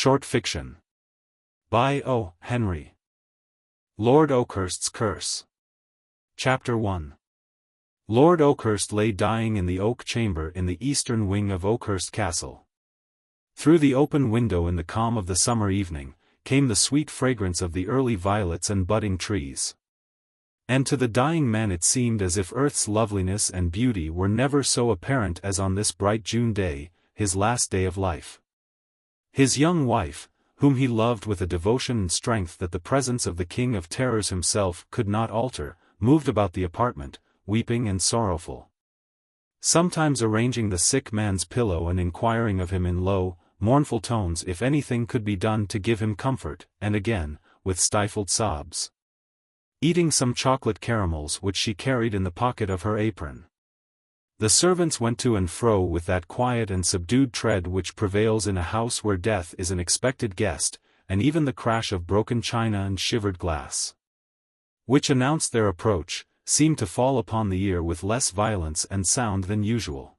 Short Fiction. By O. Henry. Lord Oakhurst's Curse. Chapter 1. Lord Oakhurst lay dying in the oak chamber in the eastern wing of Oakhurst Castle. Through the open window in the calm of the summer evening, came the sweet fragrance of the early violets and budding trees. And to the dying man it seemed as if earth's loveliness and beauty were never so apparent as on this bright June day, his last day of life. His young wife, whom he loved with a devotion and strength that the presence of the King of Terrors himself could not alter, moved about the apartment, weeping and sorrowful. Sometimes arranging the sick man's pillow and inquiring of him in low, mournful tones if anything could be done to give him comfort, and again, with stifled sobs, eating some chocolate caramels which she carried in the pocket of her apron. The servants went to and fro with that quiet and subdued tread which prevails in a house where death is an expected guest, and even the crash of broken china and shivered glass, which announced their approach, seemed to fall upon the ear with less violence and sound than usual.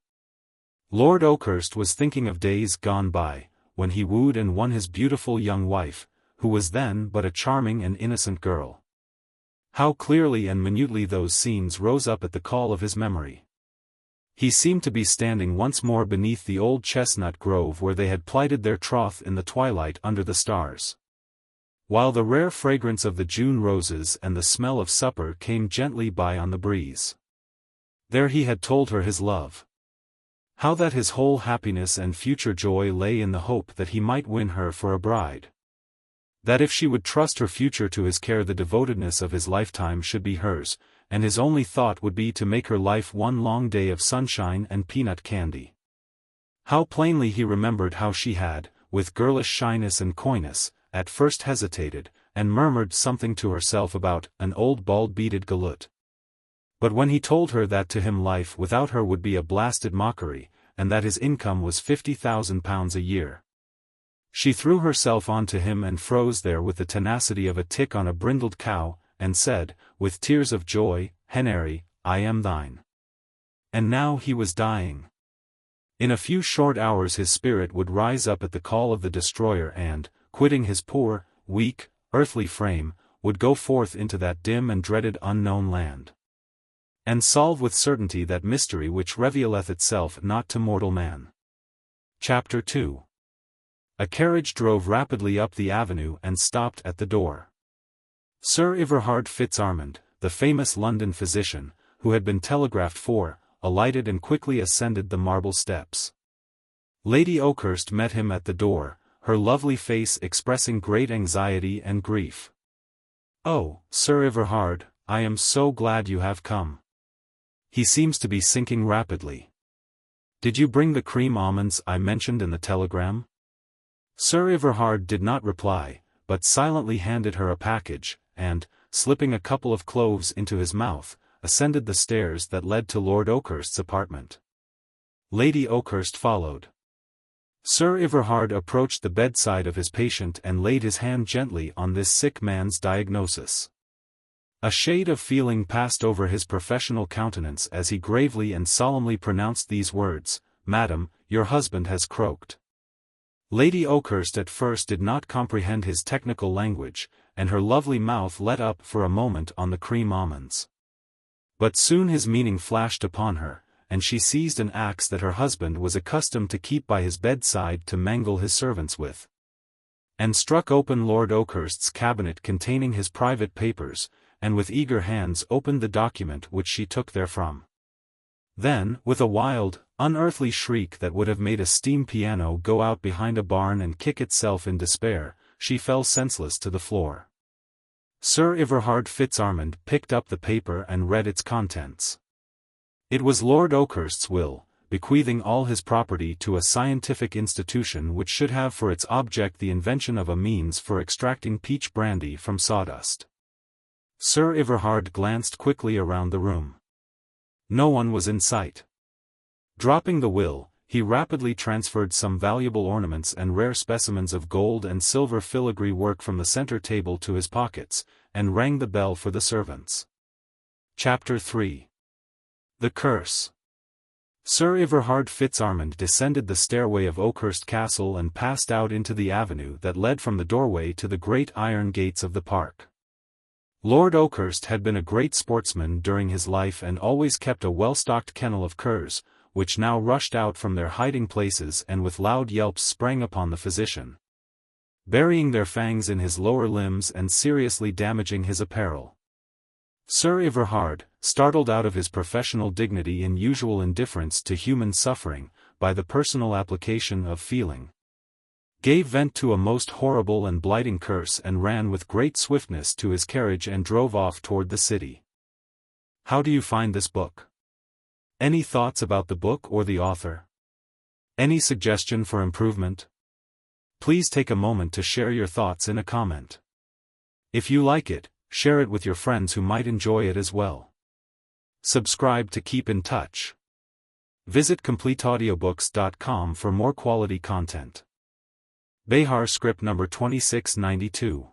Lord Oakhurst was thinking of days gone by, when he wooed and won his beautiful young wife, who was then but a charming and innocent girl. How clearly and minutely those scenes rose up at the call of his memory. He seemed to be standing once more beneath the old chestnut grove where they had plighted their troth in the twilight under the stars, while the rare fragrance of the June roses and the smell of supper came gently by on the breeze. There he had told her his love. How that his whole happiness and future joy lay in the hope that he might win her for a bride. That if she would trust her future to his care the devotedness of his lifetime should be hers, and his only thought would be to make her life one long day of sunshine and peanut candy. How plainly he remembered how she had, with girlish shyness and coyness, at first hesitated, and murmured something to herself about an old bald-beaded galoot. But when he told her that to him life without her would be a blasted mockery, and that his income was £50,000 a year, she threw herself on to him and froze there with the tenacity of a tick on a brindled cow, and said, with tears of joy, "Henry, I am thine." And now he was dying. In a few short hours his spirit would rise up at the call of the destroyer and, quitting his poor, weak, earthly frame, would go forth into that dim and dreaded unknown land, and solve with certainty that mystery which revealeth itself not to mortal man. Chapter 2. A carriage drove rapidly up the avenue and stopped at the door. Sir Everard Fitzarmond, the famous London physician, who had been telegraphed for, alighted and quickly ascended the marble steps. Lady Oakhurst met him at the door, her lovely face expressing great anxiety and grief. "Oh, Sir Everard, I am so glad you have come. He seems to be sinking rapidly. Did you bring the cream almonds I mentioned in the telegram?" Sir Everard did not reply, but silently handed her a package, and, slipping a couple of cloves into his mouth, ascended the stairs that led to Lord Oakhurst's apartment. Lady Oakhurst followed. Sir Everard approached the bedside of his patient and laid his hand gently on this sick man's diagnosis. A shade of feeling passed over his professional countenance as he gravely and solemnly pronounced these words, "Madam, your husband has croaked." Lady Oakhurst at first did not comprehend his technical language, and her lovely mouth let up for a moment on the cream almonds. But soon his meaning flashed upon her, and she seized an axe that her husband was accustomed to keep by his bedside to mangle his servants with, and struck open Lord Oakhurst's cabinet containing his private papers, and with eager hands opened the document which she took therefrom. Then, with a wild, unearthly shriek that would have made a steam piano go out behind a barn and kick itself in despair, she fell senseless to the floor. Sir Everard Fitzarmond picked up the paper and read its contents. It was Lord Oakhurst's will, bequeathing all his property to a scientific institution which should have for its object the invention of a means for extracting peach brandy from sawdust. Sir Everard glanced quickly around the room. No one was in sight. Dropping the will, he rapidly transferred some valuable ornaments and rare specimens of gold and silver filigree work from the center table to his pockets, and rang the bell for the servants. Chapter 3. The Curse. Sir Everard Fitzarmond descended the stairway of Oakhurst Castle and passed out into the avenue that led from the doorway to the great iron gates of the park. Lord Oakhurst had been a great sportsman during his life and always kept a well-stocked kennel of curs, which now rushed out from their hiding places and with loud yelps sprang upon the physician, burying their fangs in his lower limbs and seriously damaging his apparel. Sir Everard, startled out of his professional dignity and usual indifference to human suffering, by the personal application of feeling, gave vent to a most horrible and blighting curse and ran with great swiftness to his carriage and drove off toward the city. How do you find this book? Any thoughts about the book or the author? Any suggestion for improvement? Please take a moment to share your thoughts in a comment. If you like it, share it with your friends who might enjoy it as well. Subscribe to keep in touch. Visit CompleteAudiobooks.com for more quality content. Bexar Scrip No. 2692.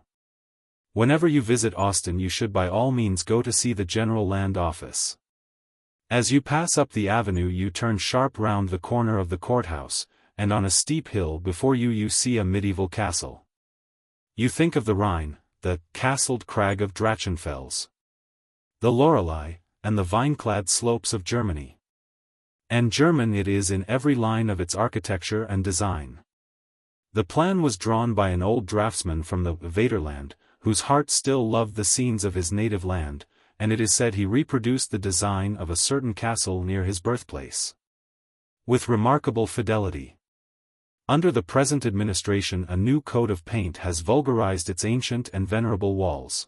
Whenever you visit Austin, you should by all means go to see the General Land Office. As you pass up the avenue, you turn sharp round the corner of the courthouse, and on a steep hill before you see a medieval castle. You think of the Rhine, the castled crag of Drachenfels, the Lorelei, and the vine-clad slopes of Germany. And German it is in every line of its architecture and design. The plan was drawn by an old draftsman from the Vaterland, whose heart still loved the scenes of his native land, and it is said he reproduced the design of a certain castle near his birthplace with remarkable fidelity. Under the present administration, a new coat of paint has vulgarized its ancient and venerable walls.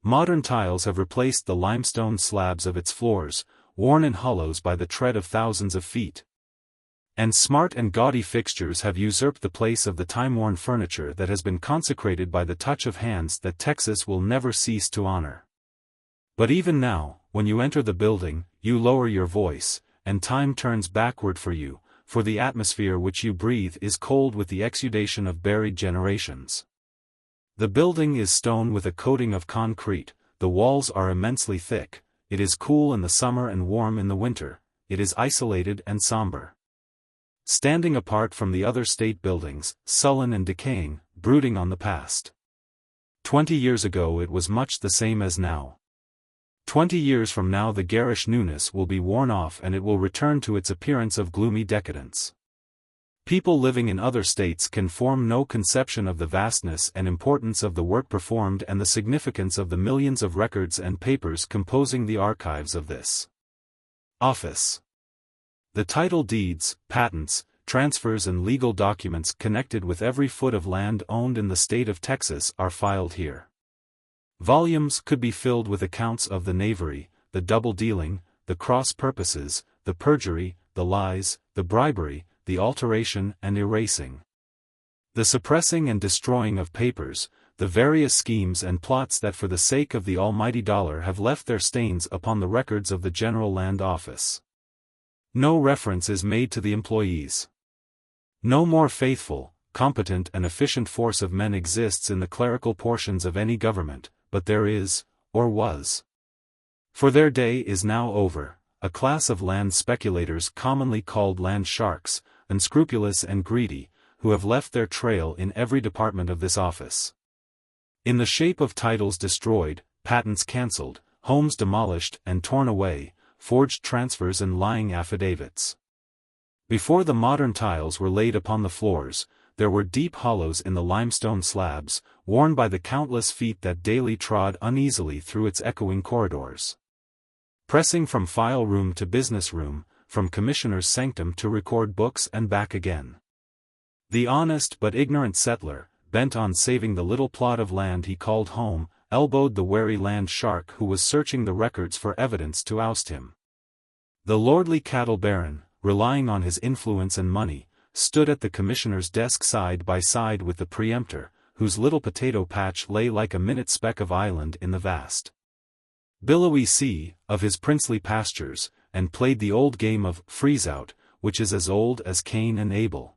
Modern tiles have replaced the limestone slabs of its floors, worn in hollows by the tread of thousands of feet. And smart and gaudy fixtures have usurped the place of the time-worn furniture that has been consecrated by the touch of hands that Texas will never cease to honor. But even now, when you enter the building, you lower your voice, and time turns backward for you, for the atmosphere which you breathe is cold with the exudation of buried generations. The building is stone with a coating of concrete, the walls are immensely thick, it is cool in the summer and warm in the winter, it is isolated and somber. Standing apart from the other state buildings, sullen and decaying, brooding on the past. 20 years ago it was much the same as now. 20 years from now the garish newness will be worn off and it will return to its appearance of gloomy decadence. People living in other states can form no conception of the vastness and importance of the work performed and the significance of the millions of records and papers composing the archives of this office. The title deeds, patents, transfers and legal documents connected with every foot of land owned in the state of Texas are filed here. Volumes could be filled with accounts of the knavery, the double-dealing, the cross-purposes, the perjury, the lies, the bribery, the alteration and erasing, the suppressing and destroying of papers, the various schemes and plots that for the sake of the almighty dollar have left their stains upon the records of the General Land Office. No reference is made to the employees. No more faithful, competent and efficient force of men exists in the clerical portions of any government, but there is, or was. For their day is now over, a class of land speculators commonly called land sharks, unscrupulous and greedy, who have left their trail in every department of this office. In the shape of titles destroyed, patents cancelled, homes demolished and torn away, forged transfers and lying affidavits. Before the modern tiles were laid upon the floors, there were deep hollows in the limestone slabs, worn by the countless feet that daily trod uneasily through its echoing corridors. Pressing from file room to business room, from commissioner's sanctum to record books and back again. The honest but ignorant settler, bent on saving the little plot of land he called home, elbowed the wary land shark who was searching the records for evidence to oust him. The lordly cattle baron, relying on his influence and money, stood at the commissioner's desk side by side with the preemptor, whose little potato patch lay like a minute speck of island in the vast billowy sea of his princely pastures, and played the old game of freeze-out, which is as old as Cain and Abel.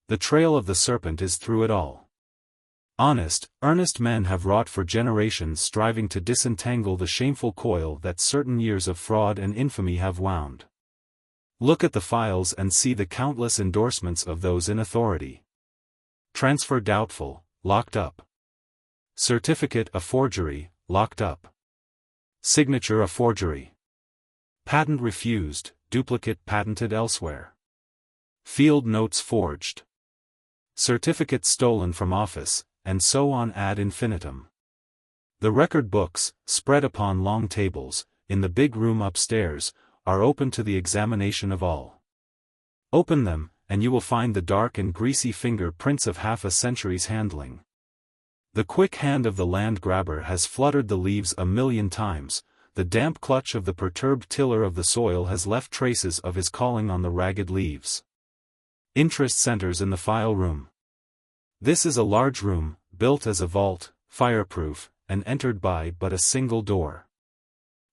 The trail of the serpent is through it all. Honest, earnest men have wrought for generations striving to disentangle the shameful coil that certain years of fraud and infamy have wound. Look at the files and see the countless endorsements of those in authority. Transfer doubtful, locked up. Certificate a forgery, locked up. Signature a forgery. Patent refused, duplicate patented elsewhere. Field notes forged. Certificate stolen from office, and so on ad infinitum. The record books, spread upon long tables, in the big room upstairs, are open to the examination of all. Open them, and you will find the dark and greasy finger prints of half a century's handling. The quick hand of the land grabber has fluttered the leaves a million times, the damp clutch of the perturbed tiller of the soil has left traces of his calling on the ragged leaves. Interest centers in the file room. This is a large room, built as a vault, fireproof, and entered by but a single door.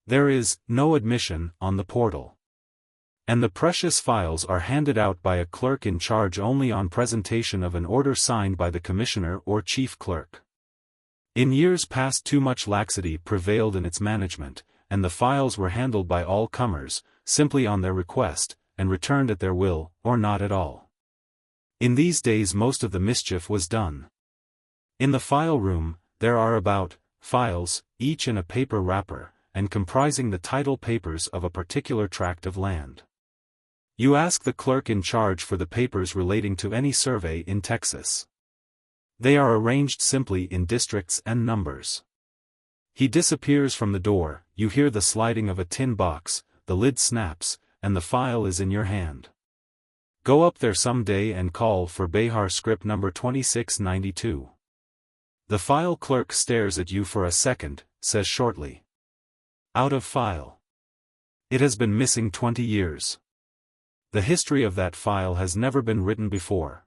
There is no admission on the portal. And the precious files are handed out by a clerk in charge only on presentation of an order signed by the commissioner or chief clerk. In years past too much laxity prevailed in its management, and the files were handled by all comers, simply on their request, and returned at their will, or not at all. In these days most of the mischief was done. In the file room, there are about files, each in a paper wrapper, and comprising the title papers of a particular tract of land. You ask the clerk in charge for the papers relating to any survey in Texas. They are arranged simply in districts and numbers. He disappears from the door, you hear the sliding of a tin box, the lid snaps, and the file is in your hand. Go up there some day and call for Bexar Scrip No. 2692. The file clerk stares at you for a second, says shortly. Out of file. It has been missing 20 years. The history of that file has never been written before.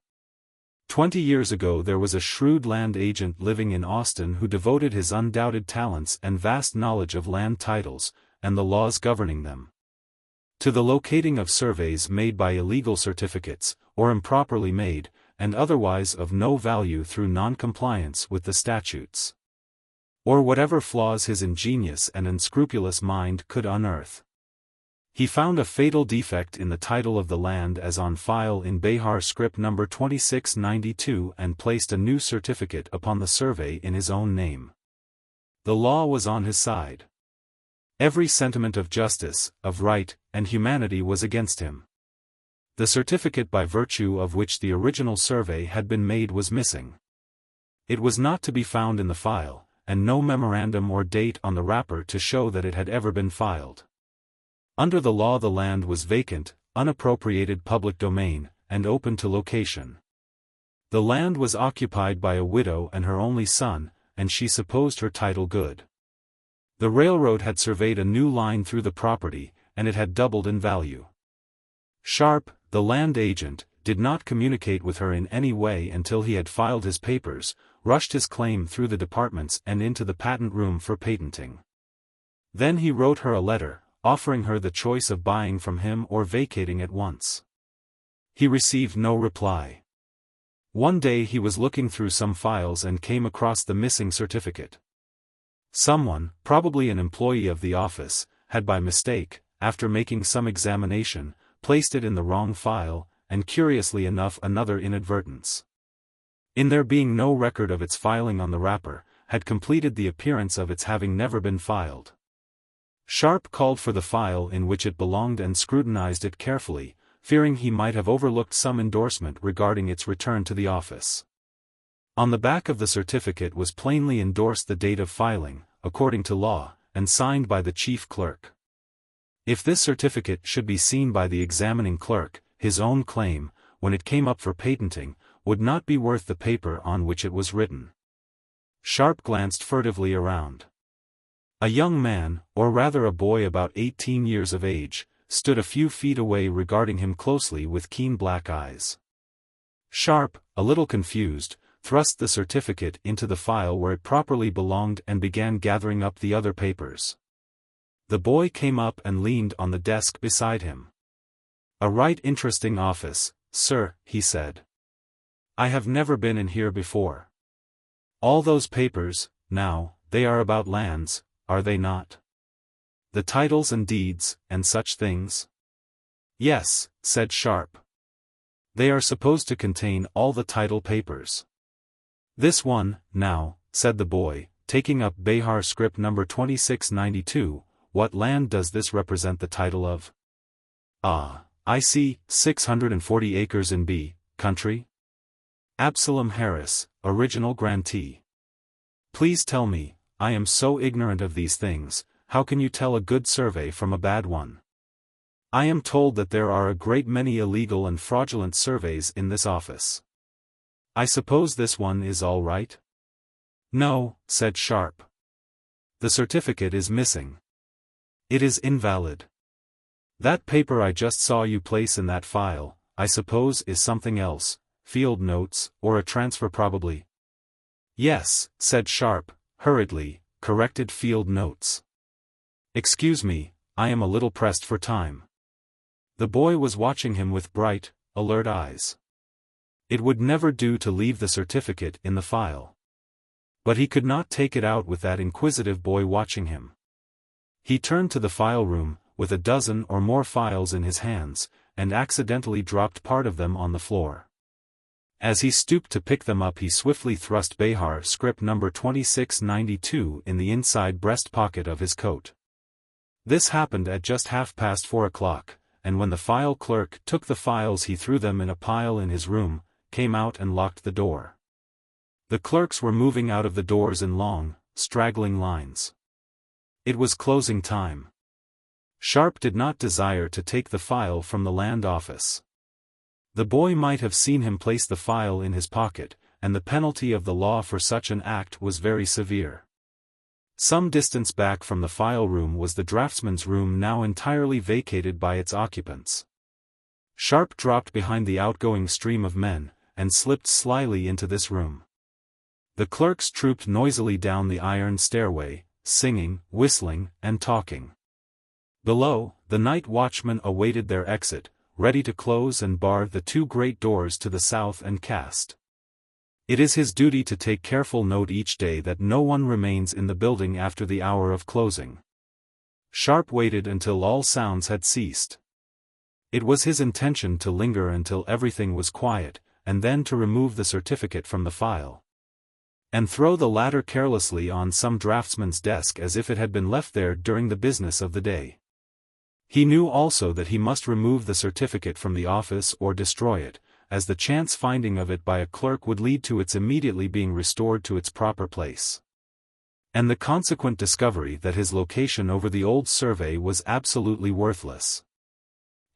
20 years ago there was a shrewd land agent living in Austin who devoted his undoubted talents and vast knowledge of land titles, and the laws governing them, to the locating of surveys made by illegal certificates, or improperly made, and otherwise of no value through non-compliance with the statutes, or whatever flaws his ingenious and unscrupulous mind could unearth. He found a fatal defect in the title of the land as on file in Bexar Scrip No. 2692 and placed a new certificate upon the survey in his own name. The law was on his side. Every sentiment of justice, of right, and humanity was against him. The certificate by virtue of which the original survey had been made was missing. It was not to be found in the file, and no memorandum or date on the wrapper to show that it had ever been filed. Under the law the land was vacant, unappropriated public domain, and open to location. The land was occupied by a widow and her only son, and she supposed her title good. The railroad had surveyed a new line through the property, and it had doubled in value. Sharp, the land agent, did not communicate with her in any way until he had filed his papers, rushed his claim through the departments and into the patent room for patenting. Then he wrote her a letter, offering her the choice of buying from him or vacating at once. He received no reply. One day he was looking through some files and came across the missing certificate. Someone, probably an employee of the office, had by mistake, after making some examination, placed it in the wrong file, and curiously enough another inadvertence, in there being no record of its filing on the wrapper, had completed the appearance of its having never been filed. Sharp called for the file in which it belonged and scrutinized it carefully, fearing he might have overlooked some endorsement regarding its return to the office. On the back of the certificate was plainly endorsed the date of filing, according to law, and signed by the chief clerk. If this certificate should be seen by the examining clerk, his own claim, when it came up for patenting, would not be worth the paper on which it was written. Sharp glanced furtively around. A young man, or rather a boy about 18 years of age, stood a few feet away regarding him closely with keen black eyes. Sharp, a little confused, thrust the certificate into the file where it properly belonged and began gathering up the other papers. The boy came up and leaned on the desk beside him. "A right interesting office, sir," he said. "I have never been in here before. All those papers, now, they are about lands, are they not? The titles and deeds, and such things?" Yes, said Sharp. They are supposed to contain all the title papers. This one, now, said the boy, taking up Bexar Scrip No. 2692, what land does this represent the title of? Ah, I see, 640 acres in B, country? Absalom Harris, original grantee. Please tell me, I am so ignorant of these things, how can you tell a good survey from a bad one? I am told that there are a great many illegal and fraudulent surveys in this office. I suppose this one is all right? No, said Sharp. The certificate is missing. It is invalid. That paper I just saw you place in that file, I suppose is something else, field notes, or a transfer probably. Yes, said Sharp, hurriedly, corrected field notes. Excuse me, I am a little pressed for time. The boy was watching him with bright, alert eyes. It would never do to leave the certificate in the file. But he could not take it out with that inquisitive boy watching him. He turned to the file room, with a dozen or more files in his hands, and accidentally dropped part of them on the floor. As he stooped to pick them up, he swiftly thrust Bexar Scrip No. 2692 in the inside breast pocket of his coat. This happened at just 4:30 o'clock, and when the file clerk took the files he threw them in a pile in his room, came out and locked the door. The clerks were moving out of the doors in long, straggling lines. It was closing time. Sharp did not desire to take the file from the land office. The boy might have seen him place the file in his pocket, and the penalty of the law for such an act was very severe. Some distance back from the file room was the draftsman's room, now entirely vacated by its occupants. Sharp dropped behind the outgoing stream of men, and slipped slyly into this room. The clerks trooped noisily down the iron stairway, singing, whistling, and talking. Below, the night watchmen awaited their exit, ready to close and bar the two great doors to the south and cast. It is his duty to take careful note each day that no one remains in the building after the hour of closing. Sharp waited until all sounds had ceased. It was his intention to linger until everything was quiet, and then to remove the certificate from the file, and throw the latter carelessly on some draftsman's desk as if it had been left there during the business of the day. He knew also that he must remove the certificate from the office or destroy it, as the chance finding of it by a clerk would lead to its immediately being restored to its proper place, and the consequent discovery that his location over the old survey was absolutely worthless.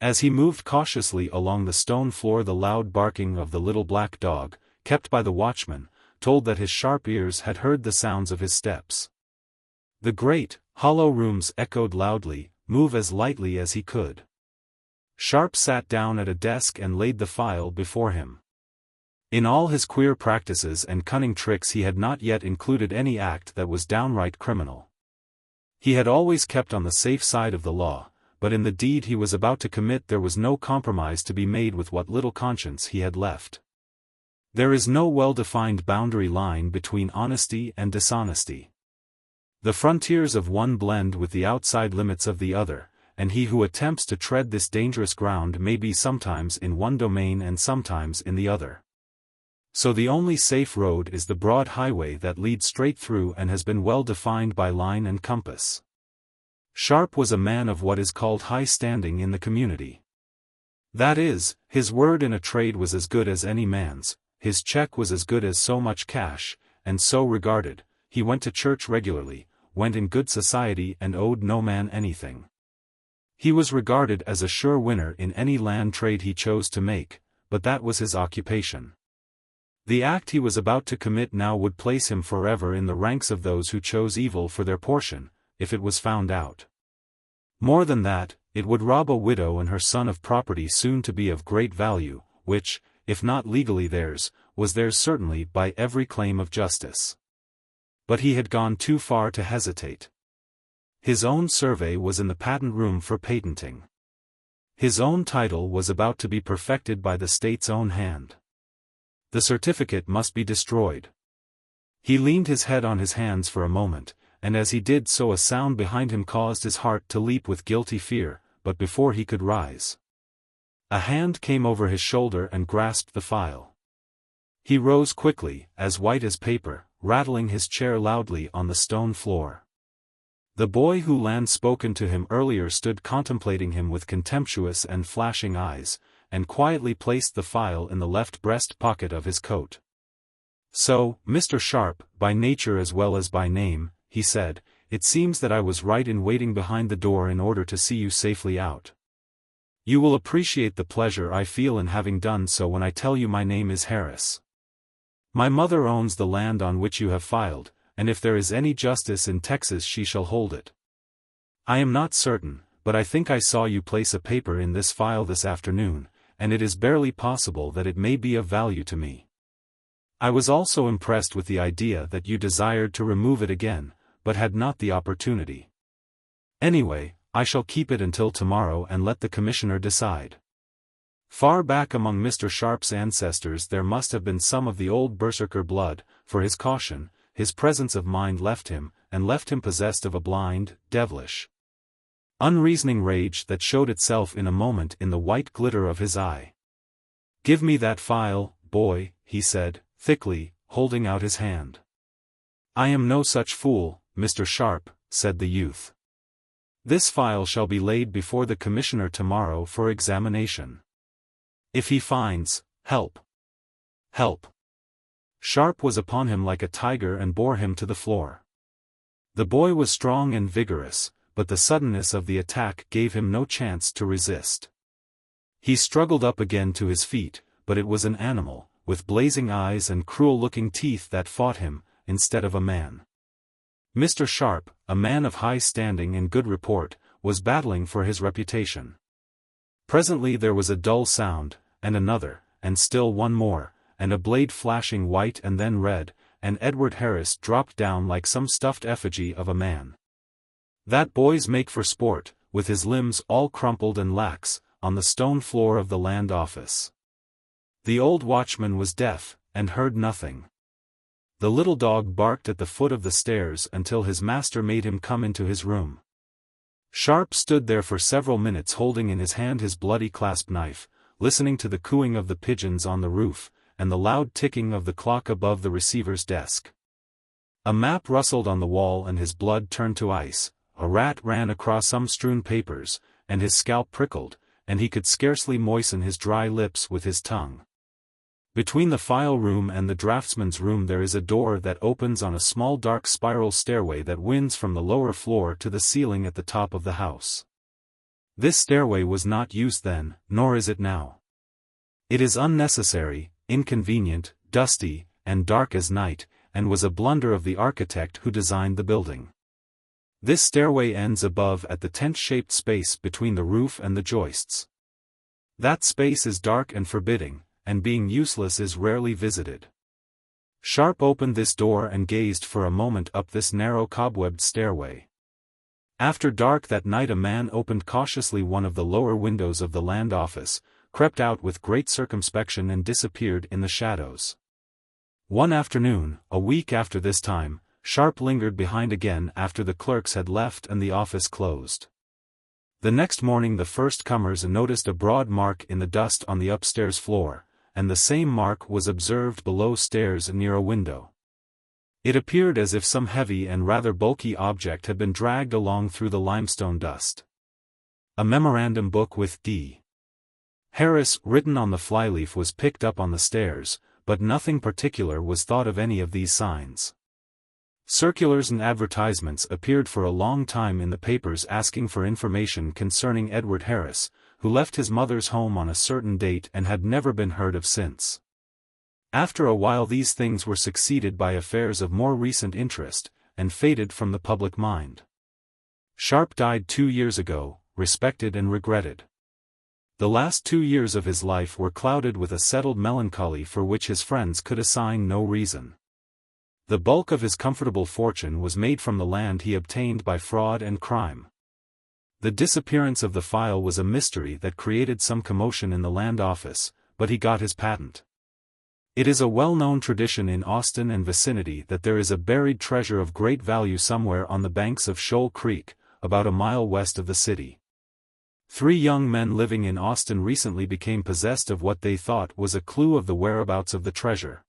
As he moved cautiously along the stone floor, the loud barking of the little black dog, kept by the watchman, told that his sharp ears had heard the sounds of his steps. The great, hollow rooms echoed loudly, move as lightly as he could. Sharp sat down at a desk and laid the file before him. In all his queer practices and cunning tricks he had not yet included any act that was downright criminal. He had always kept on the safe side of the law, but in the deed he was about to commit there was no compromise to be made with what little conscience he had left. There is no well-defined boundary line between honesty and dishonesty. The frontiers of one blend with the outside limits of the other, and he who attempts to tread this dangerous ground may be sometimes in one domain and sometimes in the other. So the only safe road is the broad highway that leads straight through and has been well defined by line and compass. Sharp was a man of what is called high standing in the community. That is, his word in a trade was as good as any man's, his check was as good as so much cash, and so regarded. He went to church regularly, went in good society and owed no man anything. He was regarded as a sure winner in any land trade he chose to make, but that was his occupation. The act he was about to commit now would place him forever in the ranks of those who chose evil for their portion, if it was found out. More than that, it would rob a widow and her son of property soon to be of great value, which, if not legally theirs, was theirs certainly by every claim of justice. But he had gone too far to hesitate. His own survey was in the patent room for patenting. His own title was about to be perfected by the state's own hand. The certificate must be destroyed. He leaned his head on his hands for a moment, and as he did so a sound behind him caused his heart to leap with guilty fear, but before he could rise, A hand came over his shoulder and grasped the file. He rose quickly, as white as paper, rattling his chair loudly on the stone floor. The boy who had spoken to him earlier stood contemplating him with contemptuous and flashing eyes, and quietly placed the file in the left breast pocket of his coat. "So, Mr. Sharp, by nature as well as by name," he said, "it seems that I was right in waiting behind the door in order to see you safely out. You will appreciate the pleasure I feel in having done so when I tell you my name is Harris. My mother owns the land on which you have filed, and if there is any justice in Texas she shall hold it. I am not certain, but I think I saw you place a paper in this file this afternoon, and it is barely possible that it may be of value to me. I was also impressed with the idea that you desired to remove it again, but had not the opportunity. Anyway, I shall keep it until tomorrow and let the commissioner decide." Far back among Mr. Sharp's ancestors there must have been some of the old berserker blood, for his caution, his presence of mind left him possessed of a blind, devilish, unreasoning rage that showed itself in a moment in the white glitter of his eye. "Give me that file, boy," he said, thickly, holding out his hand. "I am no such fool, Mr. Sharp," said the youth. "This file shall be laid before the commissioner tomorrow for examination. If he finds, help. Sharp was upon him like a tiger and bore him to the floor. The boy was strong and vigorous, but the suddenness of the attack gave him no chance to resist. He struggled up again to his feet, but it was an animal, with blazing eyes and cruel-looking teeth that fought him, instead of a man. Mr. Sharp, a man of high standing and good report, was battling for his reputation. Presently there was a dull sound, and another, and still one more, and a blade flashing white and then red, and Edward Harris dropped down like some stuffed effigy of a man. That boy's make for sport, with his limbs all crumpled and lax, on the stone floor of the land office. The old watchman was deaf, and heard nothing. The little dog barked at the foot of the stairs until his master made him come into his room. Sharp stood there for several minutes holding in his hand his bloody clasp knife, listening to the cooing of the pigeons on the roof, and the loud ticking of the clock above the receiver's desk. A map rustled on the wall and his blood turned to ice, a rat ran across some strewn papers, and his scalp prickled, and he could scarcely moisten his dry lips with his tongue. Between the file room and the draftsman's room there is a door that opens on a small dark spiral stairway that winds from the lower floor to the ceiling at the top of the house. This stairway was not used then, nor is it now. It is unnecessary, inconvenient, dusty, and dark as night, and was a blunder of the architect who designed the building. This stairway ends above at the tent-shaped space between the roof and the joists. That space is dark and forbidding, and being useless is rarely visited. Sharp opened this door and gazed for a moment up this narrow cobwebbed stairway. After dark that night a man opened cautiously one of the lower windows of the land office, crept out with great circumspection and disappeared in the shadows. One afternoon, a week after this time, Sharp lingered behind again after the clerks had left and the office closed. The next morning the first comers noticed a broad mark in the dust on the upstairs floor, and the same mark was observed below stairs near a window. It appeared as if some heavy and rather bulky object had been dragged along through the limestone dust. A memorandum book with D. Harris written on the flyleaf was picked up on the stairs, but nothing particular was thought of any of these signs. Circulars and advertisements appeared for a long time in the papers asking for information concerning Edward Harris, who left his mother's home on a certain date and had never been heard of since. After a while these things were succeeded by affairs of more recent interest, and faded from the public mind. Sharp died 2 years ago, respected and regretted. The last 2 years of his life were clouded with a settled melancholy for which his friends could assign no reason. The bulk of his comfortable fortune was made from the land he obtained by fraud and crime. The disappearance of the file was a mystery that created some commotion in the land office, but he got his patent. It is a well-known tradition in Austin and vicinity that there is a buried treasure of great value somewhere on the banks of Shoal Creek, about a mile west of the city. 3 young men living in Austin recently became possessed of what they thought was a clue of the whereabouts of the treasure.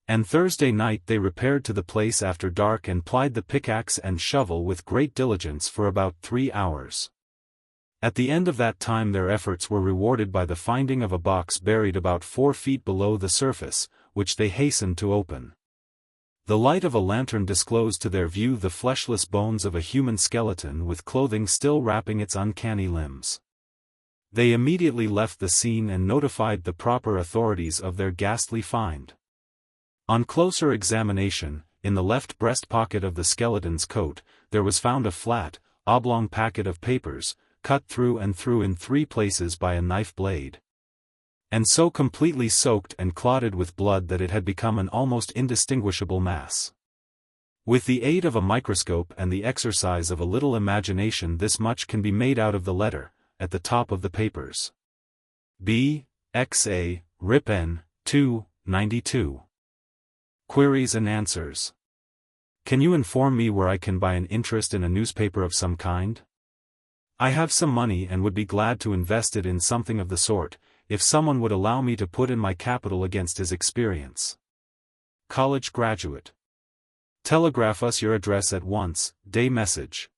And Thursday night they repaired to the place after dark and plied the pickaxe and shovel with great diligence for about 3 hours. At the end of that time their efforts were rewarded by the finding of a box buried about 4 feet below the surface, which they hastened to open. The light of a lantern disclosed to their view the fleshless bones of a human skeleton with clothing still wrapping its uncanny limbs. They immediately left the scene and notified the proper authorities of their ghastly find. On closer examination, in the left breast pocket of the skeleton's coat, there was found a flat, oblong packet of papers, cut through and through in 3 places by a knife blade, and so completely soaked and clotted with blood that it had become an almost indistinguishable mass. With the aid of a microscope and the exercise of a little imagination this much can be made out of the letter, at the top of the papers. B. X. A. Rip N. 2. 92. Queries and answers. Can you inform me where I can buy an interest in a newspaper of some kind? I have some money and would be glad to invest it in something of the sort, if someone would allow me to put in my capital against his experience. College graduate. Telegraph us your address at once, day message.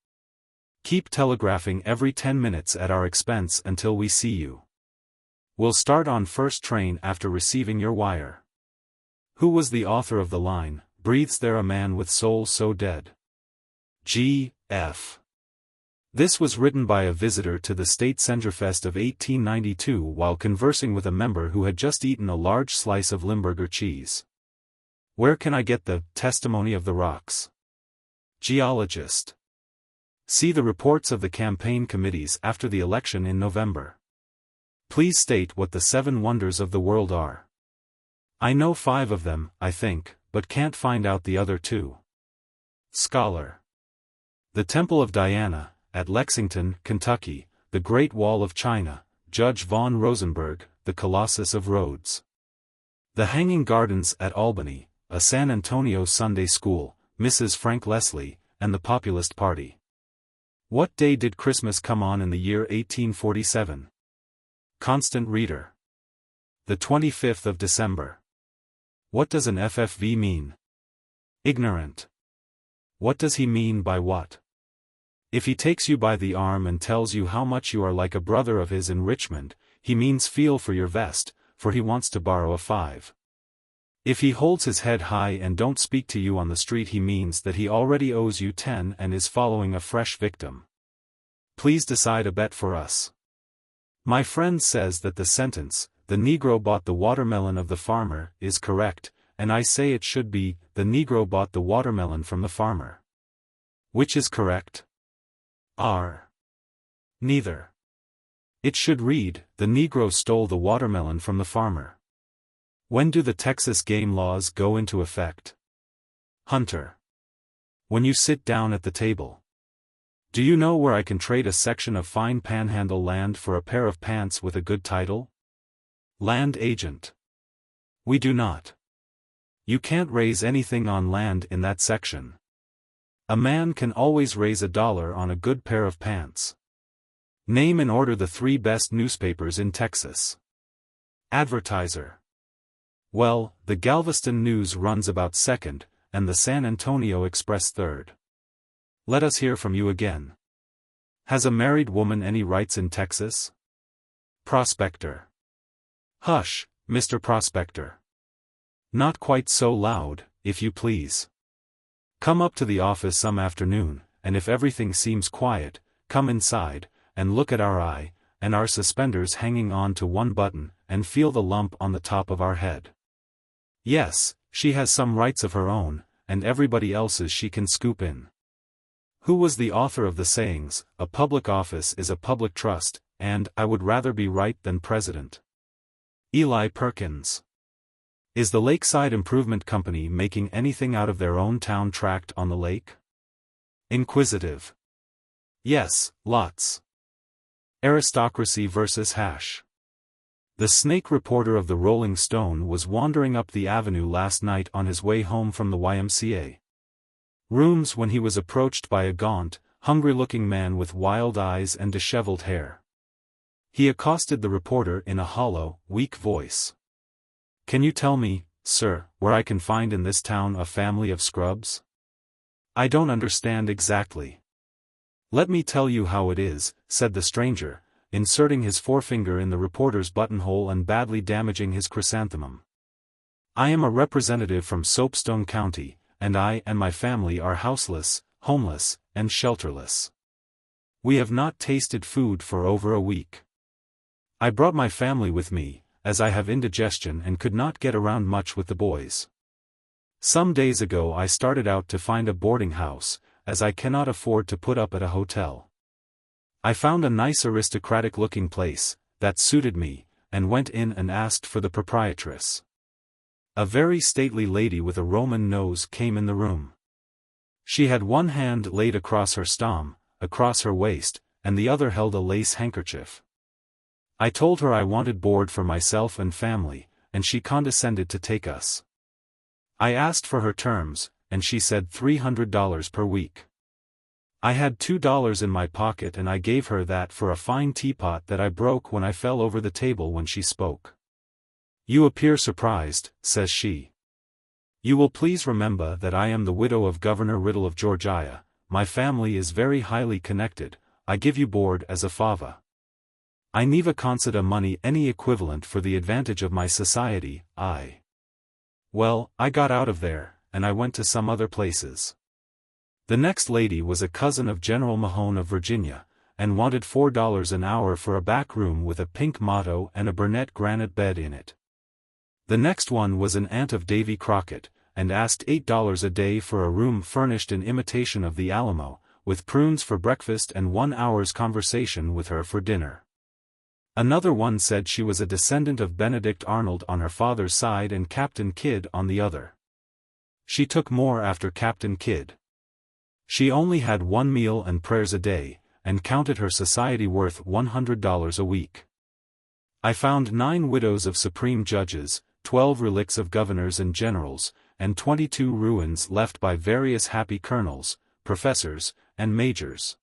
Keep telegraphing every 10 minutes at our expense until we see you. Will start on first train after receiving your wire. Who was the author of the line, "Breathes there a man with soul so dead"? G. F. This was written by a visitor to the State Senderfest of 1892 while conversing with a member who had just eaten a large slice of Limburger cheese. Where can I get the Testimony of the Rocks? Geologist. See the reports of the campaign committees after the election in November. Please state what the 7 wonders of the world are. I know 5 of them, I think, but can't find out the other 2. Scholar. The Temple of Diana, at Lexington, Kentucky, the Great Wall of China, Judge von Rosenberg, the Colossus of Rhodes. The Hanging Gardens at Albany, a San Antonio Sunday School, Mrs. Frank Leslie, and the Populist Party. What day did Christmas come on in the year 1847? Constant Reader. The 25th of December. What does an FFV mean? Ignorant. What does he mean by what? If he takes you by the arm and tells you how much you are like a brother of his in Richmond, he means feel for your vest, for he wants to borrow a 5. If he holds his head high and don't speak to you on the street he means that he already owes you 10 and is following a fresh victim. Please decide a bet for us. My friend says that the sentence, "The Negro bought the watermelon of the farmer," is correct, and I say it should be, "The Negro bought the watermelon from the farmer." Which is correct? R. Neither. It should read, "The Negro stole the watermelon from the farmer." When do the Texas game laws go into effect? Hunter. When you sit down at the table. Do you know where I can trade a section of fine panhandle land for a pair of pants with a good title? Land agent. We do not. You can't raise anything on land in that section. A man can always raise $1 on a good pair of pants. Name in order the 3 best newspapers in Texas. Advertiser. Well, the Galveston News runs about 2nd, and the San Antonio Express 3rd. Let us hear from you again. Has a married woman any rights in Texas? Prospector. Hush, Mr. Prospector. Not quite so loud, if you please. Come up to the office some afternoon, and if everything seems quiet, come inside, and look at our eye, and our suspenders hanging on to one button, and feel the lump on the top of our head. Yes, she has some rights of her own, and everybody else's she can scoop in. Who was the author of the sayings, "A public office is a public trust," and "I would rather be right than president"? Eli Perkins. Is the Lakeside Improvement Company making anything out of their own town tract on the lake? Inquisitive. Yes, lots. Aristocracy vs. Hash. The snake reporter of the Rolling Stone was wandering up the avenue last night on his way home from the YMCA rooms when he was approached by a gaunt, hungry-looking man with wild eyes and disheveled hair. He accosted the reporter in a hollow, weak voice. "Can you tell me, sir, where I can find in this town a family of scrubs? I don't understand exactly." "Let me tell you how it is," said the stranger, inserting his forefinger in the reporter's buttonhole and badly damaging his chrysanthemum. "I am a representative from Soapstone County, and I and my family are houseless, homeless, and shelterless. We have not tasted food for over a week. I brought my family with me, as I have indigestion and could not get around much with the boys. Some days ago I started out to find a boarding house, as I cannot afford to put up at a hotel. I found a nice aristocratic-looking place, that suited me, and went in and asked for the proprietress. A very stately lady with a Roman nose came in the room. She had one hand laid across her stom, across her waist, and the other held a lace handkerchief. I told her I wanted board for myself and family, and she condescended to take us. I asked for her terms, and she said $300 per week. I had $2 in my pocket and I gave her that for a fine teapot that I broke when I fell over the table when she spoke. "You appear surprised," says she. "You will please remember that I am the widow of Governor Riddle of Georgia. My family is very highly connected. I give you board as a favor. I never consider money any equivalent for the advantage of my society. Well, I got out of there, and I went to some other places." The next lady was a cousin of General Mahone of Virginia, and wanted $4 an hour for a back room with a pink motto and a Burnett granite bed in it. The next one was an aunt of Davy Crockett, and asked $8 a day for a room furnished in imitation of the Alamo, with prunes for breakfast and 1 hour's conversation with her for dinner. Another one said she was a descendant of Benedict Arnold on her father's side and Captain Kidd on the other. She took more after Captain Kidd. She only had 1 meal and prayers a day, and counted her society worth $100 a week. I found 9 widows of supreme judges, 12 relics of governors and generals, and 22 ruins left by various happy colonels, professors, and majors,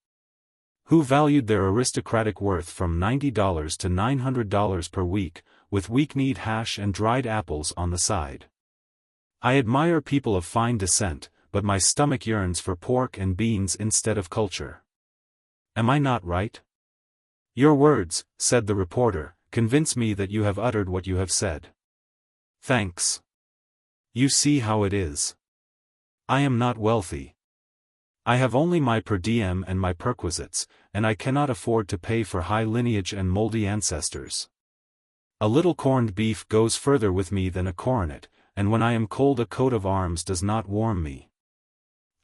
who valued their aristocratic worth from $90 to $900 per week, with weak-kneed hash and dried apples on the side. I admire people of fine descent, but my stomach yearns for pork and beans instead of culture. Am I not right? "Your words," said the reporter, "convince me that you have uttered what you have said." "Thanks. You see how it is. I am not wealthy. I have only my per diem and my perquisites, and I cannot afford to pay for high lineage and moldy ancestors. A little corned beef goes further with me than a coronet, and when I am cold a coat of arms does not warm me."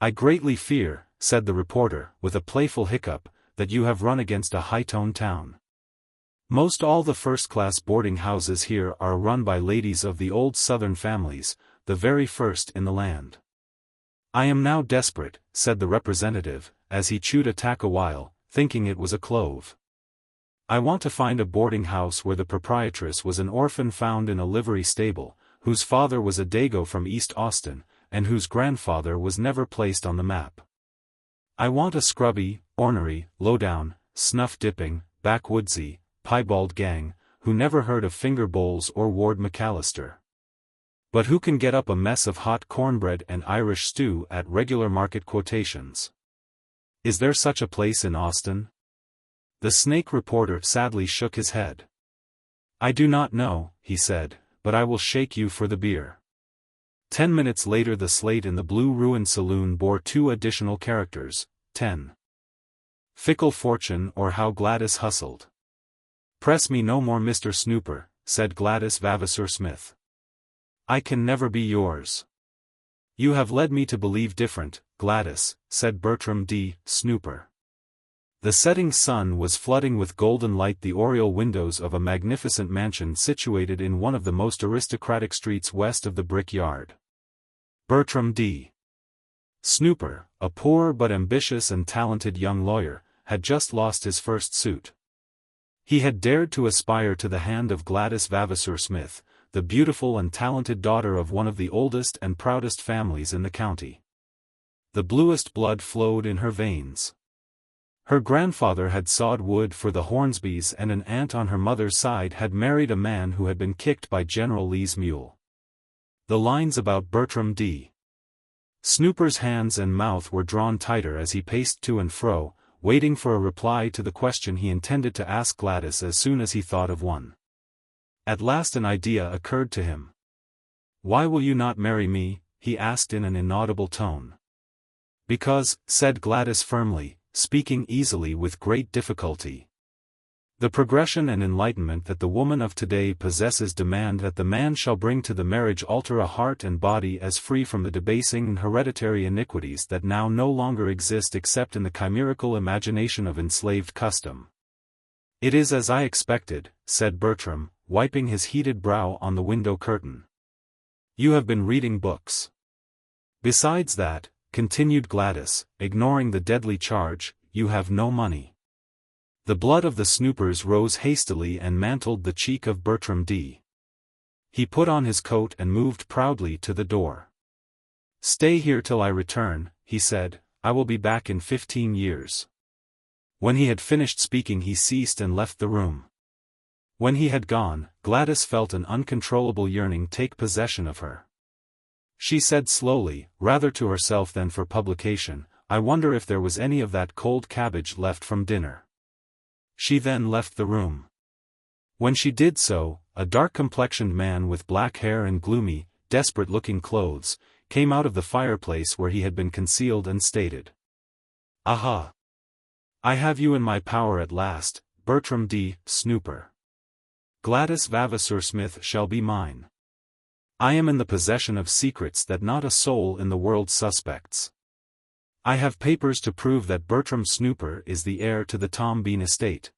"I greatly fear," said the reporter, with a playful hiccup, "that you have run against a high-toned town. Most all the first-class boarding houses here are run by ladies of the old Southern families, the very first in the land." "I am now desperate," said the representative, as he chewed a tack a while, thinking it was a clove. "I want to find a boarding house where the proprietress was an orphan found in a livery stable, whose father was a dago from East Austin, and whose grandfather was never placed on the map. I want a scrubby, ornery, low-down, snuff-dipping, backwoodsy, piebald gang, who never heard of finger bowls or Ward McAllister, but who can get up a mess of hot cornbread and Irish stew at regular market quotations. Is there such a place in Austin?" The snake reporter sadly shook his head. "I do not know," he said, "but I will shake you for the beer." 10 minutes later the slate in the Blue Ruin Saloon bore 2 additional characters, 10. Fickle Fortune or How Gladys Hustled. "Press me no more, Mr. Snooper," said Gladys Vavasour Smith. "I can never be yours." "You have led me to believe different, Gladys," said Bertram D. Snooper. The setting sun was flooding with golden light the oriel windows of a magnificent mansion situated in one of the most aristocratic streets west of the Brick Yard. Bertram D. Snooper, a poor but ambitious and talented young lawyer, had just lost his first suit. He had dared to aspire to the hand of Gladys Vavasour Smith, the beautiful and talented daughter of one of the oldest and proudest families in the county. The bluest blood flowed in her veins. Her grandfather had sawed wood for the Hornsbys, and an aunt on her mother's side had married a man who had been kicked by General Lee's mule. The lines about Bertram D. Snooper's hands and mouth were drawn tighter as he paced to and fro, waiting for a reply to the question he intended to ask Gladys as soon as he thought of one. At last an idea occurred to him. "Why will you not marry me?" he asked in an inaudible tone. "Because," said Gladys firmly, speaking easily with great difficulty. "The progression and enlightenment that the woman of today possesses demand that the man shall bring to the marriage altar a heart and body as free from the debasing and hereditary iniquities that now no longer exist except in the chimerical imagination of enslaved custom." "It is as I expected," said Bertram, wiping his heated brow on the window curtain. "You have been reading books. Besides that," continued Gladys, ignoring the deadly charge, "you have no money." The blood of the Snoopers rose hastily and mantled the cheek of Bertram D. He put on his coat and moved proudly to the door. "Stay here till I return," he said, "I will be back in 15 years. When he had finished speaking he ceased and left the room. When he had gone, Gladys felt an uncontrollable yearning take possession of her. She said slowly, rather to herself than for publication, "I wonder if there was any of that cold cabbage left from dinner." She then left the room. When she did so, a dark-complexioned man with black hair and gloomy, desperate-looking clothes, came out of the fireplace where he had been concealed and stated, "Aha! I have you in my power at last, Bertram D. Snooper. Gladys Vavasour Smith shall be mine. I am in the possession of secrets that not a soul in the world suspects. I have papers to prove that Bertram Snooper is the heir to the Tom Bean estate.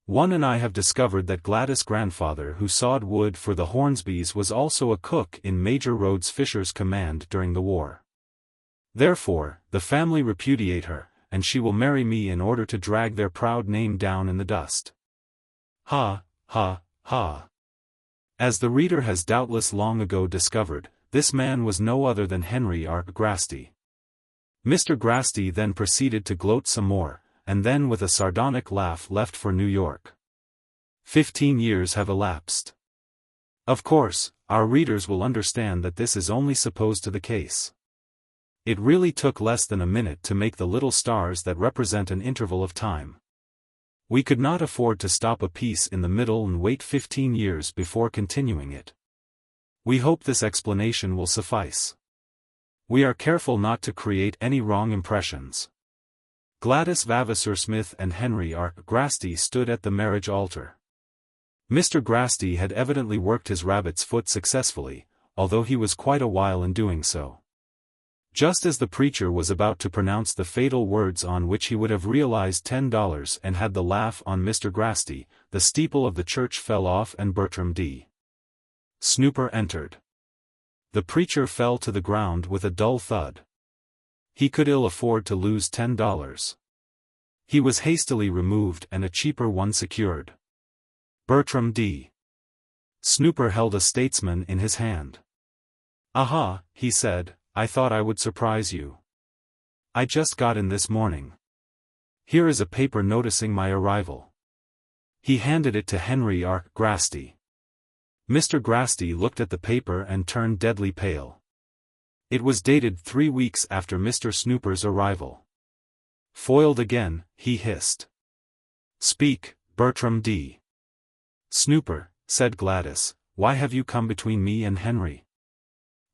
One and I have discovered that Gladys' grandfather who sawed wood for the Hornsbys was also a cook in Major Rhodes Fisher's command during the war. Therefore, the family repudiate her, and she will marry me in order to drag their proud name down in the dust." Ha, ha, ha. As the reader has doubtless long ago discovered, this man was no other than Henry R. Grasty. Mr. Grasty then proceeded to gloat some more, and then with a sardonic laugh left for New York. 15 years have elapsed. Of course, our readers will understand that this is only supposed to the case. It really took less than a minute to make the little stars that represent an interval of time. We could not afford to stop a piece in the middle and wait 15 years before continuing it. We hope this explanation will suffice. We are careful not to create any wrong impressions. Gladys Vavasour Smith and Henry R. Grasty stood at the marriage altar. Mr. Grasty had evidently worked his rabbit's foot successfully, although he was quite a while in doing so. Just as the preacher was about to pronounce the fatal words on which he would have realized $10 and had the laugh on Mr. Grasty, the steeple of the church fell off and Bertram D. Snooper entered. The preacher fell to the ground with a dull thud. He could ill afford to lose $10. He was hastily removed and a cheaper one secured. Bertram D. Snooper held a statesman in his hand. "Aha," he said, "I thought I would surprise you. I just got in this morning. Here is a paper noticing my arrival." He handed it to Henry R. Grasty. Mr. Grasty looked at the paper and turned deadly pale. It was dated 3 weeks after Mr. Snooper's arrival. Foiled again, he hissed. "Speak, Bertram D. Snooper," said Gladys, "why have you come between me and Henry?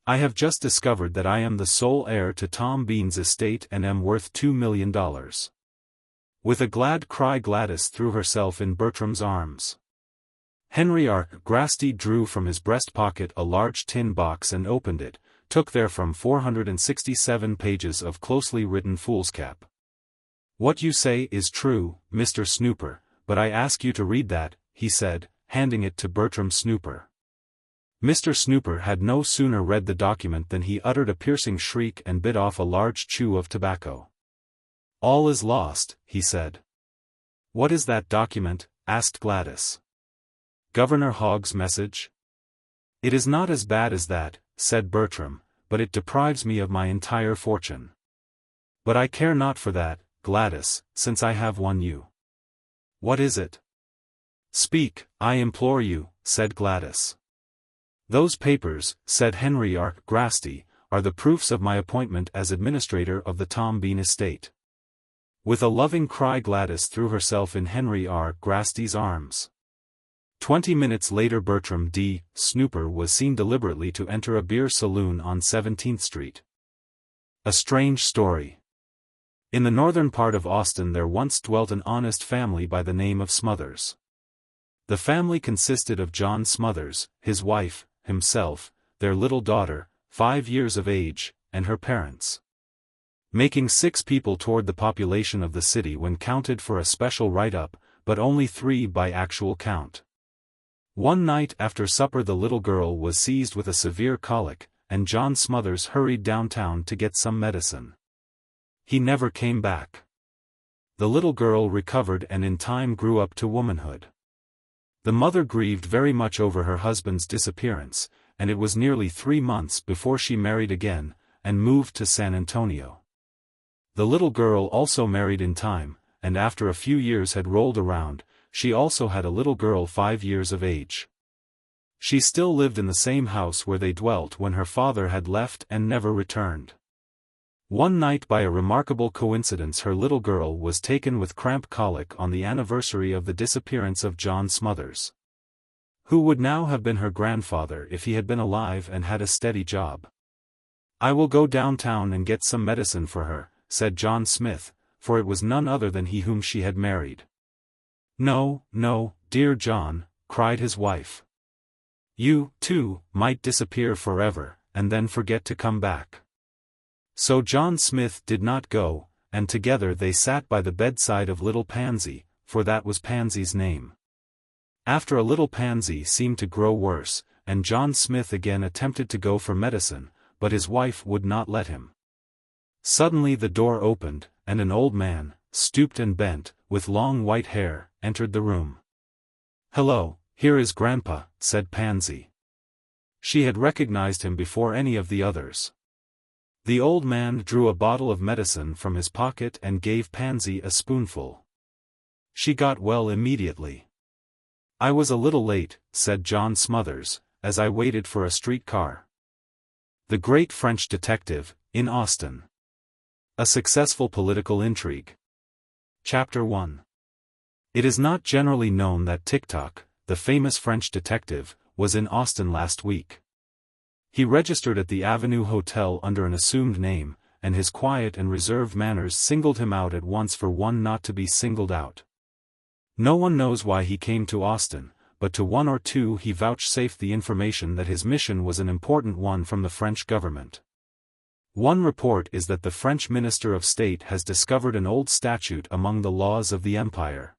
I have just discovered that I am the sole heir to Tom Bean's estate and am worth $2 million. With a glad cry Gladys threw herself in Bertram's arms. Henry R. Grasty drew from his breast pocket a large tin box and opened it, took therefrom 467 pages of closely written foolscap. "What you say is true, Mr. Snooper, but I ask you to read that," he said, handing it to Bertram Snooper. Mr. Snooper had no sooner read the document than he uttered a piercing shriek and bit off a large chew of tobacco. "All is lost," he said. "What is that document?" asked Gladys. "Governor Hogg's message?" "It is not as bad as that," said Bertram, "but it deprives me of my entire fortune. But I care not for that," Gladys, since I have won you. What is it? Speak, I implore you, said Gladys. Those papers, said Henry Grasty, are the proofs of my appointment as administrator of the Tom Bean estate. With a loving cry Gladys threw herself in Henry Grasty's arms. 20 minutes later Bertram D. Snooper was seen deliberately to enter a beer saloon on 17th Street. A strange story. In the northern part of Austin there once dwelt an honest family by the name of Smothers. The family consisted of John Smothers, his wife, himself, their little daughter, 5 years of age, and her parents. Making 6 people toward the population of the city when counted for a special write-up, but only 3 by actual count. One night after supper the little girl was seized with a severe colic, and John Smothers hurried downtown to get some medicine. He never came back. The little girl recovered and in time grew up to womanhood. The mother grieved very much over her husband's disappearance, and it was nearly 3 months before she married again, and moved to San Antonio. The little girl also married in time, and after a few years had rolled around, she also had a little girl 5 years of age. She still lived in the same house where they dwelt when her father had left and never returned. One night by a remarkable coincidence her little girl was taken with cramp colic on the anniversary of the disappearance of John Smothers, who would now have been her grandfather if he had been alive and had a steady job. I will go downtown and get some medicine for her, said John Smith, for it was none other than he whom she had married. No, no, dear John, cried his wife. You, too, might disappear forever, and then forget to come back. So John Smith did not go, and together they sat by the bedside of little Pansy, for that was Pansy's name. After a little Pansy seemed to grow worse, and John Smith again attempted to go for medicine, but his wife would not let him. Suddenly the door opened, and an old man, stooped and bent, with long white hair, entered the room. Hello, here is Grandpa, said Pansy. She had recognized him before any of the others. The old man drew a bottle of medicine from his pocket and gave Pansy a spoonful. She got well immediately. I was a little late, said John Smothers, as I waited for a streetcar. The Great French Detective, in Austin. A Successful Political Intrigue. Chapter 1. It is not generally known that Tick-Tock, the famous French detective, was in Austin last week. He registered at the Avenue Hotel under an assumed name, and his quiet and reserved manners singled him out at once for one not to be singled out. No one knows why he came to Austin, but to one or two he vouchsafed the information that his mission was an important one from the French government. One report is that the French Minister of State has discovered an old statute among the laws of the empire,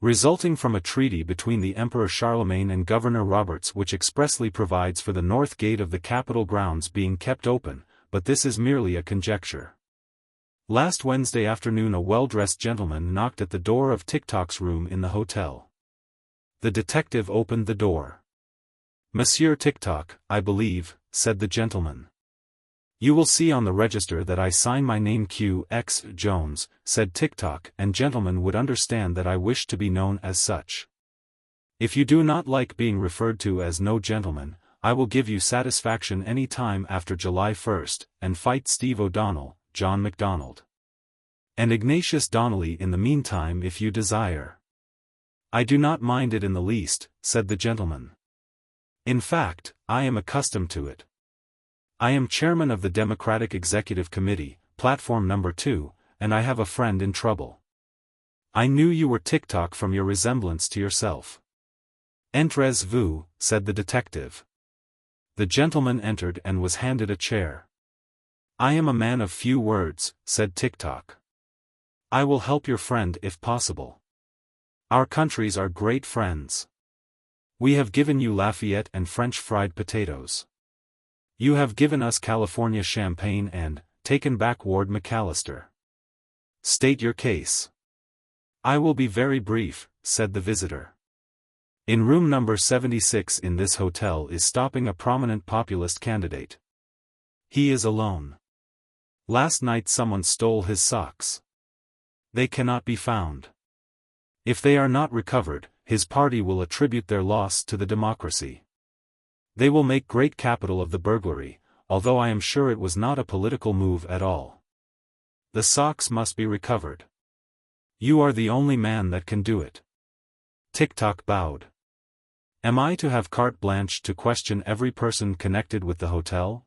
resulting from a treaty between the Emperor Charlemagne and Governor Roberts which expressly provides for the north gate of the Capitol grounds being kept open, but this is merely a conjecture. Last Wednesday afternoon a well-dressed gentleman knocked at the door of Tick-Tock's room in the hotel. The detective opened the door. Monsieur Tick-Tock, I believe, said the gentleman. You will see on the register that I sign my name Q.X. Jones, said Tick-Tock, and gentlemen would understand that I wish to be known as such. If you do not like being referred to as no gentleman, I will give you satisfaction any time after July 1st, and fight Steve O'Donnell, John MacDonald, and Ignatius Donnelly in the meantime if you desire. I do not mind it in the least, said the gentleman. In fact, I am accustomed to it. I am chairman of the Democratic Executive Committee, Platform Number 2, and I have a friend in trouble. I knew you were Tick-Tock from your resemblance to yourself. Entrez-vous, said the detective. The gentleman entered and was handed a chair. I am a man of few words, said Tick-Tock. I will help your friend if possible. Our countries are great friends. We have given you Lafayette and French fried potatoes. You have given us California champagne and, taken back Ward McAllister. State your case. I will be very brief, said the visitor. In room number 76 in this hotel is stopping a prominent populist candidate. He is alone. Last night someone stole his socks. They cannot be found. If they are not recovered, his party will attribute their loss to the democracy. They will make great capital of the burglary, although I am sure it was not a political move at all. The socks must be recovered. You are the only man that can do it. Tick-tock bowed. Am I to have carte blanche to question every person connected with the hotel?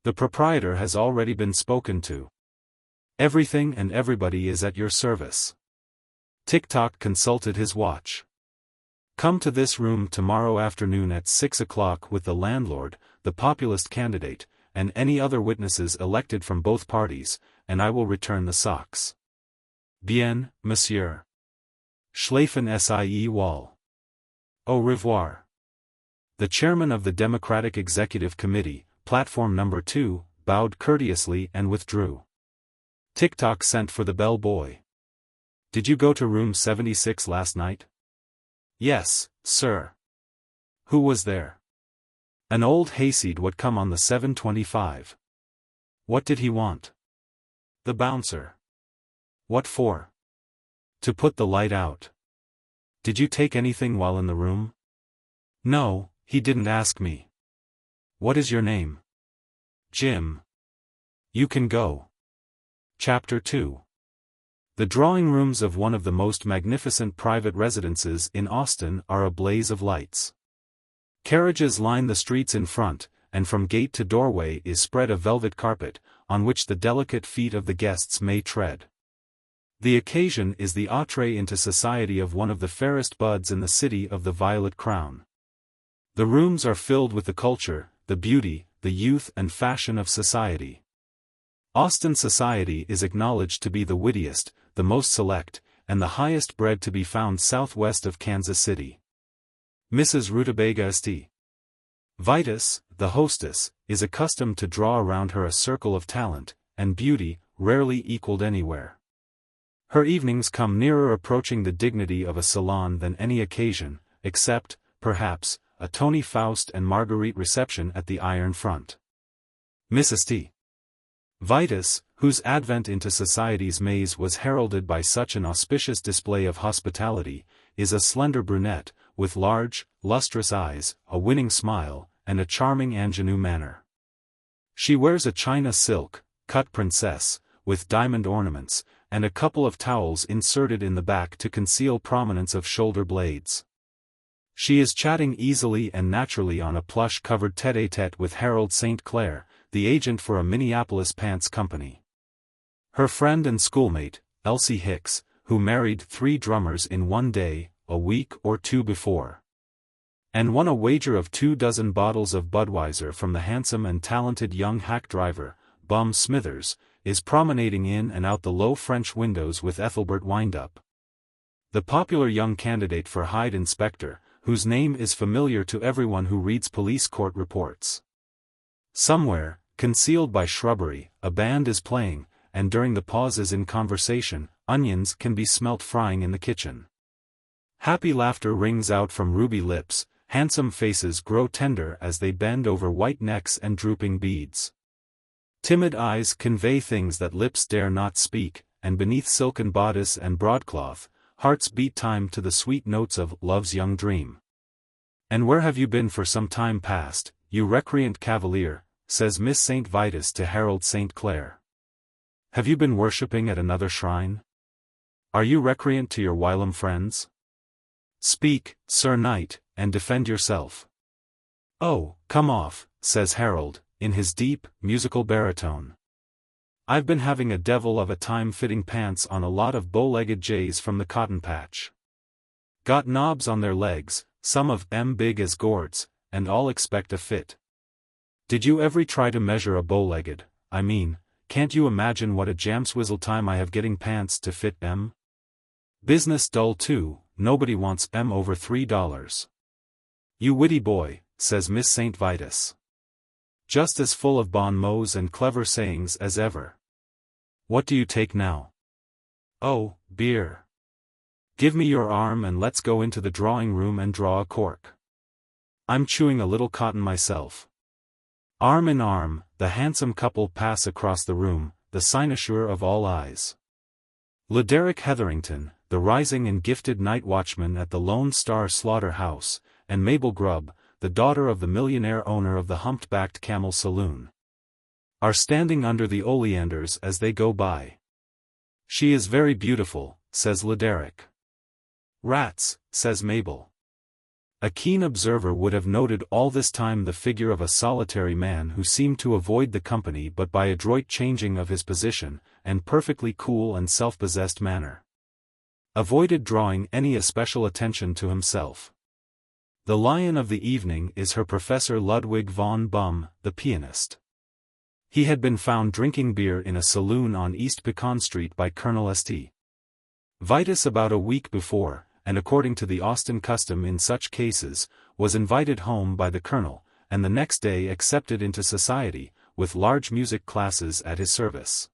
The proprietor has already been spoken to. Everything and everybody is at your service. Tick-tock consulted his watch. Come to this room tomorrow afternoon at 6 o'clock with the landlord, the populist candidate, and any other witnesses elected from both parties, and I will return the socks. Bien, monsieur. Schlafen Sie wohl. Au revoir. The chairman of the Democratic Executive Committee, Platform Number 2, bowed courteously and withdrew. Tick-tock sent for the bell boy. Did you go to room 76 last night? Yes, sir. Who was there? An old hayseed would come on the 7:25. What did he want? The bouncer. What for? To put the light out. Did you take anything while in the room? No, he didn't ask me. What is your name? Jim. You can go. Chapter 2. The drawing rooms of one of the most magnificent private residences in Austin are a blaze of lights. Carriages line the streets in front, and from gate to doorway is spread a velvet carpet, on which the delicate feet of the guests may tread. The occasion is the entree into society of one of the fairest buds in the city of the Violet Crown. The rooms are filled with the culture, the beauty, the youth and fashion of society. Austin society is acknowledged to be the wittiest, the most select, and the highest bred to be found southwest of Kansas City. Mrs. Rutabaga St. Vitus, the hostess, is accustomed to draw around her a circle of talent and beauty, rarely equaled anywhere. Her evenings come nearer approaching the dignity of a salon than any occasion, except, perhaps, a Tony Faust and Marguerite reception at the Iron Front. Mrs. St. Vitus, whose advent into society's maze was heralded by such an auspicious display of hospitality, is a slender brunette, with large, lustrous eyes, a winning smile, and a charming ingenue manner. She wears a China silk, cut princess, with diamond ornaments, and a couple of towels inserted in the back to conceal prominence of shoulder blades. She is chatting easily and naturally on a plush-covered tête-à-tête with Harold St. Clair, the agent for a Minneapolis pants company. Her friend and schoolmate, Elsie Hicks, who married 3 drummers in one day, a week or 2 before, and won a wager of 24 bottles of Budweiser from the handsome and talented young hack driver, Bum Smithers, is promenading in and out the low French windows with Ethelbert Windup, the popular young candidate for Hyde Inspector, whose name is familiar to everyone who reads police court reports. Somewhere, concealed by shrubbery, a band is playing, and during the pauses in conversation, onions can be smelt frying in the kitchen. Happy laughter rings out from ruby lips, handsome faces grow tender as they bend over white necks and drooping beads. Timid eyes convey things that lips dare not speak, and beneath silken bodice and broadcloth, hearts beat time to the sweet notes of Love's Young Dream. And where have you been for some time past, you recreant cavalier, says Miss St. Vitus to Harold St. Clair. Have you been worshipping at another shrine? Are you recreant to your whilom friends? Speak, Sir Knight, and defend yourself. Oh, come off, says Harold, in his deep, musical baritone. I've been having a devil of a time fitting pants on a lot of bow-legged jays from the cotton patch. Got knobs on their legs, some of 'em big as gourds, and all expect a fit. Did you ever try to measure a bow-legged? I mean, can't you imagine what a jamswizzle time I have getting pants to fit 'em? Business dull too, nobody wants 'em over $3. You witty boy, says Miss St. Vitus. Just as full of bon mots and clever sayings as ever. What do you take now? Oh, beer. Give me your arm and let's go into the drawing room and draw a cork. I'm chewing a little cotton myself. Arm in arm, the handsome couple pass across the room, the cynosure of all eyes. Lederick Hetherington, the rising and gifted night watchman at the Lone Star Slaughter-House, and Mabel Grubb, the daughter of the millionaire owner of the Humped-Backed Camel Saloon, are standing under the oleanders as they go by. "She is very beautiful," says Lederick. "Rats," says Mabel. A keen observer would have noted all this time the figure of a solitary man who seemed to avoid the company but by adroit changing of his position, and perfectly cool and self-possessed manner, avoided drawing any especial attention to himself. The lion of the evening is her Professor Ludwig von Bum, the pianist. He had been found drinking beer in a saloon on East Pecan Street by Colonel St. Vitus about a week before, and according to the Austin custom in such cases, was invited home by the colonel, and the next day accepted into society, with large music classes at his service.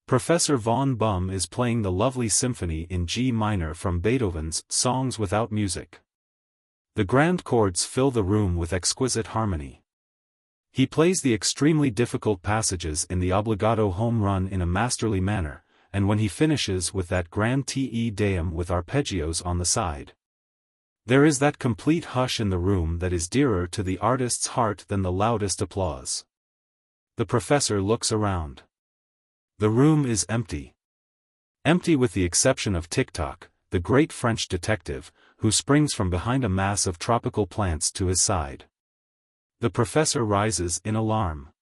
Professor von Bum is playing the lovely symphony in G minor from Beethoven's Songs Without Music. The grand chords fill the room with exquisite harmony. He plays the extremely difficult passages in the obbligato home run in a masterly manner, and when he finishes with that grand Te Deum with arpeggios on the side, there is that complete hush in the room that is dearer to the artist's heart than the loudest applause. The professor looks around. The room is empty. Empty with the exception of Tic-Toc, the great French detective, who springs from behind a mass of tropical plants to his side. The professor rises in alarm.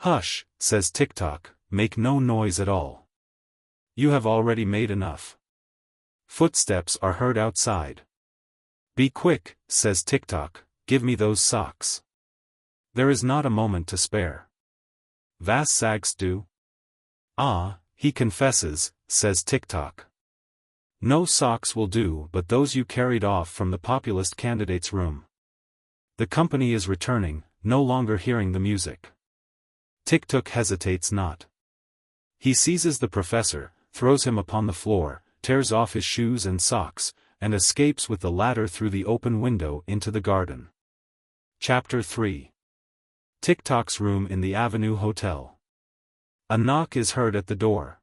"Hush," says Tic-Toc, "make no noise at all. You have already made enough." Footsteps are heard outside. "Be quick," says Tic-Toc, "give me those socks." There is not a moment to spare. "Was sagst du?" "Ah, he confesses," says Tic-Toc. "No socks will do but those you carried off from the populist candidate's room." The company is returning, no longer hearing the music. Tic-Toc hesitates not. He seizes the professor, throws him upon the floor, tears off his shoes and socks, and escapes with the latter through the open window into the garden. Chapter 3. Tic-Toc's room in the Avenue Hotel. A knock is heard at the door.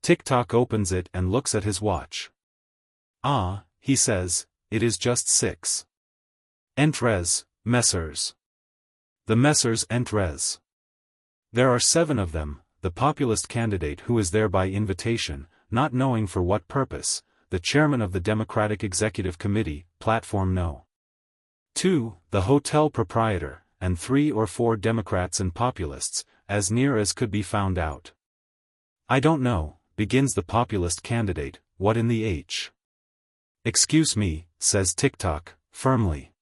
Tic-Toc opens it and looks at his watch. "Ah," he says, "it is just 6. Entrez, messieurs." The messieurs entrez. There are 7 of them, the populist candidate who is there by invitation, not knowing for what purpose, the chairman of the Democratic Executive Committee, Platform No. 2, the hotel proprietor, and 3 or 4 Democrats and populists, as near as could be found out. "I don't know," begins the populist candidate, "what in the H." "Excuse me," says Tic-Toc, firmly.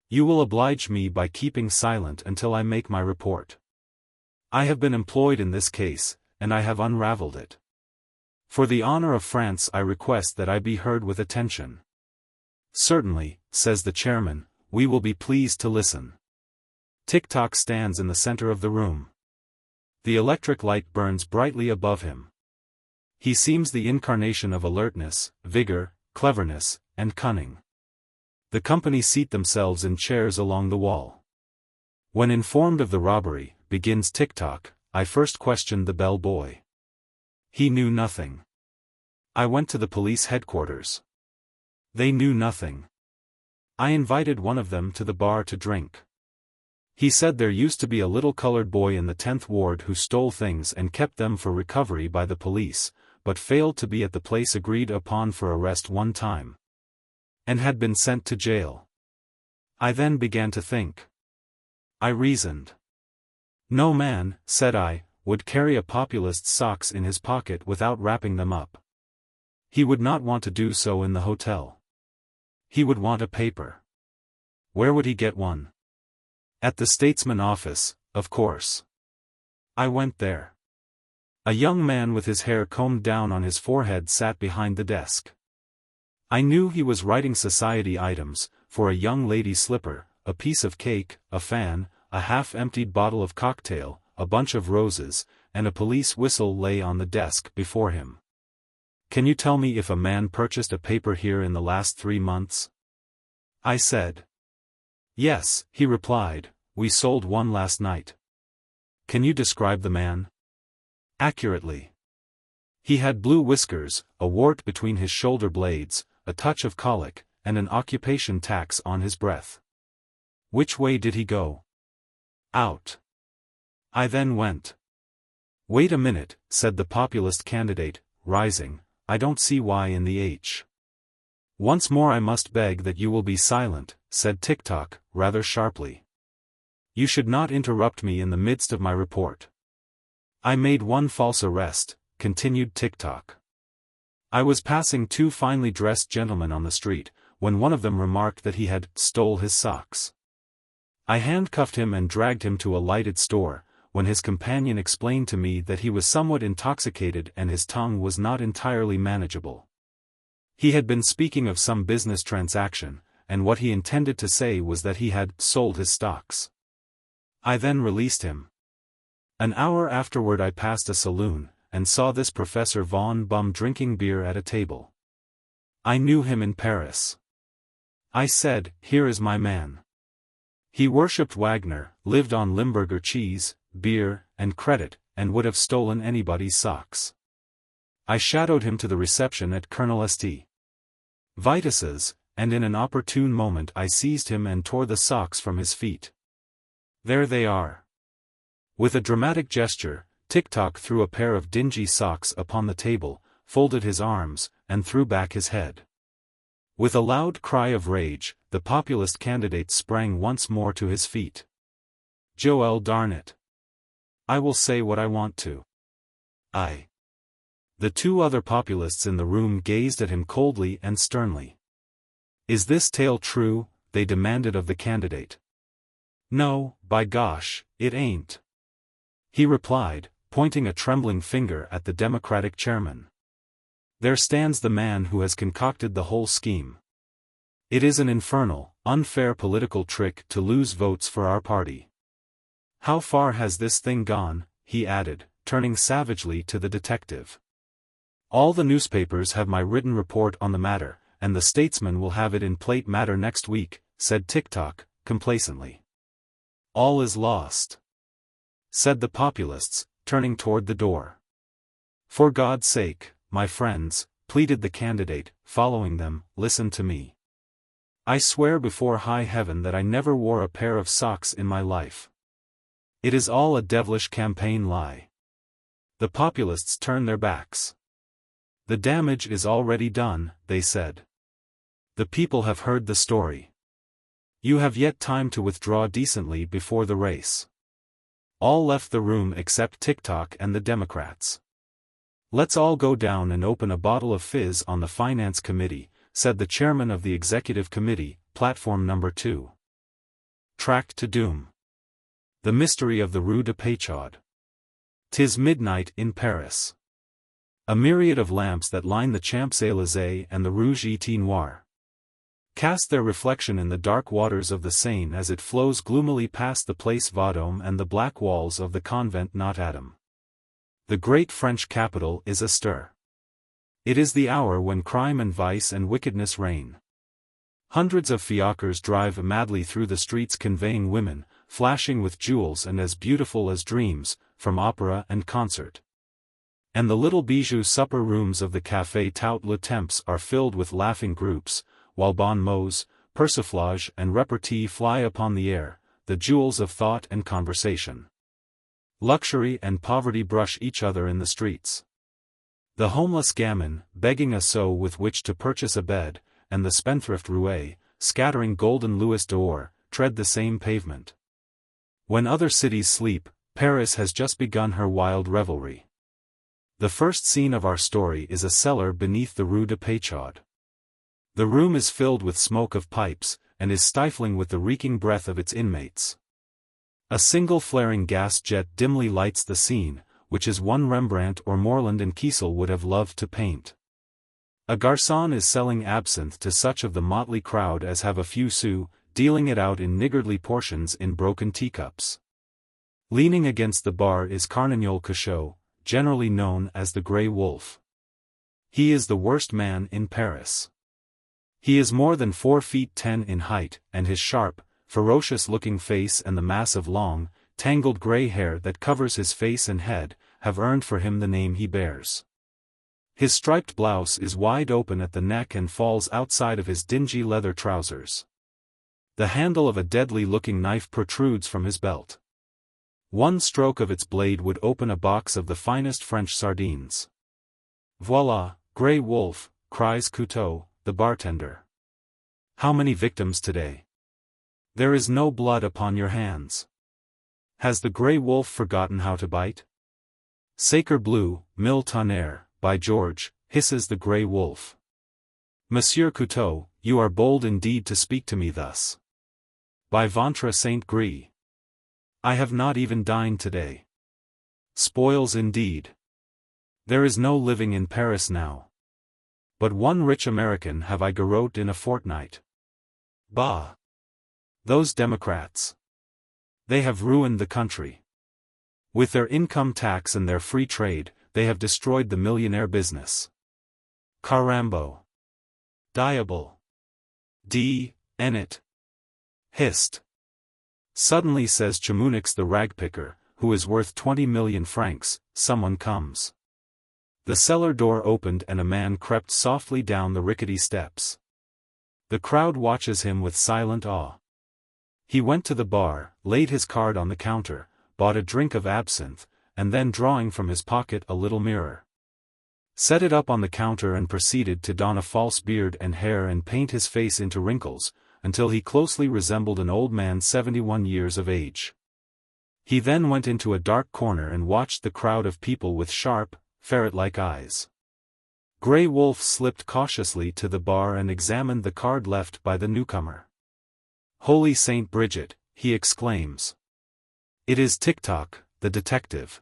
"You will oblige me by keeping silent until I make my report. I have been employed in this case, and I have unraveled it. For the honor of France I request that I be heard with attention." "Certainly," says the chairman, "we will be pleased to listen." Tic-Toc stands in the center of the room. The electric light burns brightly above him. He seems the incarnation of alertness, vigor, cleverness, and cunning. The company seat themselves in chairs along the wall. "When informed of the robbery," begins Tic-Toc, "I first questioned the bell boy. He knew nothing. I went to the police headquarters. They knew nothing. I invited one of them to the bar to drink. He said there used to be a little colored boy in the 10th ward who stole things and kept them for recovery by the police, but failed to be at the place agreed upon for arrest one time, and had been sent to jail. I then began to think. I reasoned. No man, said I, would carry a populist's socks in his pocket without wrapping them up. He would not want to do so in the hotel. He would want a paper. Where would he get one? At the Statesman office, of course. I went there. A young man with his hair combed down on his forehead sat behind the desk. I knew he was writing society items, for a young lady's slipper, a piece of cake, a fan, a half-emptied bottle of cocktail, a bunch of roses, and a police whistle lay on the desk before him. Can you tell me if a man purchased a paper here in the last 3 months? I said. Yes, he replied, we sold one last night. Can you describe the man? Accurately. He had blue whiskers, a wart between his shoulder blades, a touch of colic, and an occupation tax on his breath. Which way did he go? Out. I then went. Wait a minute, said the populist candidate, rising, I don't see why in the H. Once more I must beg that you will be silent, said Tick-Tock, rather sharply. You should not interrupt me in the midst of my report. I made one false arrest, continued Tick-Tock. I was passing two finely dressed gentlemen on the street, when one of them remarked that he had stole his socks. I handcuffed him and dragged him to a lighted store, when his companion explained to me that he was somewhat intoxicated and his tongue was not entirely manageable. He had been speaking of some business transaction, and what he intended to say was that he had sold his stocks. I then released him. An hour afterward I passed a saloon, and saw this Professor Von Bum drinking beer at a table. I knew him in Paris. I said, here is my man. He worshipped Wagner, lived on Limburger cheese, beer, and credit, and would have stolen anybody's socks. I shadowed him to the reception at Colonel St. Vitus's, and in an opportune moment I seized him and tore the socks from his feet. There they are. With a dramatic gesture, Tick-Tock threw a pair of dingy socks upon the table, folded his arms, and threw back his head. With a loud cry of rage, the populist candidate sprang once more to his feet. Joel, darn it. I will say what I want to. The two other populists in the room gazed at him coldly and sternly. Is this tale true? They demanded of the candidate. No, by gosh, it ain't. He replied, pointing a trembling finger at the Democratic chairman. There stands the man who has concocted the whole scheme. It is an infernal, unfair political trick to lose votes for our party. How far has this thing gone? He added, turning savagely to the detective. All the newspapers have my written report on the matter, and the Statesman will have it in plate matter next week, said Tick-Tock, complacently. All is lost, said the populists, turning toward the door. For God's sake, my friends, pleaded the candidate, following them, listen to me. I swear before high heaven that I never wore a pair of socks in my life. It is all a devilish campaign lie. The populists turned their backs. The damage is already done, they said. The people have heard the story. You have yet time to withdraw decently before the race. All left the room except Tick-Tock and the Democrats. Let's all go down and open a bottle of fizz on the Finance Committee, said the chairman of the Executive Committee, platform number 2. Track to Doom. The Mystery of the Rue de Péchaude. 'Tis midnight in Paris. A myriad of lamps that line the Champs-Élysées and the Rouge et Noir cast their reflection in the dark waters of the Seine as it flows gloomily past the Place Vendôme and the black walls of the Convent Notre Dame. The great French capital is astir. It is the hour when crime and vice and wickedness reign. Hundreds of fiacres drive madly through the streets conveying women, flashing with jewels and as beautiful as dreams, from opera and concert. And the little bijou supper rooms of the Café Tout le Temps are filled with laughing groups, while bon mots, persiflage and repartee fly upon the air, the jewels of thought and conversation. Luxury and poverty brush each other in the streets. The homeless gamin, begging a sou with which to purchase a bed, and the spendthrift roué, scattering golden louis d'or, tread the same pavement. When other cities sleep, Paris has just begun her wild revelry. The first scene of our story is a cellar beneath the Rue de Péchaude. The room is filled with smoke of pipes, and is stifling with the reeking breath of its inmates. A single flaring gas jet dimly lights the scene, which is one Rembrandt or Moreland and Kiesel would have loved to paint. A garçon is selling absinthe to such of the motley crowd as have a few sous, dealing it out in niggardly portions in broken teacups. Leaning against the bar is Carnignol Cachot, generally known as the Grey Wolf. He is the worst man in Paris. He is more than 4 feet 10 in height, and his sharp, ferocious-looking face and the mass of long, tangled grey hair that covers his face and head, have earned for him the name he bears. His striped blouse is wide open at the neck and falls outside of his dingy leather trousers. The handle of a deadly-looking knife protrudes from his belt. One stroke of its blade would open a box of the finest French sardines. "Voila, Grey Wolf," cries Couteau, the bartender. "How many victims today? There is no blood upon your hands. Has the Grey Wolf forgotten how to bite?" "Sacre bleu, mille tonnerres, by George," hisses the Grey Wolf. "Monsieur Couteau, you are bold indeed to speak to me thus. By ventre Saint Gris, I have not even dined today. Spoils indeed. There is no living in Paris now. But one rich American have I garroted in a fortnight. Bah! Those Democrats. They have ruined the country. With their income tax and their free trade, they have destroyed the millionaire business. Carambo! Diable! D-n-it! Hist! Suddenly, says Chamunix the ragpicker, who is worth 20 million francs, someone comes. The cellar door opened and a man crept softly down the rickety steps. The crowd watches him with silent awe. He went to the bar, laid his card on the counter, bought a drink of absinthe, and then drawing from his pocket a little mirror, set it up on the counter and proceeded to don a false beard and hair and paint his face into wrinkles, until he closely resembled an old man 71 years of age. He then went into a dark corner and watched the crowd of people with sharp, ferret-like eyes. Grey Wolf slipped cautiously to the bar and examined the card left by the newcomer. "Holy Saint Bridget," he exclaims. "It is Tick-Tock, the detective."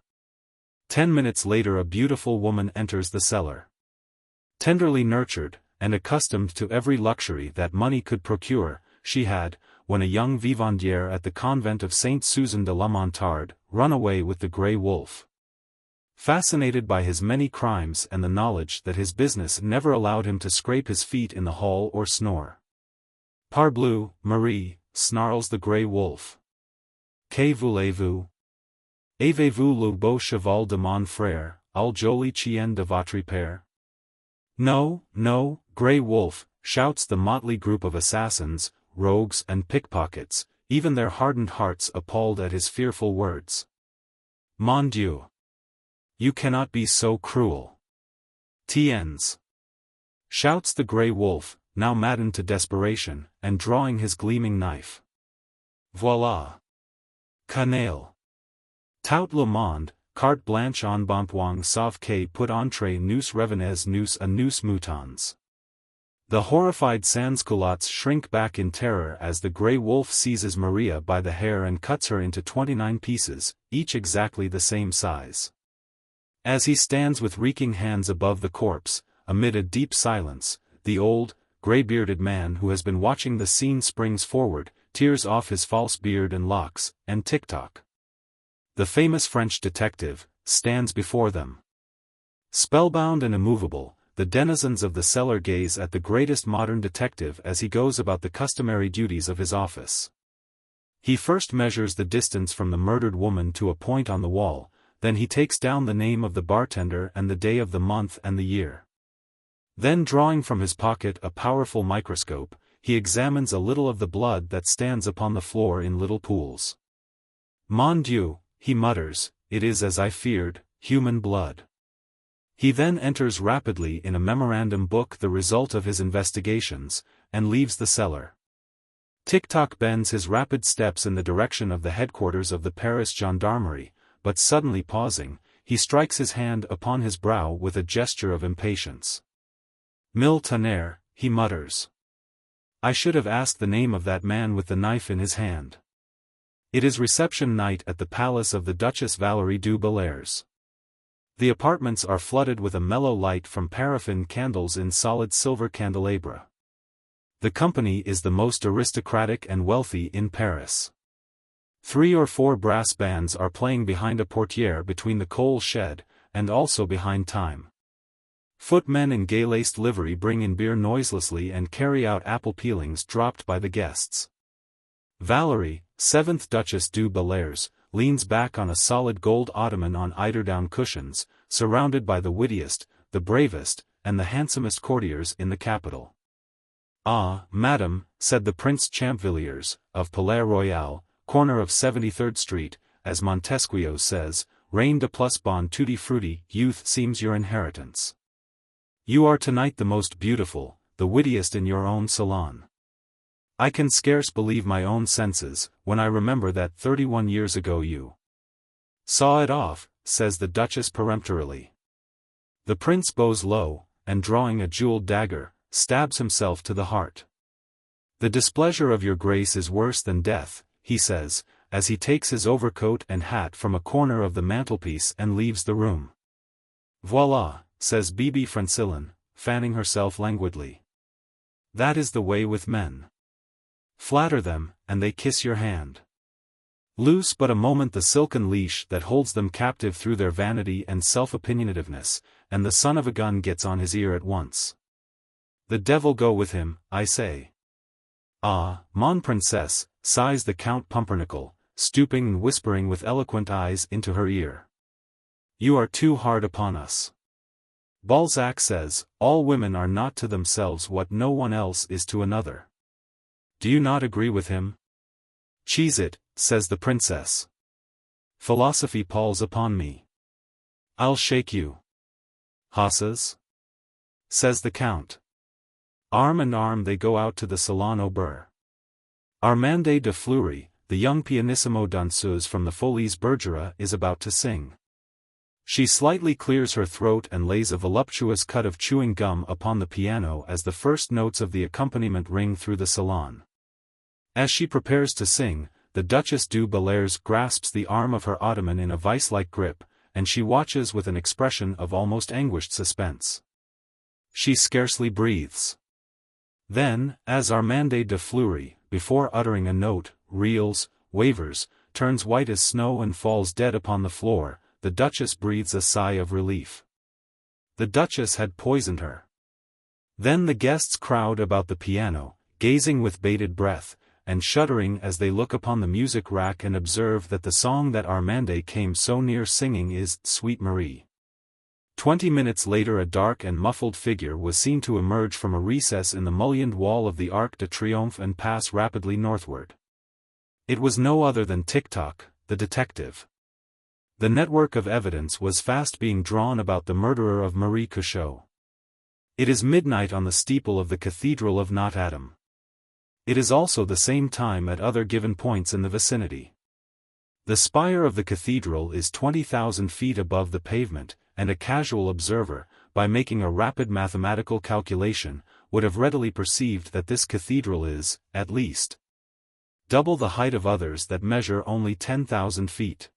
10 minutes later a beautiful woman enters the cellar. Tenderly nurtured, and accustomed to every luxury that money could procure, she had, when a young vivandière at the convent of Saint Susan de la Montarde, run away with the Grey Wolf. Fascinated by his many crimes and the knowledge that his business never allowed him to scrape his feet in the hall or snore. "Parbleu, Marie," snarls the Grey Wolf. "Que voulez-vous? Avez-vous le beau cheval de mon frère, al joli chien de votre père?" "No, no, Grey Wolf," shouts the motley group of assassins, rogues and pickpockets, even their hardened hearts appalled at his fearful words. "Mon Dieu! You cannot be so cruel." "Tiens!" shouts the Grey Wolf, now maddened to desperation, and drawing his gleaming knife. "Voilà! Canaille! Tout le monde, carte blanche en bonpoint sauve que pour entrer nous revenez nous à nous moutons." The horrified sans-culottes shrink back in terror as the Grey Wolf seizes Maria by the hair and cuts her into 29 pieces, each exactly the same size. As he stands with reeking hands above the corpse, amid a deep silence, the old, grey-bearded man who has been watching the scene springs forward, tears off his false beard and locks, and Tick-Tock, the famous French detective, stands before them. Spellbound and immovable, the denizens of the cellar gaze at the greatest modern detective as he goes about the customary duties of his office. He first measures the distance from the murdered woman to a point on the wall, then he takes down the name of the bartender and the day of the month and the year. Then, drawing from his pocket a powerful microscope, he examines a little of the blood that stands upon the floor in little pools. "Mon Dieu," he mutters, "it is as I feared, human blood." He then enters rapidly in a memorandum book the result of his investigations, and leaves the cellar. Tick-Tock bends his rapid steps in the direction of the headquarters of the Paris gendarmerie, but suddenly pausing, he strikes his hand upon his brow with a gesture of impatience. "Mille tonnerres," he mutters. "I should have asked the name of that man with the knife in his hand. It is reception night at the palace of the Duchess Valerie du Bellairs. The apartments are flooded with a mellow light from paraffin candles in solid silver candelabra. The company is the most aristocratic and wealthy in Paris. 3 or 4 brass bands are playing behind a portière between the coal shed, and also behind time. Footmen in gay-laced livery bring in beer noiselessly and carry out apple peelings dropped by the guests. Valerie, 7th Duchess du Bellairs, leans back on a solid gold ottoman on eiderdown cushions, surrounded by the wittiest, the bravest, and the handsomest courtiers in the capital. "Ah, madam," said the Prince Champvilliers, of Palais Royal, corner of 73rd Street, as Montesquieu says, "Reine de plus bon tutti frutti, youth seems your inheritance. You are tonight the most beautiful, the wittiest in your own salon. I can scarce believe my own senses, when I remember that 31 years ago you saw it off," says the Duchess peremptorily. The prince bows low, and drawing a jeweled dagger, stabs himself to the heart. "The displeasure of your grace is worse than death," he says, as he takes his overcoat and hat from a corner of the mantelpiece and leaves the room. "Voila," says Bibi Francillon, fanning herself languidly. "That is the way with men. Flatter them, and they kiss your hand. Loose but a moment the silken leash that holds them captive through their vanity and self-opinionativeness, and the son of a gun gets on his ear at once. The devil go with him, I say." "Ah, mon princesse," sighs the Count Pumpernickel, stooping and whispering with eloquent eyes into her ear. "You are too hard upon us. Balzac says, all women are not to themselves what no one else is to another. Do you not agree with him?" "Cheese it," says the princess. "Philosophy palls upon me. I'll shake you." "Hosses?" says the count. Arm in arm they go out to the Salon au Beurre. Armande de Fleury, the young pianissimo danseuse from the Folies Bergerac, is about to sing. She slightly clears her throat and lays a voluptuous cut of chewing gum upon the piano as the first notes of the accompaniment ring through the salon. As she prepares to sing, the Duchess du Bellairs grasps the arm of her ottoman in a vice-like grip, and she watches with an expression of almost anguished suspense. She scarcely breathes. Then, as Armande de Fleury, before uttering a note, reels, wavers, turns white as snow and falls dead upon the floor, the Duchess breathes a sigh of relief. The Duchess had poisoned her. Then the guests crowd about the piano, gazing with bated breath, and shuddering as they look upon the music rack and observe that the song that Armande came so near singing is "Sweet Marie." 20 minutes later a dark and muffled figure was seen to emerge from a recess in the mullioned wall of the Arc de Triomphe and pass rapidly northward. It was no other than Tic-Toc, the detective. The network of evidence was fast being drawn about the murderer of Marie Curchod. It is midnight on the steeple of the Cathedral of Notre Dame. It is also the same time at other given points in the vicinity. The spire of the cathedral is 20,000 feet above the pavement, and a casual observer, by making a rapid mathematical calculation, would have readily perceived that this cathedral is, at least, double the height of others that measure only 10,000 feet.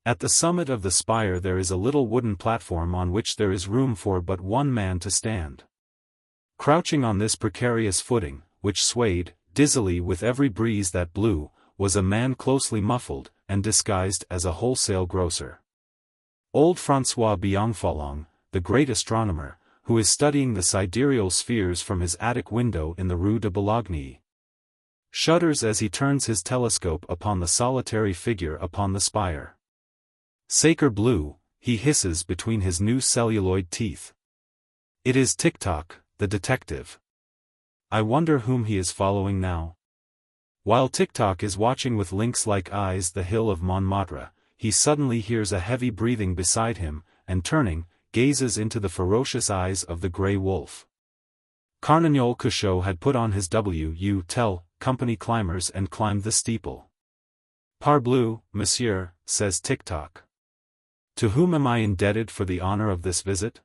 At the summit of the spire there is a little wooden platform on which there is room for but one man to stand. Crouching on this precarious footing, which swayed, dizzily with every breeze that blew, was a man closely muffled, and disguised as a wholesale grocer. Old François Bienfalong, the great astronomer, who is studying the sidereal spheres from his attic window in the Rue de Bologna, shudders as he turns his telescope upon the solitary figure upon the spire. "Sacre bleu," he hisses between his new celluloid teeth. It is Tic-Toc, the detective. I wonder whom he is following now. While Tic-Toc is watching with lynx-like eyes the hill of Montmartre, he suddenly hears a heavy breathing beside him, and turning, gazes into the ferocious eyes of the grey wolf. Cardinal Curchod had put on his W.U.T.L. company climbers and climbed the steeple. "Parbleu, monsieur," says Tic-Toc. "To whom am I indebted for the honor of this visit?"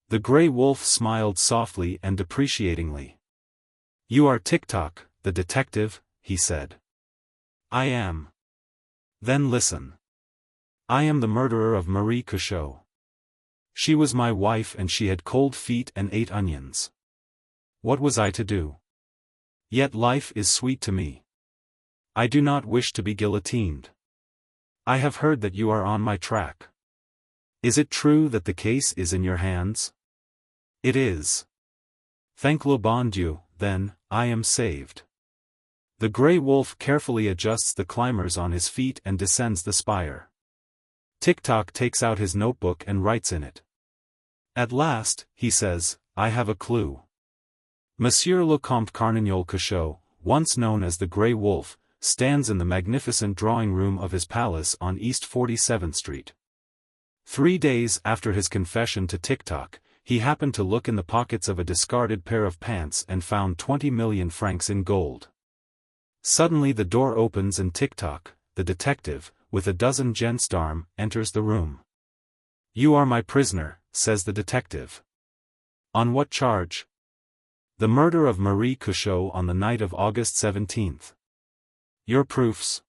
The grey wolf smiled softly and depreciatingly. "You are Tic-Toc, the detective," he said. "I am." "Then listen. I am the murderer of Marie Curchod. She was my wife and she had cold feet and ate onions. What was I to do? Yet life is sweet to me. I do not wish to be guillotined. I have heard that you are on my track. Is it true that the case is in your hands?" "It is." "Thank le bon Dieu, then, I am saved." The grey wolf carefully adjusts the climbers on his feet and descends the spire. Tic-Toc takes out his notebook and writes in it. At last, he says, I have a clue. Monsieur le Comte Carnignol Cachot, once known as the Grey Wolf, stands in the magnificent drawing-room of his palace on East 47th Street. 3 days after his confession to TikTok, he happened to look in the pockets of a discarded pair of pants and found 20 million francs in gold. Suddenly the door opens and TikTok, the detective, with a dozen gendarmes, enters the room. You are my prisoner, says the detective. On what charge? The murder of Marie Cachot on the night of August 17th. Your proofs?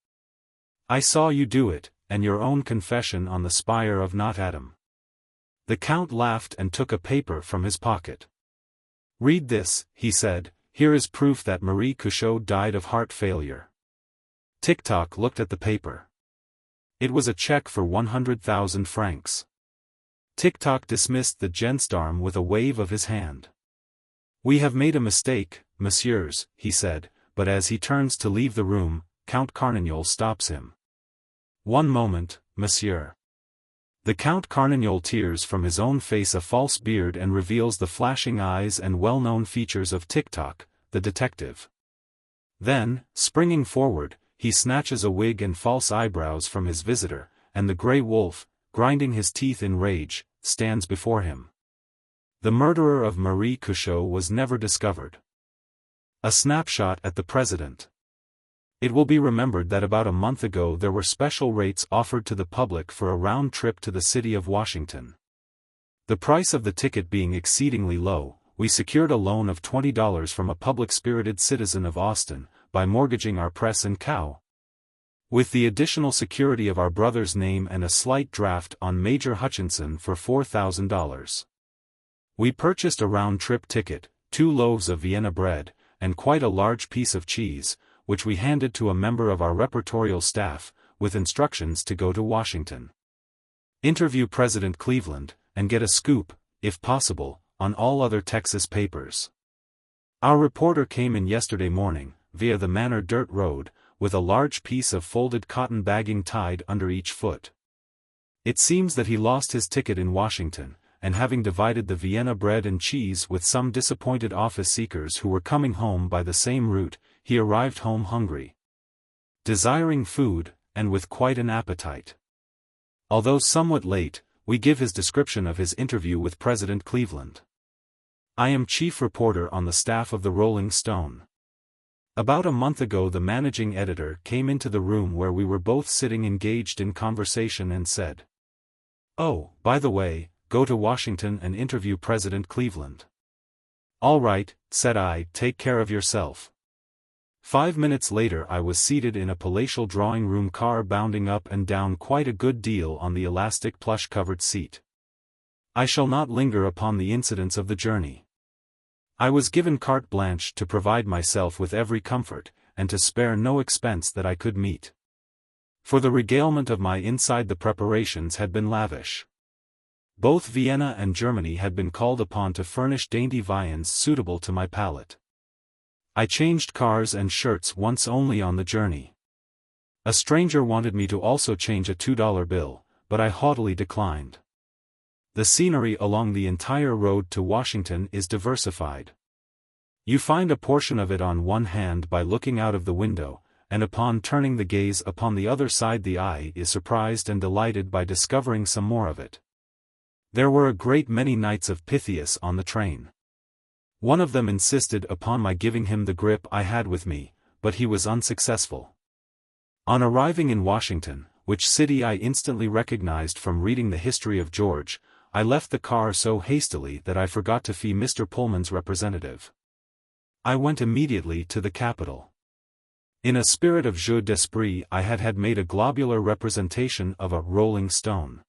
I saw you do it, and your own confession on the spire of Not Adam. The Count laughed and took a paper from his pocket. Read this, he said, here is proof that Marie Cachot died of heart failure. TikTok looked at the paper. It was a check for 100,000 francs. TikTok dismissed the gendarme with a wave of his hand. We have made a mistake, messieurs, he said, but as he turns to leave the room, Count Carnignol stops him. One moment, monsieur. The Count Carnignol tears from his own face a false beard and reveals the flashing eyes and well-known features of TikTok, the detective. Then, springing forward, he snatches a wig and false eyebrows from his visitor, and the Grey Wolf, grinding his teeth in rage, stands before him. The murderer of Marie Cachot was never discovered. A snapshot at the President. It will be remembered that about a month ago there were special rates offered to the public for a round trip to the city of Washington. The price of the ticket being exceedingly low, we secured a loan of $20 from a public-spirited citizen of Austin, by mortgaging our press and cow. With the additional security of our brother's name and a slight draft on Major Hutchinson for $4,000. We purchased a round-trip ticket, 2 loaves of Vienna bread, and quite a large piece of cheese, which we handed to a member of our repertorial staff, with instructions to go to Washington. Interview President Cleveland, and get a scoop, if possible, on all other Texas papers. Our reporter came in yesterday morning, via the Manor Dirt Road, with a large piece of folded cotton bagging tied under each foot. It seems that he lost his ticket in Washington, and having divided the Vienna bread and cheese with some disappointed office seekers who were coming home by the same route, he arrived home hungry, desiring food, and with quite an appetite. Although somewhat late, we give his description of his interview with President Cleveland. I am chief reporter on the staff of the Rolling Stone. About a month ago the managing editor came into the room where we were both sitting engaged in conversation and said, "Oh, by the way, go to Washington and interview President Cleveland." "All right," said I, "take care of yourself." 5 minutes later I was seated in a palatial drawing-room car bounding up and down quite a good deal on the elastic plush-covered seat. I shall not linger upon the incidents of the journey. I was given carte blanche to provide myself with every comfort, and to spare no expense that I could meet. For the regalement of my inside the preparations had been lavish. Both Vienna and Germany had been called upon to furnish dainty viands suitable to my palate. I changed cars and shirts once only on the journey. A stranger wanted me to also change a $2 bill, but I haughtily declined. The scenery along the entire road to Washington is diversified. You find a portion of it on one hand by looking out of the window, and upon turning the gaze upon the other side the eye is surprised and delighted by discovering some more of it. There were a great many knights of Pythias on the train. One of them insisted upon my giving him the grip I had with me, but he was unsuccessful. On arriving in Washington, which city I instantly recognized from reading the history of George, I left the car so hastily that I forgot to fee Mr. Pullman's representative. I went immediately to the Capitol. In a spirit of jeu d'esprit I had made a globular representation of a rolling stone.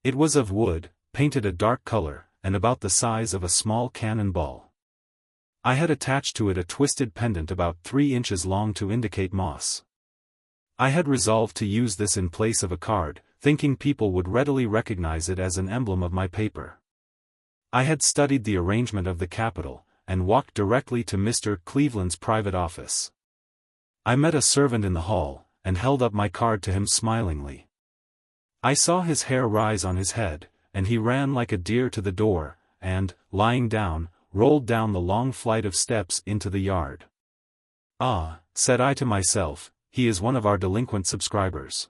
It was of wood, painted a dark color, and about the size of a small cannon ball. I had attached to it a twisted pendant about 3 inches long to indicate moss. I had resolved to use this in place of a card, thinking people would readily recognize it as an emblem of my paper. I had studied the arrangement of the Capitol, and walked directly to Mr. Cleveland's private office. I met a servant in the hall, and held up my card to him smilingly. I saw his hair rise on his head, and he ran like a deer to the door, and, lying down, rolled down the long flight of steps into the yard. Ah, said I to myself, he is one of our delinquent subscribers.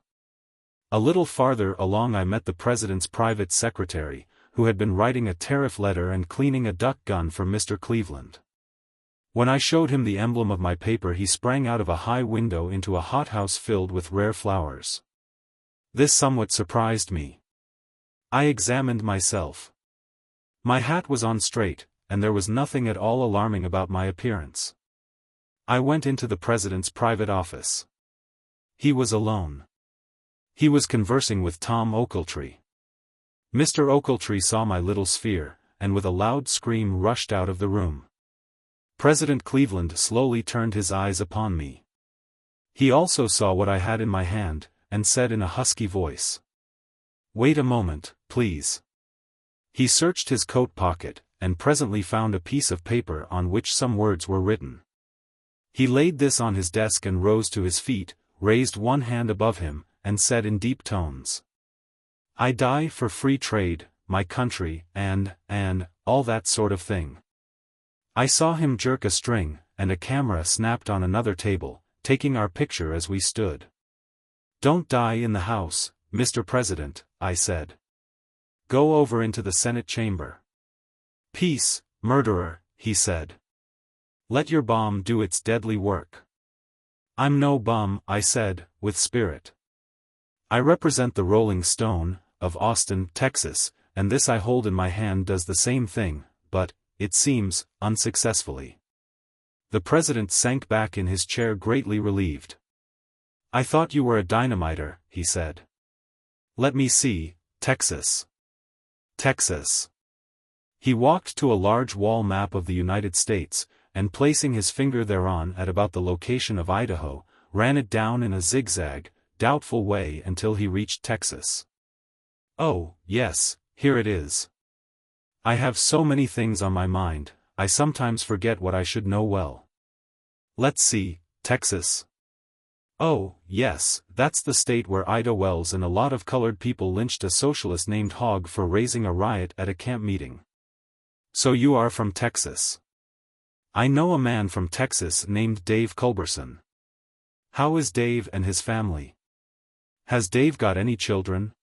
A little farther along I met the president's private secretary, who had been writing a tariff letter and cleaning a duck gun for Mr. Cleveland. When I showed him the emblem of my paper he sprang out of a high window into a hothouse filled with rare flowers. This somewhat surprised me. I examined myself. My hat was on straight, and there was nothing at all alarming about my appearance. I went into the president's private office. He was alone. He was conversing with Tom Ochiltree. Mr. Ochiltree saw my little sphere, and with a loud scream rushed out of the room. President Cleveland slowly turned his eyes upon me. He also saw what I had in my hand, and said in a husky voice, "Wait a moment, please." He searched his coat pocket, and presently found a piece of paper on which some words were written. He laid this on his desk and rose to his feet, raised one hand above him, and said in deep tones, "I die for free trade, my country, and all that sort of thing." I saw him jerk a string, and a camera snapped on another table, taking our picture as we stood. "Don't die in the House, Mr. President," I said. "Go over into the Senate chamber." "Peace, murderer," he said. "Let your bomb do its deadly work." "I'm no bum," I said, with spirit. "I represent the Rolling Stone, of Austin, Texas, and this I hold in my hand does the same thing, but, it seems, unsuccessfully." The president sank back in his chair greatly relieved. "I thought you were a dynamiter," he said. "Let me see, Texas. Texas." He walked to a large wall map of the United States, and placing his finger thereon at about the location of Idaho, ran it down in a zigzag, doubtful way until he reached Texas. "Oh, yes, here it is. I have so many things on my mind, I sometimes forget what I should know well. Let's see, Texas. Oh, yes, that's the state where Ida Wells and a lot of colored people lynched a socialist named Hogg for raising a riot at a camp meeting. So you are from Texas. I know a man from Texas named Dave Culberson. How is Dave and his family? Has Dave got any children?"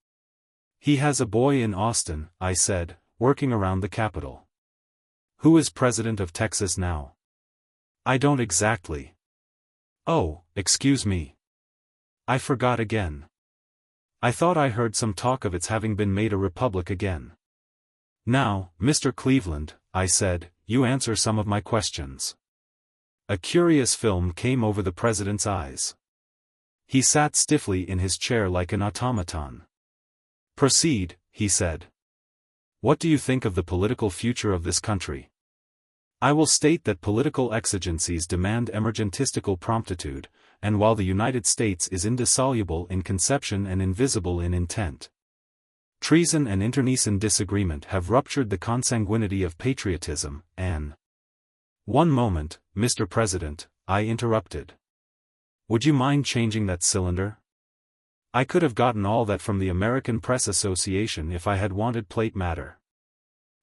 "He has a boy in Austin," I said, working around the Capitol. "Who is president of Texas now?" "I don't exactly." "Oh, excuse me. I forgot again. I thought I heard some talk of its having been made a republic again." "Now, Mr. Cleveland," I said, "you answer some of my questions." A curious film came over the president's eyes. He sat stiffly in his chair like an automaton. "Proceed," he said. "What do you think of the political future of this country?" I will state that political exigencies demand emergentistical promptitude, and while the United States is indissoluble in conception and invisible in intent, treason and internecine disagreement have ruptured the consanguinity of patriotism, and— "One moment, Mr. President," I interrupted. "Would you mind changing that cylinder? I could have gotten all that from the American Press Association if I had wanted plate matter.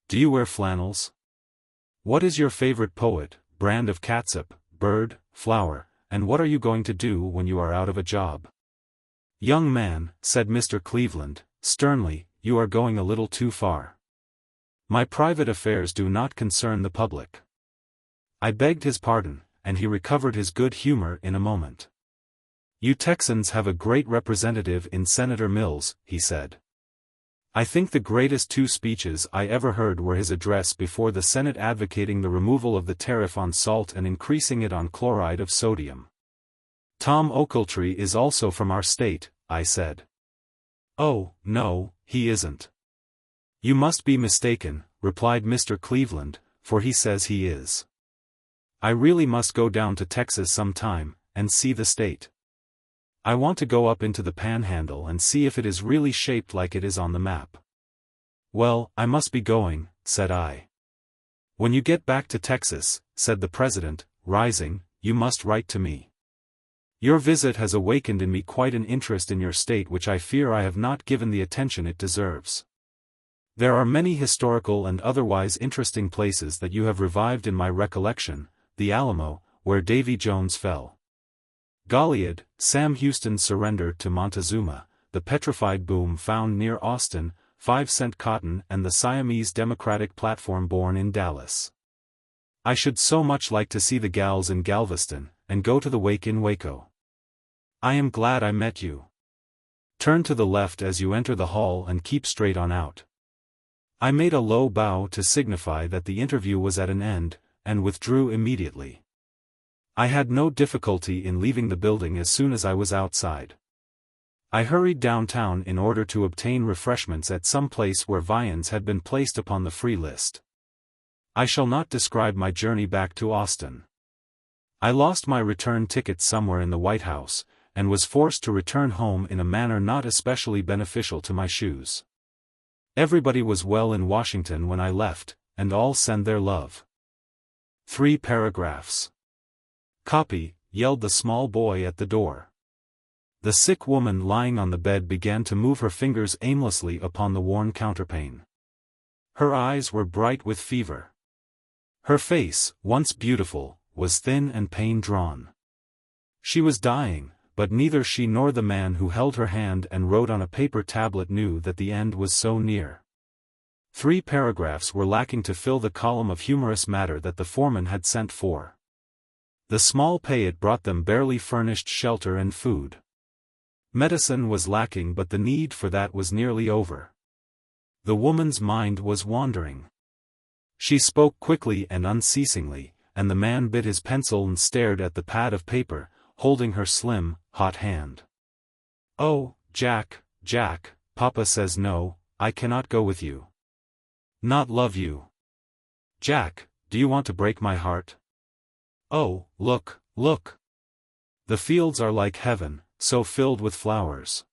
Do you wear flannels? What is your favorite poet, brand of catsup, bird, flower, and what are you going to do when you are out of a job?" "Young man," said Mr. Cleveland, sternly, "you are going a little too far. My private affairs do not concern the public." I begged his pardon, and he recovered his good humor in a moment. "You Texans have a great representative in Senator Mills," he said. "I think the greatest two speeches I ever heard were his address before the Senate advocating the removal of the tariff on salt and increasing it on chloride of sodium." "Tom Ochiltree is also from our state," I said. "Oh, no, he isn't." "You must be mistaken," replied Mr. Cleveland, "for he says he is. I really must go down to Texas sometime, and see the state. I want to go up into the Panhandle and see if it is really shaped like it is on the map." "Well, I must be going," said I. "When you get back to Texas," said the president, rising, "you must write to me. Your visit has awakened in me quite an interest in your state which I fear I have not given the attention it deserves." There are many historical and otherwise interesting places that you have revived in my recollection: the Alamo, where Davy Jones fell; Goliad, Sam Houston's surrender to Montezuma; the petrified boom found near Austin, 5-cent cotton, and the Siamese Democratic platform born in Dallas. I should so much like to see the gals in Galveston, and go to the wake in Waco. I am glad I met you. Turn to the left as you enter the hall and keep straight on out. I made a low bow to signify that the interview was at an end, and withdrew immediately. I had no difficulty in leaving the building as soon as I was outside. I hurried downtown in order to obtain refreshments at some place where viands had been placed upon the free list. I shall not describe my journey back to Austin. I lost my return ticket somewhere in the White House, and was forced to return home in a manner not especially beneficial to my shoes. Everybody was well in Washington when I left, and all send their love. 3 paragraphs. Copy, yelled the small boy at the door. The sick woman lying on the bed began to move her fingers aimlessly upon the worn counterpane. Her eyes were bright with fever. Her face, once beautiful, was thin and pain-drawn. She was dying, but neither she nor the man who held her hand and wrote on a paper tablet knew that the end was so near. 3 paragraphs were lacking to fill the column of humorous matter that the foreman had sent for. The small pay it brought them barely furnished shelter and food. Medicine was lacking, but the need for that was nearly over. The woman's mind was wandering. She spoke quickly and unceasingly, and the man bit his pencil and stared at the pad of paper, holding her slim, hot hand. "Oh, Jack, Jack, Papa says no, I cannot go with you. Not love you. Jack, do you want to break my heart? Oh, look, look. The fields are like heaven, so filled with flowers.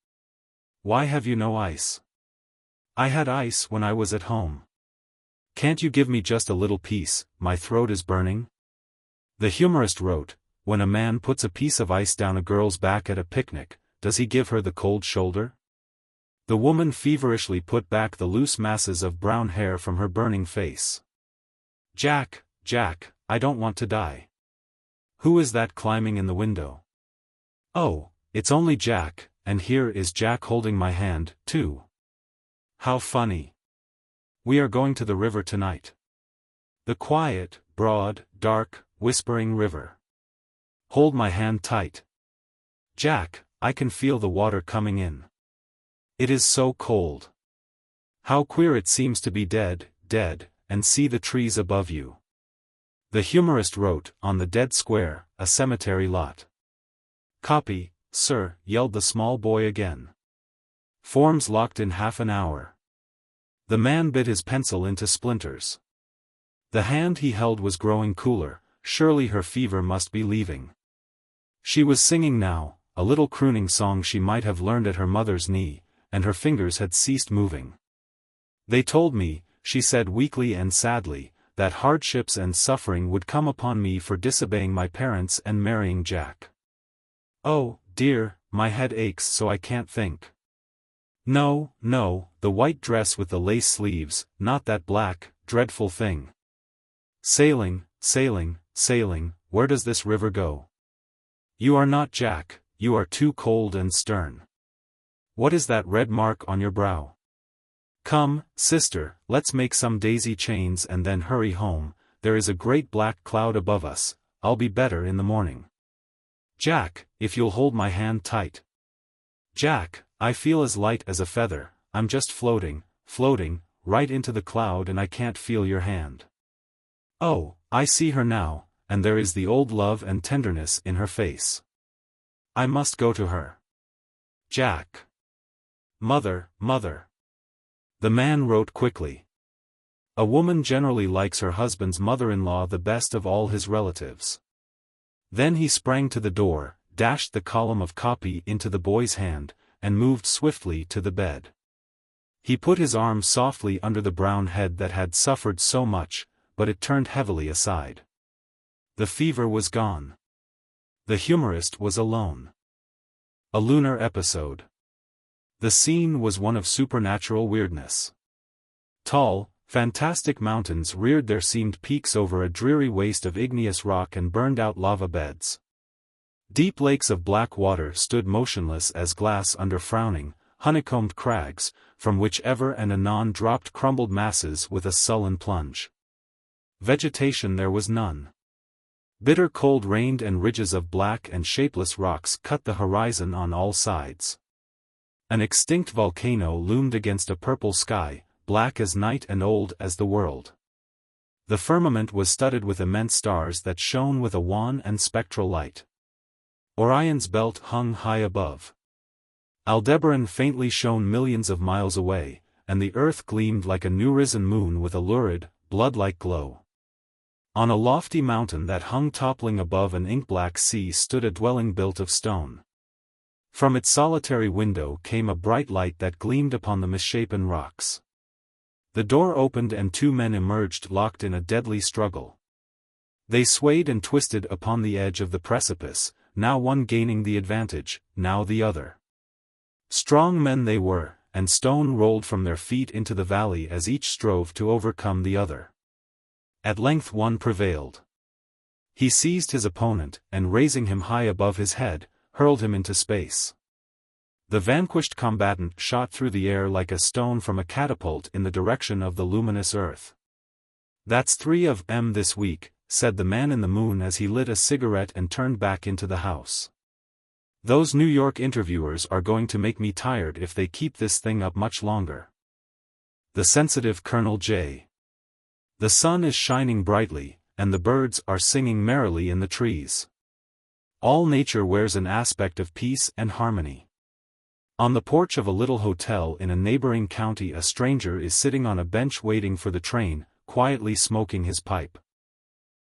Why have you no ice? I had ice when I was at home. Can't you give me just a little piece, my throat is burning?" The humorist wrote, "When a man puts a piece of ice down a girl's back at a picnic, does he give her the cold shoulder?" The woman feverishly put back the loose masses of brown hair from her burning face. "Jack, Jack, I don't want to die. Who is that climbing in the window?" "Oh, it's only Jack, and here is Jack holding my hand, too. How funny. We are going to the river tonight. The quiet, broad, dark, whispering river. Hold my hand tight. Jack, I can feel the water coming in. It is so cold. How queer it seems to be dead, dead, and see the trees above you." The humorist wrote, "On the dead square, a cemetery lot." "Copy, sir," yelled the small boy again. "Forms locked in half an hour." The man bit his pencil into splinters. The hand he held was growing cooler, surely her fever must be leaving. She was singing now, a little crooning song she might have learned at her mother's knee, and her fingers had ceased moving. "They told me," she said weakly and sadly, "that hardships and suffering would come upon me for disobeying my parents and marrying Jack. Oh, dear, my head aches so I can't think. No, no, the white dress with the lace sleeves, not that black, dreadful thing. Sailing, sailing, sailing, where does this river go? You are not Jack, you are too cold and stern. What is that red mark on your brow? Come, sister, let's make some daisy chains and then hurry home. There is a great black cloud above us, I'll be better in the morning. Jack, if you'll hold my hand tight. Jack, I feel as light as a feather, I'm just floating, floating, right into the cloud and I can't feel your hand. Oh, I see her now, and there is the old love and tenderness in her face. I must go to her. Jack. Mother, mother." The man wrote quickly. A woman generally likes her husband's mother-in-law the best of all his relatives. Then he sprang to the door, dashed the column of copy into the boy's hand, and moved swiftly to the bed. He put his arm softly under the brown head that had suffered so much, but it turned heavily aside. The fever was gone. The humorist was alone. A lunar episode. The scene was one of supernatural weirdness. Tall, fantastic mountains reared their seamed peaks over a dreary waste of igneous rock and burned-out lava beds. Deep lakes of black water stood motionless as glass under frowning, honeycombed crags, from which ever and anon dropped crumbled masses with a sullen plunge. Vegetation there was none. Bitter cold rained and ridges of black and shapeless rocks cut the horizon on all sides. An extinct volcano loomed against a purple sky, black as night and old as the world. The firmament was studded with immense stars that shone with a wan and spectral light. Orion's belt hung high above. Aldebaran faintly shone millions of miles away, and the earth gleamed like a new-risen moon with a lurid, blood-like glow. On a lofty mountain that hung toppling above an ink-black sea stood a dwelling built of stone. From its solitary window came a bright light that gleamed upon the misshapen rocks. The door opened and two men emerged locked in a deadly struggle. They swayed and twisted upon the edge of the precipice, now one gaining the advantage, now the other. Strong men they were, and stone rolled from their feet into the valley as each strove to overcome the other. At length one prevailed. He seized his opponent, and raising him high above his head, hurled him into space. The vanquished combatant shot through the air like a stone from a catapult in the direction of the luminous earth. "That's 3 of 'em this week," said the man in the moon as he lit a cigarette and turned back into the house. "Those New York interviewers are going to make me tired if they keep this thing up much longer." The sensitive Colonel J. The sun is shining brightly, and the birds are singing merrily in the trees. All nature wears an aspect of peace and harmony. On the porch of a little hotel in a neighboring county a stranger is sitting on a bench waiting for the train, quietly smoking his pipe.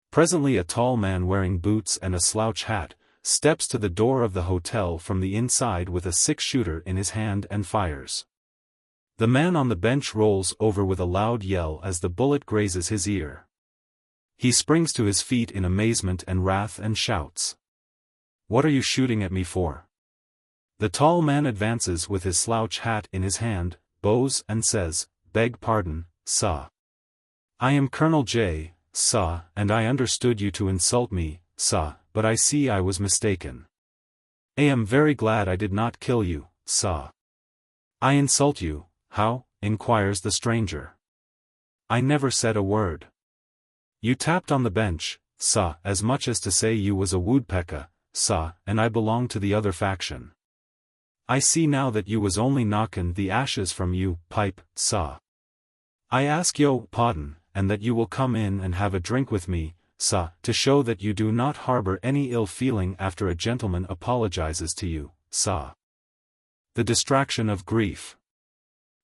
Presently a tall man wearing boots and a slouch hat steps to the door of the hotel from the inside with a 6-shooter in his hand and fires. The man on the bench rolls over with a loud yell as the bullet grazes his ear. He springs to his feet in amazement and wrath and shouts, "What are you shooting at me for?" The tall man advances with his slouch hat in his hand, bows and says, "Beg pardon, sah. I am Colonel J, sah, and I understood you to insult me, sah, but I see I was mistaken. I am very glad I did not kill you, sah." "I insult you, how?" inquires the stranger. "I never said a word. You tapped on the bench, sah, as much as to say you was a woodpecker, sah, and I belong to the other faction. I see now that you was only knockin' the ashes from you pipe, sah. I ask yo' pardon, and that you will come in and have a drink with me, sah, to show that you do not harbor any ill feeling after a gentleman apologizes to you, sah." The distraction of grief.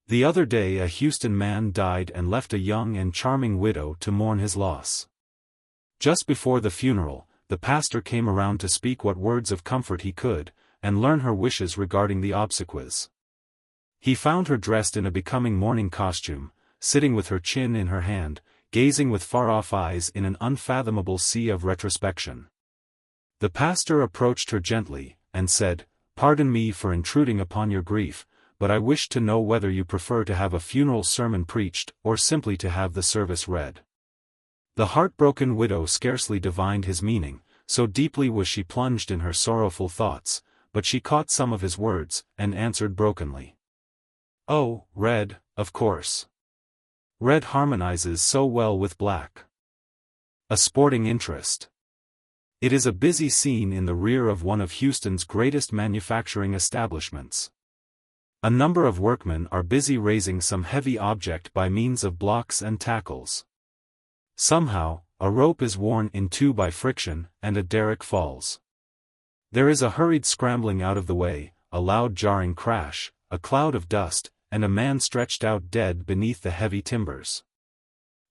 The other day a Houston man died and left a young and charming widow to mourn his loss. Just before the funeral, the pastor came around to speak what words of comfort he could, and learn her wishes regarding the obsequies. He found her dressed in a becoming mourning costume, sitting with her chin in her hand, gazing with far-off eyes in an unfathomable sea of retrospection. The pastor approached her gently, and said, "Pardon me for intruding upon your grief, but I wish to know whether you prefer to have a funeral sermon preached or simply to have the service read." The heartbroken widow scarcely divined his meaning, so deeply was she plunged in her sorrowful thoughts, but she caught some of his words, and answered brokenly, "Oh, red, of course. Red harmonizes so well with black. A sporting interest. It is a busy scene in the rear of one of Houston's greatest manufacturing establishments. A number of workmen are busy raising some heavy object by means of blocks and tackles. Somehow, a rope is worn in two by friction, and a derrick falls. There is a hurried scrambling out of the way, a loud jarring crash, a cloud of dust, and a man stretched out dead beneath the heavy timbers.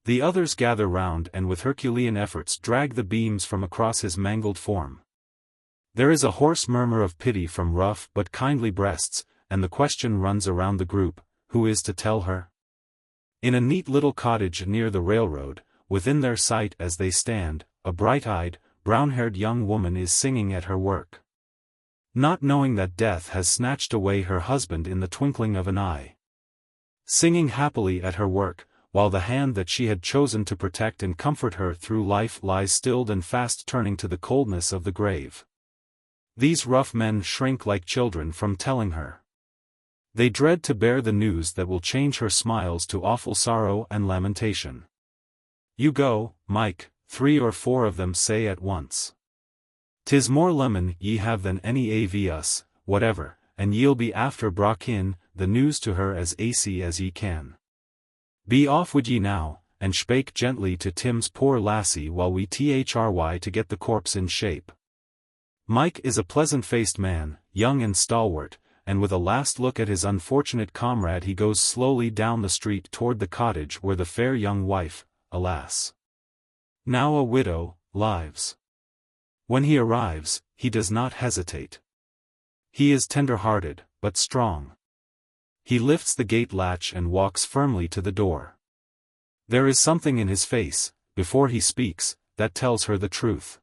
The others gather round and with Herculean efforts drag the beams from across his mangled form. There is a hoarse murmur of pity from rough but kindly breasts, and the question runs around the group, who is to tell her? In a neat little cottage near the railroad, within their sight as they stand, a bright-eyed, brown-haired young woman is singing at her work. Not knowing that death has snatched away her husband in the twinkling of an eye. Singing happily at her work, while the hand that she had chosen to protect and comfort her through life lies stilled and fast turning to the coldness of the grave. These rough men shrink like children from telling her. They dread to bear the news that will change her smiles to awful sorrow and lamentation. "You go, Mike," 3 or 4 of them say at once. "'Tis more lemon ye have than any av us, whatever, and ye'll be after brought in the news to her as acy as ye can. Be off wid ye now," and spake gently to Tim's poor lassie while we try to get the corpse in shape. Mike is a pleasant-faced man, young and stalwart, and with a last look at his unfortunate comrade he goes slowly down the street toward the cottage where the fair young wife, alas, now a widow, lives. When he arrives, he does not hesitate. He is tender-hearted, but strong. He lifts the gate latch and walks firmly to the door. There is something in his face, before he speaks, that tells her the truth.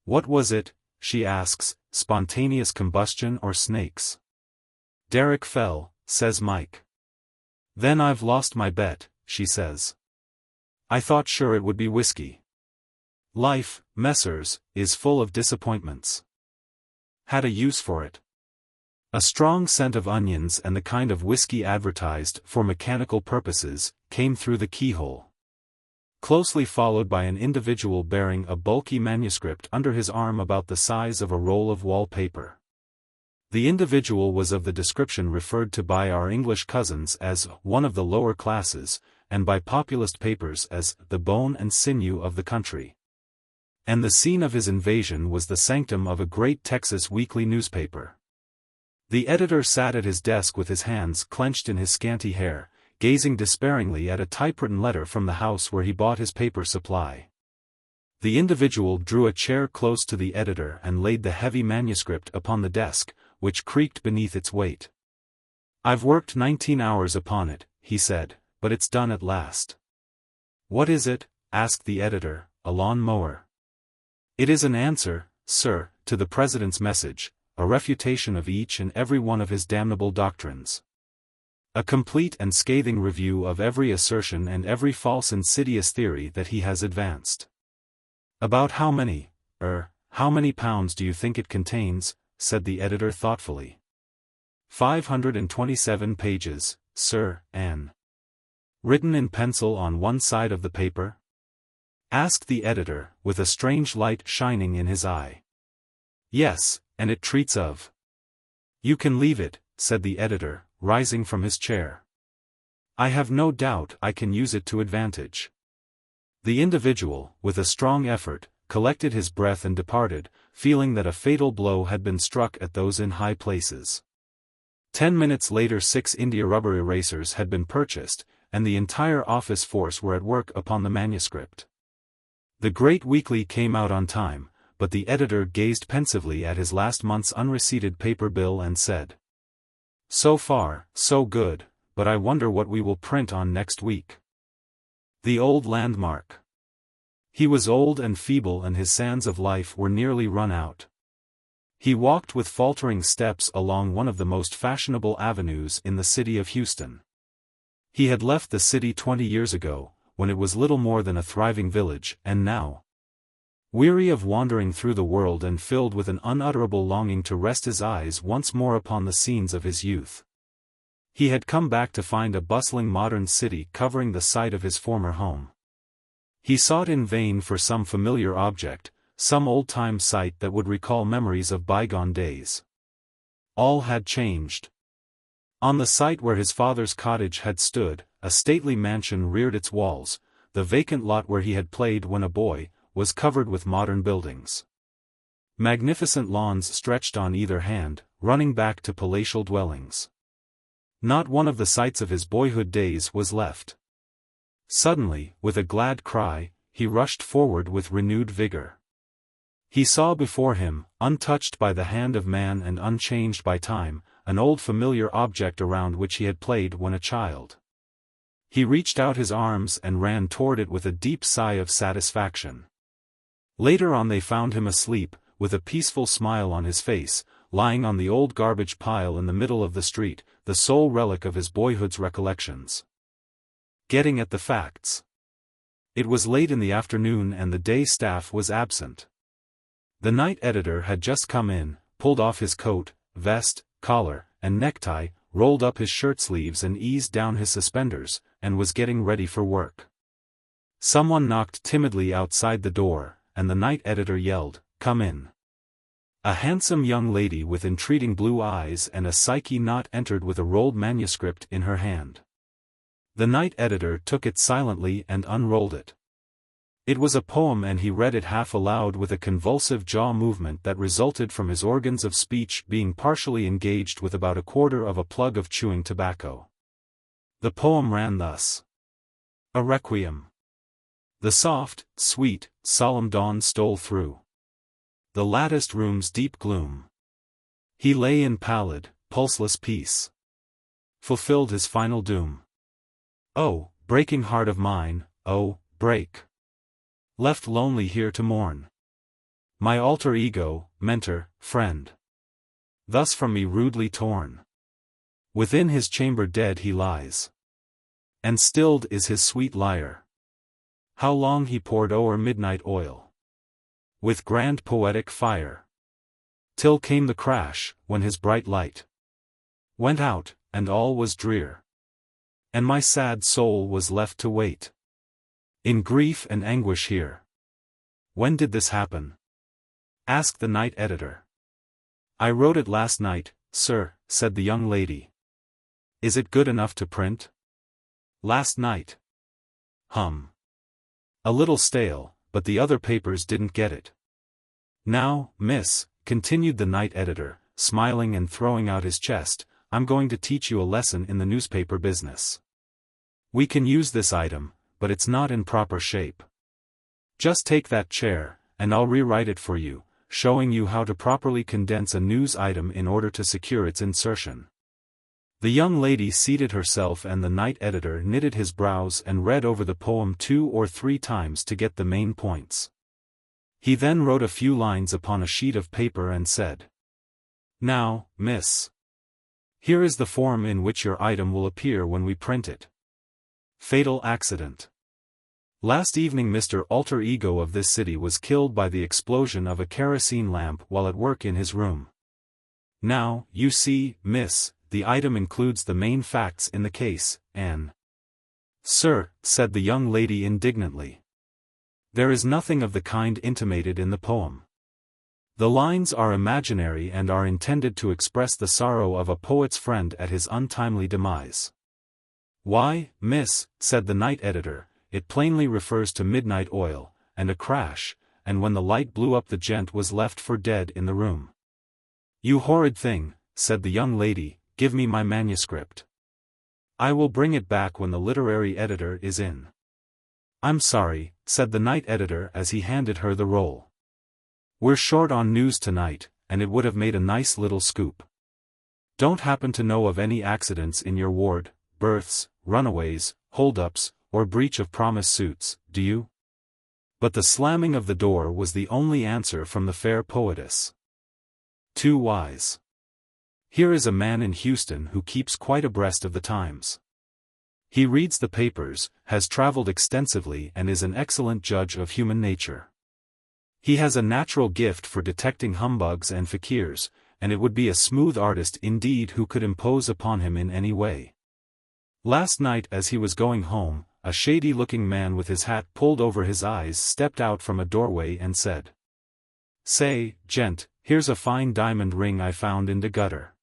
"What was it?" she asks, "spontaneous combustion or snakes?" "Derek fell," says Mike. "Then I've lost my bet," she says. "I thought sure it would be whiskey. Life, Messrs., is full of disappointments. Had a use for it." A strong scent of onions and the kind of whiskey advertised for mechanical purposes came through the keyhole. Closely followed by an individual bearing a bulky manuscript under his arm about the size of a roll of wallpaper. The individual was of the description referred to by our English cousins as one of the lower classes, and by populist papers as the bone and sinew of the country. And the scene of his invasion was the sanctum of a great Texas weekly newspaper. The editor sat at his desk with his hands clenched in his scanty hair, gazing despairingly at a typewritten letter from the house where he bought his paper supply. The individual drew a chair close to the editor and laid the heavy manuscript upon the desk, which creaked beneath its weight. "I've worked 19 hours upon it," he said, "but it's done at last." "What is it?" asked the editor. "A lawn mower?" "It is an answer, sir, to the President's message, a refutation of each and every one of his damnable doctrines. A complete and scathing review of every assertion and every false insidious theory that he has advanced." "About how many pounds do you think it contains?" said the editor thoughtfully. 527 pages, sir, and written in pencil on one side of the paper?" asked the editor, with a strange light shining in his eye. "Yes, and it treats of—" "You can leave it," said the editor, rising from his chair. "I have no doubt I can use it to advantage." The individual, with a strong effort, collected his breath and departed, feeling that a fatal blow had been struck at those in high places. 10 minutes later 6 India rubber erasers had been purchased, and the entire office force were at work upon the manuscript. The great weekly came out on time, but the editor gazed pensively at his last month's unreceipted paper bill and said, "So far, so good, but I wonder what we will print on next week." The old landmark. He was old and feeble and his sands of life were nearly run out. He walked with faltering steps along one of the most fashionable avenues in the city of Houston. He had left the city 20 years ago, when it was little more than a thriving village, and now, weary of wandering through the world and filled with an unutterable longing to rest his eyes once more upon the scenes of his youth, he had come back to find a bustling modern city covering the site of his former home. He sought in vain for some familiar object, some old-time sight that would recall memories of bygone days. All had changed. On the site where his father's cottage had stood, a stately mansion reared its walls. The vacant lot where he had played when a boy was covered with modern buildings. Magnificent lawns stretched on either hand, running back to palatial dwellings. Not one of the sights of his boyhood days was left. Suddenly, with a glad cry, he rushed forward with renewed vigor. He saw before him, untouched by the hand of man and unchanged by time, an old familiar object around which he had played when a child. He reached out his arms and ran toward it with a deep sigh of satisfaction. Later on they found him asleep, with a peaceful smile on his face, lying on the old garbage pile in the middle of the street, the sole relic of his boyhood's recollections. Getting at the facts. It was late in the afternoon and the day staff was absent. The night editor had just come in, pulled off his coat, vest, collar, and necktie, rolled up his shirt sleeves and eased down his suspenders, and was getting ready for work. Someone knocked timidly outside the door, and the night editor yelled, "Come in." A handsome young lady with entreating blue eyes and a psyche knot entered with a rolled manuscript in her hand. The night editor took it silently and unrolled it. It was a poem and he read it half aloud with a convulsive jaw movement that resulted from his organs of speech being partially engaged with about a quarter of a plug of chewing tobacco. The poem ran thus. A Requiem. The soft, sweet, solemn dawn stole through the latticed room's deep gloom. He lay in pallid, pulseless peace. Fulfilled his final doom. Oh, breaking heart of mine, oh, break. Left lonely here to mourn. My alter ego, mentor, friend. Thus from me rudely torn. Within his chamber dead he lies. And stilled is his sweet lyre. How long he poured o'er midnight oil. With grand poetic fire. Till came the crash, when his bright light went out, and all was drear. And my sad soul was left to wait. In grief and anguish here. When did this happen? Asked the night editor. I wrote it last night, sir, said the young lady. Is it good enough to print? Last night. A little stale, but the other papers didn't get it. Now, miss, continued the night editor, smiling and throwing out his chest, I'm going to teach you a lesson in the newspaper business. We can use this item, but it's not in proper shape. Just take that chair, and I'll rewrite it for you, showing you how to properly condense a news item in order to secure its insertion. The young lady seated herself and the night editor knitted his brows and read over the poem 2 or 3 times to get the main points. He then wrote a few lines upon a sheet of paper and said, Now, miss. Here is the form in which your item will appear when we print it. Fatal accident. Last evening Mr. Alter Ego of this city was killed by the explosion of a kerosene lamp while at work in his room. Now, you see, miss, the item includes the main facts in the case, and... Sir, said the young lady indignantly. There is nothing of the kind intimated in the poem. The lines are imaginary and are intended to express the sorrow of a poet's friend at his untimely demise. Why, miss, said the night editor, it plainly refers to midnight oil, and a crash, and when the light blew up the gent was left for dead in the room. You horrid thing, said the young lady, give me my manuscript. I will bring it back when the literary editor is in. I'm sorry, said the night editor as he handed her the roll. We're short on news tonight, and it would have made a nice little scoop. Don't happen to know of any accidents in your ward, births, runaways, hold-ups, or breach of promise suits, do you? But the slamming of the door was the only answer from the fair poetess. Too wise. Here is a man in Houston who keeps quite abreast of the times. He reads the papers, has traveled extensively and is an excellent judge of human nature. He has a natural gift for detecting humbugs and fakirs, and it would be a smooth artist indeed who could impose upon him in any way. Last night as he was going home, a shady-looking man with his hat pulled over his eyes stepped out from a doorway and said, Say, gent, here's a fine diamond ring I found in the gutter.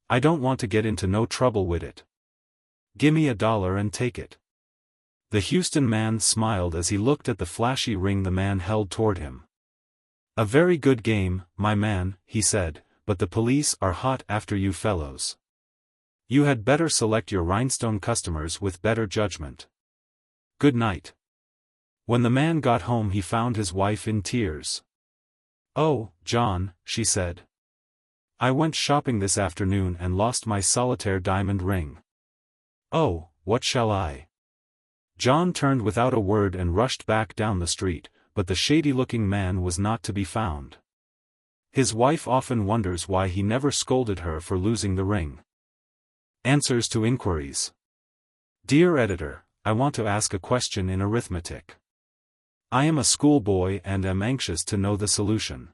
I don't want to get into no trouble with it. Gimme $1 and take it. The Houston man smiled as he looked at the flashy ring the man held toward him. A very good game, my man, he said, but the police are hot after you fellows. You had better select your rhinestone customers with better judgment. Good night. When the man got home he found his wife in tears. Oh, John, she said. I went shopping this afternoon and lost my solitaire diamond ring. Oh, what shall I? John turned without a word and rushed back down the street, but the shady-looking man was not to be found. His wife often wonders why he never scolded her for losing the ring. Answers to Inquiries. Dear Editor, I want to ask a question in arithmetic. I am a schoolboy and am anxious to know the solution.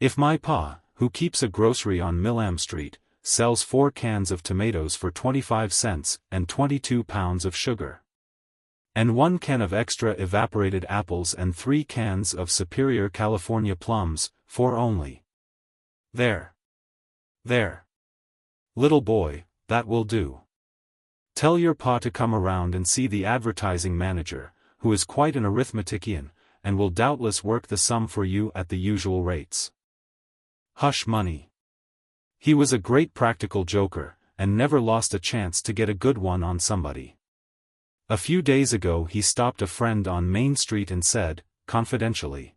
If my pa, who keeps a grocery on Millam Street, sells 4 cans of tomatoes for 25 cents and 22 pounds of sugar, and 1 can of extra evaporated apples and 3 cans of superior California plums, for only. There. Little boy, that will do. Tell your pa to come around and see the advertising manager, who is quite an arithmetician, and will doubtless work the sum for you at the usual rates. Hush money. He was a great practical joker, and never lost a chance to get a good one on somebody. A few days ago he stopped a friend on Main Street and said, confidentially,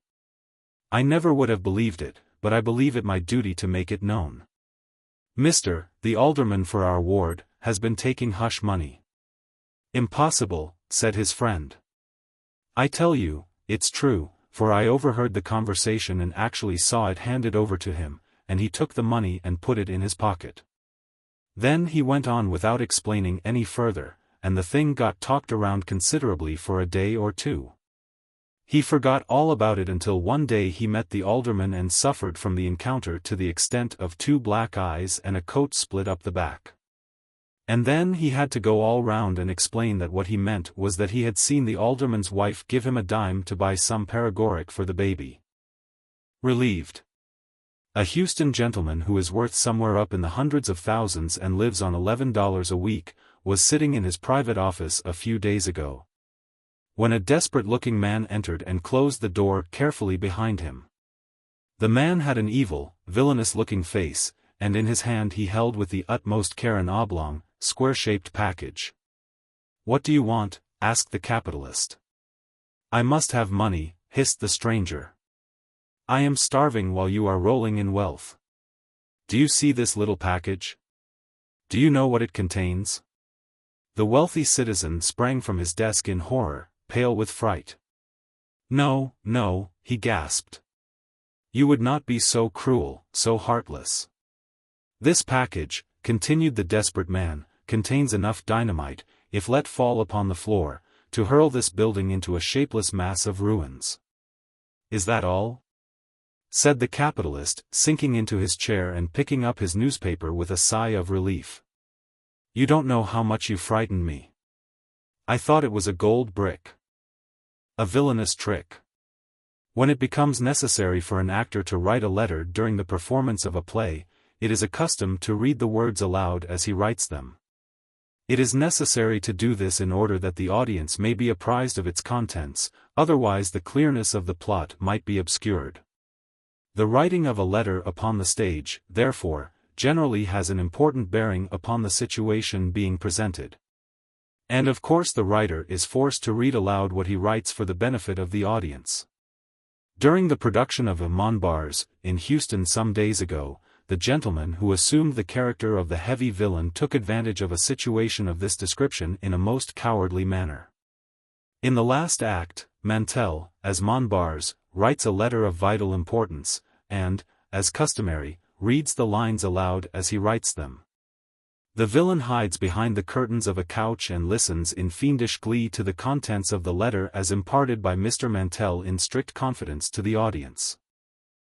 I never would have believed it, but I believe it my duty to make it known. Mr. the alderman for our ward, has been taking hush money. Impossible, said his friend. I tell you, it's true, for I overheard the conversation and actually saw it handed over to him, and he took the money and put it in his pocket. Then he went on without explaining any further, and the thing got talked around considerably for a day or two. He forgot all about it until one day he met the alderman and suffered from the encounter to the extent of 2 black eyes and a coat split up the back. And then he had to go all round and explain that what he meant was that he had seen the alderman's wife give him a dime to buy some paregoric for the baby. Relieved. A Houston gentleman who is worth somewhere up in the hundreds of thousands and lives on $11 a week, was sitting in his private office a few days ago, when a desperate-looking man entered and closed the door carefully behind him. The man had an evil, villainous-looking face, and in his hand he held with the utmost care an oblong, square-shaped package. What do you want? Asked the capitalist. I must have money, hissed the stranger. I am starving while you are rolling in wealth. Do you see this little package? Do you know what it contains? The wealthy citizen sprang from his desk in horror, pale with fright. No, he gasped. You would not be so cruel, so heartless. This package, continued the desperate man, contains enough dynamite, if let fall upon the floor, to hurl this building into a shapeless mass of ruins. Is that all? Said the capitalist, sinking into his chair and picking up his newspaper with a sigh of relief. You don't know how much you frightened me. I thought it was a gold brick. A villainous trick. When it becomes necessary for an actor to write a letter during the performance of a play, it is a custom to read the words aloud as he writes them. It is necessary to do this in order that the audience may be apprised of its contents, otherwise the clearness of the plot might be obscured. The writing of a letter upon the stage, therefore, generally has an important bearing upon the situation being presented. And of course the writer is forced to read aloud what he writes for the benefit of the audience. During the production of Monbars, in Houston some days ago, the gentleman who assumed the character of the heavy villain took advantage of a situation of this description in a most cowardly manner. In the last act, Mantell, as Monbars, writes a letter of vital importance, and, as customary, reads the lines aloud as he writes them. The villain hides behind the curtains of a couch and listens in fiendish glee to the contents of the letter as imparted by Mr. Mantell in strict confidence to the audience.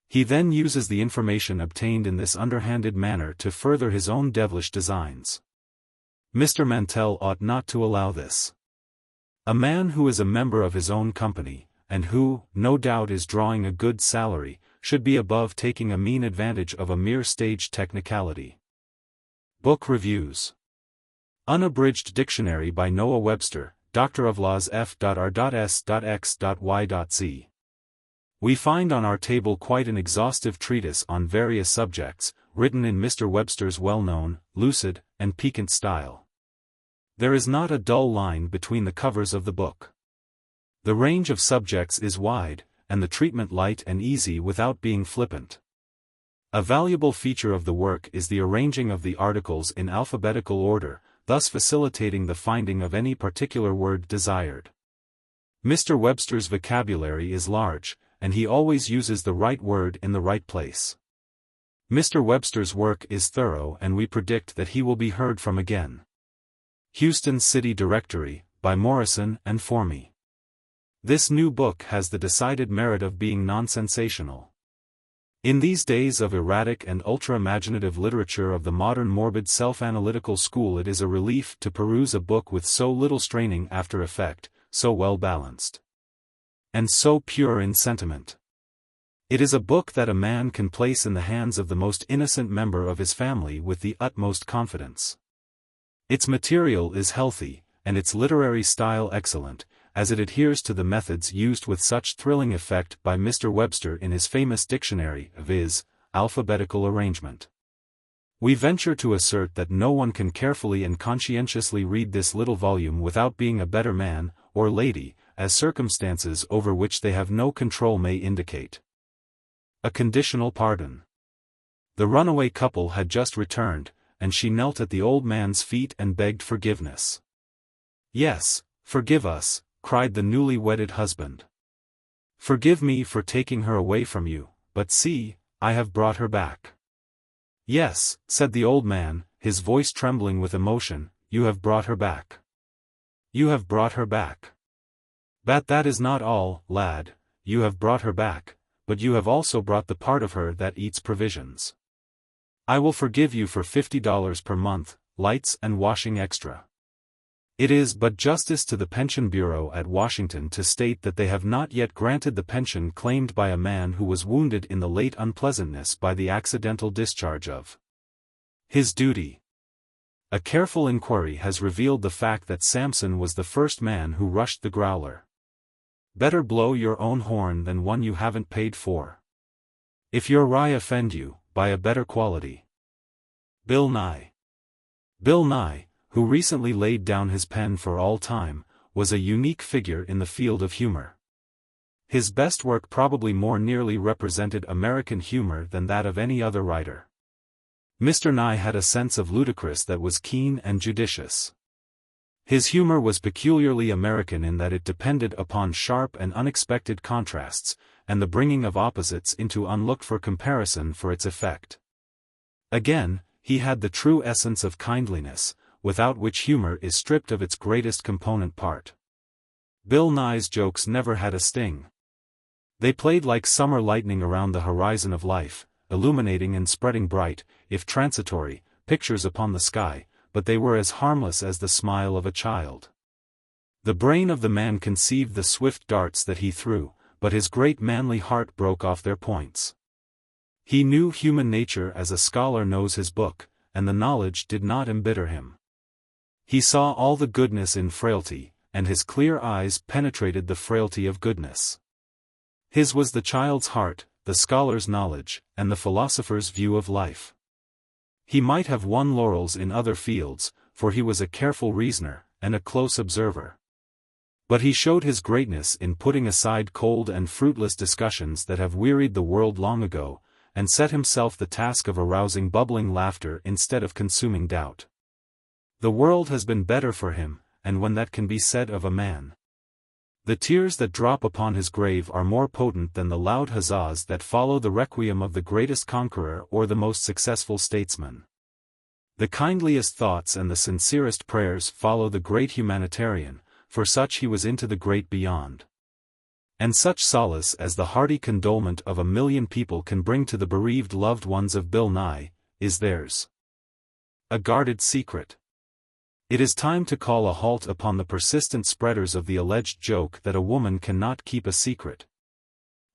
He then uses the information obtained in this underhanded manner to further his own devilish designs. Mr. Mantell ought not to allow this. A man who is a member of his own company, and who, no doubt is drawing a good salary, should be above taking a mean advantage of a mere stage technicality. Book Reviews. Unabridged Dictionary by Noah Webster, Doctor of Laws F.R.S.X.Y.Z. We find on our table quite an exhaustive treatise on various subjects, written in Mr. Webster's well-known, lucid, and piquant style. There is not a dull line between the covers of the book. The range of subjects is wide, and the treatment light and easy without being flippant. A valuable feature of the work is the arranging of the articles in alphabetical order, thus facilitating the finding of any particular word desired. Mr. Webster's vocabulary is large, and he always uses the right word in the right place. Mr. Webster's work is thorough and we predict that he will be heard from again. Houston City Directory, by Morrison and Formey. This new book has the decided merit of being non-sensational. In these days of erratic and ultra-imaginative literature of the modern morbid self-analytical school, it is a relief to peruse a book with so little straining after effect, so well balanced, and so pure in sentiment. It is a book that a man can place in the hands of the most innocent member of his family with the utmost confidence. Its material is healthy, and its literary style excellent, as it adheres to the methods used with such thrilling effect by Mr. Webster in his famous dictionary, viz., alphabetical arrangement. We venture to assert that no one can carefully and conscientiously read this little volume without being a better man, or lady, as circumstances over which they have no control may indicate. A Conditional Pardon. The runaway couple had just returned, and she knelt at the old man's feet and begged forgiveness. "Yes, forgive us," cried the newly wedded husband. "Forgive me for taking her away from you, but see, I have brought her back." "Yes," said the old man, his voice trembling with emotion, "you have brought her back. You have brought her back. But that is not all, lad, you have brought her back, but you have also brought the part of her that eats provisions. I will forgive you for $50 per month, lights and washing extra. It is but justice to the Pension Bureau at Washington to state that they have not yet granted the pension claimed by a man who was wounded in the late unpleasantness by the accidental discharge of his duty. A careful inquiry has revealed the fact that Samson was the first man who rushed the growler. Better blow your own horn than one you haven't paid for. If your rye offend you, buy a better quality. Bill Nye. Bill Nye, who recently laid down his pen for all time, was a unique figure in the field of humor. His best work probably more nearly represented American humor than that of any other writer. Mr. Nye had a sense of ludicrous that was keen and judicious. His humor was peculiarly American in that it depended upon sharp and unexpected contrasts, and the bringing of opposites into unlooked-for comparison for its effect. Again, he had the true essence of kindliness, without which humor is stripped of its greatest component part. Bill Nye's jokes never had a sting. They played like summer lightning around the horizon of life, illuminating and spreading bright, if transitory, pictures upon the sky, but they were as harmless as the smile of a child. The brain of the man conceived the swift darts that he threw, but his great manly heart broke off their points. He knew human nature as a scholar knows his book, and the knowledge did not embitter him. He saw all the goodness in frailty, and his clear eyes penetrated the frailty of goodness. His was the child's heart, the scholar's knowledge, and the philosopher's view of life. He might have won laurels in other fields, for he was a careful reasoner, and a close observer. But he showed his greatness in putting aside cold and fruitless discussions that have wearied the world long ago, and set himself the task of arousing bubbling laughter instead of consuming doubt. The world has been better for him, and when that can be said of a man. The tears that drop upon his grave are more potent than the loud huzzas that follow the requiem of the greatest conqueror or the most successful statesman. The kindliest thoughts and the sincerest prayers follow the great humanitarian, for such he was into the great beyond. And such solace as the hearty condolement of 1,000,000 people can bring to the bereaved loved ones of Bill Nye, is theirs. A guarded secret. It is time to call a halt upon the persistent spreaders of the alleged joke that a woman cannot keep a secret.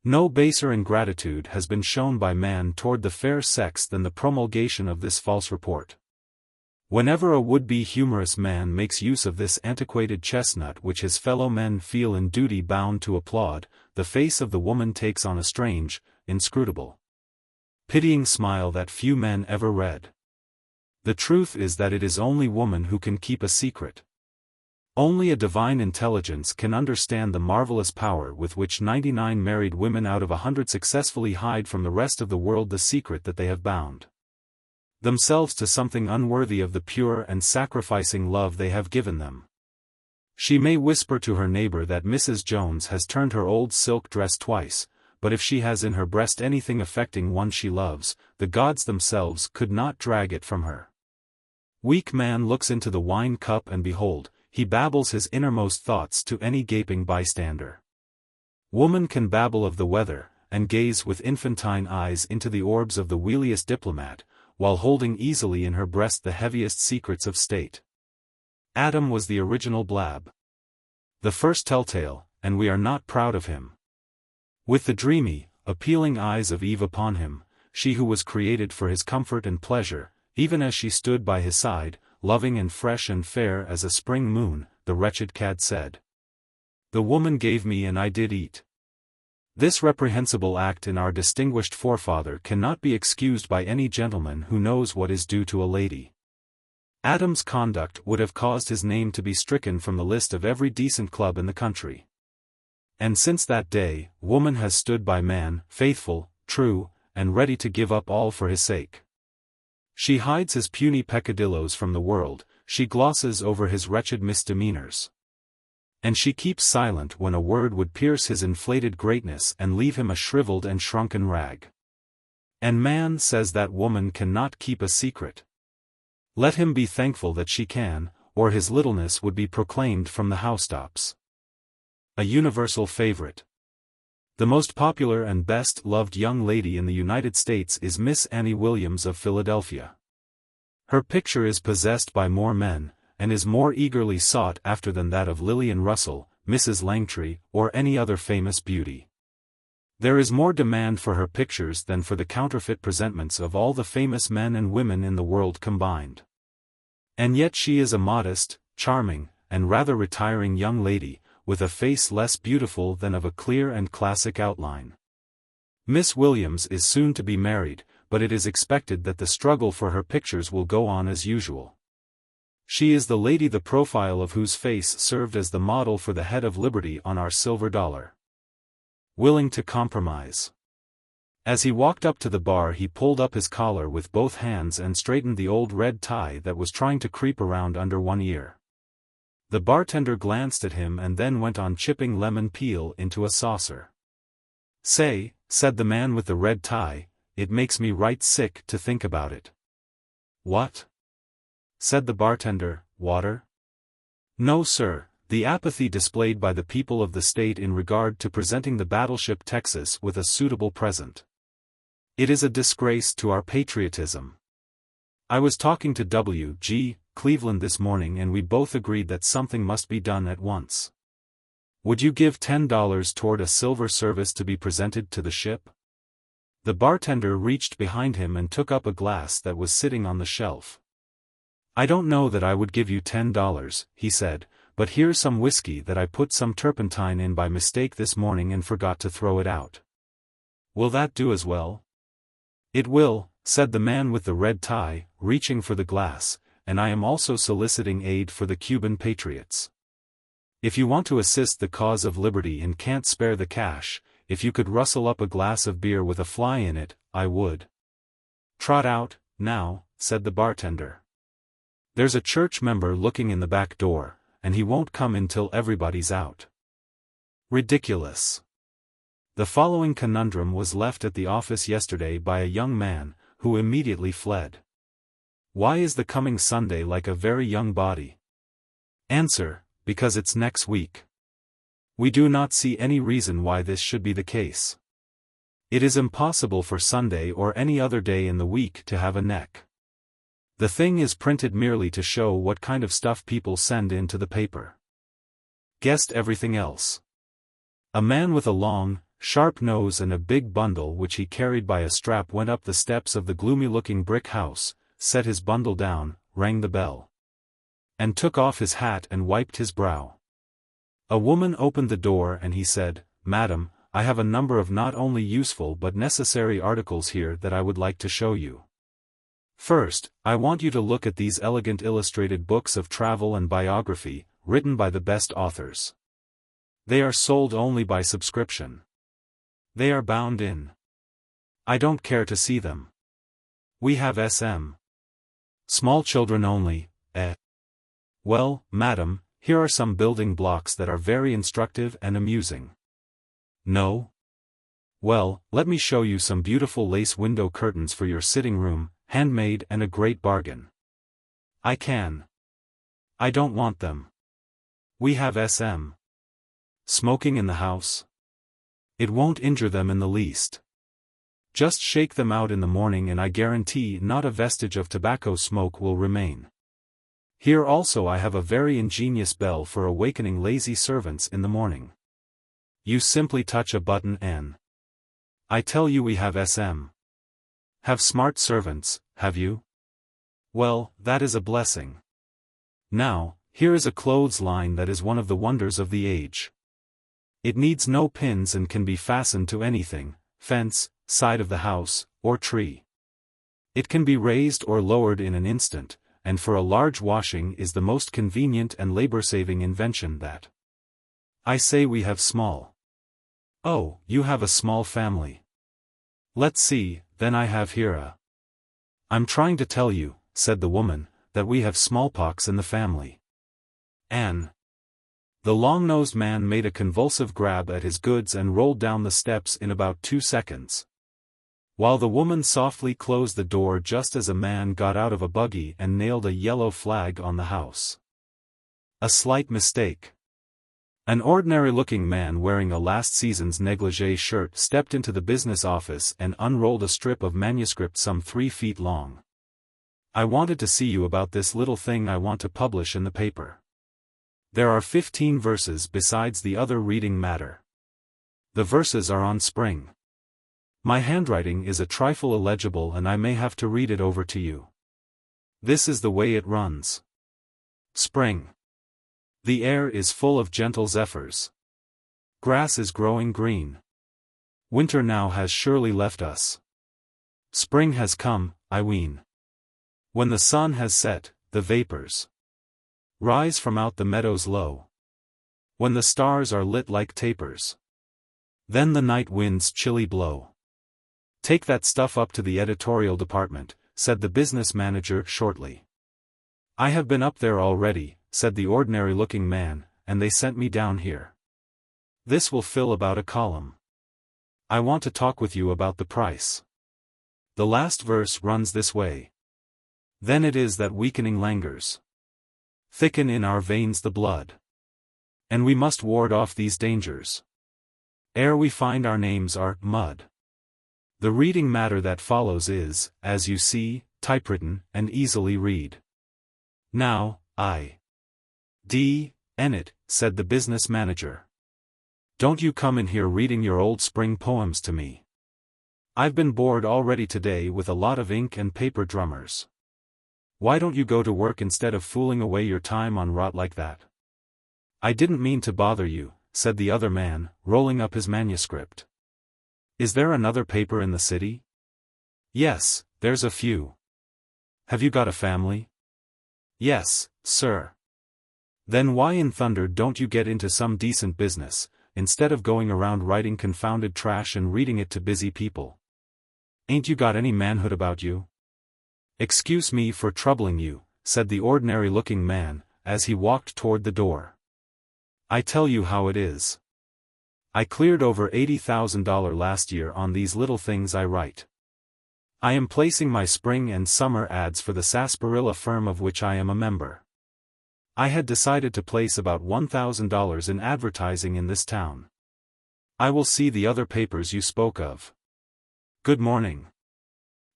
No baser ingratitude has been shown by man toward the fair sex than the promulgation of this false report. Whenever a would-be humorous man makes use of this antiquated chestnut which his fellow men feel in duty bound to applaud, the face of the woman takes on a strange, inscrutable, pitying smile that few men ever read. The truth is that it is only woman who can keep a secret. Only a divine intelligence can understand the marvelous power with which 99 married women out of 100 successfully hide from the rest of the world the secret that they have bound themselves to something unworthy of the pure and sacrificing love they have given them. She may whisper to her neighbor that Mrs. Jones has turned her old silk dress twice, but if she has in her breast anything affecting one she loves, the gods themselves could not drag it from her. Weak man looks into the wine cup and behold, he babbles his innermost thoughts to any gaping bystander. Woman can babble of the weather, and gaze with infantine eyes into the orbs of the wiliest diplomat, while holding easily in her breast the heaviest secrets of state. Adam was the original blab. The first telltale, and we are not proud of him. With the dreamy, appealing eyes of Eve upon him, she who was created for his comfort and pleasure, even as she stood by his side, loving and fresh and fair as a spring moon, the wretched cad said. The woman gave me and I did eat. This reprehensible act in our distinguished forefather cannot be excused by any gentleman who knows what is due to a lady. Adam's conduct would have caused his name to be stricken from the list of every decent club in the country. And since that day, woman has stood by man, faithful, true, and ready to give up all for his sake. She hides his puny peccadilloes from the world, she glosses over his wretched misdemeanors. And she keeps silent when a word would pierce his inflated greatness and leave him a shriveled and shrunken rag. And man says that woman cannot keep a secret. Let him be thankful that she can, or his littleness would be proclaimed from the housetops. A universal favorite. The most popular and best-loved young lady in the United States is Miss Annie Williams of Philadelphia. Her picture is possessed by more men, and is more eagerly sought after than that of Lillian Russell, Mrs. Langtry, or any other famous beauty. There is more demand for her pictures than for the counterfeit presentments of all the famous men and women in the world combined. And yet she is a modest, charming, and rather retiring young lady, with a face less beautiful than of a clear and classic outline. Miss Williams is soon to be married, but it is expected that the struggle for her pictures will go on as usual. She is the lady the profile of whose face served as the model for the head of Liberty on our silver dollar. Willing to compromise. As he walked up to the bar he pulled up his collar with both hands and straightened the old red tie that was trying to creep around under one ear. The bartender glanced at him and then went on chipping lemon peel into a saucer. "Say," said the man with the red tie, "it makes me right sick to think about it." "What?" said the bartender, "water?" "No, sir, the apathy displayed by the people of the state in regard to presenting the battleship Texas with a suitable present. It is a disgrace to our patriotism. I was talking to W.G. Cleveland this morning and we both agreed that something must be done at once. Would you give $10 toward a silver service to be presented to the ship?" The bartender reached behind him and took up a glass that was sitting on the shelf. "I don't know that I would give you $10, he said, "but here's some whiskey that I put some turpentine in by mistake this morning and forgot to throw it out. Will that do as well?" "It will," said the man with the red tie, reaching for the glass, "and I am also soliciting aid for the Cuban patriots. If you want to assist the cause of liberty and can't spare the cash, if you could rustle up a glass of beer with a fly in it, I would." "Trot out, now," said the bartender. "There's a church member looking in the back door, and he won't come in till everybody's out." Ridiculous. The following conundrum was left at the office yesterday by a young man, who immediately fled. Why is the coming Sunday like a very young body? Answer: because it's next week. We do not see any reason why this should be the case. It is impossible for Sunday or any other day in the week to have a neck. The thing is printed merely to show what kind of stuff people send into the paper. Guessed everything else. A man with a long, sharp nose and a big bundle which he carried by a strap went up the steps of the gloomy-looking brick house, set his bundle down, rang the bell, and took off his hat and wiped his brow. A woman opened the door and he said, "Madam, I have a number of not only useful but necessary articles here that I would like to show you. First, I want you to look at these elegant illustrated books of travel and biography, written by the best authors. They are sold only by subscription. They are bound in. I don't care to see them. We have S.M. Small children only, eh? Well, madam, here are some building blocks that are very instructive and amusing. No? Well, let me show you some beautiful lace window curtains for your sitting room, handmade and a great bargain. I can. I don't want them. We have SM. Smoking in the house? It won't injure them in the least. Just shake them out in the morning and I guarantee not a vestige of tobacco smoke will remain. Here also I have a very ingenious bell for awakening lazy servants in the morning. You simply touch a button and I tell you we have SM. Have smart servants, have you? Well, that is a blessing. Now, here is a clothesline that is one of the wonders of the age. It needs no pins and can be fastened to anything, fence, side of the house, or tree. It can be raised or lowered in an instant, and for a large washing is the most convenient and labor-saving invention that. I say we have small. Oh, you have a small family. Let's see, then I have here a. I'm trying to tell you, said the woman, that we have smallpox in the family. Anne. The long-nosed man made a convulsive grab at his goods and rolled down the steps in about 2 seconds. While the woman softly closed the door just as a man got out of a buggy and nailed a yellow flag on the house. A slight mistake. An ordinary-looking man wearing a last season's negligee shirt stepped into the business office and unrolled a strip of manuscript some 3 feet long. I wanted to see you about this little thing I want to publish in the paper. There are 15 verses besides the other reading matter. The verses are on spring. My handwriting is a trifle illegible and I may have to read it over to you. This is the way it runs. Spring. The air is full of gentle zephyrs. Grass is growing green. Winter now has surely left us. Spring has come, I ween. When the sun has set, the vapors rise from out the meadows low. When the stars are lit like tapers. Then the night winds chilly blow. Take that stuff up to the editorial department, said the business manager shortly. I have been up there already, said the ordinary-looking man, and they sent me down here. This will fill about a column. I want to talk with you about the price. The last verse runs this way. Then it is that weakening languors thicken in our veins the blood. And we must ward off these dangers ere we find our names are mud. The reading matter that follows is, as you see, typewritten and easily read. Now, N it, said the business manager. Don't you come in here reading your old spring poems to me. I've been bored already today with a lot of ink and paper drummers. Why don't you go to work instead of fooling away your time on rot like that? I didn't mean to bother you, said the other man, rolling up his manuscript. Is there another paper in the city? Yes, there's a few. Have you got a family? Yes, sir. Then why in thunder don't you get into some decent business, instead of going around writing confounded trash and reading it to busy people? Ain't you got any manhood about you? Excuse me for troubling you, said the ordinary-looking man, as he walked toward the door. I tell you how it is. I cleared over $80,000 last year on these little things I write. I am placing my spring and summer ads for the sarsaparilla firm of which I am a member. I had decided to place about $1,000 in advertising in this town. I will see the other papers you spoke of. Good morning.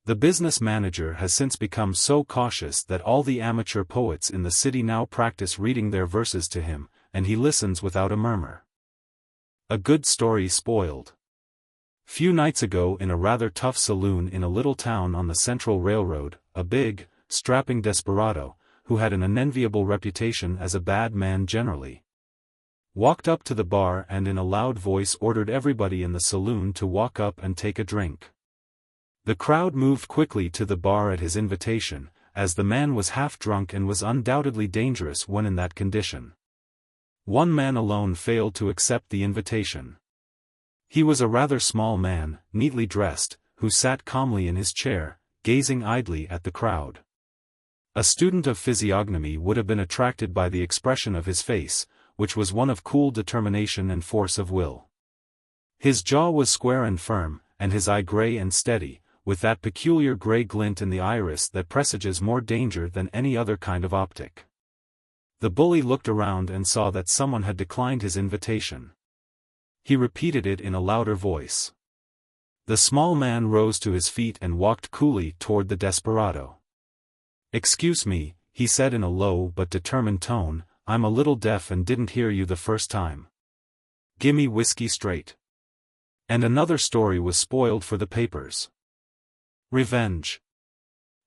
The business manager has since become so cautious that all the amateur poets in the city now practice reading their verses to him, and he listens without a murmur. A good story spoiled. Few nights ago in a rather tough saloon in a little town on the Central Railroad, a big, strapping desperado, who had an unenviable reputation as a bad man generally, walked up to the bar and in a loud voice ordered everybody in the saloon to walk up and take a drink. The crowd moved quickly to the bar at his invitation, as the man was half drunk and was undoubtedly dangerous when in that condition. One man alone failed to accept the invitation. He was a rather small man, neatly dressed, who sat calmly in his chair, gazing idly at the crowd. A student of physiognomy would have been attracted by the expression of his face, which was one of cool determination and force of will. His jaw was square and firm, and his eye gray and steady, with that peculiar gray glint in the iris that presages more danger than any other kind of optic. The bully looked around and saw that someone had declined his invitation. He repeated it in a louder voice. The small man rose to his feet and walked coolly toward the desperado. "Excuse me," he said in a low but determined tone, "I'm a little deaf and didn't hear you the first time. Gimme whiskey straight." And another story was spoiled for the papers. Revenge.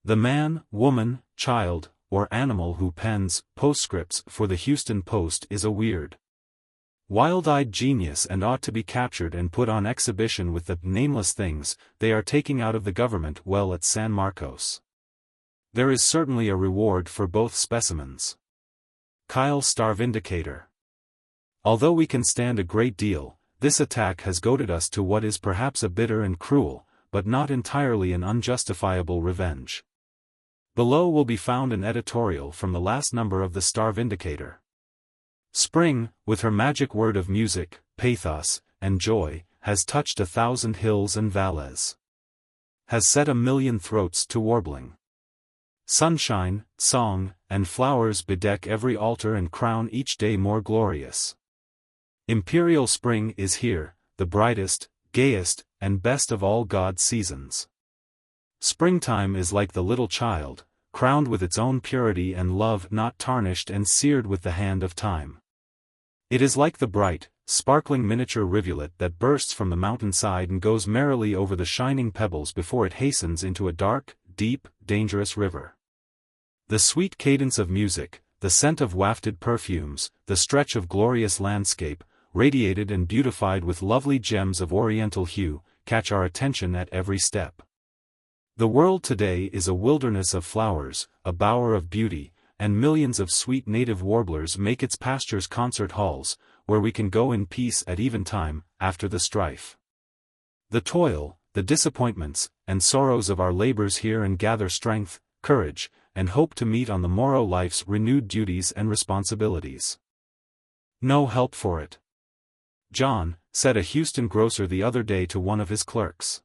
The man, woman, child, or animal who pens postscripts for the Houston Post is a weird, wild-eyed genius and ought to be captured and put on exhibition with the nameless things they are taking out of the government well at San Marcos. There is certainly a reward for both specimens. Kyle Starvindicator. Although we can stand a great deal, this attack has goaded us to what is perhaps a bitter and cruel, but not entirely an unjustifiable revenge. Below will be found an editorial from the last number of the Starvindicator. Spring, with her magic word of music, pathos, and joy, has touched 1,000 hills and valleys. Has set 1,000,000 throats to warbling. Sunshine, song, and flowers bedeck every altar and crown each day more glorious. Imperial spring is here, the brightest, gayest, and best of all God's seasons. Springtime is like the little child, crowned with its own purity and love not tarnished and seared with the hand of time. It is like the bright, sparkling miniature rivulet that bursts from the mountainside and goes merrily over the shining pebbles before it hastens into a dark, deep, dangerous river. The sweet cadence of music, the scent of wafted perfumes, the stretch of glorious landscape, radiated and beautified with lovely gems of oriental hue, catch our attention at every step. The world today is a wilderness of flowers, a bower of beauty, and millions of sweet native warblers make its pastures concert halls, where we can go in peace at eventime, after the strife, the toil, the disappointments, and sorrows of our labors here and gather strength, courage, and hope to meet on the morrow life's renewed duties and responsibilities. No help for it. "John," said a Houston grocer the other day to one of his clerks.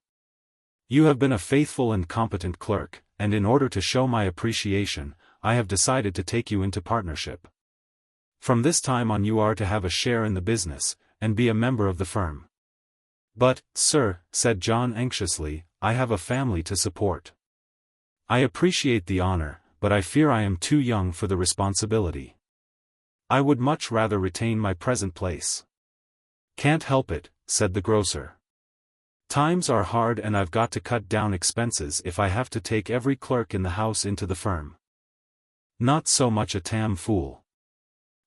"You have been a faithful and competent clerk, and in order to show my appreciation, I have decided to take you into partnership. From this time on you are to have a share in the business, and be a member of the firm." "But, sir," said John anxiously, "I have a family to support." "I appreciate the honor, but I fear I am too young for the responsibility. I would much rather retain my present place." "Can't help it," said the grocer. "Times are hard and I've got to cut down expenses if I have to take every clerk in the house into the firm." Not so much a Tam Fool.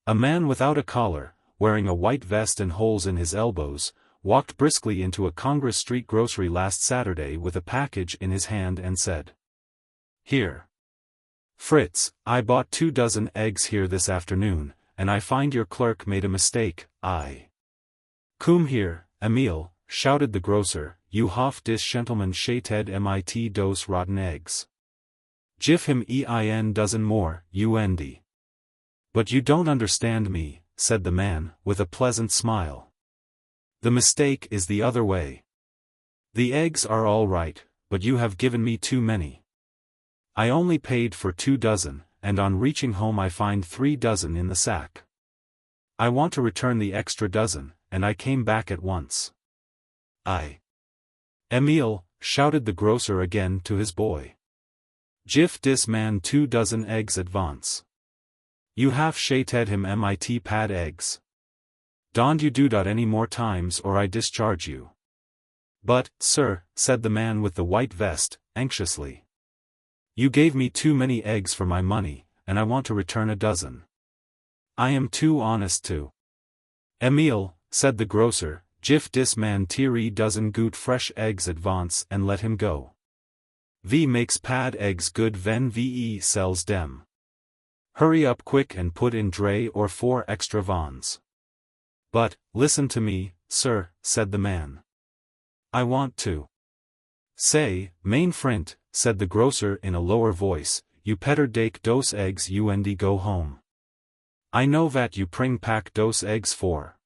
A man without a collar, wearing a white vest and holes in his elbows, walked briskly into a Congress Street grocery last Saturday with a package in his hand and said, "Here, Fritz, I bought 2 dozen eggs here this afternoon, and I find your clerk made a mistake. Come here, Emile," shouted the grocer, "you hof dis gentleman shated mit dos rotten eggs. Gif him ein dozen more, und." "But you don't understand me," said the man, with a pleasant smile. "The mistake is the other way. The eggs are all right, but you have given me too many. I only paid for 2 dozen, and on reaching home I find 3 dozen in the sack. I want to return the extra dozen, and I came back at once." "Emile," shouted the grocer again to his boy. "Gif dis man 2 dozen eggs at once. You have shated him mit pad eggs. Don't you do that any more times or I discharge you." "But, sir," said the man with the white vest, anxiously. "You gave me too many eggs for my money, and I want to return a dozen. I am too honest to." "Emile," said the grocer, "gif dis man 3 dozen goot fresh eggs at once and let him go. V makes pad eggs good ven ve sells dem. Hurry up quick and put in dray or 4 extra vons." "But, listen to me, sir," said the man. "I want to say, main front," said the grocer in a lower voice, "you petter dake dos eggs und go home. I know vat you pring pack dos eggs for.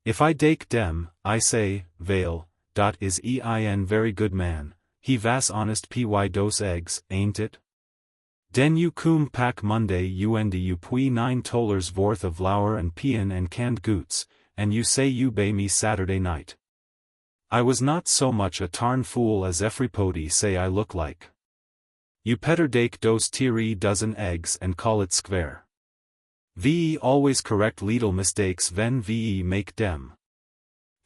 If I dake dem, I say, vale, dot is ein very good man, he vas honest py dos eggs, ain't it? Den you cum pak Monday und you pui $9 worth of flour and peon and canned goods, and you say you bay me Saturday night. I was not so much a tarn fool as everybody say I look like. You petter take dos 3 dozen eggs and call it square. Ve always correct little mistakes when ve make dem.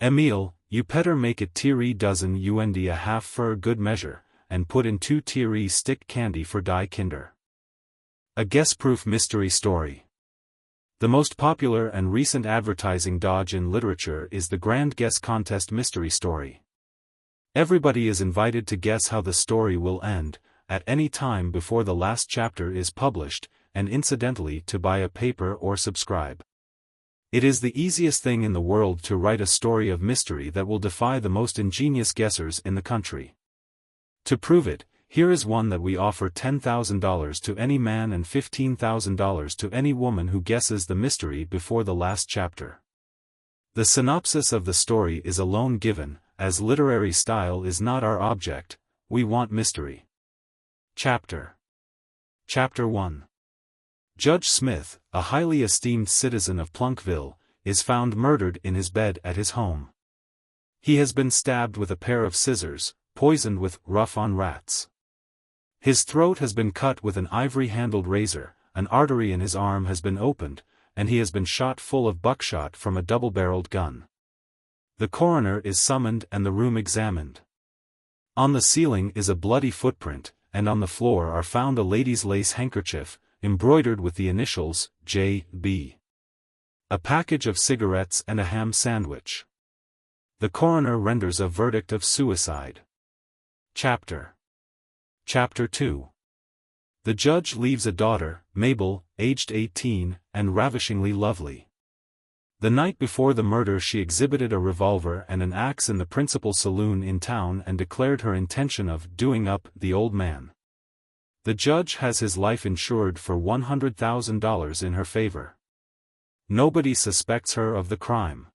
Emil, you petter make it 3 dozen und a half for good measure, and put in 2 3 stick candy for die kinder. A guess-proof mystery story. The most popular and recent advertising dodge in literature is the Grand Guess Contest mystery story. Everybody is invited to guess how the story will end, at any time before the last chapter is published, and incidentally to buy a paper or subscribe. It is the easiest thing in the world to write a story of mystery that will defy the most ingenious guessers in the country. To prove it, here is one that we offer $10,000 to any man and $15,000 to any woman who guesses the mystery before the last chapter. The synopsis of the story is alone given, as literary style is not our object, we want mystery. Chapter 1. Judge Smith, a highly esteemed citizen of Plunkville, is found murdered in his bed at his home. He has been stabbed with a pair of scissors, poisoned with rough-on rats. His throat has been cut with an ivory-handled razor, an artery in his arm has been opened, and he has been shot full of buckshot from a double-barreled gun. The coroner is summoned and the room examined. On the ceiling is a bloody footprint, and on the floor are found a lady's lace handkerchief, embroidered with the initials, J.B. A package of cigarettes and a ham sandwich. The coroner renders a verdict of suicide. Chapter 2. The judge leaves a daughter, Mabel, aged 18, and ravishingly lovely. The night before the murder she exhibited a revolver and an axe in the principal saloon in town and declared her intention of doing up the old man. The judge has his life insured for $100,000 in her favor. Nobody suspects her of the crime.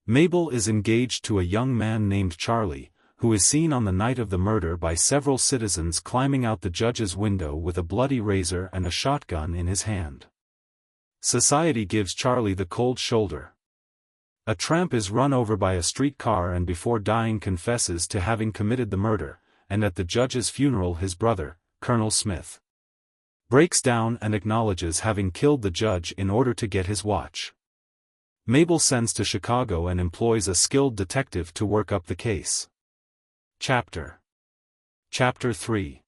Mabel is engaged to a young man named Charlie, who is seen on the night of the murder by several citizens climbing out the judge's window with a bloody razor and a shotgun in his hand. Society gives Charlie the cold shoulder. A tramp is run over by a streetcar and before dying confesses to having committed the murder, and at the judge's funeral his brother, Colonel Smith, breaks down and acknowledges having killed the judge in order to get his watch. Mabel sends to Chicago and employs a skilled detective to work up the case. Chapter 3.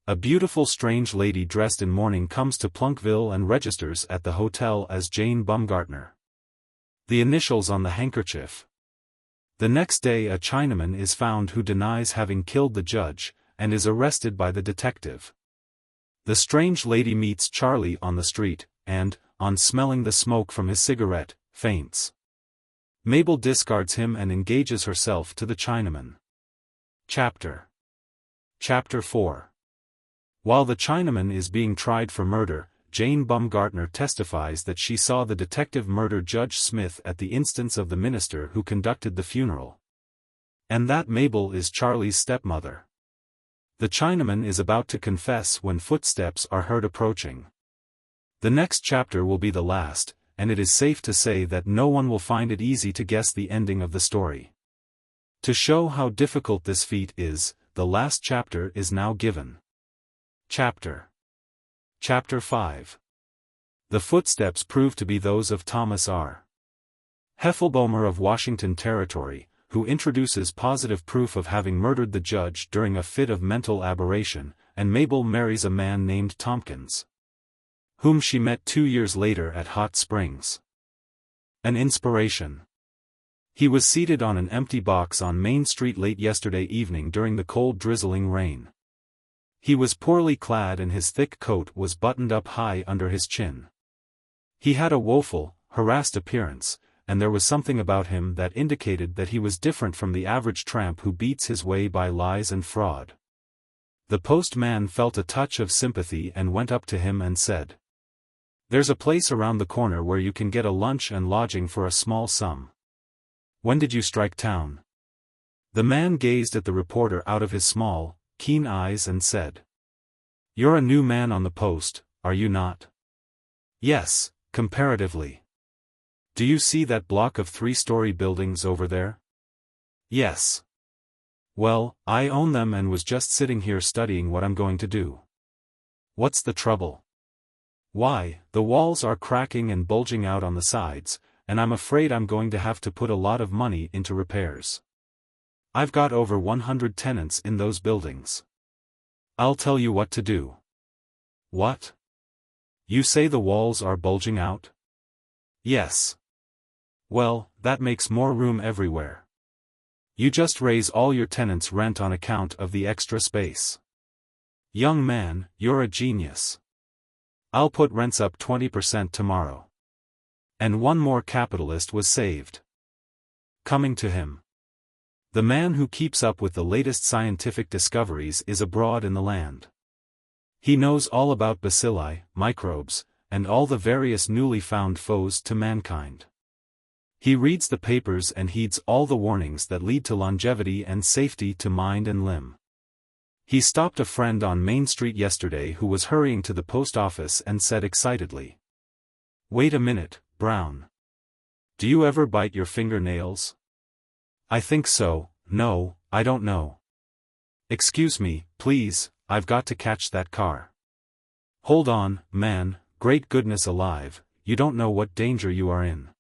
A beautiful strange lady dressed in mourning comes to Plunkville and registers at the hotel as Jane Bumgartner. The initials on the handkerchief. The next day a Chinaman is found who denies having killed the judge, and is arrested by the detective. The strange lady meets Charlie on the street, and, on smelling the smoke from his cigarette, faints. Mabel discards him and engages herself to the Chinaman. Chapter 4. While the Chinaman is being tried for murder, Jane Bumgartner testifies that she saw the detective murder Judge Smith at the instance of the minister who conducted the funeral. And that Mabel is Charlie's stepmother. The Chinaman is about to confess when footsteps are heard approaching. The next chapter will be the last, and it is safe to say that no one will find it easy to guess the ending of the story. To show how difficult this feat is, the last chapter is now given. Chapter 5. The footsteps prove to be those of Thomas R. Heffelbomer of Washington Territory, who introduces positive proof of having murdered the judge during a fit of mental aberration, and Mabel marries a man named Tompkins, whom she met 2 years later at Hot Springs. An inspiration. He was seated on an empty box on Main Street late yesterday evening during the cold drizzling rain. He was poorly clad and his thick coat was buttoned up high under his chin. He had a woeful, harassed appearance, and there was something about him that indicated that he was different from the average tramp who beats his way by lies and fraud. The postman felt a touch of sympathy and went up to him and said, "There's a place around the corner where you can get a lunch and lodging for a small sum. When did you strike town?" The man gazed at the reporter out of his small, keen eyes and said, You're a new man on the post, are you not? Yes, comparatively. Do you see that block of 3-story buildings over there? Yes. Well, I own them and was just sitting here studying what I'm going to do. What's the trouble? Why, the walls are cracking and bulging out on the sides, and I'm afraid I'm going to have to put a lot of money into repairs. I've got over 100 tenants in those buildings. I'll tell you what to do. What? You say the walls are bulging out? Yes. Well, that makes more room everywhere. You just raise all your tenants' rent on account of the extra space. Young man, you're a genius. I'll put rents up 20% tomorrow. And one more capitalist was saved. Coming to him. The man who keeps up with the latest scientific discoveries is abroad in the land. He knows all about bacilli, microbes, and all the various newly found foes to mankind. He reads the papers and heeds all the warnings that lead to longevity and safety to mind and limb. He stopped a friend on Main Street yesterday who was hurrying to the post office and said excitedly, "Wait a minute, Brown. Do you ever bite your fingernails?" "I think so, no, I don't know." "Excuse me, please, I've got to catch that car." "Hold on, man, great goodness alive, you don't know what danger you are in.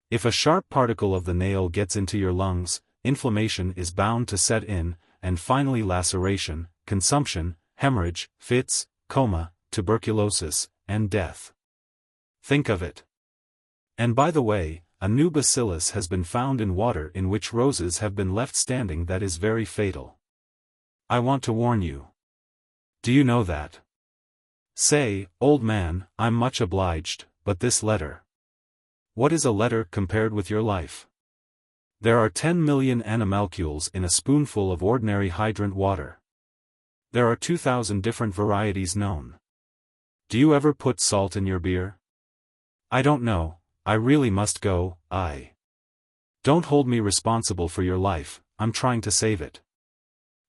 If a sharp particle of the nail gets into your lungs, inflammation is bound to set in, and finally laceration, consumption, hemorrhage, fits, coma, tuberculosis, and death. Think of it. And by the way, a new bacillus has been found in water in which roses have been left standing that is very fatal. I want to warn you. Do you know that? Say, old man, I'm much obliged, but this letter. What is a letter compared with your life? There are 10 million animalcules in a spoonful of ordinary hydrant water. There are 2,000 different varieties known. Do you ever put salt in your beer? I don't know, I really must go, Don't hold me responsible for your life, I'm trying to save it.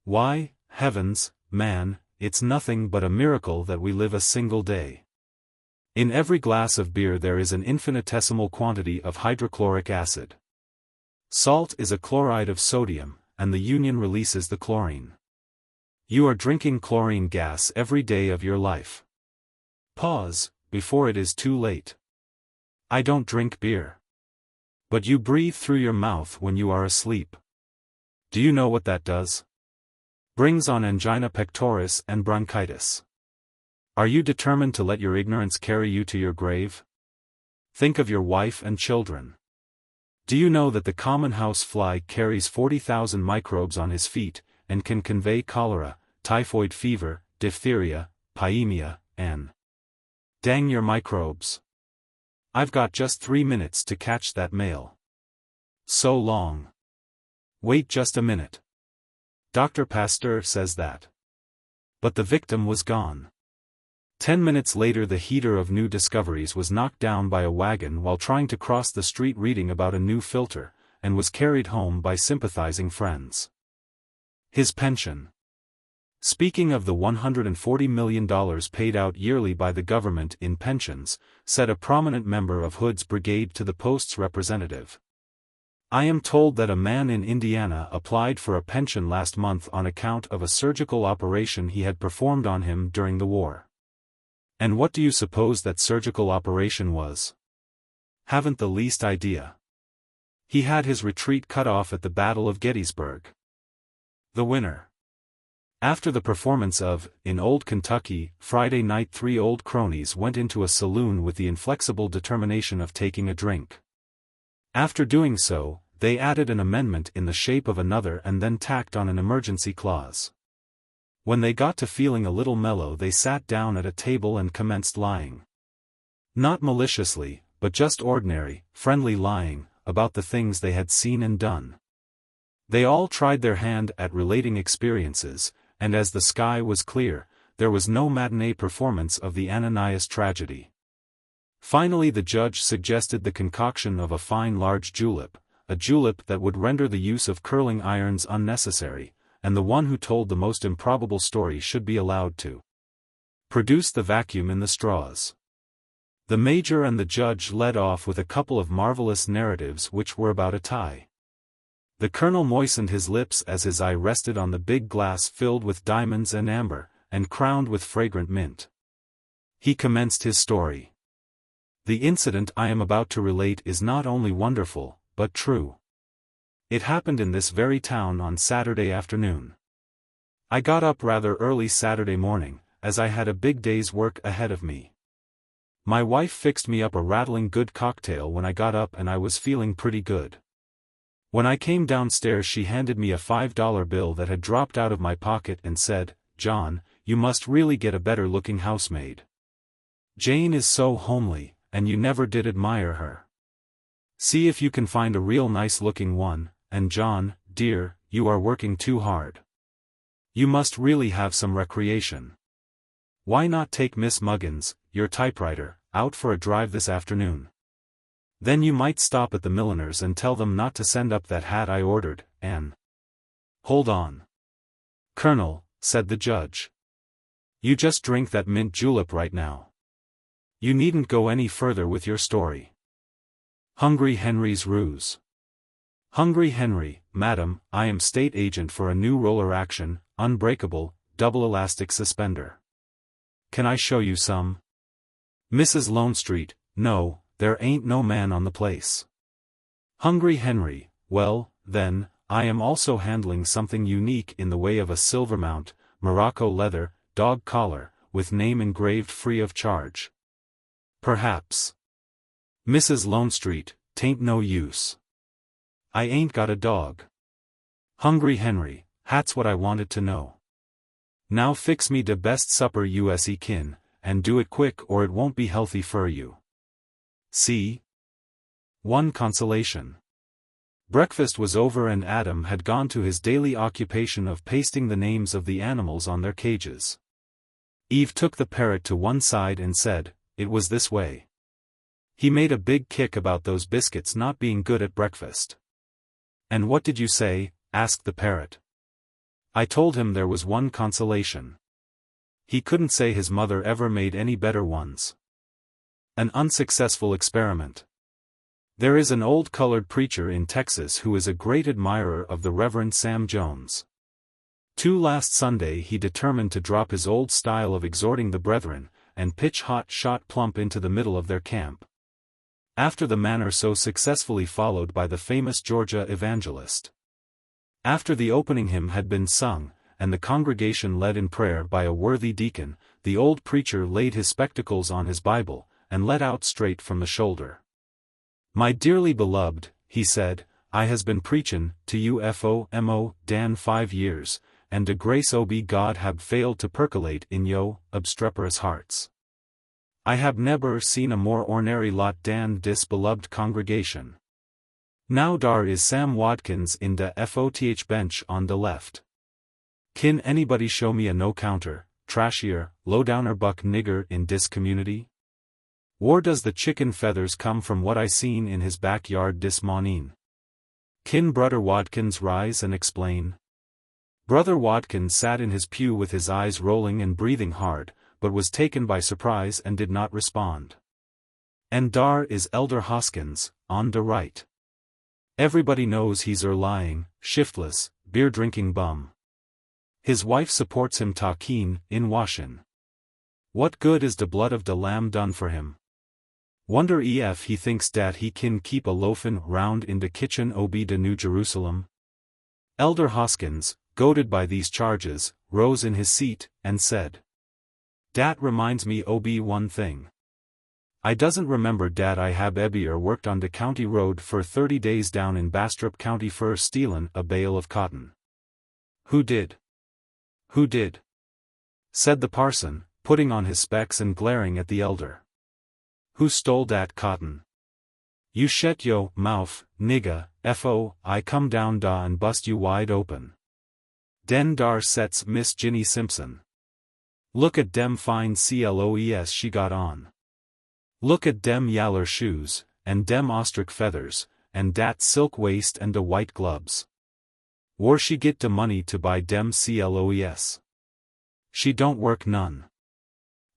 Why, heavens, man, it's nothing but a miracle that we live a single day. In every glass of beer there is an infinitesimal quantity of hydrochloric acid. Salt is a chloride of sodium, and the union releases the chlorine. You are drinking chlorine gas every day of your life. Pause, before it is too late. I don't drink beer. But you breathe through your mouth when you are asleep. Do you know what that does? Brings on angina pectoris and bronchitis. Are you determined to let your ignorance carry you to your grave? Think of your wife and children. Do you know that the common house fly carries 40,000 microbes on his feet, and can convey cholera, typhoid fever, diphtheria, pyemia, and dang your microbes. I've got just 3 minutes to catch that mail. So long. Wait just a minute. Dr. Pasteur says that. But the victim was gone. 10 minutes later the heater of new discoveries was knocked down by a wagon while trying to cross the street reading about a new filter, and was carried home by sympathizing friends. His pension. Speaking of the $140 million paid out yearly by the government in pensions, said a prominent member of Hood's brigade to the Post's representative. I am told that a man in Indiana applied for a pension last month on account of a surgical operation he had performed on him during the war. And what do you suppose that surgical operation was? Haven't the least idea. He had his retreat cut off at the Battle of Gettysburg. The winner. After the performance of In Old Kentucky, Friday night 3 old cronies went into a saloon with the inflexible determination of taking a drink. After doing so, they added an amendment in the shape of another and then tacked on an emergency clause. When they got to feeling a little mellow they sat down at a table and commenced lying. Not maliciously, but just ordinary, friendly lying, about the things they had seen and done. They all tried their hand at relating experiences, and as the sky was clear, there was no matinee performance of the Ananias tragedy. Finally the judge suggested the concoction of a fine large julep, a julep that would render the use of curling irons unnecessary, and the one who told the most improbable story should be allowed to Produce the vacuum in the straws. The major and the judge led off with a couple of marvelous narratives which were about a tie. The colonel moistened his lips as his eye rested on the big glass filled with diamonds and amber, and crowned with fragrant mint. He commenced his story. The incident I am about to relate is not only wonderful, but true. It happened in this very town on Saturday afternoon. I got up rather early Saturday morning, as I had a big day's work ahead of me. My wife fixed me up a rattling good cocktail when I got up and I was feeling pretty good. When I came downstairs she handed me a $5 bill that had dropped out of my pocket and said, "John, you must really get a better-looking housemaid. Jane is so homely, and you never did admire her. See if you can find a real nice-looking one, and John, dear, you are working too hard. You must really have some recreation. Why not take Miss Muggins, your typewriter, out for a drive this afternoon? Then you might stop at the milliner's and tell them not to send up that hat I ordered, and—" "Hold on. Colonel," said the judge. "You just drink that mint julep right now. You needn't go any further with your story." Hungry Henry's Ruse. Hungry Henry, Madam, I am state agent for a new roller action, unbreakable, double elastic suspender. Can I show you some? Mrs. Lonestreet, no, there ain't no man on the place. Hungry Henry, well, then, I am also handling something unique in the way of a silver mount, Morocco leather, dog collar, with name engraved free of charge. Perhaps. Mrs. Lonestreet, 'tain't no use. I ain't got a dog. Hungry Henry, hat's what I wanted to know. Now fix me de best supper you kin, and do it quick or it won't be healthy for you. See? 1 Consolation. Breakfast was over and Adam had gone to his daily occupation of pasting the names of the animals on their cages. Eve took the parrot to one side and said, "It was this way. He made a big kick about those biscuits not being good at breakfast." "And what did you say?" asked the parrot. "I told him there was 1 consolation. He couldn't say his mother ever made any better ones." An Unsuccessful Experiment. There is an old colored preacher in Texas who is a great admirer of the Reverend Sam Jones. Last Sunday he determined to drop his old style of exhorting the brethren, and pitch hot shot plump into the middle of their camp. After the manner so successfully followed by the famous Georgia evangelist. After the opening hymn had been sung, and the congregation led in prayer by a worthy deacon, the old preacher laid his spectacles on his Bible, and let out straight from the shoulder. "My dearly beloved," he said, "I has been preachin' to you FOMO Dan 5 years, and de grace o' be God hab failed to percolate in yo, obstreperous hearts. I hab neber seen a more ornary lot dan dis beloved congregation. Now dar is Sam Watkins in de FOTH bench on de left. Kin anybody show me a no-counter, trashier, low-downer buck nigger in dis community? Where does the chicken feathers come from what I seen in his backyard dis morning? Kin Brother Watkins rise and explain?" Brother Watkins sat in his pew with his eyes rolling and breathing hard, but was taken by surprise and did not respond. "And dar is Elder Hoskins, on de right. Everybody knows he's lying, shiftless, beer-drinking bum. His wife supports him ta keen, in washin'. What good is de blood of de lamb done for him? Wonder ef he thinks dat he kin keep a loafin' round in de kitchen obi de New Jerusalem?" Elder Hoskins, goaded by these charges, rose in his seat, and said, "Dat reminds me obi one thing. I doesn't remember dat I hab ebier worked on de county road for 30 days down in Bastrop County fur stealin' a bale of cotton." "Who did? Who did?" said the parson, putting on his specs and glaring at the elder. "Who stole dat cotton? You shet yo mouf, nigga, I come down da and bust you wide open. Den dar sets Miss Ginny Simpson. Look at dem fine clothes she got on. Look at dem yaller shoes, and dem ostrich feathers, and dat silk waist and de white gloves. Where she get de money to buy dem clothes? She don't work none.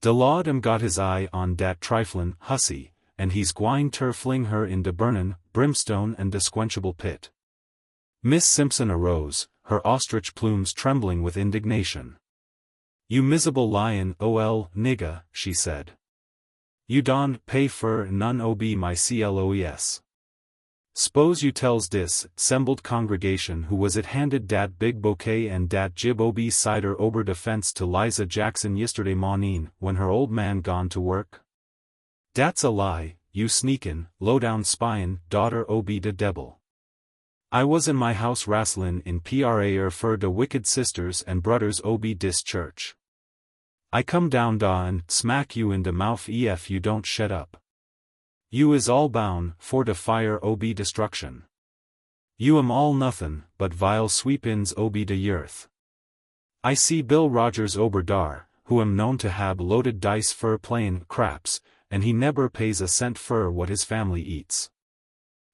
De Laud got his eye on dat triflin' hussy, and he's gwine ter fling her in de burnin', brimstone and disquenchable pit. Miss Simpson arose, her ostrich plumes trembling with indignation. You miserable lion, ol' nigga, she said. You don' pay fur none ob my cloes. S'pose you tells dis, 'sembled congregation who was it handed dat big bouquet and dat jib ob cider ober de fence to Liza Jackson yesterday mornin' when her old man gone to work? Dat's a lie, you sneakin', low-down spyin' daughter ob de debbil. I was in my house rasslin' in pra fur de wicked sisters and brothers ob dis church. I come down da and smack you in de mouth ef you don't shet up. You is all bound for de fire ob destruction. You am all nothin' but vile sweep-ins ob de yearth. I see Bill Rogers ober dar, who am known to hab loaded dice fur playin' craps, and he neber pays a cent fur what his family eats.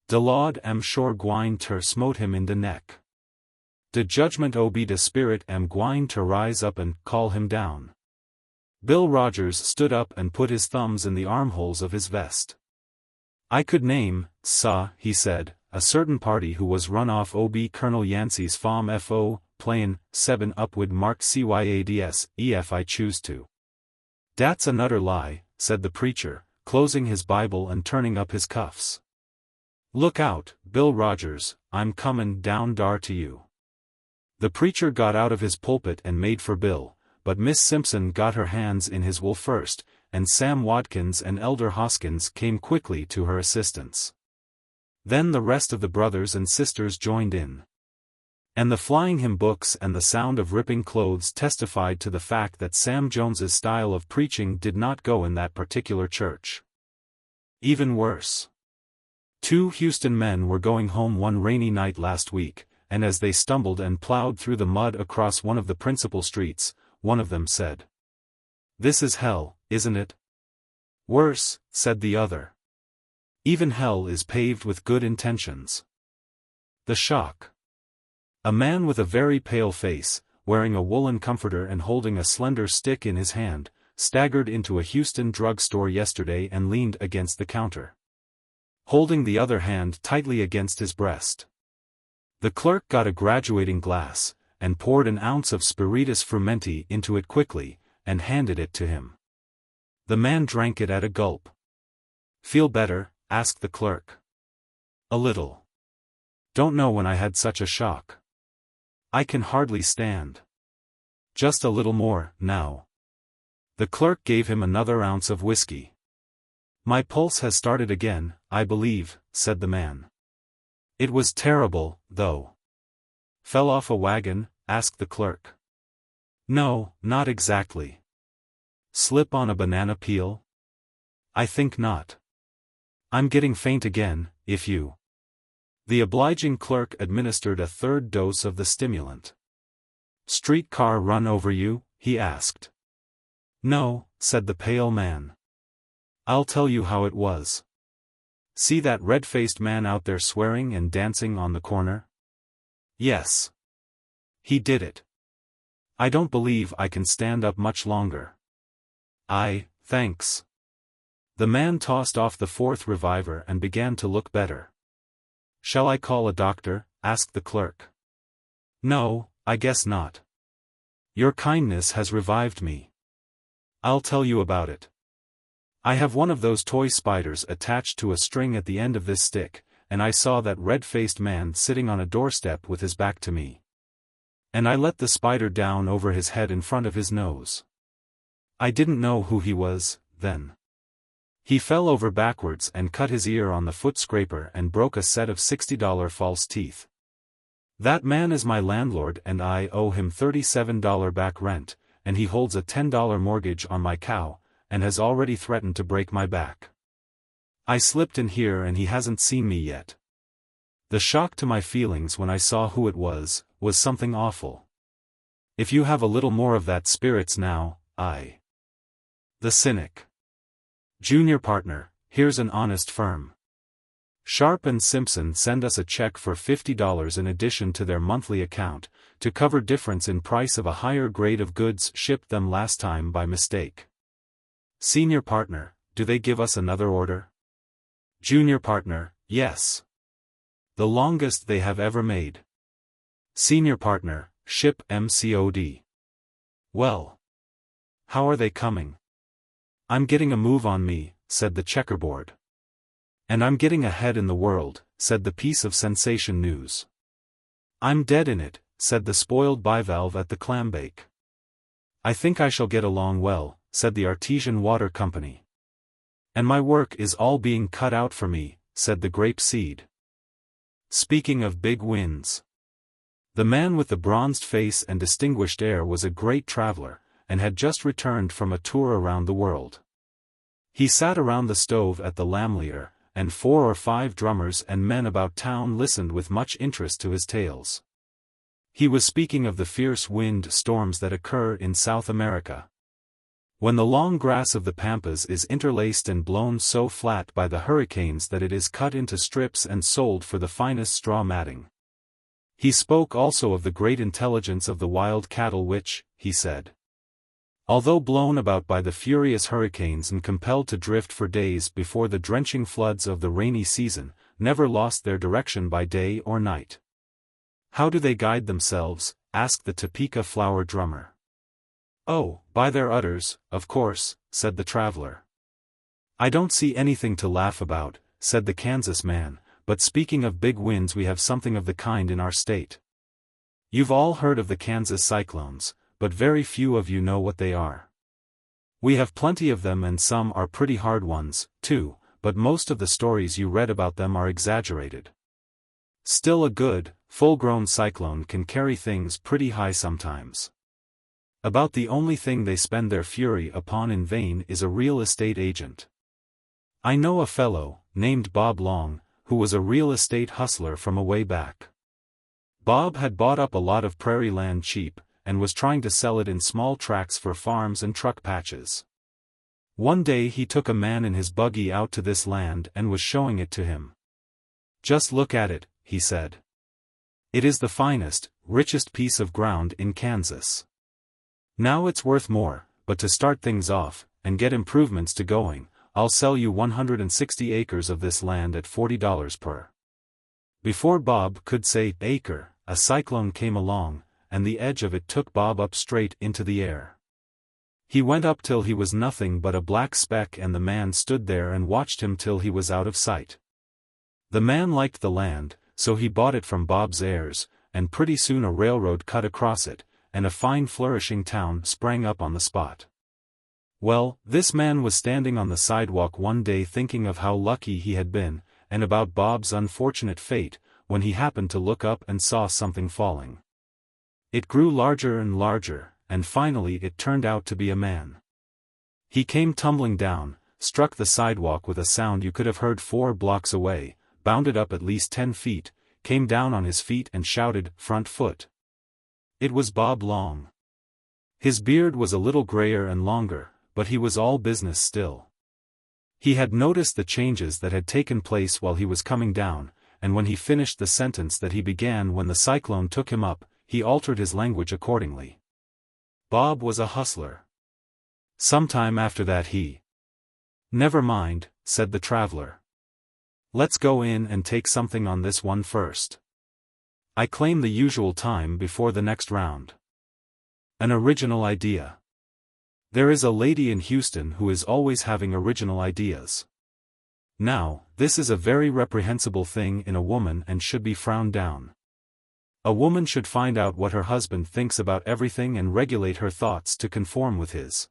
De Laud am sure gwine ter smote him in de neck. De judgment ob de spirit am gwine ter rise up and call him down. Bill Rogers stood up and put his thumbs in the armholes of his vest. I could name, sah, he said, a certain party who was run off ob Colonel Yancey's farm fo, playin' 7 upward marked CYADS, ef I choose to. Dat's another lie, said the preacher, closing his Bible and turning up his cuffs. Look out, Bill Rogers, I'm comin' down dar to you. The preacher got out of his pulpit and made for Bill, but Miss Simpson got her hands in his wool first, and Sam Watkins and Elder Hoskins came quickly to her assistance. Then the rest of the brothers and sisters joined in. And the flying hymn books and the sound of ripping clothes testified to the fact that Sam Jones's style of preaching did not go in that particular church. Even worse. 2 Houston men were going home one rainy night last week, and as they stumbled and plowed through the mud across one of the principal streets, one of them said, "This is hell, isn't it?" "Worse," said the other. "Even hell is paved with good intentions." The shock. A man with a very pale face, wearing a woolen comforter and holding a slender stick in his hand, staggered into a Houston drug store yesterday and leaned against the counter, holding the other hand tightly against his breast. The clerk got a graduating glass, and poured an ounce of spiritus frumenti into it quickly, and handed it to him. The man drank it at a gulp. "Feel better?" asked the clerk. "A little. Don't know when I had such a shock. I can hardly stand. Just a little more, now." The clerk gave him another ounce of whiskey. "My pulse has started again, I believe," said the man. "It was terrible, though." "Fell off a wagon?" asked the clerk. "No, not exactly." "Slip on a banana peel?" "I think not." "I'm getting faint again, if you—" The obliging clerk administered a third dose of the stimulant. "Street car run over you?" he asked. "No," said the pale man. "I'll tell you how it was. See that red-faced man out there swearing and dancing on the corner?" "Yes. He did it. I don't believe I can stand up much longer." Thanks." The man tossed off the 4th reviver and began to look better. "Shall I call a doctor?" asked the clerk. "No, I guess not. Your kindness has revived me. I'll tell you about it. I have one of those toy spiders attached to a string at the end of this stick, and I saw that red-faced man sitting on a doorstep with his back to me. And I let the spider down over his head in front of his nose. I didn't know who he was, then. He fell over backwards and cut his ear on the foot scraper and broke a set of $60 false teeth. That man is my landlord and I owe him $37 back rent, and he holds a $10 mortgage on my cow, and has already threatened to break my back. I slipped in here and he hasn't seen me yet. The shock to my feelings when I saw who it was something awful. If you have a little more of that spirits now, The Cynic. Junior partner, here's an honest firm. Sharp and Simpson send us a check for $50 in addition to their monthly account, to cover difference in price of a higher grade of goods shipped them last time by mistake. Senior partner, do they give us another order? Junior partner, yes. The longest they have ever made. Senior partner, ship MCOD. Well. How are they coming? I'm getting a move on me, said the checkerboard. And I'm getting ahead in the world, said the piece of sensation news. I'm dead in it, said the spoiled bivalve at the clambake. I think I shall get along well, said the artesian water company. And my work is all being cut out for me, said the grape seed. Speaking of big wins. The man with the bronzed face and distinguished air was a great traveler, and had just returned from a tour around the world. He sat around the stove at the Lamlier, and 4 or 5 drummers and men about town listened with much interest to his tales. He was speaking of the fierce wind storms that occur in South America. When the long grass of the pampas is interlaced and blown so flat by the hurricanes that it is cut into strips and sold for the finest straw matting. He spoke also of the great intelligence of the wild cattle which, he said, although blown about by the furious hurricanes and compelled to drift for days before the drenching floods of the rainy season, never lost their direction by day or night. How do they guide themselves? Asked the Topeka flower drummer. Oh, by their udders, of course, said the traveler. I don't see anything to laugh about, said the Kansas man, but speaking of big winds, we have something of the kind in our state. You've all heard of the Kansas cyclones, but very few of you know what they are. We have plenty of them, and some are pretty hard ones, too, but most of the stories you read about them are exaggerated. Still, a good, full-grown cyclone can carry things pretty high sometimes. About the only thing they spend their fury upon in vain is a real estate agent. I know a fellow, named Bob Long, who was a real estate hustler from a way back. Bob had bought up a lot of prairie land cheap, and was trying to sell it in small tracts for farms and truck patches. One day he took a man in his buggy out to this land and was showing it to him. Just look at it, he said. It is the finest, richest piece of ground in Kansas. Now it's worth more, but to start things off, and get improvements to going, I'll sell you 160 acres of this land at $40 per. Before Bob could say acre, a cyclone came along, and the edge of it took Bob up straight into the air. He went up till he was nothing but a black speck, and the man stood there and watched him till he was out of sight. The man liked the land, so he bought it from Bob's heirs, and pretty soon a railroad cut across it, and a fine flourishing town sprang up on the spot. Well, this man was standing on the sidewalk one day thinking of how lucky he had been, and about Bob's unfortunate fate, when he happened to look up and saw something falling. It grew larger and larger, and finally it turned out to be a man. He came tumbling down, struck the sidewalk with a sound you could have heard 4 blocks away, bounded up at least 10 feet, came down on his feet and shouted, "Front foot!" It was Bob Long. His beard was a little grayer and longer, but he was all business still. He had noticed the changes that had taken place while he was coming down, and when he finished the sentence that he began when the cyclone took him up, he altered his language accordingly. Bob was a hustler. Sometime after that he— "Never mind," said the traveler. "Let's go in and take something on this one first. I claim the usual time before the next round." An original idea. There is a lady in Houston who is always having original ideas. Now, this is a very reprehensible thing in a woman and should be frowned down. A woman should find out what her husband thinks about everything and regulate her thoughts to conform with his.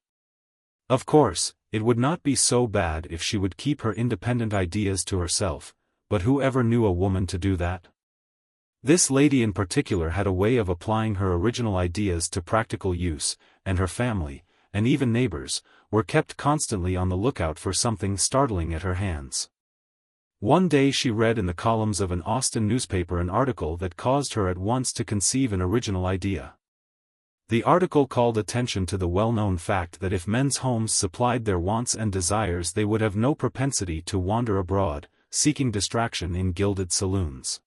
Of course, it would not be so bad if she would keep her independent ideas to herself, but who ever knew a woman to do that? This lady in particular had a way of applying her original ideas to practical use, and her family, and even neighbors, were kept constantly on the lookout for something startling at her hands. One day she read in the columns of an Austin newspaper an article that caused her at once to conceive an original idea. The article called attention to the well-known fact that if men's homes supplied their wants and desires, they would have no propensity to wander abroad, seeking distraction in gilded saloons.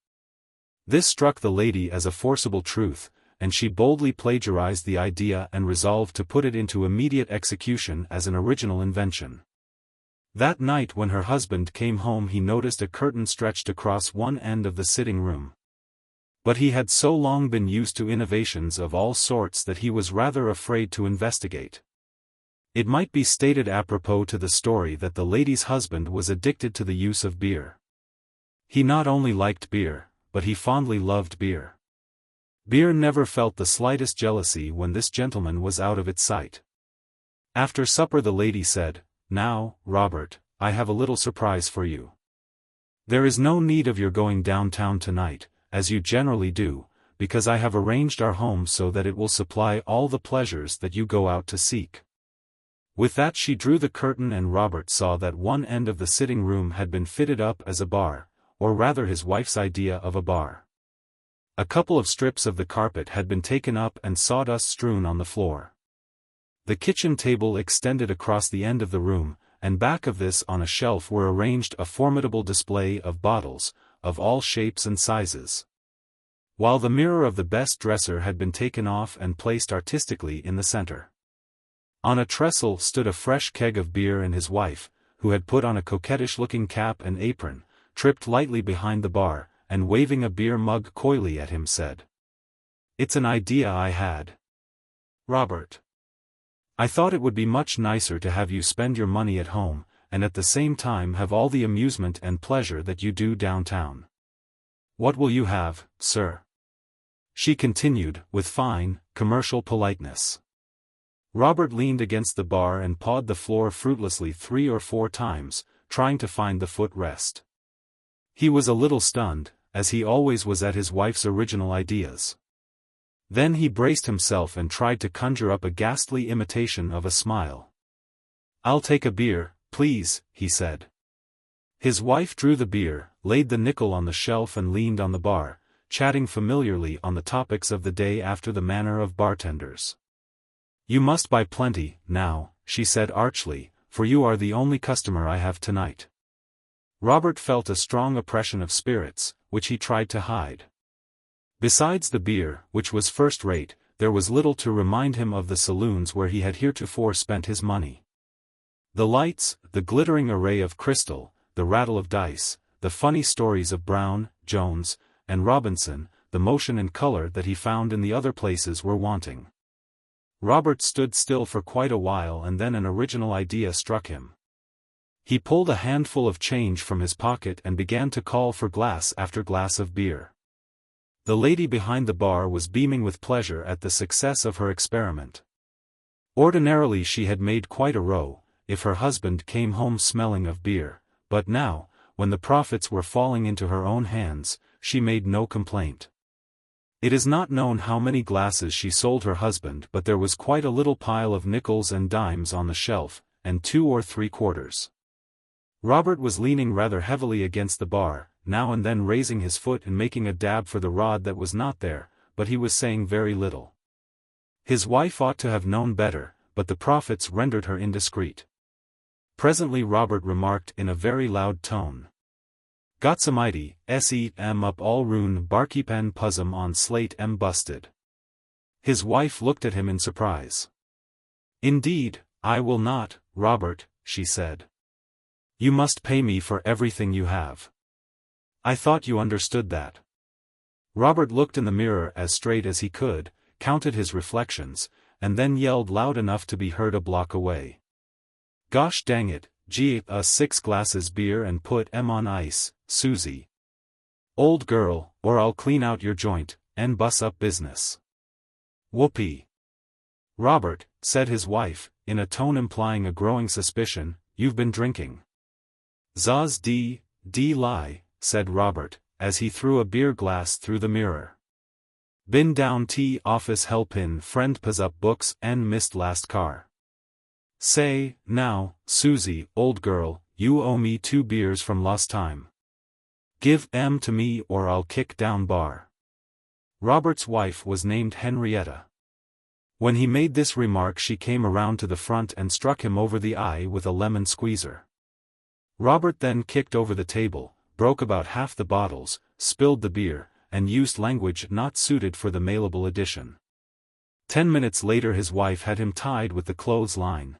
This struck the lady as a forcible truth, and she boldly plagiarized the idea and resolved to put it into immediate execution as an original invention. That night when her husband came home he noticed a curtain stretched across one end of the sitting room. But he had so long been used to innovations of all sorts that he was rather afraid to investigate. It might be stated apropos to the story that the lady's husband was addicted to the use of beer. He not only liked beer, but he fondly loved beer. Beer never felt the slightest jealousy when this gentleman was out of its sight. After supper the lady said, "Now, Robert, I have a little surprise for you. There is no need of your going downtown tonight, as you generally do, because I have arranged our home so that it will supply all the pleasures that you go out to seek." With that she drew the curtain and Robert saw that one end of the sitting room had been fitted up as a bar, or rather his wife's idea of a bar. A couple of strips of the carpet had been taken up and sawdust strewn on the floor. The kitchen table extended across the end of the room, and back of this on a shelf were arranged a formidable display of bottles, of all shapes and sizes. While the mirror of the best dresser had been taken off and placed artistically in the center. On a trestle stood a fresh keg of beer and his wife, who had put on a coquettish-looking cap and apron, tripped lightly behind the bar, and waving a beer mug coyly at him said, "It's an idea I had, Robert. I thought it would be much nicer to have you spend your money at home, and at the same time have all the amusement and pleasure that you do downtown. What will you have, sir?" she continued, with fine, commercial politeness. Robert leaned against the bar and pawed the floor fruitlessly 3 or 4 times, trying to find the foot-rest. He was a little stunned, as he always was at his wife's original ideas. Then he braced himself and tried to conjure up a ghastly imitation of a smile. "I'll take a beer, please," he said. His wife drew the beer, laid the nickel on the shelf and leaned on the bar, chatting familiarly on the topics of the day after the manner of bartenders. "You must buy plenty, now," she said archly, "for you are the only customer I have tonight." Robert felt a strong oppression of spirits, which he tried to hide. Besides the beer, which was first-rate, there was little to remind him of the saloons where he had heretofore spent his money. The lights, the glittering array of crystal, the rattle of dice, the funny stories of Brown, Jones, and Robinson, the motion and color that he found in the other places were wanting. Robert stood still for quite a while and then an original idea struck him. He pulled a handful of change from his pocket and began to call for glass after glass of beer. The lady behind the bar was beaming with pleasure at the success of her experiment. Ordinarily she had made quite a row, if her husband came home smelling of beer, but now, when the profits were falling into her own hands, she made no complaint. It is not known how many glasses she sold her husband, but there was quite a little pile of nickels and dimes on the shelf, and 2 or 3 quarters. Robert was leaning rather heavily against the bar, now and then raising his foot and making a dab for the rod that was not there, but he was saying very little. His wife ought to have known better, but the profits rendered her indiscreet. Presently Robert remarked in a very loud tone, "Got some mighty, sem up all rune barkeepen puzzum on slate busted." His wife looked at him in surprise. "Indeed, I will not, Robert," she said. "You must pay me for everything you have. I thought you understood that." Robert looked in the mirror as straight as he could, counted his reflections, and then yelled loud enough to be heard a block away. "Gosh dang it, gee, 6 glasses beer and put 'em on ice, Susie. Old girl, or I'll clean out your joint, and bus up business." "Whoopee. Robert," said his wife, in a tone implying a growing suspicion, "you've been drinking." "Zaz d lie," said Robert, as he threw a beer glass through the mirror. "Been down t office helpin' friend puz up books and missed last car. Say, now, Susie, old girl, you owe me 2 beers from last time. Give 'em to me or I'll kick down bar." Robert's wife was named Henrietta. When he made this remark she came around to the front and struck him over the eye with a lemon squeezer. Robert then kicked over the table, broke about half the bottles, spilled the beer, and used language not suited for the mailable edition. 10 minutes later his wife had him tied with the clothesline.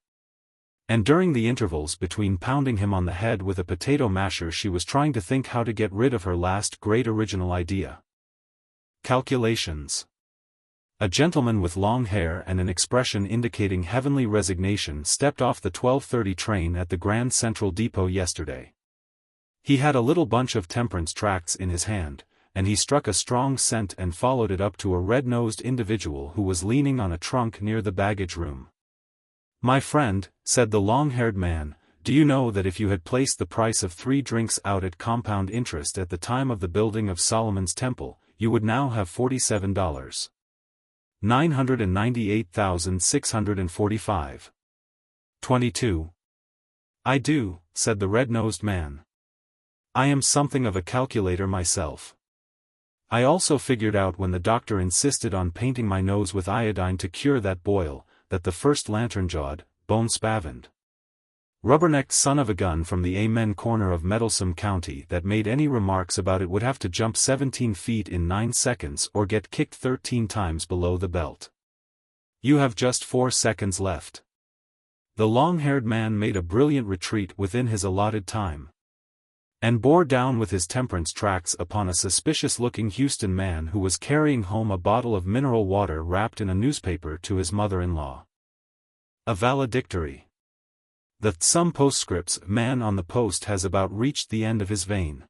And during the intervals between pounding him on the head with a potato masher she was trying to think how to get rid of her last great original idea. Calculations. A gentleman with long hair and an expression indicating heavenly resignation stepped off the 12:30 train at the Grand Central Depot yesterday. He had a little bunch of temperance tracts in his hand, and he struck a strong scent and followed it up to a red-nosed individual who was leaning on a trunk near the baggage room. "My friend," said the long-haired man, "do you know that if you had placed the price of 3 drinks out at compound interest at the time of the building of Solomon's Temple, you would now have $47,998,645. 22. "I do," said the red-nosed man. "I am something of a calculator myself. I also figured out when the doctor insisted on painting my nose with iodine to cure that boil, that the first lantern-jawed, bone-spavined, rubbernecked son of a gun from the Amen corner of Meddlesome County that made any remarks about it would have to jump 17 feet in 9 seconds or get kicked 13 times below the belt. You have just 4 seconds left." The long-haired man made a brilliant retreat within his allotted time, and bore down with his temperance tracts upon a suspicious-looking Houston man who was carrying home a bottle of mineral water wrapped in a newspaper to his mother-in-law. A valedictory. Some postscripts man on the post has about reached the end of his vein.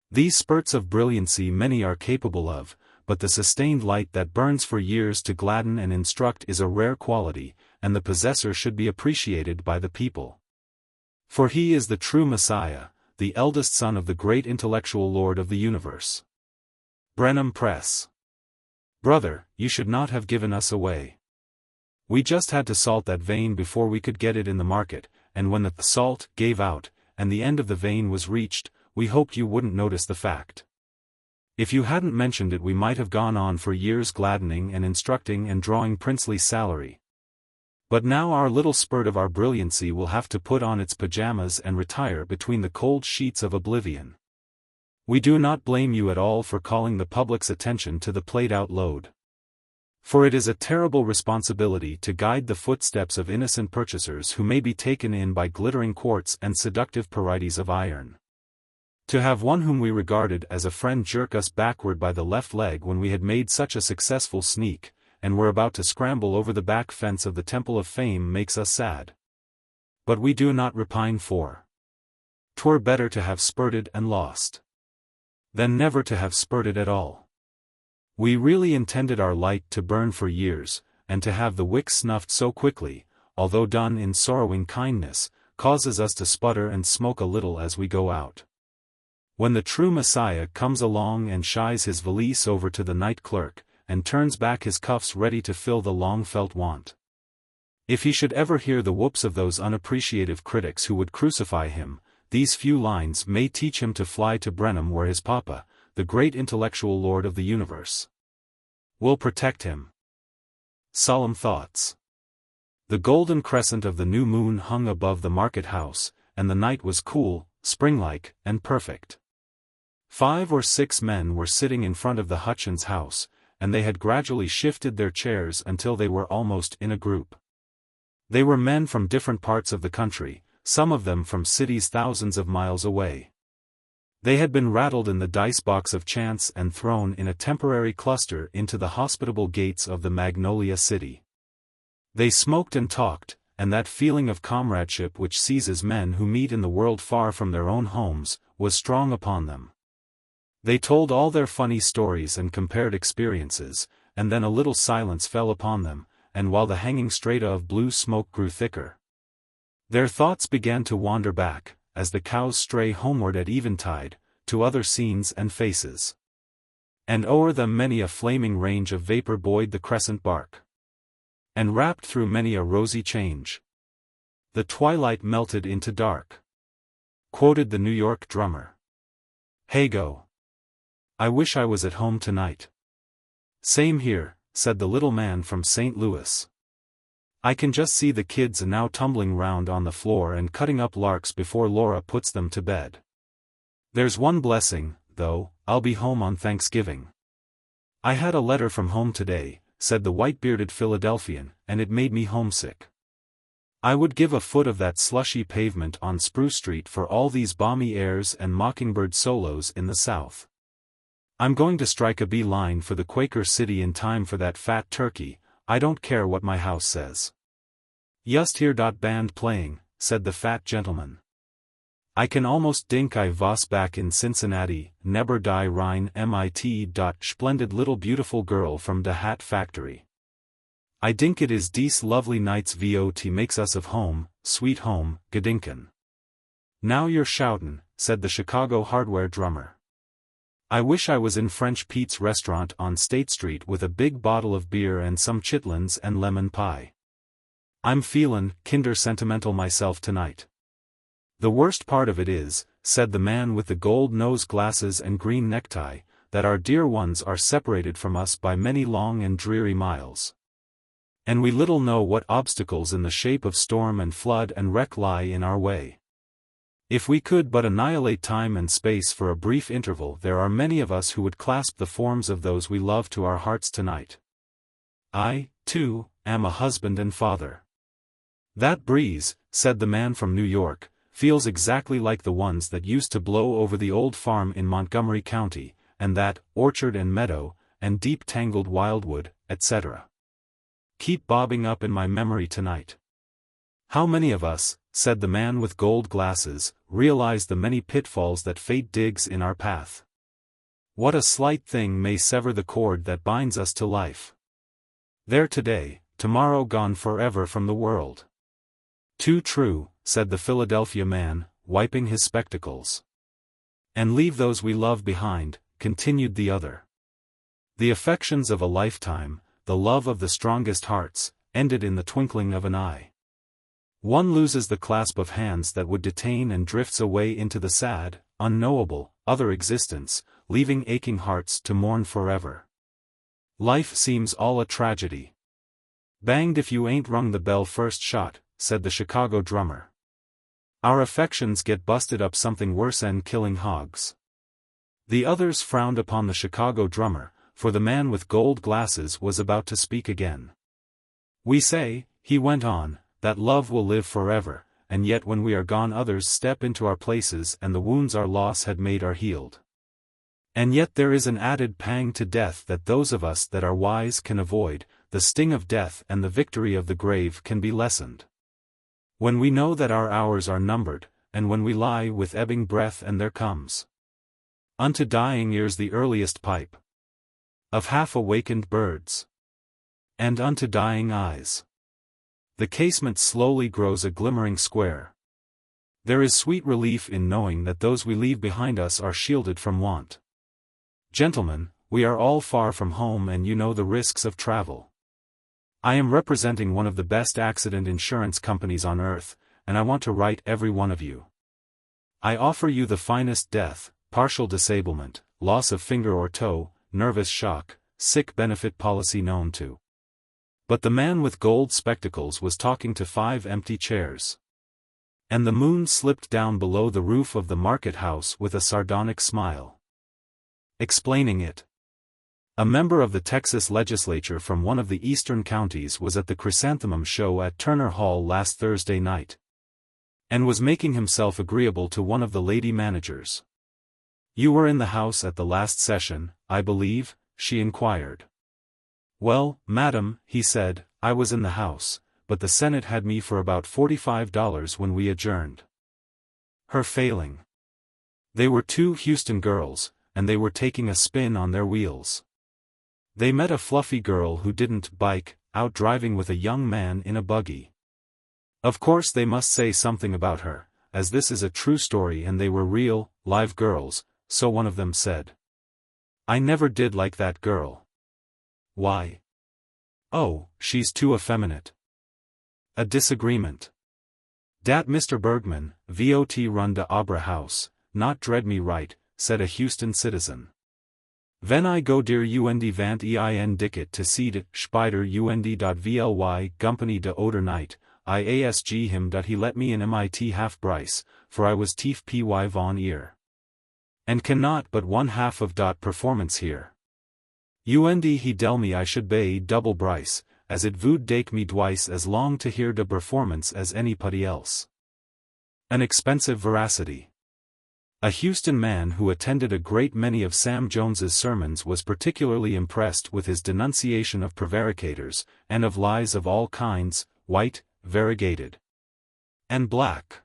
These spurts of brilliancy many are capable of, but the sustained light that burns for years to gladden and instruct is a rare quality, and the possessor should be appreciated by the people. For he is the true Messiah, the eldest son of the great intellectual Lord of the universe. Brenham Press. Brother, you should not have given us away. We just had to salt that vein before we could get it in the market, and when the salt gave out, and the end of the vein was reached, we hoped you wouldn't notice the fact. If you hadn't mentioned it we might have gone on for years gladdening and instructing and drawing princely salary. But now our little spurt of our brilliancy will have to put on its pajamas and retire between the cold sheets of oblivion. We do not blame you at all for calling the public's attention to the played-out load. For it is a terrible responsibility to guide the footsteps of innocent purchasers who may be taken in by glittering quartz and seductive parieties of iron. To have one whom we regarded as a friend jerk us backward by the left leg when we had made such a successful sneak, and were about to scramble over the back fence of the Temple of Fame makes us sad. But we do not repine for. 'Twere better to have spurted and lost than never to have spurted at all. We really intended our light to burn for years, and to have the wick snuffed so quickly, although done in sorrowing kindness, causes us to sputter and smoke a little as we go out. When the true Messiah comes along and shies his valise over to the night clerk, and turns back his cuffs ready to fill the long-felt want. If he should ever hear the whoops of those unappreciative critics who would crucify him, these few lines may teach him to fly to Brenham where his papa, the great intellectual Lord of the universe, will protect him. Solemn Thoughts. The golden crescent of the new moon hung above the market house, and the night was cool, spring-like, and perfect. 5 or 6 men were sitting in front of the Hutchins house, and they had gradually shifted their chairs until they were almost in a group. They were men from different parts of the country, some of them from cities thousands of miles away. They had been rattled in the dice box of chance and thrown in a temporary cluster into the hospitable gates of the Magnolia City. They smoked and talked, and that feeling of comradeship which seizes men who meet in the world far from their own homes, was strong upon them. They told all their funny stories and compared experiences, and then a little silence fell upon them, and while the hanging strata of blue smoke grew thicker, their thoughts began to wander back, as the cows stray homeward at eventide, to other scenes and faces. And o'er them many a flaming range of vapor buoyed the crescent bark, and wrapped through many a rosy change. The twilight melted into dark. Quoted the New York drummer. Hey-go. I wish I was at home tonight. Same here, said the little man from St. Louis. I can just see the kids now tumbling round on the floor and cutting up larks before Laura puts them to bed. There's one blessing, though, I'll be home on Thanksgiving. I had a letter from home today, said the white-bearded Philadelphian, and it made me homesick. I would give a foot of that slushy pavement on Spruce Street for all these balmy airs and mockingbird solos in the South. I'm going to strike a bee-line for the Quaker City in time for that fat turkey. I don't care what my house says. Just hear dat band playing, said the fat gentleman. I can almost dink I was back in Cincinnati, neber die rein mit dot splendid little beautiful girl from de hat factory. I dink it is dies lovely nights vot makes us of home, sweet home, gedinken. Now you're shoutin', said the Chicago hardware drummer. I wish I was in French Pete's restaurant on State Street with a big bottle of beer and some chitlins and lemon pie. I'm feelin' kinder sentimental myself tonight. The worst part of it is, said the man with the gold nose glasses and green necktie, that our dear ones are separated from us by many long and dreary miles. And we little know what obstacles in the shape of storm and flood and wreck lie in our way. If we could but annihilate time and space for a brief interval, there are many of us who would clasp the forms of those we love to our hearts tonight. I, too, am a husband and father. That breeze, said the man from New York, feels exactly like the ones that used to blow over the old farm in Montgomery County, and that, orchard and meadow, and deep tangled wildwood, etc. keep bobbing up in my memory tonight. How many of us, said the man with gold glasses, realize the many pitfalls that fate digs in our path? What a slight thing may sever the cord that binds us to life. There today, tomorrow gone forever from the world. Too true, said the Philadelphia man, wiping his spectacles. And leave those we love behind, continued the other. The affections of a lifetime, the love of the strongest hearts, ended in the twinkling of an eye. One loses the clasp of hands that would detain and drifts away into the sad, unknowable, other existence, leaving aching hearts to mourn forever. Life seems all a tragedy. Banged if you ain't rung the bell first shot, said the Chicago drummer. Our affections get busted up something worse'n killing hogs. The others frowned upon the Chicago drummer, for the man with gold glasses was about to speak again. We say, he went on, that love will live forever, and yet when we are gone others step into our places and the wounds our loss had made are healed. And yet there is an added pang to death that those of us that are wise can avoid, the sting of death and the victory of the grave can be lessened. When we know that our hours are numbered, and when we lie with ebbing breath and there comes unto dying ears the earliest pipe of half-awakened birds, and unto dying eyes the casement slowly grows a glimmering square. There is sweet relief in knowing that those we leave behind us are shielded from want. Gentlemen, we are all far from home and you know the risks of travel. I am representing one of the best accident insurance companies on earth, and I want to write every one of you. I offer you the finest death, partial disablement, loss of finger or toe, nervous shock, sick benefit policy known to. But the man with gold spectacles was talking to 5 empty chairs. And the moon slipped down below the roof of the market house with a sardonic smile. Explaining it. A member of the Texas legislature from one of the eastern counties was at the Chrysanthemum show at Turner Hall last Thursday night, and was making himself agreeable to one of the lady managers. You were in the House at the last session, I believe? She inquired. Well, madam, he said, I was in the House, but the Senate had me for about $45 when we adjourned. Her failing. They were 2 Houston girls, and they were taking a spin on their wheels. They met a fluffy girl who didn't bike, out driving with a young man in a buggy. Of course they must say something about her, as this is a true story and they were real, live girls, so one of them said. I never did like that girl. Why? Oh, she's too effeminate. A disagreement. Dat Mr. Bergman, VOT run de Opera House, not dread me right, said a Houston citizen. Wenn I go der und vant ein Dicket to see de Spider und.vly Company de oder night, I ask him dat he let me in mit half Bryce, for I was tief py von ear. And cannot but one half of performance here. Und he del me I should bay double brice, as it vood dake me twice as long to hear de performance as anybody else. An expensive veracity. A Houston man who attended a great many of Sam Jones's sermons was particularly impressed with his denunciation of prevaricators, and of lies of all kinds, white, variegated, and black.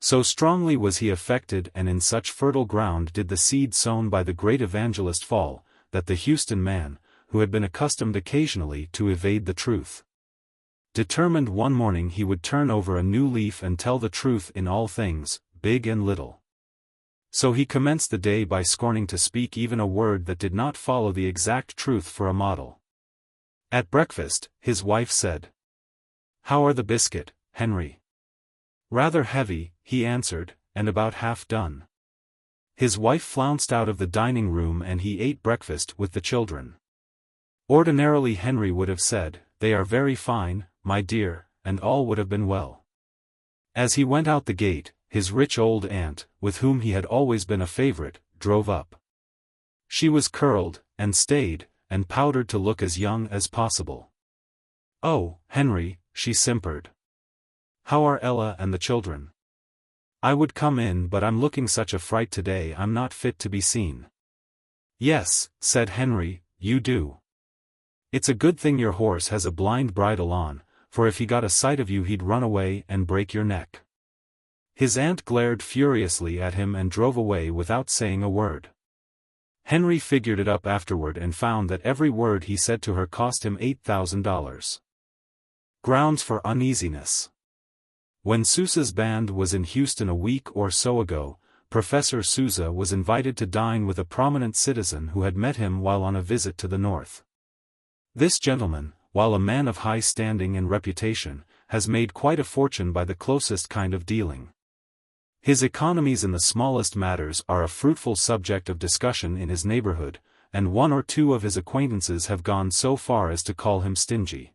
So strongly was he affected, and in such fertile ground did the seed sown by the great evangelist fall, that the Houston man, who had been accustomed occasionally to evade the truth, determined one morning he would turn over a new leaf and tell the truth in all things, big and little. So he commenced the day by scorning to speak even a word that did not follow the exact truth for a model. At breakfast, his wife said, "How are the biscuit, Henry?" "Rather heavy," he answered, "and about half done." His wife flounced out of the dining room and he ate breakfast with the children. Ordinarily Henry would have said, "They are very fine, my dear," and all would have been well. As he went out the gate, his rich old aunt, with whom he had always been a favorite, drove up. She was curled, and stayed, and powdered to look as young as possible. "Oh, Henry," she simpered. "How are Ella and the children? I would come in, but I'm looking such a fright today I'm not fit to be seen." "Yes," said Henry, "you do. It's a good thing your horse has a blind bridle on, for if he got a sight of you he'd run away and break your neck." His aunt glared furiously at him and drove away without saying a word. Henry figured it up afterward and found that every word he said to her cost him $8,000. Grounds for uneasiness. When Sousa's band was in Houston a week or so ago, Professor Sousa was invited to dine with a prominent citizen who had met him while on a visit to the north. This gentleman, while a man of high standing and reputation, has made quite a fortune by the closest kind of dealing. His economies in the smallest matters are a fruitful subject of discussion in his neighborhood, and one or two of his acquaintances have gone so far as to call him stingy.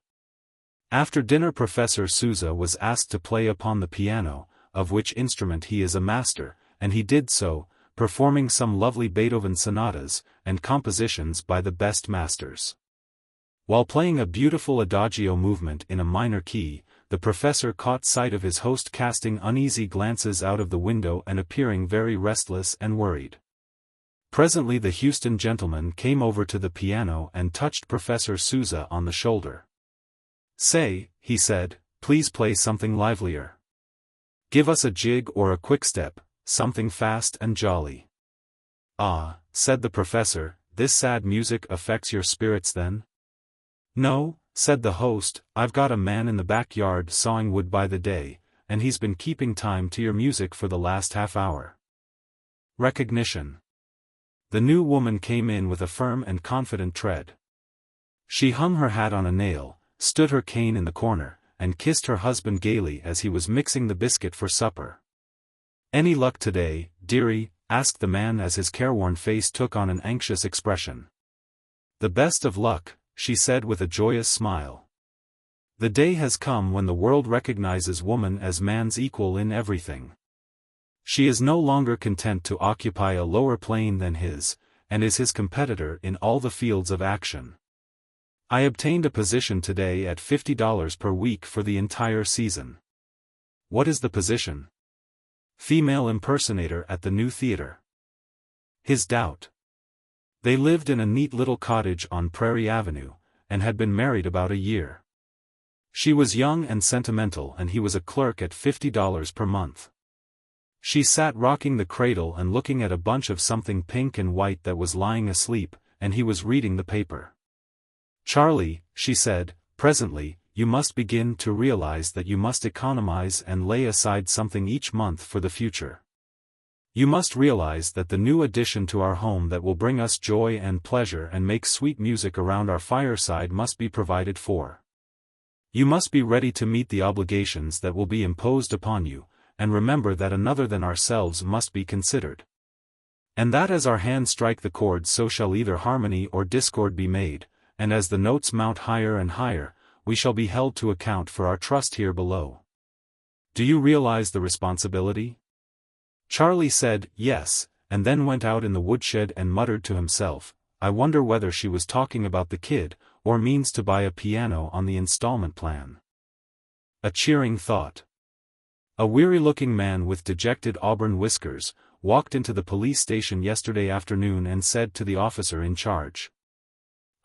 After dinner Professor Sousa was asked to play upon the piano, of which instrument he is a master, and he did so, performing some lovely Beethoven sonatas, and compositions by the best masters. While playing a beautiful adagio movement in a minor key, the professor caught sight of his host casting uneasy glances out of the window and appearing very restless and worried. Presently the Houston gentleman came over to the piano and touched Professor Sousa on the shoulder. "Say," he said, "please play something livelier. Give us a jig or a quick-step, something fast and jolly." "Ah," said the professor, "this sad music affects your spirits then?" "No," said the host, "I've got a man in the backyard sawing wood by the day, and he's been keeping time to your music for the last half hour." Recognition. The new woman came in with a firm and confident tread. She hung her hat on a nail, stood her cane in the corner, and kissed her husband gaily as he was mixing the biscuit for supper. "Any luck today, dearie?" asked the man as his careworn face took on an anxious expression. "The best of luck," she said with a joyous smile. The day has come when the world recognizes woman as man's equal in everything. She is no longer content to occupy a lower plane than his, and is his competitor in all the fields of action. I obtained a position today at $50 per week for the entire season. What is the position? Female impersonator at the new theater. His doubt. They lived in a neat little cottage on Prairie Avenue, and had been married about a year. She was young and sentimental and he was a clerk at $50 per month. She sat rocking the cradle and looking at a bunch of something pink and white that was lying asleep, and he was reading the paper. "Charlie," she said, presently, "you must begin to realize that you must economize and lay aside something each month for the future. You must realize that the new addition to our home that will bring us joy and pleasure and make sweet music around our fireside must be provided for. You must be ready to meet the obligations that will be imposed upon you, and remember that another than ourselves must be considered. And that as our hands strike the chords so shall either harmony or discord be made, and as the notes mount higher and higher, we shall be held to account for our trust here below. Do you realize the responsibility?" Charlie said, "Yes," and then went out in the woodshed and muttered to himself, "I wonder whether she was talking about the kid, or means to buy a piano on the installment plan." A cheering thought. A weary-looking man with dejected auburn whiskers walked into the police station yesterday afternoon and said to the officer in charge,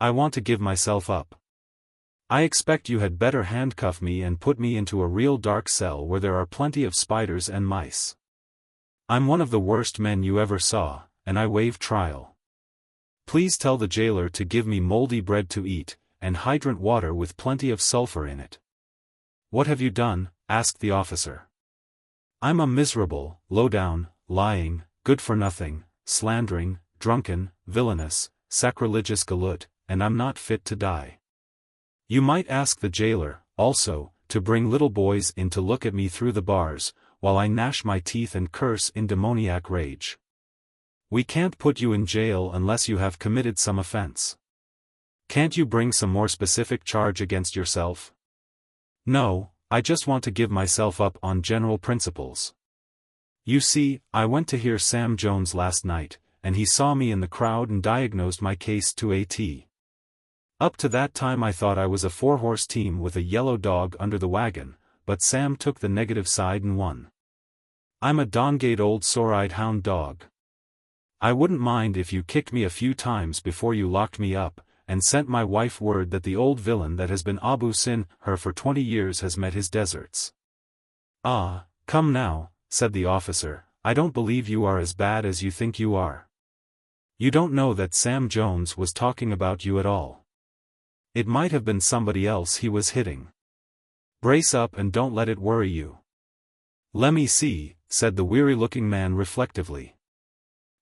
"I want to give myself up. I expect you had better handcuff me and put me into a real dark cell where there are plenty of spiders and mice. I'm one of the worst men you ever saw, and I waive trial. Please tell the jailer to give me moldy bread to eat, and hydrant water with plenty of sulfur in it." "What have you done?" asked the officer. "I'm a miserable, low-down, lying, good-for-nothing, slandering, drunken, villainous, sacrilegious galoot, and I'm not fit to die. You might ask the jailer, also, to bring little boys in to look at me through the bars, while I gnash my teeth and curse in demoniac rage. We can't put you in jail unless you have committed some offense. Can't you bring some more specific charge against yourself?" "No, I just want to give myself up on general principles. You see, I went to hear Sam Jones last night, and he saw me in the crowd and diagnosed my case to a T. Up to that time I thought I was a four-horse team with a yellow dog under the wagon, but Sam took the negative side and won. I'm a dongate old sore-eyed hound dog. I wouldn't mind if you kicked me a few times before you locked me up, and sent my wife word that the old villain that has been Abu Sin her for 20 years has met his deserts." "Ah, come now," said the officer, "I don't believe you are as bad as you think you are. You don't know that Sam Jones was talking about you at all. It might have been somebody else he was hitting. Brace up and don't let it worry you." "Lemme see," said the weary-looking man reflectively.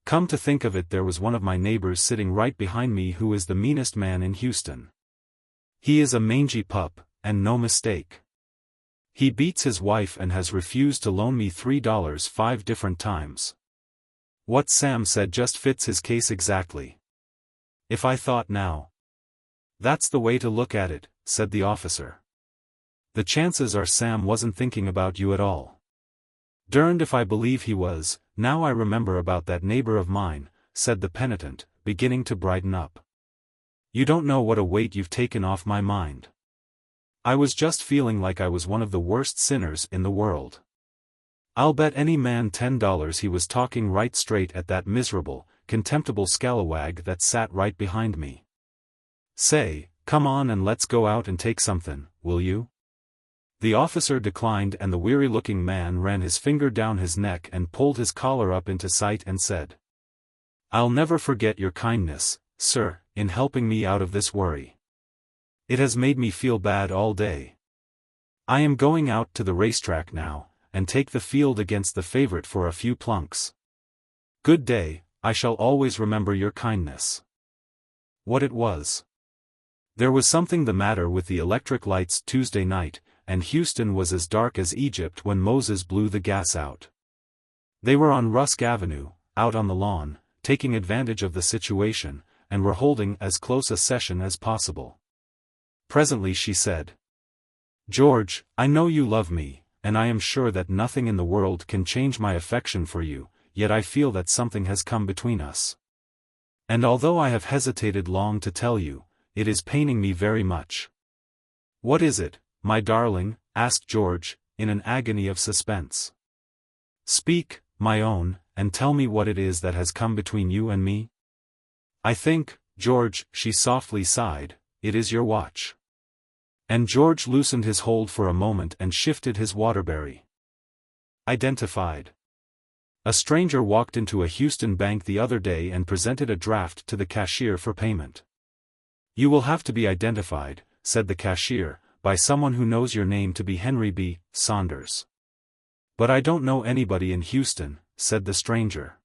"Come to think of it, there was one of my neighbors sitting right behind me who is the meanest man in Houston. He is a mangy pup, and no mistake. He beats his wife and has refused to loan me $3 5 different times. What Sam said just fits his case exactly. If I thought now." "That's the way to look at it," said the officer. "The chances are Sam wasn't thinking about you at all." "Derned if I believe he was. Now I remember about that neighbor of mine," said the penitent, beginning to brighten up. "You don't know what a weight you've taken off my mind. I was just feeling like I was one of the worst sinners in the world. I'll bet any man $10 he was talking right straight at that miserable, contemptible scalawag that sat right behind me. Say, come on and let's go out and take something, will you?" The officer declined, and the weary-looking man ran his finger down his neck and pulled his collar up into sight and said, "I'll never forget your kindness, sir, in helping me out of this worry. It has made me feel bad all day. I am going out to the racetrack now, and take the field against the favorite for a few plunks. Good day, I shall always remember your kindness." What it was. There was something the matter with the electric lights Tuesday night, and Houston was as dark as Egypt when Moses blew the gas out. They were on Rusk Avenue, out on the lawn, taking advantage of the situation, and were holding as close a session as possible. Presently she said, "George, I know you love me, and I am sure that nothing in the world can change my affection for you, yet I feel that something has come between us. And although I have hesitated long to tell you, it is paining me very much." "What is it, my darling?" asked George, in an agony of suspense. "Speak, my own, and tell me what it is that has come between you and me." "I think, George," she softly sighed, "it is your watch." And George loosened his hold for a moment and shifted his Waterbury. Identified. A stranger walked into a Houston bank the other day and presented a draft to the cashier for payment. "You will have to be identified," said the cashier, "by someone who knows your name to be Henry B. Saunders." "But I don't know anybody in Houston," said the stranger.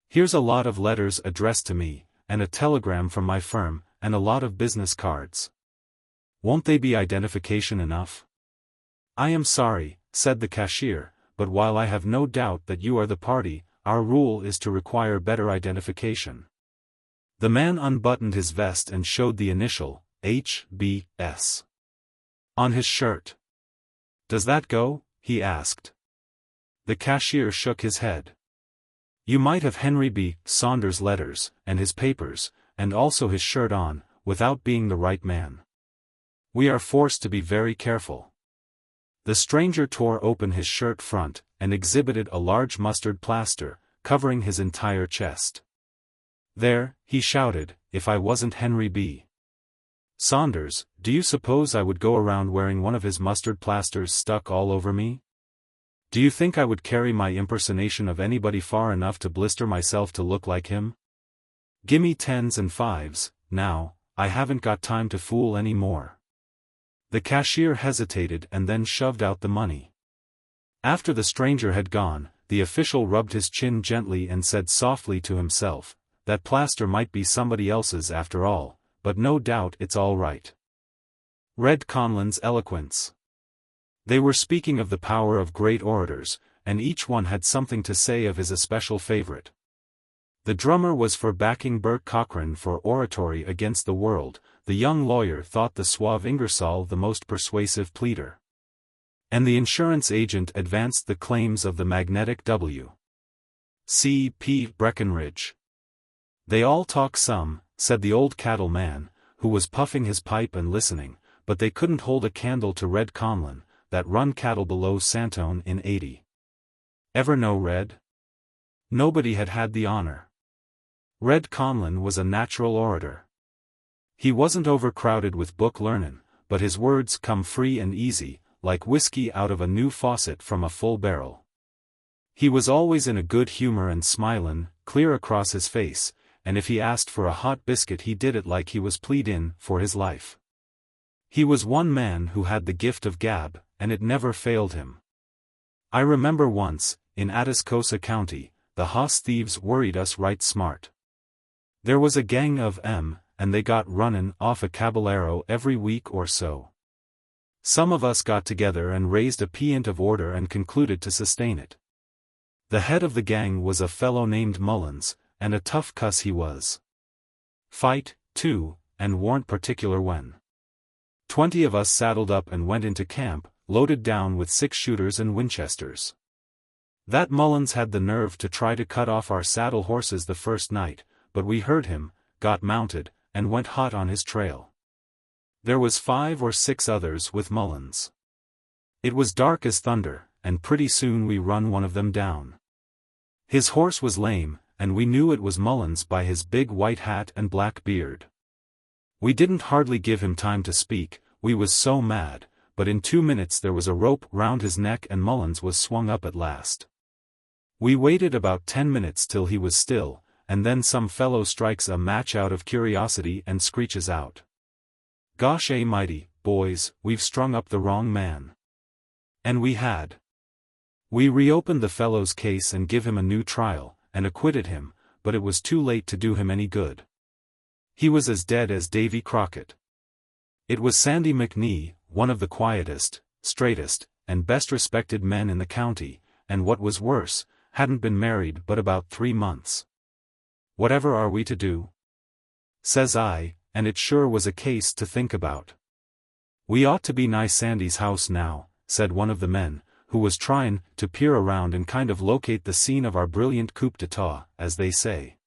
"Here's a lot of letters addressed to me, and a telegram from my firm, and a lot of business cards. Won't they be identification enough?" "I am sorry," said the cashier, "but while I have no doubt that you are the party, our rule is to require better identification." The man unbuttoned his vest and showed the initial, H.B.S. on his shirt. "Does that go?" he asked. The cashier shook his head. You might have Henry B. Saunders' letters, and his papers, and also his shirt on, without being the right man. We are forced to be very careful. The stranger tore open his shirt front, and exhibited a large mustard plaster, covering his entire chest. There, he shouted, if I wasn't Henry B. Saunders, do you suppose I would go around wearing one of his mustard plasters stuck all over me? Do you think I would carry my impersonation of anybody far enough to blister myself to look like him? Gimme 10s and 5s, now, I haven't got time to fool any more. The cashier hesitated and then shoved out the money. After the stranger had gone, the official rubbed his chin gently and said softly to himself, that plaster might be somebody else's after all, but no doubt it's all right. Read Conlon's eloquence. They were speaking of the power of great orators, and each one had something to say of his especial favorite. The drummer was for backing Bert Cochran for oratory against the world, the young lawyer thought the suave Ingersoll the most persuasive pleader. And the insurance agent advanced the claims of the magnetic W. C. P. Breckenridge. They all talk some, said the old cattle man, who was puffing his pipe and listening, but they couldn't hold a candle to Red Conlon, that run cattle below Santone in 80. Ever know Red? Nobody had had the honor. Red Conlon was a natural orator. He wasn't overcrowded with book learnin', but his words come free and easy, like whiskey out of a new faucet from a full barrel. He was always in a good humor and smilin', clear across his face, and if he asked for a hot biscuit he did it like he was pleadin' for his life. He was one man who had the gift of gab, and it never failed him. I remember once, in Atascosa County, the hoss thieves worried us right smart. There was a gang of 'em, and they got runnin' off a caballero every week or so. Some of us got together and raised a pient of order and concluded to sustain it. The head of the gang was a fellow named Mullins, and a tough cuss he was. Fight, too, and warn't particular when. 20 of us saddled up and went into camp, loaded down with 6-shooters and Winchesters. That Mullins had the nerve to try to cut off our saddle horses the first night, but we heard him, got mounted, and went hot on his trail. There was 5 or 6 others with Mullins. It was dark as thunder, and pretty soon we run one of them down. His horse was lame, and we knew it was Mullins by his big white hat and black beard. We didn't hardly give him time to speak, we was so mad, but in 2 minutes there was a rope round his neck and Mullins was swung up at last. We waited about 10 minutes till he was still, and then some fellow strikes a match out of curiosity and screeches out. Gosh amighty, boys, we've strung up the wrong man. And we had. We reopened the fellow's case and give him a new trial, and acquitted him, but it was too late to do him any good. He was as dead as Davy Crockett. It was Sandy McNee, one of the quietest, straightest, and best respected men in the county, and what was worse, hadn't been married but about 3 months. Whatever are we to do? Says I, and it sure was a case to think about. We ought to be nigh Sandy's house now, said one of the men, who was tryin' to peer around and kind of locate the scene of our brilliant coup d'etat, as they say.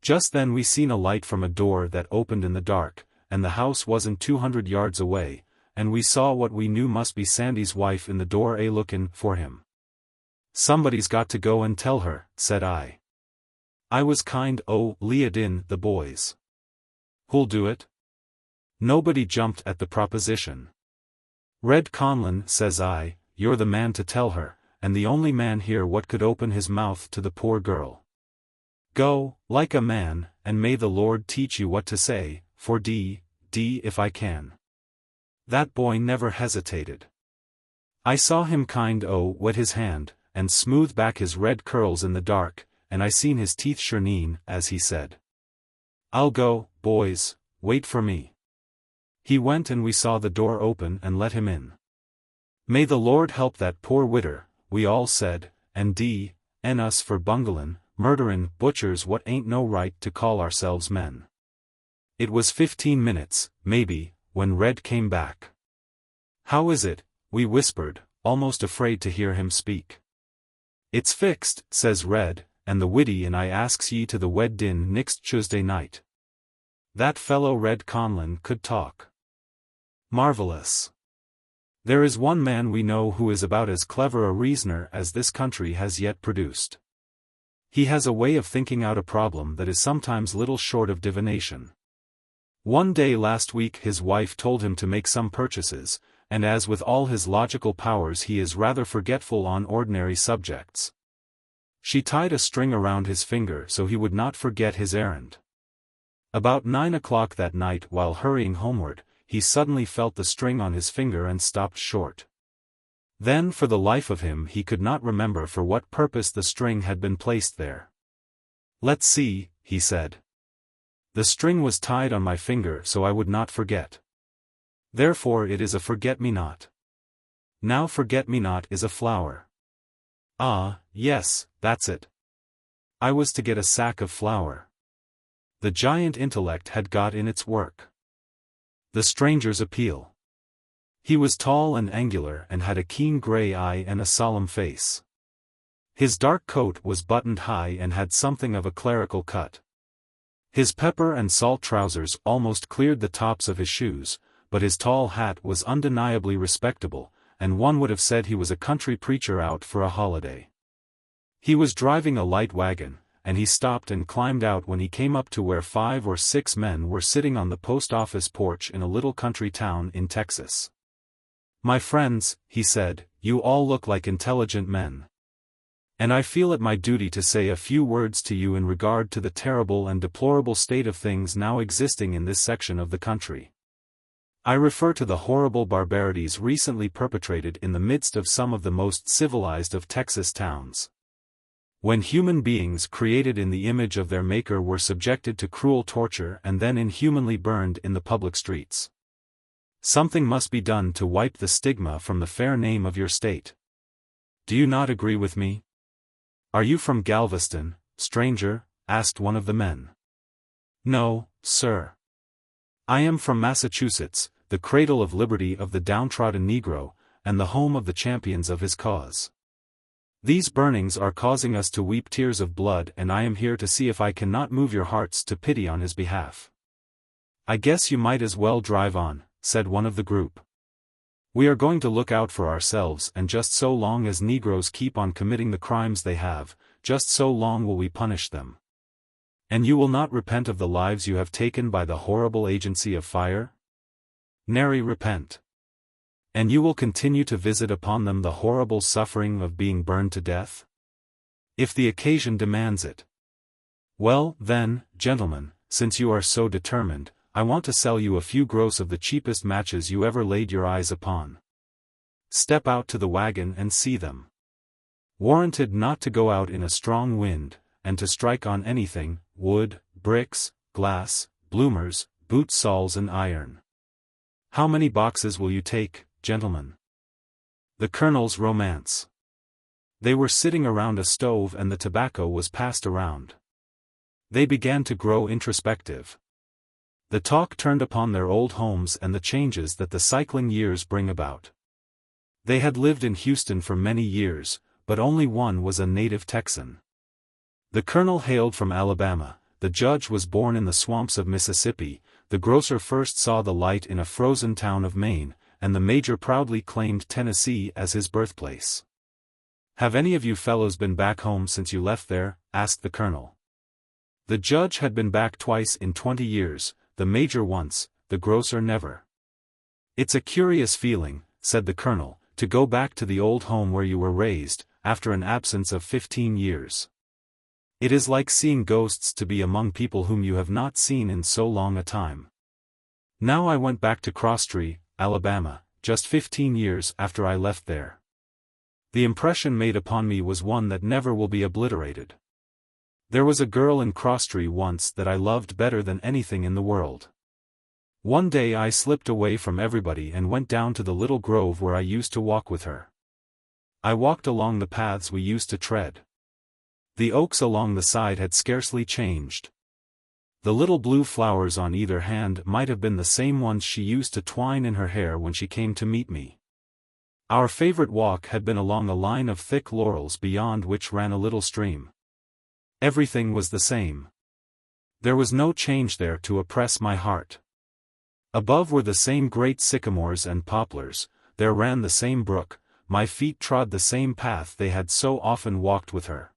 Just then we seen a light from a door that opened in the dark, and the house wasn't 200 yards away, and we saw what we knew must be Sandy's wife in the door lookin' for him. Somebody's got to go and tell her, said I. I was kind lead in the boys. Who'll do it? Nobody jumped at the proposition. Red Conlon, says I, you're the man to tell her, and the only man here what could open his mouth to the poor girl. Go, like a man, and may the Lord teach you what to say, for D if I can. That boy never hesitated. I saw him kind wet his hand, and smooth back his red curls in the dark, and I seen his teeth shireen, as he said. I'll go, boys, wait for me. He went and we saw the door open and let him in. May the Lord help that poor widder, we all said, and and us for bunglin', murderin' butchers what ain't no right to call ourselves men. It was 15 minutes, maybe, when Red came back. How is it? We whispered, almost afraid to hear him speak. It's fixed, says Red, and the witty, and I asks ye to the wed din nixt Tuesday night. That fellow Red Conlon could talk. Marvelous. There is one man we know who is about as clever a reasoner as this country has yet produced. He has a way of thinking out a problem that is sometimes little short of divination. One day last week his wife told him to make some purchases, and as with all his logical powers he is rather forgetful on ordinary subjects. She tied a string around his finger so he would not forget his errand. About 9 o'clock that night, while hurrying homeward, he suddenly felt the string on his finger and stopped short. Then for the life of him he could not remember for what purpose the string had been placed there. "Let's see," he said. "The string was tied on my finger so I would not forget. Therefore it is a forget-me-not. Now forget-me-not is a flower. Ah, yes, that's it. I was to get a sack of flour." The giant intellect had got in its work. The stranger's appeal. He was tall and angular and had a keen grey eye and a solemn face. His dark coat was buttoned high and had something of a clerical cut. His pepper and salt trousers almost cleared the tops of his shoes, but his tall hat was undeniably respectable, and one would have said he was a country preacher out for a holiday. He was driving a light wagon, and he stopped and climbed out when he came up to where 5 or 6 men were sitting on the post office porch in a little country town in Texas. "My friends," he said, "you all look like intelligent men. And I feel it my duty to say a few words to you in regard to the terrible and deplorable state of things now existing in this section of the country. I refer to the horrible barbarities recently perpetrated in the midst of some of the most civilized of Texas towns. When human beings created in the image of their Maker were subjected to cruel torture and then inhumanly burned in the public streets. Something must be done to wipe the stigma from the fair name of your state. Do you not agree with me?" "Are you from Galveston, stranger?" asked one of the men. "No, sir. I am from Massachusetts, the cradle of liberty of the downtrodden Negro, and the home of the champions of his cause. These burnings are causing us to weep tears of blood, and I am here to see if I cannot move your hearts to pity on his behalf." "I guess you might as well drive on," said one of the group. "We are going to look out for ourselves, and just so long as Negroes keep on committing the crimes they have, just so long will we punish them. And you will not repent of the lives you have taken by the horrible agency of fire? Nary repent. And you will continue to visit upon them the horrible suffering of being burned to death? If the occasion demands it. Well, then, gentlemen, since you are so determined, I want to sell you a few gross of the cheapest matches you ever laid your eyes upon. Step out to the wagon and see them. Warranted not to go out in a strong wind, and to strike on anything, wood, bricks, glass, bloomers, boot soles and iron. How many boxes will you take, gentlemen?" The Colonel's romance. They were sitting around a stove and the tobacco was passed around. They began to grow introspective. The talk turned upon their old homes and the changes that the cycling years bring about. They had lived in Houston for many years, but only one was a native Texan. The Colonel hailed from Alabama, the judge was born in the swamps of Mississippi, the grocer first saw the light in a frozen town of Maine, and the Major proudly claimed Tennessee as his birthplace. "Have any of you fellows been back home since you left there?" asked the Colonel. The judge had been back twice in 20 years, the Major once, the grocer never. "It's a curious feeling," said the Colonel, "to go back to the old home where you were raised, after an absence of 15 years. It is like seeing ghosts to be among people whom you have not seen in so long a time. Now I went back to Crosstree, Alabama, just 15 years after I left there. The impression made upon me was one that never will be obliterated. There was a girl in Crosstree once that I loved better than anything in the world. One day I slipped away from everybody and went down to the little grove where I used to walk with her. I walked along the paths we used to tread. The oaks along the side had scarcely changed. The little blue flowers on either hand might have been the same ones she used to twine in her hair when she came to meet me. Our favorite walk had been along a line of thick laurels beyond which ran a little stream. Everything was the same. There was no change there to oppress my heart. Above were the same great sycamores and poplars, there ran the same brook, my feet trod the same path they had so often walked with her.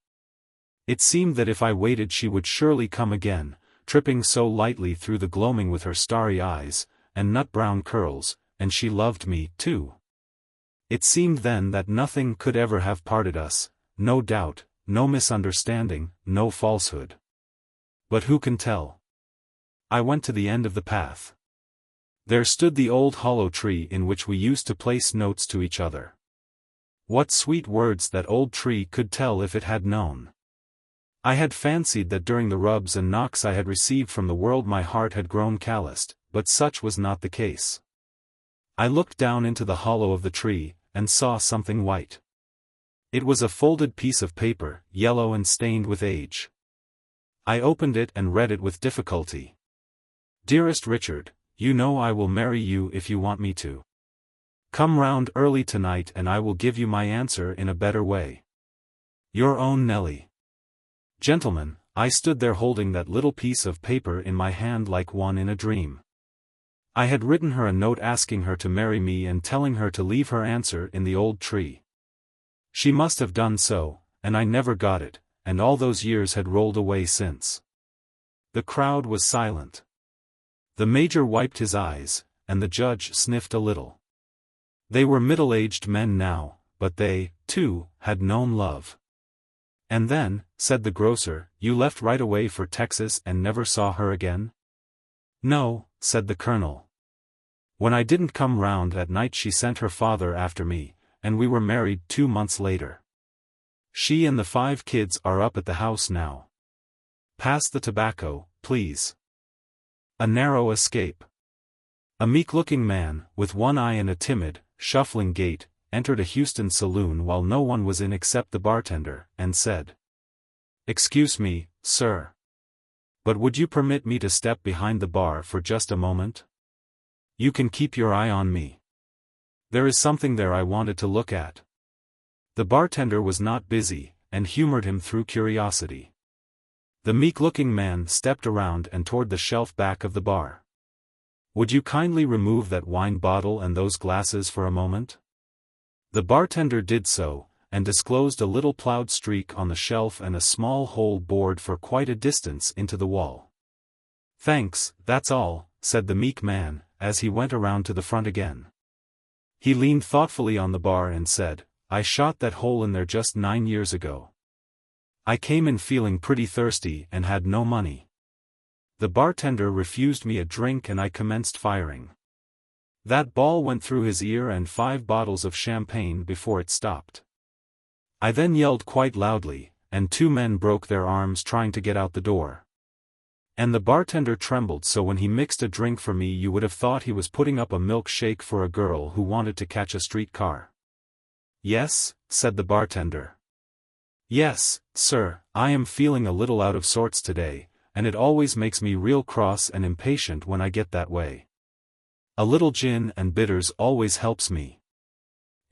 It seemed that if I waited she would surely come again, tripping so lightly through the gloaming with her starry eyes, and nut-brown curls, and she loved me, too. It seemed then that nothing could ever have parted us, no doubt, no misunderstanding, no falsehood. But who can tell? I went to the end of the path. There stood the old hollow tree in which we used to place notes to each other. What sweet words that old tree could tell if it had known. I had fancied that during the rubs and knocks I had received from the world my heart had grown calloused, but such was not the case. I looked down into the hollow of the tree, and saw something white. It was a folded piece of paper, yellow and stained with age. I opened it and read it with difficulty. Dearest Richard, you know I will marry you if you want me to. Come round early tonight and I will give you my answer in a better way. Your own Nelly. Gentlemen, I stood there holding that little piece of paper in my hand like one in a dream. I had written her a note asking her to marry me and telling her to leave her answer in the old tree. She must have done so, and I never got it, and all those years had rolled away since. The crowd was silent. The major wiped his eyes, and the judge sniffed a little. They were middle-aged men now, but they, too, had known love. And then, said the grocer, you left right away for Texas and never saw her again? No, said the colonel. When I didn't come round at night she sent her father after me, and we were married 2 months later. She and the 5 kids are up at the house now. Pass the tobacco, please. A narrow escape. A meek-looking man, with one eye and a timid, shuffling gait, entered a Houston saloon while no one was in except the bartender, and said, "Excuse me, sir. But would you permit me to step behind the bar for just a moment? You can keep your eye on me. There is something there I wanted to look at." The bartender was not busy, and humored him through curiosity. The meek-looking man stepped around and toward the shelf back of the bar. "Would you kindly remove that wine bottle and those glasses for a moment?" The bartender did so, and disclosed a little plowed streak on the shelf and a small hole bored for quite a distance into the wall. "Thanks, that's all," said the meek man, as he went around to the front again. He leaned thoughtfully on the bar and said, "I shot that hole in there just 9 years ago. I came in feeling pretty thirsty and had no money. The bartender refused me a drink and I commenced firing. That ball went through his ear and 5 bottles of champagne before it stopped. I then yelled quite loudly, and 2 men broke their arms trying to get out the door. And the bartender trembled so when he mixed a drink for me you would have thought he was putting up a milkshake for a girl who wanted to catch a streetcar." "Yes," said the bartender. "Yes, sir, I am feeling a little out of sorts today, and it always makes me real cross and impatient when I get that way. A little gin and bitters always helps me.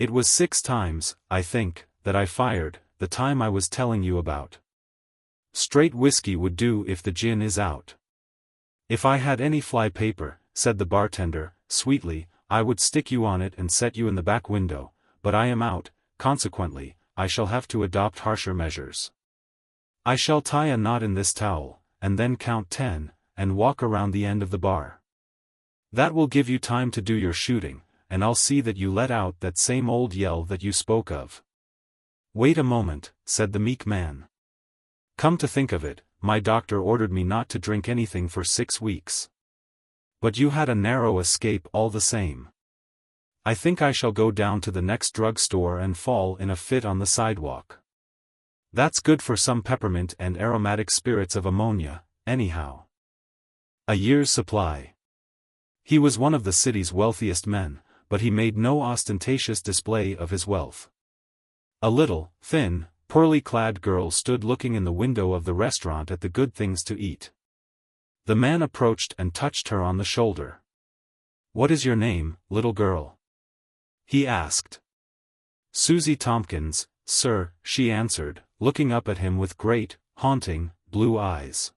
It was 6 times, I think, that I fired, the time I was telling you about. Straight whiskey would do if the gin is out. If I had any fly paper," said the bartender, sweetly, "I would stick you on it and set you in the back window, but I am out, consequently, I shall have to adopt harsher measures. I shall tie a knot in this towel, and then count 10, and walk around the end of the bar. That will give you time to do your shooting, and I'll see that you let out that same old yell that you spoke of." "Wait a moment," said the meek man. "Come to think of it, my doctor ordered me not to drink anything for 6 weeks. But you had a narrow escape all the same. I think I shall go down to the next drug store and fall in a fit on the sidewalk. That's good for some peppermint and aromatic spirits of ammonia, anyhow. A year's supply." He was one of the city's wealthiest men, but he made no ostentatious display of his wealth. A little, thin, poorly clad girl stood looking in the window of the restaurant at the good things to eat. The man approached and touched her on the shoulder. "What is your name, little girl?" he asked. "Susie Tompkins, sir," she answered, looking up at him with great, haunting, blue eyes.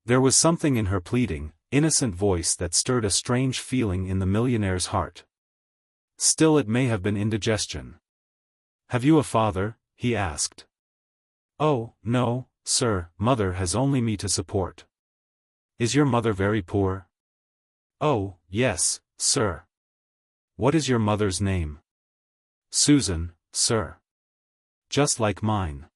There was something in her pleading, innocent voice that stirred a strange feeling in the millionaire's heart. Still, it may have been indigestion. "Have you a father?" he asked. "Oh, no, sir, mother has only me to support." "Is your mother very poor?" "Oh, yes, sir." "What is your mother's name?" "Susan, sir." "Just like mine."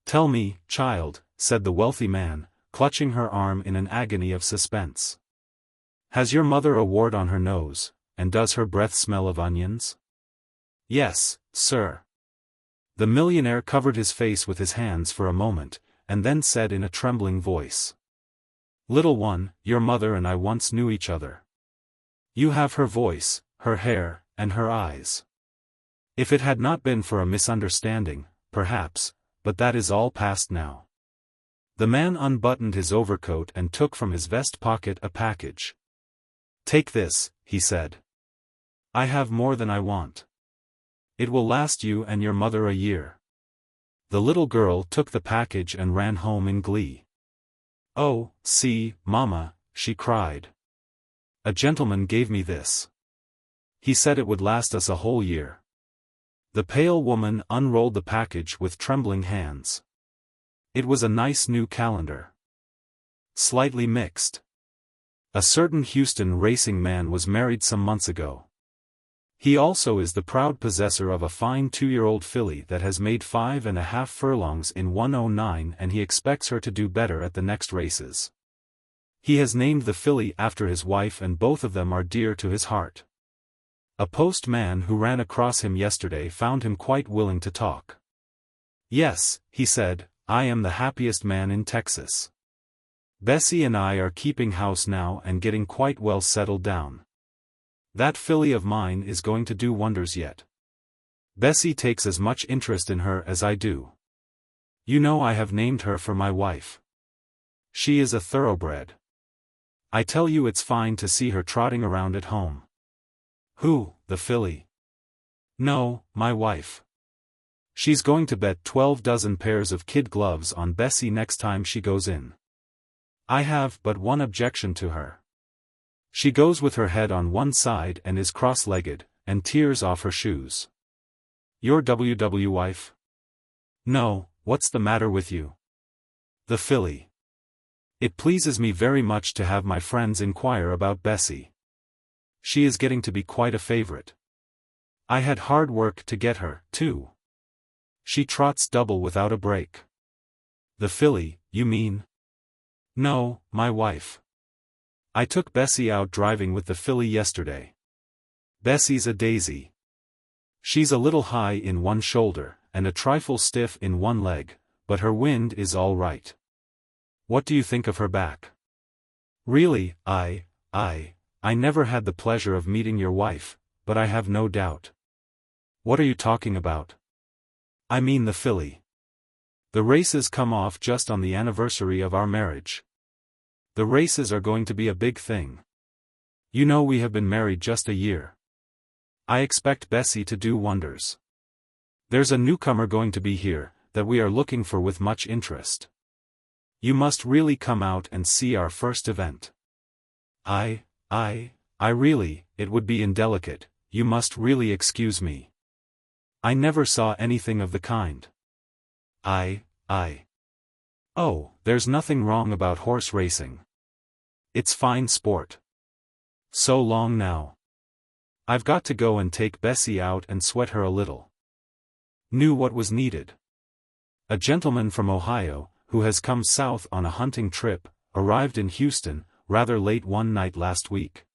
"Tell me, child," said the wealthy man, clutching her arm in an agony of suspense. "Has your mother a wart on her nose, and does her breath smell of onions?" "Yes, sir." The millionaire covered his face with his hands for a moment, and then said in a trembling voice, "Little one, your mother and I once knew each other. You have her voice, her hair, and her eyes. If it had not been for a misunderstanding, perhaps, but that is all past now." The man unbuttoned his overcoat and took from his vest pocket a package. "Take this," he said. "I have more than I want. It will last you and your mother a year." The little girl took the package and ran home in glee. "Oh, see, Mama," she cried. "A gentleman gave me this. He said it would last us a whole year." The pale woman unrolled the package with trembling hands. It was a nice new calendar. Slightly mixed. A certain Houston racing man was married some months ago. He also is the proud possessor of a fine 2-year-old filly that has made 5.5 furlongs in 1:09, and he expects her to do better at the next races. He has named the filly after his wife, and both of them are dear to his heart. A postman who ran across him yesterday found him quite willing to talk. "Yes," he said, "I am the happiest man in Texas. Bessie and I are keeping house now and getting quite well settled down. That filly of mine is going to do wonders yet. Bessie takes as much interest in her as I do. You know, I have named her for my wife. She is a thoroughbred. I tell you, it's fine to see her trotting around at home." "Who, the filly?" "No, my wife. She's going to bet 12 pairs of kid gloves on Bessie next time she goes in. I have but one objection to her. She goes with her head on one side and is cross-legged, and tears off her shoes." "Your WW wife?" "No, what's the matter with you?" "The filly. It pleases me very much to have my friends inquire about Bessie. She is getting to be quite a favorite. I had hard work to get her, too. She trots double without a break." "The filly, you mean?" "No, my wife. I took Bessie out driving with the filly yesterday. Bessie's a daisy. She's a little high in one shoulder, and a trifle stiff in one leg, but her wind is all right. What do you think of her back?" "Really, I never had the pleasure of meeting your wife, but I have no doubt." "What are you talking about?" "I mean the filly. The races come off just on the anniversary of our marriage. The races are going to be a big thing. You know, we have been married just a year. I expect Bessie to do wonders. There's a newcomer going to be here, that we are looking for with much interest. You must really come out and see our first event." I really, it would be indelicate, you must really excuse me. I never saw anything of the kind." "Oh, there's nothing wrong about horse racing. It's fine sport. So long now. I've got to go and take Bessie out and sweat her a little." Knew what was needed. A gentleman from Ohio, who has come south on a hunting trip, arrived in Houston, rather late one night last week.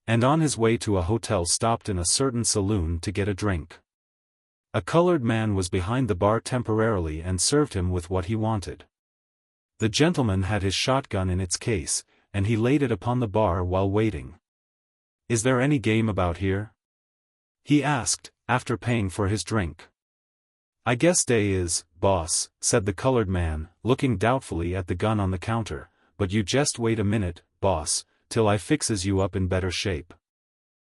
And on his way to a hotel stopped in a certain saloon to get a drink. A colored man was behind the bar temporarily and served him with what he wanted. The gentleman had his shotgun in its case, and he laid it upon the bar while waiting. "Is there any game about here?" he asked, after paying for his drink. "I guess dey is, boss," said the colored man, looking doubtfully at the gun on the counter, "but you jest wait a minute, boss, till I fixes you up in better shape."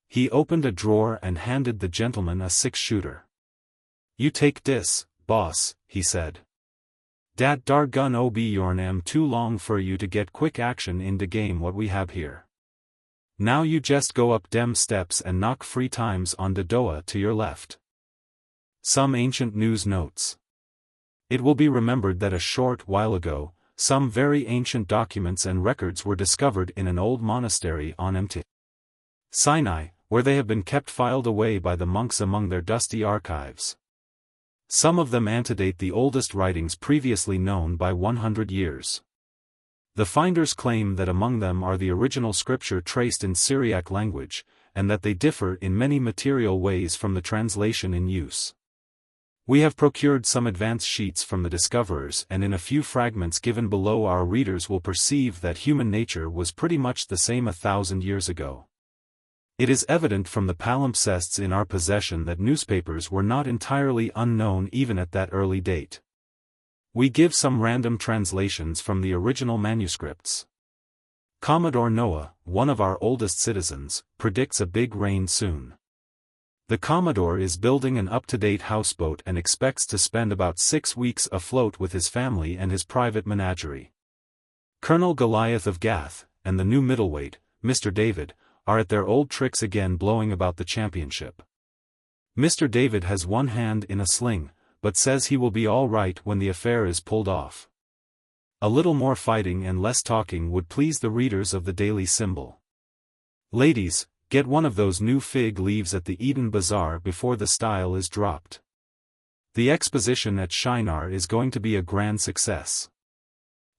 He opened a drawer and handed the gentleman a 6-shooter. "You take dis, boss," he said. Dat dargun ob yorn am too long for you to get quick action in de game what we have here. Now you just go up dem steps and knock 3 times on de doa to your left. Some ancient news notes. It will be remembered that a short while ago, some very ancient documents and records were discovered in an old monastery on Mt. Sinai, where they have been kept filed away by the monks among their dusty archives. Some of them antedate the oldest writings previously known by 100 years. The finders claim that among them are the original scripture traced in Syriac language, and that they differ in many material ways from the translation in use. We have procured some advance sheets from the discoverers, and in a few fragments given below our readers will perceive that human nature was pretty much the same 1,000 years ago. It is evident from the palimpsests in our possession that newspapers were not entirely unknown even at that early date. We give some random translations from the original manuscripts. Commodore Noah, one of our oldest citizens, predicts a big rain soon. The Commodore is building an up-to-date houseboat and expects to spend about 6 weeks afloat with his family and his private menagerie. Colonel Goliath of Gath, and the new middleweight, Mr. David, are at their old tricks again blowing about the championship. Mr. David has one hand in a sling, but says he will be all right when the affair is pulled off. A little more fighting and less talking would please the readers of the Daily Symbol. Ladies, get one of those new fig leaves at the Eden Bazaar before the style is dropped. The exposition at Shinar is going to be a grand success.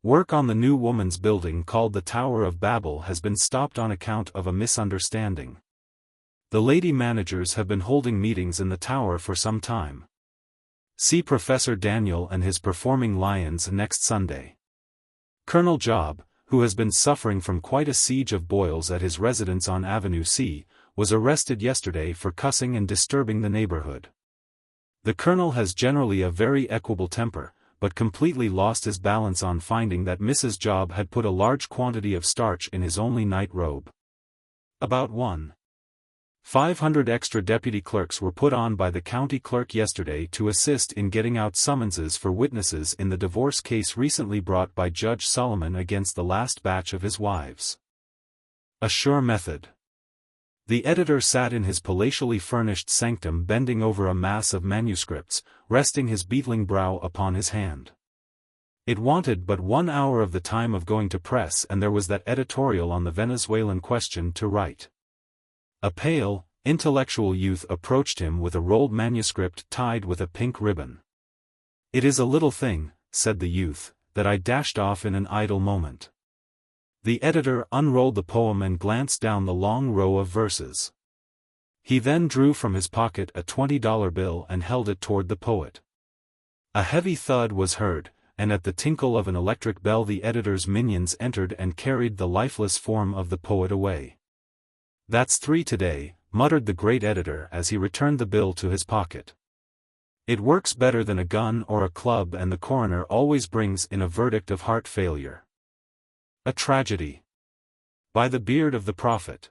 Work on the new woman's building called the Tower of Babel has been stopped on account of a misunderstanding. The lady managers have been holding meetings in the tower for some time. See Professor Daniel and his performing lions next Sunday. Colonel Job, who has been suffering from quite a siege of boils at his residence on Avenue C, was arrested yesterday for cussing and disturbing the neighborhood. The colonel has generally a very equable temper, but completely lost his balance on finding that Mrs. Job had put a large quantity of starch in his only night robe. About 1,500 extra deputy clerks were put on by the county clerk yesterday to assist in getting out summonses for witnesses in the divorce case recently brought by Judge Solomon against the last batch of his wives. A sure method. The editor sat in his palatially furnished sanctum bending over a mass of manuscripts, resting his beetling brow upon his hand. It wanted but 1 hour of the time of going to press, and there was that editorial on the Venezuelan question to write. A pale, intellectual youth approached him with a rolled manuscript tied with a pink ribbon. "It is a little thing," said the youth, "that I dashed off in an idle moment." The editor unrolled the poem and glanced down the long row of verses. He then drew from his pocket a $20 bill and held it toward the poet. A heavy thud was heard, and at the tinkle of an electric bell the editor's minions entered and carried the lifeless form of the poet away. "That's 3 today," muttered the great editor as he returned the bill to his pocket. It works better than a gun or a club, and the coroner always brings in a verdict of heart failure. A tragedy. By the beard of the prophet.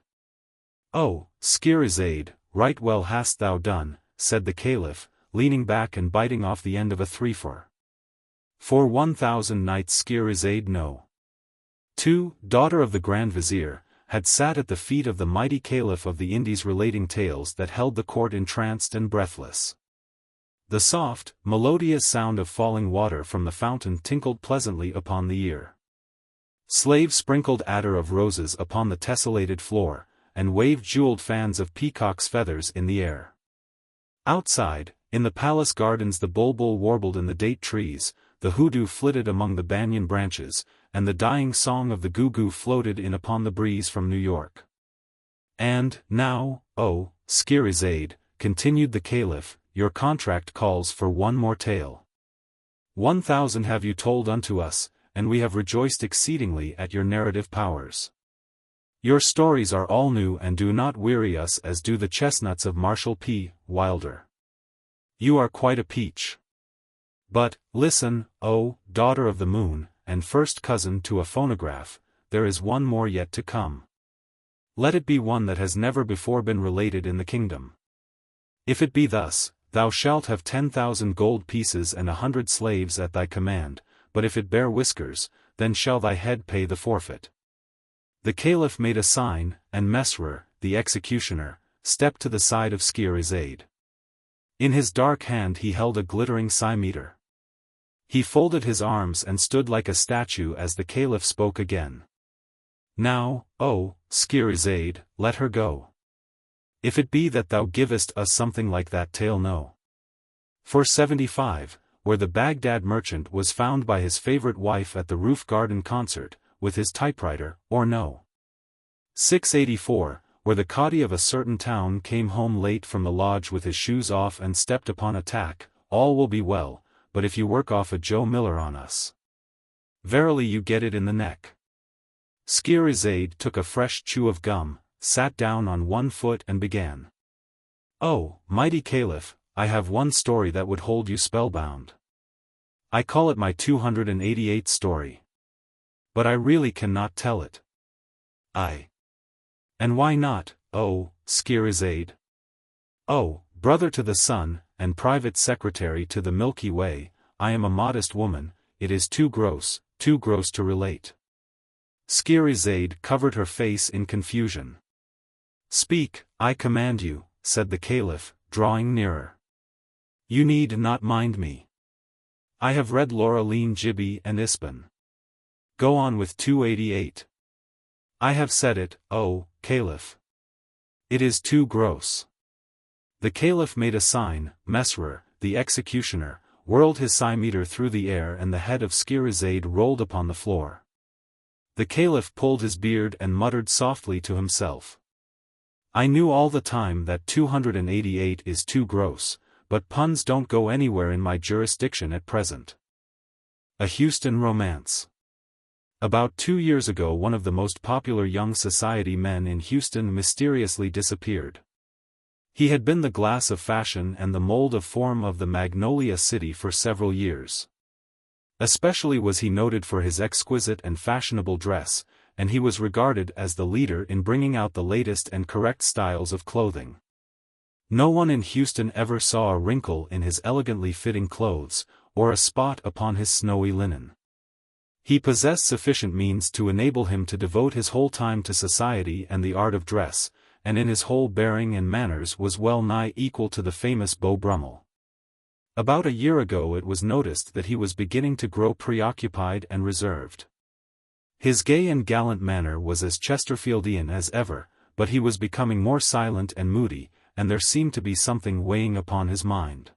"Oh, Scheherazade, right well hast thou done," said the caliph, leaning back and biting off the end of a 3/4. For 1,000 nights Scheherazade No. 2, daughter of the Grand Vizier, had sat at the feet of the mighty caliph of the Indies relating tales that held the court entranced and breathless. The soft, melodious sound of falling water from the fountain tinkled pleasantly upon the ear. Slaves sprinkled attar of roses upon the tessellated floor, and waved jeweled fans of peacock's feathers in the air. Outside, in the palace gardens the bulbul warbled in the date trees, the hoodoo flitted among the banyan branches, and the dying song of the goo-goo floated in upon the breeze from New York. "And, now, oh, Scheherazade," continued the caliph, "your contract calls for one more tale. 1,000 have you told unto us, and we have rejoiced exceedingly at your narrative powers. Your stories are all new and do not weary us as do the chestnuts of Marshall P. Wilder. You are quite a peach. But, listen, oh, daughter of the moon, and first cousin to a phonograph, there is one more yet to come. Let it be one that has never before been related in the kingdom. If it be thus, thou shalt have 10,000 gold pieces and 100 slaves at thy command, but if it bear whiskers, then shall thy head pay the forfeit. The Caliph made a sign, and Mesrer, the executioner, stepped to the side of Scheherazade. In his dark hand he held a glittering cimeter. He folded his arms and stood like a statue as the Caliph spoke again. Now, O Scheherazade, let her go. If it be that thou givest us something like that tale, no. 475, where the Baghdad merchant was found by his favorite wife at the roof garden concert, with his typewriter, or no. 684, where the Qadi of a certain town came home late from the lodge with his shoes off and stepped upon a tack, all will be well, but if you work off a Joe Miller on us, verily you get it in the neck. Scheherazade took a fresh chew of gum, sat down on one foot and began. Oh, mighty Caliph, I have one story that would hold you spellbound. I call it my 288th story. But I really cannot tell it. And why not, O Scheherazade? Oh, brother to the sun, and private secretary to the Milky Way, I am a modest woman, it is too gross to relate. Scheherazade covered her face in confusion. Speak, I command you, said the Caliph, drawing nearer. You need not mind me. I have read Laureline Gibby and Ispan. Go on with 288. I have said it, O Caliph. It is too gross. The Caliph made a sign, Mesrer, the executioner, whirled his cimeter through the air and the head of Scheherazade rolled upon the floor. The Caliph pulled his beard and muttered softly to himself. I knew all the time that 288 is too gross, but puns don't go anywhere in my jurisdiction at present. A Houston romance. About 2 years ago one of the most popular young society men in Houston mysteriously disappeared. He had been the glass of fashion and the mold of form of the Magnolia City for several years. Especially was he noted for his exquisite and fashionable dress, and he was regarded as the leader in bringing out the latest and correct styles of clothing. No one in Houston ever saw a wrinkle in his elegantly fitting clothes, or a spot upon his snowy linen. He possessed sufficient means to enable him to devote his whole time to society and the art of dress, and in his whole bearing and manners was well nigh equal to the famous Beau Brummel. About a year ago it was noticed that he was beginning to grow preoccupied and reserved. His gay and gallant manner was as Chesterfieldian as ever, but he was becoming more silent and moody, and there seemed to be something weighing upon his mind.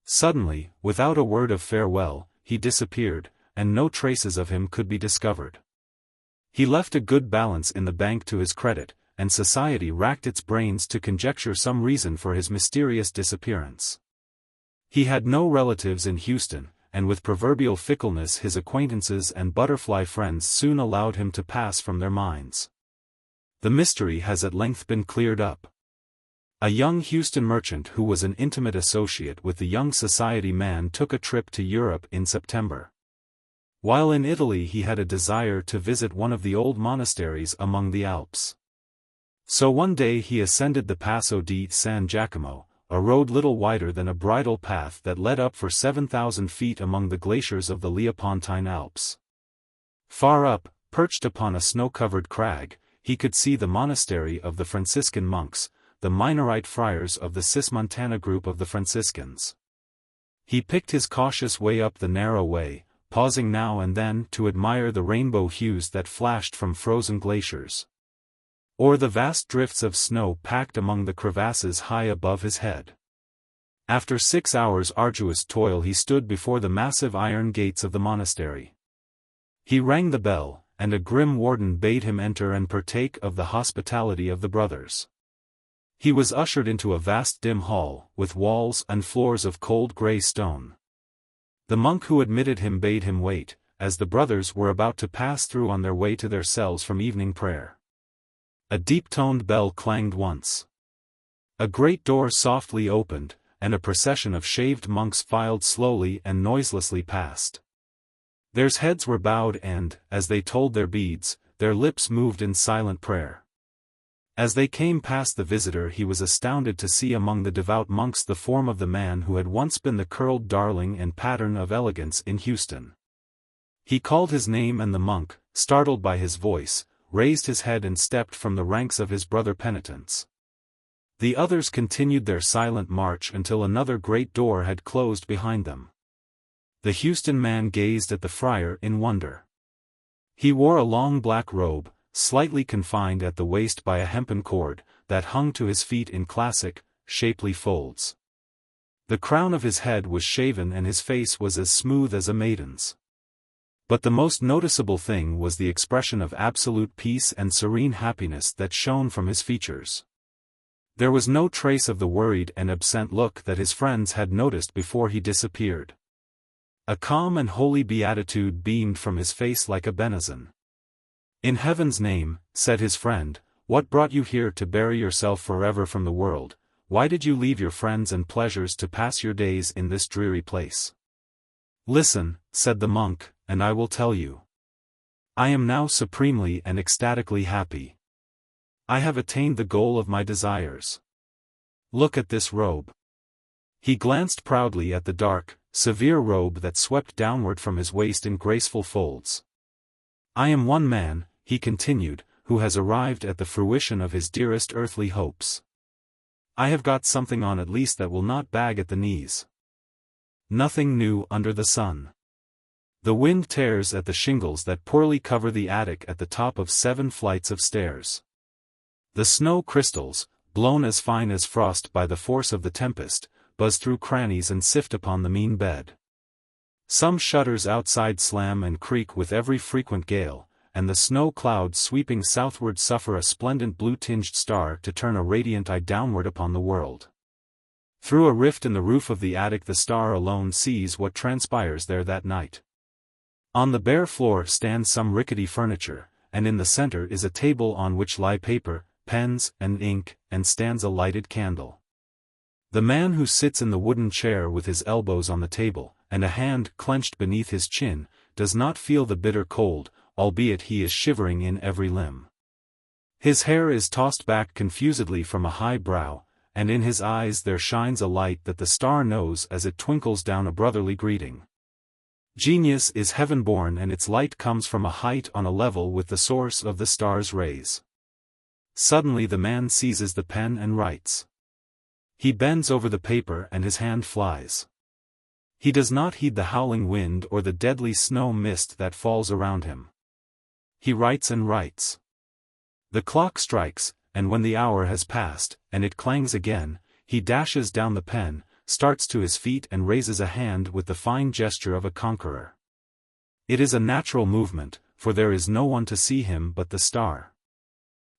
Suddenly, without a word of farewell, he disappeared, and no traces of him could be discovered. He left a good balance in the bank to his credit, and society racked its brains to conjecture some reason for his mysterious disappearance. He had no relatives in Houston, and with proverbial fickleness his acquaintances and butterfly friends soon allowed him to pass from their minds. The mystery has at length been cleared up. A young Houston merchant who was an intimate associate with the young society man took a trip to Europe in September. While in Italy he had a desire to visit one of the old monasteries among the Alps. So one day he ascended the Passo di San Giacomo, a road little wider than a bridle path that led up for 7,000 feet among the glaciers of the Leopontine Alps. Far up, perched upon a snow-covered crag, he could see the monastery of the Franciscan monks, the Minorite friars of the Cismontana group of the Franciscans. He picked his cautious way up the narrow way, pausing now and then to admire the rainbow hues that flashed from frozen glaciers, or the vast drifts of snow packed among the crevasses high above his head. After 6 hours' arduous toil he stood before the massive iron gates of the monastery. He rang the bell, and a grim warden bade him enter and partake of the hospitality of the brothers. He was ushered into a vast dim hall, with walls and floors of cold grey stone. The monk who admitted him bade him wait, as the brothers were about to pass through on their way to their cells from evening prayer. A deep-toned bell clanged once. A great door softly opened, and a procession of shaved monks filed slowly and noiselessly past. Their heads were bowed and, as they told their beads, their lips moved in silent prayer. As they came past the visitor he was astounded to see among the devout monks the form of the man who had once been the curled darling and pattern of elegance in Houston. He called his name, and the monk, startled by his voice, raised his head and stepped from the ranks of his brother penitents. The others continued their silent march until another great door had closed behind them. The Houston man gazed at the friar in wonder. He wore a long black robe, slightly confined at the waist by a hempen cord, that hung to his feet in classic, shapely folds. The crown of his head was shaven and his face was as smooth as a maiden's. But the most noticeable thing was the expression of absolute peace and serene happiness that shone from his features. There was no trace of the worried and absent look that his friends had noticed before he disappeared. A calm and holy beatitude beamed from his face like a benison. "In heaven's name," said his friend, "what brought you here to bury yourself forever from the world? Why did you leave your friends and pleasures to pass your days in this dreary place?" "Listen," said the monk, "and I will tell you. I am now supremely and ecstatically happy. I have attained the goal of my desires. Look at this robe." He glanced proudly at the dark, severe robe that swept downward from his waist in graceful folds. "I am one man," he continued, "who has arrived at the fruition of his dearest earthly hopes. I have got something on at least that will not bag at the knees. Nothing new under the sun. The wind tears at the shingles that poorly cover the attic at the top of 7 flights of stairs. The snow crystals, blown as fine as frost by the force of the tempest, buzz through crannies and sift upon the mean bed. Some shutters outside slam and creak with every frequent gale, and the snow clouds sweeping southward suffer a splendid blue-tinged star to turn a radiant eye downward upon the world. Through a rift in the roof of the attic the star alone sees what transpires there that night. On the bare floor stands some rickety furniture, and in the center is a table on which lie paper, pens, and ink, and stands a lighted candle. The man who sits in the wooden chair with his elbows on the table, and a hand clenched beneath his chin, does not feel the bitter cold, albeit he is shivering in every limb. His hair is tossed back confusedly from a high brow, and in his eyes there shines a light that the star knows as it twinkles down a brotherly greeting. Genius is heaven-born, and its light comes from a height on a level with the source of the star's rays. Suddenly the man seizes the pen and writes. He bends over the paper and his hand flies. He does not heed the howling wind or the deadly snow mist that falls around him. He writes and writes. The clock strikes, and when the hour has passed, and it clangs again, he dashes down the pen, starts to his feet and raises a hand with the fine gesture of a conqueror. It is a natural movement, for there is no one to see him but the star.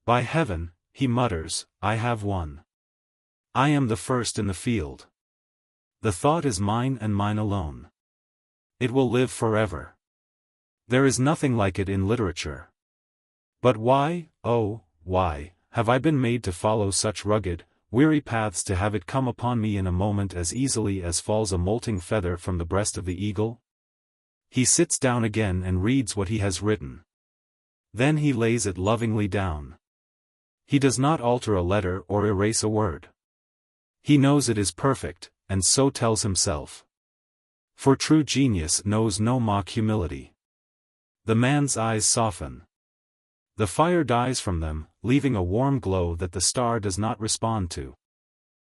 By heaven, he mutters, I have won. I am the first in the field. The thought is mine and mine alone. It will live forever. There is nothing like it in literature. But why, oh, why, have I been made to follow such rugged, weary paths, to have it come upon me in a moment as easily as falls a molting feather from the breast of the eagle? He sits down again and reads what he has written. Then he lays it lovingly down. He does not alter a letter or erase a word. He knows it is perfect, and so tells himself. For true genius knows no mock humility. The man's eyes soften. The fire dies from them, leaving a warm glow that the star does not respond to.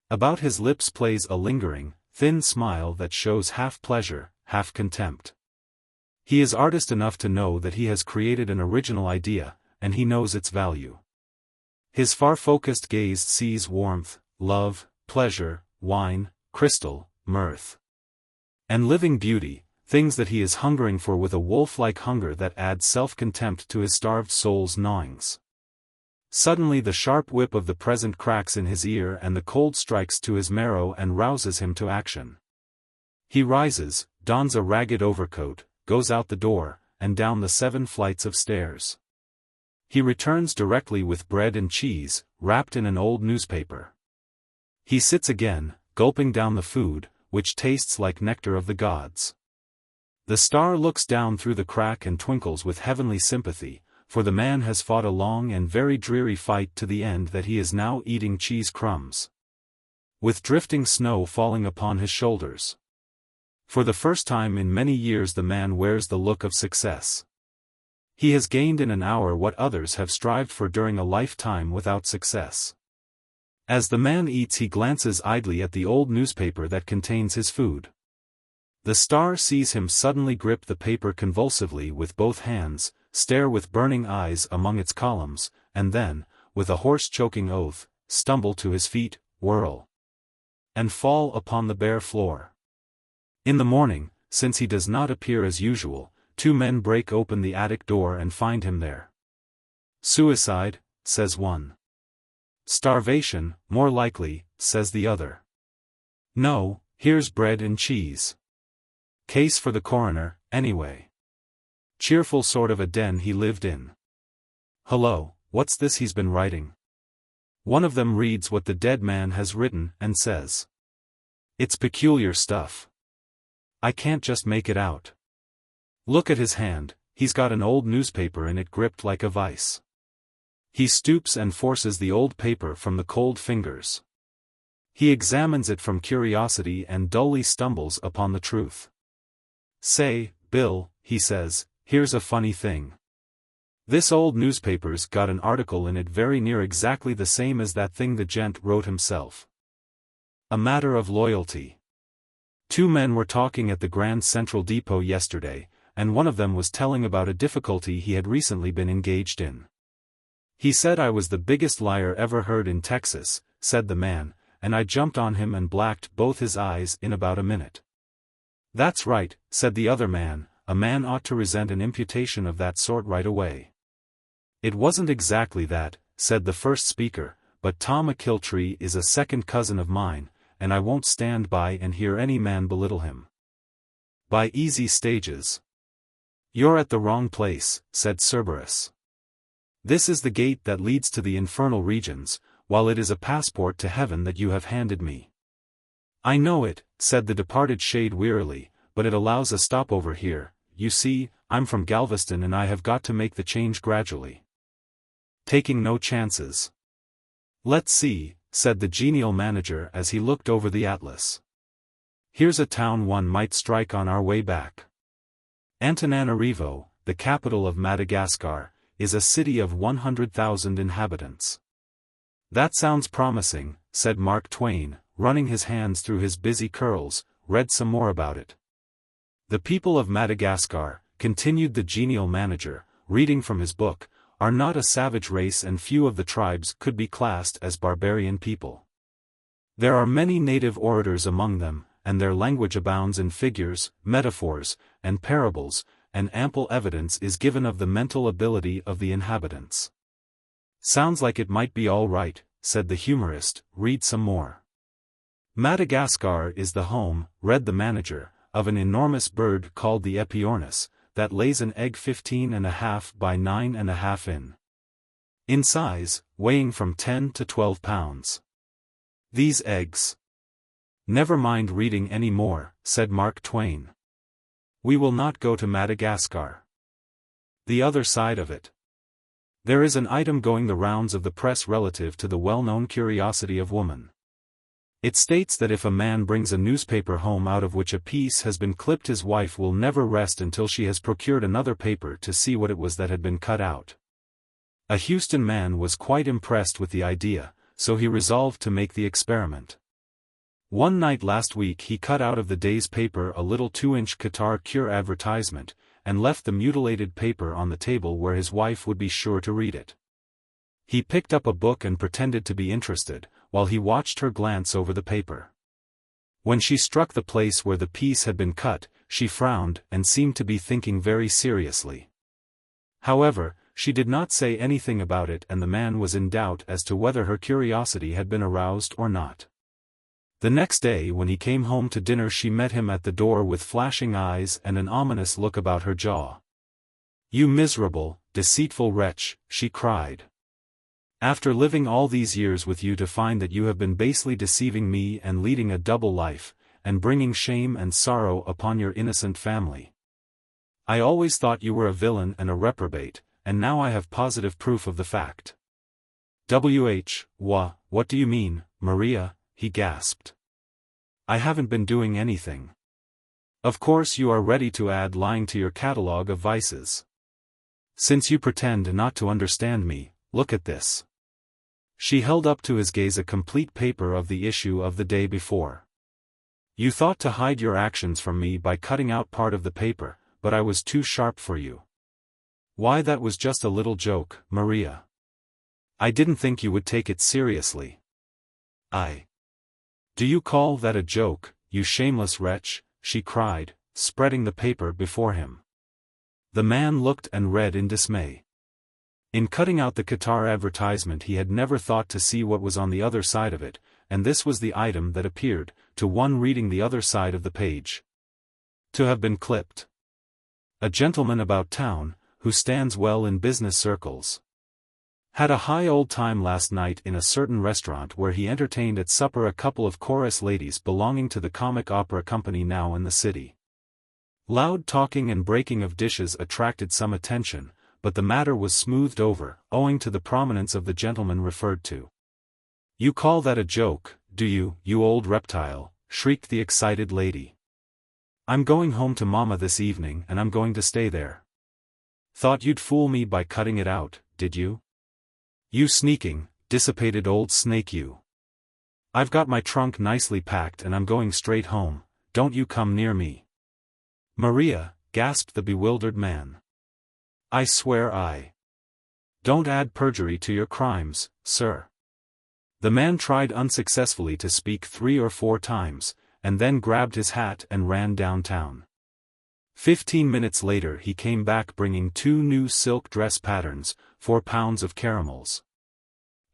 About his lips plays a lingering, thin smile that shows half pleasure, half contempt. He is artist enough to know that he has created an original idea, and he knows its value. His far-focused gaze sees warmth, love, pleasure, wine, crystal, mirth, and living beauty, things that he is hungering for with a wolf-like hunger that adds self-contempt to his starved soul's gnawings. Suddenly the sharp whip of the present cracks in his ear and the cold strikes to his marrow and rouses him to action. He rises, dons a ragged overcoat, goes out the door, and down the 7 flights of stairs. He returns directly with bread and cheese, wrapped in an old newspaper. He sits again, gulping down the food, which tastes like nectar of the gods. The star looks down through the crack and twinkles with heavenly sympathy, for the man has fought a long and very dreary fight to the end that he is now eating cheese crumbs, with drifting snow falling upon his shoulders. For the first time in many years the man wears the look of success. He has gained in an hour what others have strived for during a lifetime without success. As the man eats he glances idly at the old newspaper that contains his food. The Star sees him suddenly grip the paper convulsively with both hands, stare with burning eyes among its columns, and then, with a hoarse choking oath, stumble to his feet, whirl, and fall upon the bare floor. In the morning, since he does not appear as usual, 2 men break open the attic door and find him there. "Suicide," says one. "Starvation, more likely," says the other. "No, here's bread and cheese. Case for the coroner, anyway. Cheerful sort of a den he lived in. Hello, what's this he's been writing?" One of them reads what the dead man has written and says, "It's peculiar stuff. I can't just make it out. Look at his hand, he's got an old newspaper in it gripped like a vice." He stoops and forces the old paper from the cold fingers. He examines it from curiosity and dully stumbles upon the truth. "Say, Bill," he says, "here's a funny thing. This old newspaper's got an article in it very near exactly the same as that thing the gent wrote himself. A matter of loyalty. 2 men were talking at the Grand Central Depot yesterday, and one of them was telling about a difficulty he had recently been engaged in. He said I was the biggest liar ever heard in Texas, said the man, and I jumped on him and blacked both his eyes in about a minute. That's right, said the other man, a man ought to resent an imputation of that sort right away. It wasn't exactly that, said the first speaker, but Tom McKiltree is a second cousin of mine, and I won't stand by and hear any man belittle him. By easy stages. You're at the wrong place, said Cerberus. This is the gate that leads to the infernal regions, while it is a passport to heaven that you have handed me. I know it, said the departed shade wearily, but it allows a stopover here. You see, I'm from Galveston and I have got to make the change gradually. Taking no chances. Let's see, said the genial manager as he looked over the atlas. Here's a town one might strike on our way back. Antananarivo, the capital of Madagascar, is a city of 100,000 inhabitants. That sounds promising, said Mark Twain, running his hands through his busy curls. Read some more about it. The people of Madagascar, continued the genial manager, reading from his book, are not a savage race and few of the tribes could be classed as barbarian people. There are many native orators among them, and their language abounds in figures, metaphors, and parables, and ample evidence is given of the mental ability of the inhabitants. Sounds like it might be all right, said the humorist. Read some more. Madagascar is the home, read the manager, of an enormous bird called the Epiornis, that lays an egg 15.5 by 9.5 in size, weighing from 10 to 12 pounds. These eggs. Never mind reading any more, said Mark Twain. We will not go to Madagascar. The other side of it. There is an item going the rounds of the press relative to the well-known curiosity of woman. It states that if a man brings a newspaper home out of which a piece has been clipped, his wife will never rest until she has procured another paper to see what it was that had been cut out. A Houston man was quite impressed with the idea, so he resolved to make the experiment. One night last week he cut out of the day's paper a little 2-inch Qatar cure advertisement, and left the mutilated paper on the table where his wife would be sure to read it. He picked up a book and pretended to be interested, while he watched her glance over the paper. When she struck the place where the piece had been cut, she frowned and seemed to be thinking very seriously. However, she did not say anything about it, and the man was in doubt as to whether her curiosity had been aroused or not. The next day when he came home to dinner she met him at the door with flashing eyes and an ominous look about her jaw. "You miserable, deceitful wretch," she cried. "After living all these years with you to find that you have been basely deceiving me and leading a double life, and bringing shame and sorrow upon your innocent family. I always thought you were a villain and a reprobate, and now I have positive proof of the fact." What do you mean, Maria?" he gasped. "I haven't been doing anything. Of course you are ready to add lying to your catalogue of vices. Since you pretend not to understand me, look at this. She held up to his gaze a complete paper of the issue of the day before. You thought to hide your actions from me by cutting out part of the paper, but I was too sharp for you. Why, that was just a little joke, Maria. I didn't think you would take it seriously. Do you call that a joke, you shameless wretch? She cried, spreading the paper before him. The man looked and read in dismay. In cutting out the Qatar advertisement he had never thought to see what was on the other side of it, and this was the item that appeared, to one reading the other side of the page. To have been clipped. A gentleman about town, who stands well in business circles. Had a high old time last night in a certain restaurant where he entertained at supper a couple of chorus ladies belonging to the comic opera company now in the city. Loud talking and breaking of dishes attracted some attention, but the matter was smoothed over, owing to the prominence of the gentleman referred to. You call that a joke, do you, you old reptile? Shrieked the excited lady. I'm going home to Mama this evening and I'm going to stay there. Thought you'd fool me by cutting it out, did you? You sneaking, dissipated old snake you. I've got my trunk nicely packed and I'm going straight home, don't you come near me. Maria, gasped the bewildered man. I swear I don't add perjury to your crimes, sir. The man tried unsuccessfully to speak 3 or 4 times, and then grabbed his hat and ran downtown. 15 minutes later he came back bringing 2 new silk dress patterns, 4 pounds of caramels,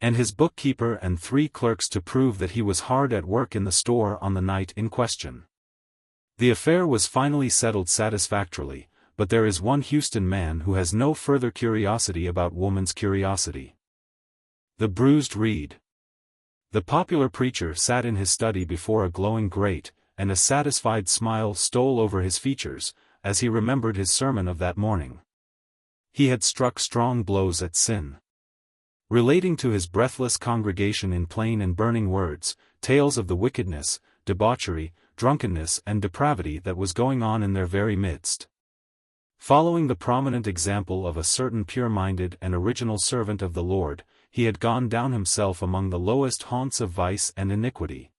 and his bookkeeper and 3 clerks to prove that he was hard at work in the store on the night in question. The affair was finally settled satisfactorily, but there is one Houston man who has no further curiosity about woman's curiosity. The bruised reed. The popular preacher sat in his study before a glowing grate, and a satisfied smile stole over his features, as he remembered his sermon of that morning. He had struck strong blows at sin. Relating to his breathless congregation in plain and burning words, tales of the wickedness, debauchery, drunkenness and depravity that was going on in their very midst. Following the prominent example of a certain pure-minded and original servant of the Lord, he had gone down himself among the lowest haunts of vice and iniquity.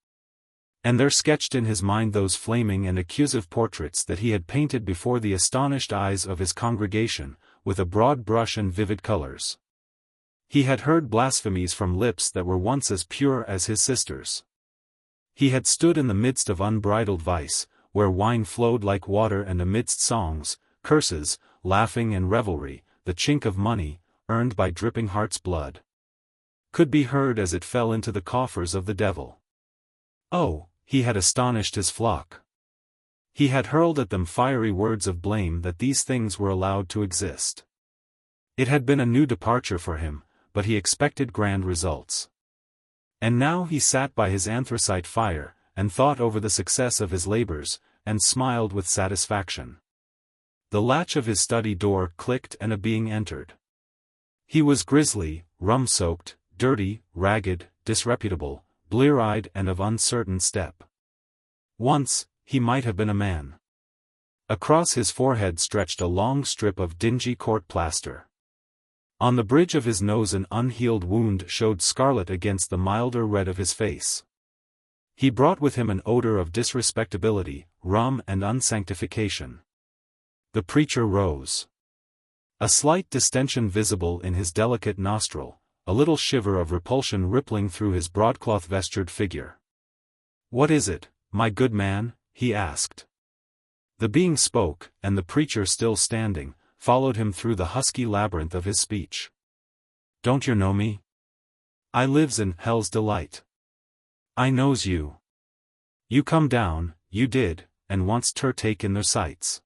And there sketched in his mind those flaming and accusive portraits that he had painted before the astonished eyes of his congregation, with a broad brush and vivid colors. He had heard blasphemies from lips that were once as pure as his sister's. He had stood in the midst of unbridled vice, where wine flowed like water, and amidst songs, curses, laughing and revelry, the chink of money, earned by dripping heart's blood, could be heard as it fell into the coffers of the devil. Oh, he had astonished his flock. He had hurled at them fiery words of blame that these things were allowed to exist. It had been a new departure for him, but he expected grand results. And now he sat by his anthracite fire, and thought over the success of his labors, and smiled with satisfaction. The latch of his study door clicked and a being entered. He was grisly, rum-soaked, dirty, ragged, disreputable, blear-eyed and of uncertain step. Once, he might have been a man. Across his forehead stretched a long strip of dingy court plaster. On the bridge of his nose an unhealed wound showed scarlet against the milder red of his face. He brought with him an odor of disrespectability, rum and unsanctification. The preacher rose. A slight distension visible in his delicate nostril, a little shiver of repulsion rippling through his broadcloth-vestured figure. "What is it, my good man?" he asked. The being spoke, and the preacher, still standing, followed him through the husky labyrinth of his speech. "Don't you know me? I lives in Hell's Delight. I knows you. You come down, you did, and wants ter take in their sights.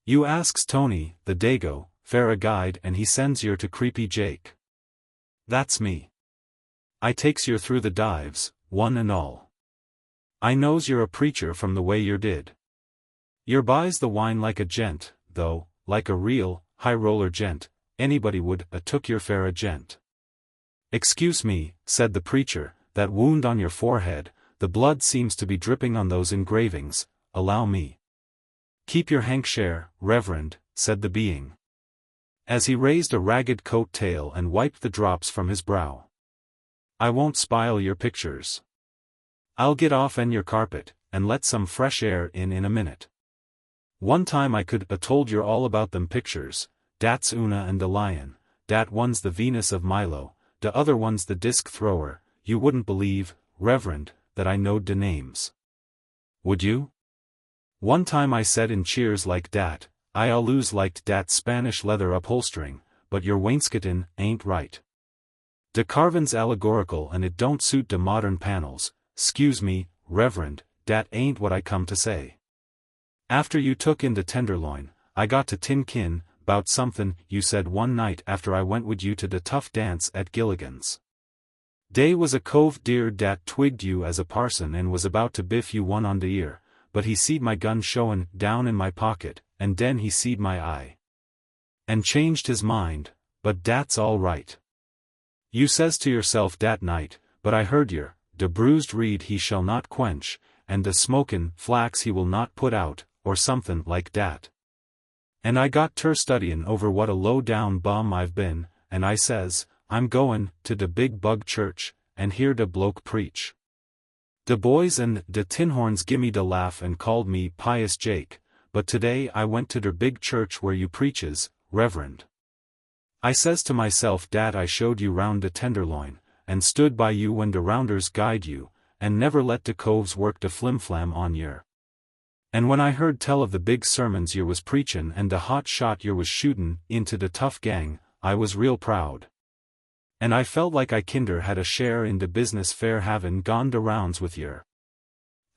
You asks Tony, the Dago, fair a guide, and he sends yer to Creepy Jake. That's me. I takes yer through the dives, one and all. I knows you're a preacher from the way yer did. Yer buys the wine like a gent, though, like a real, high-roller gent, anybody would took yer fair a gent." "Excuse me," said the preacher, "that wound on your forehead, the blood seems to be dripping on those engravings, allow me." Keep your Hankshire, Reverend, said the being, as he raised a ragged coat tail and wiped the drops from his brow. I won't spile your pictures. I'll get off en your carpet, and let some fresh air in a minute. One time I could told yer all about them pictures, dat's Una and de lion, dat one's the Venus of Milo, de other one's the disc thrower. You wouldn't believe, Reverend, that I knowed de names. Would you? One time I said in cheers like dat, I always liked dat Spanish leather upholstering, but your wainscotin' ain't right. De carvin's allegorical and it don't suit de modern panels. 'Scuse me, Reverend, dat ain't what I come to say. After you took in de tenderloin, I got to tinkin' 'bout somethin' you said one night after I went wid you to de tough dance at Gilligan's. Dey was a cove dear dat twigged you as a parson and was about to biff you one on de ear, but he seed my gun showin' down in my pocket, and den he seed my eye. And changed his mind, but dat's all right. You says to yourself dat night, but I heard yer, de bruised reed he shall not quench, and de smokin' flax he will not put out, or somethin' like dat. And I got ter studyin' over what a low-down bum I've been, and I says, I'm goin' to de big bug church, and hear de bloke preach. De boys and de tinhorns gimme de laugh and called me Pious Jake, but today I went to der big church where you preaches, Reverend. I says to myself dat I showed you round de tenderloin, and stood by you when de rounders guide you, and never let de coves work de flimflam on yer. And when I heard tell of the big sermons yer was preachin' and de hot shot yer was shootin' into de tough gang, I was real proud. And I felt like I kinder had a share in de business fair havin' gone de rounds with yer.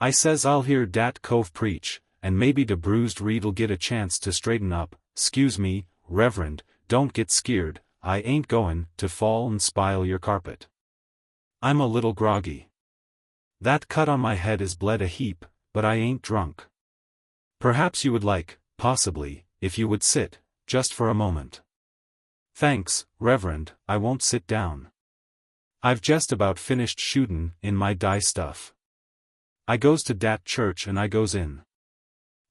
I says I'll hear dat cove preach, and maybe de bruised reed'll get a chance to straighten up. 'Scuse me, Reverend, don't get skeered, I ain't goin' to fall and spile your carpet. I'm a little groggy. That cut on my head is bled a heap, but I ain't drunk. Perhaps you would like, possibly, if you would sit, just for a moment. Thanks, Reverend, I won't sit down. I've just about finished shootin' in my dye stuff. I goes to dat church and I goes in.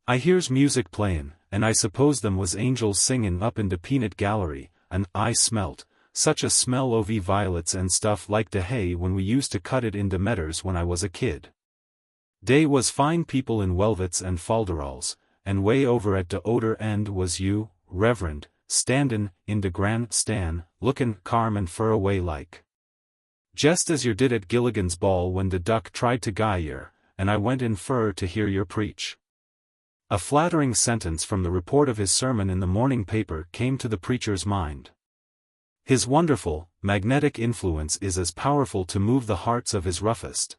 I hears music playin', and I suppose them was angels singin' up in de peanut gallery, and I smelt such a smell of violets and stuff like de hay when we used to cut it in de medders when I was a kid. Dey was fine people in welvets and falderalls, and way over at de oder end was you, Reverend, standin' in de grand stand, lookin' calm and fur away like. Jest as yer did at Gilligan's ball when de duck tried to guy yer, and I went in fur to hear yer preach. A flattering sentence from the report of his sermon in the morning paper came to the preacher's mind. His wonderful, magnetic influence is as powerful to move the hearts of his roughest,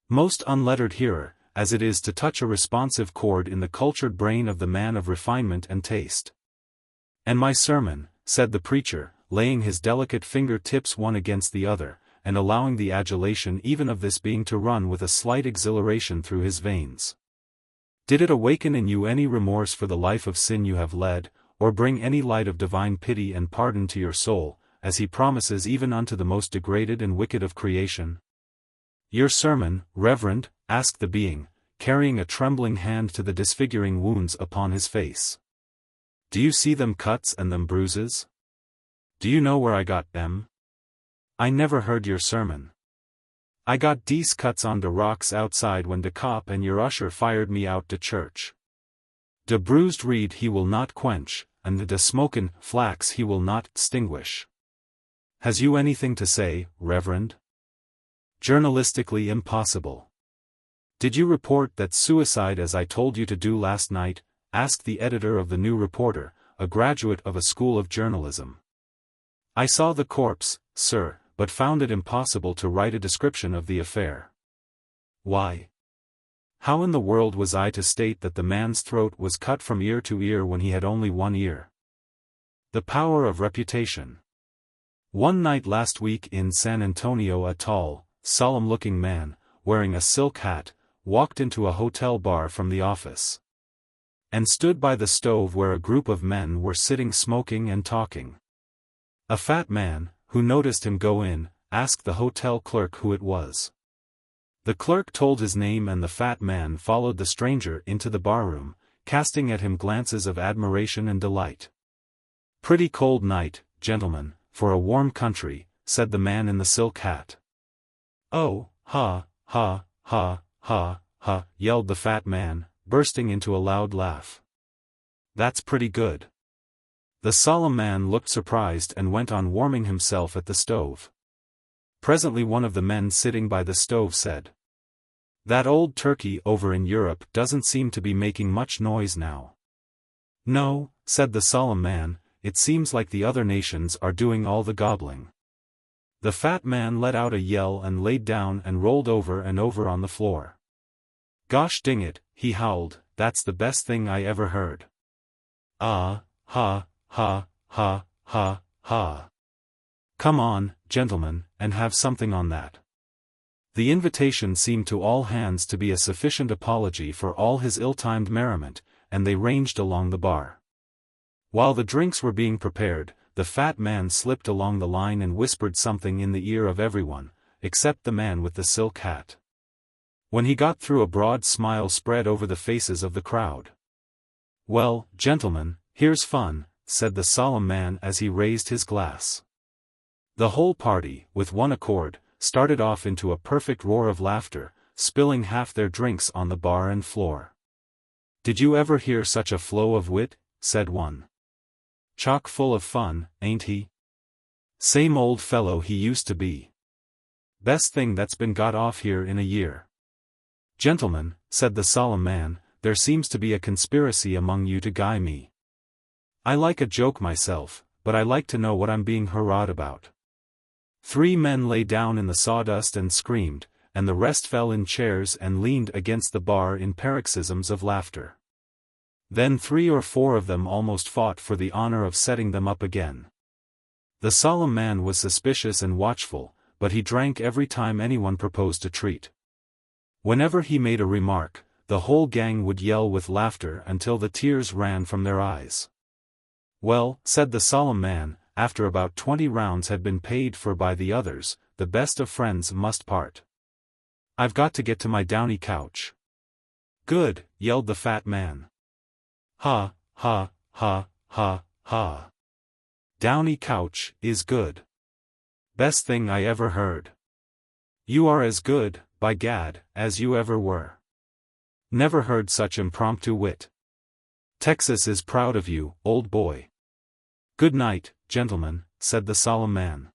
most unlettered hearer, as it is to touch a responsive chord in the cultured brain of the man of refinement and taste. And my sermon, said the preacher, laying his delicate finger-tips one against the other, and allowing the adulation even of this being to run with a slight exhilaration through his veins. Did it awaken in you any remorse for the life of sin you have led, or bring any light of divine pity and pardon to your soul, as he promises even unto the most degraded and wicked of creation? Your sermon, Reverend, asked the being, carrying a trembling hand to the disfiguring wounds upon his face. Do you see them cuts and them bruises? Do you know where I got them? I never heard your sermon. I got dese cuts on de rocks outside when de cop and your usher fired me out de church. De bruised reed he will not quench, and de smokin' flax he will not extinguish. Has you anything to say, Reverend? Journalistically impossible. Did you report that suicide as I told you to do last night? Asked the editor of the New Reporter, a graduate of a school of journalism. I saw the corpse, sir, but found it impossible to write a description of the affair. Why? How in the world was I to state that the man's throat was cut from ear to ear when he had only one ear? The power of reputation. One night last week in San Antonio a tall, solemn-looking man, wearing a silk hat, walked into a hotel bar from the office, and stood by the stove where a group of men were sitting smoking and talking. A fat man, who noticed him go in, asked the hotel clerk who it was. The clerk told his name and the fat man followed the stranger into the barroom, casting at him glances of admiration and delight. "Pretty cold night, gentlemen, for a warm country," said the man in the silk hat. "Oh, ha, ha, ha, ha, ha," yelled the fat man, bursting into a loud laugh. "That's pretty good." The solemn man looked surprised and went on warming himself at the stove. Presently one of the men sitting by the stove said, "That old turkey over in Europe doesn't seem to be making much noise now." "No," said the solemn man, "it seems like the other nations are doing all the gobbling." The fat man let out a yell and laid down and rolled over and over on the floor. "Gosh ding it," he howled, "that's the best thing I ever heard. Ah, ha, ha, ha, ha, ha. Come on, gentlemen, and have something on that." The invitation seemed to all hands to be a sufficient apology for all his ill-timed merriment, and they ranged along the bar. While the drinks were being prepared, the fat man slipped along the line and whispered something in the ear of everyone, except the man with the silk hat. When he got through, a broad smile spread over the faces of the crowd. "Well, gentlemen, here's fun," said the solemn man as he raised his glass. The whole party, with one accord, started off into a perfect roar of laughter, spilling half their drinks on the bar and floor. "Did you ever hear such a flow of wit?" said one. "Chock full of fun, ain't he? Same old fellow he used to be. Best thing that's been got off here in a year." "Gentlemen," said the solemn man, "there seems to be a conspiracy among you to guy me. I like a joke myself, but I like to know what I'm being hurrah'd about." 3 men lay down in the sawdust and screamed, and the rest fell in chairs and leaned against the bar in paroxysms of laughter. Then 3 or 4 of them almost fought for the honor of setting them up again. The solemn man was suspicious and watchful, but he drank every time anyone proposed a treat. Whenever he made a remark, the whole gang would yell with laughter until the tears ran from their eyes. "Well," said the solemn man, after about 20 rounds had been paid for by the others, "the best of friends must part. I've got to get to my downy couch." "Good," yelled the fat man. "Ha, ha, ha, ha, ha. Downy couch is good. Best thing I ever heard. You are as good, by gad, as you ever were. Never heard such impromptu wit. Texas is proud of you, old boy." "Good night, gentlemen," said the solemn man.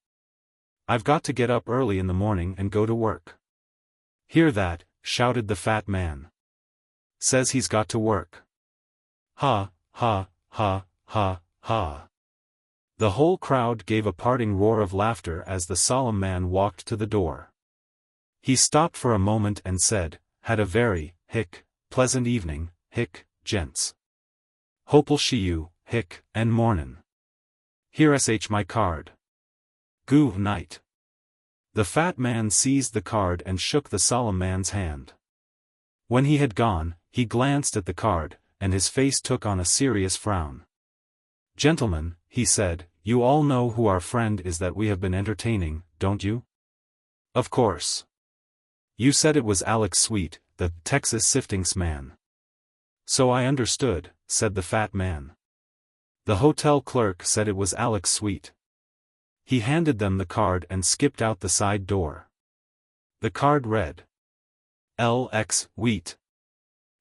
"I've got to get up early in the morning and go to work." "Hear that?" shouted the fat man. "Says he's got to work. Ha, ha, ha, ha, ha." The whole crowd gave a parting roar of laughter as the solemn man walked to the door. He stopped for a moment and said, "Had a very, pleasant evening, gents. Hope'll see you, and mornin'. Here's my card. Goo night." The fat man seized the card and shook the solemn man's hand. When he had gone, he glanced at the card, and his face took on a serious frown. "Gentlemen," he said, "you all know who our friend is that we have been entertaining, don't you?" "Of course. You said it was Alex Sweet, the Texas siftings man." "So I understood," said the fat man. "The hotel clerk said it was Alex Sweet." He handed them the card and skipped out the side door. The card read, L.X. Wheat.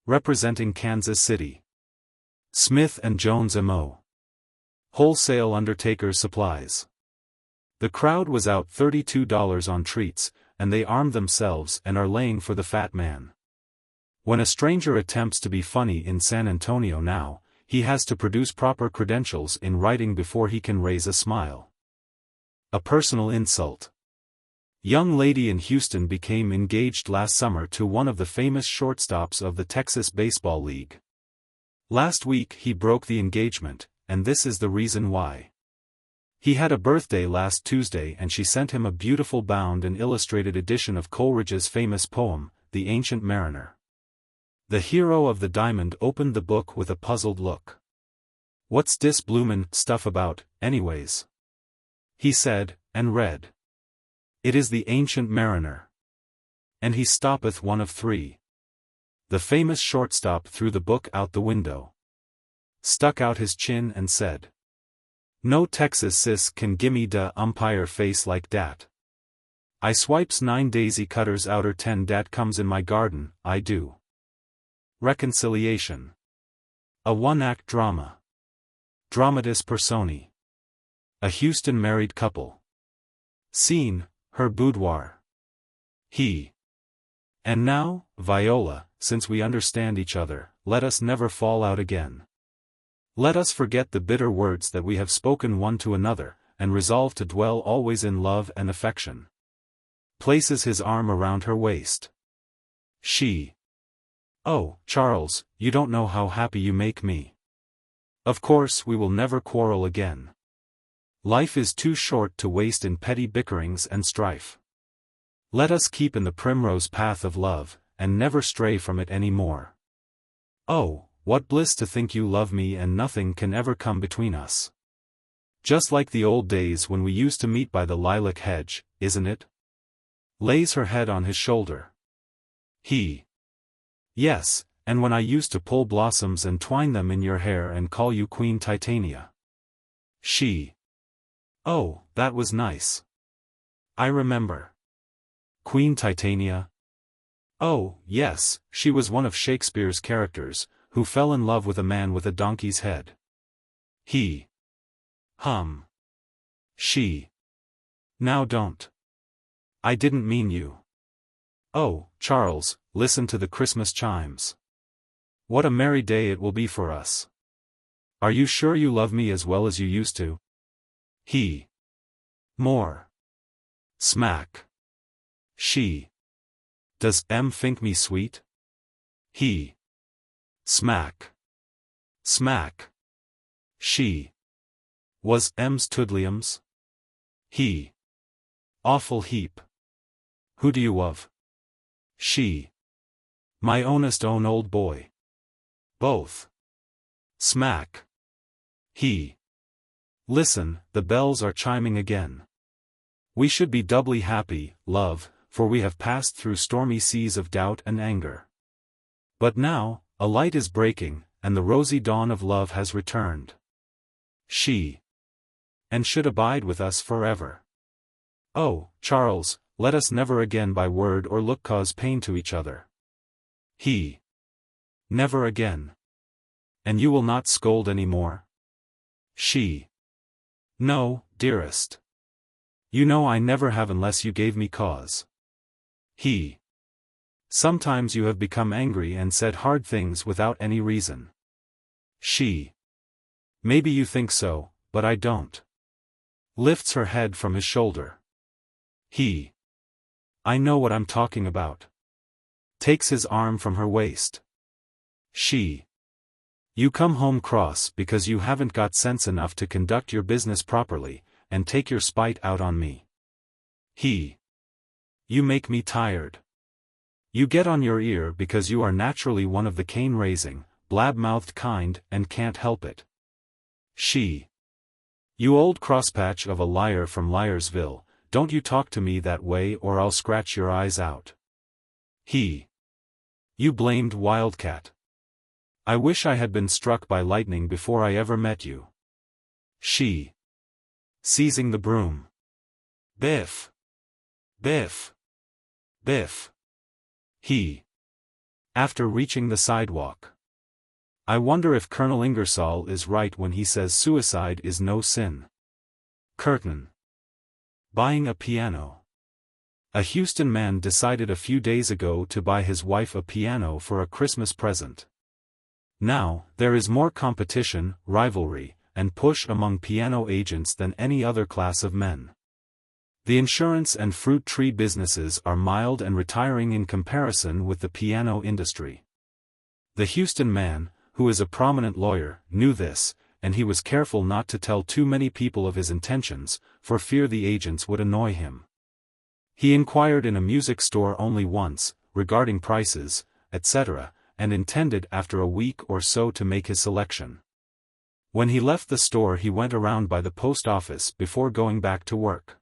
Representing Kansas City. Smith & Jones M.O. Wholesale Undertaker's Supplies. The crowd was out $32 on treats, and they armed themselves and are laying for the fat man. When a stranger attempts to be funny in San Antonio now, he has to produce proper credentials in writing before he can raise a smile. A personal insult. Young lady in Houston became engaged last summer to one of the famous shortstops of the Texas Baseball League. Last week he broke the engagement, and this is the reason why. He had a birthday last Tuesday and she sent him a beautiful bound and illustrated edition of Coleridge's famous poem, The Ancient Mariner. The hero of the diamond opened the book with a puzzled look. "What's dis bloomin' stuff about, anyways?" he said, and read. "It is the Ancient Mariner. And he stoppeth one of 3. The famous shortstop threw the book out the window, stuck out his chin and said, "No Texas sis can gimme da umpire face like dat. I swipes 9 daisy cutters outer 10 dat comes in my garden, I do." Reconciliation. A one-act drama. Dramatis personae. A Houston married couple. Scene, her boudoir. He. And now, Viola, since we understand each other, let us never fall out again. Let us forget the bitter words that we have spoken one to another, and resolve to dwell always in love and affection. Places his arm around her waist. She. Oh, Charles, you don't know how happy you make me. Of course we will never quarrel again. Life is too short to waste in petty bickerings and strife. Let us keep in the primrose path of love, and never stray from it any more. Oh, what bliss to think you love me and nothing can ever come between us. Just like the old days when we used to meet by the lilac hedge, isn't it? Lays her head on his shoulder. He. Yes, and when I used to pull blossoms and twine them in your hair and call you Queen Titania. She. Oh, that was nice. I remember. Queen Titania? Oh, yes, she was one of Shakespeare's characters, who fell in love with a man with a donkey's head. He. She. Now don't. I didn't mean you. Oh, Charles, listen to the Christmas chimes. What a merry day it will be for us. Are you sure you love me as well as you used to? He. More. Smack. She. Does M think me sweet? He. Smack. Smack. She. Was M's toodliums? He. Awful heap. Who do you of? She. My ownest own old boy. Both. Smack. He. Listen, the bells are chiming again. We should be doubly happy, love, for we have passed through stormy seas of doubt and anger. But now, a light is breaking, and the rosy dawn of love has returned. She. And should abide with us forever. Oh, Charles, let us never again by word or look cause pain to each other. He. Never again. And you will not scold any more? She. No, dearest. You know I never have unless you gave me cause. He. Sometimes you have become angry and said hard things without any reason. She. Maybe you think so, but I don't. Lifts her head from his shoulder. He. I know what I'm talking about. Takes his arm from her waist. She. You come home cross because you haven't got sense enough to conduct your business properly, and take your spite out on me. He. You make me tired. You get on your ear because you are naturally one of the cane-raising, blab-mouthed kind and can't help it. She. You old crosspatch of a liar from Liarsville, don't you talk to me that way or I'll scratch your eyes out. He. You blamed wildcat. I wish I had been struck by lightning before I ever met you. She. Seizing the broom. Biff. Biff. Biff. He. After reaching the sidewalk. I wonder if Colonel Ingersoll is right when he says suicide is no sin. Curtain. Buying a piano. A Houston man decided a few days ago to buy his wife a piano for a Christmas present. Now, there is more competition, rivalry, and push among piano agents than any other class of men. The insurance and fruit tree businesses are mild and retiring in comparison with the piano industry. The Houston man, who is a prominent lawyer, knew this, and he was careful not to tell too many people of his intentions, for fear the agents would annoy him. He inquired in a music store only once, regarding prices, etc., and intended after a week or so to make his selection. When he left the store he went around by the post office before going back to work.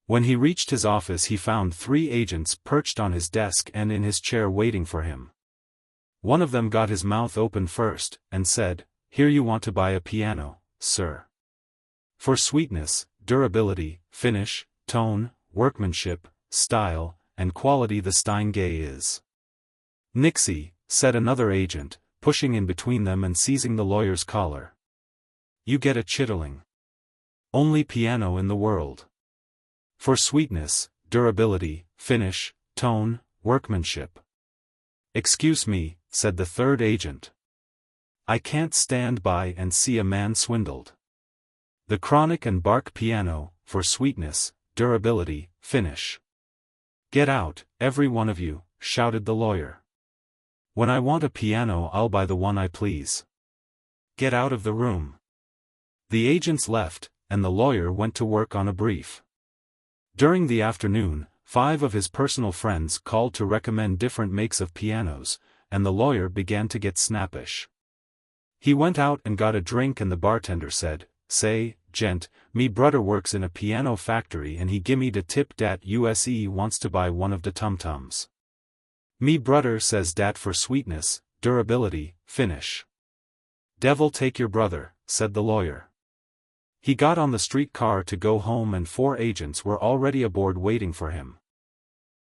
When he reached his office he found 3 agents perched on his desk and in his chair waiting for him. One of them got his mouth open first, and said, "Here you want to buy a piano, sir. For sweetness, durability, finish, tone, workmanship, style, and quality the Steingay is." "Nixie," said another agent, pushing in between them and seizing the lawyer's collar. "You get a chitterling. Only piano in the world. For sweetness, durability, finish, tone, workmanship." "Excuse me," said the third agent. "I can't stand by and see a man swindled. The Chronic and Bark piano, for sweetness, durability, finish." "Get out, every one of you," shouted the lawyer. "When I want a piano I'll buy the one I please. Get out of the room." The agents left, and the lawyer went to work on a brief. During the afternoon, 5 of his personal friends called to recommend different makes of pianos, and the lawyer began to get snappish. He went out and got a drink and the bartender said, "Say, gent, me brudder works in a piano factory and he gimme de tip dat USE wants to buy one of de tum-tums. Me brudder says dat for sweetness, durability, finish." "Devil take your brother," said the lawyer. He got on the streetcar to go home and 4 agents were already aboard waiting for him.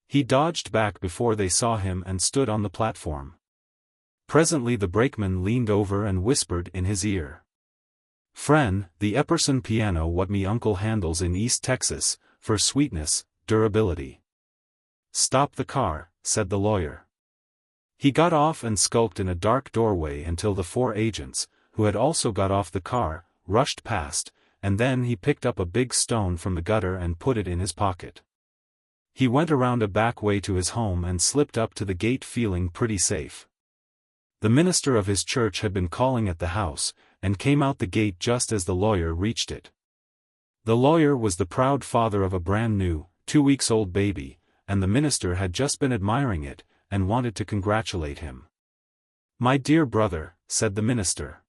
He dodged back before they saw him and stood on the platform. Presently the brakeman leaned over and whispered in his ear, "Fren, the Epperson piano what me uncle handles in East Texas, for sweetness, durability." "Stop the car," said the lawyer. He got off and skulked in a dark doorway until the 4 agents, who had also got off the car, rushed past, and then he picked up a big stone from the gutter and put it in his pocket. He went around a back way to his home and slipped up to the gate feeling pretty safe. The minister of his church had been calling at the house, and came out the gate just as the lawyer reached it. The lawyer was the proud father of a brand new, 2-weeks-old baby, and the minister had just been admiring it, and wanted to congratulate him. "My dear brother," said the minister,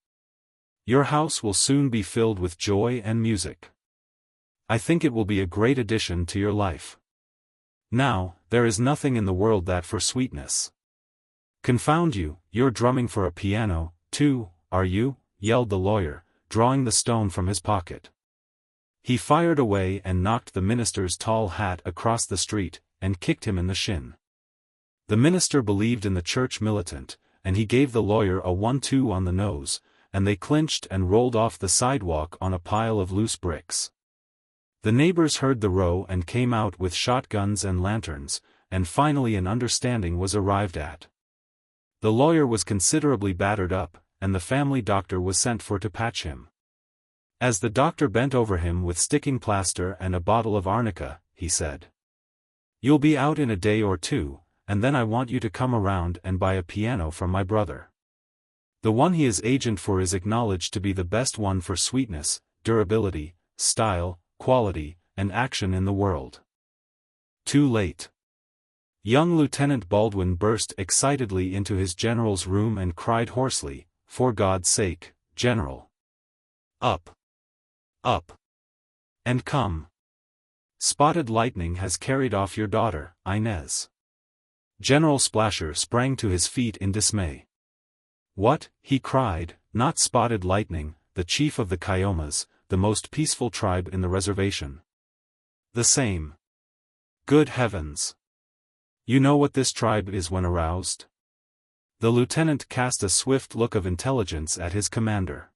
"your house will soon be filled with joy and music. I think it will be a great addition to your life. Now, there is nothing in the world that for sweetness." "Confound you, you're drumming for a piano, too, are you?" yelled the lawyer, drawing the stone from his pocket. He fired away and knocked the minister's tall hat across the street, and kicked him in the shin. The minister believed in the church militant, and he gave the lawyer a 1-2 on the nose, and they clinched and rolled off the sidewalk on a pile of loose bricks. The neighbors heard the row and came out with shotguns and lanterns, and finally an understanding was arrived at. The lawyer was considerably battered up, and the family doctor was sent for to patch him. As the doctor bent over him with sticking plaster and a bottle of arnica, he said, "You'll be out in a day or 2, and then I want you to come around and buy a piano from my brother. The one he is agent for is acknowledged to be the best one for sweetness, durability, style, quality, and action in the world." Too late. Young Lieutenant Baldwin burst excitedly into his general's room and cried hoarsely, "For God's sake, General! Up! Up! And come! Spotted Lightning has carried off your daughter, Inez." General Splasher sprang to his feet in dismay. "What?" he cried, "not Spotted Lightning, the chief of the Kiomas, the most peaceful tribe in the reservation." "The same." "Good heavens! You know what this tribe is when aroused?" The lieutenant cast a swift look of intelligence at his commander.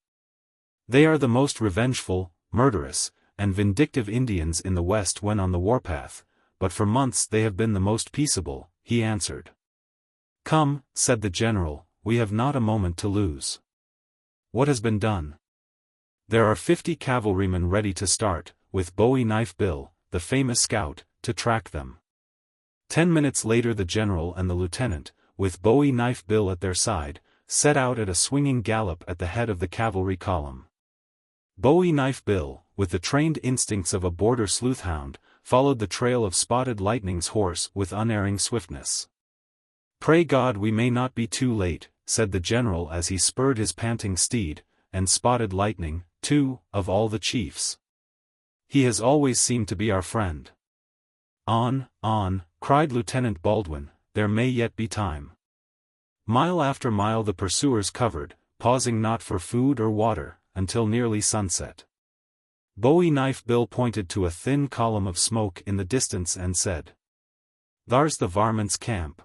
"They are the most revengeful, murderous, and vindictive Indians in the West when on the warpath, but for months they have been the most peaceable," he answered. "Come," said the general, "we have not a moment to lose." "What has been done?" "There are 50 cavalrymen ready to start, with Bowie Knife Bill, the famous scout, to track them." 10 minutes later the general and the lieutenant, with Bowie Knife Bill at their side, set out at a swinging gallop at the head of the cavalry column. Bowie Knife Bill, with the trained instincts of a border sleuthhound, followed the trail of Spotted Lightning's horse with unerring swiftness. "Pray God we may not be too late," said the general as he spurred his panting steed, "and Spotted Lightning, too, of all the chiefs. He has always seemed to be our friend." On, cried Lieutenant Baldwin, "there may yet be time." Mile after mile the pursuers covered, pausing not for food or water, until nearly sunset. Bowie Knife Bill pointed to a thin column of smoke in the distance and said, "Thar's the varmints' camp."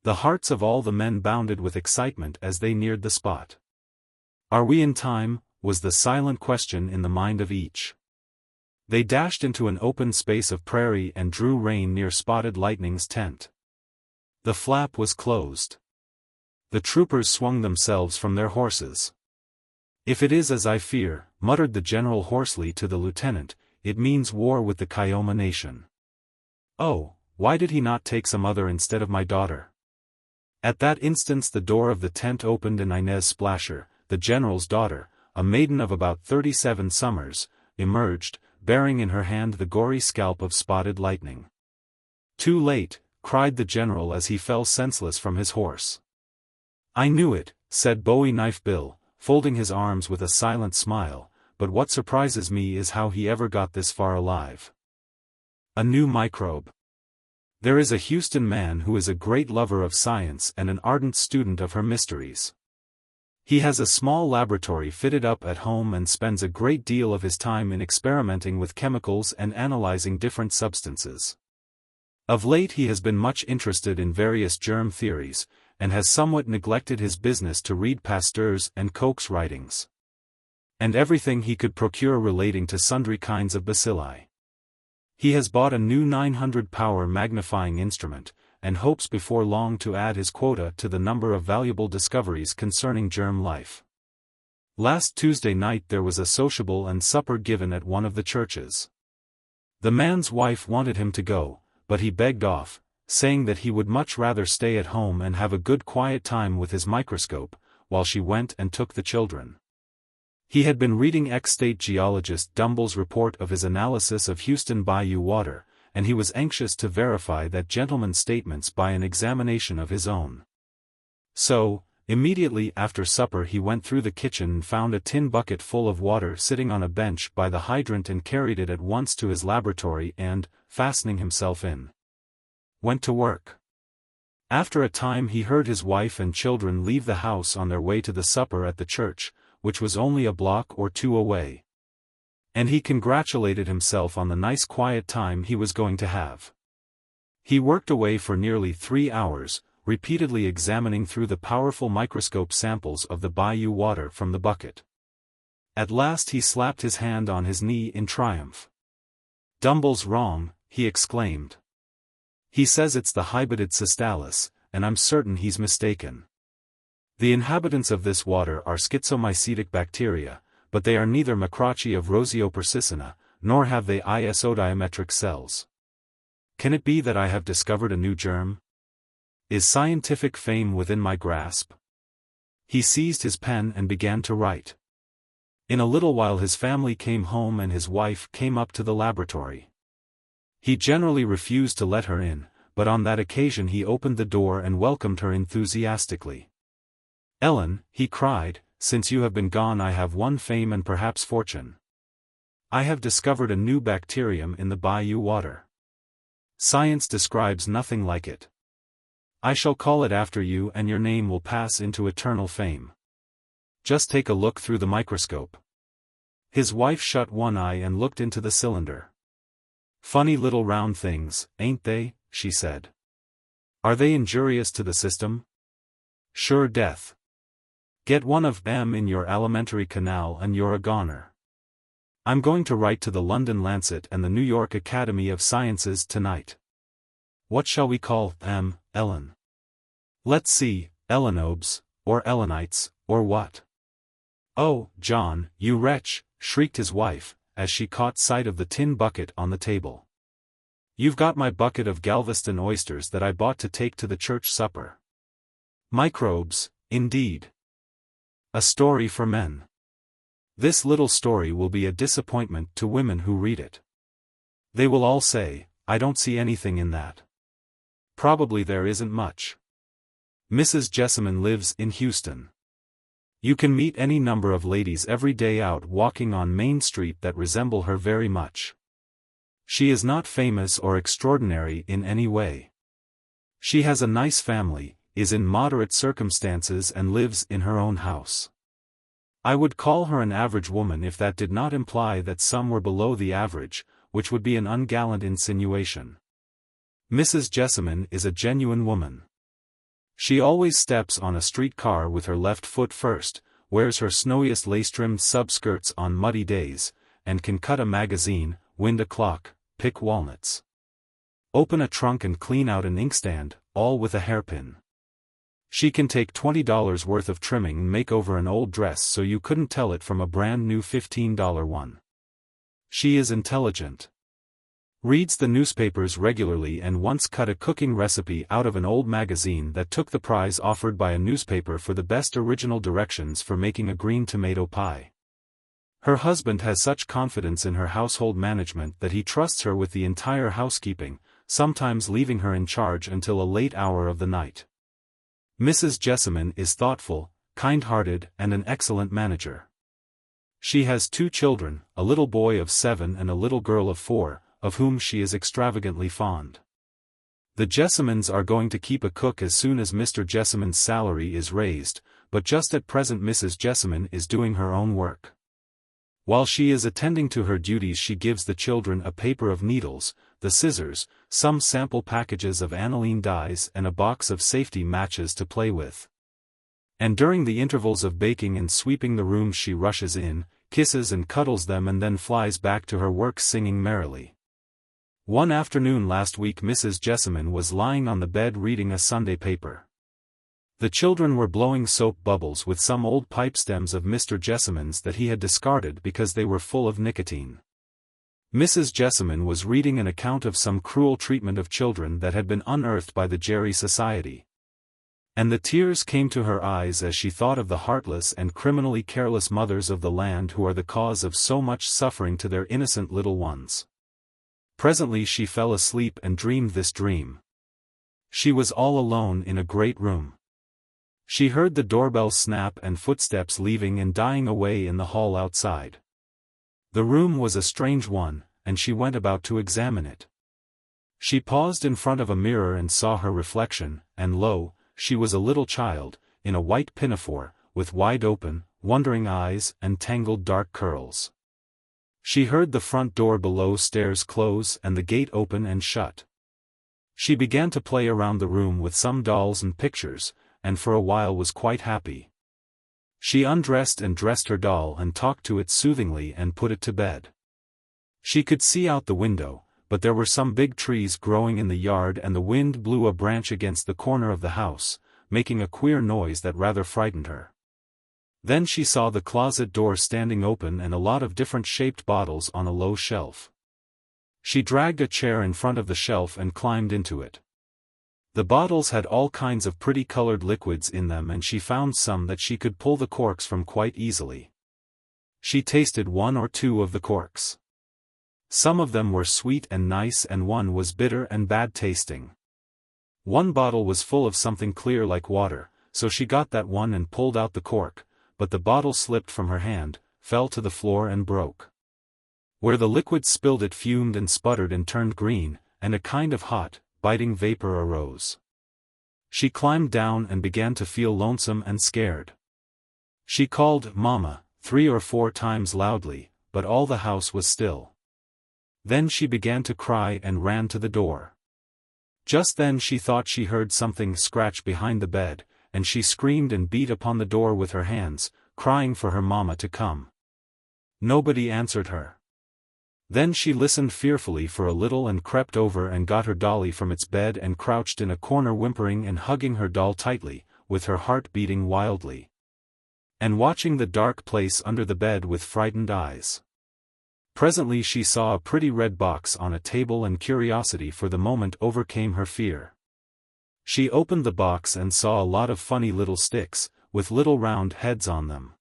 The hearts of all the men bounded with excitement as they neared the spot. "Are we in time?" was the silent question in the mind of each. They dashed into an open space of prairie and drew rein near Spotted Lightning's tent. The flap was closed. The troopers swung themselves from their horses. "If it is as I fear," muttered the general hoarsely to the lieutenant, "it means war with the Kioma nation. Oh, why did he not take some other instead of my daughter?" At that instant the door of the tent opened and Inez Splasher, the general's daughter, a maiden of about 37 summers, emerged, bearing in her hand the gory scalp of Spotted Lightning. "Too late," cried the general as he fell senseless from his horse. "I knew it," said Bowie Knife Bill, folding his arms with a silent smile, "but what surprises me is how he ever got this far alive. A new microbe. There is a Houston man who is a great lover of science and an ardent student of her mysteries. He has a small laboratory fitted up at home and spends a great deal of his time in experimenting with chemicals and analyzing different substances. Of late he has been much interested in various germ theories, and has somewhat neglected his business to read Pasteur's and Koch's writings. And everything he could procure relating to sundry kinds of bacilli. He has bought a new 900-power magnifying instrument, and hopes before long to add his quota to the number of valuable discoveries concerning germ life. Last Tuesday night there was a sociable and supper given at one of the churches. The man's wife wanted him to go, but he begged off, saying that he would much rather stay at home and have a good quiet time with his microscope, while she went and took the children. He had been reading ex-state geologist Dumble's report of his analysis of Houston Bayou water, and he was anxious to verify that gentleman's statements by an examination of his own. So, immediately after supper he went through the kitchen and found a tin bucket full of water sitting on a bench by the hydrant and carried it at once to his laboratory and, fastening himself in, went to work. After a time he heard his wife and children leave the house on their way to the supper at the church, which was only a block or two away. And he congratulated himself on the nice quiet time he was going to have. He worked away for nearly 3 hours, repeatedly examining through the powerful microscope samples of the bayou water from the bucket. At last he slapped his hand on his knee in triumph. "Dumble's wrong," he exclaimed. "He says it's the Hybidid cystalis, and I'm certain he's mistaken. The inhabitants of this water are schizomycetic bacteria, but they are neither macrochi of Roseopersicina, nor have they isodiametric cells. Can it be that I have discovered a new germ? Is scientific fame within my grasp?" He seized his pen and began to write. In a little while his family came home and his wife came up to the laboratory. He generally refused to let her in, but on that occasion he opened the door and welcomed her enthusiastically. "Ellen," he cried, "since you have been gone I have won fame and perhaps fortune. I have discovered a new bacterium in the bayou water. Science describes nothing like it. I shall call it after you and your name will pass into eternal fame. Just take a look through the microscope." His wife shut one eye and looked into the cylinder. "Funny little round things, ain't they?" she said. "Are they injurious to the system?" "Sure death. Get one of them in your alimentary canal and you're a goner. I'm going to write to the London Lancet and the New York Academy of Sciences tonight. What shall we call them, Ellen? Let's see, Ellenobes, or Ellenites, or what?" "Oh, John, you wretch," shrieked his wife, as she caught sight of the tin bucket on the table. "You've got my bucket of Galveston oysters that I bought to take to the church supper. Microbes, indeed. A story for men. This little story will be a disappointment to women who read it. They will all say, I don't see anything in that. Probably there isn't much. Mrs. Jessamine lives in Houston. You can meet any number of ladies every day out walking on Main Street that resemble her very much. She is not famous or extraordinary in any way. She has a nice family, is in moderate circumstances and lives in her own house. I would call her an average woman if that did not imply that some were below the average, which would be an ungallant insinuation. Mrs. Jessamine is a genuine woman. She always steps on a streetcar with her left foot first, wears her snowiest lace-trimmed subskirts on muddy days, and can cut a magazine, wind a clock, pick walnuts, open a trunk and clean out an inkstand, all with a hairpin. She can take $20 worth of trimming and make over an old dress so you couldn't tell it from a brand new $15 one. She is intelligent. Reads the newspapers regularly and once cut a cooking recipe out of an old magazine that took the prize offered by a newspaper for the best original directions for making a green tomato pie. Her husband has such confidence in her household management that he trusts her with the entire housekeeping, sometimes leaving her in charge until a late hour of the night. Mrs. Jessamine is thoughtful, kind-hearted and an excellent manager. She has 2 children, a little boy of 7 and a little girl of 4, of whom she is extravagantly fond. The Jessamines are going to keep a cook as soon as Mr. Jessamine's salary is raised, but just at present Mrs. Jessamine is doing her own work. While she is attending to her duties she gives the children a paper of needles, the scissors, some sample packages of aniline dyes and a box of safety matches to play with. And during the intervals of baking and sweeping the rooms she rushes in, kisses and cuddles them and then flies back to her work singing merrily. One afternoon last week Mrs. Jessamine was lying on the bed reading a Sunday paper. The children were blowing soap bubbles with some old pipe stems of Mr. Jessamine's that he had discarded because they were full of nicotine. Mrs. Jessamine was reading an account of some cruel treatment of children that had been unearthed by the Jerry Society. And the tears came to her eyes as she thought of the heartless and criminally careless mothers of the land who are the cause of so much suffering to their innocent little ones. Presently she fell asleep and dreamed this dream. She was all alone in a great room. She heard the doorbell snap and footsteps leaving and dying away in the hall outside. The room was a strange one, and she went about to examine it. She paused in front of a mirror and saw her reflection, and lo, she was a little child, in a white pinafore, with wide-open, wondering eyes and tangled dark curls. She heard the front door below stairs close and the gate open and shut. She began to play around the room with some dolls and pictures, and for a while was quite happy. She undressed and dressed her doll and talked to it soothingly and put it to bed. She could see out the window, but there were some big trees growing in the yard and the wind blew a branch against the corner of the house, making a queer noise that rather frightened her. Then she saw the closet door standing open and a lot of different shaped bottles on a low shelf. She dragged a chair in front of the shelf and climbed into it. The bottles had all kinds of pretty colored liquids in them and she found some that she could pull the corks from quite easily. She tasted 1 or 2 of the corks. Some of them were sweet and nice and one was bitter and bad tasting. One bottle was full of something clear like water, so she got that one and pulled out the cork, but the bottle slipped from her hand, fell to the floor and broke. Where the liquid spilled it fumed and sputtered and turned green, and a kind of hot, biting vapor arose. She climbed down and began to feel lonesome and scared. She called "Mama" 3 or 4 times loudly, but all the house was still. Then she began to cry and ran to the door. Just then she thought she heard something scratch behind the bed, and she screamed and beat upon the door with her hands, crying for her mama to come. Nobody answered her. Then she listened fearfully for a little and crept over and got her dolly from its bed and crouched in a corner whimpering and hugging her doll tightly, with her heart beating wildly. And watching the dark place under the bed with frightened eyes. Presently she saw a pretty red box on a table and curiosity for the moment overcame her fear. She opened the box and saw a lot of funny little sticks, with little round heads on them.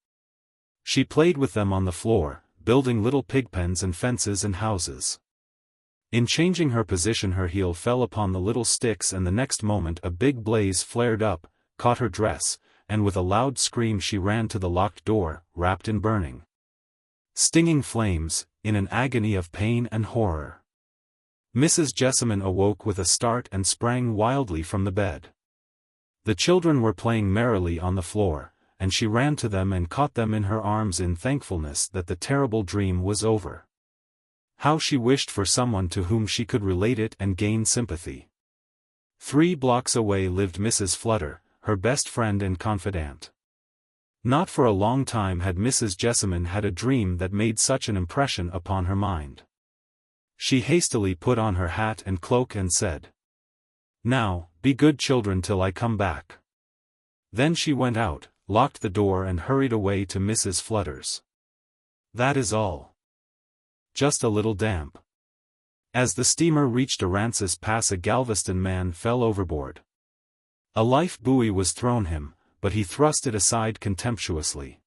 She played with them on the floor, building little pigpens and fences and houses. In changing her position her heel fell upon the little sticks and the next moment a big blaze flared up, caught her dress, and with a loud scream she ran to the locked door, wrapped in burning, stinging flames, in an agony of pain and horror. Mrs. Jessamine awoke with a start and sprang wildly from the bed. The children were playing merrily on the floor, and she ran to them and caught them in her arms in thankfulness that the terrible dream was over. How she wished for someone to whom she could relate it and gain sympathy. 3 blocks away lived Mrs. Flutter, her best friend and confidant. Not for a long time had Mrs. Jessamine had a dream that made such an impression upon her mind. She hastily put on her hat and cloak and said, "Now, be good children till I come back." Then she went out, locked the door and hurried away to Mrs. Flutter's. That is all. Just a little damp. As the steamer reached Aransas Pass, a Galveston man fell overboard. A life buoy was thrown him, but he thrust it aside contemptuously.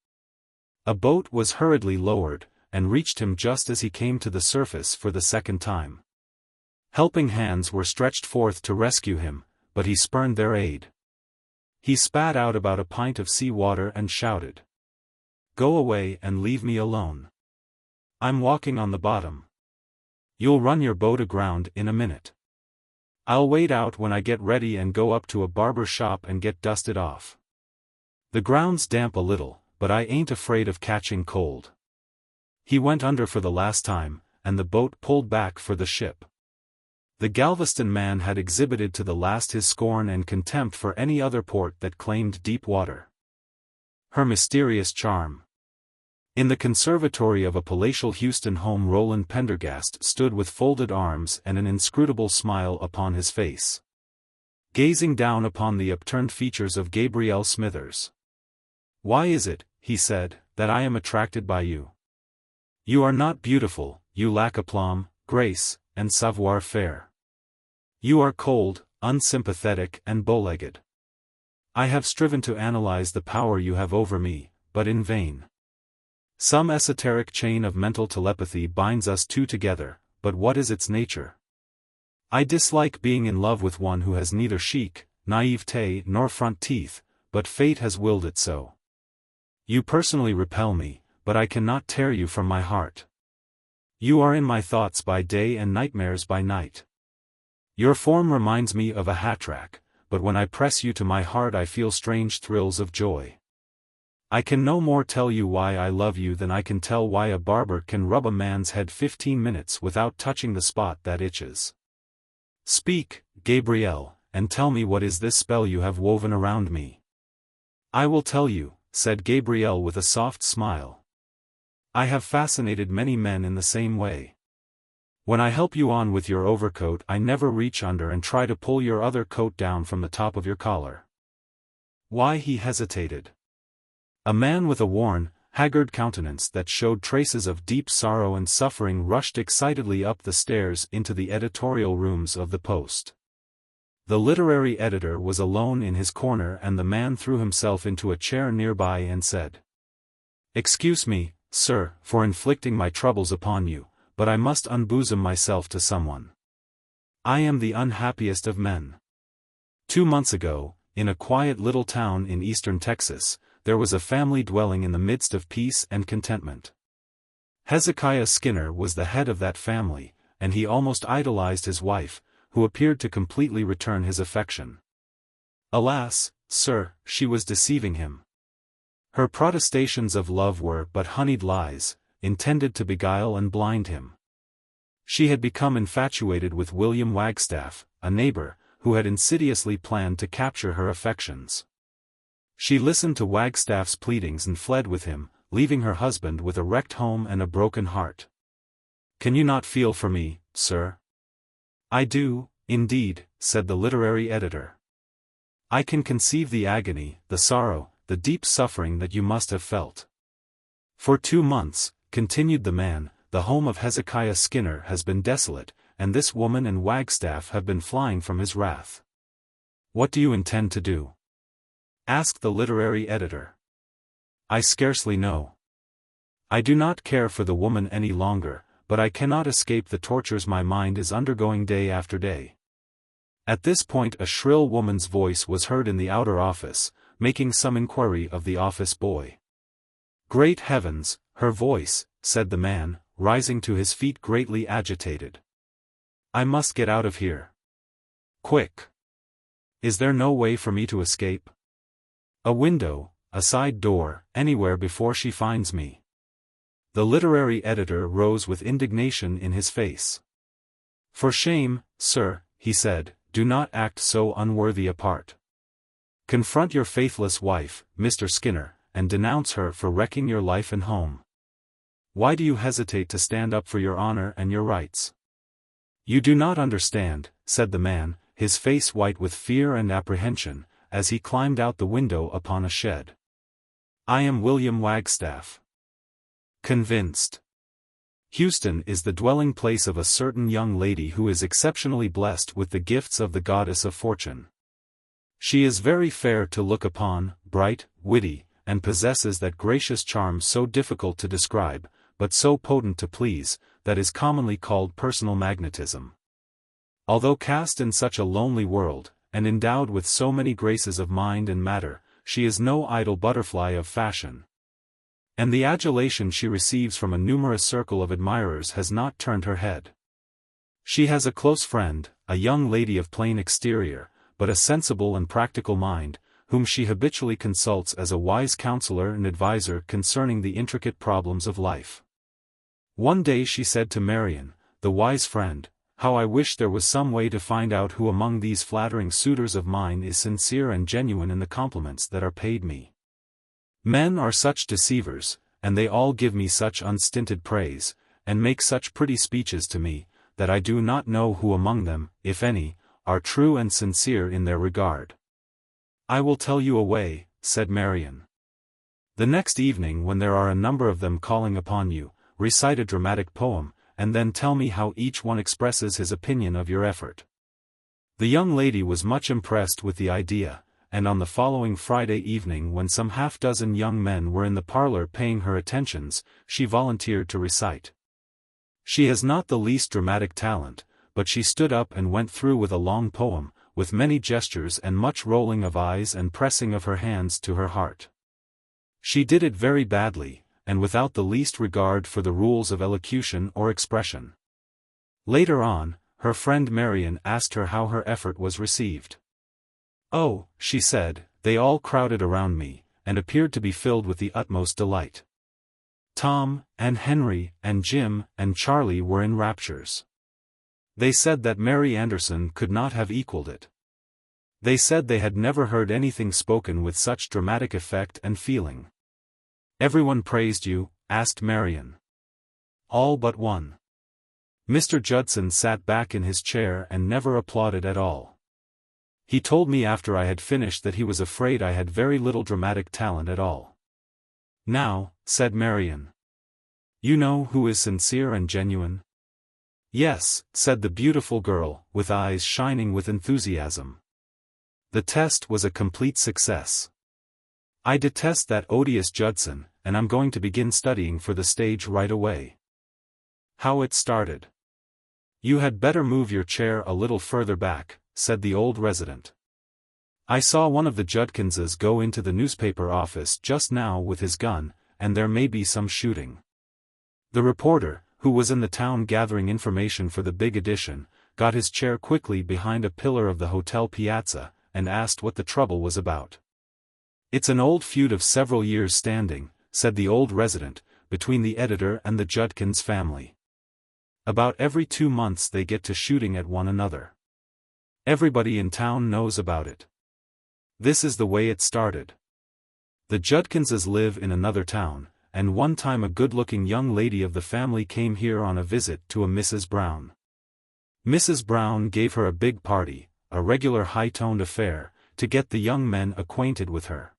A boat was hurriedly lowered, and reached him just as he came to the surface for the second time. Helping hands were stretched forth to rescue him, but he spurned their aid. He spat out about a pint of sea water and shouted, "Go away and leave me alone. I'm walking on the bottom. You'll run your boat aground in a minute. I'll wait out when I get ready and go up to a barber shop and get dusted off. The ground's damp a little, but I ain't afraid of catching cold." He went under for the last time, and the boat pulled back for the ship. The Galveston man had exhibited to the last his scorn and contempt for any other port that claimed deep water. Her mysterious charm. In the conservatory of a palatial Houston home, Roland Pendergast stood with folded arms and an inscrutable smile upon his face, gazing down upon the upturned features of Gabrielle Smithers. "Why is it," he said, "that I am attracted by you? You are not beautiful, you lack aplomb, grace, and savoir-faire. You are cold, unsympathetic and bow-legged. I have striven to analyze the power you have over me, but in vain. Some esoteric chain of mental telepathy binds us two together, but what is its nature? I dislike being in love with one who has neither chic, naivete nor front teeth, but fate has willed it so. You personally repel me, but I cannot tear you from my heart. You are in my thoughts by day and nightmares by night. Your form reminds me of a hat-rack, but when I press you to my heart I feel strange thrills of joy. I can no more tell you why I love you than I can tell why a barber can rub a man's head 15 minutes without touching the spot that itches. Speak, Gabrielle, and tell me, what is this spell you have woven around me?" "I will tell you," said Gabrielle with a soft smile. "I have fascinated many men in the same way. When I help you on with your overcoat I never reach under and try to pull your other coat down from the top of your collar." Why he hesitated. A man with a worn, haggard countenance that showed traces of deep sorrow and suffering rushed excitedly up the stairs into the editorial rooms of the Post. The literary editor was alone in his corner, and the man threw himself into a chair nearby and said, "Excuse me, sir, for inflicting my troubles upon you, but I must unbosom myself to someone. I am the unhappiest of men. 2 months ago, in a quiet little town in eastern Texas, there was a family dwelling in the midst of peace and contentment. Hezekiah Skinner was the head of that family, and he almost idolized his wife, who appeared to completely return his affection. Alas, sir, she was deceiving him. Her protestations of love were but honeyed lies, intended to beguile and blind him. She had become infatuated with William Wagstaff, a neighbor, who had insidiously planned to capture her affections. She listened to Wagstaff's pleadings and fled with him, leaving her husband with a wrecked home and a broken heart. Can you not feel for me, sir?" "I do, indeed," said the literary editor. "I can conceive the agony, the sorrow, the deep suffering that you must have felt. For 2 months, continued the man, the home of Hezekiah Skinner has been desolate, and this woman and Wagstaff have been flying from his wrath. What do you intend to do?" asked the literary editor. "I scarcely know. I do not care for the woman any longer, but I cannot escape the tortures my mind is undergoing day after day." At this point a shrill woman's voice was heard in the outer office, making some inquiry of the office boy. "Great heavens, her voice," said the man, rising to his feet greatly agitated. "I must get out of here. Quick. Is there no way for me to escape? A window, a side door, anywhere before she finds me. The literary editor rose with indignation in his face. For shame, sir, he said, do not act so unworthy a part. Confront your faithless wife, Mr. Skinner, and denounce her for wrecking your life and home. Why do you hesitate to stand up for your honor and your rights? You do not understand, said the man, his face white with fear and apprehension, as he climbed out the window upon a shed. I am William Wagstaff. Convinced. Houston is the dwelling place of a certain young lady who is exceptionally blessed with the gifts of the goddess of fortune. She is very fair to look upon, bright, witty, and possesses that gracious charm so difficult to describe, but so potent to please, that is commonly called personal magnetism. Although cast in such a lonely world, and endowed with so many graces of mind and matter, she is no idle butterfly of fashion. And the adulation she receives from a numerous circle of admirers has not turned her head. She has a close friend, a young lady of plain exterior, but a sensible and practical mind, whom she habitually consults as a wise counselor and adviser concerning the intricate problems of life. One day she said to Marion, the wise friend, how I wish there was some way to find out who among these flattering suitors of mine is sincere and genuine in the compliments that are paid me. Men are such deceivers, and they all give me such unstinted praise, and make such pretty speeches to me, that I do not know who among them, if any, are true and sincere in their regard. I will tell you a way, said Marion. The next evening when there are a number of them calling upon you, recite a dramatic poem, and then tell me how each one expresses his opinion of your effort. The young lady was much impressed with the idea, and on the following Friday evening when some half-dozen young men were in the parlor paying her attentions, she volunteered to recite. She has not the least dramatic talent, but she stood up and went through with a long poem, with many gestures and much rolling of eyes and pressing of her hands to her heart. She did it very badly, and without the least regard for the rules of elocution or expression. Later on, her friend Marion asked her how her effort was received. Oh, she said, they all crowded around me, and appeared to be filled with the utmost delight. Tom, and Henry, and Jim, and Charlie were in raptures. They said that Mary Anderson could not have equaled it. They said they had never heard anything spoken with such dramatic effect and feeling. Everyone praised you, asked Marion. All but one. Mr. Judson sat back in his chair and never applauded at all. He told me after I had finished that he was afraid I had very little dramatic talent at all. Now, said Marion. You know who is sincere and genuine? Yes, said the beautiful girl, with eyes shining with enthusiasm. The test was a complete success. I detest that odious Judson, and I'm going to begin studying for the stage right away. How it started. You had better move your chair a little further back, said the old resident. I saw one of the Judkinses go into the newspaper office just now with his gun, and there may be some shooting. The reporter, who was in the town gathering information for the big edition, got his chair quickly behind a pillar of the hotel piazza, and asked what the trouble was about. It's an old feud of several years standing, said the old resident, between the editor and the Judkins family. About every 2 months they get to shooting at one another. Everybody in town knows about it. This is the way it started. The Judkinses live in another town, and one time a good-looking young lady of the family came here on a visit to a Mrs. Brown. Mrs. Brown gave her a big party, a regular high-toned affair, to get the young men acquainted with her.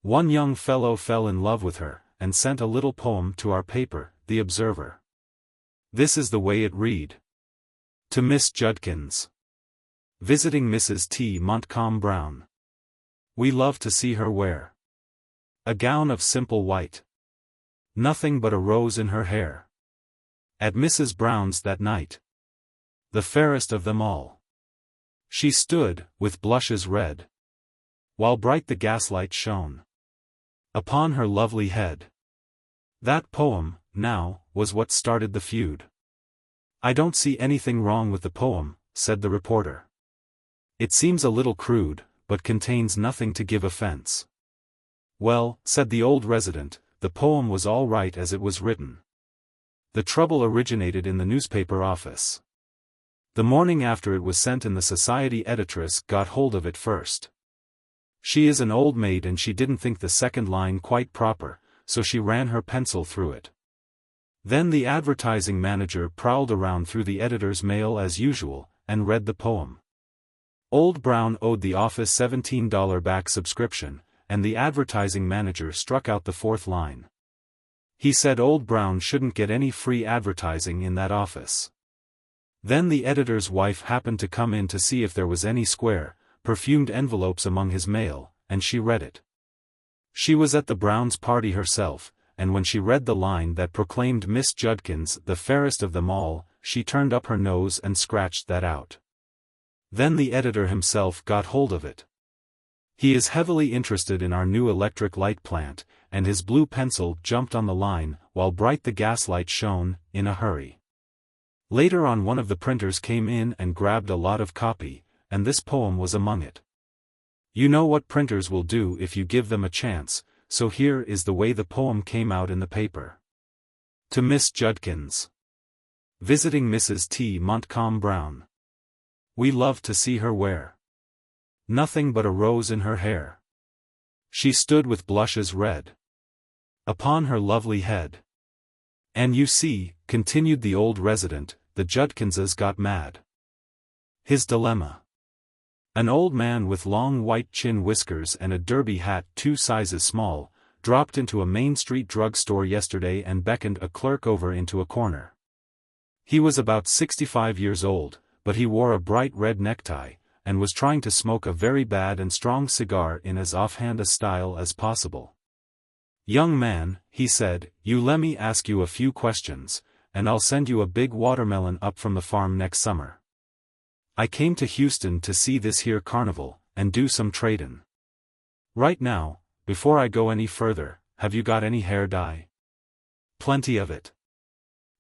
One young fellow fell in love with her, and sent a little poem to our paper, The Observer. This is the way it read. To Miss Judkins. Visiting Mrs. T. Montcalm Brown. We love to see her wear a gown of simple white. Nothing but a rose in her hair. At Mrs. Brown's that night. The fairest of them all. She stood, with blushes red, while bright the gaslight shone upon her lovely head. That poem, now, was what started the feud. I don't see anything wrong with the poem, said the reporter. It seems a little crude, but contains nothing to give offense. Well, said the old resident, the poem was all right as it was written. The trouble originated in the newspaper office. The morning after it was sent in, the society editress got hold of it first. She is an old maid and she didn't think the second line quite proper, so she ran her pencil through it. Then the advertising manager prowled around through the editor's mail as usual, and read the poem. Old Brown owed the office $17 back subscription, and the advertising manager struck out the fourth line. He said Old Brown shouldn't get any free advertising in that office. Then the editor's wife happened to come in to see if there was any square, perfumed envelopes among his mail, and she read it. She was at the Browns' party herself, and when she read the line that proclaimed Miss Judkins the fairest of them all, she turned up her nose and scratched that out. Then the editor himself got hold of it. He is heavily interested in our new electric light plant, and his blue pencil jumped on the line, while bright the gaslight shone, in a hurry. Later on, one of the printers came in and grabbed a lot of copy, and this poem was among it. You know what printers will do if you give them a chance, so here is the way the poem came out in the paper. To Miss Judkins. Visiting Mrs. T. Montcalm Brown. We love to see her wear nothing but a rose in her hair. She stood with blushes red upon her lovely head. And you see, continued the old resident, the Judkinses got mad. His dilemma. An old man with long white chin whiskers and a derby hat 2 sizes small, dropped into a Main Street drugstore yesterday and beckoned a clerk over into a corner. He was about 65 years old, but he wore a bright red necktie, and was trying to smoke a very bad and strong cigar in as offhand a style as possible. Young man, he said, you lemme ask you a few questions, and I'll send you a big watermelon up from the farm next summer. I came to Houston to see this here carnival, and do some tradin'. Right now, before I go any further, have you got any hair dye? Plenty of it.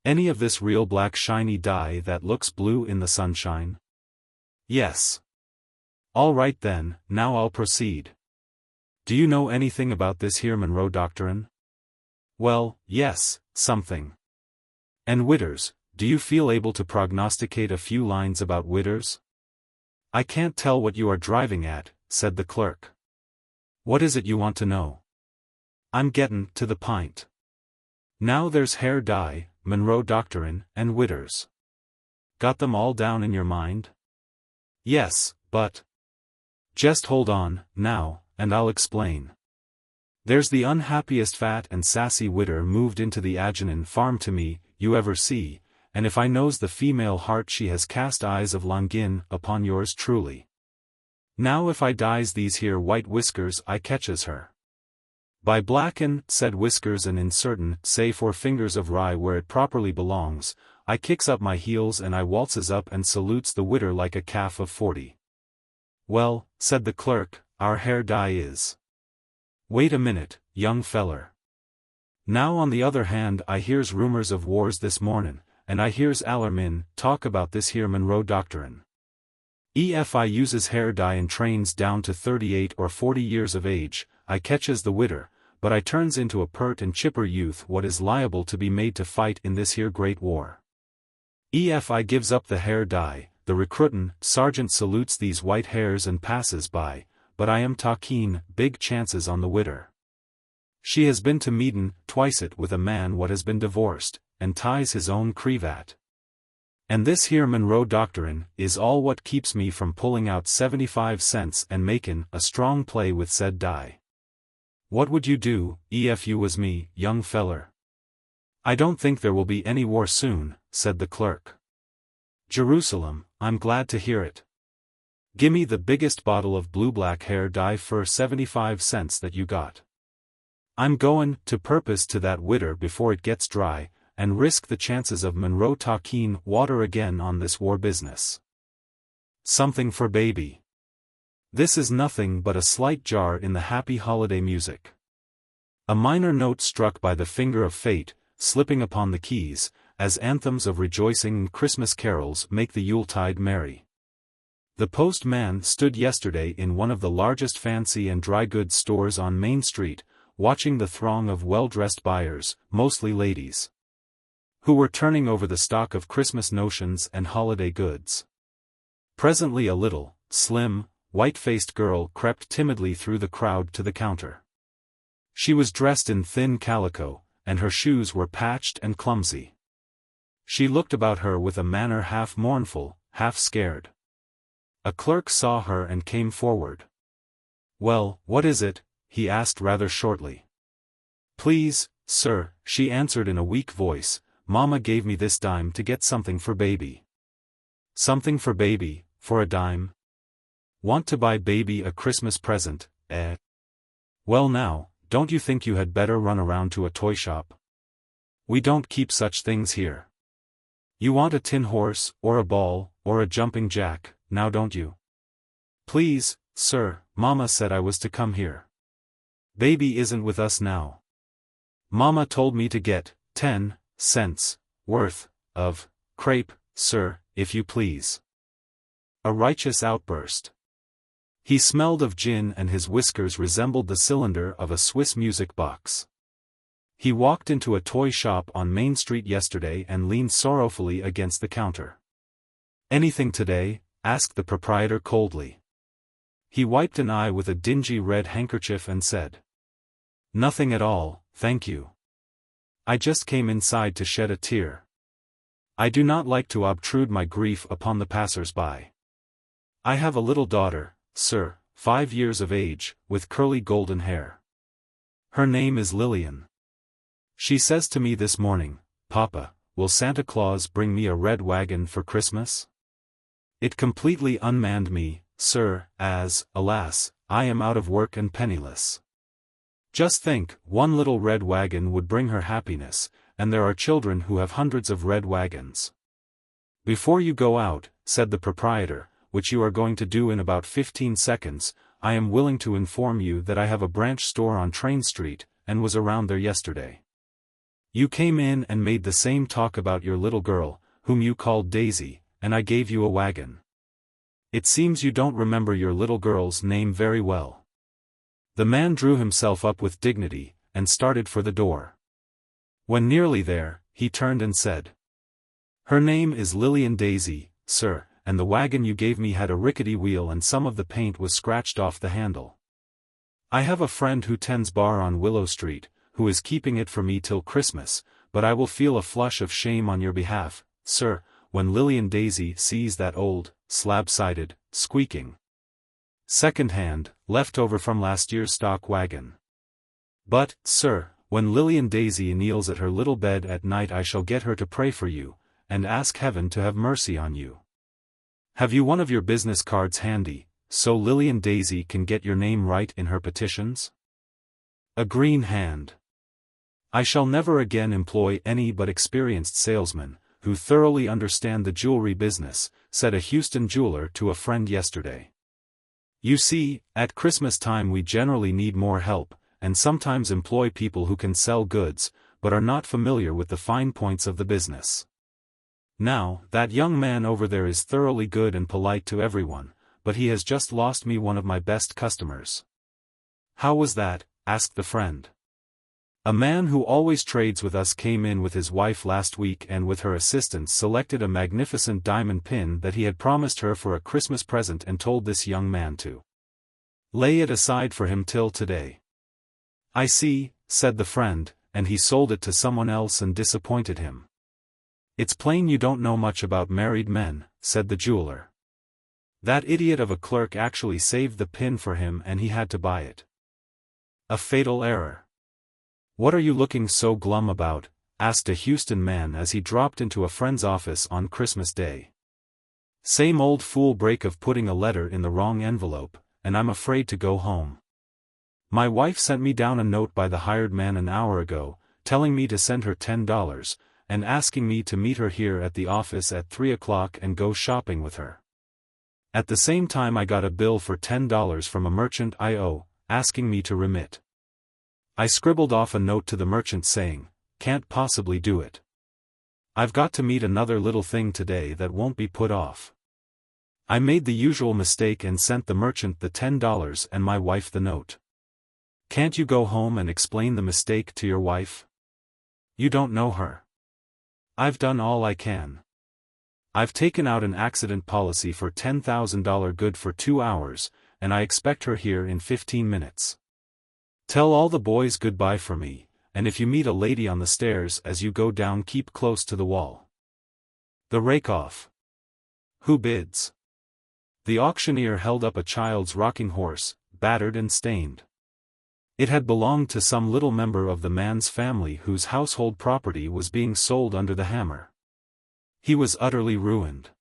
Any of this real black shiny dye that looks blue in the sunshine? Yes. All right then, now I'll proceed. Do you know anything about this here Monroe Doctrine? Well, yes, something. And widders, do you feel able to prognosticate a few lines about widders? I can't tell what you are driving at, said the clerk. What is it you want to know? I'm gettin' to the pint. Now there's hair dye, Monroe Doctrine, and widders. Got them all down in your mind? Yes, but... Just hold on, now, and I'll explain. There's the unhappiest fat and sassy widder moved into the Agenin farm to me, you ever see, and if I knows the female heart she has cast eyes of longin upon yours truly. Now if I dyes these here white whiskers I catches her. By blackin', said Whiskers, and insertin', say 4 fingers of rye where it properly belongs, I kicks up my heels and I waltzes up and salutes the widder like a calf of 40. Well, said the clerk, our hair dye is. Wait a minute, young feller. Now on the other hand I hears rumors of wars this mornin', and I hears Allermin talk about this here Monroe Doctrine. If I uses hair dye in trains down to 38 or 40 years of age, I catches the widder, but I turns into a pert and chipper youth what is liable to be made to fight in this here great war. If I gives up the hair dye, the recruitin' sergeant salutes these white hairs and passes by, but I am talkin' big chances on the widder. She has been to meetin' twicet with a man what has been divorced, and ties his own cravat. And this here Monroe Doctrine is all what keeps me from pulling out 75 cents and makin' a strong play with said dye. What would you do, if you was me, young feller? I don't think there will be any war soon, said the clerk. Jerusalem, I'm glad to hear it. Gimme the biggest bottle of blue-black hair dye for 75 cents that you got. I'm goin' to purpose to that widder before it gets dry, and risk the chances of Monroe talkin' water again on this war business. Something for baby. This is nothing but a slight jar in the happy holiday music. A minor note struck by the finger of fate, slipping upon the keys, as anthems of rejoicing and Christmas carols make the Yuletide merry. The postman stood yesterday in one of the largest fancy and dry goods stores on Main Street, watching the throng of well-dressed buyers, mostly ladies, who were turning over the stock of Christmas notions and holiday goods. Presently a little, slim, white-faced girl crept timidly through the crowd to the counter. She was dressed in thin calico, and her shoes were patched and clumsy. She looked about her with a manner half mournful, half scared. A clerk saw her and came forward. "Well, what is it?" he asked rather shortly. "Please, sir," she answered in a weak voice, "Mama gave me this dime to get something for baby." "Something for baby, for a dime? Want to buy baby a Christmas present, eh? Well now, don't you think you had better run around to a toy shop? We don't keep such things here. You want a tin horse, or a ball, or a jumping jack, now don't you?" "Please, sir, Mama said I was to come here. Baby isn't with us now. Mama told me to get 10 cents worth of crepe, sir, if you please." A righteous outburst. He smelled of gin and his whiskers resembled the cylinder of a Swiss music box. He walked into a toy shop on Main Street yesterday and leaned sorrowfully against the counter. "Anything today?" asked the proprietor coldly. He wiped an eye with a dingy red handkerchief and said, "Nothing at all, thank you. I just came inside to shed a tear. I do not like to obtrude my grief upon the passers-by. I have a little daughter, sir, 5 years of age, with curly golden hair. Her name is Lillian. She says to me this morning, 'Papa, will Santa Claus bring me a red wagon for Christmas?' It completely unmanned me, sir, as, alas, I am out of work and penniless. Just think, one little red wagon would bring her happiness, and there are children who have hundreds of red wagons." "Before you go out," said the proprietor, "which you are going to do in about 15 seconds, I am willing to inform you that I have a branch store on Train Street, and was around there yesterday. You came in and made the same talk about your little girl, whom you called Daisy, and I gave you a wagon. It seems you don't remember your little girl's name very well." The man drew himself up with dignity, and started for the door. When nearly there, he turned and said, "Her name is Lillian Daisy, sir, and the wagon you gave me had a rickety wheel and some of the paint was scratched off the handle. I have a friend who tends bar on Willow Street, who is keeping it for me till Christmas, but I will feel a flush of shame on your behalf, sir, when Lillian Daisy sees that old, slab-sided, squeaking, second-hand, left-over from last year's stock wagon. But, sir, when Lillian Daisy kneels at her little bed at night I shall get her to pray for you, and ask heaven to have mercy on you. Have you one of your business cards handy, so Lillian Daisy can get your name right in her petitions? A green hand. I shall never again employ any but experienced salesmen, who thoroughly understand the jewelry business," said a Houston jeweler to a friend yesterday. "You see, at Christmas time we generally need more help, and sometimes employ people who can sell goods, but are not familiar with the fine points of the business. Now, that young man over there is thoroughly good and polite to everyone, but he has just lost me one of my best customers." "How was that?" asked the friend. "A man who always trades with us came in with his wife last week and with her assistants selected a magnificent diamond pin that he had promised her for a Christmas present and told this young man to lay it aside for him till today." "I see," said the friend, "and he sold it to someone else and disappointed him." "It's plain you don't know much about married men," said the jeweler. "That idiot of a clerk actually saved the pin for him and he had to buy it. A fatal error." "What are you looking so glum about?" asked a Houston man as he dropped into a friend's office on Christmas Day. "Same old fool break of putting a letter in the wrong envelope, and I'm afraid to go home. My wife sent me down a note by the hired man an hour ago, telling me to send her $10, and asking me to meet her here at the office at 3 o'clock and go shopping with her. At the same time I got a bill for $10 from a merchant I owe, asking me to remit. I scribbled off a note to the merchant saying, 'Can't possibly do it. I've got to meet another little thing today that won't be put off. I made the usual mistake and sent the merchant the $10 and my wife the note. Can't you go home and explain the mistake to your wife? You don't know her. I've done all I can. I've taken out an accident policy for $10,000 good for 2 hours, and I expect her here in 15 minutes. Tell all the boys goodbye for me, and if you meet a lady on the stairs as you go down, keep close to the wall. The rake-off. Who bids? The auctioneer held up a child's rocking horse, battered and stained. It had belonged to some little member of the man's family whose household property was being sold under the hammer. He was utterly ruined.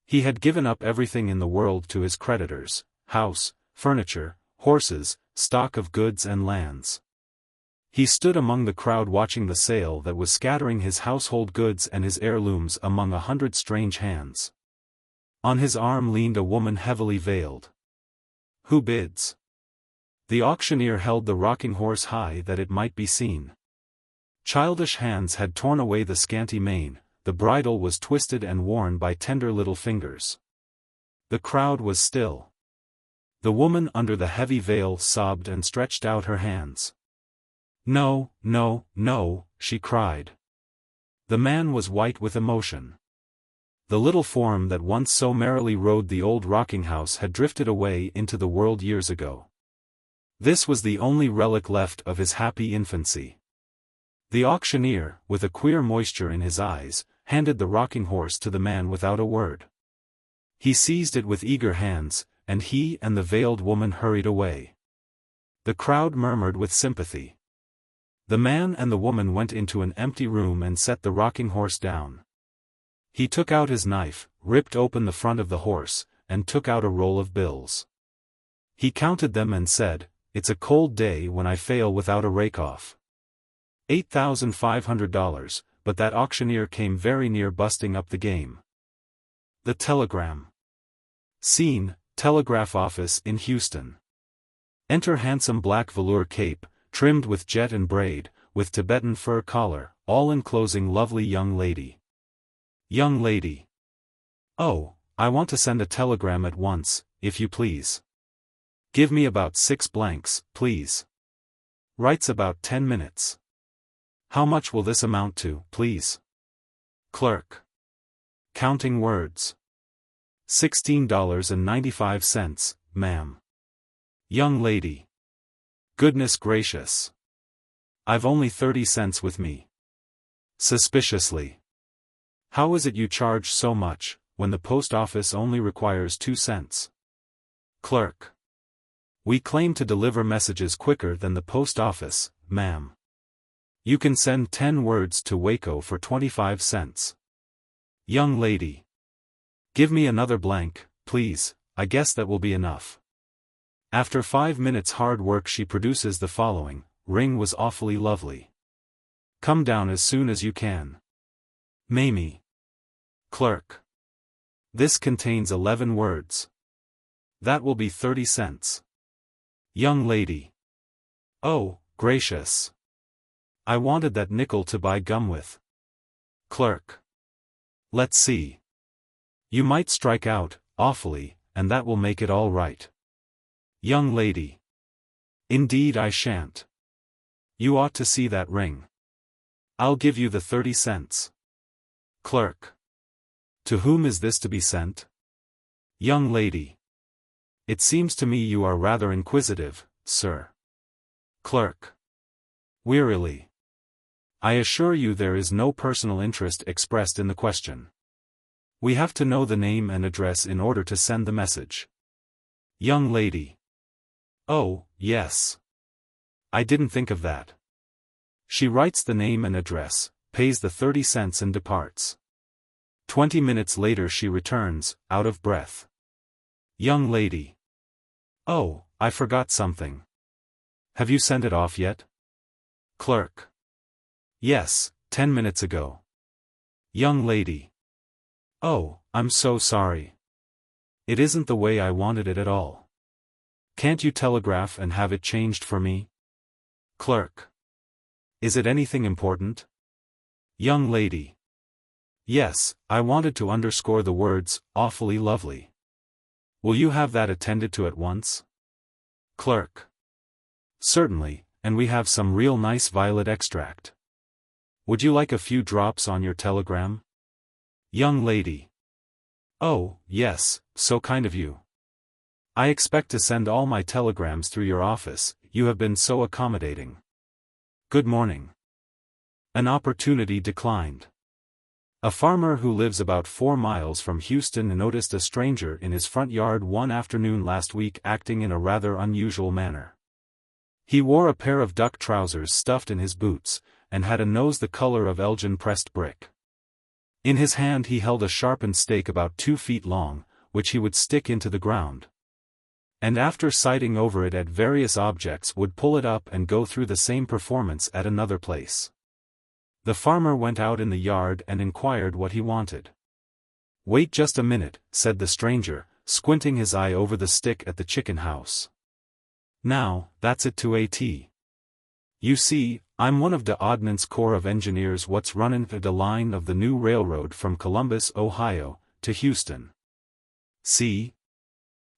He had given up everything in the world to his creditors: house, furniture, horses, stock of goods and lands. He stood among the crowd watching the sale that was scattering his household goods and his heirlooms among 100 strange hands. On his arm leaned a woman heavily veiled. Who bids? The auctioneer held the rocking horse high that it might be seen. Childish hands had torn away the scanty mane, the bridle was twisted and worn by tender little fingers. The crowd was still. The woman under the heavy veil sobbed and stretched out her hands. No, no, no, she cried. The man was white with emotion. The little form that once so merrily rode the old rocking house had drifted away into the world years ago. This was the only relic left of his happy infancy. The auctioneer, with a queer moisture in his eyes, handed the rocking horse to the man without a word. He seized it with eager hands, and he and the veiled woman hurried away. The crowd murmured with sympathy. The man and the woman went into an empty room and set the rocking horse down. He took out his knife, ripped open the front of the horse, and took out a roll of bills. He counted them and said, "It's a cold day when I fail without a rake-off. $8,500, but that auctioneer came very near busting up the game." The telegram. Scene: telegraph office in Houston. Enter handsome black velour cape, trimmed with jet and braid, with Tibetan fur collar, all enclosing lovely young lady. Young lady. Oh, I want to send a telegram at once, if you please. Give me about 6 blanks, please. Writes about 10 minutes. How much will this amount to, please? Clerk. Counting words. $16.95, ma'am. Young lady. Goodness gracious. I've only 30 cents with me. Suspiciously. How is it you charge so much, when the post office only requires 2 cents? Clerk. We claim to deliver messages quicker than the post office, ma'am. You can send 10 words to Waco for 25 cents. Young lady. Give me another blank, please, I guess that will be enough. After 5 minutes hard work she produces the following: Ring was awfully lovely. Come down as soon as you can. Mamie. Clerk. This contains 11 words. That will be 30 cents. Young lady. Oh, gracious. I wanted that nickel to buy gum with. Clerk. Let's see. You might strike out, awfully, and that will make it all right. Young lady. Indeed I shan't. You ought to see that ring. I'll give you the 30 cents. Clerk. To whom is this to be sent? Young lady. It seems to me you are rather inquisitive, sir. Clerk. Wearily. I assure you there is no personal interest expressed in the question. We have to know the name and address in order to send the message. Young lady. Oh, yes. I didn't think of that. She writes the name and address, pays the 30 cents and departs. 20 minutes later she returns, out of breath. Young lady. Oh, I forgot something. Have you sent it off yet? Clerk. Yes, 10 minutes ago. Young lady. Oh, I'm so sorry. It isn't the way I wanted it at all. Can't you telegraph and have it changed for me? Clerk. Is it anything important? Young lady. Yes, I wanted to underscore the words, awfully lovely. Will you have that attended to at once? Clerk. Certainly, and we have some real nice violet extract. Would you like a few drops on your telegram? Young lady. Oh, yes, so kind of you. I expect to send all my telegrams through your office, you have been so accommodating. Good morning. An opportunity declined. A farmer who lives about 4 miles from Houston noticed a stranger in his front yard one afternoon last week acting in a rather unusual manner. He wore a pair of duck trousers stuffed in his boots, and had a nose the color of Elgin pressed brick. In his hand he held a sharpened stake about 2 feet long, which he would stick into the ground. And after sighting over it at various objects would pull it up and go through the same performance at another place. The farmer went out in the yard and inquired what he wanted. Wait just a minute, said the stranger, squinting his eye over the stick at the chicken house. Now, that's it to A.T. You see, I'm one of the Ordnance Corps of Engineers what's runnin' the line of the new railroad from Columbus, Ohio, to Houston. See?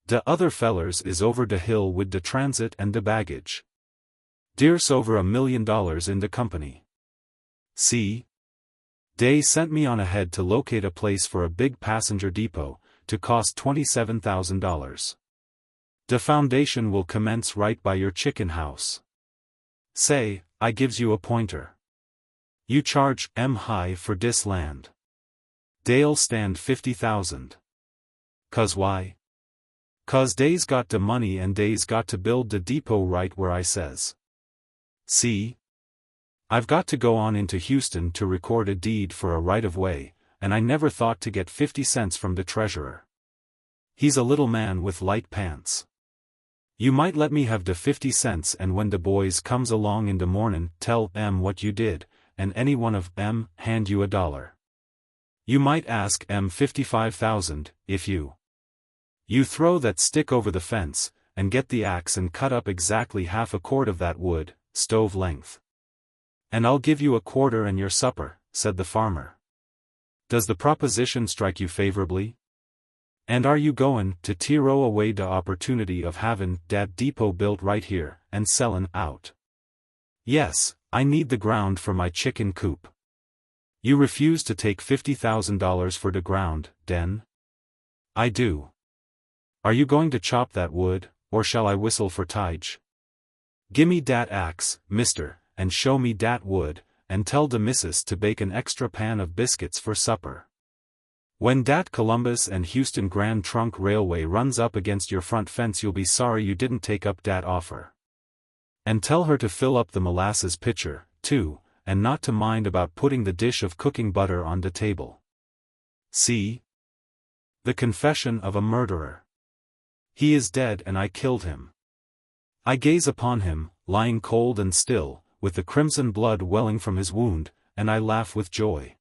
The other fellers is over the hill with the transit and the baggage. Dear's over $1 million in the company. See? They sent me on ahead to locate a place for a big passenger depot, to cost $27,000. The foundation will commence right by your chicken house. Say, I gives you a pointer. You charge high for dis land. They'll stand 50,000. 'Cause why? 'Cause dey's got the money and dey's got to build the depot right where I says. See? I've got to go on into Houston to record a deed for a right-of-way, and I never thought to get 50 cents from the treasurer. He's a little man with light pants. You might let me have the 50 cents and when the boys comes along in the mornin', tell what you did, and any one of hand you $1. You might ask 55,000, if you throw that stick over the fence, and get the axe and cut up exactly half a cord of that wood, stove length. And I'll give you a quarter and your supper, said the farmer. Does the proposition strike you favorably? And are you goin' to throw away the opportunity of havin' dat depot built right here, and sellin' out? Yes, I need the ground for my chicken coop. You refuse to take $50,000 for the ground, den? I do. Are you going to chop that wood, or shall I whistle for Tige? Gimme dat axe, mister, and show me dat wood, and tell the missus to bake an extra pan of biscuits for supper. When dat Columbus and Houston Grand Trunk Railway runs up against your front fence you'll be sorry you didn't take up dat offer. And tell her to fill up the molasses pitcher, too, and not to mind about putting the dish of cooking butter on the table. See? The confession of a murderer. He is dead and I killed him. I gaze upon him, lying cold and still, with the crimson blood welling from his wound, and I laugh with joy.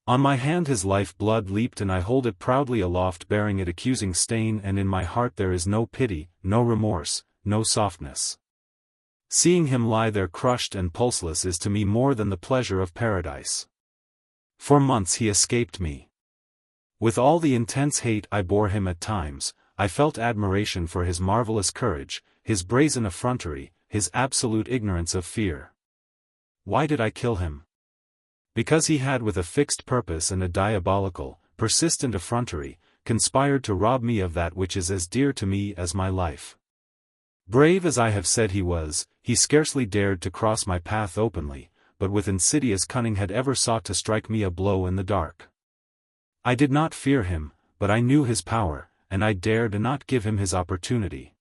On my hand his life blood leaped and I hold it proudly aloft bearing it accusing stain and in my heart there is no pity, no remorse, no softness. Seeing him lie there crushed and pulseless is to me more than the pleasure of paradise. For months he escaped me. With all the intense hate I bore him at times, I felt admiration for his marvelous courage, his brazen effrontery, his absolute ignorance of fear. Why did I kill him? Because he had with a fixed purpose and a diabolical, persistent effrontery, conspired to rob me of that which is as dear to me as my life. Brave as I have said he was, he scarcely dared to cross my path openly, but with insidious cunning had ever sought to strike me a blow in the dark. I did not fear him, but I knew his power, and I dared not give him his opportunity.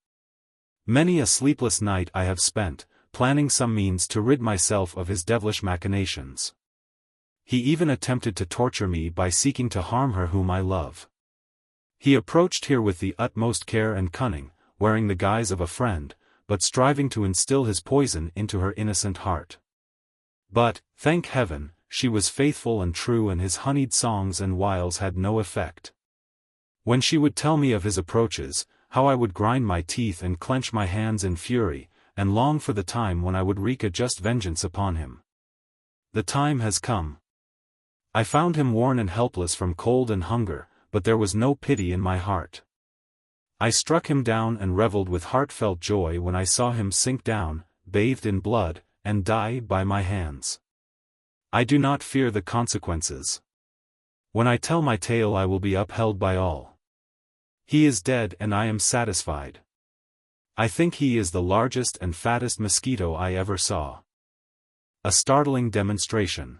Many a sleepless night I have spent, planning some means to rid myself of his devilish machinations. He even attempted to torture me by seeking to harm her whom I love. He approached here with the utmost care and cunning, wearing the guise of a friend, but striving to instill his poison into her innocent heart. But, thank heaven, she was faithful and true and his honeyed songs and wiles had no effect. When she would tell me of his approaches, how I would grind my teeth and clench my hands in fury, and long for the time when I would wreak a just vengeance upon him. The time has come. I found him worn and helpless from cold and hunger, but there was no pity in my heart. I struck him down and reveled with heartfelt joy when I saw him sink down, bathed in blood, and die by my hands. I do not fear the consequences. When I tell my tale I will be upheld by all. He is dead and I am satisfied. I think he is the largest and fattest mosquito I ever saw. A startling demonstration.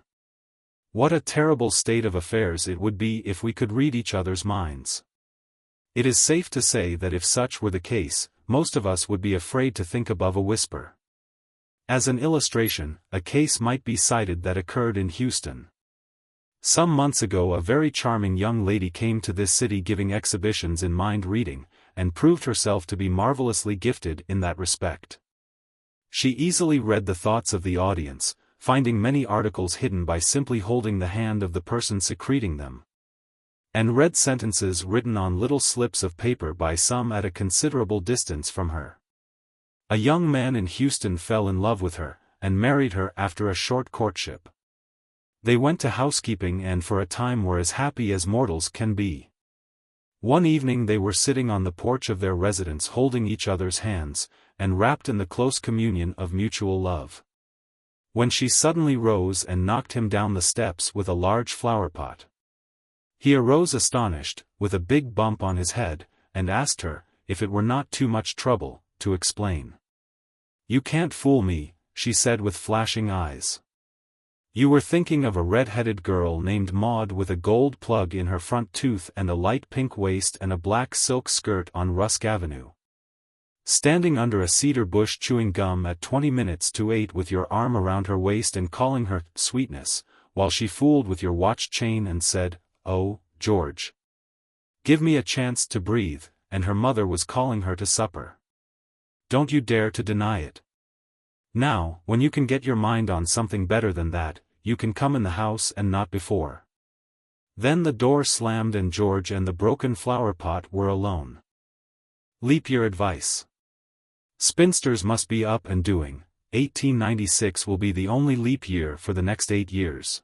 What a terrible state of affairs it would be if we could read each other's minds. It is safe to say that if such were the case, most of us would be afraid to think above a whisper. As an illustration, a case might be cited that occurred in Houston. Some months ago a very charming young lady came to this city giving exhibitions in mind reading, and proved herself to be marvelously gifted in that respect. She easily read the thoughts of the audience, finding many articles hidden by simply holding the hand of the person secreting them, and read sentences written on little slips of paper by some at a considerable distance from her. A young man in Houston fell in love with her, and married her after a short courtship. They went to housekeeping and for a time were as happy as mortals can be. One evening they were sitting on the porch of their residence holding each other's hands, and wrapped in the close communion of mutual love, when she suddenly rose and knocked him down the steps with a large flower pot. He arose astonished, with a big bump on his head, and asked her, if it were not too much trouble, to explain. "You can't fool me," she said with flashing eyes. "You were thinking of a red-headed girl named Maud with a gold plug in her front tooth and a light pink waist and a black silk skirt on Rusk Avenue. Standing under a cedar bush chewing gum at 7:20 with your arm around her waist and calling her sweetness, while she fooled with your watch chain and said, 'Oh, George, give me a chance to breathe,' and her mother was calling her to supper. Don't you dare to deny it. Now, when you can get your mind on something better than that, you can come in the house and not before." Then the door slammed and George and the broken flower pot were alone. Leap year advice. Spinsters must be up and doing. 1896 will be the only leap year for the next 8 years.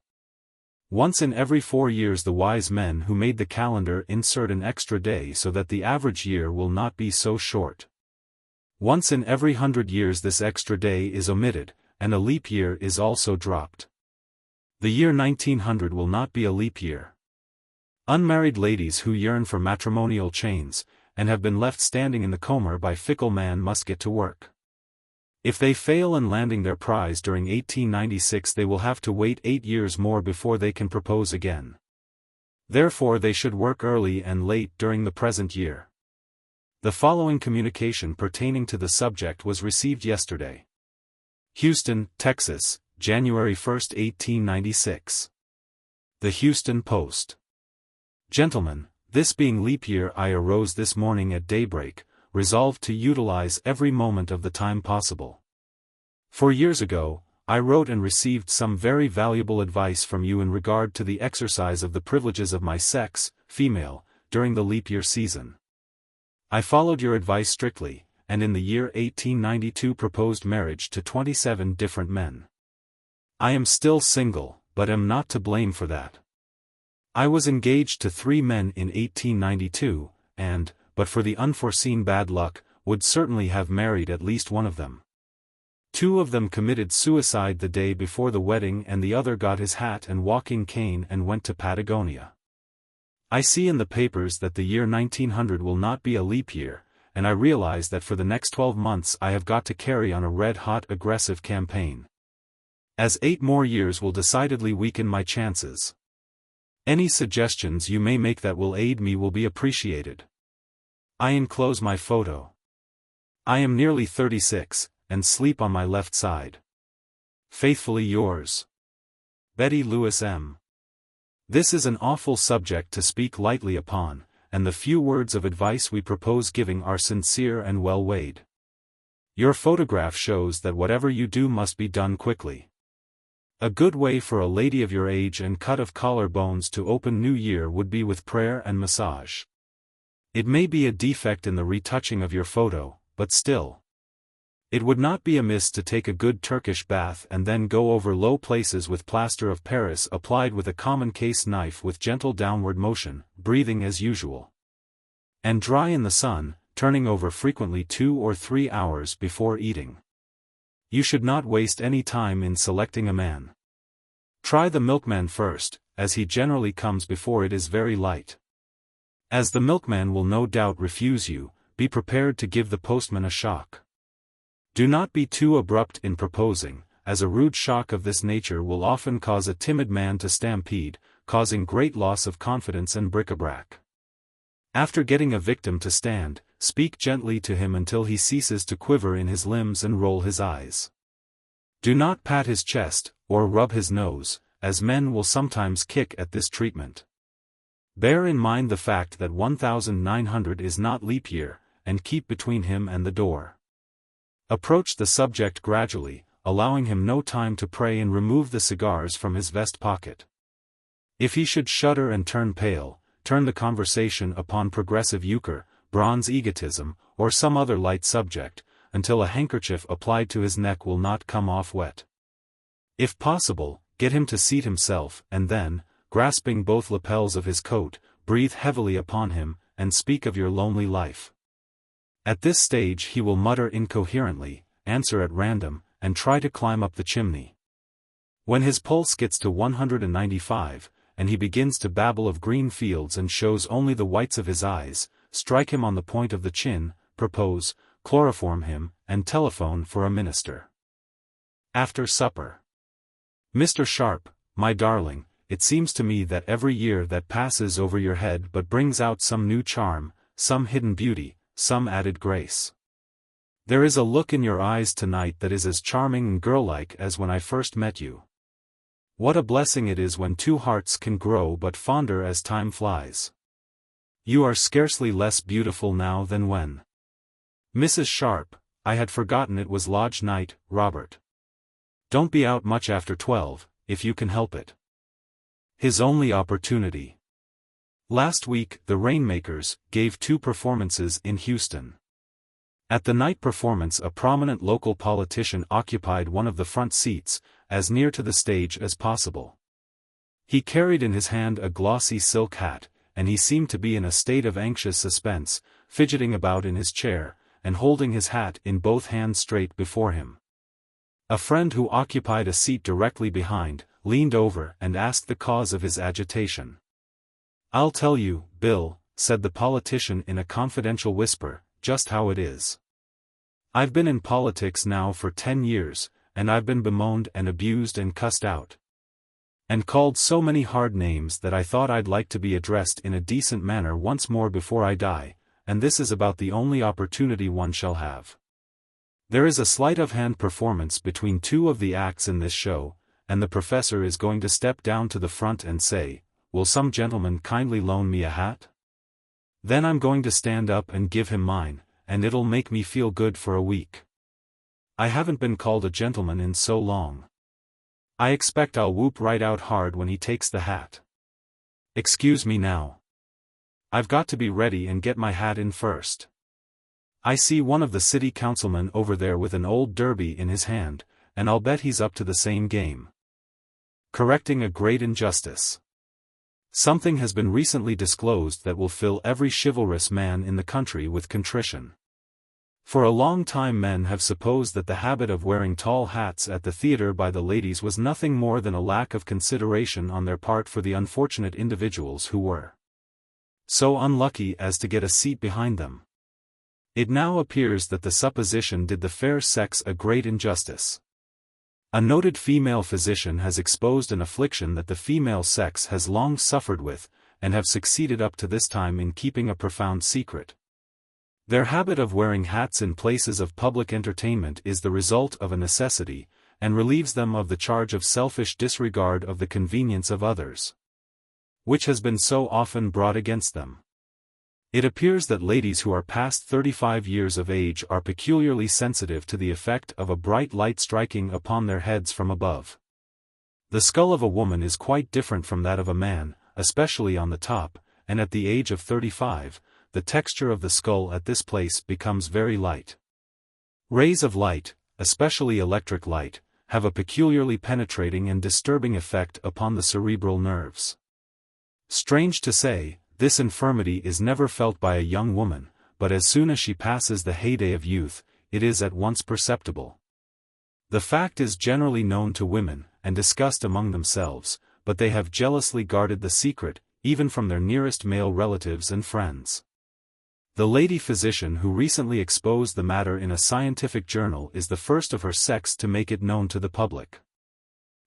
Once in every 4 years the wise men who made the calendar insert an extra day so that the average year will not be so short. Once in every 100 years this extra day is omitted, and a leap year is also dropped. The year 1900 will not be a leap year. Unmarried ladies who yearn for matrimonial chains, and have been left standing in the comber by Fickle man must get to work. If they fail in landing their prize during 1896 they will have to wait 8 years more before they can propose again. Therefore they should work early and late during the present year. The following communication pertaining to the subject was received yesterday. Houston, Texas, January 1, 1896. The Houston Post. Gentlemen, this being leap year I arose this morning at daybreak, resolved to utilize every moment of the time possible. 4 years ago, I wrote and received some very valuable advice from you in regard to the exercise of the privileges of my sex, female, during the leap year season. I followed your advice strictly, and in the year 1892 proposed marriage to 27 different men. I am still single, but am not to blame for that. I was engaged to 3 men in 1892, and, but for the unforeseen bad luck, would certainly have married at least one of them. 2 of them committed suicide the day before the wedding and the other got his hat and walking cane and went to Patagonia. I see in the papers that the year 1900 will not be a leap year, and I realize that for the next 12 months I have got to carry on a red-hot aggressive campaign, as 8 more years will decidedly weaken my chances. Any suggestions you may make that will aid me will be appreciated. I enclose my photo. I am nearly 36, and sleep on my left side. Faithfully yours, Betty Lewis M. This is an awful subject to speak lightly upon, and the few words of advice we propose giving are sincere and well weighed. Your photograph shows that whatever you do must be done quickly. A good way for a lady of your age and cut of collar bones to open New Year would be with prayer and massage. It may be a defect in the retouching of your photo, but still. It would not be amiss to take a good Turkish bath and then go over low places with plaster of Paris applied with a common case knife with gentle downward motion, breathing as usual. And dry in the sun, turning over frequently 2 or 3 hours before eating. You should not waste any time in selecting a man. Try the milkman first, as he generally comes before it is very light. As the milkman will no doubt refuse you, be prepared to give the postman a shock. Do not be too abrupt in proposing, as a rude shock of this nature will often cause a timid man to stampede, causing great loss of confidence and bric-a-brac. After getting a victim to stand, speak gently to him until he ceases to quiver in his limbs and roll his eyes. Do not pat his chest, or rub his nose, as men will sometimes kick at this treatment. Bear in mind the fact that 1900 is not leap year, and keep between him and the door. Approach the subject gradually, allowing him no time to pray and remove the cigars from his vest pocket. If he should shudder and turn pale, turn the conversation upon progressive euchre, bronze egotism, or some other light subject, until a handkerchief applied to his neck will not come off wet. If possible, get him to seat himself, and then, grasping both lapels of his coat, breathe heavily upon him, and speak of your lonely life. At this stage he will mutter incoherently, answer at random, and try to climb up the chimney. When his pulse gets to 195, and he begins to babble of green fields and shows only the whites of his eyes, strike him on the point of the chin, propose, chloroform him, and telephone for a minister. After supper. Mr. Sharp, my darling, it seems to me that every year that passes over your head but brings out some new charm, some hidden beauty, some added grace. There is a look in your eyes tonight that is as charming and girl-like as when I first met you. What a blessing it is when two hearts can grow but fonder as time flies. You are scarcely less beautiful now than when. Mrs. Sharp, I had forgotten it was lodge night, Robert. Don't be out much after 12, if you can help it. His only opportunity. Last week, the Rainmakers gave 2 performances in Houston. At the night performance a prominent local politician occupied one of the front seats, as near to the stage as possible. He carried in his hand a glossy silk hat, and he seemed to be in a state of anxious suspense, fidgeting about in his chair, and holding his hat in both hands straight before him. A friend who occupied a seat directly behind, leaned over and asked the cause of his agitation. "I'll tell you, Bill," said the politician in a confidential whisper, "just how it is. I've been in politics now for 10 years, and I've been bemoaned and abused and cussed out. And called so many hard names that I thought I'd like to be addressed in a decent manner once more before I die, and this is about the only opportunity one shall have. There is a sleight-of-hand performance between 2 of the acts in this show, and the professor is going to step down to the front and say, 'Will some gentleman kindly loan me a hat?' Then I'm going to stand up and give him mine, and it'll make me feel good for a week. I haven't been called a gentleman in so long. I expect I'll whoop right out hard when he takes the hat. Excuse me now. I've got to be ready and get my hat in first. I see one of the city councilmen over there with an old derby in his hand, and I'll bet he's up to the same game. Correcting a great injustice. Something has been recently disclosed that will fill every chivalrous man in the country with contrition. For a long time men have supposed that the habit of wearing tall hats at the theater by the ladies was nothing more than a lack of consideration on their part for the unfortunate individuals who were so unlucky as to get a seat behind them. It now appears that the supposition did the fair sex a great injustice. A noted female physician has exposed an affliction that the female sex has long suffered with, and have succeeded up to this time in keeping a profound secret. Their habit of wearing hats in places of public entertainment is the result of a necessity, and relieves them of the charge of selfish disregard of the convenience of others, which has been so often brought against them. It appears that ladies who are past 35 years of age are peculiarly sensitive to the effect of a bright light striking upon their heads from above. The skull of a woman is quite different from that of a man, especially on the top, and at the age of 35, the texture of the skull at this place becomes very light. Rays of light, especially electric light, have a peculiarly penetrating and disturbing effect upon the cerebral nerves. Strange to say, this infirmity is never felt by a young woman, but as soon as she passes the heyday of youth, it is at once perceptible. The fact is generally known to women, and discussed among themselves, but they have jealously guarded the secret, even from their nearest male relatives and friends. The lady physician who recently exposed the matter in a scientific journal is the first of her sex to make it known to the public.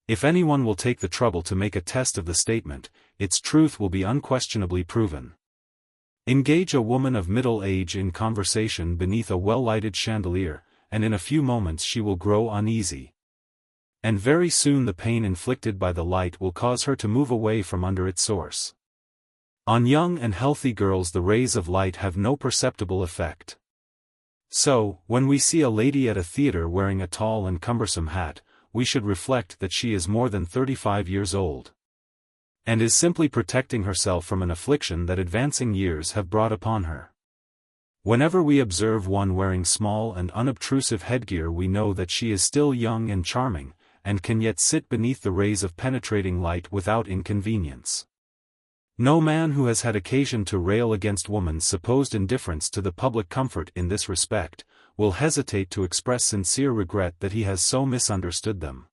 If anyone will take the trouble to make a test of the statement, its truth will be unquestionably proven. Engage a woman of middle age in conversation beneath a well-lighted chandelier, and in a few moments she will grow uneasy. And very soon the pain inflicted by the light will cause her to move away from under its source. On young and healthy girls the rays of light have no perceptible effect. So, when we see a lady at a theater wearing a tall and cumbersome hat, we should reflect that she is more than 35 years old, and is simply protecting herself from an affliction that advancing years have brought upon her. Whenever we observe one wearing small and unobtrusive headgear, we know that she is still young and charming, and can yet sit beneath the rays of penetrating light without inconvenience. No man who has had occasion to rail against woman's supposed indifference to the public comfort in this respect, will hesitate to express sincere regret that he has so misunderstood them.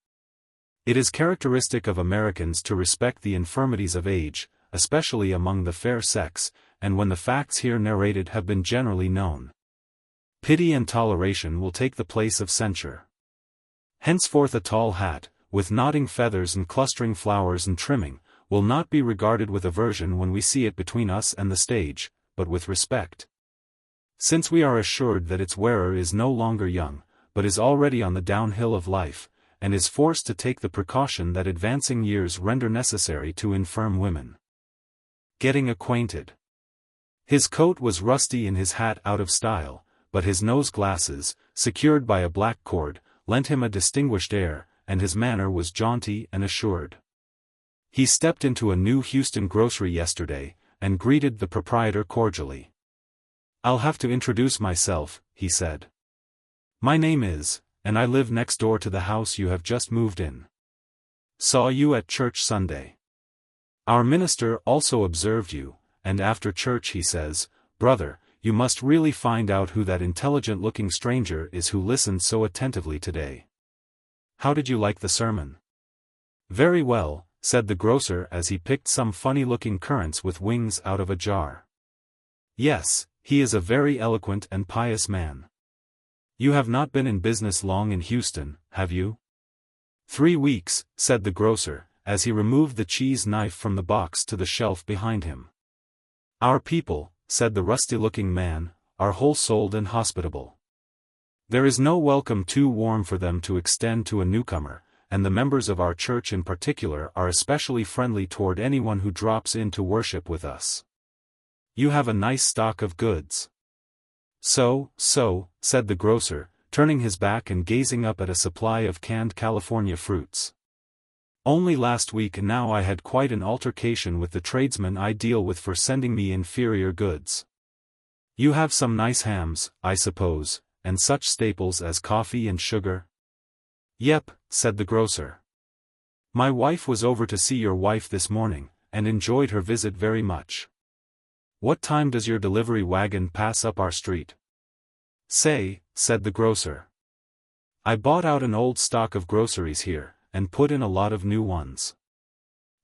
It is characteristic of Americans to respect the infirmities of age, especially among the fair sex, and when the facts here narrated have been generally known, pity and toleration will take the place of censure. Henceforth a tall hat, with nodding feathers and clustering flowers and trimming, will not be regarded with aversion when we see it between us and the stage, but with respect. Since we are assured that its wearer is no longer young, but is already on the downhill of life, and is forced to take the precaution that advancing years render necessary to infirm women. Getting acquainted. His coat was rusty and his hat out of style, but his nose glasses, secured by a black cord, lent him a distinguished air, and his manner was jaunty and assured. He stepped into a new Houston grocery yesterday, and greeted the proprietor cordially. "I'll have to introduce myself," he said. "My name is, and I live next door to the house you have just moved in. Saw you at church Sunday. Our minister also observed you, and after church he says, 'Brother, you must really find out who that intelligent-looking stranger is who listened so attentively today. How did you like the sermon?' 'Very well,' said the grocer as he picked some funny-looking currants with wings out of a jar. 'Yes, he is a very eloquent and pious man. You have not been in business long in Houston, have you?' 3 weeks, said the grocer, as he removed the cheese knife from the box to the shelf behind him. 'Our people,' said the rusty-looking man, 'are whole-souled and hospitable. There is no welcome too warm for them to extend to a newcomer, and the members of our church in particular are especially friendly toward anyone who drops in to worship with us. You have a nice stock of goods.' 'So,' said the grocer, turning his back and gazing up at a supply of canned California fruits. 'Only last week now I had quite an altercation with the tradesman I deal with for sending me inferior goods. You have some nice hams, I suppose, and such staples as coffee and sugar?' 'Yep,' said the grocer. 'My wife was over to see your wife this morning, and enjoyed her visit very much. What time does your delivery wagon pass up our street?' 'Say,' said the grocer. 'I bought out an old stock of groceries here, and put in a lot of new ones.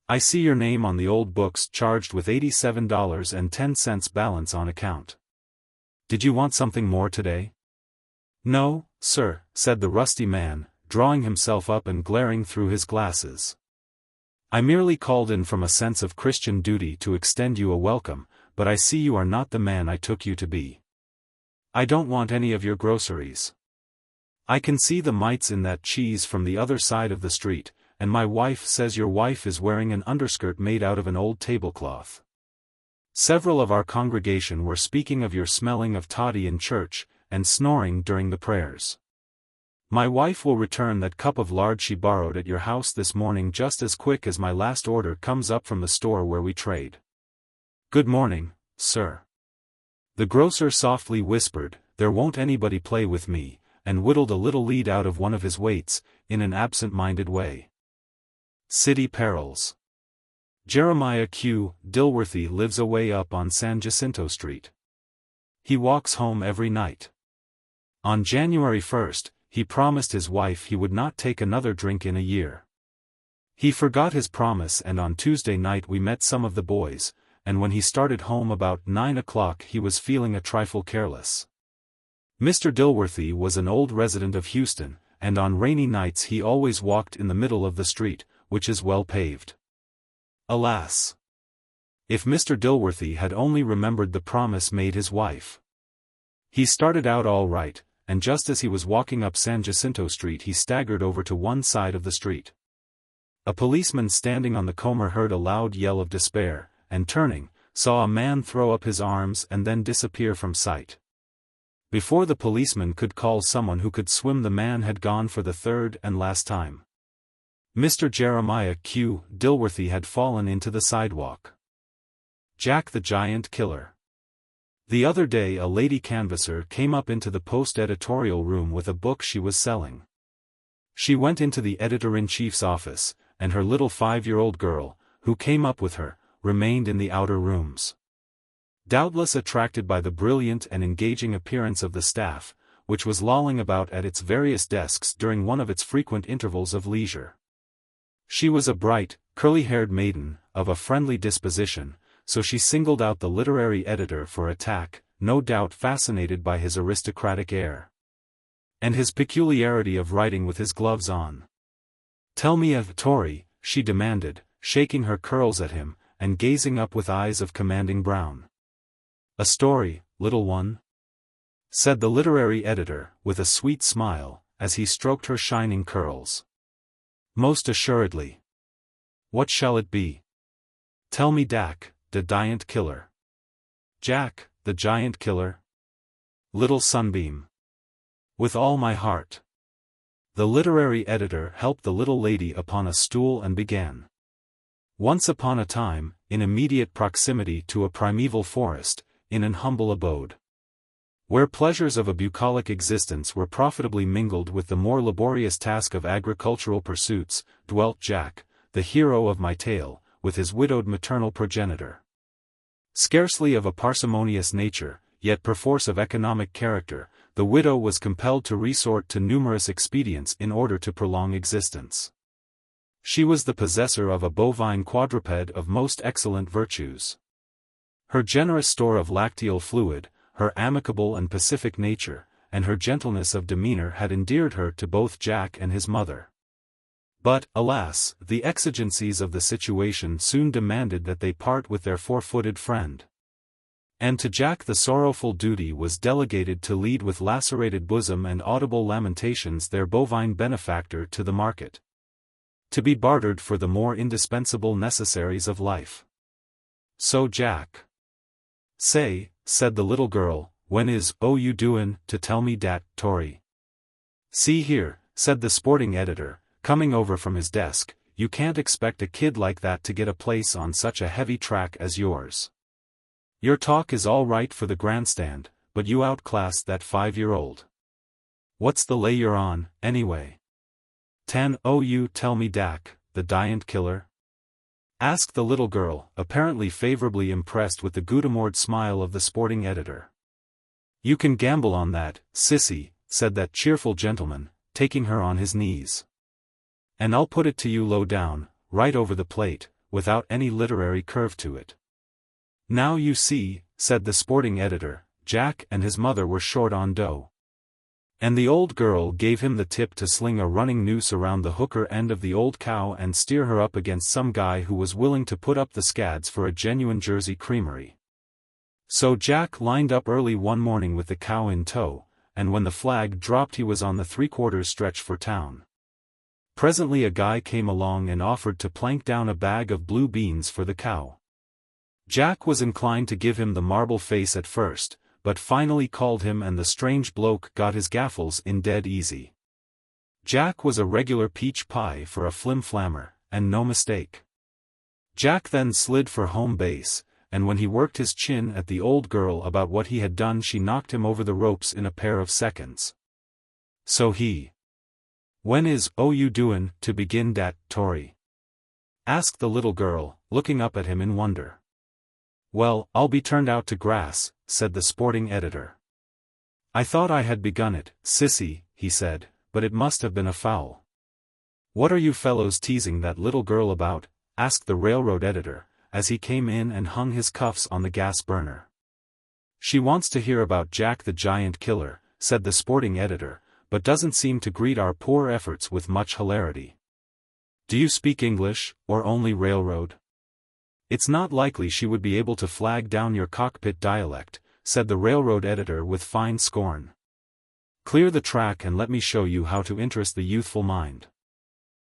I see your name on the old books charged with $87.10 balance on account. Did you want something more today?' 'No, sir,' said the rusty man, drawing himself up and glaring through his glasses. 'I merely called in from a sense of Christian duty to extend you a welcome, but I see you are not the man I took you to be. I don't want any of your groceries. I can see the mites in that cheese from the other side of the street, and my wife says your wife is wearing an underskirt made out of an old tablecloth. Several of our congregation were speaking of your smelling of toddy in church, and snoring during the prayers. My wife will return that cup of lard she borrowed at your house this morning just as quick as my last order comes up from the store where we trade. Good morning, sir.' The grocer softly whispered, 'There won't anybody play with me,' and whittled a little lead out of one of his weights, in an absent-minded way. City Perils. Jeremiah Q. Dilworthy lives away up on San Jacinto Street. He walks home every night. On January 1st, he promised his wife he would not take another drink in a year. He forgot his promise, and on Tuesday night we met some of the boys, and when he started home about 9 o'clock he was feeling a trifle careless. Mr. Dilworthy was an old resident of Houston, and on rainy nights he always walked in the middle of the street, which is well paved. Alas! If Mr. Dilworthy had only remembered the promise made his wife. He started out all right, and just as he was walking up San Jacinto Street he staggered over to one side of the street. A policeman standing on the corner heard a loud yell of despair, and turning, saw a man throw up his arms and then disappear from sight. Before the policeman could call someone who could swim, the man had gone for the third and last time. Mr. Jeremiah Q. Dilworthy had fallen into the sidewalk. Jack the Giant Killer. The other day a lady canvasser came up into the Post editorial room with a book she was selling. She went into the editor-in-chief's office, and her little 5-year-old girl, who came up with her, remained in the outer rooms. Doubtless attracted by the brilliant and engaging appearance of the staff, which was lolling about at its various desks during one of its frequent intervals of leisure. She was a bright, curly-haired maiden, of a friendly disposition, so she singled out the literary editor for attack, no doubt fascinated by his aristocratic air. And his peculiarity of writing with his gloves on. "Tell me a story," she demanded, shaking her curls at him, and gazing up with eyes of commanding brown. "A story, little one?" said the literary editor, with a sweet smile, as he stroked her shining curls. "Most assuredly." "What shall it be?" "Tell me Dak, the Giant Killer." "Jack, the Giant Killer?" "Little Sunbeam." "With all my heart." The literary editor helped the little lady upon a stool and began. Once upon a time, in immediate proximity to a primeval forest, in an humble abode, where pleasures of a bucolic existence were profitably mingled with the more laborious task of agricultural pursuits, dwelt Jack, the hero of my tale, with his widowed maternal progenitor. Scarcely of a parsimonious nature, yet perforce of economic character, the widow was compelled to resort to numerous expedients in order to prolong existence. She was the possessor of a bovine quadruped of most excellent virtues. Her generous store of lacteal fluid, her amicable and pacific nature, and her gentleness of demeanor had endeared her to both Jack and his mother. But, alas, the exigencies of the situation soon demanded that they part with their four-footed friend. And to Jack the sorrowful duty was delegated to lead with lacerated bosom and audible lamentations their bovine benefactor to the market, to be bartered for the more indispensable necessaries of life. So Jack. "Say," said the little girl, "when is you doin' to tell me dat tory?" "See here," said the sporting editor, coming over from his desk, "you can't expect a kid like that to get a place on such a heavy track as yours. Your talk is all right for the grandstand, but you outclass that 5-year-old. What's the lay you're on, anyway?" "Tan you tell me Dak, the Giant Killer?" asked the little girl, apparently favorably impressed with the good-humored smile of the sporting editor. "You can gamble on that, sissy," said that cheerful gentleman, taking her on his knees. "And I'll put it to you low down, right over the plate, without any literary curve to it." "Now you see," said the sporting editor, Jack and his mother were short on dough. And the old girl gave him the tip to sling a running noose around the hooker end of the old cow and steer her up against some guy who was willing to put up the scads for a genuine Jersey creamery. So Jack lined up early one morning with the cow in tow, and when the flag dropped he was on the 3/4 stretch for town. Presently a guy came along and offered to plank down a bag of blue beans for the cow. Jack was inclined to give him the marble face at first, but finally called him, and the strange bloke got his gaffles in dead easy. Jack was a regular peach pie for a flim-flammer, and no mistake. Jack then slid for home base, and when he worked his chin at the old girl about what he had done she knocked him over the ropes in a pair of seconds. So he. "When is you doin' to begin dat tory?" asked the little girl, looking up at him in wonder. "Well, I'll be turned out to grass," said the sporting editor. I thought I had begun it, sissy, he said, but it must have been a foul. What are you fellows teasing that little girl about? Asked the railroad editor, as he came in and hung his cuffs on the gas burner. She wants to hear about Jack the Giant Killer, said the sporting editor, but doesn't seem to greet our poor efforts with much hilarity. Do you speak English, or only railroad? It's not likely she would be able to flag down your cockpit dialect, said the railroad editor with fine scorn. Clear the track and let me show you how to interest the youthful mind.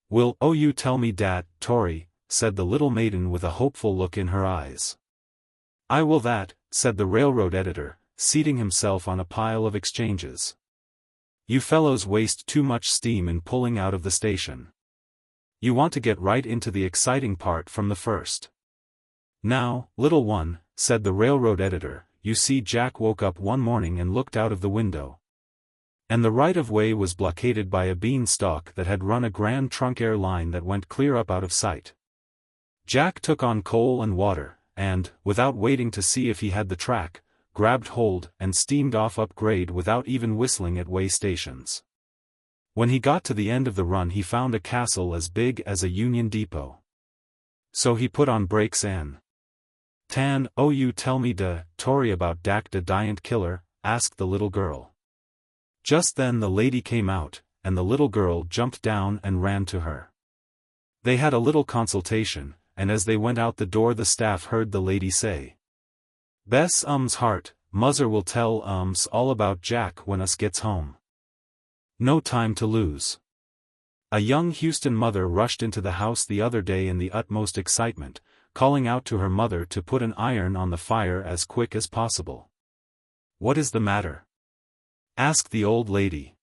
Will you tell me dat, Tory, said the little maiden with a hopeful look in her eyes. I will that, said the railroad editor, seating himself on a pile of exchanges. You fellows waste too much steam in pulling out of the station. You want to get right into the exciting part from the first. Now, little one, said the railroad editor, you see Jack woke up one morning and looked out of the window. And the right-of-way was blockaded by a beanstalk that had run a Grand Trunk Air line that went clear up out of sight. Jack took on coal and water, and, without waiting to see if he had the track, grabbed hold and steamed off up grade without even whistling at way stations. When he got to the end of the run he found a castle as big as a Union Depot. So he put on brakes and... You tell me the Tory about Dak the Giant Killer, asked the little girl. Just then the lady came out, and the little girl jumped down and ran to her. They had a little consultation, and as they went out the door the staff heard the lady say, Bess heart, muzzer will tell all about Jack when us gets home. No time to lose. A young Houston mother rushed into the house the other day in the utmost excitement, calling out to her mother to put an iron on the fire as quick as possible. What is the matter? Asked the old lady.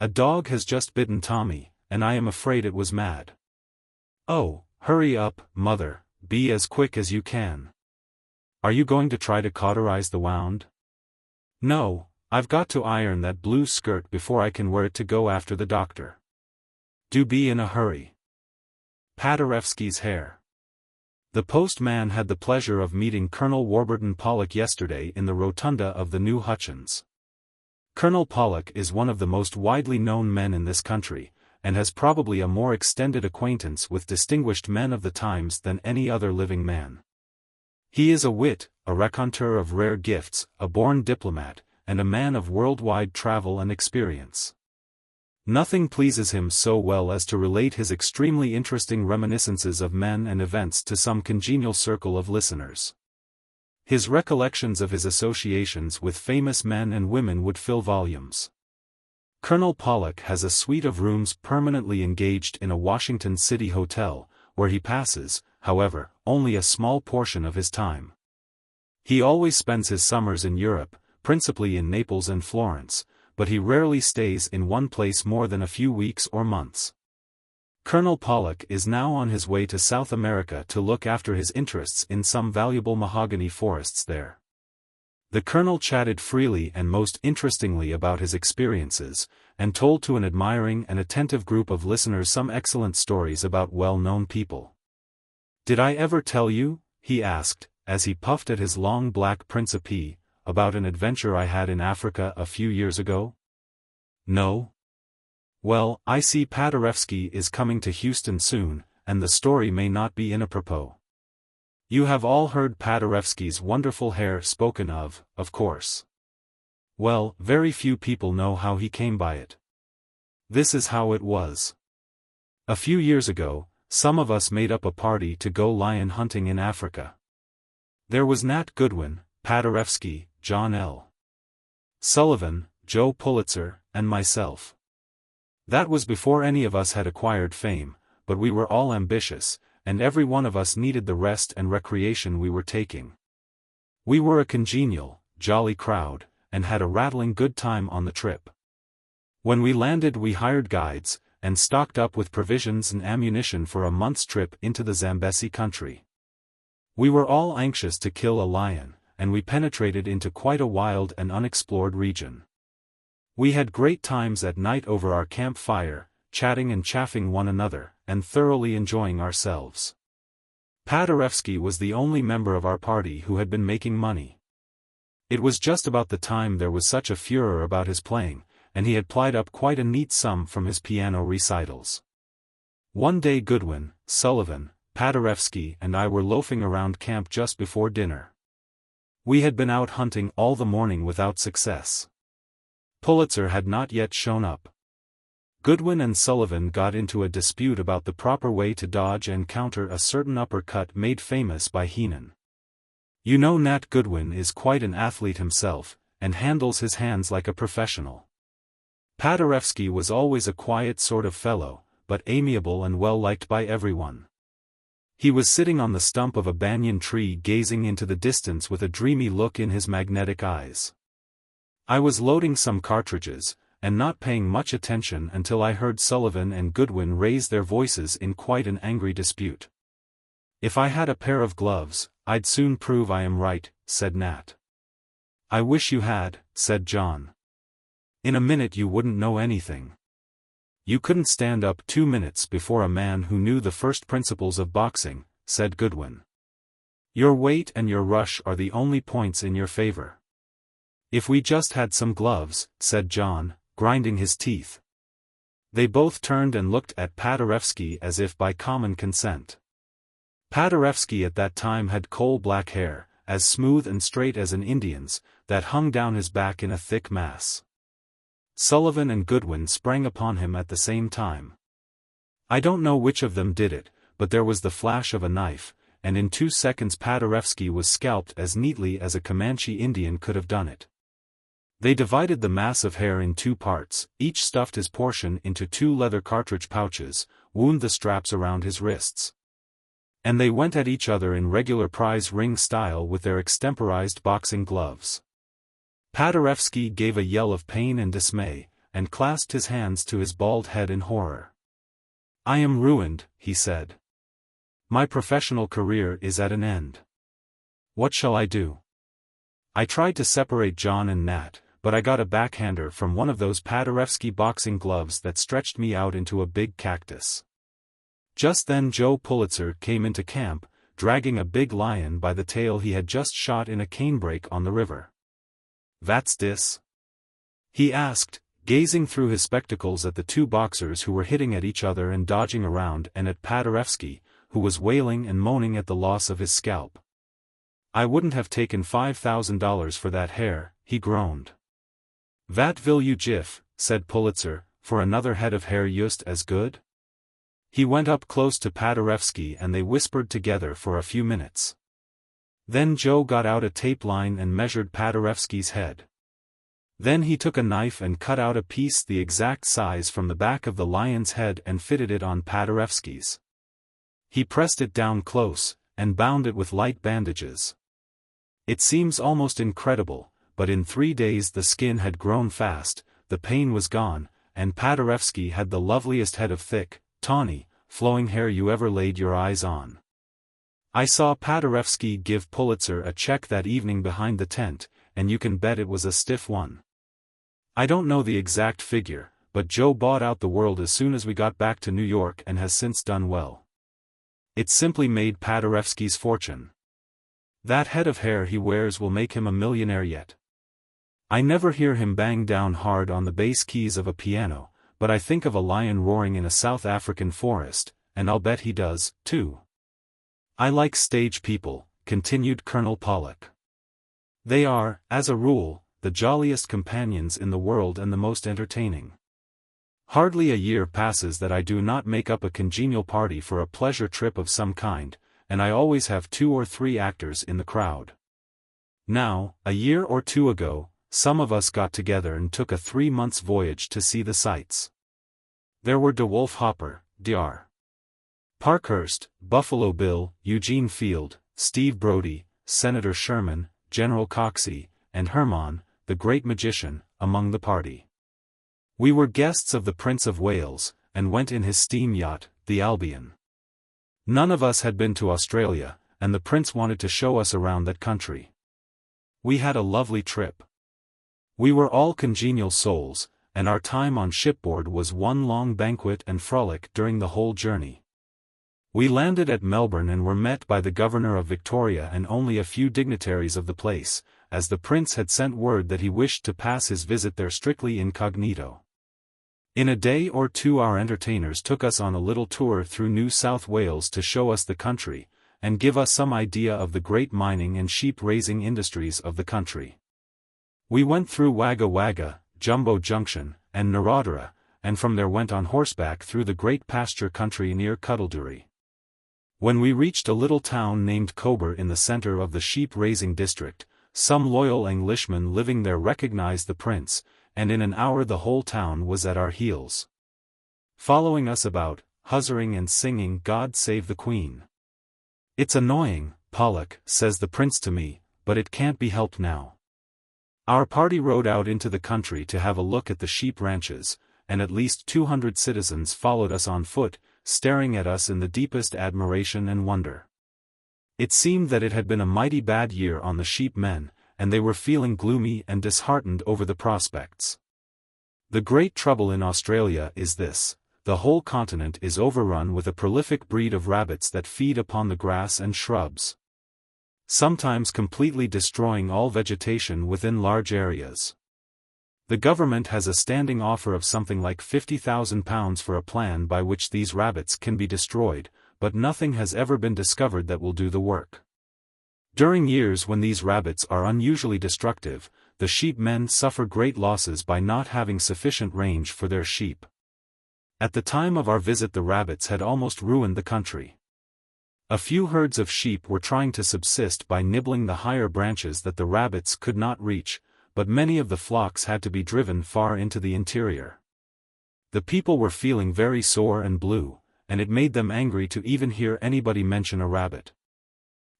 A dog has just bitten Tommy, and I am afraid it was mad. Oh, hurry up, mother, be as quick as you can. Are you going to try to cauterize the wound? No, I've got to iron that blue skirt before I can wear it to go after the doctor. Do be in a hurry. Paderewski's hair. The postman had the pleasure of meeting Colonel Warburton Pollock yesterday in the rotunda of the New Hutchins. Colonel Pollock is one of the most widely known men in this country, and has probably a more extended acquaintance with distinguished men of the times than any other living man. He is a wit, a raconteur of rare gifts, a born diplomat, and a man of worldwide travel and experience. Nothing pleases him so well as to relate his extremely interesting reminiscences of men and events to some congenial circle of listeners. His recollections of his associations with famous men and women would fill volumes. Colonel Pollock has a suite of rooms permanently engaged in a Washington City hotel, where he passes, however, only a small portion of his time. He always spends his summers in Europe, principally in Naples and Florence, but he rarely stays in one place more than a few weeks or months. Colonel Pollock is now on his way to South America to look after his interests in some valuable mahogany forests there. The colonel chatted freely and most interestingly about his experiences, and told to an admiring and attentive group of listeners some excellent stories about well-known people. Did I ever tell you, he asked, as he puffed at his long black Principe, about an adventure I had in Africa a few years ago? No? Well, I see Paderewski is coming to Houston soon, and the story may not be inapropos. You have all heard Paderewski's wonderful hair spoken of course. Well, very few people know how he came by it. This is how it was. A few years ago, some of us made up a party to go lion hunting in Africa. There was Nat Goodwin, Paderewski, John L. Sullivan, Joe Pulitzer, and myself. That was before any of us had acquired fame, but we were all ambitious, and every one of us needed the rest and recreation we were taking. We were a congenial, jolly crowd, and had a rattling good time on the trip. When we landed we hired guides, and stocked up with provisions and ammunition for a month's trip into the Zambesi country. We were all anxious to kill a lion, and we penetrated into quite a wild and unexplored region. We had great times at night over our campfire, chatting and chaffing one another, and thoroughly enjoying ourselves. Paderewski was the only member of our party who had been making money. It was just about the time there was such a furor about his playing, and he had plied up quite a neat sum from his piano recitals. One day Goodwin, Sullivan, Paderewski and I were loafing around camp just before dinner. We had been out hunting all the morning without success. Pulitzer had not yet shown up. Goodwin and Sullivan got into a dispute about the proper way to dodge and counter a certain uppercut made famous by Heenan. You know Nat Goodwin is quite an athlete himself, and handles his hands like a professional. Paderewski was always a quiet sort of fellow, but amiable and well-liked by everyone. He was sitting on the stump of a banyan tree gazing into the distance with a dreamy look in his magnetic eyes. I was loading some cartridges, and not paying much attention until I heard Sullivan and Goodwin raise their voices in quite an angry dispute. "If I had a pair of gloves, I'd soon prove I am right," said Nat. "I wish you had," said John. "In a minute you wouldn't know anything. You couldn't stand up 2 minutes before a man who knew the first principles of boxing," said Goodwin. "Your weight and your rush are the only points in your favor." "If we just had some gloves," said John, grinding his teeth. They both turned and looked at Paderewski as if by common consent. Paderewski at that time had coal-black hair, as smooth and straight as an Indian's, that hung down his back in a thick mass. Sullivan and Goodwin sprang upon him at the same time. I don't know which of them did it, but there was the flash of a knife, and in 2 seconds Paderewski was scalped as neatly as a Comanche Indian could have done it. They divided the mass of hair in 2 parts, each stuffed his portion into 2 leather cartridge pouches, wound the straps around his wrists. And they went at each other in regular prize ring style with their extemporized boxing gloves. Paderewski gave a yell of pain and dismay, and clasped his hands to his bald head in horror. "I am ruined," he said. "My professional career is at an end. What shall I do?" I tried to separate John and Nat, but I got a backhander from one of those Paderewski boxing gloves that stretched me out into a big cactus. Just then Joe Pulitzer came into camp, dragging a big lion by the tail he had just shot in a canebrake on the river. "Vat's dis?" he asked, gazing through his spectacles at the 2 boxers who were hitting at each other and dodging around and at Paderewski, who was wailing and moaning at the loss of his scalp. "I wouldn't have taken $5,000 for that hair," he groaned. "Vat will you gif," said Pulitzer, "for another head of hair just as good?" He went up close to Paderewski and they whispered together for a few minutes. Then Joe got out a tape line and measured Paderewski's head. Then he took a knife and cut out a piece the exact size from the back of the lion's head and fitted it on Paderewski's. He pressed it down close, and bound it with light bandages. It seems almost incredible, but in 3 days the skin had grown fast, the pain was gone, and Paderewski had the loveliest head of thick, tawny, flowing hair you ever laid your eyes on. I saw Paderewski give Pulitzer a check that evening behind the tent, and you can bet it was a stiff one. I don't know the exact figure, but Joe bought out the world as soon as we got back to New York and has since done well. It simply made Paderewski's fortune. That head of hair he wears will make him a millionaire yet. I never hear him bang down hard on the bass keys of a piano, but I think of a lion roaring in a South African forest, and I'll bet he does, too. "I like stage people," continued Colonel Pollock. "They are, as a rule, the jolliest companions in the world and the most entertaining. Hardly a year passes that I do not make up a congenial party for a pleasure trip of some kind, and I always have 2 or 3 actors in the crowd. Now, a year or 2 ago, some of us got together and took a 3 months voyage to see the sights. There were DeWolf Hopper, Dr. Parkhurst, Buffalo Bill, Eugene Field, Steve Brody, Senator Sherman, General Coxey, and Hermann, the great magician, among the party. We were guests of the Prince of Wales, and went in his steam yacht, the Albion. None of us had been to Australia, and the Prince wanted to show us around that country. We had a lovely trip. We were all congenial souls, and our time on shipboard was one long banquet and frolic during the whole journey. We landed at Melbourne and were met by the Governor of Victoria and only a few dignitaries of the place, as the prince had sent word that he wished to pass his visit there strictly incognito. In a day or two our entertainers took us on a little tour through New South Wales to show us the country, and give us some idea of the great mining and sheep-raising industries of the country. We went through Wagga Wagga, Jumbo Junction, and Narodara, and from there went on horseback through the great pasture country near Cuddledurry. When we reached a little town named Cobar in the centre of the sheep-raising district, some loyal Englishmen living there recognized the prince, and in an hour the whole town was at our heels, following us about, huzzering and singing "God Save the Queen." "It's annoying, Pollock," says the prince to me, "but it can't be helped now." Our party rode out into the country to have a look at the sheep ranches, and at least 200 citizens followed us on foot, staring at us in the deepest admiration and wonder. It seemed that it had been a mighty bad year on the sheep men, and they were feeling gloomy and disheartened over the prospects. The great trouble in Australia is this: the whole continent is overrun with a prolific breed of rabbits that feed upon the grass and shrubs, sometimes completely destroying all vegetation within large areas. The government has a standing offer of something like £50,000 for a plan by which these rabbits can be destroyed, but nothing has ever been discovered that will do the work. During years when these rabbits are unusually destructive, the sheep men suffer great losses by not having sufficient range for their sheep. At the time of our visit the rabbits had almost ruined the country. A few herds of sheep were trying to subsist by nibbling the higher branches that the rabbits could not reach, but many of the flocks had to be driven far into the interior. The people were feeling very sore and blue, and it made them angry to even hear anybody mention a rabbit.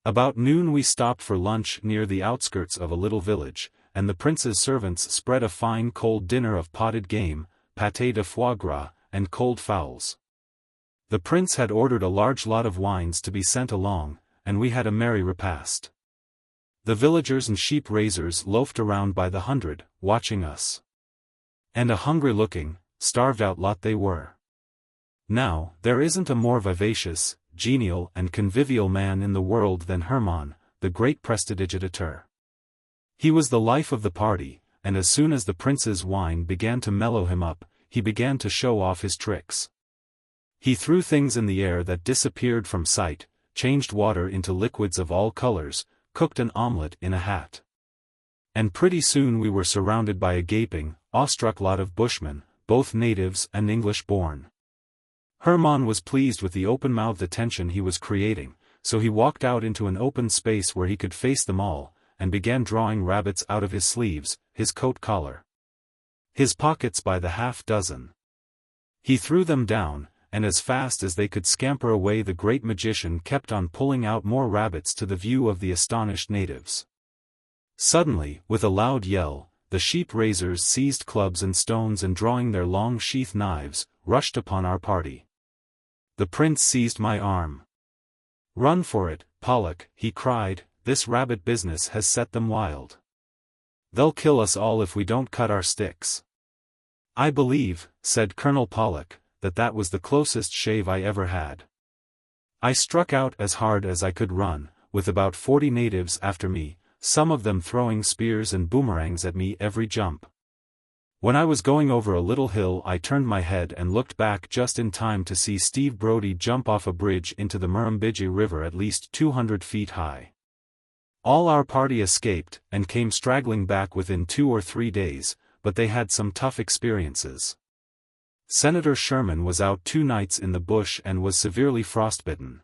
About noon we stopped for lunch near the outskirts of a little village, and the prince's servants spread a fine cold dinner of potted game, pâté de foie gras, and cold fowls. The prince had ordered a large lot of wines to be sent along, and we had a merry repast. The villagers and sheep raisers loafed around by the hundred, watching us. And a hungry-looking, starved-out lot they were. Now, there isn't a more vivacious, genial and convivial man in the world than Hermann, the great prestidigitateur. He was the life of the party, and as soon as the prince's wine began to mellow him up, he began to show off his tricks. He threw things in the air that disappeared from sight, changed water into liquids of all colors, cooked an omelette in a hat. And pretty soon we were surrounded by a gaping, awestruck lot of bushmen, both natives and English-born. Hermann was pleased with the open-mouthed attention he was creating, so he walked out into an open space where he could face them all, and began drawing rabbits out of his sleeves, his coat collar, his pockets by the half-dozen. He threw them down, and as fast as they could scamper away the great magician kept on pulling out more rabbits to the view of the astonished natives. Suddenly, with a loud yell, the sheep raisers seized clubs and stones and drawing their long sheath knives, rushed upon our party. The prince seized my arm. "Run for it, Pollock," he cried, "this rabbit business has set them wild. They'll kill us all if we don't cut our sticks." "I believe," said Colonel Pollock, that was the closest shave I ever had. I struck out as hard as I could run, with about 40 natives after me, some of them throwing spears and boomerangs at me every jump. When I was going over a little hill I turned my head and looked back just in time to see Steve Brodie jump off a bridge into the Murrumbidgee River at least 200 feet high. All our party escaped, and came straggling back within 2 or 3 days, but they had some tough experiences. Senator Sherman was out 2 nights in the bush and was severely frostbitten.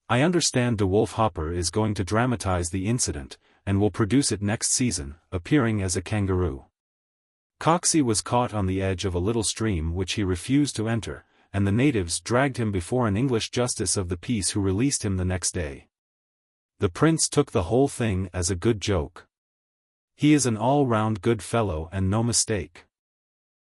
I understand De Wolf Hopper is going to dramatize the incident, and will produce it next season, appearing as a kangaroo. Coxey was caught on the edge of a little stream which he refused to enter, and the natives dragged him before an English justice of the peace who released him the next day. The prince took the whole thing as a good joke. He is an all-round good fellow and no mistake.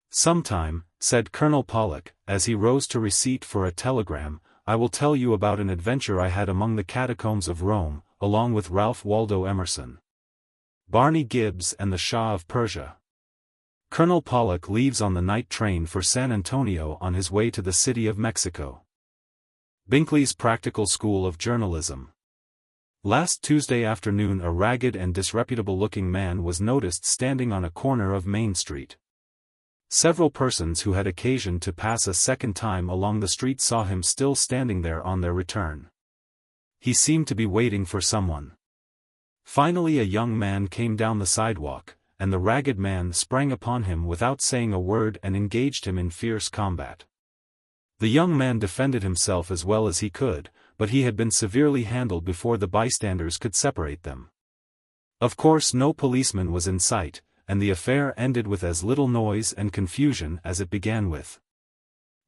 "Sometime," said Colonel Pollock, as he rose to receipt for a telegram, "I will tell you about an adventure I had among the catacombs of Rome, along with Ralph Waldo Emerson, Barney Gibbs and the Shah of Persia." Colonel Pollock leaves on the night train for San Antonio on his way to the City of Mexico. Binkley's Practical School of Journalism. Last Tuesday afternoon a ragged and disreputable-looking man was noticed standing on a corner of Main Street. Several persons who had occasion to pass a second time along the street saw him still standing there on their return. He seemed to be waiting for someone. Finally a young man came down the sidewalk, and the ragged man sprang upon him without saying a word and engaged him in fierce combat. The young man defended himself as well as he could, but he had been severely handled before the bystanders could separate them. Of course no policeman was in sight, and the affair ended with as little noise and confusion as it began with.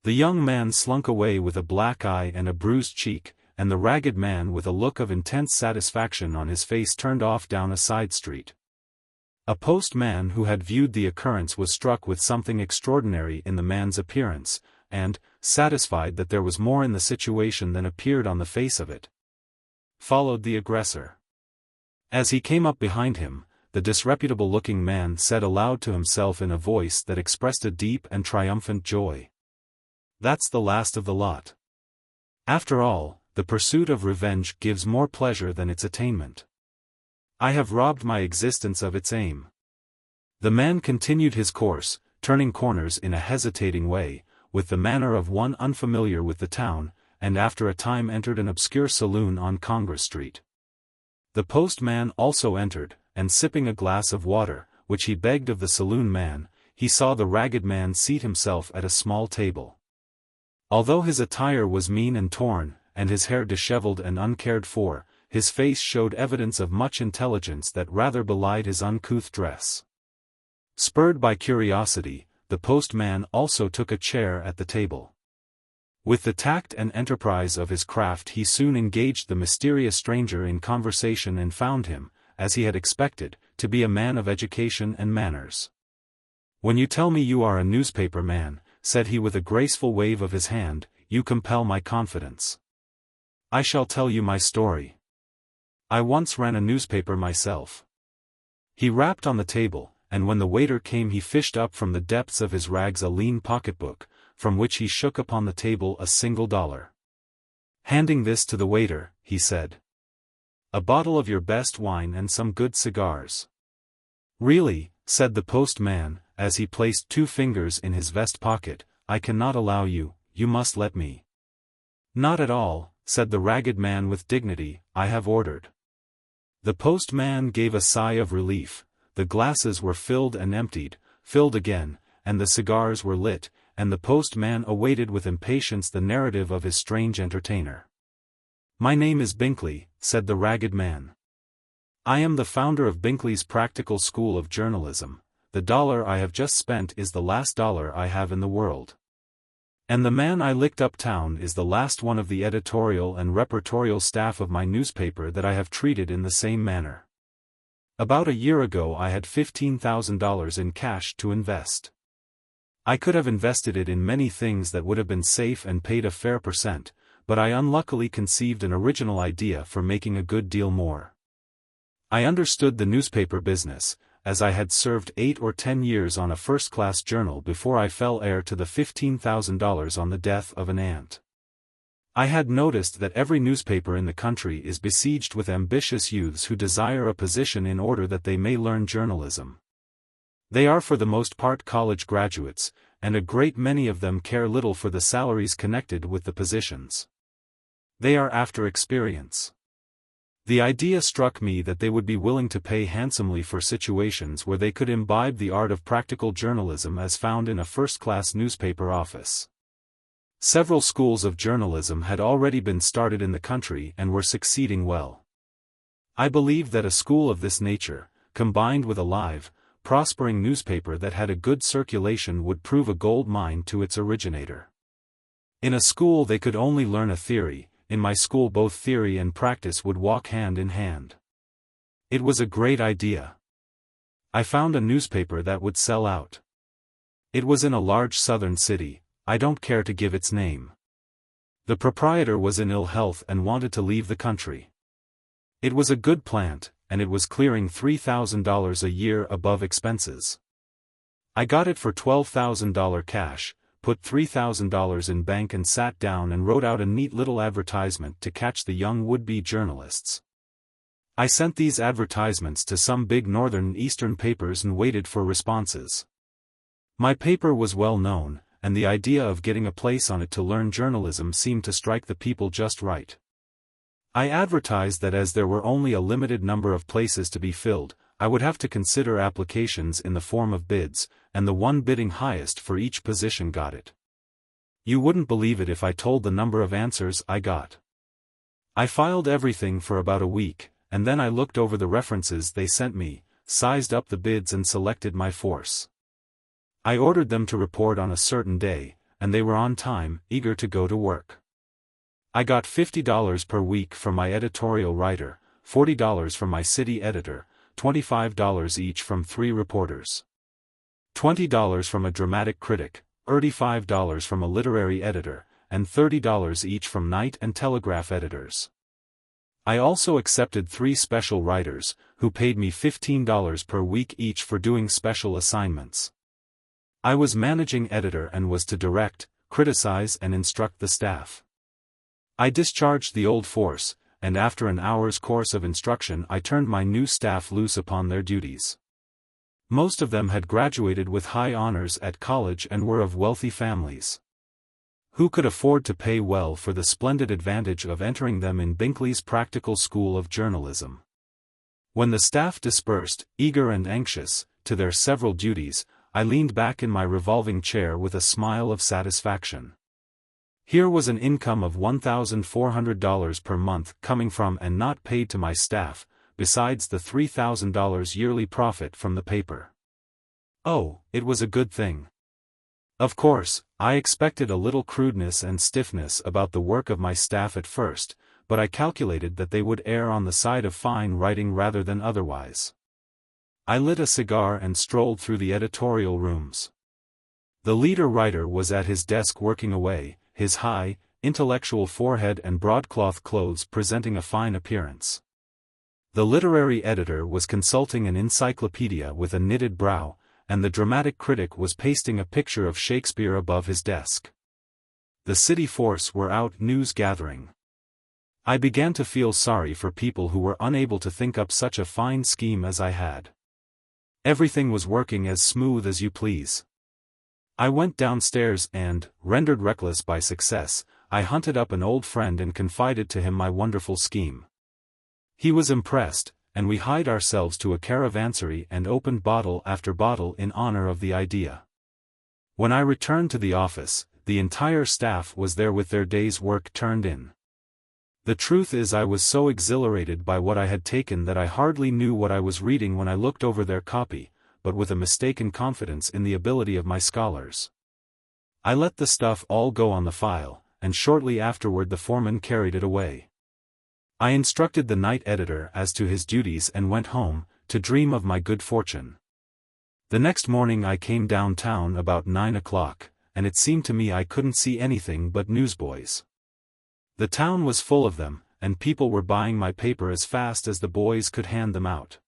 The young man slunk away with a black eye and a bruised cheek, and the ragged man with a look of intense satisfaction on his face turned off down a side street. A postman who had viewed the occurrence was struck with something extraordinary in the man's appearance, and, satisfied that there was more in the situation than appeared on the face of it, followed the aggressor. As he came up behind him, the disreputable-looking man said aloud to himself in a voice that expressed a deep and triumphant joy, "That's the last of the lot. After all, the pursuit of revenge gives more pleasure than its attainment. I have robbed my existence of its aim." The man continued his course, turning corners in a hesitating way, with the manner of one unfamiliar with the town, and after a time entered an obscure saloon on Congress Street. The postman also entered, and sipping a glass of water, which he begged of the saloon man, he saw the ragged man seat himself at a small table. Although his attire was mean and torn, and his hair disheveled and uncared for, his face showed evidence of much intelligence that rather belied his uncouth dress. Spurred by curiosity, the postman also took a chair at the table. With the tact and enterprise of his craft he soon engaged the mysterious stranger in conversation and found him, as he had expected, to be a man of education and manners. "When you tell me you are a newspaper man," said he with a graceful wave of his hand, "you compel my confidence. I shall tell you my story. I once ran a newspaper myself." He rapped on the table, and when the waiter came he fished up from the depths of his rags a lean pocketbook, from which he shook upon the table a single dollar. Handing this to the waiter, he said, "A bottle of your best wine and some good cigars." "Really," said the postman, as he placed 2 fingers in his vest pocket, "I cannot allow you, you must let me." "Not at all," said the ragged man with dignity, "I have ordered." The postman gave a sigh of relief. The glasses were filled and emptied, filled again, and the cigars were lit, and the postman awaited with impatience the narrative of his strange entertainer. "My name is Binkley," said the ragged man. "I am the founder of Binkley's Practical School of Journalism. The dollar I have just spent is the last dollar I have in the world. And the man I licked uptown is the last one of the editorial and reportorial staff of my newspaper that I have treated in the same manner. About a year ago I had $15,000 in cash to invest. I could have invested it in many things that would have been safe and paid a fair %, but I unluckily conceived an original idea for making a good deal more. I understood the newspaper business, as I had served 8 or 10 years on a first-class journal before I fell heir to the $15,000 on the death of an aunt. I had noticed that every newspaper in the country is besieged with ambitious youths who desire a position in order that they may learn journalism. They are for the most part college graduates, and a great many of them care little for the salaries connected with the positions. They are after experience. The idea struck me that they would be willing to pay handsomely for situations where they could imbibe the art of practical journalism as found in a first-class newspaper office. Several schools of journalism had already been started in the country and were succeeding well. I believed that a school of this nature, combined with a live, prospering newspaper that had a good circulation would prove a gold mine to its originator. In a school they could only learn a theory. In my school both theory and practice would walk hand in hand. It was a great idea. I found a newspaper that would sell out. It was in a large southern city, I don't care to give its name. The proprietor was in ill health and wanted to leave the country. It was a good plant, and it was clearing $3,000 a year above expenses. I got it for $12,000 cash, put $3,000 in bank and sat down and wrote out a neat little advertisement to catch the young would-be journalists. I sent these advertisements to some big northern and eastern papers and waited for responses. My paper was well known, and the idea of getting a place on it to learn journalism seemed to strike the people just right. I advertised that as there were only a limited number of places to be filled, I would have to consider applications in the form of bids, and the one bidding highest for each position got it. You wouldn't believe it if I told the number of answers I got. I filed everything for about a week, and then I looked over the references they sent me, sized up the bids and selected my force. I ordered them to report on a certain day, and they were on time, eager to go to work. I got $50 per week from my editorial writer, $40 from my city editor, $25 each from 3 reporters, $20 from a dramatic critic, $35 from a literary editor, and $30 each from night and telegraph editors. I also accepted 3 special writers, who paid me $15 per week each for doing special assignments. I was managing editor and was to direct, criticize and instruct the staff. I discharged the old force, and after an hour's course of instruction I turned my new staff loose upon their duties. Most of them had graduated with high honors at college and were of wealthy families. Who could afford to pay well for the splendid advantage of entering them in Binkley's Practical School of Journalism? When the staff dispersed, eager and anxious, to their several duties, I leaned back in my revolving chair with a smile of satisfaction. Here was an income of $1,400 per month coming from and not paid to my staff, besides the $3,000 yearly profit from the paper. Oh, it was a good thing. Of course, I expected a little crudeness and stiffness about the work of my staff at first, but I calculated that they would err on the side of fine writing rather than otherwise. I lit a cigar and strolled through the editorial rooms. The leader writer was at his desk working away, his high, intellectual forehead and broadcloth clothes presenting a fine appearance. The literary editor was consulting an encyclopedia with a knitted brow, and the dramatic critic was pasting a picture of Shakespeare above his desk. The city force were out news gathering. I began to feel sorry for people who were unable to think up such a fine scheme as I had. Everything was working as smooth as you please. I went downstairs and, rendered reckless by success, I hunted up an old friend and confided to him my wonderful scheme. He was impressed, and we hied ourselves to a caravansary and opened bottle after bottle in honor of the idea. When I returned to the office, the entire staff was there with their day's work turned in. The truth is I was so exhilarated by what I had taken that I hardly knew what I was reading when I looked over their copy, but with a mistaken confidence in the ability of my scholars. I let the stuff all go on the file, and shortly afterward the foreman carried it away. I instructed the night editor as to his duties and went home, to dream of my good fortune. The next morning I came downtown about 9 o'clock, and it seemed to me I couldn't see anything but newsboys. The town was full of them, and people were buying my paper as fast as the boys could hand them out.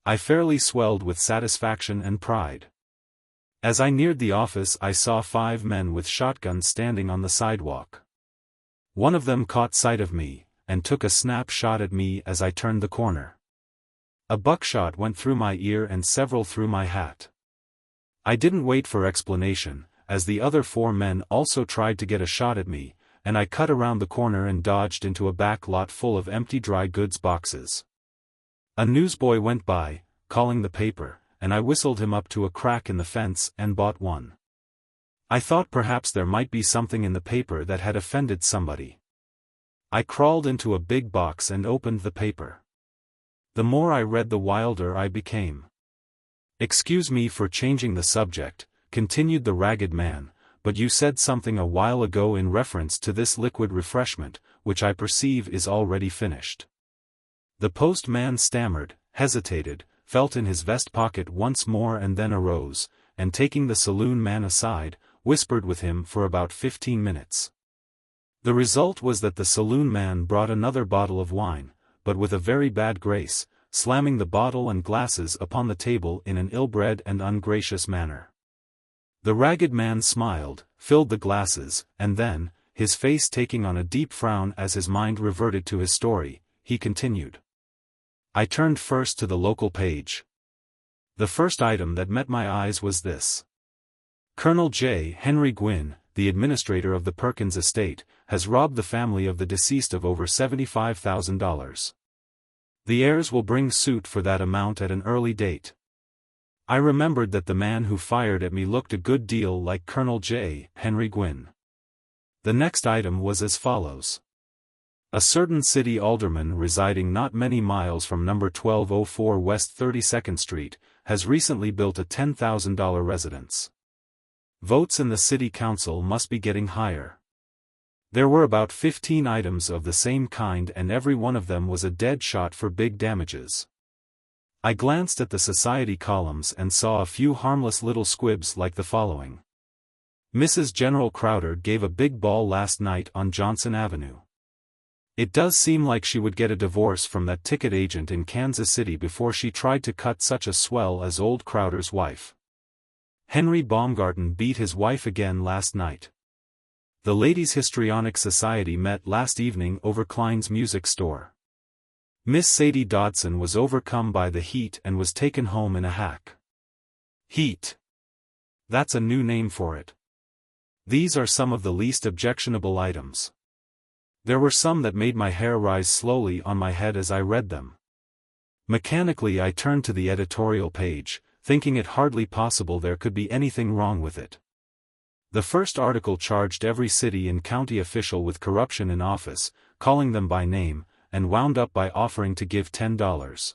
I fairly swelled with satisfaction and pride. As I neared the office I saw 5 men with shotguns standing on the sidewalk. One of them caught sight of me, and took a snapshot at me as I turned the corner. A buckshot went through my ear and several through my hat. I didn't wait for explanation, as the other 4 men also tried to get a shot at me, and I cut around the corner and dodged into a back lot full of empty dry goods boxes. A newsboy went by, calling the paper, and I whistled him up to a crack in the fence and bought one. I thought perhaps there might be something in the paper that had offended somebody. I crawled into a big box and opened the paper. The more I read the wilder I became. "Excuse me for changing the subject," continued the ragged man, "but you said something a while ago in reference to this liquid refreshment, which I perceive is already finished." The postman stammered, hesitated, felt in his vest pocket once more and then arose, and taking the saloon man aside, whispered with him for about 15 minutes. The result was that the saloon man brought another bottle of wine, but with a very bad grace, slamming the bottle and glasses upon the table in an ill-bred and ungracious manner. The ragged man smiled, filled the glasses, and then, his face taking on a deep frown as his mind reverted to his story, he continued. I turned first to the local page. The first item that met my eyes was this. Colonel J. Henry Gwynn, the administrator of the Perkins estate, has robbed the family of the deceased of over $75,000. The heirs will bring suit for that amount at an early date. I remembered that the man who fired at me looked a good deal like Colonel J. Henry Gwynn. The next item was as follows. A certain city alderman residing not many miles from number 1204 West 32nd Street, has recently built a $10,000 residence. Votes in the city council must be getting higher. There were about 15 items of the same kind and every one of them was a dead shot for big damages. I glanced at the society columns and saw a few harmless little squibs like the following. Mrs. General Crowder gave a big ball last night on Johnson Avenue. It does seem like she would get a divorce from that ticket agent in Kansas City before she tried to cut such a swell as old Crowder's wife. Henry Baumgarten beat his wife again last night. The Ladies' Histrionic Society met last evening over Klein's music store. Miss Sadie Dodson was overcome by the heat and was taken home in a hack. Heat. That's a new name for it. These are some of the least objectionable items. There were some that made my hair rise slowly on my head as I read them. Mechanically I turned to the editorial page, thinking it hardly possible there could be anything wrong with it. The first article charged every city and county official with corruption in office, calling them by name, and wound up by offering to give $10,000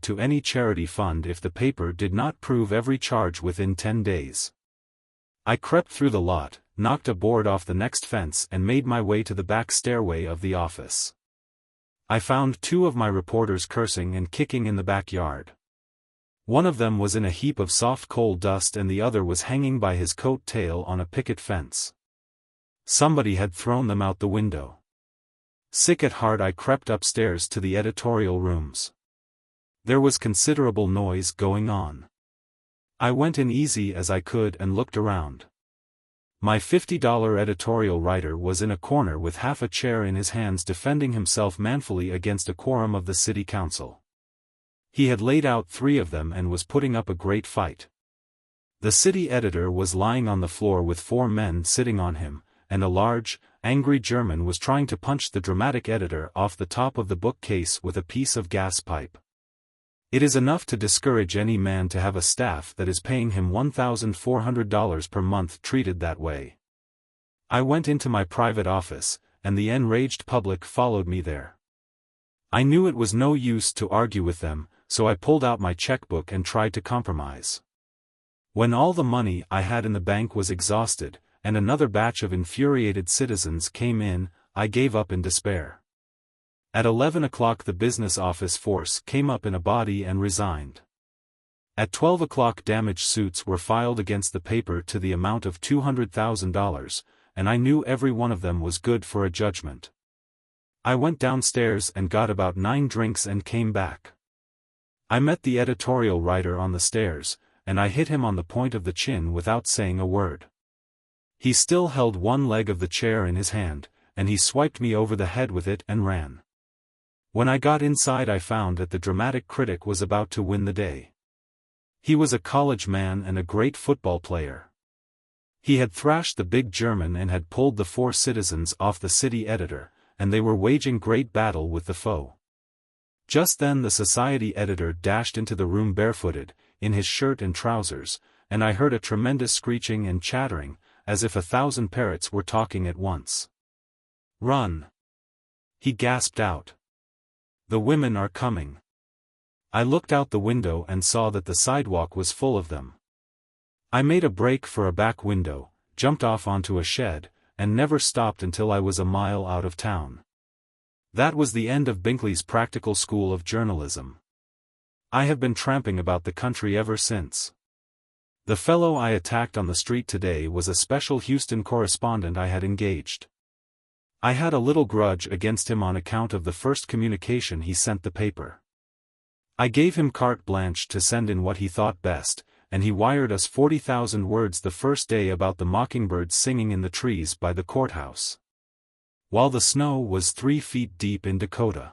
to any charity fund if the paper did not prove every charge within 10 days. I crept through the lot, knocked a board off the next fence and made my way to the back stairway of the office. I found two of my reporters cursing and kicking in the backyard. One of them was in a heap of soft coal dust and the other was hanging by his coat tail on a picket fence. Somebody had thrown them out the window. Sick at heart I crept upstairs to the editorial rooms. There was considerable noise going on. I went in easy as I could and looked around. My $50 editorial writer was in a corner with half a chair in his hands defending himself manfully against a quorum of the city council. He had laid out 3 of them and was putting up a great fight. The city editor was lying on the floor with 4 men sitting on him, and a large, angry German was trying to punch the dramatic editor off the top of the bookcase with a piece of gas pipe. It is enough to discourage any man to have a staff that is paying him $1,400 per month treated that way. I went into my private office, and the enraged public followed me there. I knew it was no use to argue with them, so I pulled out my checkbook and tried to compromise. When all the money I had in the bank was exhausted, and another batch of infuriated citizens came in, I gave up in despair. At 11 o'clock the business office force came up in a body and resigned. At 12 o'clock damage suits were filed against the paper to the amount of $200,000, and I knew every one of them was good for a judgment. I went downstairs and got about 9 drinks and came back. I met the editorial writer on the stairs, and I hit him on the point of the chin without saying a word. He still held one leg of the chair in his hand, and he swiped me over the head with it and ran. When I got inside I found that the dramatic critic was about to win the day. He was a college man and a great football player. He had thrashed the big German and had pulled the 4 citizens off the city editor, and they were waging great battle with the foe. Just then the society editor dashed into the room barefooted, in his shirt and trousers, and I heard a tremendous screeching and chattering, as if 1,000 parrots were talking at once. "Run!" he gasped out. "The women are coming." I looked out the window and saw that the sidewalk was full of them. I made a break for a back window, jumped off onto a shed, and never stopped until I was a mile out of town. That was the end of Binkley's Practical School of Journalism. I have been tramping about the country ever since. The fellow I attacked on the street today was a special Houston correspondent I had engaged. I had a little grudge against him on account of the first communication he sent the paper. I gave him carte blanche to send in what he thought best, and he wired us 40,000 words the first day about the mockingbirds singing in the trees by the courthouse, while the snow was 3 feet deep in Dakota.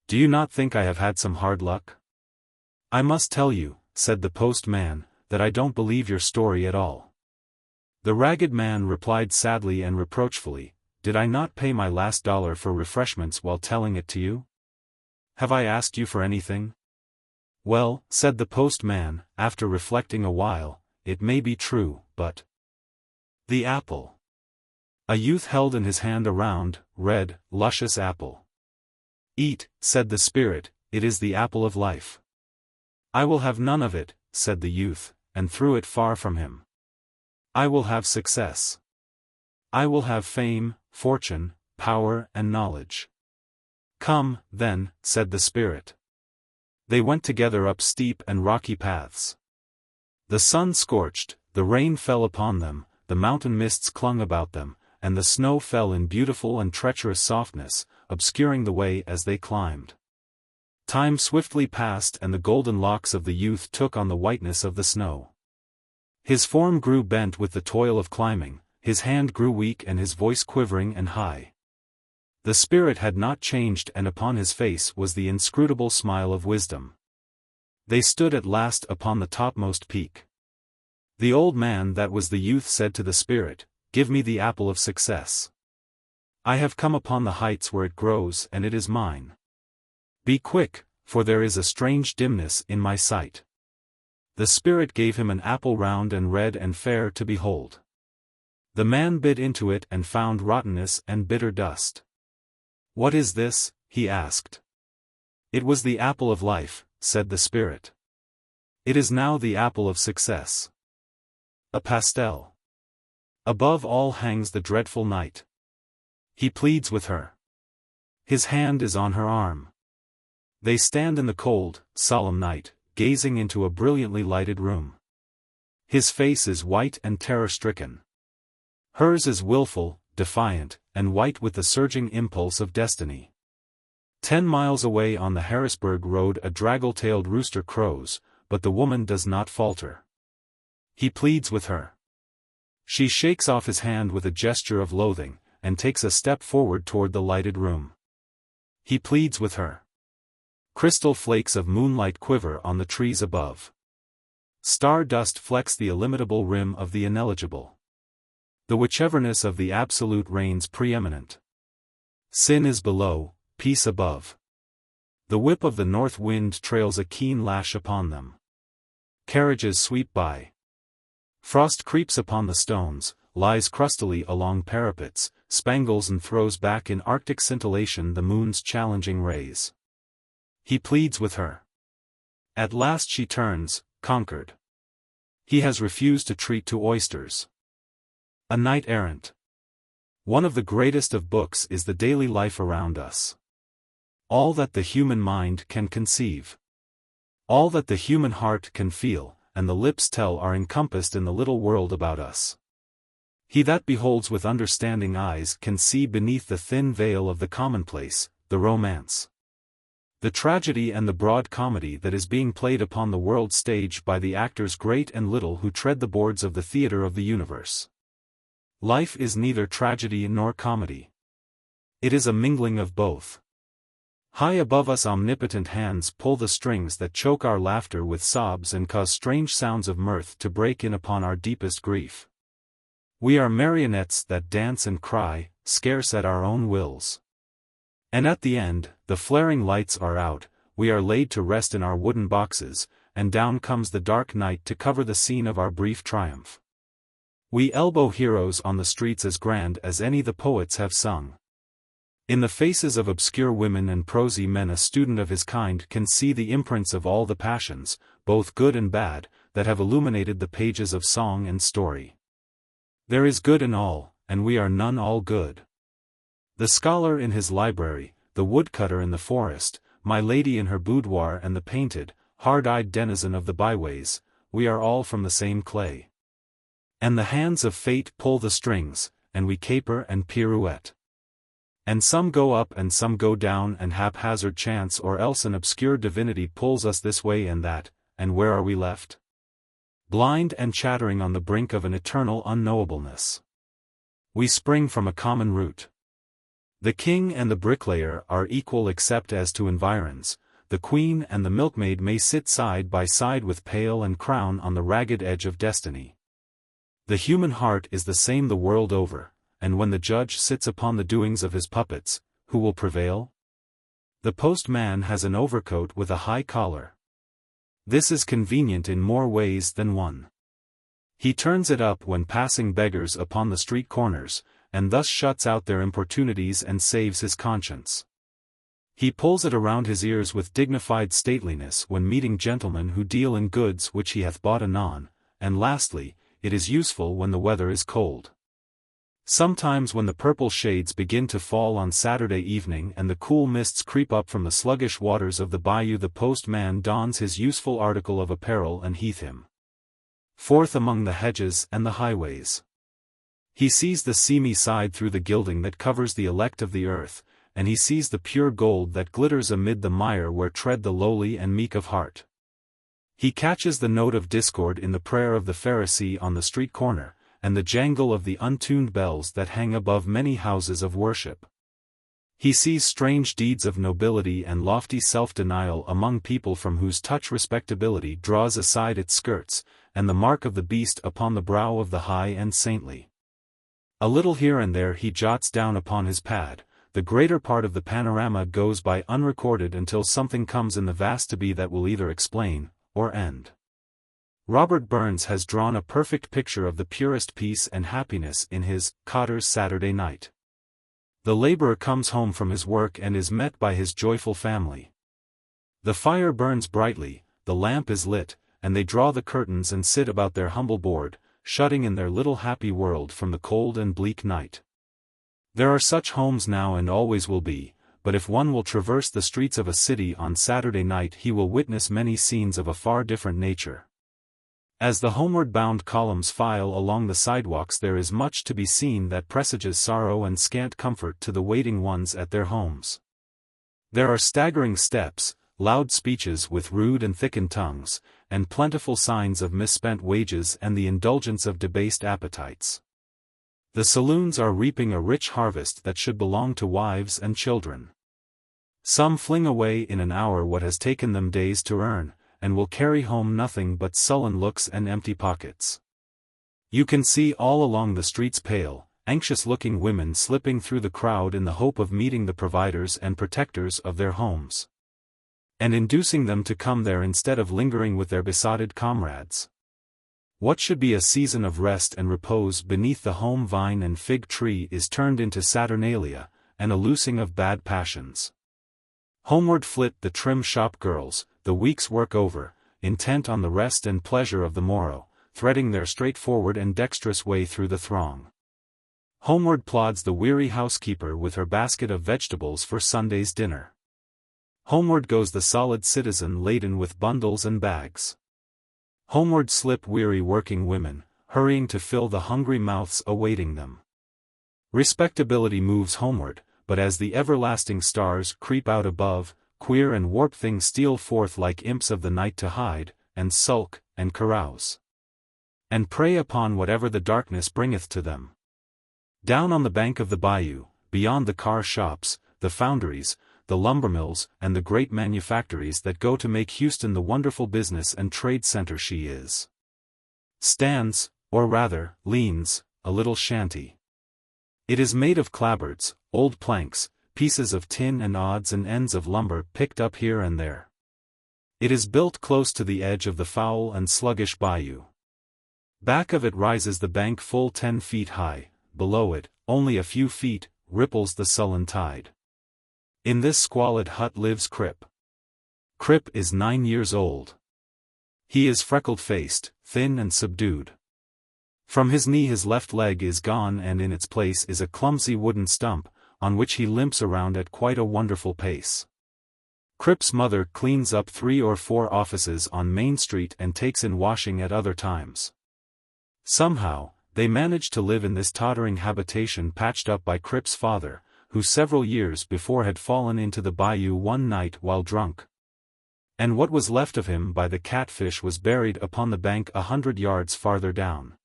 Do you not think I have had some hard luck? I must tell you, said the postman, that I don't believe your story at all. The ragged man replied sadly and reproachfully, Did I not pay my last dollar for refreshments while telling it to you? Have I asked you for anything? Well, said the postman, after reflecting a while, it may be true, but... The apple. A youth held in his hand a round, red, luscious apple. Eat, said the spirit, it is the apple of life. I will have none of it, said the youth, and threw it far from him. I will have success. I will have fame, fortune, power and knowledge. Come, then, said the spirit. They went together up steep and rocky paths. The sun scorched, the rain fell upon them, the mountain mists clung about them, and the snow fell in beautiful and treacherous softness, obscuring the way as they climbed. Time swiftly passed and the golden locks of the youth took on the whiteness of the snow. His form grew bent with the toil of climbing, his hand grew weak and his voice quivering and high. The spirit had not changed and upon his face was the inscrutable smile of wisdom. They stood at last upon the topmost peak. The old man that was the youth said to the spirit, Give me the apple of success. I have come upon the heights where it grows and it is mine. Be quick, for there is a strange dimness in my sight. The spirit gave him an apple round and red and fair to behold. The man bit into it and found rottenness and bitter dust. What is this? He asked. It was the apple of life, said the spirit. It is now the apple of success. A pastel. Above all hangs the dreadful night. He pleads with her. His hand is on her arm. They stand in the cold, solemn night, gazing into a brilliantly lighted room. His face is white and terror-stricken. Hers is willful, defiant, and white with the surging impulse of destiny. 10 miles away on the Harrisburg road a draggle-tailed rooster crows, but the woman does not falter. He pleads with her. She shakes off his hand with a gesture of loathing, and takes a step forward toward the lighted room. He pleads with her. Crystal flakes of moonlight quiver on the trees above. Star dust flecks the illimitable rim of the ineligible. The whicheverness of the absolute reigns preeminent. Sin is below, peace above. The whip of the north wind trails a keen lash upon them. Carriages sweep by. Frost creeps upon the stones, lies crustily along parapets, spangles and throws back in arctic scintillation the moon's challenging rays. He pleads with her. At last she turns, conquered. He has refused to treat to oysters. A knight-errant. One of the greatest of books is the daily life around us. All that the human mind can conceive. All that the human heart can feel, and the lips tell are encompassed in the little world about us. He that beholds with understanding eyes can see beneath the thin veil of the commonplace, the romance. The tragedy and the broad comedy that is being played upon the world stage by the actors great and little who tread the boards of the theater of the universe. Life is neither tragedy nor comedy. It is a mingling of both. High above us omnipotent hands pull the strings that choke our laughter with sobs and cause strange sounds of mirth to break in upon our deepest grief. We are marionettes that dance and cry, scarce at our own wills. And at the end, the flaring lights are out, we are laid to rest in our wooden boxes, and down comes the dark night to cover the scene of our brief triumph. We elbow heroes on the streets as grand as any the poets have sung. In the faces of obscure women and prosy men a student of his kind can see the imprints of all the passions, both good and bad, that have illuminated the pages of song and story. There is good in all, and we are none all good. The scholar in his library, the woodcutter in the forest, my lady in her boudoir and the painted, hard-eyed denizen of the byways, we are all from the same clay. And the hands of fate pull the strings, and we caper and pirouette. And some go up and some go down and haphazard chance or else an obscure divinity pulls us this way and that, and where are we left? Blind and chattering on the brink of an eternal unknowableness. We spring from a common root. The king and the bricklayer are equal except as to environs. The queen and the milkmaid may sit side by side with pail and crown on the ragged edge of destiny. The human heart is the same the world over, and when the judge sits upon the doings of his puppets, who will prevail? The postman has an overcoat with a high collar. This is convenient in more ways than one. He turns it up when passing beggars upon the street corners, and thus shuts out their importunities and saves his conscience. He pulls it around his ears with dignified stateliness when meeting gentlemen who deal in goods which he hath bought anon, and lastly, it is useful when the weather is cold. Sometimes when the purple shades begin to fall on Saturday evening and the cool mists creep up from the sluggish waters of the bayou, the postman dons his useful article of apparel and heath him forth among the hedges and the highways. He sees the seamy side through the gilding that covers the elect of the earth, and he sees the pure gold that glitters amid the mire where tread the lowly and meek of heart. He catches the note of discord in the prayer of the Pharisee on the street corner, and the jangle of the untuned bells that hang above many houses of worship. He sees strange deeds of nobility and lofty self-denial among people from whose touch respectability draws aside its skirts, and the mark of the beast upon the brow of the high and saintly. A little here and there he jots down upon his pad. The greater part of the panorama goes by unrecorded until something comes in the vast to be that will either explain, or end. Robert Burns has drawn a perfect picture of the purest peace and happiness in his Cotter's Saturday Night. The laborer comes home from his work and is met by his joyful family. The fire burns brightly, the lamp is lit, and they draw the curtains and sit about their humble board, shutting in their little happy world from the cold and bleak night. There are such homes now and always will be, but if one will traverse the streets of a city on Saturday night he will witness many scenes of a far different nature. As the homeward-bound columns file along the sidewalks there is much to be seen that presages sorrow and scant comfort to the waiting ones at their homes. There are staggering steps, loud speeches with rude and thickened tongues, and plentiful signs of misspent wages and the indulgence of debased appetites. The saloons are reaping a rich harvest that should belong to wives and children. Some fling away in an hour what has taken them days to earn, and will carry home nothing but sullen looks and empty pockets. You can see all along the streets pale, anxious-looking women slipping through the crowd in the hope of meeting the providers and protectors of their homes, and inducing them to come there instead of lingering with their besotted comrades. What should be a season of rest and repose beneath the home vine and fig tree is turned into Saturnalia, and a loosing of bad passions. Homeward flit the trim shop girls, the week's work over, intent on the rest and pleasure of the morrow, threading their straightforward and dexterous way through the throng. Homeward plods the weary housekeeper with her basket of vegetables for Sunday's dinner. Homeward goes the solid citizen laden with bundles and bags. Homeward slip weary working women, hurrying to fill the hungry mouths awaiting them. Respectability moves homeward, but as the everlasting stars creep out above, queer and warped things steal forth like imps of the night to hide, and sulk, and carouse, and prey upon whatever the darkness bringeth to them. Down on the bank of the bayou, beyond the car shops, the foundries, the lumbermills and the great manufactories that go to make Houston the wonderful business and trade center she is, stands, or rather, leans, a little shanty. It is made of clapboards, old planks, pieces of tin and odds and ends of lumber picked up here and there. It is built close to the edge of the foul and sluggish bayou. Back of it rises the bank full 10 feet high, below it, only a few feet, ripples the sullen tide. In this squalid hut lives Crip. Crip is 9 years old. He is freckled-faced, thin and subdued. From his knee his left leg is gone and in its place is a clumsy wooden stump, on which he limps around at quite a wonderful pace. Crip's mother cleans up 3 or 4 offices on Main Street and takes in washing at other times. Somehow, they manage to live in this tottering habitation patched up by Crip's father, who several years before had fallen into the bayou one night while drunk. And what was left of him by the catfish was buried upon the bank 100 yards farther down.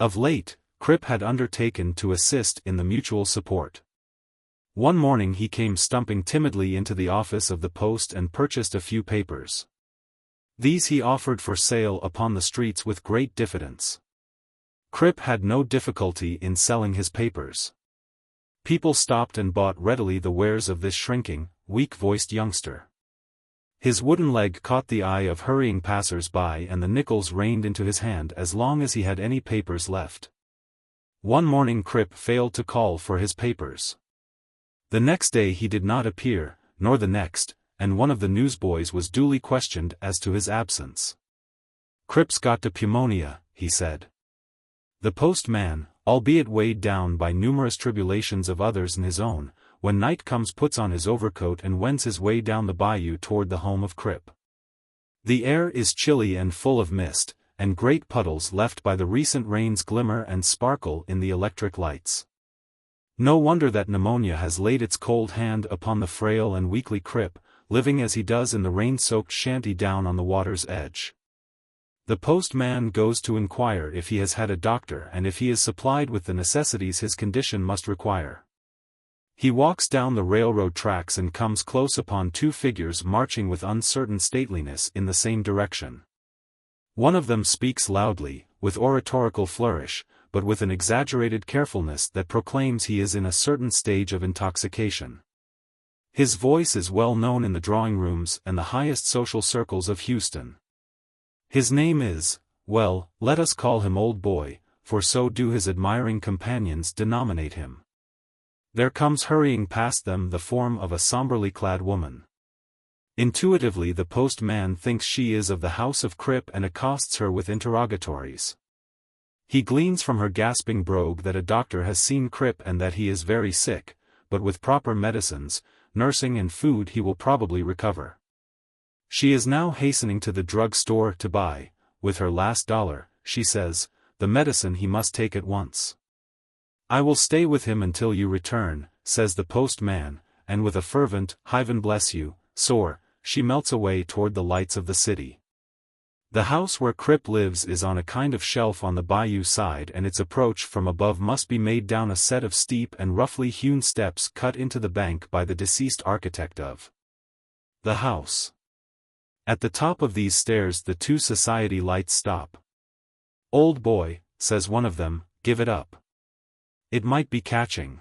Of late, Crip had undertaken to assist in the mutual support. One morning he came stumping timidly into the office of the post and purchased a few papers. These he offered for sale upon the streets with great diffidence. Scrip had no difficulty in selling his papers. People stopped and bought readily the wares of this shrinking, weak-voiced youngster. His wooden leg caught the eye of hurrying passers-by and the nickels rained into his hand as long as he had any papers left. One morning Scrip failed to call for his papers. The next day he did not appear, nor the next, and one of the newsboys was duly questioned as to his absence. "Scrip's got the pneumonia," he said. The postman, albeit weighed down by numerous tribulations of others and his own, when night comes puts on his overcoat and wends his way down the bayou toward the home of Scrip. The air is chilly and full of mist, and great puddles left by the recent rains glimmer and sparkle in the electric lights. No wonder that pneumonia has laid its cold hand upon the frail and weakly Scrip, living as he does in the rain-soaked shanty down on the water's edge. The postman goes to inquire if he has had a doctor and if he is supplied with the necessities his condition must require. He walks down the railroad tracks and comes close upon two figures marching with uncertain stateliness in the same direction. One of them speaks loudly, with oratorical flourish, but with an exaggerated carefulness that proclaims he is in a certain stage of intoxication. His voice is well known in the drawing rooms and the highest social circles of Houston. His name is, well, let us call him Old Boy, for so do his admiring companions denominate him. There comes hurrying past them the form of a somberly clad woman. Intuitively the postman thinks she is of the house of Scrip and accosts her with interrogatories. He gleans from her gasping brogue that a doctor has seen Scrip and that he is very sick, but with proper medicines, nursing and food he will probably recover. She is now hastening to the drug store to buy, with her last dollar, she says, the medicine he must take at once. "I will stay with him until you return," says the postman, and with a fervent, "Heaven bless you, sir," she melts away toward the lights of the city. The house where Scrip lives is on a kind of shelf on the bayou side and its approach from above must be made down a set of steep and roughly hewn steps cut into the bank by the deceased architect of the house. At the top of these stairs the two society lights stop. "Old Boy," says one of them, "give it up. It might be catching.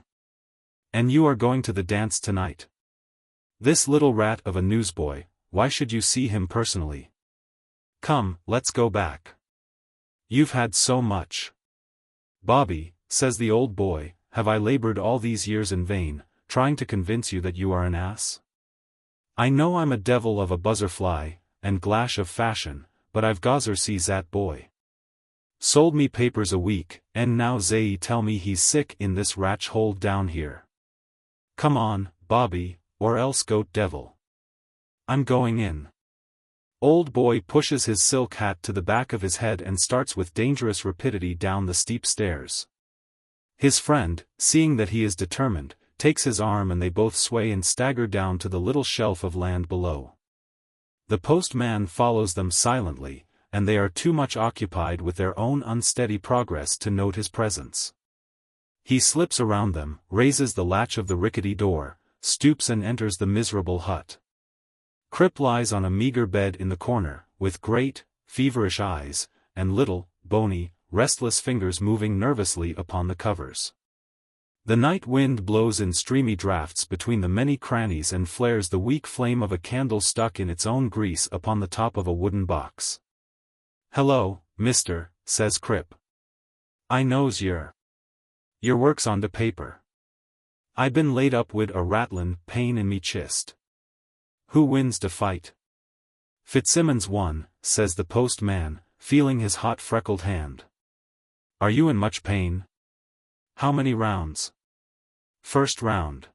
And you are going to the dance tonight. This little rat of a newsboy, why should you see him personally? Come, let's go back. You've had so much." "Bobby," says the old boy, "have I labored all these years in vain, trying to convince you that you are an ass? I know I'm a devil of a buzzerfly, and glash of fashion, but I've gozzer see that boy. Sold me papers a week, and now they tell me he's sick in this ratch hole down here. Come on, Bobby, or else goat devil. I'm going in." Old Boy pushes his silk hat to the back of his head and starts with dangerous rapidity down the steep stairs. His friend, seeing that he is determined, takes his arm and they both sway and stagger down to the little shelf of land below. The postman follows them silently, and they are too much occupied with their own unsteady progress to note his presence. He slips around them, raises the latch of the rickety door, stoops and enters the miserable hut. Scrip lies on a meager bed in the corner, with great, feverish eyes, and little, bony, restless fingers moving nervously upon the covers. The night wind blows in streamy draughts between the many crannies and flares the weak flame of a candle stuck in its own grease upon the top of a wooden box. "Hello, mister," says Scrip. "I knows your work's on the paper. I been laid up wid a rattlin' pain in me chist. Who wins the fight?" "Fitzsimmons won," says the postman, feeling his hot freckled hand. "Are you in much pain?" "How many rounds?" "First round.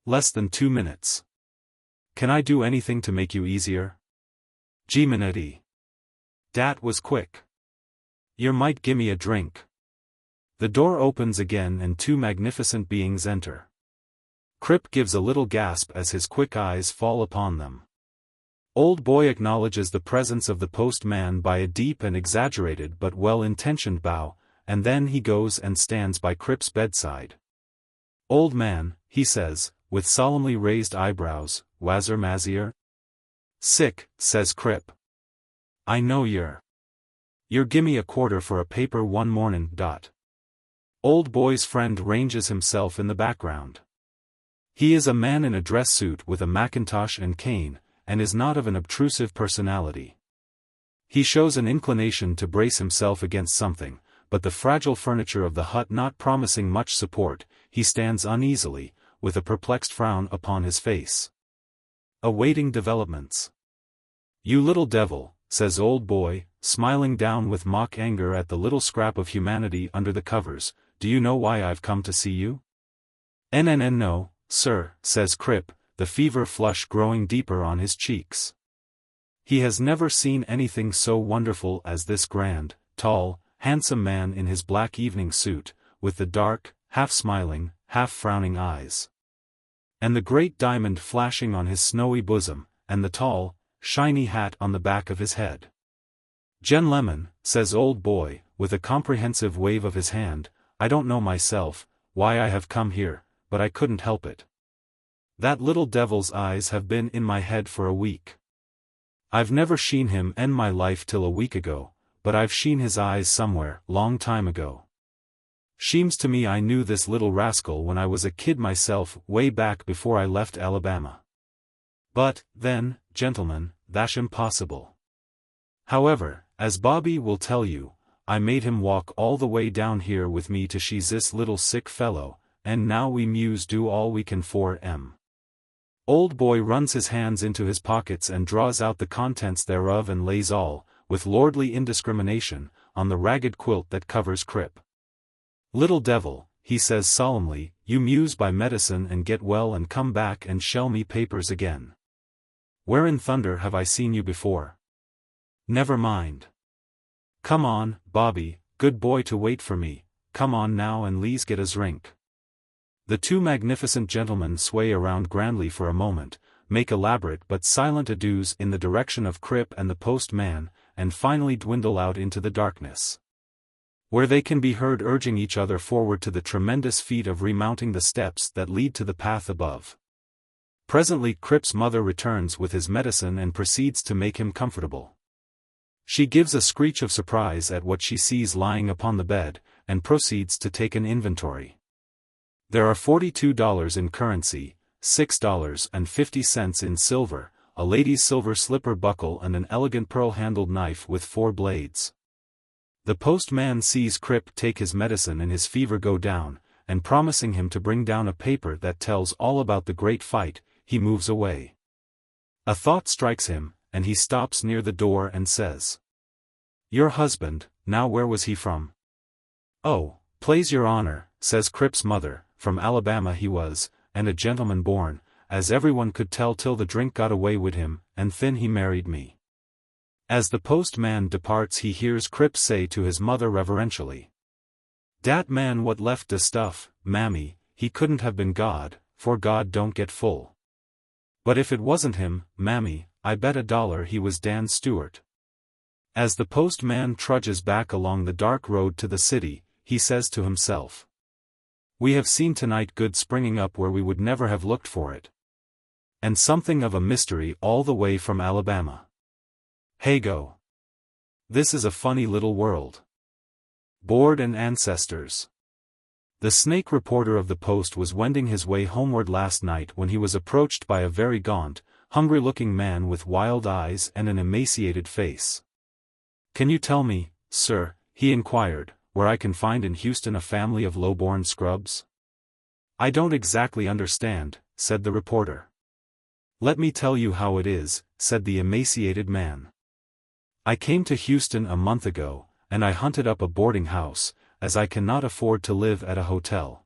Less than 2 minutes. Can I do anything to make you easier?" "Gee minutty. Dat was quick. Yer might gimme a drink." The door opens again and two magnificent beings enter. Scrip gives a little gasp as his quick eyes fall upon them. Old Boy acknowledges the presence of the postman by a deep and exaggerated but well-intentioned bow, and then he goes and stands by Scrip's bedside. "Old man," he says, with solemnly raised eyebrows, "Wazzer Mazier?" "Sick," says Crip. "I know you're gimme a quarter for a paper one mornin'." Old boy's friend ranges himself in the background. He is a man in a dress suit with a mackintosh and cane, and is not of an obtrusive personality. He shows an inclination to brace himself against something, but the fragile furniture of the hut not promising much support, he stands uneasily, with a perplexed frown upon his face. Awaiting developments. "You little devil," says old boy, smiling down with mock anger at the little scrap of humanity under the covers, "do you know why I've come to see you?" "No, sir," says Crip, the fever flush growing deeper on his cheeks. He has never seen anything so wonderful as this grand, tall, handsome man in his black evening suit, with the dark, half-smiling, half-frowning eyes. And the great diamond flashing on his snowy bosom, and the tall, shiny hat on the back of his head. "Gentlemen," says old boy, with a comprehensive wave of his hand, "I don't know myself why I have come here, but I couldn't help it. That little devil's eyes have been in my head for a week. I've never sheen him in my life till a week ago, but I've sheen his eyes somewhere, long time ago. Sheems to me I knew this little rascal when I was a kid myself, way back before I left Alabama. But, then, gentlemen, that's impossible. However, as Bobby will tell you, I made him walk all the way down here with me to she's this little sick fellow, and now we muse do all we can for him." Old boy runs his hands into his pockets and draws out the contents thereof and lays all, with lordly indiscrimination, on the ragged quilt that covers Crip. "Little devil," he says solemnly, "you muse by medicine and get well and come back and shell me papers again. Where in thunder have I seen you before? Never mind. Come on, Bobby, good boy to wait for me, come on now and le's get us drink." The two magnificent gentlemen sway around grandly for a moment, make elaborate but silent adieus in the direction of Crip and the postman, and finally dwindle out into the darkness, where they can be heard urging each other forward to the tremendous feat of remounting the steps that lead to the path above. Presently Crip's mother returns with his medicine and proceeds to make him comfortable. She gives a screech of surprise at what she sees lying upon the bed, and proceeds to take an inventory. There are $42 in currency, $6.50 in silver, a lady's silver slipper buckle and an elegant pearl-handled knife with 4 blades. The postman sees Crip take his medicine and his fever go down, and promising him to bring down a paper that tells all about the great fight, he moves away. A thought strikes him, and he stops near the door and says, "Your husband, now where was he from?" "Oh, plaise your honor," says Crip's mother, "from Alabama he was, and a gentleman born, as everyone could tell till the drink got away wid him, and thin he married me." As the postman departs he hears Crip say to his mother reverentially, "Dat man what left de stuff, mammy, he couldn't have been God, for God don't get full. But if it wasn't him, mammy, I bet $1 he was Dan Stewart." As the postman trudges back along the dark road to the city, he says to himself, "We have seen tonight good springing up where we would never have looked for it. And something of a mystery all the way from Alabama. Hey go. This is a funny little world. Board and ancestors." The snake reporter of the Post was wending his way homeward last night when he was approached by a very gaunt, hungry-looking man with wild eyes and an emaciated face. "Can you tell me, sir," he inquired, "where I can find in Houston a family of low-born scrubs?" "I don't exactly understand," said the reporter. "Let me tell you how it is," said the emaciated man. "I came to Houston a month ago, and I hunted up a boarding house, as I cannot afford to live at a hotel.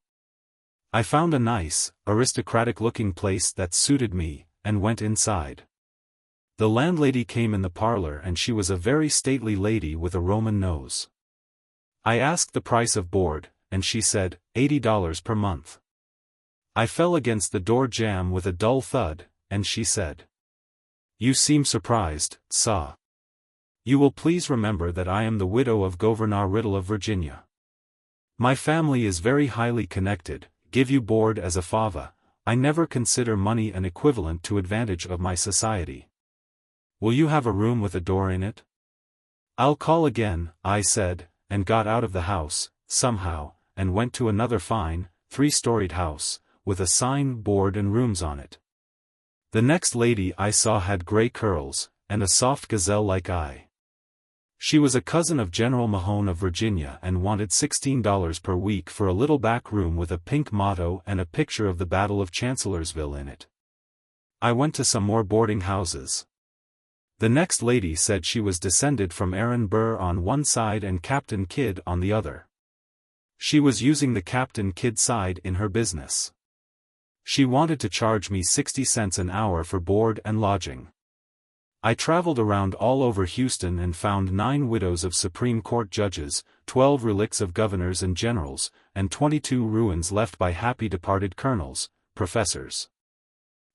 I found a nice, aristocratic-looking place that suited me, and went inside. The landlady came in the parlor and she was a very stately lady with a Roman nose. I asked the price of board, and she said, $80 per month. I fell against the door jamb with a dull thud, and she said, "You seem surprised, sah. You will please remember that I am the widow of Governor Riddle of Virginia. My family is very highly connected, give you board as a fava. I never consider money an equivalent to advantage of my society. Will you have a room with a door in it? I'll call again, I said, and got out of the house, somehow, and went to another fine, 3-storied house, with a sign, board and rooms on it. The next lady I saw had grey curls, and a soft gazelle-like eye. She was a cousin of General Mahone of Virginia and wanted $16 per week for a little back room with a pink motto and a picture of the Battle of Chancellorsville in it. I went to some more boarding houses. The next lady said she was descended from Aaron Burr on one side and Captain Kidd on the other. She was using the Captain Kidd side in her business. She wanted to charge me 60 cents an hour for board and lodging. I traveled around all over Houston and found 9 widows of Supreme Court judges, 12 relicts of governors and generals, and 22 ruins left by happy departed colonels, professors,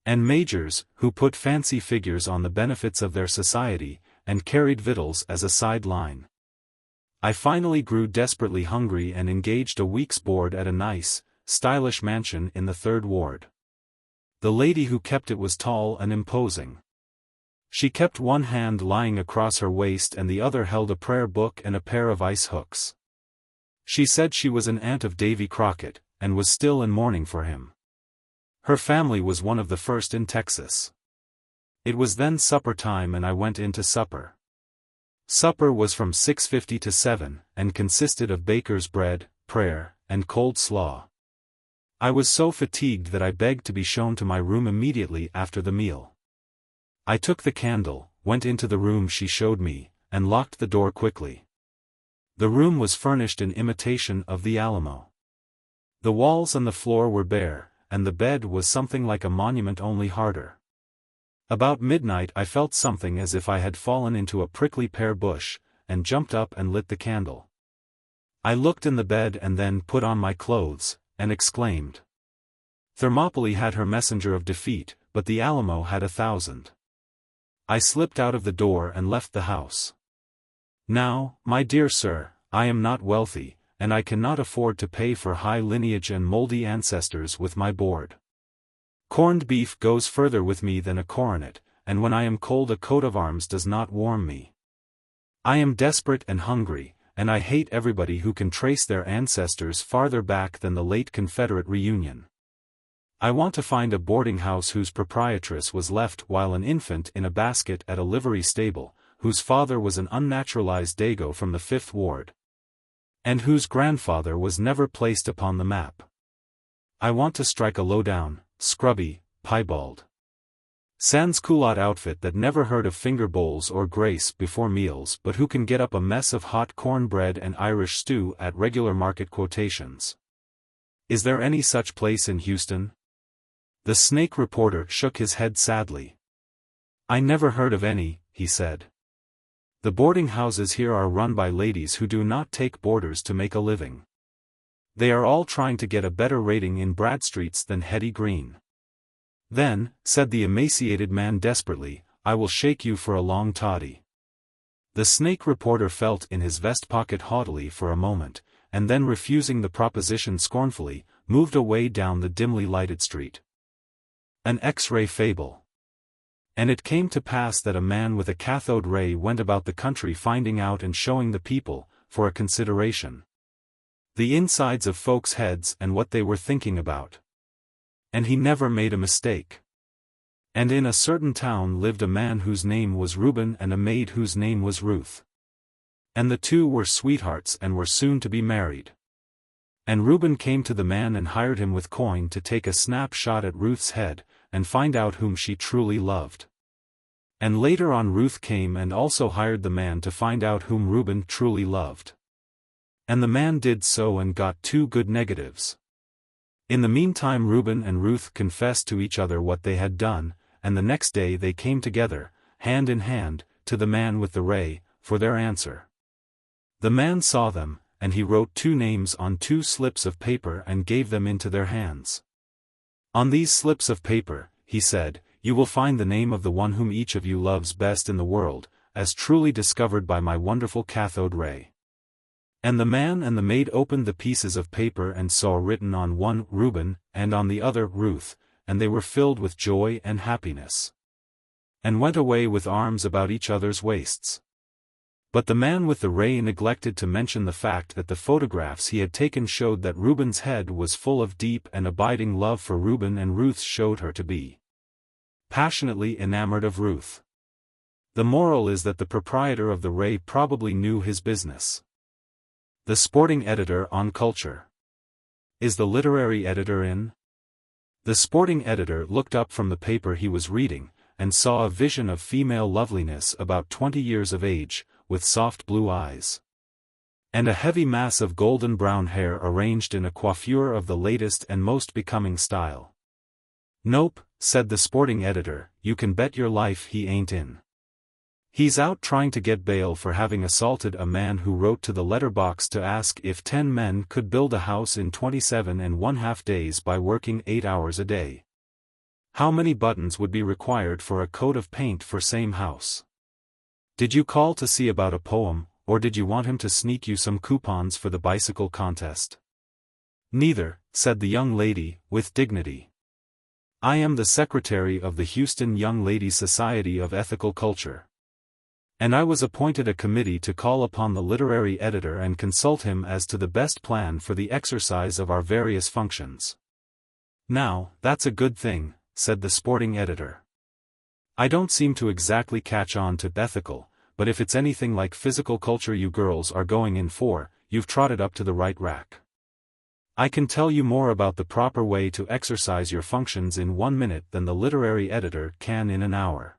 and majors, who put fancy figures on the benefits of their society, and carried victuals as a side line. I finally grew desperately hungry and engaged a week's board at a nice, stylish mansion in the 3rd Ward. The lady who kept it was tall and imposing. She kept one hand lying across her waist and the other held a prayer book and a pair of ice hooks. She said she was an aunt of Davy Crockett, and was still in mourning for him. Her family was one of the first in Texas. It was then supper time and I went in to supper. Supper was from 6:50 to 7, and consisted of baker's bread, prayer, and cold slaw. I was so fatigued that I begged to be shown to my room immediately after the meal. I took the candle, went into the room she showed me, and locked the door quickly. The room was furnished in imitation of the Alamo. The walls and the floor were bare, and the bed was something like a monument only harder. About midnight I felt something as if I had fallen into a prickly pear bush, and jumped up and lit the candle. I looked in the bed and then put on my clothes, and exclaimed. Thermopylae had her messenger of defeat, but the Alamo had 1,000. I slipped out of the door and left the house. Now, my dear sir, I am not wealthy, and I cannot afford to pay for high lineage and moldy ancestors with my board. Corned beef goes further with me than a coronet, and when I am cold a coat of arms does not warm me. I am desperate and hungry, and I hate everybody who can trace their ancestors farther back than the late Confederate reunion. I want to find a boarding house whose proprietress was left while an infant in a basket at a livery stable, whose father was an unnaturalized dago from the 5th Ward, and whose grandfather was never placed upon the map. I want to strike a low-down, scrubby, piebald, sans-culotte outfit that never heard of finger bowls or grace before meals but who can get up a mess of hot cornbread and Irish stew at regular market quotations. Is there any such place in Houston? The Snake reporter shook his head sadly. I never heard of any, he said. The boarding houses here are run by ladies who do not take boarders to make a living. They are all trying to get a better rating in Bradstreet's than Hetty Green. Then, said the emaciated man desperately, I will shake you for a long toddy. The Snake reporter felt in his vest pocket haughtily for a moment, and then refusing the proposition scornfully, moved away down the dimly lighted street. An X-ray fable. And it came to pass that a man with a cathode ray went about the country finding out and showing the people, for a consideration, the insides of folks' heads and what they were thinking about. And he never made a mistake. And in a certain town lived a man whose name was Reuben and a maid whose name was Ruth. And the two were sweethearts and were soon to be married. And Reuben came to the man and hired him with coin to take a snapshot at Ruth's head, and find out whom she truly loved. And later on Ruth came and also hired the man to find out whom Reuben truly loved. And the man did so and got 2 good negatives. In the meantime Reuben and Ruth confessed to each other what they had done, and the next day they came together, hand in hand, to the man with the ray, for their answer. The man saw them, and he wrote 2 names on 2 slips of paper and gave them into their hands. On these slips of paper, he said, you will find the name of the one whom each of you loves best in the world, as truly discovered by my wonderful cathode ray. And the man and the maid opened the pieces of paper and saw written on one Reuben, and on the other Ruth, and they were filled with joy and happiness, and went away with arms about each other's waists. But the man with the ray neglected to mention the fact that the photographs he had taken showed that Reuben's head was full of deep and abiding love for Reuben, and Ruth showed her to be passionately enamored of Ruth. The moral is that the proprietor of the ray probably knew his business. The sporting editor on culture. Is the literary editor in? The sporting editor looked up from the paper he was reading, and saw a vision of female loveliness about 20 years of age, with soft blue eyes, and a heavy mass of golden brown hair arranged in a coiffure of the latest and most becoming style. "Nope," said the sporting editor, "you can bet your life he ain't in. He's out trying to get bail for having assaulted a man who wrote to the letterbox to ask if 10 men could build a house in 27½ days by working 8 hours a day. How many buttons would be required for a coat of paint for same house? Did you call to see about a poem, or did you want him to sneak you some coupons for the bicycle contest?" "Neither," said the young lady, with dignity. "I am the secretary of the Houston Young Ladies Society of Ethical Culture, and I was appointed a committee to call upon the literary editor and consult him as to the best plan for the exercise of our various functions." "Now, that's a good thing," said the sporting editor. "I don't seem to exactly catch on to ethical, but if it's anything like physical culture you girls are going in for, you've trotted up to the right rack. I can tell you more about the proper way to exercise your functions in 1 minute than the literary editor can in an hour.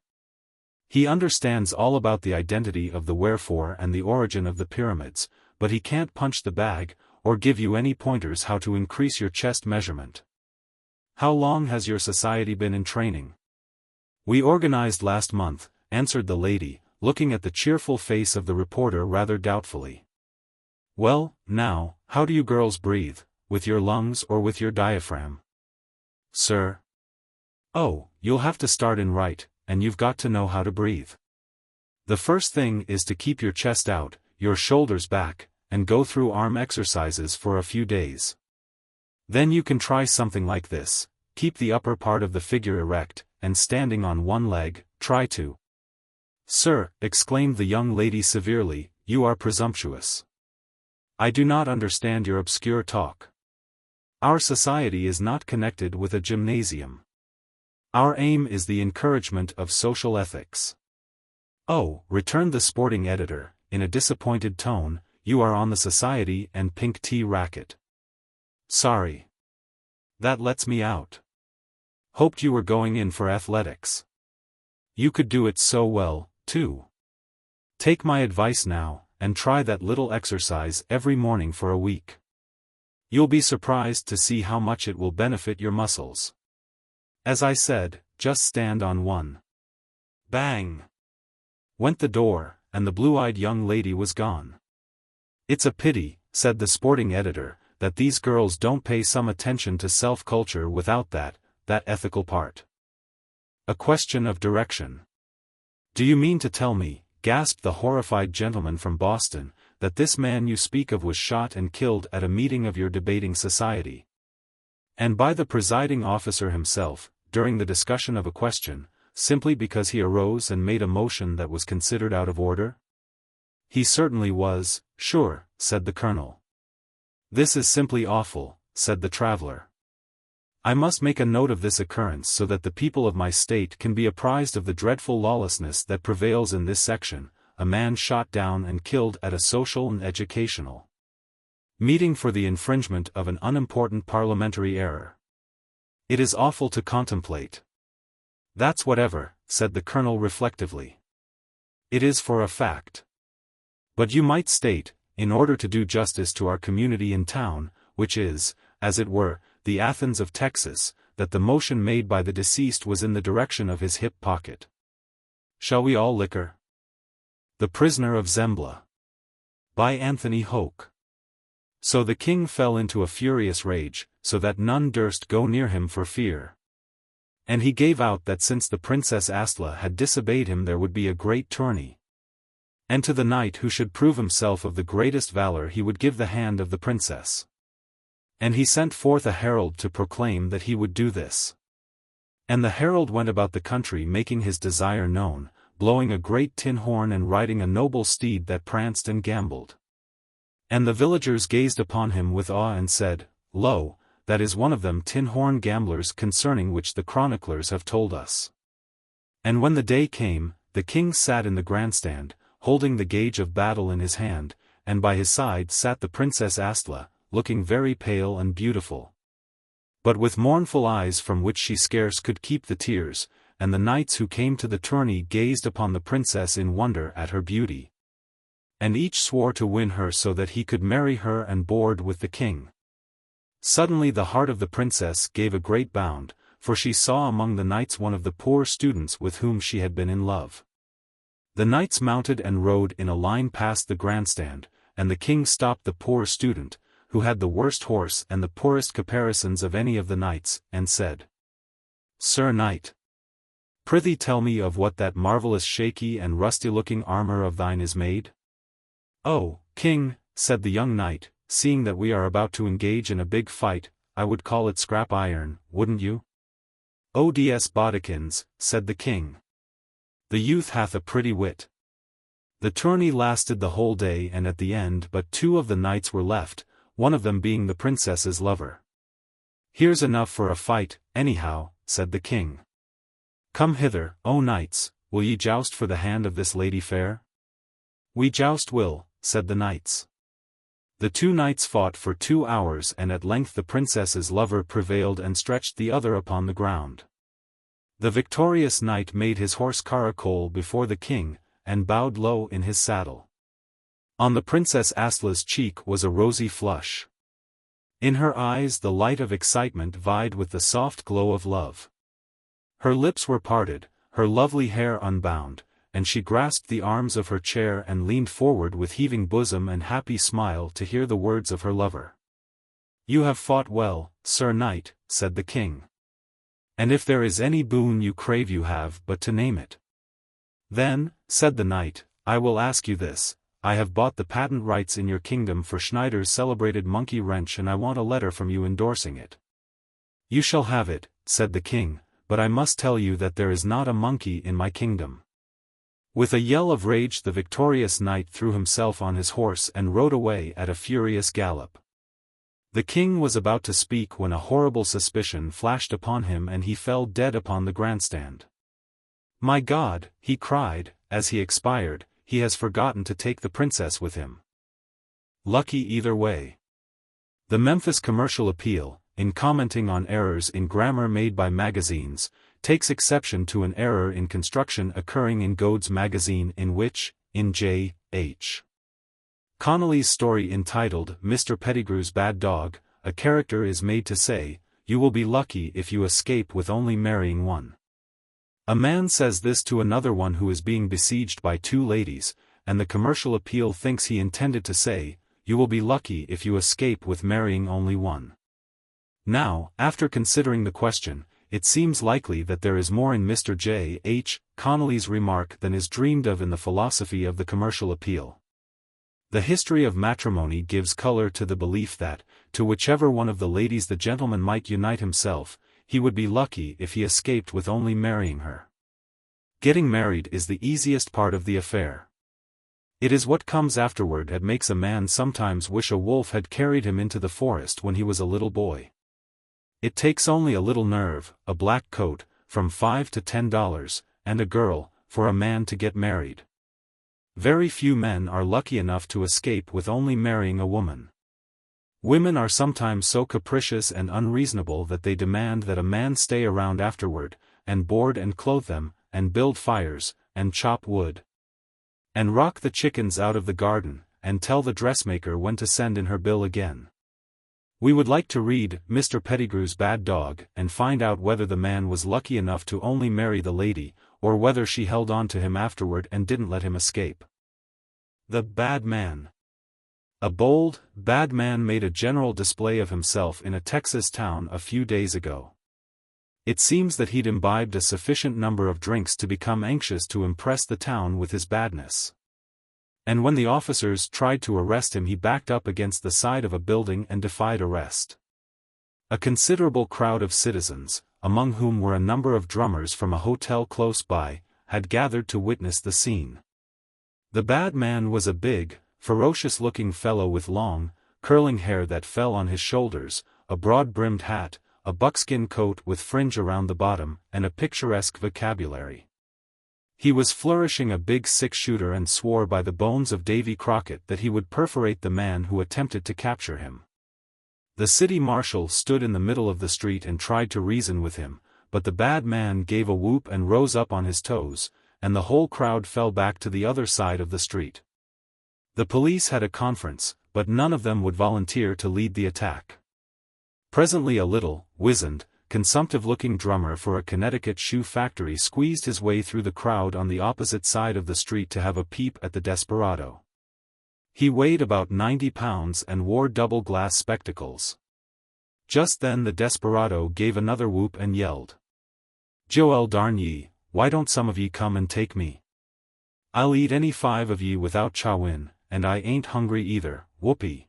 He understands all about the identity of the wherefore and the origin of the pyramids, but he can't punch the bag, or give you any pointers how to increase your chest measurement. How long has your society been in training?" "We organized last month," answered the lady, looking at the cheerful face of the reporter rather doubtfully. "Well, now, how do you girls breathe, with your lungs or with your diaphragm?" "Sir?" "Oh, you'll have to start in right, and you've got to know how to breathe. The first thing is to keep your chest out, your shoulders back, and go through arm exercises for a few days. Then you can try something like this: keep the upper part of the figure erect, and standing on one leg, try to—" "Sir," exclaimed the young lady severely, "you are presumptuous. I do not understand your obscure talk. Our society is not connected with a gymnasium. Our aim is the encouragement of social ethics." "Oh," returned the sporting editor, in a disappointed tone, "you are on the society and pink tea racket. Sorry. That lets me out. Hoped you were going in for athletics. You could do it so well, too. Take my advice now, and try that little exercise every morning for a week. You'll be surprised to see how much it will benefit your muscles. As I said, just stand on one." Bang! Went the door, and the blue-eyed young lady was gone. "It's a pity," said the sporting editor, "that these girls don't pay some attention to self-culture without that ethical part. A question of direction." "Do you mean to tell me," gasped the horrified gentleman from Boston, "that this man you speak of was shot and killed at a meeting of your debating society? And by the presiding officer himself, during the discussion of a question, simply because he arose and made a motion that was considered out of order?" "He certainly was, sure," said the colonel. "This is simply awful," said the traveler. "I must make a note of this occurrence so that the people of my state can be apprised of the dreadful lawlessness that prevails in this section. A man shot down and killed at a social and educational meeting for the infringement of an unimportant parliamentary error. It is awful to contemplate." "That's whatever," said the colonel reflectively. "It is for a fact. But you might state, in order to do justice to our community in town, which is, as it were, the Athens of Texas, that the motion made by the deceased was in the direction of his hip pocket. Shall we all liquor?" The Prisoner of Zembla. By Anthony Hoke. So the king fell into a furious rage, so that none durst go near him for fear. And he gave out that since the Princess Astla had disobeyed him there would be a great tourney. And to the knight who should prove himself of the greatest valor he would give the hand of the princess. And he sent forth a herald to proclaim that he would do this. And the herald went about the country making his desire known, blowing a great tin horn and riding a noble steed that pranced and gambled. And the villagers gazed upon him with awe and said, Lo, that is one of them tin horn gamblers concerning which the chroniclers have told us. And when the day came, the king sat in the grandstand, holding the gauge of battle in his hand, and by his side sat the princess Expla, looking very pale and beautiful, but with mournful eyes from which she scarce could keep the tears, and the knights who came to the tourney gazed upon the princess in wonder at her beauty. And each swore to win her so that he could marry her and board with the king. Suddenly the heart of the princess gave a great bound, for she saw among the knights one of the poor students with whom she had been in love. The knights mounted and rode in a line past the grandstand, and the king stopped the poor student, who had the worst horse and the poorest caparisons of any of the knights, and said, Sir Knight, prithee tell me of what that marvellous shaky and rusty-looking armor of thine is made? Oh, king, said the young knight, seeing that we are about to engage in a big fight, I would call it scrap iron, wouldn't you? Ods bodikins, said the king. The youth hath a pretty wit. The tourney lasted the whole day, and at the end but 2 of the knights were left, one of them being the princess's lover. Here's enough for a fight, anyhow, said the king. Come hither, O knights, will ye joust for the hand of this lady fair? We joust will, said the knights. The 2 knights fought for 2 hours, and at length the princess's lover prevailed and stretched the other upon the ground. The victorious knight made his horse caracole before the king, and bowed low in his saddle. On the Princess Expla's cheek was a rosy flush. In her eyes the light of excitement vied with the soft glow of love. Her lips were parted, her lovely hair unbound, and she grasped the arms of her chair and leaned forward with heaving bosom and happy smile to hear the words of her lover. You have fought well, Sir Knight, said the king. And if there is any boon you crave you have but to name it. Then, said the knight, I will ask you this. I have bought the patent rights in your kingdom for Schneider's celebrated monkey wrench, and I want a letter from you endorsing it. You shall have it, said the king, but I must tell you that there is not a monkey in my kingdom. With a yell of rage the victorious knight threw himself on his horse and rode away at a furious gallop. The king was about to speak when a horrible suspicion flashed upon him, and he fell dead upon the grandstand. My God, he cried, as he expired, he has forgotten to take the princess with him. Lucky either way. The Memphis Commercial Appeal, in commenting on errors in grammar made by magazines, takes exception to an error in construction occurring in Goad's magazine, in which, in J.H. Connolly's story entitled Mr. Pettigrew's Bad Dog, a character is made to say, You will be lucky if you escape with only marrying one. A man says this to another one who is being besieged by 2 ladies, and the Commercial Appeal thinks he intended to say, You will be lucky if you escape with marrying only one. Now, after considering the question, it seems likely that there is more in Mr. J.H. Connolly's remark than is dreamed of in the philosophy of the Commercial Appeal. The history of matrimony gives color to the belief that, to whichever one of the ladies the gentleman might unite himself, he would be lucky if he escaped with only marrying her. Getting married is the easiest part of the affair. It is what comes afterward that makes a man sometimes wish a wolf had carried him into the forest when he was a little boy. It takes only a little nerve, a black coat, from $5 to $10, and a girl, for a man to get married. Very few men are lucky enough to escape with only marrying a woman. Women are sometimes so capricious and unreasonable that they demand that a man stay around afterward, and board and clothe them, and build fires, and chop wood, and rock the chickens out of the garden, and tell the dressmaker when to send in her bill again. We would like to read Mr. Pettigrew's Bad Dog and find out whether the man was lucky enough to only marry the lady, or whether she held on to him afterward and didn't let him escape. The Bad Man. A bold, bad man made a general display of himself in a Texas town a few days ago. It seems that he'd imbibed a sufficient number of drinks to become anxious to impress the town with his badness. And when the officers tried to arrest him, he backed up against the side of a building and defied arrest. A considerable crowd of citizens, among whom were a number of drummers from a hotel close by, had gathered to witness the scene. The bad man was a big, ferocious-looking fellow with long, curling hair that fell on his shoulders, a broad-brimmed hat, a buckskin coat with fringe around the bottom, and a picturesque vocabulary. He was flourishing a big six-shooter and swore by the bones of Davy Crockett that he would perforate the man who attempted to capture him. The city marshal stood in the middle of the street and tried to reason with him, but the bad man gave a whoop and rose up on his toes, and the whole crowd fell back to the other side of the street. The police had a conference, but none of them would volunteer to lead the attack. Presently a little, wizened, consumptive-looking drummer for a Connecticut shoe factory squeezed his way through the crowd on the opposite side of the street to have a peep at the desperado. He weighed about 90 pounds and wore double-glass spectacles. Just then the desperado gave another whoop and yelled, "Joel darn ye, why don't some of ye come and take me? I'll eat any 5 of ye without chawin, and I ain't hungry either, whoopee."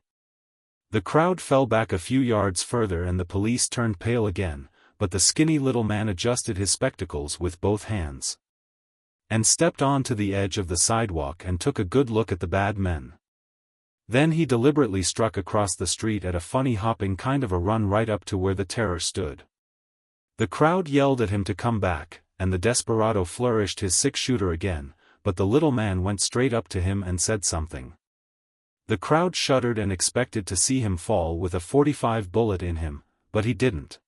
The crowd fell back a few yards further and the police turned pale again, but the skinny little man adjusted his spectacles with both hands and stepped on to the edge of the sidewalk and took a good look at the bad men. Then he deliberately struck across the street at a funny hopping kind of a run right up to where the terror stood. The crowd yelled at him to come back, and the desperado flourished his six-shooter again, but the little man went straight up to him and said something. The crowd shuddered and expected to see him fall with a .45 bullet in him, but he didn't.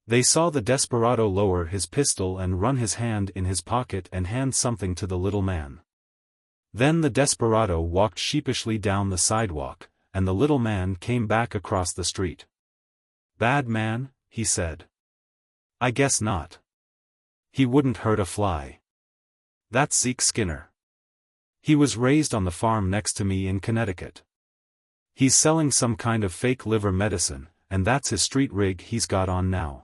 They saw the desperado lower his pistol and run his hand in his pocket and hand something to the little man. Then the desperado walked sheepishly down the sidewalk, and the little man came back across the street. "Bad man," he said. "I guess not. He wouldn't hurt a fly. That's Zeke Skinner. He was raised on the farm next to me in Connecticut. He's selling some kind of fake liver medicine, and that's his street rig he's got on now.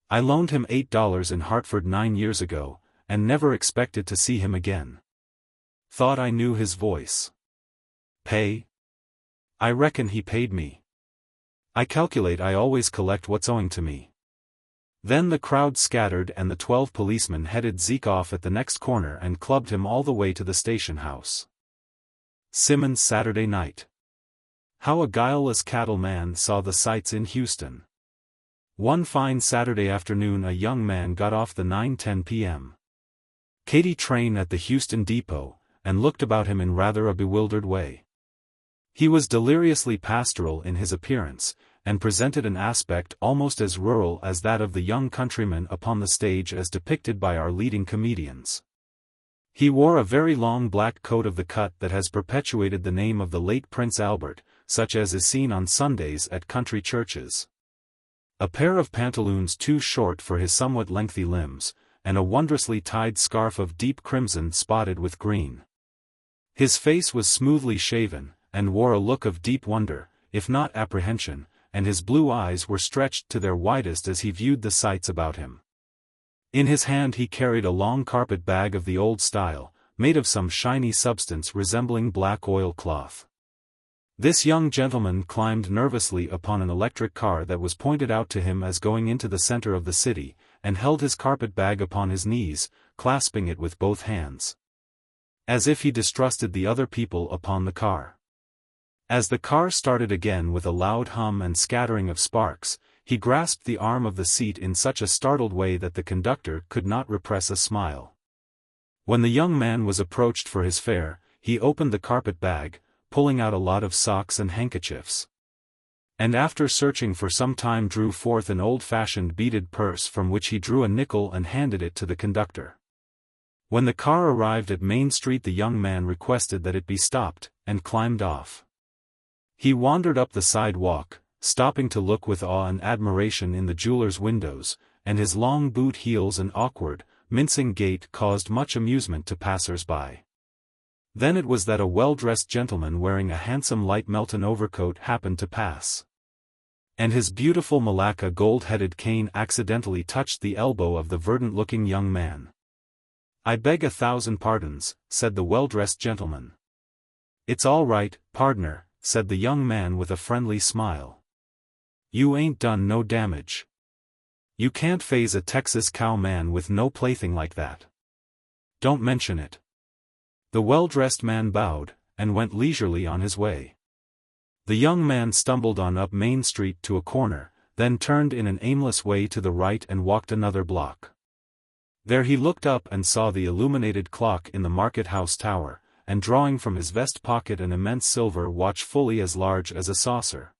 I loaned him $8 in Hartford 9 years ago, and never expected to see him again. Thought I knew his voice. Pay? I reckon he paid me. I calculate I always collect what's owing to me." Then the crowd scattered and the 12 policemen headed Zeke off at the next corner and clubbed him all the way to the station house. Simmons' Saturday night. How a guileless cattleman saw the sights in Houston. One fine Saturday afternoon a young man got off the 9:10 p.m. Katy train at the Houston depot, and looked about him in rather a bewildered way. He was deliriously pastoral in his appearance, and presented an aspect almost as rural as that of the young countryman upon the stage as depicted by our leading comedians. He wore a very long black coat of the cut that has perpetuated the name of the late Prince Albert, such as is seen on Sundays at country churches. A pair of pantaloons too short for his somewhat lengthy limbs, and a wondrously tied scarf of deep crimson spotted with green. His face was smoothly shaven, and wore a look of deep wonder, if not apprehension, and his blue eyes were stretched to their widest as he viewed the sights about him. In his hand he carried a long carpet bag of the old style, made of some shiny substance resembling black oil cloth. This young gentleman climbed nervously upon an electric car that was pointed out to him as going into the center of the city, and held his carpet bag upon his knees, clasping it with both hands, as if he distrusted the other people upon the car. As the car started again with a loud hum and scattering of sparks, he grasped the arm of the seat in such a startled way that the conductor could not repress a smile. When the young man was approached for his fare, he opened the carpet bag, pulling out a lot of socks and handkerchiefs. And after searching for some time drew forth an old-fashioned beaded purse from which he drew a nickel and handed it to the conductor. When the car arrived at Main Street the young man requested that it be stopped, and climbed off. He wandered up the sidewalk, stopping to look with awe and admiration in the jeweler's windows, and his long boot heels and awkward, mincing gait caused much amusement to passers-by. Then it was that a well-dressed gentleman wearing a handsome light Melton overcoat happened to pass. And his beautiful Malacca gold-headed cane accidentally touched the elbow of the verdant-looking young man. "I beg 1,000 pardons," said the well-dressed gentleman. "It's all right, pardner," said the young man with a friendly smile. "You ain't done no damage. You can't phase a Texas cow man with no plaything like that. Don't mention it." The well-dressed man bowed, and went leisurely on his way. The young man stumbled on up Main Street to a corner, then turned in an aimless way to the right and walked another block. There he looked up and saw the illuminated clock in the market house tower, and drawing from his vest pocket an immense silver watch fully as large as a saucer.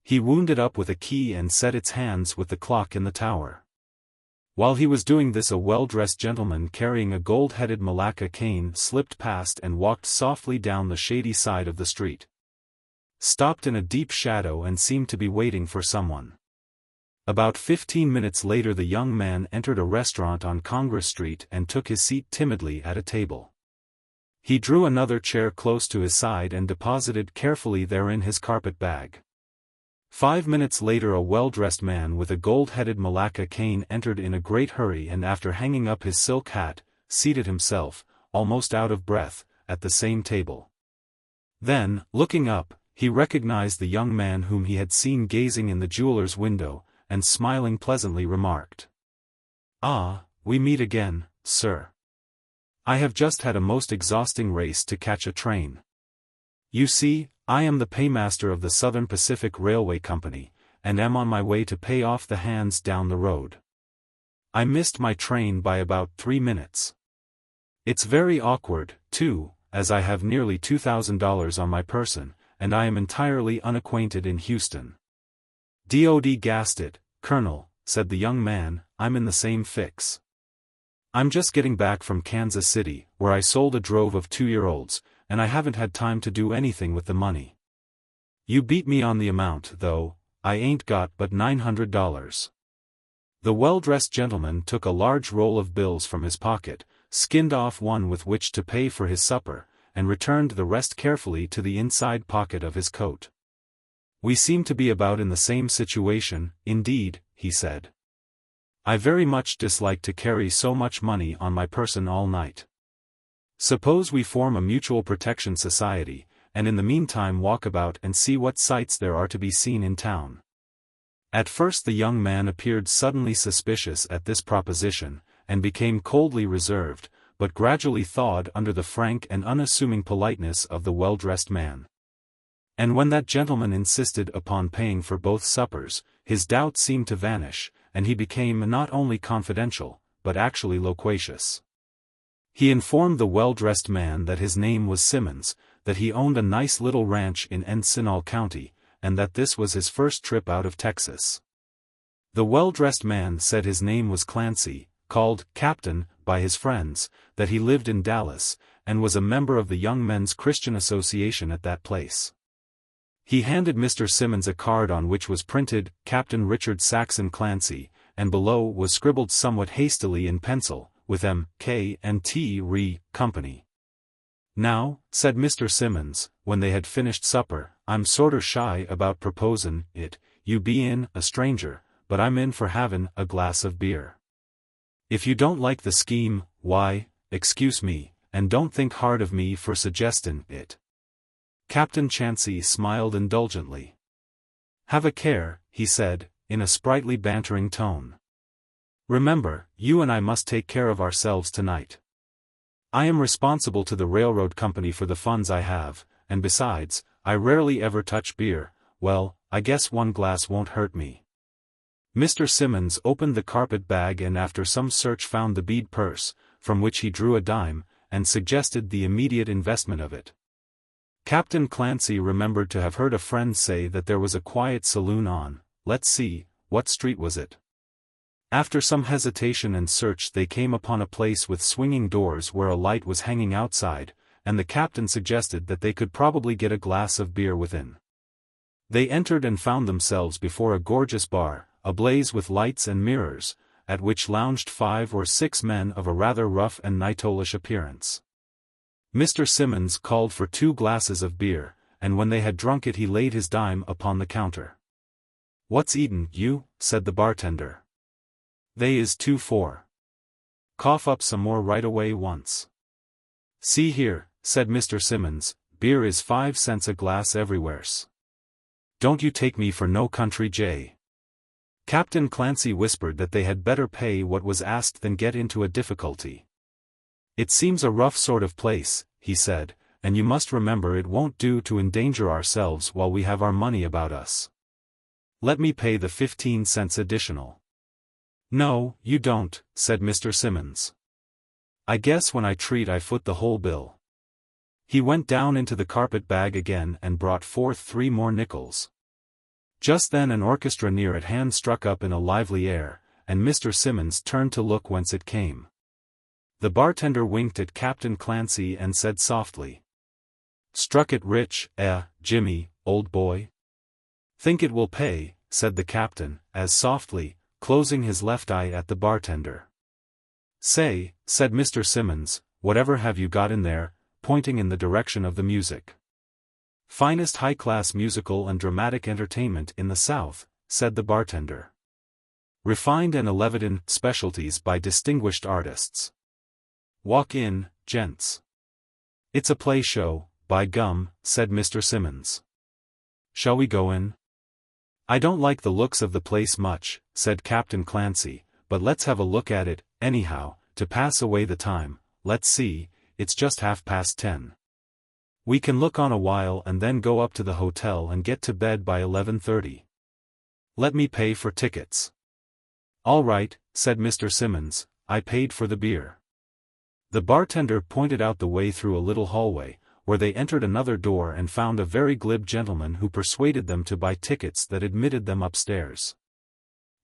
He wound it up with a key and set its hands with the clock in the tower. While he was doing this, a well-dressed gentleman carrying a gold-headed Malacca cane slipped past and walked softly down the shady side of the street. Stopped in a deep shadow and seemed to be waiting for someone. About 15 minutes later the young man entered a restaurant on Congress Street and took his seat timidly at a table. He drew another chair close to his side and deposited carefully therein his carpet bag. 5 minutes later a well-dressed man with a gold-headed Malacca cane entered in a great hurry and after hanging up his silk hat, seated himself, almost out of breath, at the same table. Then, looking up, he recognized the young man whom he had seen gazing in the jeweler's window, and smiling pleasantly remarked, "Ah, we meet again, sir. I have just had a most exhausting race to catch a train. You see, I am the paymaster of the Southern Pacific Railway Company, and am on my way to pay off the hands down the road. I missed my train by about 3 minutes. It's very awkward, too, as I have nearly $2,000 on my person, and I am entirely unacquainted in Houston." "Dod gassed it, Colonel," said the young man, "I'm in the same fix. I'm just getting back from Kansas City, where I sold a drove of 2-year-olds, and I haven't had time to do anything with the money. You beat me on the amount, though. I ain't got but $900. The well-dressed gentleman took a large roll of bills from his pocket, skinned off one with which to pay for his supper, and returned the rest carefully to the inside pocket of his coat. "We seem to be about in the same situation, indeed," he said. "I very much dislike to carry so much money on my person all night. Suppose we form a mutual protection society, and in the meantime walk about and see what sights there are to be seen in town." At first the young man appeared suddenly suspicious at this proposition, and became coldly reserved, but gradually thawed under the frank and unassuming politeness of the well-dressed man. And when that gentleman insisted upon paying for both suppers, his doubt seemed to vanish, and he became not only confidential, but actually loquacious. He informed the well-dressed man that his name was Simmons, that he owned a nice little ranch in Encinal County, and that this was his first trip out of Texas. The well-dressed man said his name was Clancy, called Captain by his friends, that he lived in Dallas, and was a member of the Young Men's Christian Association at that place. He handed Mr. Simmons a card on which was printed, "Captain Richard Saxon Clancy," and below was scribbled somewhat hastily in pencil, with M. K. and T. Re. Company. "Now," said Mr. Simmons, when they had finished supper, "I'm sorter shy about proposin' it, you bein' a stranger, but I'm in for havin' a glass of beer. If you don't like the scheme, why, excuse me, and don't think hard of me for suggestin' it." Captain Chancey smiled indulgently. "Have a care," he said, in a sprightly bantering tone. "Remember, you and I must take care of ourselves tonight. I am responsible to the railroad company for the funds I have, and besides, I rarely ever touch beer. Well, I guess one glass won't hurt me." Mr. Simmons opened the carpet bag and after some search found the bead purse, from which he drew a dime, and suggested the immediate investment of it. Captain Clancy remembered to have heard a friend say that there was a quiet saloon on, let's see, what street was it? After some hesitation and search they came upon a place with swinging doors where a light was hanging outside, and the captain suggested that they could probably get a glass of beer within. They entered and found themselves before a gorgeous bar, ablaze with lights and mirrors, at which lounged 5 or 6 men of a rather rough and nightolish appearance. Mr. Simmons called for 2 glasses of beer, and when they had drunk it he laid his dime upon the counter. "What's eatin', you?" said the bartender. "They is 2-4. Cough up some more right away once." "See here," said Mr. Simmons, beer is 5 cents a glass everywheres. Don't you take me for no country jay." Captain Clancy whispered that they had better pay what was asked than get into a difficulty. "It seems a rough sort of place," he said, "and you must remember it won't do to endanger ourselves while we have our money about us. Let me pay the 15 cents additional." "No, you don't," said Mr. Simmons. "I guess when I treat I foot the whole bill." He went down into the carpet bag again and brought forth 3 more nickels. Just then an orchestra near at hand struck up in a lively air, and Mr. Simmons turned to look whence it came. The bartender winked at Captain Clancy and said softly, "Struck it rich, Jimmy, old boy?" "Think it will pay," said the captain, as softly, closing his left eye at the bartender. "Say," said Mr. Simmons, "whatever have you got in there?" pointing in the direction of the music. "Finest high-class musical and dramatic entertainment in the South," said the bartender. "Refined and Leviton specialties by distinguished artists. Walk in, gents." "It's a play show, by gum," said Mr. Simmons. "Shall we go in?" "I don't like the looks of the place much," said Captain Clancy, "but let's have a look at it, anyhow, to pass away the time. Let's see, it's just 10:30. We can look on a while and then go up to the hotel and get to bed by 11:30. Let me pay for tickets." "All right," said Mr. Simmons, "I paid for the beer." The bartender pointed out the way through a little hallway, where they entered another door and found a very glib gentleman who persuaded them to buy tickets that admitted them upstairs.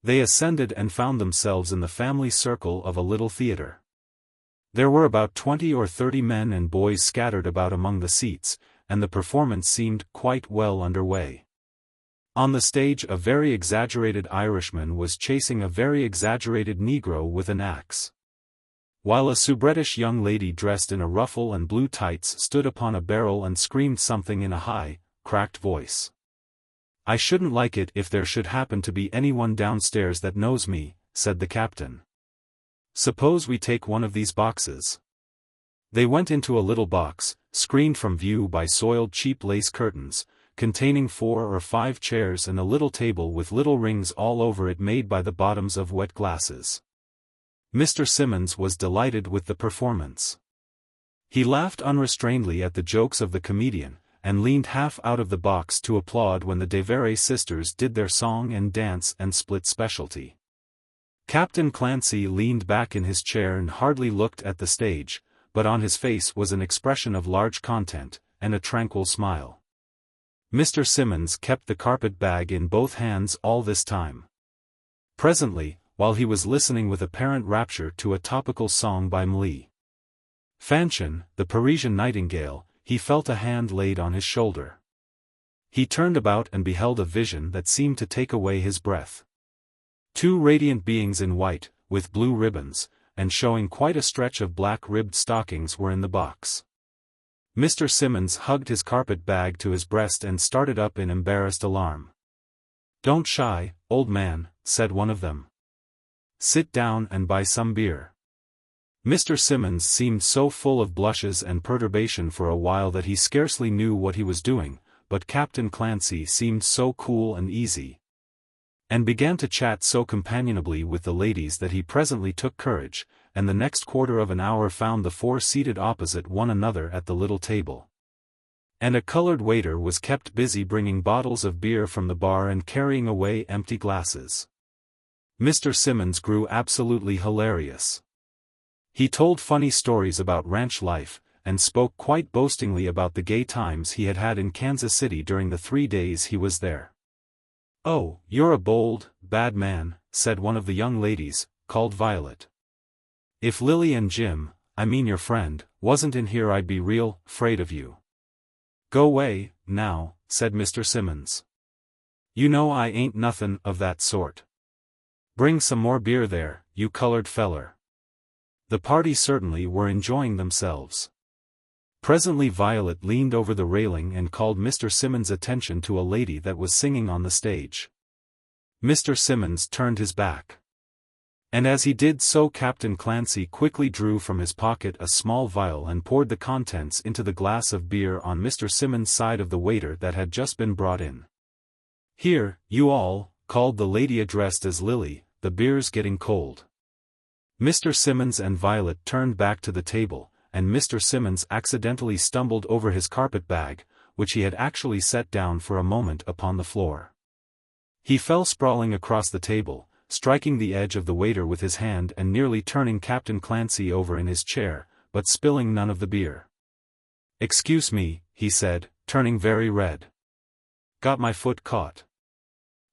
They ascended and found themselves in the family circle of a little theater. There were about 20 or 30 men and boys scattered about among the seats, and the performance seemed quite well under way. On the stage a very exaggerated Irishman was chasing a very exaggerated Negro with an axe, while a soubretish young lady dressed in a ruffle and blue tights stood upon a barrel and screamed something in a high, cracked voice. "I shouldn't like it if there should happen to be anyone downstairs that knows me," said the captain. "Suppose we take one of these boxes." They went into a little box, screened from view by soiled cheap lace curtains, containing 4 or 5 chairs and a little table with little rings all over it made by the bottoms of wet glasses. Mr. Simmons was delighted with the performance. He laughed unrestrainedly at the jokes of the comedian, and leaned half out of the box to applaud when the Devere sisters did their song and dance and split specialty. Captain Clancy leaned back in his chair and hardly looked at the stage, but on his face was an expression of large content, and a tranquil smile. Mr. Simmons kept the carpet bag in both hands all this time. Presently, while he was listening with apparent rapture to a topical song by Mlle Fanchon, the Parisian nightingale, he felt a hand laid on his shoulder. He turned about and beheld a vision that seemed to take away his breath. 2 radiant beings in white, with blue ribbons, and showing quite a stretch of black-ribbed stockings were in the box. Mr. Simmons hugged his carpet bag to his breast and started up in embarrassed alarm. "Don't shy, old man," said one of them. "Sit down and buy some beer." Mr. Simmons seemed so full of blushes and perturbation for a while that he scarcely knew what he was doing, but Captain Clancy seemed so cool and easy, and began to chat so companionably with the ladies that he presently took courage, and the next quarter of an hour found the 4 seated opposite one another at the little table. And a colored waiter was kept busy bringing bottles of beer from the bar and carrying away empty glasses. Mr. Simmons grew absolutely hilarious. He told funny stories about ranch life, and spoke quite boastingly about the gay times he had had in Kansas City during the 3 days he was there. "Oh, you're a bold, bad man," said one of the young ladies, called Violet. "If Lily and Jim, I mean your friend, wasn't in here I'd be real 'fraid of you." "Go way, now," said Mr. Simmons. "You know I ain't nothin' of that sort. Bring some more beer there, you colored feller." The party certainly were enjoying themselves. Presently Violet leaned over the railing and called Mr. Simmons' attention to a lady that was singing on the stage. Mr. Simmons turned his back. And as he did so, Captain Clancy quickly drew from his pocket a small vial and poured the contents into the glass of beer on Mr. Simmons' side of the waiter that had just been brought in. "Here, you all," called the lady addressed as Lily, "the beer's getting cold." Mr. Simmons and Violet turned back to the table, and Mr. Simmons accidentally stumbled over his carpet bag, which he had actually set down for a moment upon the floor. He fell sprawling across the table, striking the edge of the waiter with his hand and nearly turning Captain Clancy over in his chair, but spilling none of the beer. "Excuse me," he said, turning very red. "Got my foot caught.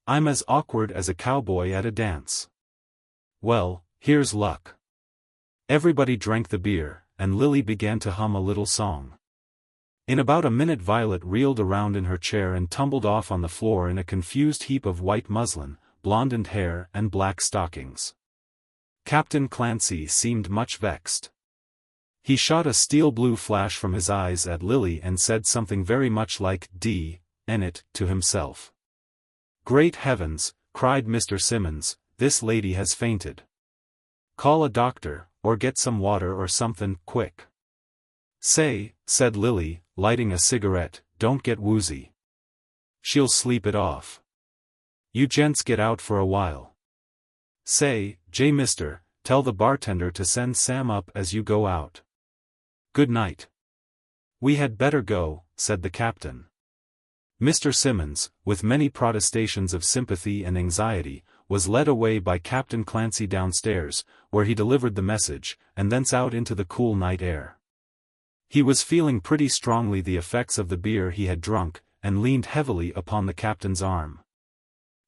I'm as awkward as a cowboy at a dance." "Well, here's luck." Everybody drank the beer, and Lily began to hum a little song. In about a minute Violet reeled around in her chair and tumbled off on the floor in a confused heap of white muslin, blondened hair and black stockings. Captain Clancy seemed much vexed. He shot a steel-blue flash from his eyes at Lily and said something very much like "D-N it" to himself. "Great heavens," cried Mr. Simmons, "this lady has fainted. Call a doctor, or get some water or something, quick." "Say," said Lily, lighting a cigarette, "don't get woozy. She'll sleep it off. You gents get out for a while. Say, mister, tell the bartender to send Sam up as you go out. Good night." "We had better go," said the captain. Mr. Simmons, with many protestations of sympathy and anxiety, was led away by Captain Clancy downstairs, where he delivered the message, and thence out into the cool night air. He was feeling pretty strongly the effects of the beer he had drunk, and leaned heavily upon the captain's arm.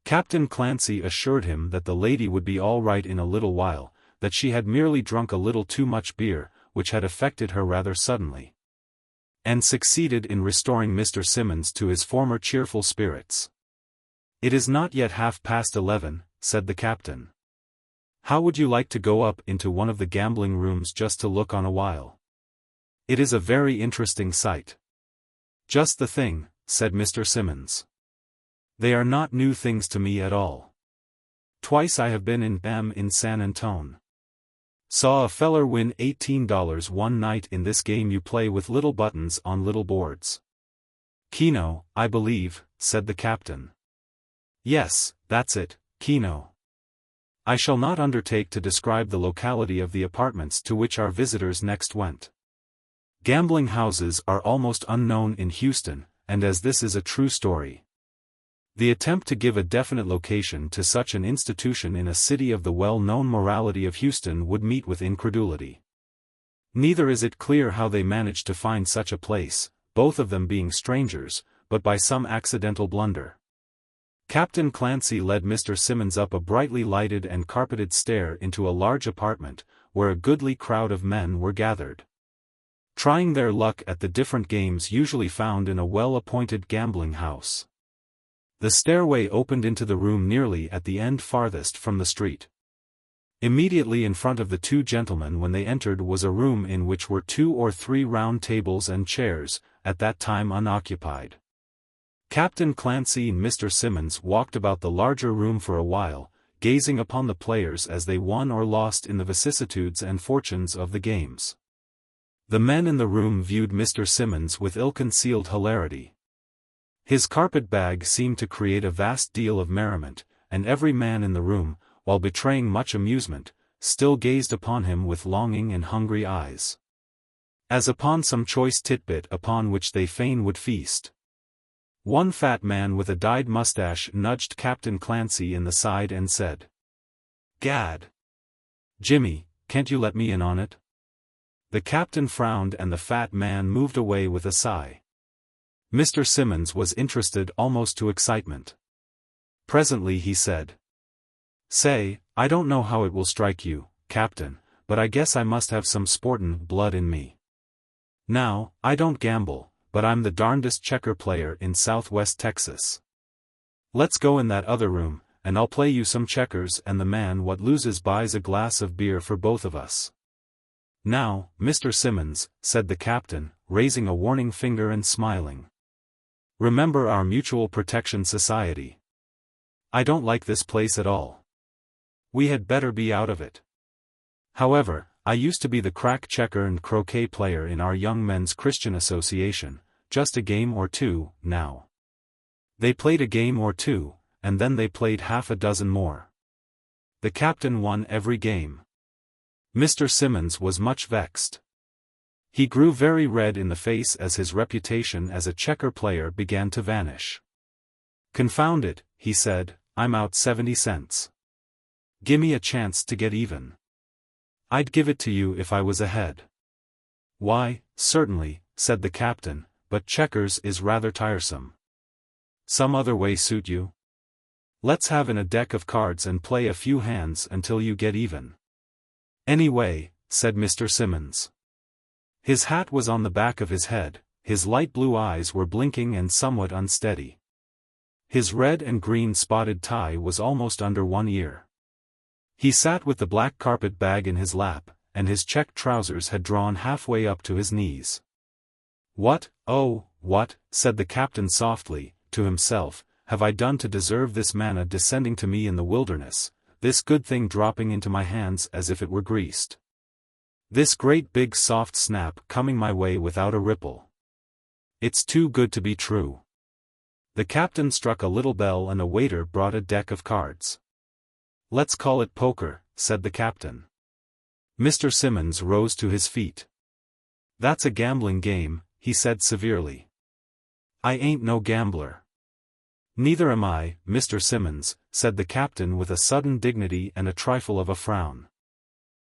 Captain Clancy assured him that the lady would be all right in a little while, that she had merely drunk a little too much beer, which had affected her rather suddenly, and succeeded in restoring Mr. Simmons to his former cheerful spirits. "It is not yet 11:30, said the captain. "How would you like to go up into one of the gambling rooms just to look on a while? It is a very interesting sight." "Just the thing," said Mr. Simmons. "They are not new things to me at all. Twice I have been in San Antone. Saw a feller win $18 one night in this game you play with little buttons on little boards. Keno, I believe," said the captain. "Yes, that's it, Keno. I shall not undertake to describe the locality of the apartments to which our visitors next went. Gambling houses are almost unknown in Houston, and as this is a true story, the attempt to give a definite location to such an institution in a city of the well-known morality of Houston would meet with incredulity. Neither is it clear how they managed to find such a place, both of them being strangers, but by some accidental blunder. Captain Clancy led Mr. Simmons up a brightly lighted and carpeted stair into a large apartment, where a goodly crowd of men were gathered, trying their luck at the different games usually found in a well-appointed gambling house. The stairway opened into the room nearly at the end farthest from the street. Immediately in front of the two gentlemen when they entered was a room in which were 2 or 3 round tables and chairs, at that time unoccupied. Captain Clancy and Mr. Simmons walked about the larger room for a while, gazing upon the players as they won or lost in the vicissitudes and fortunes of the games. The men in the room viewed Mr. Simmons with ill-concealed hilarity. His carpet bag seemed to create a vast deal of merriment, and every man in the room, while betraying much amusement, still gazed upon him with longing and hungry eyes, as upon some choice titbit upon which they fain would feast. One fat man with a dyed mustache nudged Captain Clancy in the side and said, "Gad, Jimmy, can't you let me in on it?" The captain frowned and the fat man moved away with a sigh. Mr. Simmons was interested almost to excitement. Presently he said, "Say, I don't know how it will strike you, Captain, but I guess I must have some sportin' blood in me. Now, I don't gamble, but I'm the darndest checker player in Southwest Texas. Let's go in that other room, and I'll play you some checkers and the man what loses buys a glass of beer for both of us." "Now, Mr. Simmons," said the captain, raising a warning finger and smiling, "remember our Mutual Protection Society. I don't like this place at all. We had better be out of it. However, I used to be the crack checker and croquet player in our Young Men's Christian Association, just a game or two, now. They played a game or two, and then they played half a dozen more. The captain won every game. Mr. Simmons was much vexed. He grew very red in the face as his reputation as a checker player began to vanish. "Confound it," he said, "I'm out 70 cents. Gimme a chance to get even. I'd give it to you if I was ahead." "Why, certainly," said the captain, "but checkers is rather tiresome. Some other way suit you? Let's have in a deck of cards and play a few hands until you get even." "Anyway," said Mr. Simmons. His hat was on the back of his head, his light blue eyes were blinking and somewhat unsteady. His red and green spotted tie was almost under one ear. He sat with the black carpet bag in his lap, and his check trousers had drawn halfway up to his knees. "What, oh, what," said the captain softly, to himself, "have I done to deserve this manna descending to me in the wilderness, this good thing dropping into my hands as if it were greased? This great big soft snap coming my way without a ripple. It's too good to be true." The captain struck a little bell and a waiter brought a deck of cards. "Let's call it poker," said the captain. Mr. Simmons rose to his feet. "That's a gambling game," he said severely. "I ain't no gambler." "Neither am I, Mr. Simmons," said the captain with a sudden dignity and a trifle of a frown.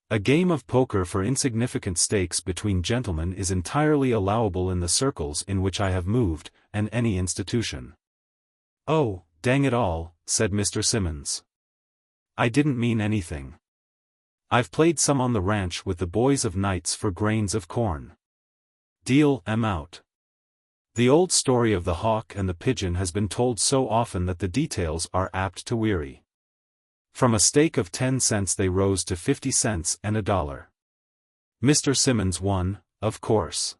"A game of poker for insignificant stakes between gentlemen is entirely allowable in the circles in which I have moved, and any institution." "Oh, dang it all," said Mr. Simmons. "I didn't mean anything. I've played some on the ranch with the boys of nights for grains of corn. Deal 'em out." The old story of the hawk and the pigeon has been told so often that the details are apt to weary. From a stake of 10 cents they rose to 50 cents and $1. Mr. Simmons won, of course.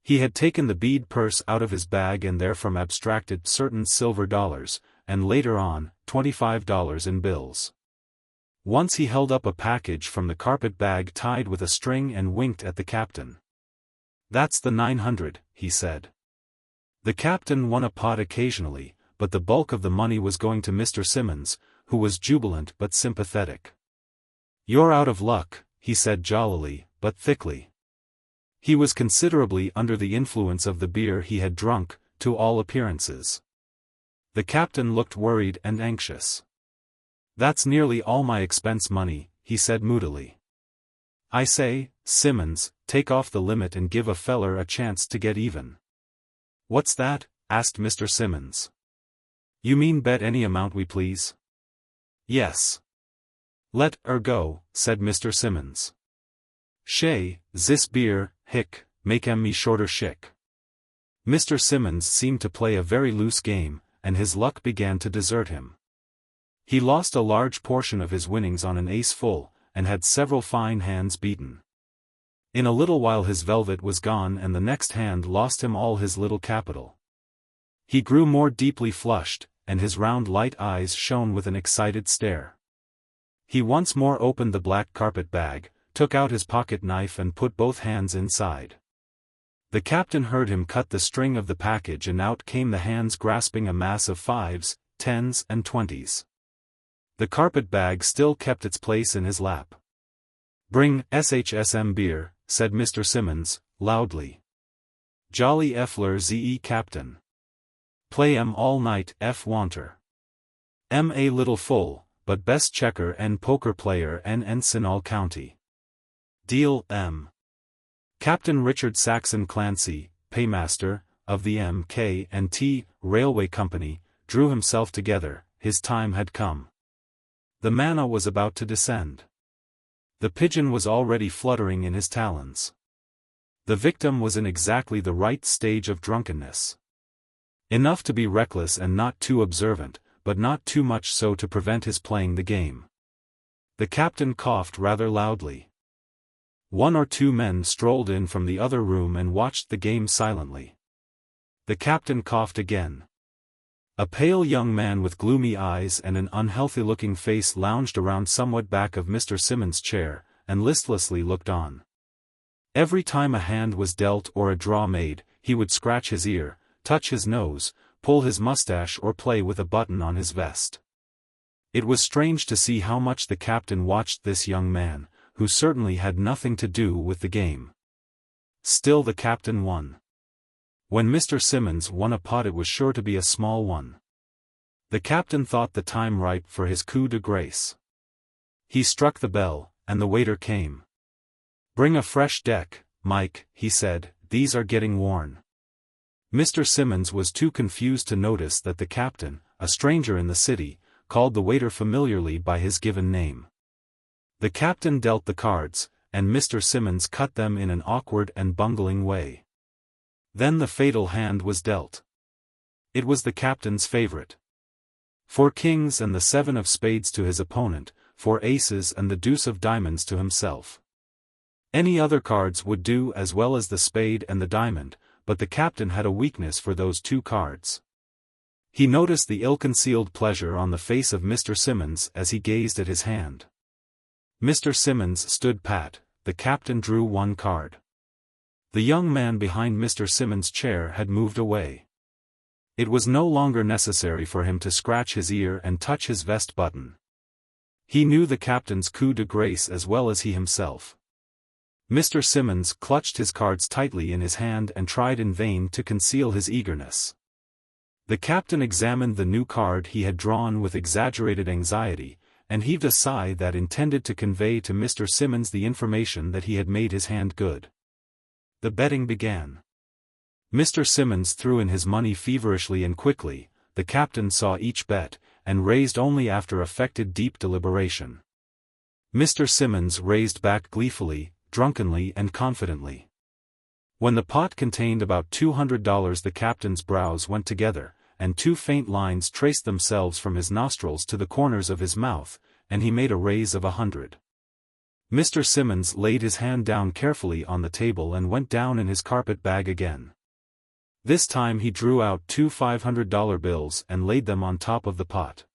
He had taken the bead purse out of his bag and therefrom abstracted certain silver dollars, and later on, $25 in bills. Once he held up a package from the carpet bag tied with a string and winked at the captain. "That's the 900, he said. The captain won a pot occasionally, but the bulk of the money was going to Mr. Simmons, who was jubilant but sympathetic. "You're out of luck," he said jollily, but thickly. He was considerably under the influence of the beer he had drunk, to all appearances. The captain looked worried and anxious. "That's nearly all my expense money," he said moodily. "I say, Simmons, take off the limit and give a feller a chance to get even." "What's that?" asked Mr. Simmons. "You mean bet any amount we please?" "Yes." "Let 'er go," said Mr. Simmons. "Shay, zis beer, hick, make 'em me shorter shick." Mr. Simmons seemed to play a very loose game, and his luck began to desert him. He lost a large portion of his winnings on an ace full, and had several fine hands beaten. In a little while his velvet was gone and the next hand lost him all his little capital. He grew more deeply flushed, and his round light eyes shone with an excited stare. He once more opened the black carpet bag, took out his pocket knife and put both hands inside. The captain heard him cut the string of the package and out came the hands grasping a mass of 5s, 10s and 20s. The carpet bag still kept its place in his lap. "Bring SHSM beer," said Mr. Simmons, loudly. "Jolly Effler ZE Captain. Play 'em all night F Wanter. M a little full, but best checker and poker player and ensign all county. Deal M." Captain Richard Saxon Clancy, paymaster, of the M.K.&T. Railway Company, drew himself together. His time had come. The manna was about to descend. The pigeon was already fluttering in his talons. The victim was in exactly the right stage of drunkenness. Enough to be reckless and not too observant, but not too much so to prevent his playing the game. The captain coughed rather loudly. One or two men strolled in from the other room and watched the game silently. The captain coughed again. A pale young man with gloomy eyes and an unhealthy-looking face lounged around somewhat back of Mr. Simmons' chair, and listlessly looked on. Every time a hand was dealt or a draw made, he would scratch his ear, touch his nose, pull his mustache or play with a button on his vest. It was strange to see how much the captain watched this young man, who certainly had nothing to do with the game. Still the captain won. When Mr. Simmons won a pot, it was sure to be a small one. The captain thought the time ripe for his coup de grace. He struck the bell, and the waiter came. "Bring a fresh deck, Mike," he said, "these are getting worn." Mr. Simmons was too confused to notice that the captain, a stranger in the city, called the waiter familiarly by his given name. The captain dealt the cards, and Mr. Simmons cut them in an awkward and bungling way. Then the fatal hand was dealt. It was the captain's favorite. 4 kings and the 7 of spades to his opponent, 4 aces and the deuce of diamonds to himself. Any other cards would do as well as the spade and the diamond, but the captain had a weakness for those 2 cards. He noticed the ill-concealed pleasure on the face of Mr. Simmons as he gazed at his hand. Mr. Simmons stood pat. The captain drew 1 card. The young man behind Mr. Simmons' chair had moved away. It was no longer necessary for him to scratch his ear and touch his vest button. He knew the captain's coup de grace as well as he himself. Mr. Simmons clutched his cards tightly in his hand and tried in vain to conceal his eagerness. The captain examined the new card he had drawn with exaggerated anxiety, and heaved a sigh that intended to convey to Mr. Simmons the information that he had made his hand good. The betting began. Mr. Simmons threw in his money feverishly and quickly. The captain saw each bet, and raised only after affected deep deliberation. Mr. Simmons raised back gleefully, drunkenly and confidently. When the pot contained about $200, the captain's brows went together, and 2 faint lines traced themselves from his nostrils to the corners of his mouth, and he made a raise of 100. Mr. Simmons laid his hand down carefully on the table and went down in his carpet bag again. This time he drew out 2 $500 bills and laid them on top of the pot.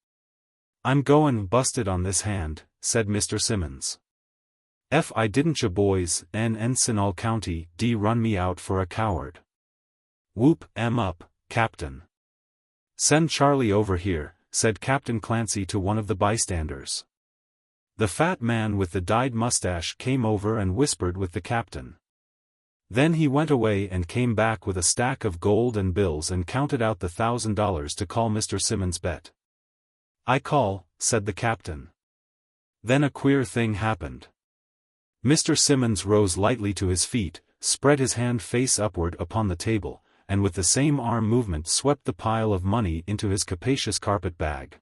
"I'm goin' busted on this hand," said Mr. Simmons. "If I didn't ya boys, N. Encinal County, D run me out for a coward. Whoop 'em up, Captain." "Send Charlie over here," said Captain Clancy to one of the bystanders. The fat man with the dyed mustache came over and whispered with the captain. Then he went away and came back with a stack of gold and bills and counted out the $1,000 to call Mr. Simmons' bet. "I call," said the captain. Then a queer thing happened. Mr. Simmons rose lightly to his feet, spread his hand face upward upon the table, and with the same arm movement swept the pile of money into his capacious carpet bag.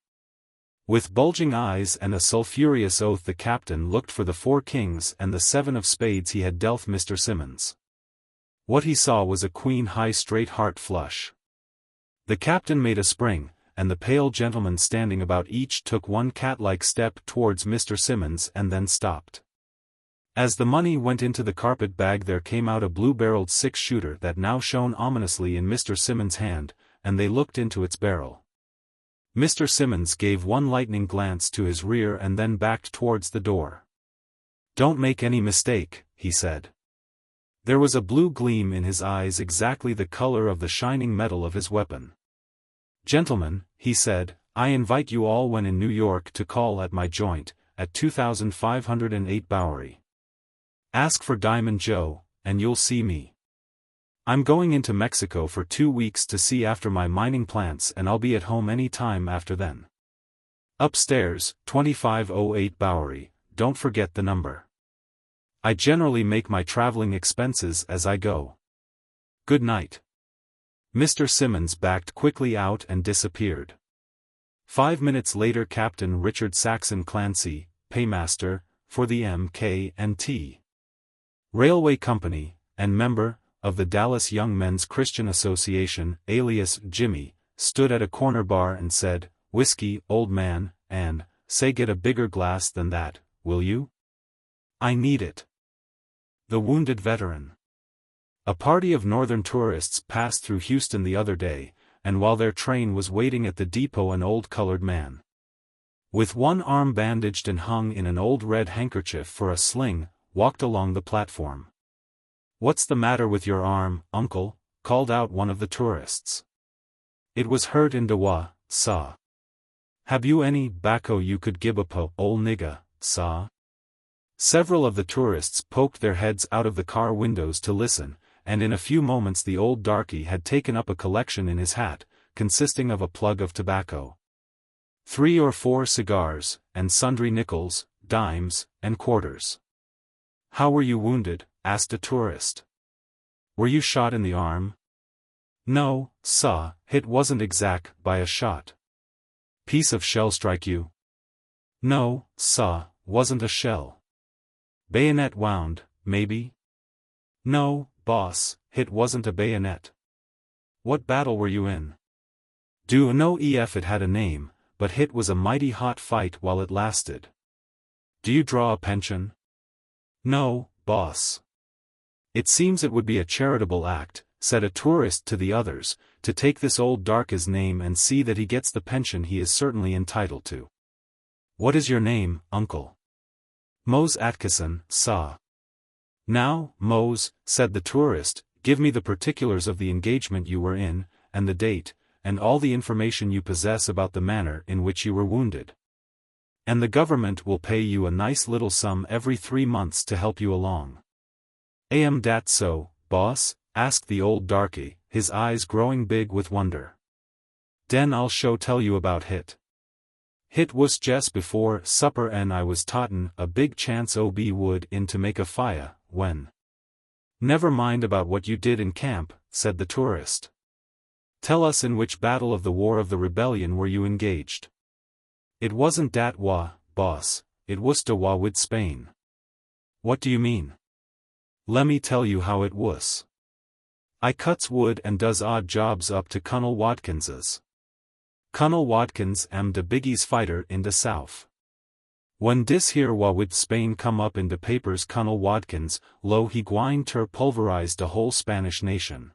With bulging eyes and a sulphurous oath the captain looked for the 4 kings and the 7 of spades he had dealt Mr. Simmons. What he saw was a queen-high straight heart flush. The captain made a spring, and the pale gentlemen standing about each took 1 cat-like step towards Mr. Simmons and then stopped. As the money went into the carpet bag there came out a blue-barreled 6-shooter that now shone ominously in Mr. Simmons' hand, and they looked into its barrel. Mr. Simmons gave 1 lightning glance to his rear and then backed towards the door. "Don't make any mistake," he said. There was a blue gleam in his eyes exactly the color of the shining metal of his weapon. "Gentlemen," he said, "I invite you all when in New York to call at my joint, at 2508 Bowery. Ask for Diamond Joe, and you'll see me. I'm going into Mexico for 2 weeks to see after my mining plants and I'll be at home any time after then. Upstairs, 2508 Bowery, don't forget the number. I generally make my traveling expenses as I go. Good night." Mr. Simmons backed quickly out and disappeared. 5 minutes later Captain Richard Saxon Clancy, paymaster, for the M.K.&T. Railway Company, and member of the Dallas Young Men's Christian Association, alias Jimmy, stood at a corner bar and said, "Whiskey, old man, and, say get a bigger glass than that, will you? I need it." The wounded veteran. A party of northern tourists passed through Houston the other day, and while their train was waiting at the depot an old colored man, with one arm bandaged and hung in an old red handkerchief for a sling, walked along the platform. "What's the matter with your arm, uncle?" called out one of the tourists. "It was hurt in Dawa, sah. Have you any bacco you could give a po, ol nigga, sah?" Several of the tourists poked their heads out of the car windows to listen, and in a few moments the old darky had taken up a collection in his hat, consisting of a plug of tobacco, 3 or 4 cigars, and sundry nickels, dimes, and quarters. "How were you wounded?" asked a tourist. "Were you shot in the arm?" "No, sah, hit wasn't exact by a shot." "Piece of shell strike you?" "No, sah, wasn't a shell." "Bayonet wound, maybe?" "No, boss, hit wasn't a bayonet." "What battle were you in?" "Do know if it had a name, but hit was a mighty hot fight while it lasted." "Do you draw a pension?" "No, boss." "It seems it would be a charitable act," said a tourist to the others, "to take this old dark's name and see that he gets the pension he is certainly entitled to." "What is your name, uncle?" "Mose Atkinson, sah." "Now, Mose," said the tourist, "give me the particulars of the engagement you were in, and the date, and all the information you possess about the manner in which you were wounded. And the government will pay you a nice little sum every 3 months to help you along." "Am dat so, boss?" asked the old darky, his eyes growing big with wonder. "Den I'll tell you about hit. Hit was jest before supper and I was totin' a big chance ob wood in to make a fire, when—" "Never mind about what you did in camp," said the tourist. "Tell us in which battle of the War of the Rebellion were you engaged?" "It wasn't dat wa, boss, it was de wa with Spain." "What do you mean?" "Lemme tell you how it was. I cuts wood and does odd jobs up to Colonel Watkins's. Colonel Watkins am de biggies fighter in de South. When dis here wa with Spain come up in de papers Colonel Watkins, lo he gwine ter pulverize de whole Spanish nation.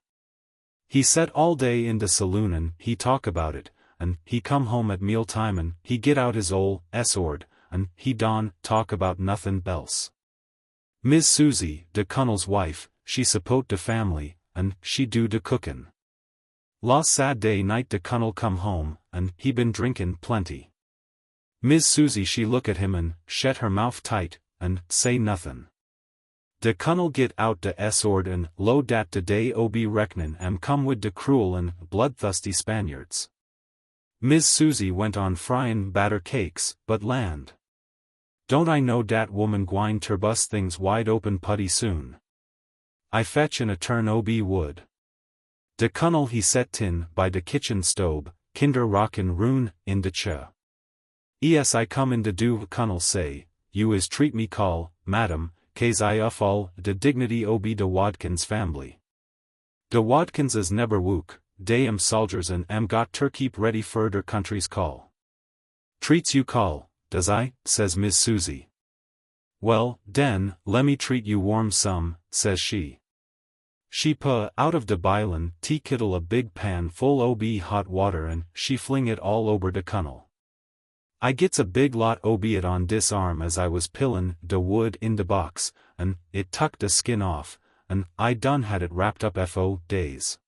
He set all day in de saloon and he talk about it, and he come home at meal time and he get out his ol' sword, and he don' talk about nothin' else. Miss Susie, de Colonel's wife, she support de family, and she do de cookin'. Last Saturday night de Colonel come home, and he been drinkin' plenty. Miss Susie she look at him and shet her mouth tight, and say nothin'. De Colonel get out de sword and lo dat de day ob recknin' am come wid de cruel and bloodthusty Spaniards. Miss Susie went on fryin' batter cakes, but land. Don't I know dat woman gwine ter bust things wide open putty soon. I fetch in a turn ob wood. De Colonel he set tin by de kitchen stove, kinder rockin' roon in de cha. Es I come in de do Colonel say, you is treat me call, madam, case I all de dignity ob de Watkins family. De Watkinses never wook, dey am soldiers and am got ter keep ready fur der country's call. Treats you call, does I, says Miss Susie. Well, den, lemme treat you warm some, says she. She puh out of de bilin' tea kittle a big pan full ob hot water and she fling it all over de Colonel. I gets a big lot ob it on dis arm as I was pillin' de wood in de box, and it tuck de skin off, and I done had it wrapped up fo days.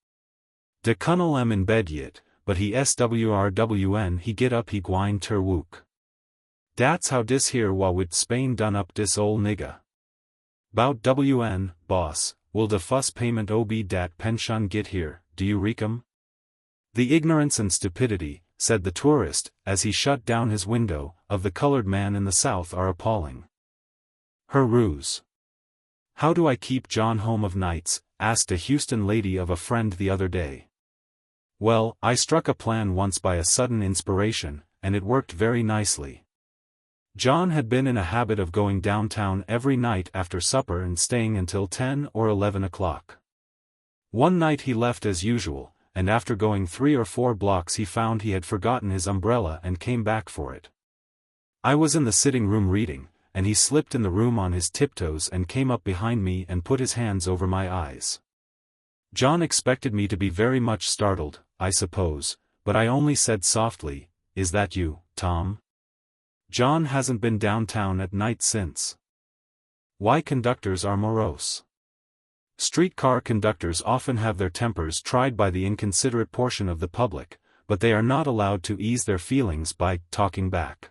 De Colonel am in bed yit, but he swrwn he get up he gwine ter wook. Dat's how dis here wa wid Spain done up dis ol' nigga. 'Bout wn, boss, will de fuss payment ob dat pension git here, do you reckon? The ignorance and stupidity, said the tourist, as he shut down his window, of the colored man in the South are appalling. Her ruse. How do I keep John home of nights? Asked a Houston lady of a friend the other day. Well, I struck a plan once by a sudden inspiration, and it worked very nicely. John had been in a habit of going downtown every night after supper and staying until 10 or 11 o'clock. One night he left as usual, and after going 3 or 4 blocks he found he had forgotten his umbrella and came back for it. I was in the sitting room reading, and he slipped in the room on his tiptoes and came up behind me and put his hands over my eyes. John expected me to be very much startled, I suppose, but I only said softly, "Is that you, Tom? John hasn't been downtown at night since." Why conductors are morose. Streetcar conductors often have their tempers tried by the inconsiderate portion of the public, but they are not allowed to ease their feelings by talking back.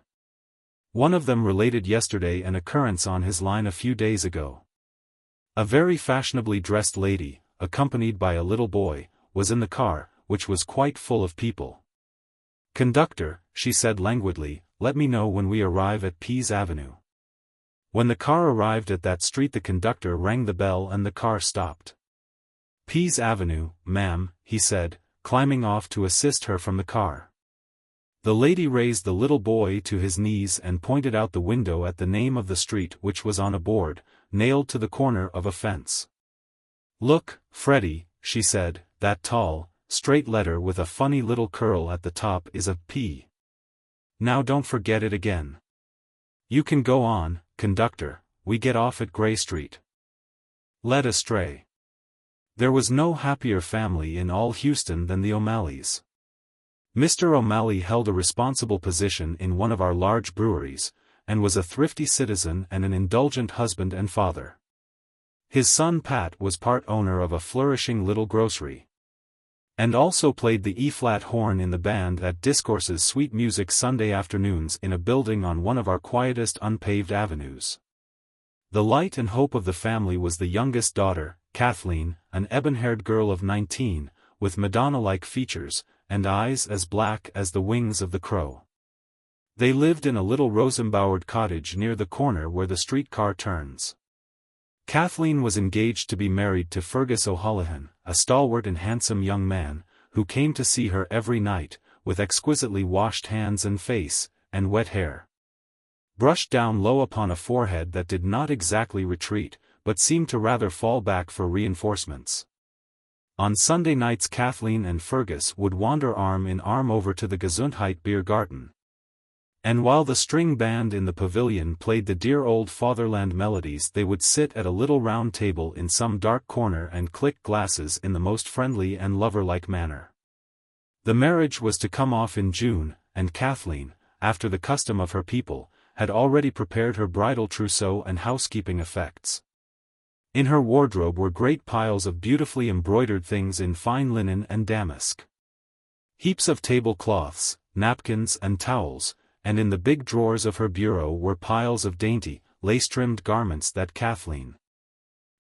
One of them related yesterday an occurrence on his line a few days ago. A very fashionably dressed lady, accompanied by a little boy, was in the car, which was quite full of people. "Conductor," she said languidly, "let me know when we arrive at Pease Avenue." When the car arrived at that street, the conductor rang the bell and the car stopped. "Pease Avenue, ma'am," he said, climbing off to assist her from the car. The lady raised the little boy to his knees and pointed out the window at the name of the street, which was on a board, nailed to the corner of a fence. "Look, Freddie," she said, "that tall, straight letter with a funny little curl at the top is a P. Now don't forget it again. You can go on, conductor, we get off at Gray Street." Led astray. There was no happier family in all Houston than the O'Malleys. Mr. O'Malley held a responsible position in one of our large breweries, and was a thrifty citizen and an indulgent husband and father. His son Pat was part owner of a flourishing little grocery, and also played the E-flat horn in the band that discourses sweet music Sunday afternoons in a building on one of our quietest unpaved avenues. The light and hope of the family was the youngest daughter, Kathleen, an ebon-haired girl of 19, with Madonna-like features, and eyes as black as the wings of the crow. They lived in a little rose-embowered cottage near the corner where the streetcar turns. Kathleen was engaged to be married to Fergus O'Houlihan, a stalwart and handsome young man, who came to see her every night, with exquisitely washed hands and face, and wet hair brushed down low upon a forehead that did not exactly retreat, but seemed to rather fall back for reinforcements. On Sunday nights Kathleen and Fergus would wander arm in arm over to the Gesundheit beer garden. And while the string band in the pavilion played the dear old fatherland melodies, they would sit at a little round table in some dark corner and click glasses in the most friendly and lover-like manner. The marriage was to come off in June, and Kathleen, after the custom of her people, had already prepared her bridal trousseau and housekeeping effects. In her wardrobe were great piles of beautifully embroidered things in fine linen and damask, heaps of tablecloths, napkins and towels, and in the big drawers of her bureau were piles of dainty, lace-trimmed garments that Kathleen,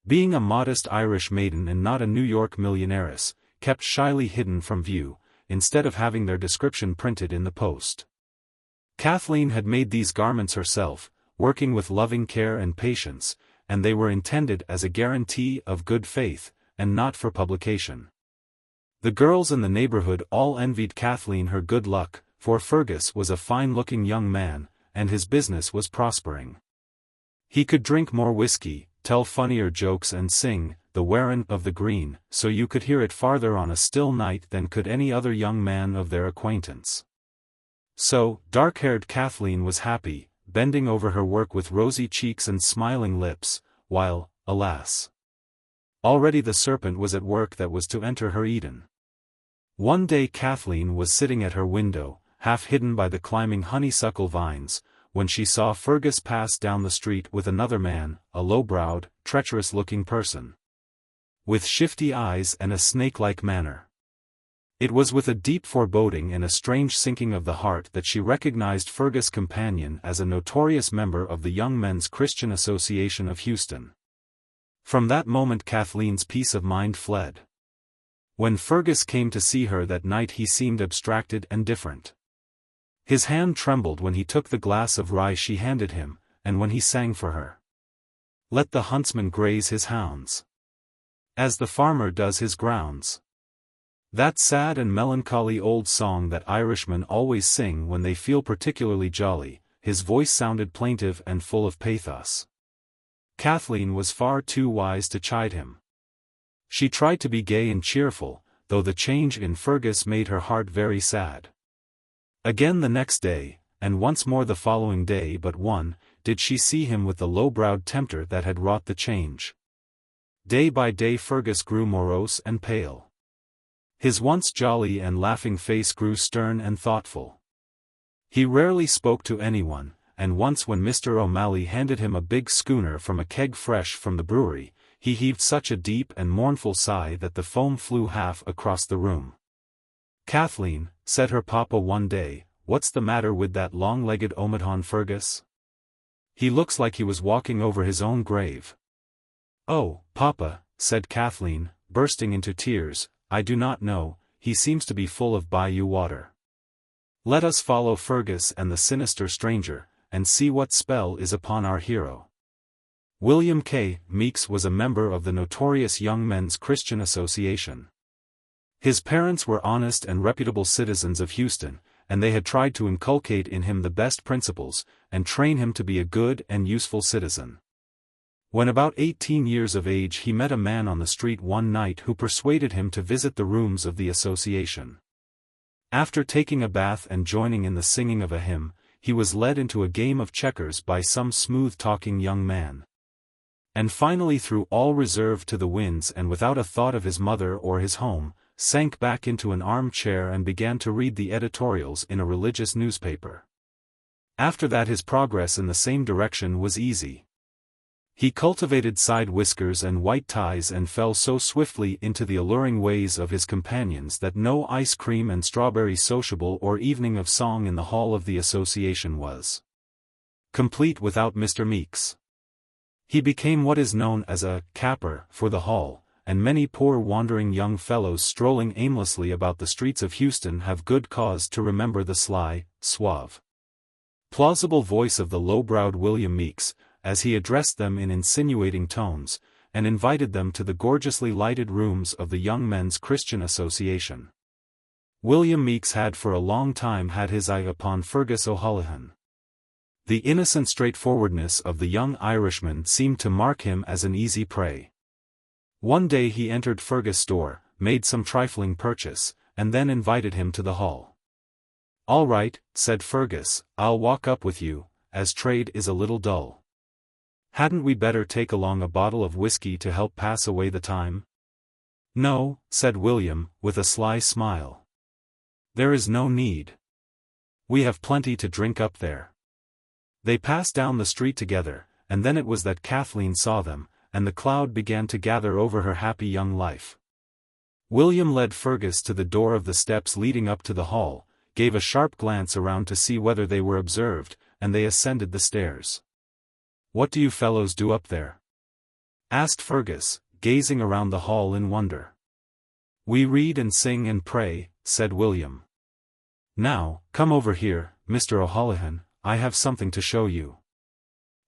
being a modest Irish maiden and not a New York millionairess, kept shyly hidden from view, instead of having their description printed in the post. Kathleen had made these garments herself, working with loving care and patience, and they were intended as a guarantee of good faith, and not for publication. The girls in the neighborhood all envied Kathleen her good luck, for Fergus was a fine-looking young man, and his business was prospering. He could drink more whiskey, tell funnier jokes and sing "The Wearin' of the Green" so you could hear it farther on a still night than could any other young man of their acquaintance. So, dark-haired Kathleen was happy, bending over her work with rosy cheeks and smiling lips, while, alas, already the serpent was at work that was to enter her Eden. One day Kathleen was sitting at her window, half hidden by the climbing honeysuckle vines, when she saw Fergus pass down the street with another man, a low-browed, treacherous-looking person, with shifty eyes and a snake-like manner. It was with a deep foreboding and a strange sinking of the heart that she recognized Fergus' companion as a notorious member of the Young Men's Christian Association of Houston. From that moment Kathleen's peace of mind fled. When Fergus came to see her that night he seemed abstracted and different. His hand trembled when he took the glass of rye she handed him, and when he sang for her. "Let the huntsman graze his hounds, as the farmer does his grounds." That sad and melancholy old song that Irishmen always sing when they feel particularly jolly. His voice sounded plaintive and full of pathos. Kathleen was far too wise to chide him. She tried to be gay and cheerful, though the change in Fergus made her heart very sad. Again the next day, and once more the following day but one, did she see him with the low-browed tempter that had wrought the change. Day by day Fergus grew morose and pale. His once jolly and laughing face grew stern and thoughtful. He rarely spoke to anyone, and once when Mr. O'Malley handed him a big schooner from a keg fresh from the brewery, he heaved such a deep and mournful sigh that the foam flew half across the room. "Kathleen," said her papa one day, "what's the matter with that long-legged Omidon Fergus? He looks like he was walking over his own grave." "Oh, papa," said Kathleen, bursting into tears, "I do not know, he seems to be full of bayou water. Let us follow Fergus and the sinister stranger, and see what spell is upon our hero." William K. Meeks was a member of the notorious Young Men's Christian Association. His parents were honest and reputable citizens of Houston, and they had tried to inculcate in him the best principles, and train him to be a good and useful citizen. When about 18 years of age he met a man on the street one night who persuaded him to visit the rooms of the association. After taking a bath and joining in the singing of a hymn, he was led into a game of checkers by some smooth-talking young man. And finally threw all reserve to the winds and without a thought of his mother or his home, sank back into an armchair and began to read the editorials in a religious newspaper. After that his progress in the same direction was easy. He cultivated side whiskers and white ties and fell so swiftly into the alluring ways of his companions that no ice cream and strawberry sociable or evening of song in the hall of the association was complete without Mr. Meeks. He became what is known as a capper for the hall, and many poor wandering young fellows strolling aimlessly about the streets of Houston have good cause to remember the sly, suave, plausible voice of the low-browed William Meeks, as he addressed them in insinuating tones, and invited them to the gorgeously lighted rooms of the Young Men's Christian Association. William Meeks had for a long time had his eye upon Fergus O'Houlihan. The innocent straightforwardness of the young Irishman seemed to mark him as an easy prey. One day he entered Fergus' store, made some trifling purchase, and then invited him to the hall. "All right," said Fergus, "I'll walk up with you, as trade is a little dull. Hadn't we better take along a bottle of whiskey to help pass away the time?" "No," said William, with a sly smile. "There is no need. We have plenty to drink up there." They passed down the street together, and then it was that Kathleen saw them, and the cloud began to gather over her happy young life. William led Fergus to the door of the steps leading up to the hall, gave a sharp glance around to see whether they were observed, and they ascended the stairs. "What do you fellows do up there?" asked Fergus, gazing around the hall in wonder. "We read and sing and pray," said William. "Now, come over here, Mr. O'Houlihan, I have something to show you."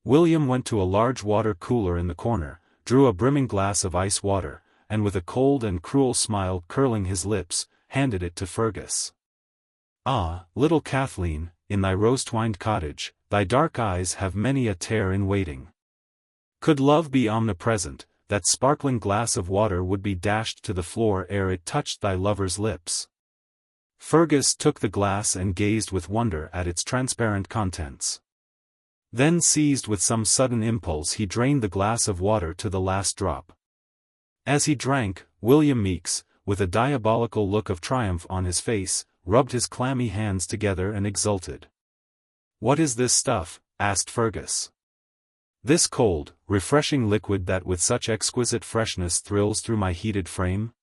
William went to a large water cooler in the corner, drew a brimming glass of ice water, and with a cold and cruel smile curling his lips, handed it to Fergus. "Ah, little Kathleen, in thy rose-twined cottage, thy dark eyes have many a tare in waiting. Could love be omnipresent, that sparkling glass of water would be dashed to the floor ere it touched thy lover's lips." Fergus took the glass and gazed with wonder at its transparent contents. Then seized with some sudden impulse he drained the glass of water to the last drop. As he drank, William Meeks, with a diabolical look of triumph on his face, rubbed his clammy hands together and exulted. "What is this stuff?" asked Fergus. "This cold, refreshing liquid that with such exquisite freshness thrills through my heated frame?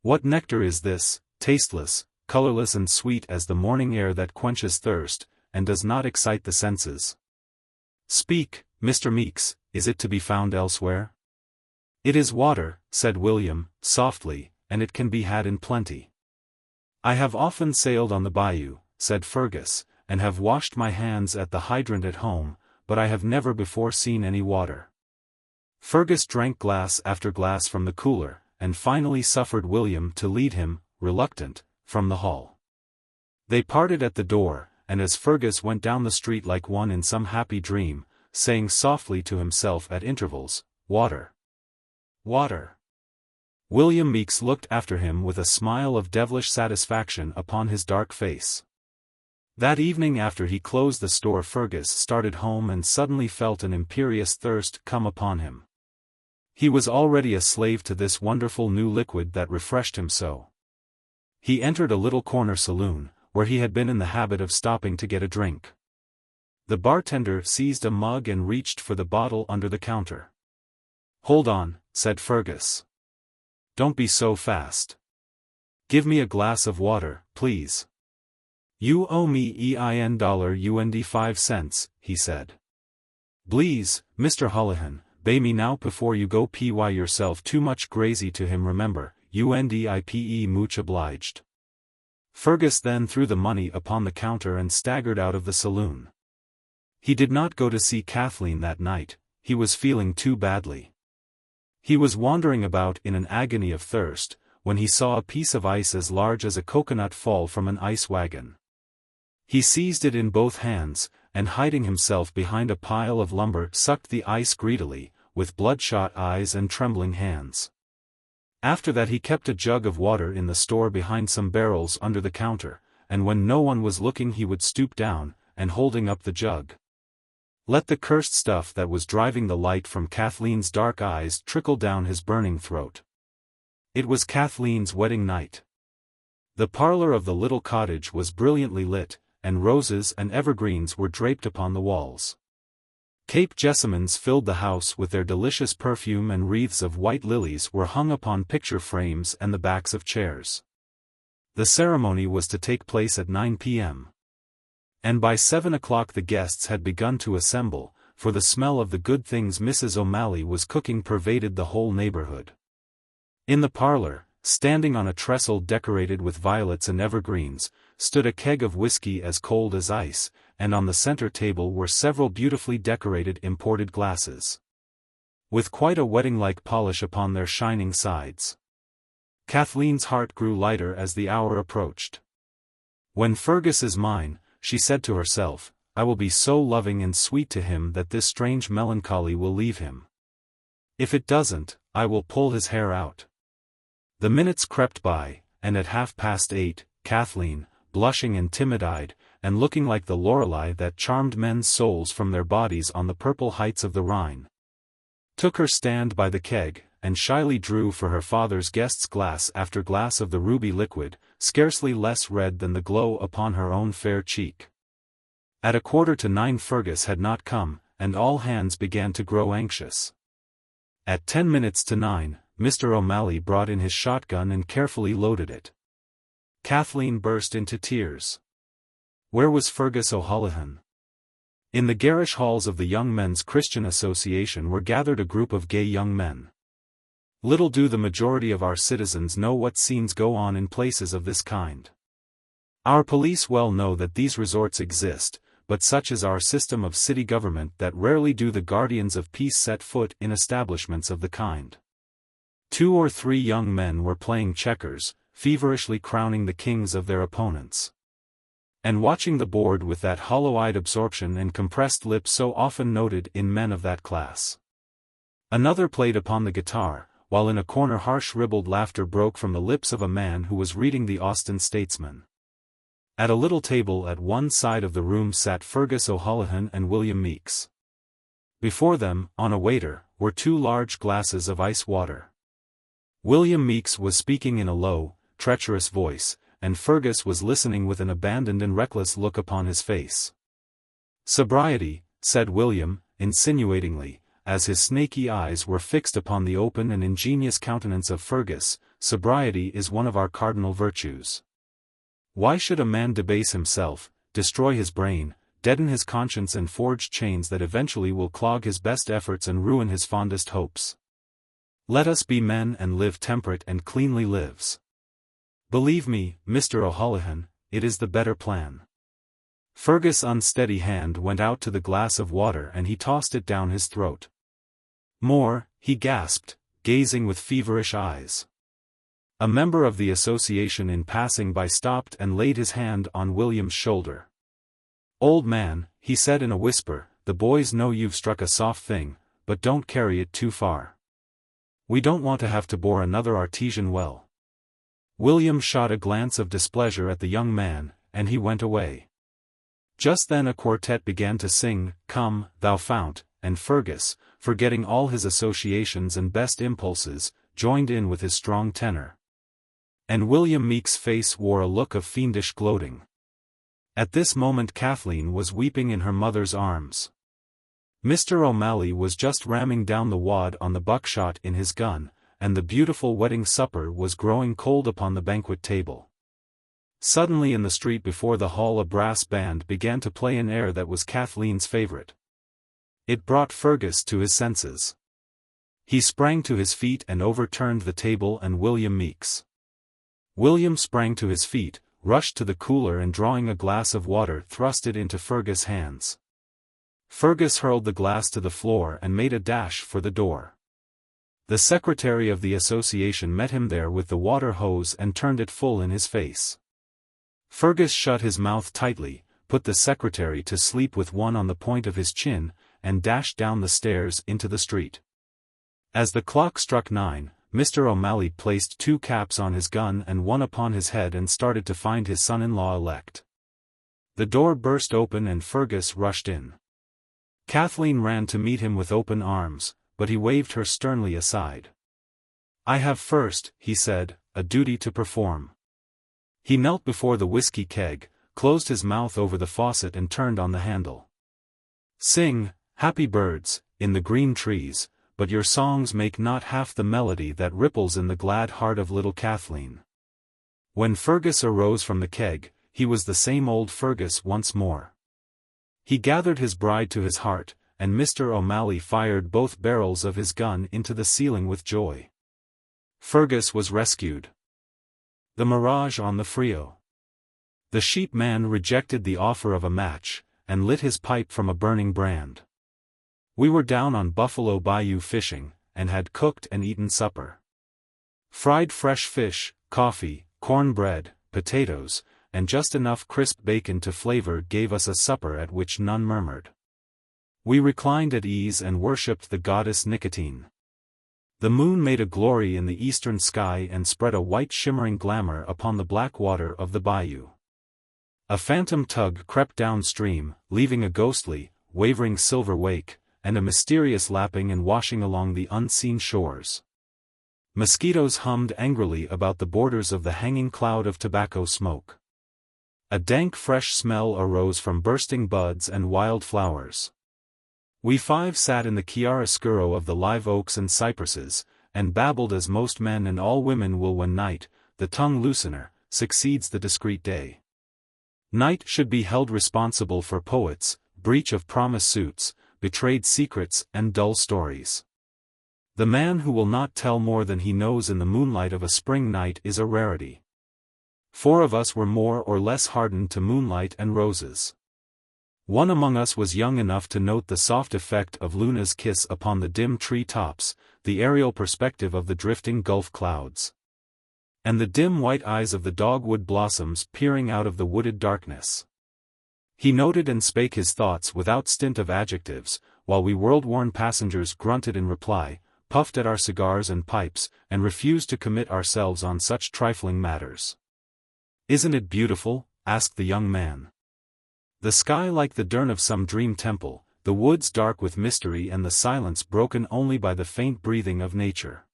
What nectar is this, tasteless, colorless and sweet as the morning air that quenches thirst, and does not excite the senses? Speak, Mr. Meeks, is it to be found elsewhere?" "It is water," said William, softly, "and it can be had in plenty." "I have often sailed on the bayou," said Fergus, "and have washed my hands at the hydrant at home, but I have never before seen any water." Fergus drank glass after glass from the cooler, and finally suffered William to lead him, reluctant, from the hall. They parted at the door, and as Fergus went down the street like one in some happy dream, saying softly to himself at intervals, "Water! Water!" William Meeks looked after him with a smile of devilish satisfaction upon his dark face. That evening after he closed the store Fergus started home and suddenly felt an imperious thirst come upon him. He was already a slave to this wonderful new liquid that refreshed him so. He entered a little corner saloon, where he had been in the habit of stopping to get a drink. The bartender seized a mug and reached for the bottle under the counter. "Hold on," said Fergus. "Don't be so fast. Give me a glass of water, please." "You owe me $EIN 5 cents, he said. "Please, Mr. Holohan, pay me now before you go py yourself too much crazy to him remember, UNDIPE much obliged." Fergus then threw the money upon the counter and staggered out of the saloon. He did not go to see Kathleen that night, he was feeling too badly. He was wandering about in an agony of thirst, when he saw a piece of ice as large as a coconut fall from an ice wagon. He seized it in both hands, and hiding himself behind a pile of lumber sucked the ice greedily, with bloodshot eyes and trembling hands. After that he kept a jug of water in the store behind some barrels under the counter, and when no one was looking he would stoop down, and holding up the jug, let the cursed stuff that was driving the light from Kathleen's dark eyes trickle down his burning throat. It was Kathleen's wedding night. The parlor of the little cottage was brilliantly lit, and roses and evergreens were draped upon the walls. Cape jessamines filled the house with their delicious perfume, and wreaths of white lilies were hung upon picture frames and the backs of chairs. The ceremony was to take place at 9 p.m. And by 7 o'clock the guests had begun to assemble, for the smell of the good things Mrs. O'Malley was cooking pervaded the whole neighborhood. In the parlor, standing on a trestle decorated with violets and evergreens, stood a keg of whiskey as cold as ice, and on the center table were several beautifully decorated imported glasses, with quite a wedding-like polish upon their shining sides. Kathleen's heart grew lighter as the hour approached. "When Fergus is mine," she said to herself, "I will be so loving and sweet to him that this strange melancholy will leave him. If it doesn't, I will pull his hair out." The minutes crept by, and at 8:30, Kathleen, blushing and timid-eyed, and looking like the Lorelei that charmed men's souls from their bodies on the purple heights of the Rhine, took her stand by the keg, and shyly drew for her father's guests glass after glass of the ruby liquid, scarcely less red than the glow upon her own fair cheek. At 8:45 Fergus had not come, and all hands began to grow anxious. At 9:10, Mr. O'Malley brought in his shotgun and carefully loaded it. Kathleen burst into tears. Where was Fergus O'Holohan? In the garish halls of the Young Men's Christian Association were gathered a group of gay young men. Little do the majority of our citizens know what scenes go on in places of this kind. Our police well know that these resorts exist, but such is our system of city government that rarely do the guardians of peace set foot in establishments of the kind. 2 or 3 young men were playing checkers, feverishly crowning the kings of their opponents, and watching the board with that hollow-eyed absorption and compressed lips so often noted in men of that class. Another played upon the guitar, while in a corner harsh ribald laughter broke from the lips of a man who was reading the Austin Statesman. At a little table at one side of the room sat Fergus O'Holohan and William Meeks. Before them, on a waiter, were 2 large glasses of ice water. William Meeks was speaking in a low, treacherous voice, and Fergus was listening with an abandoned and reckless look upon his face. "Sobriety," said William, insinuatingly, as his snaky eyes were fixed upon the open and ingenious countenance of Fergus, "sobriety is one of our cardinal virtues. Why should a man debase himself, destroy his brain, deaden his conscience and forge chains that eventually will clog his best efforts and ruin his fondest hopes? Let us be men and live temperate and cleanly lives. Believe me, Mr. O'Holohan, it is the better plan." Fergus' unsteady hand went out to the glass of water and he tossed it down his throat. "More," he gasped, gazing with feverish eyes. A member of the association in passing by stopped and laid his hand on William's shoulder. "Old man," he said in a whisper, "the boys know you've struck a soft thing, but don't carry it too far. We don't want to have to bore another artesian well." William shot a glance of displeasure at the young man, and he went away. Just then a quartet began to sing, "Come, Thou Fount," and Fergus, forgetting all his associations and best impulses, joined in with his strong tenor. And William Meek's face wore a look of fiendish gloating. At this moment Kathleen was weeping in her mother's arms. Mr. O'Malley was just ramming down the wad on the buckshot in his gun, and the beautiful wedding supper was growing cold upon the banquet table. Suddenly in the street before the hall a brass band began to play an air that was Kathleen's favorite. It brought Fergus to his senses. He sprang to his feet and overturned the table and William Meek's. William sprang to his feet, rushed to the cooler and drawing a glass of water thrust it into Fergus' hands. Fergus hurled the glass to the floor and made a dash for the door. The secretary of the association met him there with the water hose and turned it full in his face. Fergus shut his mouth tightly, put the secretary to sleep with one on the point of his chin, and dashed down the stairs into the street. As the clock struck 9, Mr. O'Malley placed 2 caps on his gun and one upon his head and started to find his son-in-law-elect. The door burst open and Fergus rushed in. Kathleen ran to meet him with open arms, but he waved her sternly aside. "I have first," he said, "a duty to perform." He knelt before the whiskey keg, closed his mouth over the faucet and turned on the handle. "Sing, happy birds, in the green trees, but your songs make not half the melody that ripples in the glad heart of little Kathleen." When Fergus arose from the keg, he was the same old Fergus once more. He gathered his bride to his heart, and Mr. O'Malley fired both barrels of his gun into the ceiling with joy. Fergus was rescued. The mirage on the Frio. The sheep man rejected the offer of a match, and lit his pipe from a burning brand. We were down on Buffalo Bayou fishing, and had cooked and eaten supper. Fried fresh fish, coffee, cornbread, potatoes, and just enough crisp bacon to flavor gave us a supper at which none murmured. We reclined at ease and worshipped the goddess Nicotine. The moon made a glory in the eastern sky and spread a white shimmering glamour upon the black water of the bayou. A phantom tug crept downstream, leaving a ghostly, wavering silver wake, and a mysterious lapping and washing along the unseen shores. Mosquitoes hummed angrily about the borders of the hanging cloud of tobacco smoke. A dank fresh smell arose from bursting buds and wild flowers. We 5 sat in the chiaroscuro of the live oaks and cypresses, and babbled as most men and all women will when night, the tongue loosener, succeeds the discreet day. Night should be held responsible for poets, breach of promise suits, betrayed secrets and dull stories. The man who will not tell more than he knows in the moonlight of a spring night is a rarity. 4 of us were more or less hardened to moonlight and roses. One among us was young enough to note the soft effect of Luna's kiss upon the dim tree tops, the aerial perspective of the drifting gulf clouds, and the dim white eyes of the dogwood blossoms peering out of the wooded darkness. He noted and spake his thoughts without stint of adjectives, while we world-worn passengers grunted in reply, puffed at our cigars and pipes, and refused to commit ourselves on such trifling matters. "Isn't it beautiful?" asked the young man. The sky like the dern of some dream temple, the woods dark with mystery and the silence broken only by the faint breathing of nature.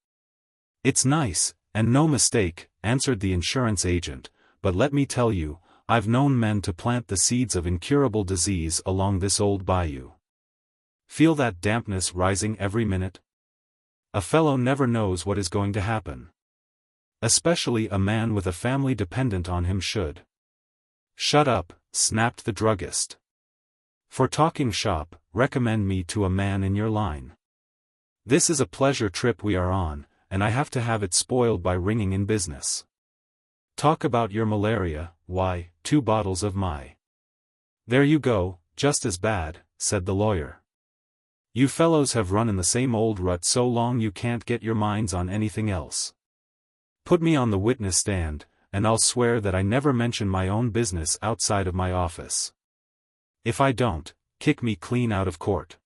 "It's nice, and no mistake," answered the insurance agent, "but let me tell you, I've known men to plant the seeds of incurable disease along this old bayou. Feel that dampness rising every minute? A fellow never knows what is going to happen. Especially a man with a family dependent on him should." "Shut up," snapped the druggist. "For talking shop, recommend me to a man in your line. This is a pleasure trip we are on, and I have to have it spoiled by ringing in business. Talk about your malaria, why, 2 bottles of my—" "There you go, just as bad," said the lawyer. "You fellows have run in the same old rut so long you can't get your minds on anything else. Put me on the witness stand, and I'll swear that I never mention my own business outside of my office. If I don't, kick me clean out of court.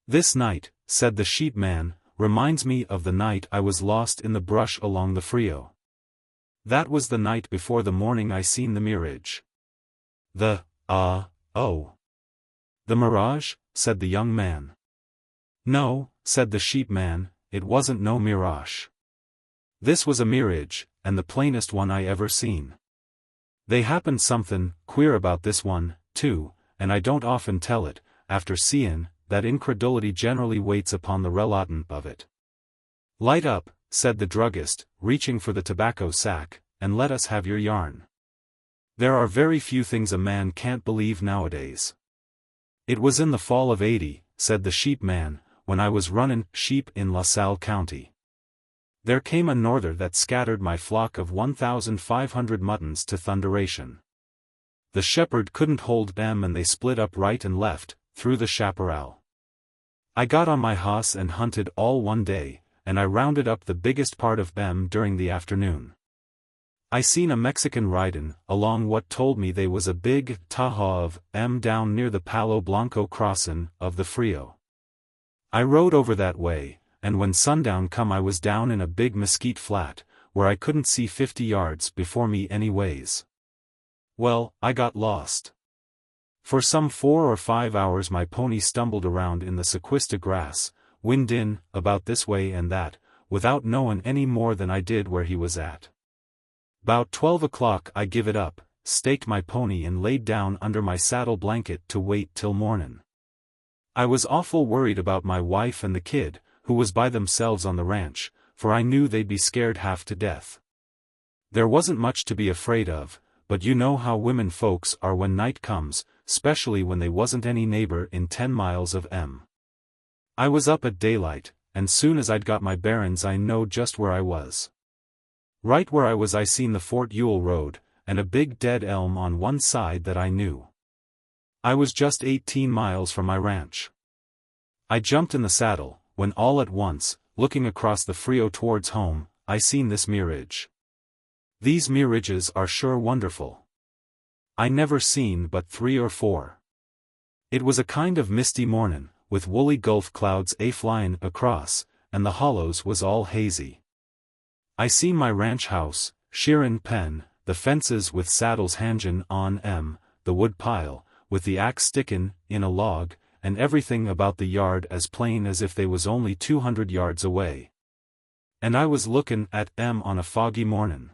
This night," said the sheep man, "reminds me of the night I was lost in the brush along the Frio. That was the night before the morning I seen the mirage." The mirage?" said the young man. "No," said the sheep man, "it wasn't no mirage. This was a mirage, and the plainest one I ever seen. They happened something queer about this one, too, and I don't often tell it, after seein' that incredulity generally waits upon the relatin' of it. Light up, said the druggist, reaching for the tobacco sack, and let us have your yarn. There are very few things a man can't believe nowadays. It was in the fall of '80, said the sheep man, when I was runnin' sheep in La Salle County. There came a norther that scattered my flock of 1,500 muttons to thunderation. The shepherd couldn't hold them and they split up right and left, through the chaparral. I got on my hoss and hunted all one day, and I rounded up the biggest part of them during the afternoon. I seen a Mexican ridin' along what told me they was a big taja of 'em down near the Palo Blanco crossin' of the Frio. I rode over that way, and when sundown come I was down in a big mesquite flat, where I couldn't see 50 yards before me anyways. Well, I got lost. For some 4 or 5 hours my pony stumbled around in the sequista grass, wind in, about this way and that, without knowin' any more than I did where he was at. 'Bout 12 o'clock I give it up, staked my pony and laid down under my saddle blanket to wait till mornin'. I was awful worried about my wife and the kid, who was by themselves on the ranch, for I knew they'd be scared half to death. There wasn't much to be afraid of, but you know how women folks are when night comes, 'specially when they wasn't any neighbor in 10 miles of 'em. I was up at daylight, and soon as I'd got my bearin's I know just where I was. Right where I was I seen the Fort Ewell Road, and a big dead elm on one side that I knew. I was just 18 miles from my ranch. I jumped in the saddle, when all at once, looking across the Frio towards home, I seen this mirage. These mirages are sure wonderful. I never seen but 3 or 4. It was a kind of misty mornin', with woolly gulf clouds a-flyin' across, and the hollows was all hazy. I seen my ranch house, shearin' pen, the fences with saddles hangin' on 'em, the wood pile, with the axe stickin' in a log, and everything about the yard as plain as if they was only 200 yards away. And I was lookin' at 'em on a foggy mornin'.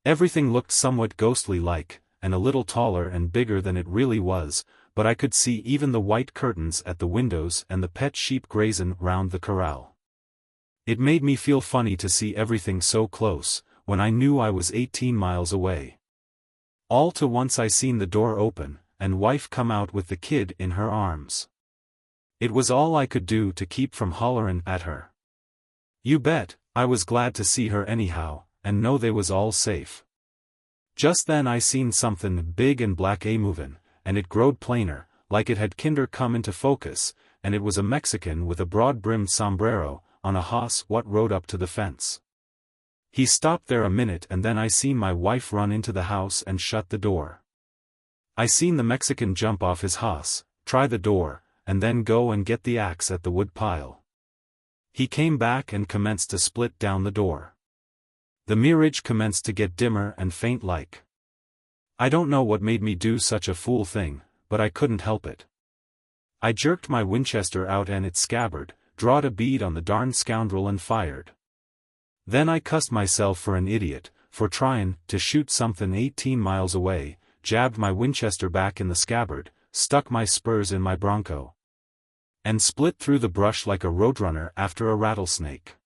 Everything looked somewhat ghostly-like, and a little taller and bigger than it really was, but I could see even the white curtains at the windows and the pet sheep grazin' round the corral. It made me feel funny to see everything so close, when I knew I was 18 miles away. All to once I seen the door open, and wife come out with the kid in her arms. It was all I could do to keep from hollerin' at her. You bet, I was glad to see her anyhow, and know they was all safe. Just then I seen somethin' big and black a-movin', and it growed plainer, like it had kinder come into focus, and it was a Mexican with a broad-brimmed sombrero, on a hoss what rode up to the fence. He stopped there a minute and then I seen my wife run into the house and shut the door. I seen the Mexican jump off his hoss, try the door, and then go and get the axe at the wood pile. He came back and commenced to split down the door. The mirage commenced to get dimmer and faint-like. I don't know what made me do such a fool thing, but I couldn't help it. I jerked my Winchester out and its scabbard, drawed a bead on the darn scoundrel and fired. Then I cussed myself for an idiot, for tryin' to shoot somethin' 18 miles away, jabbed my Winchester back in the scabbard, stuck my spurs in my bronco, and split through the brush like a roadrunner after a rattlesnake.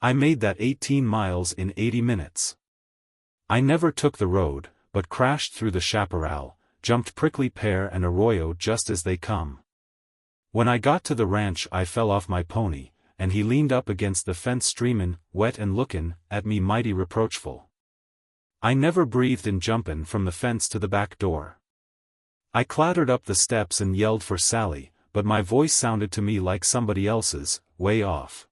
I made that 18 miles in 80 minutes. I never took the road, but crashed through the chaparral, jumped Prickly Pear and Arroyo just as they come. When I got to the ranch I fell off my pony, and he leaned up against the fence streamin', wet and lookin' at me mighty reproachful. I never breathed in jumpin' from the fence to the back door. I clattered up the steps and yelled for Sally, but my voice sounded to me like somebody else's, way off.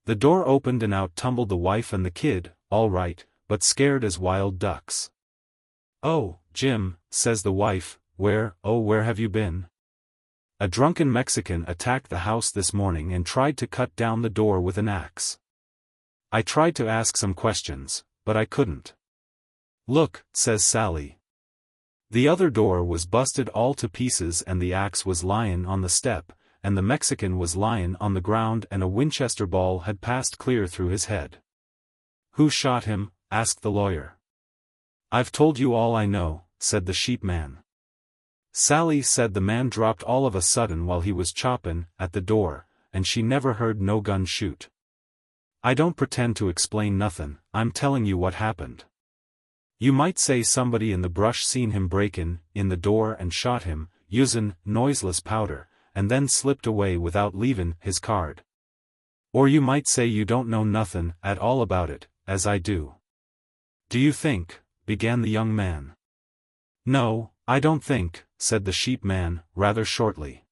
The door opened and out tumbled the wife and the kid, all right, but scared as wild ducks. "Oh, Jim," says the wife, where have you been?" "A drunken Mexican attacked the house this morning and tried to cut down the door with an axe." I tried to ask some questions, but I couldn't. "Look," says Sally. The other door was busted all to pieces and the axe was lyin' on the step, and the Mexican was lyin' on the ground and a Winchester ball had passed clear through his head. Who shot him? Asked the lawyer. I've told you all I know, said the sheep man. Sally said the man dropped all of a sudden while he was choppin' at the door, and she never heard no gun shoot. I don't pretend to explain nothin', I'm telling you what happened. You might say somebody in the brush seen him breakin' in the door and shot him, usin' noiseless powder, and then slipped away without leavin' his card. Or you might say you don't know nothin' at all about it, as I do. Do you think, began the young man. No, I don't think, said the sheep man, rather shortly.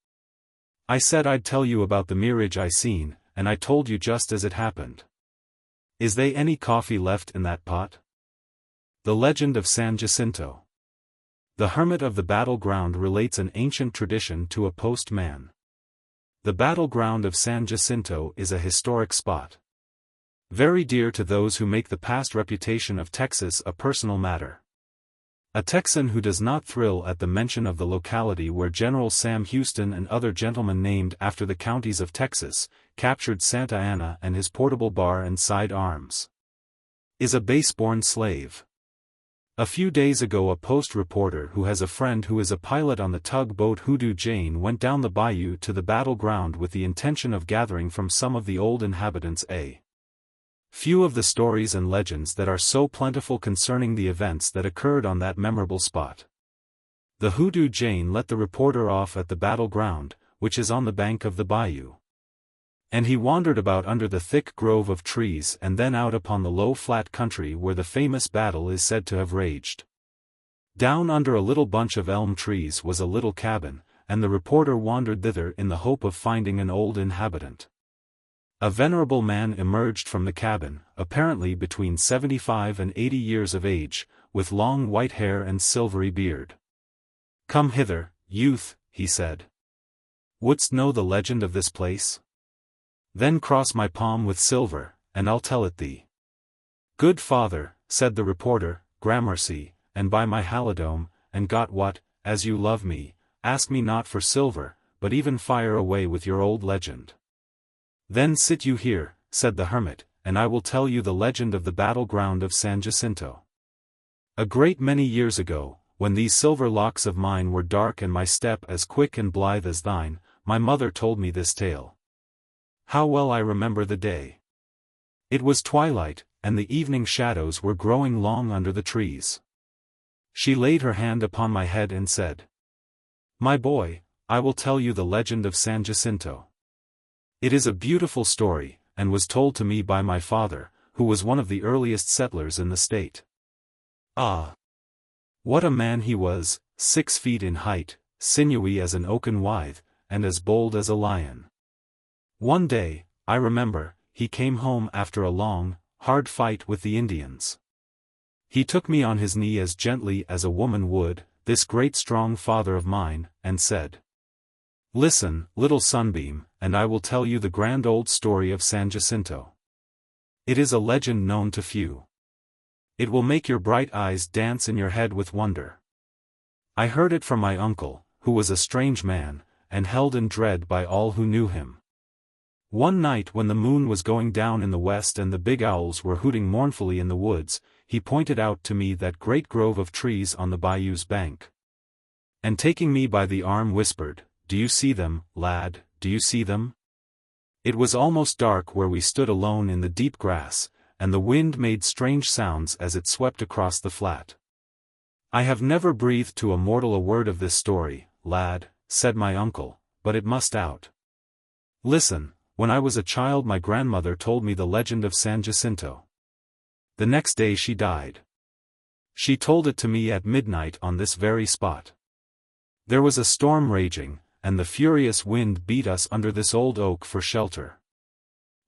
I said I'd tell you about the mirage I seen, and I told you just as it happened. Is they any coffee left in that pot? The Legend of San Jacinto. The hermit of the battleground relates an ancient tradition to a postman. The battleground of San Jacinto is a historic spot, very dear to those who make the past reputation of Texas a personal matter. A Texan who does not thrill at the mention of the locality where General Sam Houston and other gentlemen named after the counties of Texas, captured Santa Anna and his portable bar and side arms, is a base-born slave. A few days ago a Post reporter who has a friend who is a pilot on the tugboat Hoodoo Jane went down the bayou to the battleground with the intention of gathering from some of the old inhabitants a few of the stories and legends that are so plentiful concerning the events that occurred on that memorable spot. The Hoodoo Jane let the reporter off at the battleground, which is on the bank of the bayou. And he wandered about under the thick grove of trees and then out upon the low flat country where the famous battle is said to have raged. Down under a little bunch of elm trees was a little cabin, and the reporter wandered thither in the hope of finding an old inhabitant. A venerable man emerged from the cabin, apparently between 75 and 80 years of age, with long white hair and silvery beard. Come hither, youth, he said. Wouldst know the legend of this place? Then cross my palm with silver, and I'll tell it thee. Good father, said the reporter, gramercy, and by my halidome, and got what, as you love me, ask me not for silver, but even fire away with your old legend. Then sit you here, said the hermit, and I will tell you the legend of the battleground of San Jacinto. A great many years ago, when these silver locks of mine were dark and my step as quick and blithe as thine, my mother told me this tale. How well I remember the day. It was twilight, and the evening shadows were growing long under the trees. She laid her hand upon my head and said, My boy, I will tell you the legend of San Jacinto. It is a beautiful story, and was told to me by my father, who was one of the earliest settlers in the state. Ah! What a man he was, 6 feet in height, sinewy as an oaken withe, and as bold as a lion. One day, I remember, he came home after a long, hard fight with the Indians. He took me on his knee as gently as a woman would, this great strong father of mine, and said, Listen, little sunbeam, and I will tell you the grand old story of San Jacinto. It is a legend known to few. It will make your bright eyes dance in your head with wonder. I heard it from my uncle, who was a strange man, and held in dread by all who knew him. One night when the moon was going down in the west and the big owls were hooting mournfully in the woods, he pointed out to me that great grove of trees on the bayou's bank. And taking me by the arm whispered, Do you see them, lad, do you see them? It was almost dark where we stood alone in the deep grass, and the wind made strange sounds as it swept across the flat. I have never breathed to a mortal a word of this story, lad, said my uncle, but it must out. Listen, when I was a child my grandmother told me the legend of San Jacinto. The next day she died. She told it to me at midnight on this very spot. There was a storm raging, and the furious wind beat us under this old oak for shelter.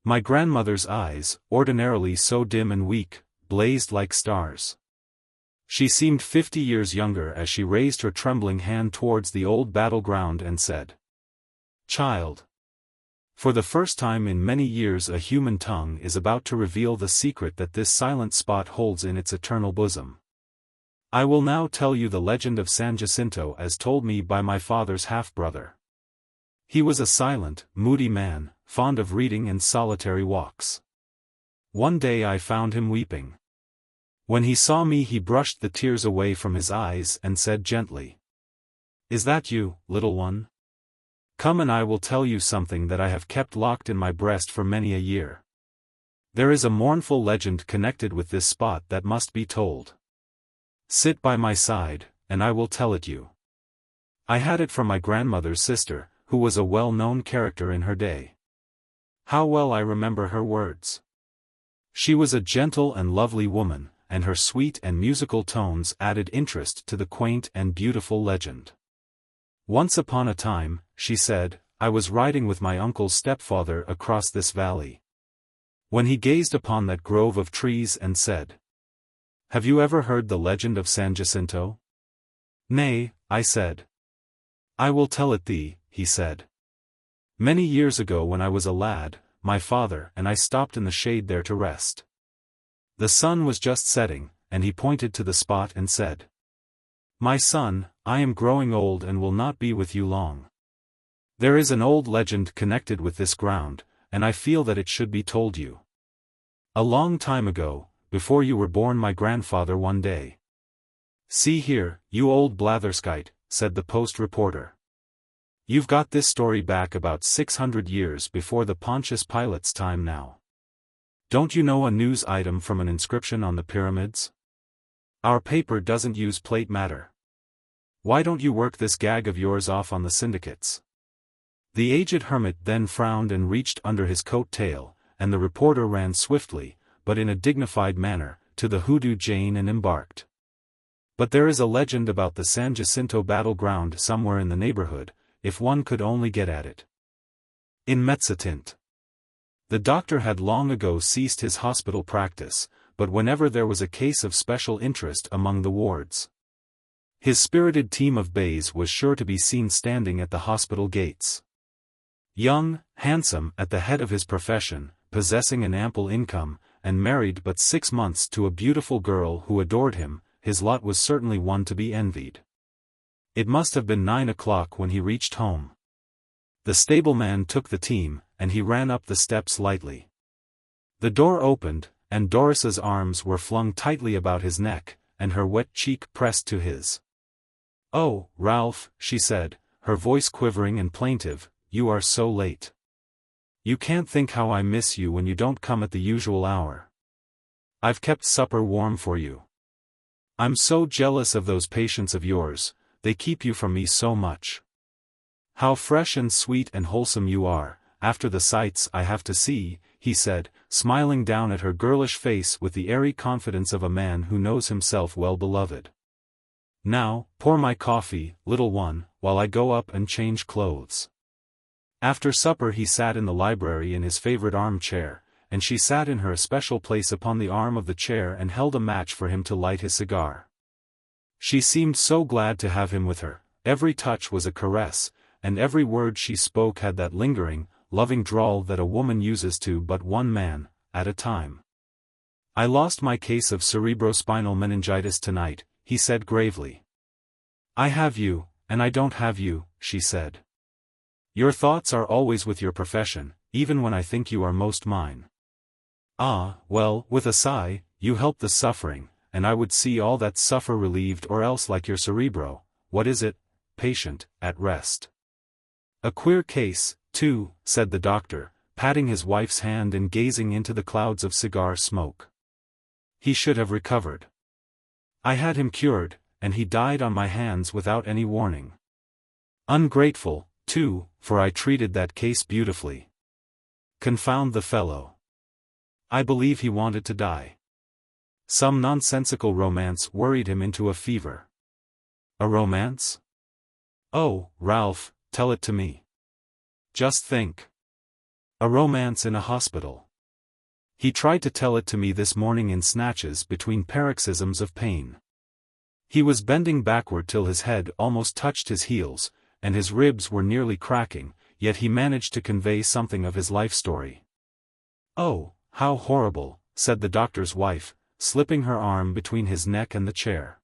My grandmother's eyes, ordinarily so dim and weak, blazed like stars. She seemed 50 years younger as she raised her trembling hand towards the old battleground and said, Child. For the first time in many years a human tongue is about to reveal the secret that this silent spot holds in its eternal bosom. I will now tell you the legend of San Jacinto as told me by my father's half-brother. He was a silent, moody man, fond of reading and solitary walks. One day I found him weeping. When he saw me he brushed the tears away from his eyes and said gently, "Is that you, little one? Come and I will tell you something that I have kept locked in my breast for many a year. There is a mournful legend connected with this spot that must be told. Sit by my side, and I will tell it you. I had it from my grandmother's sister, who was a well-known character in her day. How well I remember her words. She was a gentle and lovely woman, and her sweet and musical tones added interest to the quaint and beautiful legend. Once upon a time, she said, I was riding with my uncle's stepfather across this valley. When he gazed upon that grove of trees and said, 'Have you ever heard the legend of San Jacinto?' 'Nay,' I said. 'I will tell it thee,' he said. 'Many years ago when I was a lad, my father and I stopped in the shade there to rest. The sun was just setting, and he pointed to the spot and said, "My son, I am growing old and will not be with you long. There is an old legend connected with this ground, and I feel that it should be told you. A long time ago, before you were born, my grandfather one day—" "See here, you old blatherskite," said the post reporter. "You've got this story back about 600 years before the Pontius Pilate's time now. Don't you know a news item from an inscription on the pyramids? Our paper doesn't use plate matter. Why don't you work this gag of yours off on the syndicates?" The aged hermit then frowned and reached under his coat tail, and the reporter ran swiftly, but in a dignified manner, to the Hoodoo Jane and embarked. But there is a legend about the San Jacinto battleground somewhere in the neighborhood, if one could only get at it. In Mezzatint. The doctor had long ago ceased his hospital practice, but whenever there was a case of special interest among the wards, his spirited team of bays was sure to be seen standing at the hospital gates. Young, handsome, at the head of his profession, possessing an ample income, and married but 6 months to a beautiful girl who adored him, his lot was certainly one to be envied. It must have been 9 o'clock when he reached home. The stableman took the team, and he ran up the steps lightly. The door opened, and Doris's arms were flung tightly about his neck, and her wet cheek pressed to his. "Oh, Ralph," she said, her voice quivering and plaintive, "you are so late. You can't think how I miss you when you don't come at the usual hour. I've kept supper warm for you. I'm so jealous of those patients of yours, they keep you from me so much. How fresh and sweet and wholesome you are, after the sights I have to see," he said, smiling down at her girlish face with the airy confidence of a man who knows himself well beloved. "Now, pour my coffee, little one, while I go up and change clothes." After supper he sat in the library in his favorite armchair, and she sat in her especial place upon the arm of the chair and held a match for him to light his cigar. She seemed so glad to have him with her, every touch was a caress, and every word she spoke had that lingering, loving drawl that a woman uses to but one man, at a time. "I lost my case of cerebrospinal meningitis tonight," he said gravely. "I have you, and I don't have you," she said. "Your thoughts are always with your profession, even when I think you are most mine. Ah, well," with a sigh, "you help the suffering, and I would see all that suffer relieved or else like your cerebro, what is it, patient, at rest." "A queer case, too," said the doctor, patting his wife's hand and gazing into the clouds of cigar smoke. "He should have recovered. I had him cured, and he died on my hands without any warning. Ungrateful, too, for I treated that case beautifully. Confound the fellow. I believe he wanted to die. Some nonsensical romance worried him into a fever." "A romance? Oh, Ralph, tell it to me. Just think. A romance in a hospital. He tried to tell it to me this morning in snatches between paroxysms of pain. He was bending backward till his head almost touched his heels, and his ribs were nearly cracking, yet he managed to convey something of his life story." "Oh, how horrible," said the doctor's wife, slipping her arm between his neck and the chair.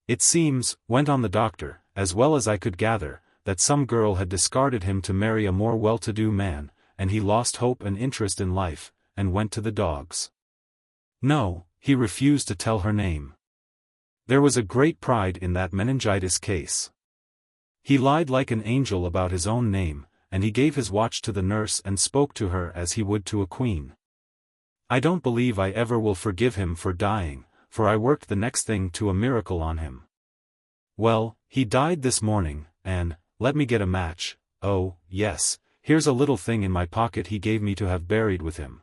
"It seems," went on the doctor, "as well as I could gather, that some girl had discarded him to marry a more well-to-do man, and he lost hope and interest in life, and went to the dogs. No, he refused to tell her name. There was a great pride in that meningitis case. He lied like an angel about his own name, and he gave his watch to the nurse and spoke to her as he would to a queen. I don't believe I ever will forgive him for dying, for I worked the next thing to a miracle on him. Well, he died this morning, and, let me get a match, oh, yes, here's a little thing in my pocket he gave me to have buried with him.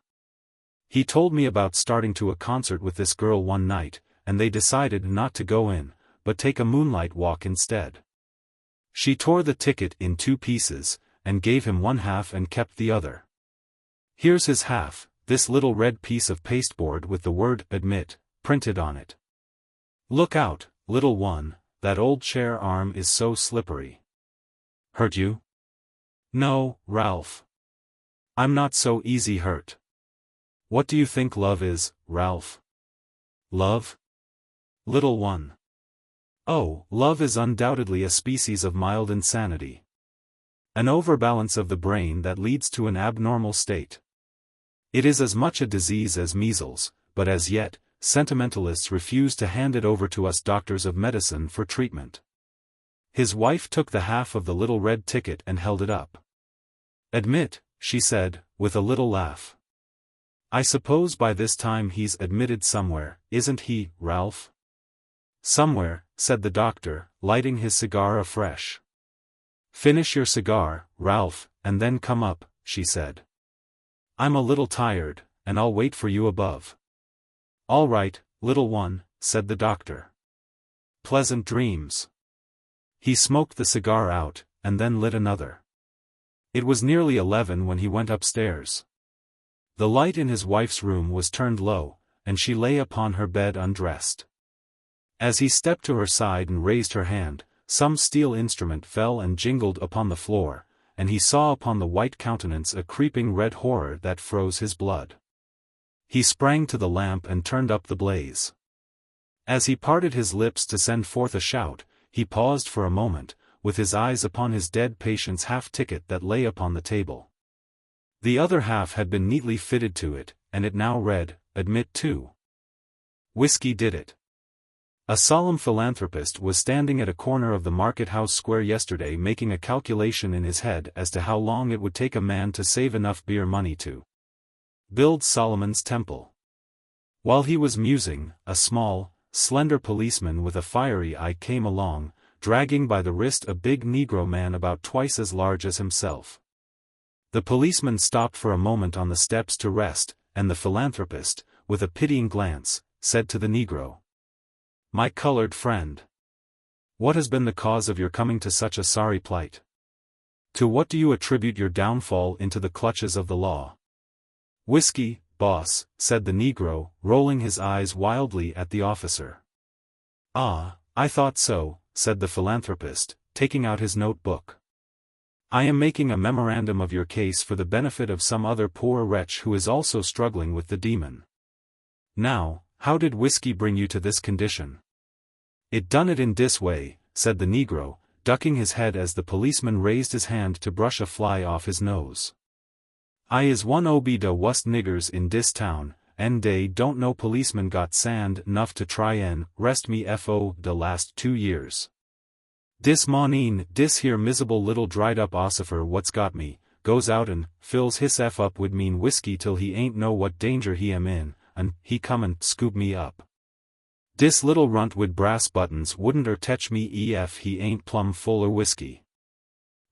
He told me about starting to a concert with this girl one night, and they decided not to go in, but take a moonlight walk instead. She tore the ticket in 2 pieces, and gave him one half and kept the other. Here's his half, this little red piece of pasteboard with the word "admit" printed on it. Look out, little one, that old chair arm is so slippery. Hurt you? No, Ralph. I'm not so easy hurt. What do you think love is, Ralph? Love? Little one. Oh, love is undoubtedly a species of mild insanity. An overbalance of the brain that leads to an abnormal state. It is as much a disease as measles, but as yet, sentimentalists refuse to hand it over to us doctors of medicine for treatment. His wife took the half of the little red ticket and held it up. Admit, she said, with a little laugh. I suppose by this time he's admitted somewhere, isn't he, Ralph? Somewhere, said the doctor, lighting his cigar afresh. Finish your cigar, Ralph, and then come up, she said. I'm a little tired, and I'll wait for you above. All right, little one, said the doctor. Pleasant dreams. He smoked the cigar out, and then lit another. It was nearly 11 when he went upstairs. The light in his wife's room was turned low, and she lay upon her bed undressed. As he stepped to her side and raised her hand, some steel instrument fell and jingled upon the floor, and he saw upon the white countenance a creeping red horror that froze his blood. He sprang to the lamp and turned up the blaze. As he parted his lips to send forth a shout, he paused for a moment, with his eyes upon his dead patient's half-ticket that lay upon the table. The other half had been neatly fitted to it, and it now read, "Admit to." Whiskey did it. A solemn philanthropist was standing at a corner of the Market House Square yesterday making a calculation in his head as to how long it would take a man to save enough beer money to build Solomon's Temple. While he was musing, a small, slender policeman with a fiery eye came along, dragging by the wrist a big Negro man about twice as large as himself. The policeman stopped for a moment on the steps to rest, and the philanthropist, with a pitying glance, said to the Negro, "My colored friend, what has been the cause of your coming to such a sorry plight? To what do you attribute your downfall into the clutches of the law?" "Whiskey, boss," said the Negro, rolling his eyes wildly at the officer. "Ah, I thought so," said the philanthropist, taking out his notebook. "I am making a memorandum of your case for the benefit of some other poor wretch who is also struggling with the demon. Now, how did whiskey bring you to this condition?" "It done it in dis way," said the Negro, ducking his head as the policeman raised his hand to brush a fly off his nose. "I is one obe de wust niggers in dis town, and dey don't know policeman got sand nuff to try en rest me fo de last 2 years. Dis mawnin, dis here miserable little dried-up ossifer what's got me, goes out and fills his up wid mean whiskey till he ain't know what danger he am in, and he come and scoop me up. Dis little runt wid brass buttons wouldn't tech me ef he ain't plumb full of whiskey.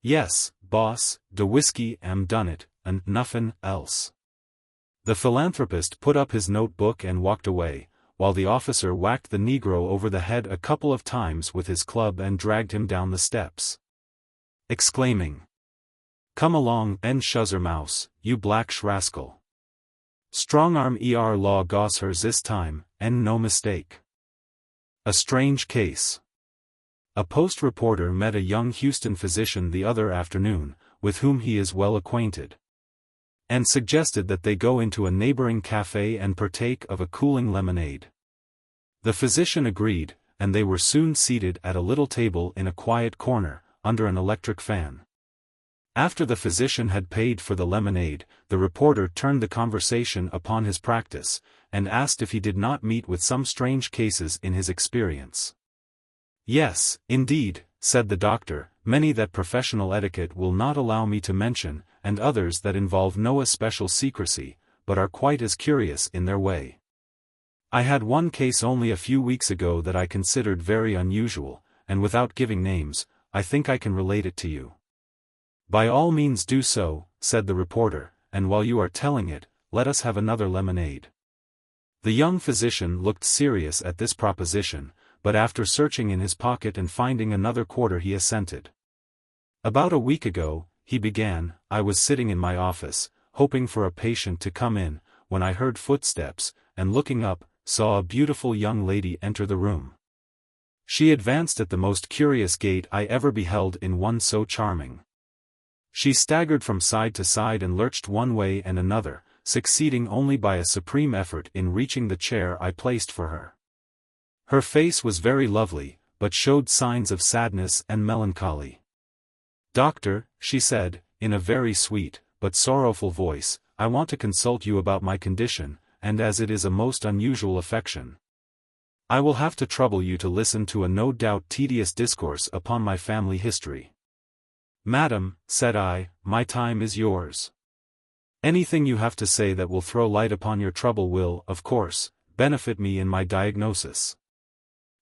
Yes, boss, de whiskey am done it, and nuffin else." The philanthropist put up his notebook and walked away, while the officer whacked the Negro over the head a couple of times with his club and dragged him down the steps, exclaiming, "Come along, en shuzzer mouse, you black rascal. Strong-arm law goss her this time, and no mistake." A strange case. A Post reporter met a young Houston physician the other afternoon, with whom he is well acquainted, and suggested that they go into a neighboring cafe and partake of a cooling lemonade. The physician agreed, and they were soon seated at a little table in a quiet corner, under an electric fan. After the physician had paid for the lemonade, the reporter turned the conversation upon his practice, and asked if he did not meet with some strange cases in his experience. "Yes, indeed," said the doctor, "many that professional etiquette will not allow me to mention, and others that involve no especial secrecy, but are quite as curious in their way. I had one case only a few weeks ago that I considered very unusual, and without giving names, I think I can relate it to you." "By all means do so," said the reporter, "and while you are telling it, let us have another lemonade." The young physician looked serious at this proposition, but after searching in his pocket and finding another quarter he assented. "About a week ago," he began, "I was sitting in my office, hoping for a patient to come in, when I heard footsteps, and looking up, saw a beautiful young lady enter the room. She advanced at the most curious gait I ever beheld in one so charming. She staggered from side to side and lurched one way and another, succeeding only by a supreme effort in reaching the chair I placed for her. Her face was very lovely, but showed signs of sadness and melancholy. 'Doctor,' she said, in a very sweet, but sorrowful voice, 'I want to consult you about my condition, and as it is a most unusual affection, I will have to trouble you to listen to a no doubt tedious discourse upon my family history.' 'Madam,' said I, 'my time is yours. Anything you have to say that will throw light upon your trouble will, of course, benefit me in my diagnosis.'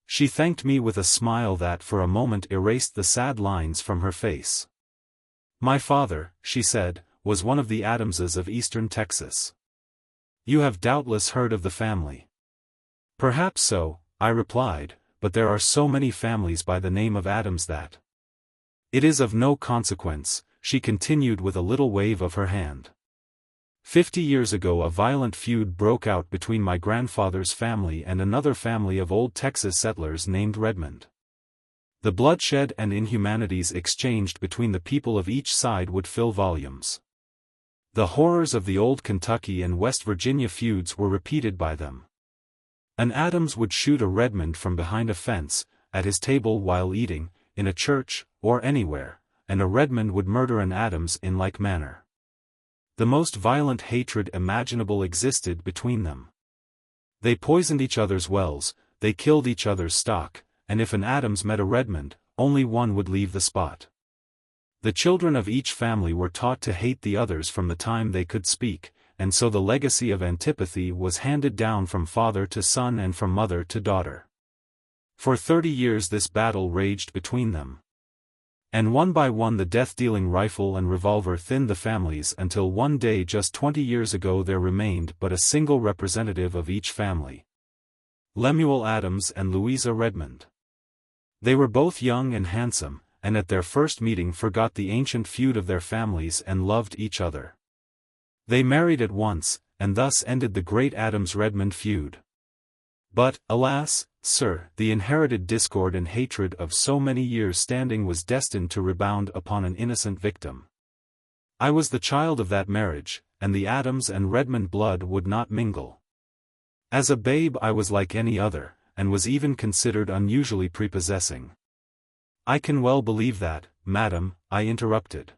She thanked me with a smile that for a moment erased the sad lines from her face. 'My father,' she said, 'was one of the Adamses of eastern Texas. You have doubtless heard of the family.' 'Perhaps so,' I replied, 'but there are so many families by the name of Adams that—' 'It is of no consequence,' she continued with a little wave of her hand. 50 years ago a violent feud broke out between my grandfather's family and another family of old Texas settlers named Redmond. The bloodshed and inhumanities exchanged between the people of each side would fill volumes. The horrors of the old Kentucky and West Virginia feuds were repeated by them. An Adams would shoot a Redmond from behind a fence, at his table while eating, in a church, or anywhere, and a Redmond would murder an Adams in like manner. The most violent hatred imaginable existed between them. They poisoned each other's wells, they killed each other's stock, and if an Adams met a Redmond, only one would leave the spot. The children of each family were taught to hate the others from the time they could speak, and so the legacy of antipathy was handed down from father to son and from mother to daughter. For 30 years this battle raged between them. And one by one the death-dealing rifle and revolver thinned the families until one day just 20 years ago there remained but a single representative of each family. Lemuel Adams and Louisa Redmond. They were both young and handsome, and at their first meeting forgot the ancient feud of their families and loved each other. They married at once, and thus ended the great Adams-Redmond feud. But, alas, sir, the inherited discord and hatred of so many years' standing was destined to rebound upon an innocent victim. I was the child of that marriage, and the Adams and Redmond blood would not mingle. As a babe I was like any other, and was even considered unusually prepossessing." "I can well believe that, madam," I interrupted.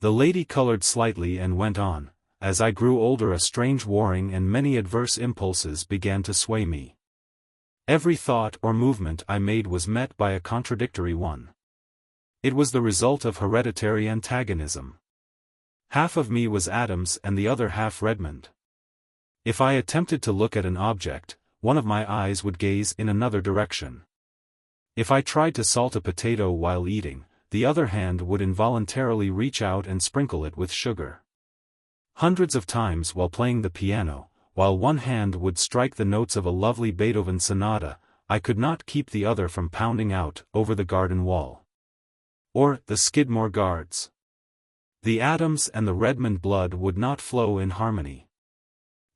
The lady colored slightly and went on, "As I grew older a strange warring and many adverse impulses began to sway me. Every thought or movement I made was met by a contradictory one. It was the result of hereditary antagonism. Half of me was Adams and the other half Redmond. If I attempted to look at an object, one of my eyes would gaze in another direction. If I tried to salt a potato while eating, the other hand would involuntarily reach out and sprinkle it with sugar. Hundreds of times while playing the piano, while one hand would strike the notes of a lovely Beethoven sonata, I could not keep the other from pounding out, Over the Garden Wall, or The Skidmore Guards. The Adams and the Redmond blood would not flow in harmony.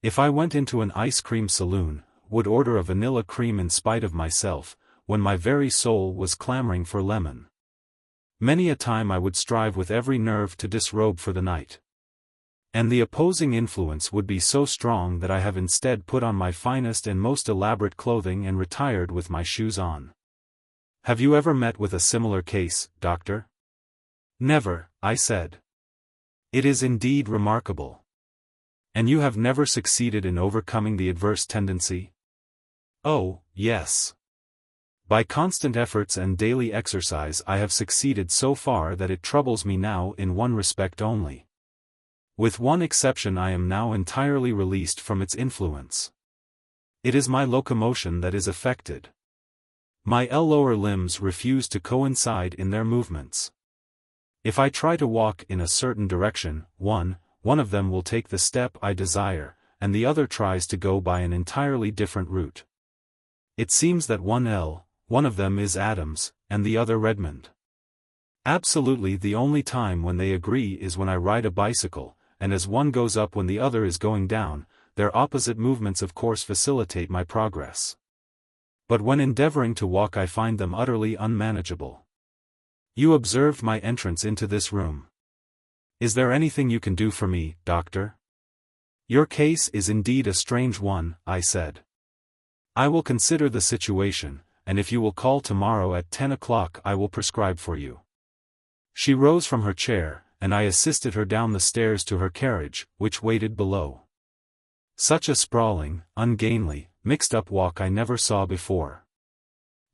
If I went into an ice cream saloon, would order a vanilla cream in spite of myself, when my very soul was clamoring for lemon. Many a time I would strive with every nerve to disrobe for the night. And the opposing influence would be so strong that I have instead put on my finest and most elaborate clothing and retired with my shoes on. Have you ever met with a similar case, doctor?" Never, I said. It is indeed remarkable. And you have never succeeded in overcoming the adverse tendency? Oh, yes. By constant efforts and daily exercise I have succeeded so far that it troubles me now in one respect only. With one exception I am now entirely released from its influence. It is my locomotion that is affected. My lower limbs refuse to coincide in their movements. If I try to walk in a certain direction, one of them will take the step I desire, and the other tries to go by an entirely different route. It seems that one of them is Adams, and the other Redmond. Absolutely the only time when they agree is when I ride a bicycle, and as one goes up when the other is going down, their opposite movements of course facilitate my progress. But when endeavoring to walk I find them utterly unmanageable. You observed my entrance into this room. Is there anything you can do for me, doctor? Your case is indeed a strange one, I said. I will consider the situation, and if you will call tomorrow at 10 o'clock I will prescribe for you. She rose from her chair, and I assisted her down the stairs to her carriage, which waited below. Such a sprawling, ungainly, mixed-up walk I never saw before.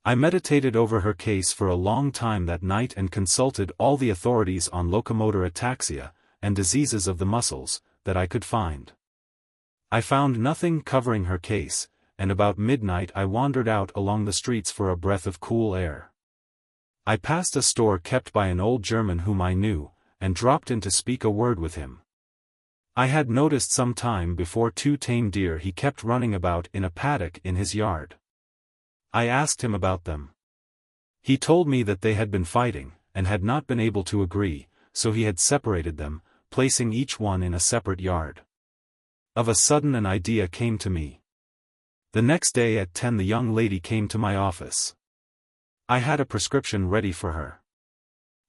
I meditated over her case for a long time that night and consulted all the authorities on locomotor ataxia, and diseases of the muscles, that I could find. I found nothing covering her case, and about midnight I wandered out along the streets for a breath of cool air. I passed a store kept by an old German whom I knew, and dropped in to speak a word with him. I had noticed some time before 2 tame deer he kept running about in a paddock in his yard. I asked him about them. He told me that they had been fighting, and had not been able to agree, so he had separated them, placing each one in a separate yard. Of a sudden an idea came to me. The next day at 10 the young lady came to my office. I had a prescription ready for her.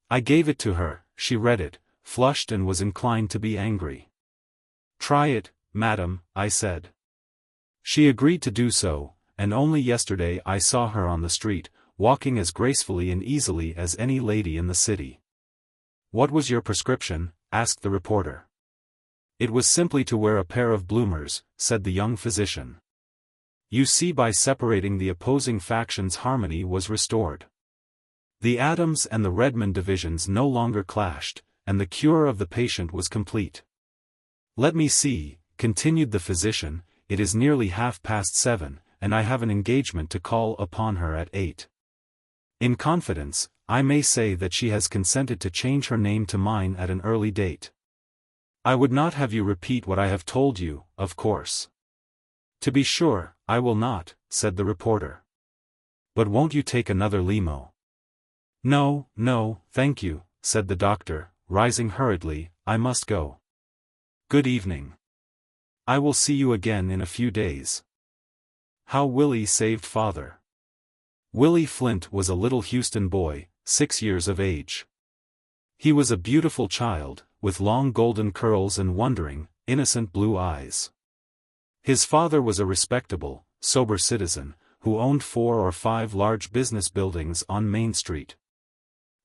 I gave it to her, she read it, flushed and was inclined to be angry. Try it, madam, I said. She agreed to do so, and only yesterday I saw her on the street, walking as gracefully and easily as any lady in the city. What was your prescription? Asked the reporter. It was simply to wear a pair of bloomers, said the young physician. You see, by separating the opposing factions harmony was restored. The Adams and the Redmond divisions no longer clashed, and the cure of the patient was complete. Let me see, continued the physician, it is nearly 7:30, and I have an engagement to call upon her at 8. In confidence, I may say that she has consented to change her name to mine at an early date. I would not have you repeat what I have told you, of course. To be sure, I will not, said the reporter. But won't you take another limo? No, thank you, said the doctor, rising hurriedly, I must go. Good evening. I will see you again in a few days. How Willie Saved Father. Willie Flint was a little Houston boy, 6 years of age. He was a beautiful child, with long golden curls and wondering, innocent blue eyes. His father was a respectable, sober citizen, who owned 4 or 5 large business buildings on Main Street.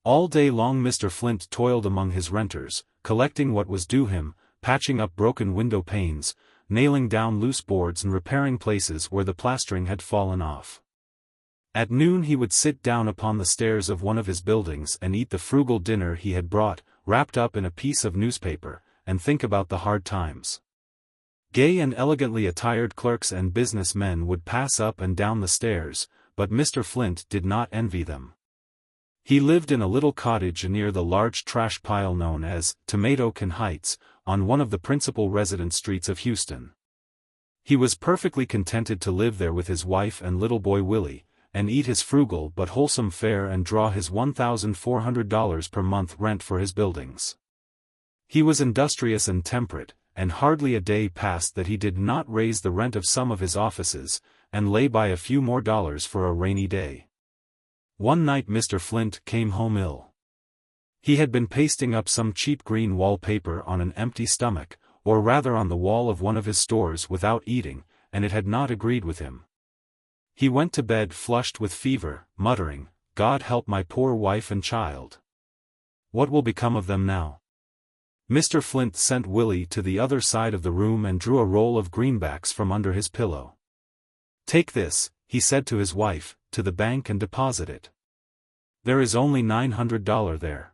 All day long Mr. Flint toiled among his renters, collecting what was due him, patching up broken window panes, nailing down loose boards and repairing places where the plastering had fallen off. At noon he would sit down upon the stairs of one of his buildings and eat the frugal dinner he had brought, wrapped up in a piece of newspaper, and think about the hard times. Gay and elegantly attired clerks and business men would pass up and down the stairs, but Mr. Flint did not envy them. He lived in a little cottage near the large trash pile known as Tomato Can Heights, on one of the principal residence streets of Houston. He was perfectly contented to live there with his wife and little boy Willie, and eat his frugal but wholesome fare and draw his $1,400 per month rent for his buildings. He was industrious and temperate, and hardly a day passed that he did not raise the rent of some of his offices, and lay by a few more dollars for a rainy day. One night Mr. Flint came home ill. He had been pasting up some cheap green wallpaper on an empty stomach, or rather on the wall of one of his stores without eating, and it had not agreed with him. He went to bed flushed with fever, muttering, "God help my poor wife and child." What will become of them now? Mr. Flint sent Willie to the other side of the room and drew a roll of greenbacks from under his pillow. "Take this," he said to his wife, "to the bank and deposit it. There is only $900 there.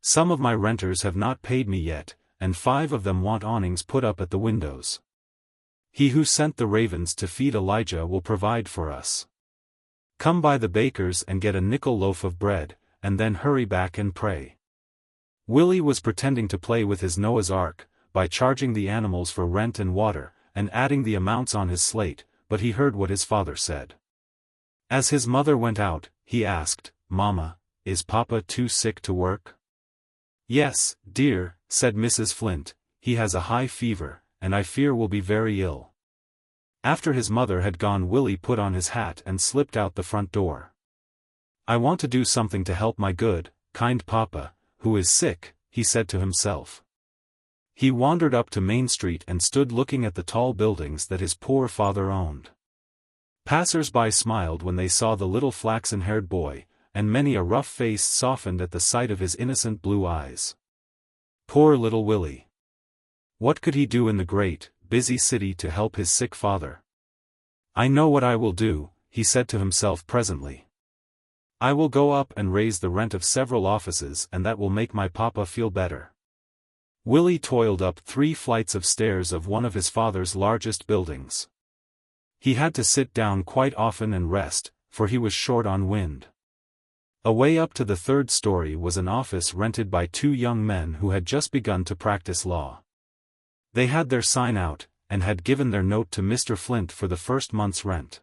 Some of my renters have not paid me yet, and 5 of them want awnings put up at the windows. He who sent the ravens to feed Elijah will provide for us. Come by the baker's and get a nickel loaf of bread, and then hurry back and pray." Willie was pretending to play with his Noah's Ark, by charging the animals for rent and water, and adding the amounts on his slate, but he heard what his father said. As his mother went out, he asked, "Mama, is Papa too sick to work?" "Yes, dear," said Mrs. Flint, "he has a high fever, and I fear will be very ill." After his mother had gone, Willie put on his hat and slipped out the front door. "I want to do something to help my good, kind Papa, who is sick," he said to himself. He wandered up to Main Street and stood looking at the tall buildings that his poor father owned. Passers-by smiled when they saw the little flaxen-haired boy, and many a rough face softened at the sight of his innocent blue eyes. Poor little Willie! What could he do in the great, busy city to help his sick father? "I know what I will do," he said to himself presently. "I will go up and raise the rent of several offices, and that will make my Papa feel better." Willie toiled up 3 flights of stairs of one of his father's largest buildings. He had to sit down quite often and rest, for he was short on wind. Away up to the 3rd story was an office rented by 2 young men who had just begun to practice law. They had their sign out, and had given their note to Mr. Flint for the first month's rent.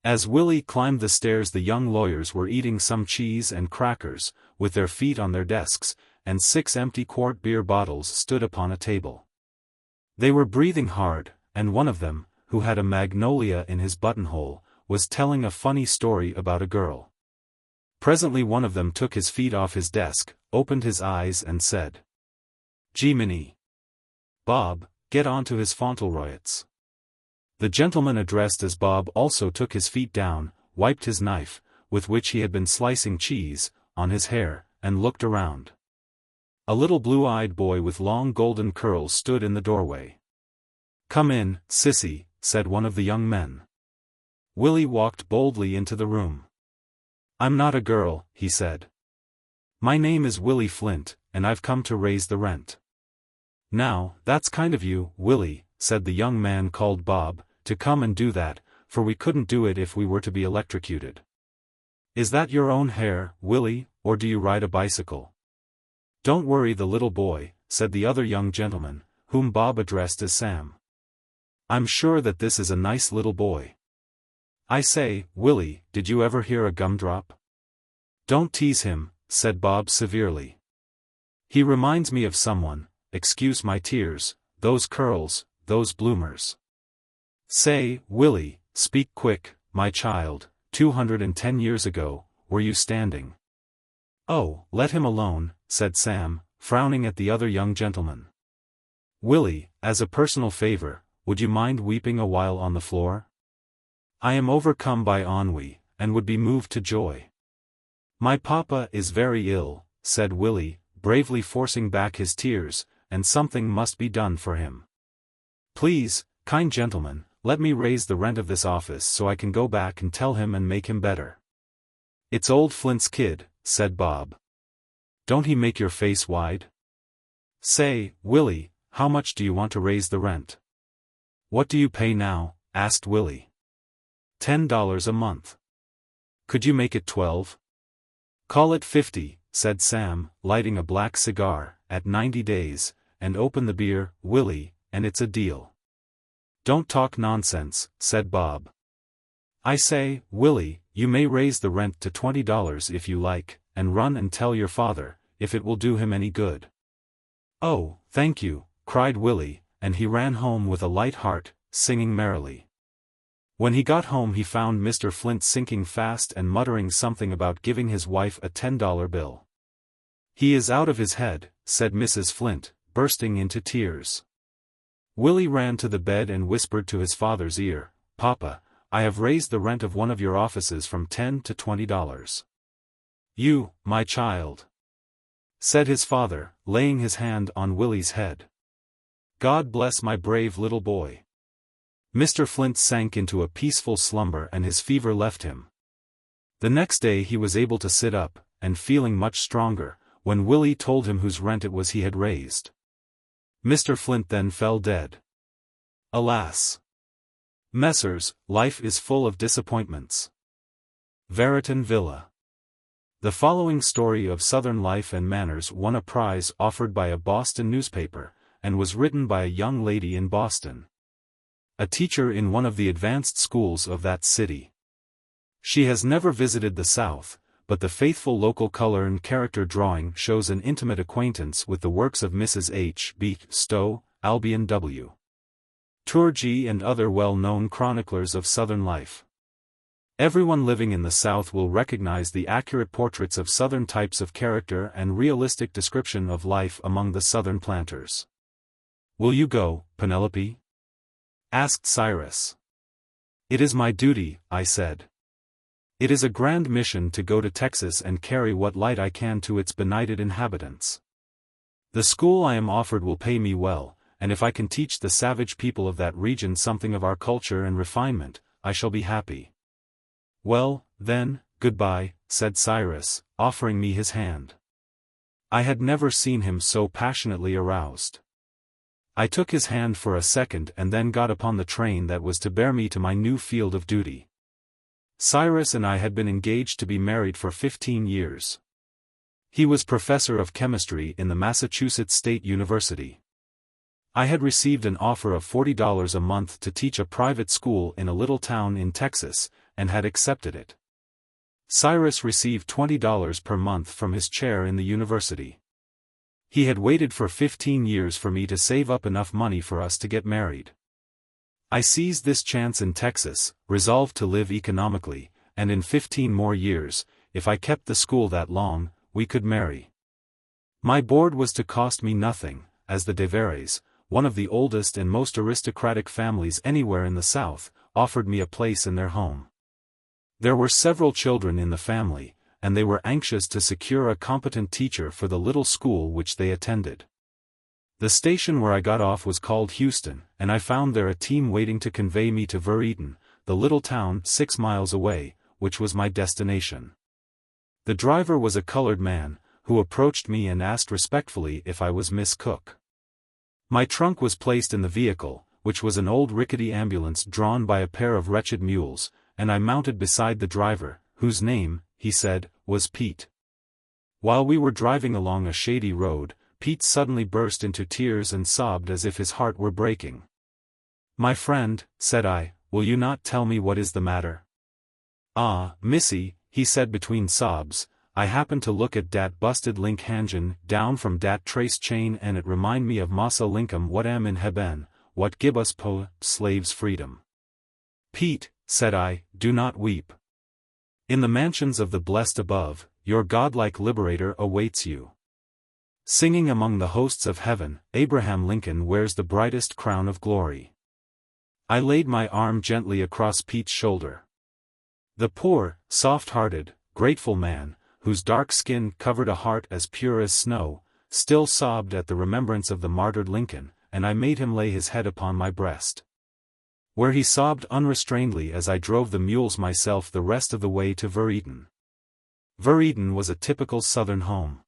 As Willie climbed the stairs, the young lawyers were eating some cheese and crackers, with their feet on their desks, and 6 empty quart beer bottles stood upon a table. They were breathing hard, and one of them, who had a magnolia in his buttonhole, was telling a funny story about a girl. Presently one of them took his feet off his desk, opened his eyes and said, "Jiminy! Bob, get on to his Fauntleroyets." The gentleman addressed as Bob also took his feet down, wiped his knife, with which he had been slicing cheese, on his hair, and looked around. A little blue-eyed boy with long golden curls stood in the doorway. "Come in, sissy," said one of the young men. Willie walked boldly into the room. "I'm not a girl," he said. "My name is Willie Flint, and I've come to raise the rent." "Now, that's kind of you, Willie," said the young man called Bob, "to come and do that, for we couldn't do it if we were to be electrocuted. Is that your own hair, Willie, or do you ride a bicycle?" "Don't worry the little boy," said the other young gentleman, whom Bob addressed as Sam. "I'm sure that this is a nice little boy. I say, Willie, did you ever hear a gumdrop?" "Don't tease him," said Bob severely. "He reminds me of someone, excuse my tears, those curls, those bloomers." "Say, Willie, speak quick, my child, 210 years ago, were you standing?" "Oh, let him alone," said Sam, frowning at the other young gentleman. "Willie, as a personal favor, would you mind weeping a while on the floor? I am overcome by ennui, and would be moved to joy." "My Papa is very ill," said Willie, bravely forcing back his tears, "and something must be done for him. Please, kind gentlemen, let me raise the rent of this office so I can go back and tell him and make him better." "It's old Flint's kid," said Bob. "Don't he make your face wide? Say, Willie, how much do you want to raise the rent?" "What do you pay now?" asked Willie. $10 a month. "Could you make it 12? "Call it 50, said Sam, lighting a black cigar, "at 90 days, and open the beer, Willie, and it's a deal." "Don't talk nonsense," said Bob. "I say, Willie, you may raise the rent to $20 if you like, and run and tell your father, if it will do him any good." "Oh, thank you," cried Willie, and he ran home with a light heart, singing merrily. When he got home he found Mr. Flint sinking fast and muttering something about giving his wife a $10 bill. "He is out of his head," said Mrs. Flint, bursting into tears. Willie ran to the bed and whispered to his father's ear, "Papa, I have raised the rent of one of your offices from $10 to $20. You, my child." said his father, laying his hand on Willie's head. God bless my brave little boy. Mr. Flint sank into a peaceful slumber and his fever left him. The next day he was able to sit up, and feeling much stronger, when Willie told him whose rent it was he had raised. Mr. Flint then fell dead. Alas! Messrs, life is full of disappointments. Veritan Villa. The following story of Southern life and manners won a prize offered by a Boston newspaper, and was written by a young lady in Boston, a teacher in one of the advanced schools of that city. She has never visited the South, but the faithful local color and character drawing shows an intimate acquaintance with the works of Mrs. H. B. Stowe, Albion W. Turgey and other well-known chroniclers of Southern life. Everyone living in the South will recognize the accurate portraits of Southern types of character and realistic description of life among the Southern planters. "Will you go, Penelope?" asked Cyrus. "It is my duty," I said. "It is a grand mission to go to Texas and carry what light I can to its benighted inhabitants. The school I am offered will pay me well, and if I can teach the savage people of that region something of our culture and refinement, I shall be happy." "Well, then, goodbye," said Cyrus, offering me his hand. I had never seen him so passionately aroused. I took his hand for a second and then got upon the train that was to bear me to my new field of duty. Cyrus and I had been engaged to be married for 15 years. He was professor of chemistry in the Massachusetts State University. I had received an offer of $40 a month to teach a private school in a little town in Texas, and had accepted it. Cyrus received $20 per month from his chair in the university. He had waited for 15 years for me to save up enough money for us to get married. I seized this chance in Texas, resolved to live economically, and in 15 more years, if I kept the school that long, we could marry. My board was to cost me nothing, as the Deveres, one of the oldest and most aristocratic families anywhere in the South, offered me a place in their home. There were several children in the family, and they were anxious to secure a competent teacher for the little school which they attended. The station where I got off was called Houston, and I found there a team waiting to convey me to Veritan, the little town 6 miles away, which was my destination. The driver was a colored man, who approached me and asked respectfully if I was Miss Cook. My trunk was placed in the vehicle, which was an old rickety ambulance drawn by a pair of wretched mules, and I mounted beside the driver, whose name, he said, was Pete. While we were driving along a shady road, Pete suddenly burst into tears and sobbed as if his heart were breaking. "My friend," said I, "will you not tell me what is the matter?" "Ah, missy," he said between sobs, "I happened to look at dat busted link hangin' down from dat trace chain and it remind me of Massa Linkum what am in Heben, what gib us slaves freedom." "Pete," said I, "do not weep. In the mansions of the blessed above, your godlike liberator awaits you. Singing among the hosts of heaven, Abraham Lincoln wears the brightest crown of glory." I laid my arm gently across Pete's shoulder. The poor, soft-hearted, grateful man, whose dark skin covered a heart as pure as snow, still sobbed at the remembrance of the martyred Lincoln, and I made him lay his head upon my breast, where he sobbed unrestrainedly as I drove the mules myself the rest of the way to Veritan. Veritan was a typical Southern home.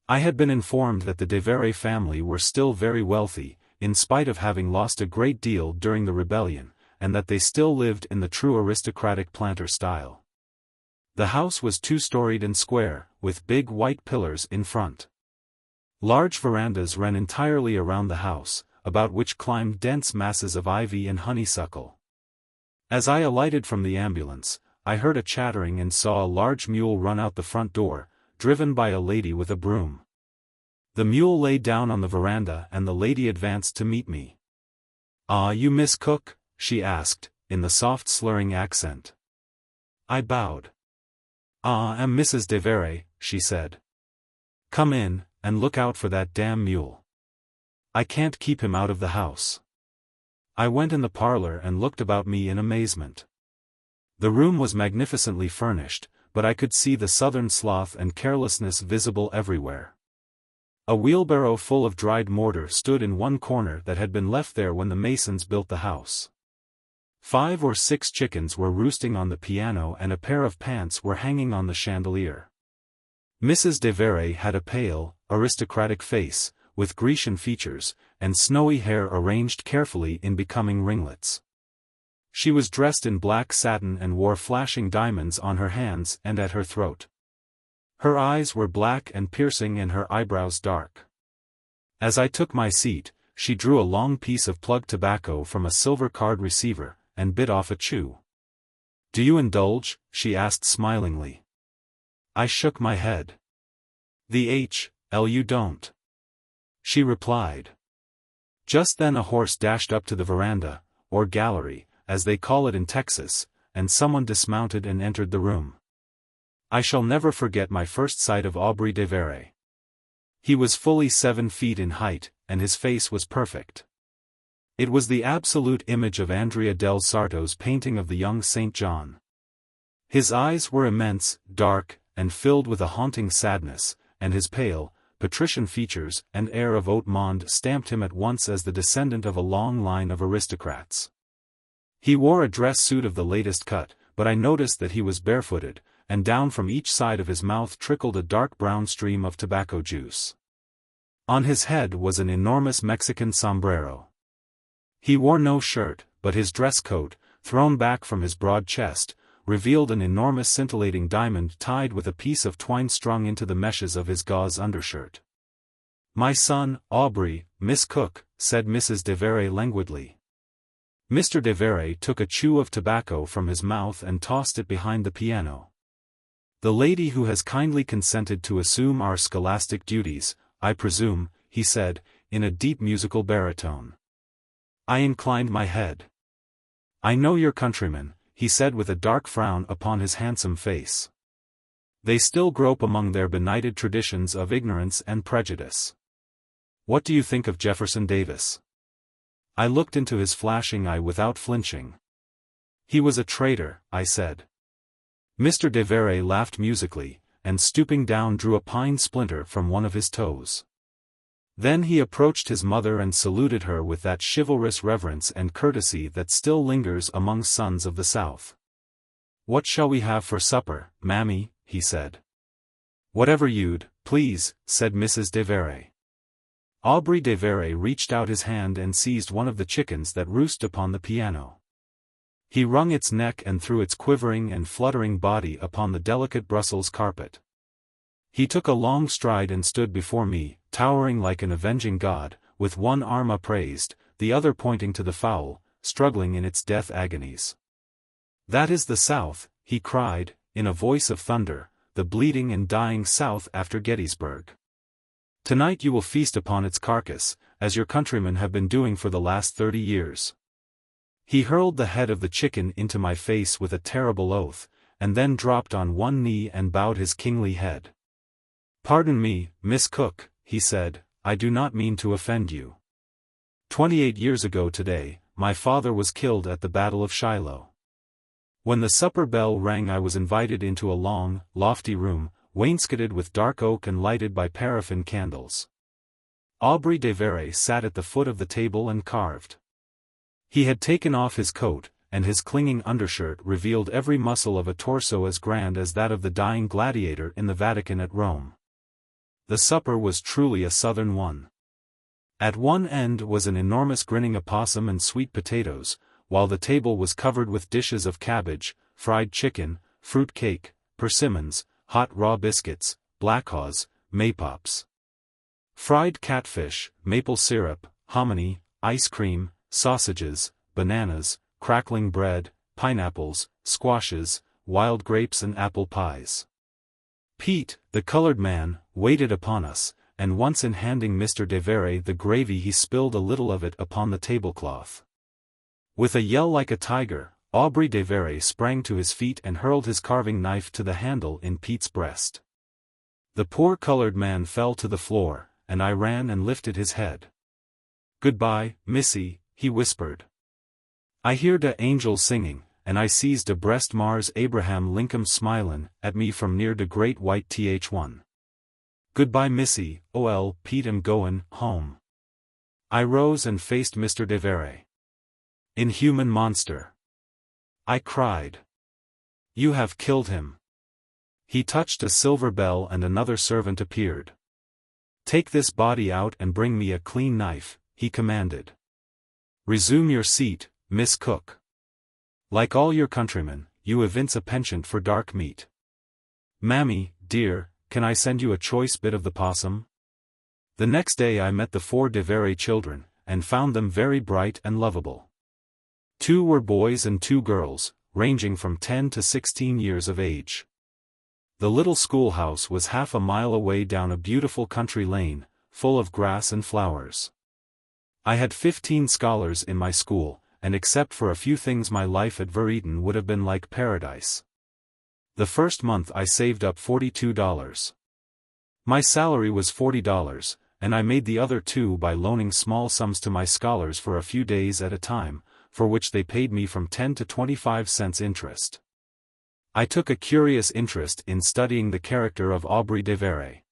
I had been informed that the Devere family were still very wealthy, in spite of having lost a great deal during the rebellion, and that they still lived in the true aristocratic planter style. The house was 2-storied and square, with big white pillars in front. Large verandas ran entirely around the house, about which climbed dense masses of ivy and honeysuckle. As I alighted from the ambulance, I heard a chattering and saw a large mule run out the front door, driven by a lady with a broom. The mule lay down on the veranda and the lady advanced to meet me. "Ah, you Miss Cook?" she asked, in the soft slurring accent. I bowed. "Ah, am Mrs. Devere," she said. "Come in, and look out for that damn mule. I can't keep him out of the house." I went in the parlor and looked about me in amazement. The room was magnificently furnished, but I could see the Southern sloth and carelessness visible everywhere. A wheelbarrow full of dried mortar stood in one corner that had been left there when the masons built the house. 5 or 6 chickens were roosting on the piano and a pair of pants were hanging on the chandelier. Mrs. de Vere had a pale, aristocratic face, with Grecian features, and snowy hair arranged carefully in becoming ringlets. She was dressed in black satin and wore flashing diamonds on her hands and at her throat. Her eyes were black and piercing and her eyebrows dark. As I took my seat, she drew a long piece of plug tobacco from a silver card receiver, and bit off a chew. "Do you indulge?" she asked smilingly. I shook my head. "The hell you don't," she replied. Just then a horse dashed up to the veranda, or gallery, as they call it in Texas, and someone dismounted and entered the room. I shall never forget my first sight of Aubrey de Vere. He was fully 7 feet in height, and his face was perfect. It was the absolute image of Andrea del Sarto's painting of the young Saint John. His eyes were immense, dark, and filled with a haunting sadness, and his pale, patrician features and air of haute monde stamped him at once as the descendant of a long line of aristocrats. He wore a dress suit of the latest cut, but I noticed that he was barefooted, and down from each side of his mouth trickled a dark brown stream of tobacco juice. On his head was an enormous Mexican sombrero. He wore no shirt, but his dress coat, thrown back from his broad chest, revealed an enormous scintillating diamond tied with a piece of twine strung into the meshes of his gauze undershirt. "My son, Aubrey, Miss Cook," said Mrs. de Vere languidly. Mr. de Vere took a chew of tobacco from his mouth and tossed it behind the piano. "The lady who has kindly consented to assume our scholastic duties, I presume," he said, in a deep musical baritone. I inclined my head. "I know your countrymen," he said with a dark frown upon his handsome face. "They still grope among their benighted traditions of ignorance and prejudice. What do you think of Jefferson Davis?" I looked into his flashing eye without flinching. "He was a traitor," I said. Mr. de Vere laughed musically, and stooping down drew a pine splinter from one of his toes. Then he approached his mother and saluted her with that chivalrous reverence and courtesy that still lingers among sons of the South. "What shall we have for supper, mammy?" he said. "Whatever you'd please," said Mrs. de Vere. Aubrey de Vere reached out his hand and seized one of the chickens that roosted upon the piano. He wrung its neck and threw its quivering and fluttering body upon the delicate Brussels carpet. He took a long stride and stood before me, towering like an avenging god, with one arm upraised, the other pointing to the fowl, struggling in its death agonies. "That is the South," he cried, in a voice of thunder, "the bleeding and dying South after Gettysburg. Tonight you will feast upon its carcass, as your countrymen have been doing for the last 30 years. He hurled the head of the chicken into my face with a terrible oath, and then dropped on one knee and bowed his kingly head. "Pardon me, Miss Cook," he said, "I do not mean to offend you. 28 years ago today, my father was killed at the Battle of Shiloh. When the supper bell rang I was invited into a long, lofty room, wainscoted with dark oak and lighted by paraffin candles. Aubrey de Vere sat at the foot of the table and carved. He had taken off his coat, and his clinging undershirt revealed every muscle of a torso as grand as that of the dying gladiator in the Vatican at Rome. The supper was truly a southern one. At one end was an enormous grinning opossum and sweet potatoes, while the table was covered with dishes of cabbage, fried chicken, fruit cake, persimmons, hot raw biscuits, blackhaws, maypops, fried catfish, maple syrup, hominy, ice cream, sausages, bananas, crackling bread, pineapples, squashes, wild grapes and apple pies. Pete, the colored man, waited upon us, and once in handing Mr. de Vere the gravy he spilled a little of it upon the tablecloth. With a yell like a tiger, Aubrey de Vere sprang to his feet and hurled his carving knife to the handle in Pete's breast. The poor colored man fell to the floor, and I ran and lifted his head. "Goodbye, Missy," he whispered. "I hear de angels singing, and I sees de breast Mars Abraham Lincoln smilin' at me from near de great white th1. Goodbye Missy, Pete am goin' home. I rose and faced Mr. de Vere. Inhuman monster! I cried. You have killed him. He touched a silver bell and another servant appeared. Take this body out and bring me a clean knife, he commanded. Resume your seat, Miss Cook. Like all your countrymen, you evince a penchant for dark meat. Mammy, dear, can I send you a choice bit of the possum? The next day I met the 4 de Vere children, and found them very bright and lovable. 2 were boys and 2 girls, ranging from 10 to 16 years of age. The little schoolhouse was half a mile away down a beautiful country lane, full of grass and flowers. I had 15 scholars in my school, and except for a few things my life at Vereton would have been like paradise. The first month I saved up $42. My salary was $40, and I made the other 2 by loaning small sums to my scholars for a few days at a time, for which they paid me from 10 to 25 cents interest. I took a curious interest in studying the character of Aubrey de Vere.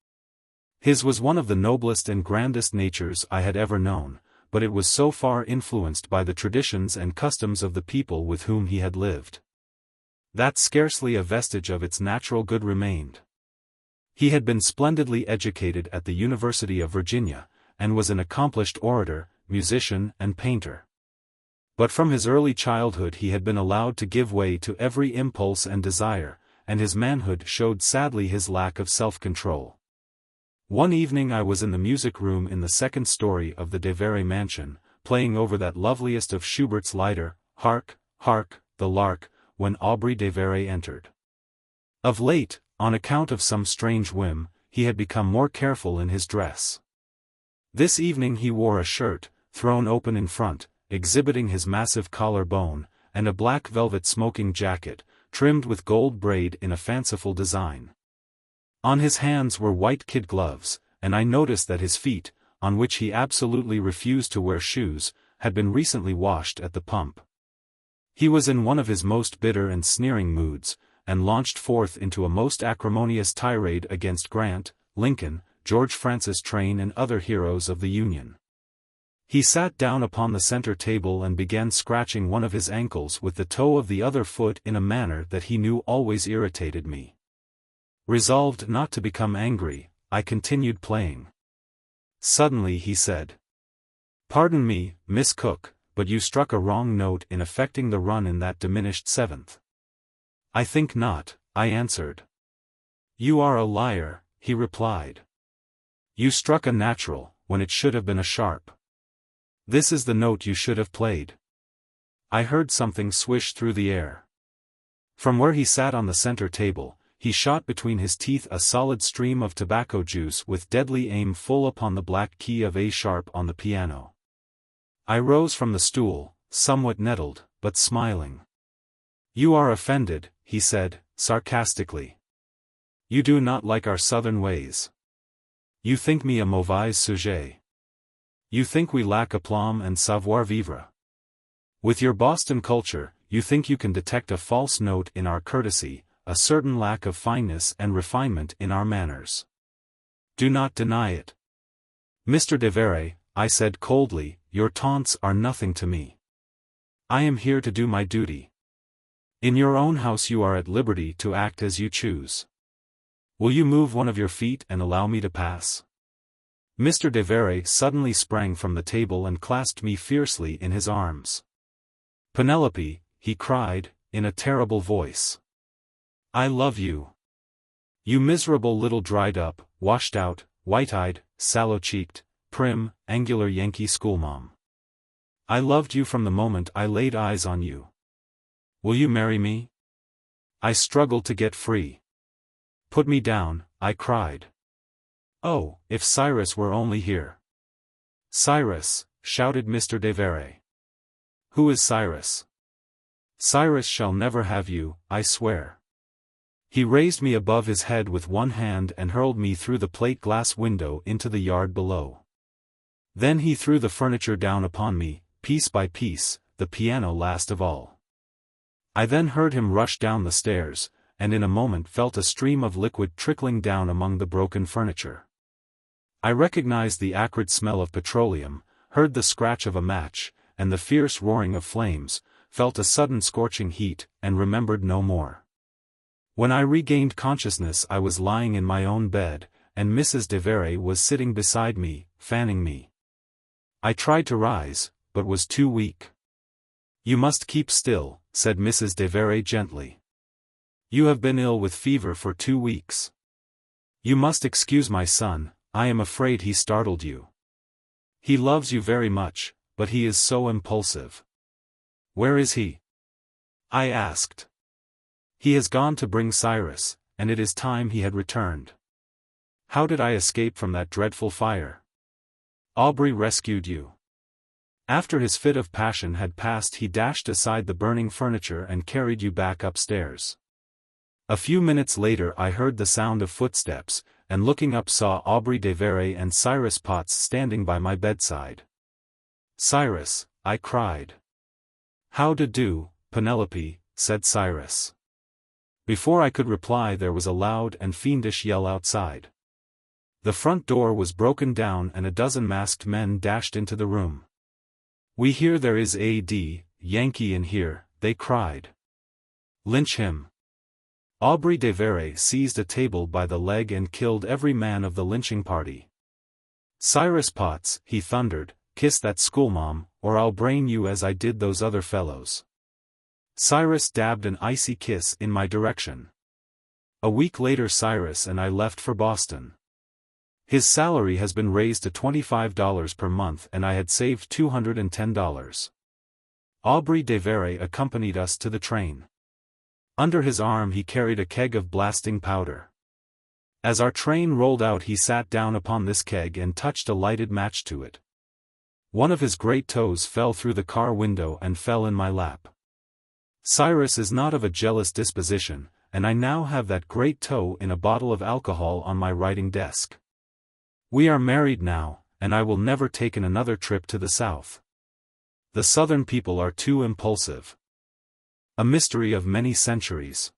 His was one of the noblest and grandest natures I had ever known, but it was so far influenced by the traditions and customs of the people with whom he had lived, that scarcely a vestige of its natural good remained. He had been splendidly educated at the University of Virginia, and was an accomplished orator, musician and painter. But from his early childhood he had been allowed to give way to every impulse and desire, and his manhood showed sadly his lack of self-control. One evening I was in the music room in the 2nd story of the de Vere mansion, playing over that loveliest of Schubert's Lieder, Hark, Hark, the Lark, when Aubrey de Vere entered. Of late, on account of some strange whim, he had become more careful in his dress. This evening he wore a shirt, thrown open in front, exhibiting his massive collar bone, and a black velvet smoking jacket, trimmed with gold braid in a fanciful design. On his hands were white kid gloves, and I noticed that his feet, on which he absolutely refused to wear shoes, had been recently washed at the pump. He was in one of his most bitter and sneering moods, and launched forth into a most acrimonious tirade against Grant, Lincoln, George Francis Train and other heroes of the Union. He sat down upon the center table and began scratching one of his ankles with the toe of the other foot in a manner that he knew always irritated me. Resolved not to become angry, I continued playing. Suddenly he said, "Pardon me, Miss Cook, but you struck a wrong note in affecting the run in that diminished 7th. I think not, I answered. You are a liar, he replied. You struck a natural, when it should have been a sharp. This is the note you should have played. I heard something swish through the air. From where he sat on the center table, he shot between his teeth a solid stream of tobacco juice with deadly aim full upon the black key of A sharp on the piano. I rose from the stool, somewhat nettled, but smiling. You are offended, he said, sarcastically. You do not like our southern ways. You think me a mauvais sujet. You think we lack aplomb and savoir-vivre. With your Boston culture, you think you can detect a false note in our courtesy, a certain lack of fineness and refinement in our manners. Do not deny it. Mr. de Vere, I said coldly, your taunts are nothing to me. I am here to do my duty. In your own house you are at liberty to act as you choose. Will you move one of your feet and allow me to pass? Mr. de Vere suddenly sprang from the table and clasped me fiercely in his arms. Penelope, he cried, in a terrible voice. I love you. You miserable little dried-up, washed-out, white-eyed, sallow-cheeked, prim, angular Yankee schoolma'am. I loved you from the moment I laid eyes on you. Will you marry me? I struggled to get free. Put me down, I cried. Oh, if Cyrus were only here. Cyrus, shouted Mr. de Vere. Who is Cyrus? Cyrus shall never have you, I swear. He raised me above his head with one hand and hurled me through the plate-glass window into the yard below. Then he threw the furniture down upon me, piece by piece, the piano last of all. I then heard him rush down the stairs, and in a moment felt a stream of liquid trickling down among the broken furniture. I recognized the acrid smell of petroleum, heard the scratch of a match, and the fierce roaring of flames, felt a sudden scorching heat, and remembered no more. When I regained consciousness I was lying in my own bed, and Mrs. de Vere was sitting beside me, fanning me. I tried to rise, but was too weak. "You must keep still," said Mrs. de Vere gently. "You have been ill with fever for 2 weeks. You must excuse my son, I am afraid he startled you. He loves you very much, but he is so impulsive." "Where is he?" I asked. "He has gone to bring Cyrus, and it is time he had returned." "How did I escape from that dreadful fire?" "Aubrey rescued you. After his fit of passion had passed he dashed aside the burning furniture and carried you back upstairs. A few minutes later I heard the sound of footsteps, and looking up saw Aubrey de Vere and Cyrus Potts standing by my bedside. "Cyrus," I cried. "How do, Penelope," said Cyrus. Before I could reply there was a loud and fiendish yell outside. The front door was broken down and a dozen masked men dashed into the room. "We hear there is a Yankee in here," they cried. "Lynch him." Aubrey de Vere seized a table by the leg and killed every man of the lynching party. "Cyrus Potts," he thundered, "kiss that schoolma'am, or I'll brain you as I did those other fellows." Cyrus dabbed an icy kiss in my direction. A week later Cyrus and I left for Boston. His salary has been raised to $25 per month and I had saved $210. Aubrey de Vere accompanied us to the train. Under his arm he carried a keg of blasting powder. As our train rolled out he sat down upon this keg and touched a lighted match to it. One of his great toes fell through the car window and fell in my lap. Cyrus is not of a jealous disposition, and I now have that great toe in a bottle of alcohol on my writing desk. We are married now, and I will never take another trip to the South. The Southern people are too impulsive. A mystery of many centuries.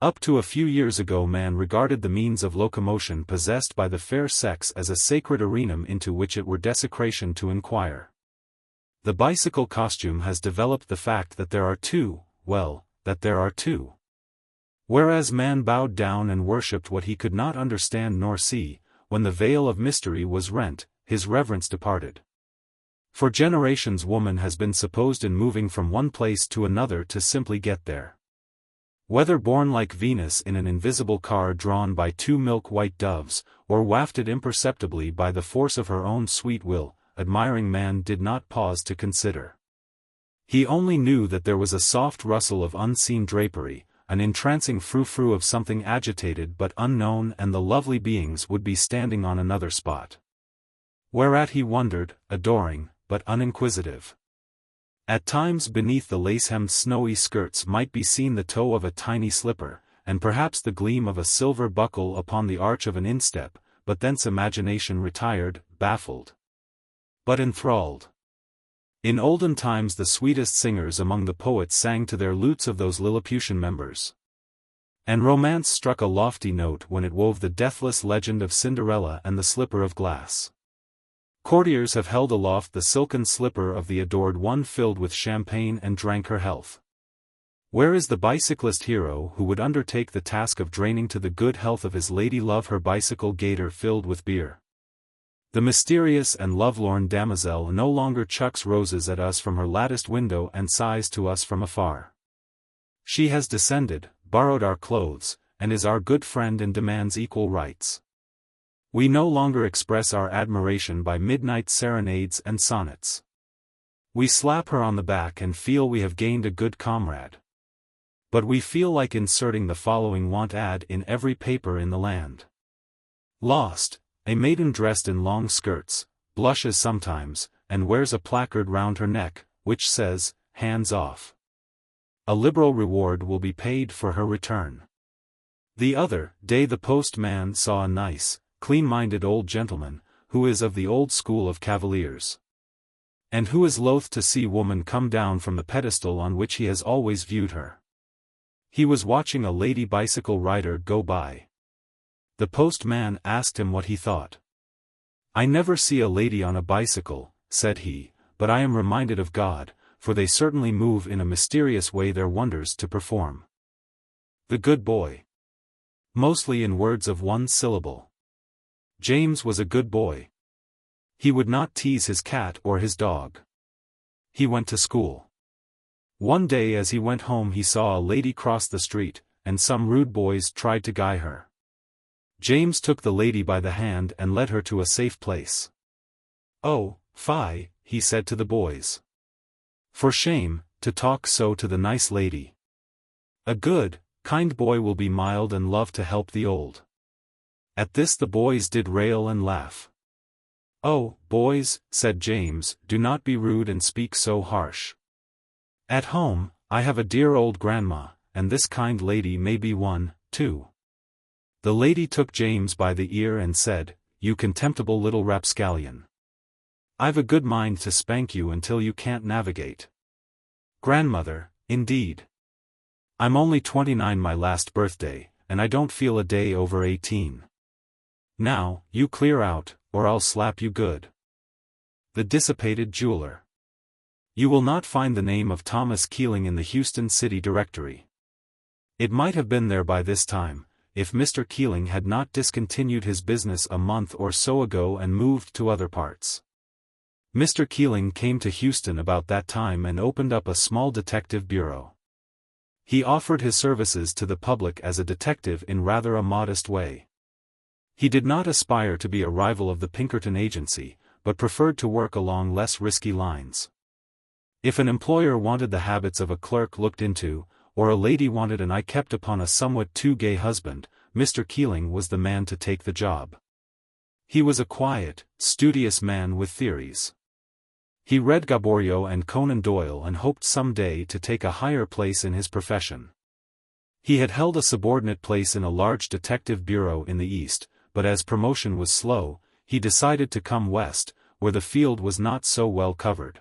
Up to a few years ago man regarded the means of locomotion possessed by the fair sex as a sacred arena into which it were desecration to inquire. The bicycle costume has developed the fact that there are two. Whereas man bowed down and worshipped what he could not understand nor see, when the veil of mystery was rent, his reverence departed. For generations woman has been supposed in moving from one place to another to simply get there. Whether born like Venus in an invisible car drawn by 2 milk-white doves, or wafted imperceptibly by the force of her own sweet will, admiring man did not pause to consider. He only knew that there was a soft rustle of unseen drapery, an entrancing frou-frou of something agitated but unknown, and the lovely beings would be standing on another spot. Whereat he wondered, adoring, but uninquisitive. At times beneath the lace-hemmed snowy skirts might be seen the toe of a tiny slipper, and perhaps the gleam of a silver buckle upon the arch of an instep, but thence imagination retired, baffled, but enthralled. In olden times the sweetest singers among the poets sang to their lutes of those Lilliputian members. And romance struck a lofty note when it wove the deathless legend of Cinderella and the slipper of glass. Courtiers have held aloft the silken slipper of the adored one filled with champagne and drank her health. Where is the bicyclist hero who would undertake the task of draining to the good health of his lady love her bicycle gaiter filled with beer? The mysterious and lovelorn damosel no longer chucks roses at us from her latticed window and sighs to us from afar. She has descended, borrowed our clothes, and is our good friend and demands equal rights. We no longer express our admiration by midnight serenades and sonnets. We slap her on the back and feel we have gained a good comrade. But we feel like inserting the following want ad in every paper in the land. Lost, a maiden dressed in long skirts, blushes sometimes, and wears a placard round her neck, which says, "Hands off." A liberal reward will be paid for her return. The other day the postman saw a nice, clean-minded old gentleman, who is of the old school of cavaliers, and who is loath to see woman come down from the pedestal on which he has always viewed her. He was watching a lady bicycle rider go by. The postman asked him what he thought. "I never see a lady on a bicycle," said he, "but I am reminded of God, for they certainly move in a mysterious way their wonders to perform." The good boy. Mostly in words of one syllable. James was a good boy. He would not tease his cat or his dog. He went to school. One day as he went home he saw a lady cross the street, and some rude boys tried to guy her. James took the lady by the hand and led her to a safe place. "Oh, fie," he said to the boys. "For shame, to talk so to the nice lady. A good, kind boy will be mild and love to help the old." At this the boys did rail and laugh. "Oh, boys," said James, "do not be rude and speak so harsh. At home, I have a dear old grandma, and this kind lady may be one, too." The lady took James by the ear and said, "You contemptible little rapscallion. I've a good mind to spank you until you can't navigate." "Grandmother, indeed. I'm only 29 my last birthday, and I don't feel a day over 18. Now, you clear out, or I'll slap you good." The dissipated jeweler. You will not find the name of Thomas Keeling in the Houston City Directory. It might have been there by this time, if Mr. Keeling had not discontinued his business a month or so ago and moved to other parts. Mr. Keeling came to Houston about that time and opened up a small detective bureau. He offered his services to the public as a detective in rather a modest way. He did not aspire to be a rival of the Pinkerton agency, but preferred to work along less risky lines. If an employer wanted the habits of a clerk looked into, or a lady wanted an eye kept upon a somewhat too gay husband, Mr. Keeling was the man to take the job. He was a quiet, studious man with theories. He read Gaboriau and Conan Doyle and hoped someday to take a higher place in his profession. He had held a subordinate place in a large detective bureau in the East, but as promotion was slow, he decided to come west, where the field was not so well covered.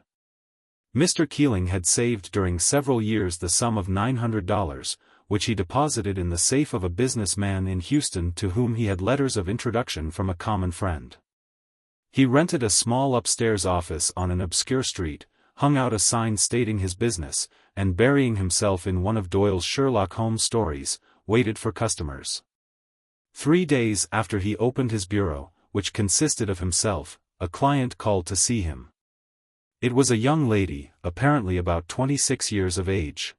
Mr. Keeling had saved during several years the sum of $900, which he deposited in the safe of a businessman in Houston to whom he had letters of introduction from a common friend. He rented a small upstairs office on an obscure street, hung out a sign stating his business, and burying himself in one of Doyle's Sherlock Holmes stories, waited for customers. 3 days after he opened his bureau, which consisted of himself, a client called to see him. It was a young lady, apparently about 26 years of age.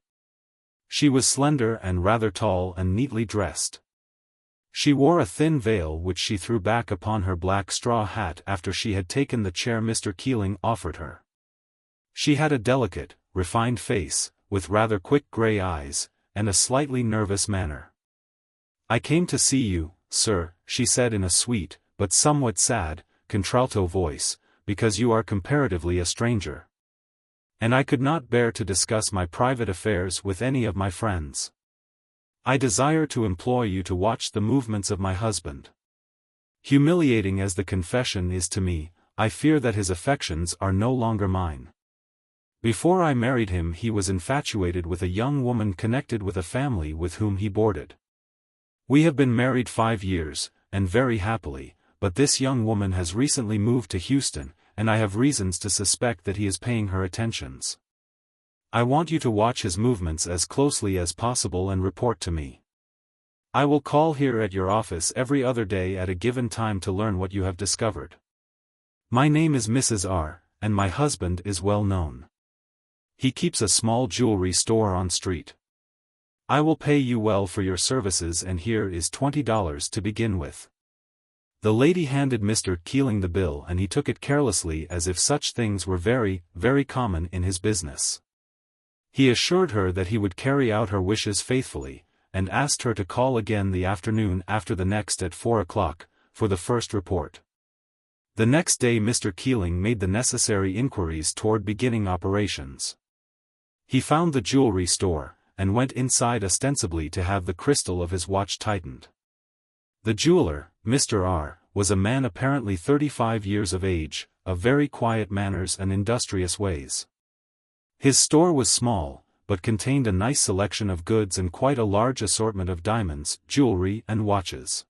She was slender and rather tall and neatly dressed. She wore a thin veil which she threw back upon her black straw hat after she had taken the chair Mr. Keeling offered her. She had a delicate, refined face, with rather quick gray eyes, and a slightly nervous manner. "I came to see you, sir," she said in a sweet, but somewhat sad, contralto voice, "because you are comparatively a stranger. And I could not bear to discuss my private affairs with any of my friends. I desire to employ you to watch the movements of my husband. Humiliating as the confession is to me, I fear that his affections are no longer mine. Before I married him he was infatuated with a young woman connected with a family with whom he boarded. We have been married 5 years, and very happily, but this young woman has recently moved to Houston, and I have reasons to suspect that he is paying her attentions. I want you to watch his movements as closely as possible and report to me. I will call here at your office every other day at a given time to learn what you have discovered. My name is Mrs. R., and my husband is well known. He keeps a small jewelry store on street. I will pay you well for your services and here is $20 to begin with." The lady handed Mr. Keeling the bill and he took it carelessly as if such things were very, very common in his business. He assured her that he would carry out her wishes faithfully, and asked her to call again the afternoon after the next at 4 o'clock, for the first report. The next day Mr. Keeling made the necessary inquiries toward beginning operations. He found the jewelry store, and went inside ostensibly to have the crystal of his watch tightened. The jeweler, Mr. R., was a man apparently 35 years of age, of very quiet manners and industrious ways. His store was small, but contained a nice selection of goods and quite a large assortment of diamonds, jewelry and watches.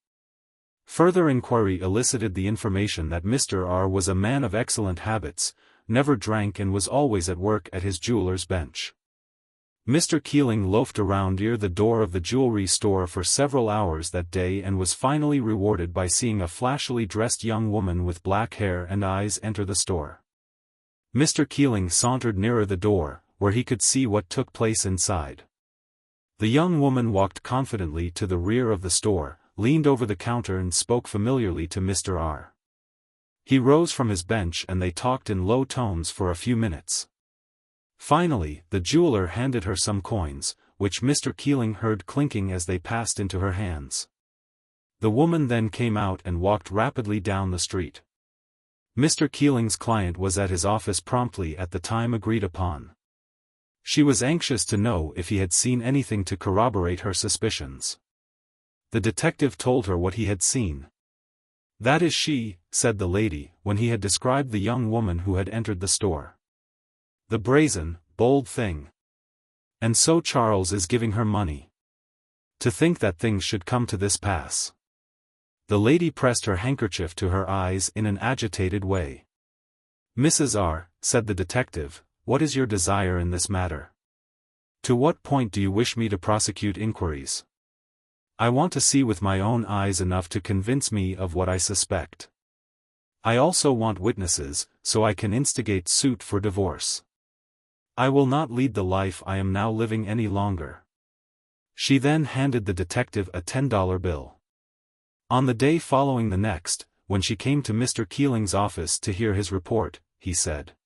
Further inquiry elicited the information that Mr. R was a man of excellent habits, never drank and was always at work at his jeweler's bench. Mr. Keeling loafed around near the door of the jewelry store for several hours that day and was finally rewarded by seeing a flashily dressed young woman with black hair and eyes enter the store. Mr. Keeling sauntered nearer the door, where he could see what took place inside. The young woman walked confidently to the rear of the store, leaned over the counter and spoke familiarly to Mr. R. He rose from his bench and they talked in low tones for a few minutes. Finally, the jeweler handed her some coins, which Mr. Keeling heard clinking as they passed into her hands. The woman then came out and walked rapidly down the street. Mr. Keeling's client was at his office promptly at the time agreed upon. She was anxious to know if he had seen anything to corroborate her suspicions. The detective told her what he had seen. "That is she," said the lady, when he had described the young woman who had entered the store. "The brazen, bold thing. And so Charles is giving her money. To think that things should come to this pass." The lady pressed her handkerchief to her eyes in an agitated way. "Mrs. R," said the detective, "what is your desire in this matter? To what point do you wish me to prosecute inquiries? I want to see with my own eyes enough to convince me of what I suspect. I also want witnesses, so I can instigate suit for divorce. I will not lead the life I am now living any longer." She then handed the detective a $10 bill. On the day following the next, when she came to Mr. Keeling's office to hear his report, he said,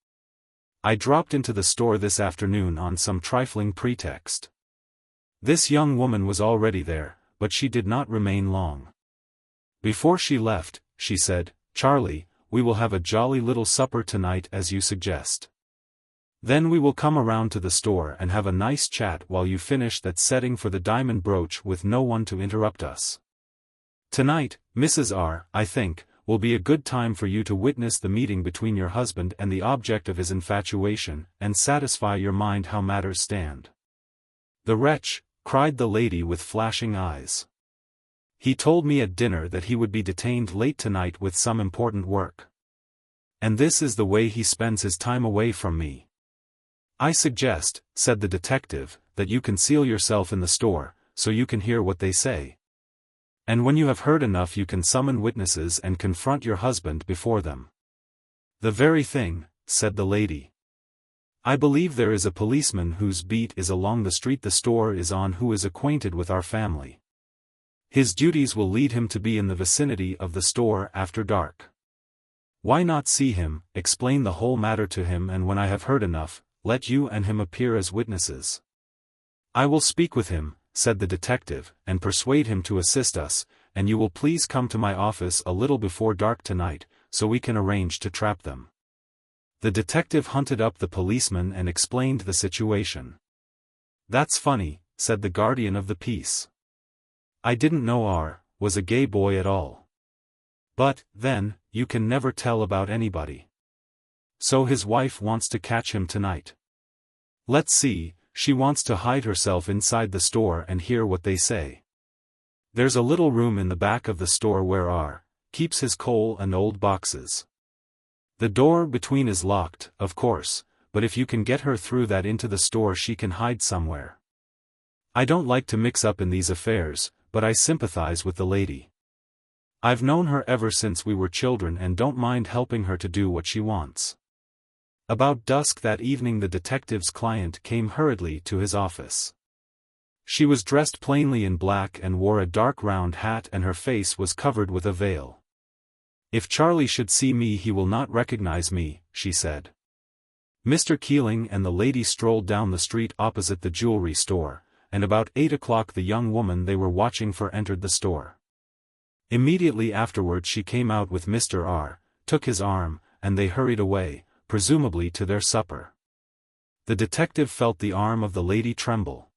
"I dropped into the store this afternoon on some trifling pretext. This young woman was already there, but she did not remain long. Before she left, she said, 'Charlie, we will have a jolly little supper tonight as you suggest. Then we will come around to the store and have a nice chat while you finish that setting for the diamond brooch with no one to interrupt us. Tonight, Mrs. R, I think, will be a good time for you to witness the meeting between your husband and the object of his infatuation, and satisfy your mind how matters stand.'" "The wretch," cried the lady with flashing eyes. "He told me at dinner that he would be detained late tonight with some important work. And this is the way he spends his time away from me. I suggest," said the detective, "that you conceal yourself in the store, so you can hear what they say. And when you have heard enough you can summon witnesses and confront your husband before them." "The very thing," said the lady. "I believe there is a policeman whose beat is along the street the store is on who is acquainted with our family. His duties will lead him to be in the vicinity of the store after dark. Why not see him, explain the whole matter to him, and when I have heard enough, let you and him appear as witnesses." "I will speak with him," said the detective, "and persuade him to assist us, and you will please come to my office a little before dark tonight, so we can arrange to trap them." The detective hunted up the policeman and explained the situation. "That's funny," said the guardian of the peace. "I didn't know R was a gay boy at all. But, then, you can never tell about anybody. So his wife wants to catch him tonight. Let's see, she wants to hide herself inside the store and hear what they say. There's a little room in the back of the store where R keeps his coal and old boxes. The door between is locked, of course, but if you can get her through that into the store she can hide somewhere. I don't like to mix up in these affairs, but I sympathize with the lady. I've known her ever since we were children and don't mind helping her to do what she wants." About dusk that evening the detective's client came hurriedly to his office. She was dressed plainly in black and wore a dark round hat, and her face was covered with a veil. "If Charlie should see me he will not recognize me," she said. Mr. Keeling and the lady strolled down the street opposite the jewelry store, and about 8 o'clock the young woman they were watching for entered the store. Immediately afterward she came out with Mr. R, took his arm, and they hurried away, presumably to their supper. The detective felt the arm of the lady tremble.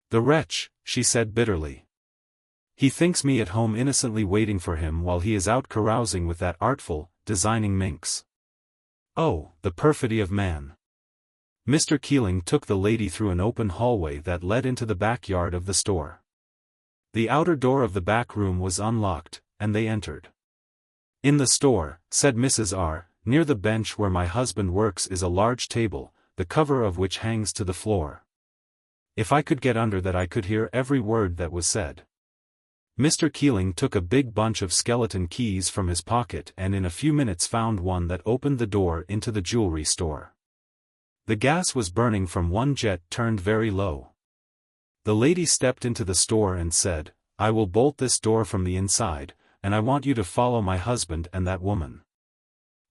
"The wretch," she said bitterly. "He thinks me at home innocently waiting for him while he is out carousing with that artful, designing minx. Oh, the perfidy of man." Mr. Keeling took the lady through an open hallway that led into the backyard of the store. The outer door of the back room was unlocked, and they entered. "In the store," said Mrs. R., "near the bench where my husband works is a large table, the cover of which hangs to the floor. If I could get under that I could hear every word that was said." Mr. Keeling took a big bunch of skeleton keys from his pocket and in a few minutes found one that opened the door into the jewelry store. The gas was burning from one jet turned very low. The lady stepped into the store and said, "I will bolt this door from the inside, and I want you to follow my husband and that woman.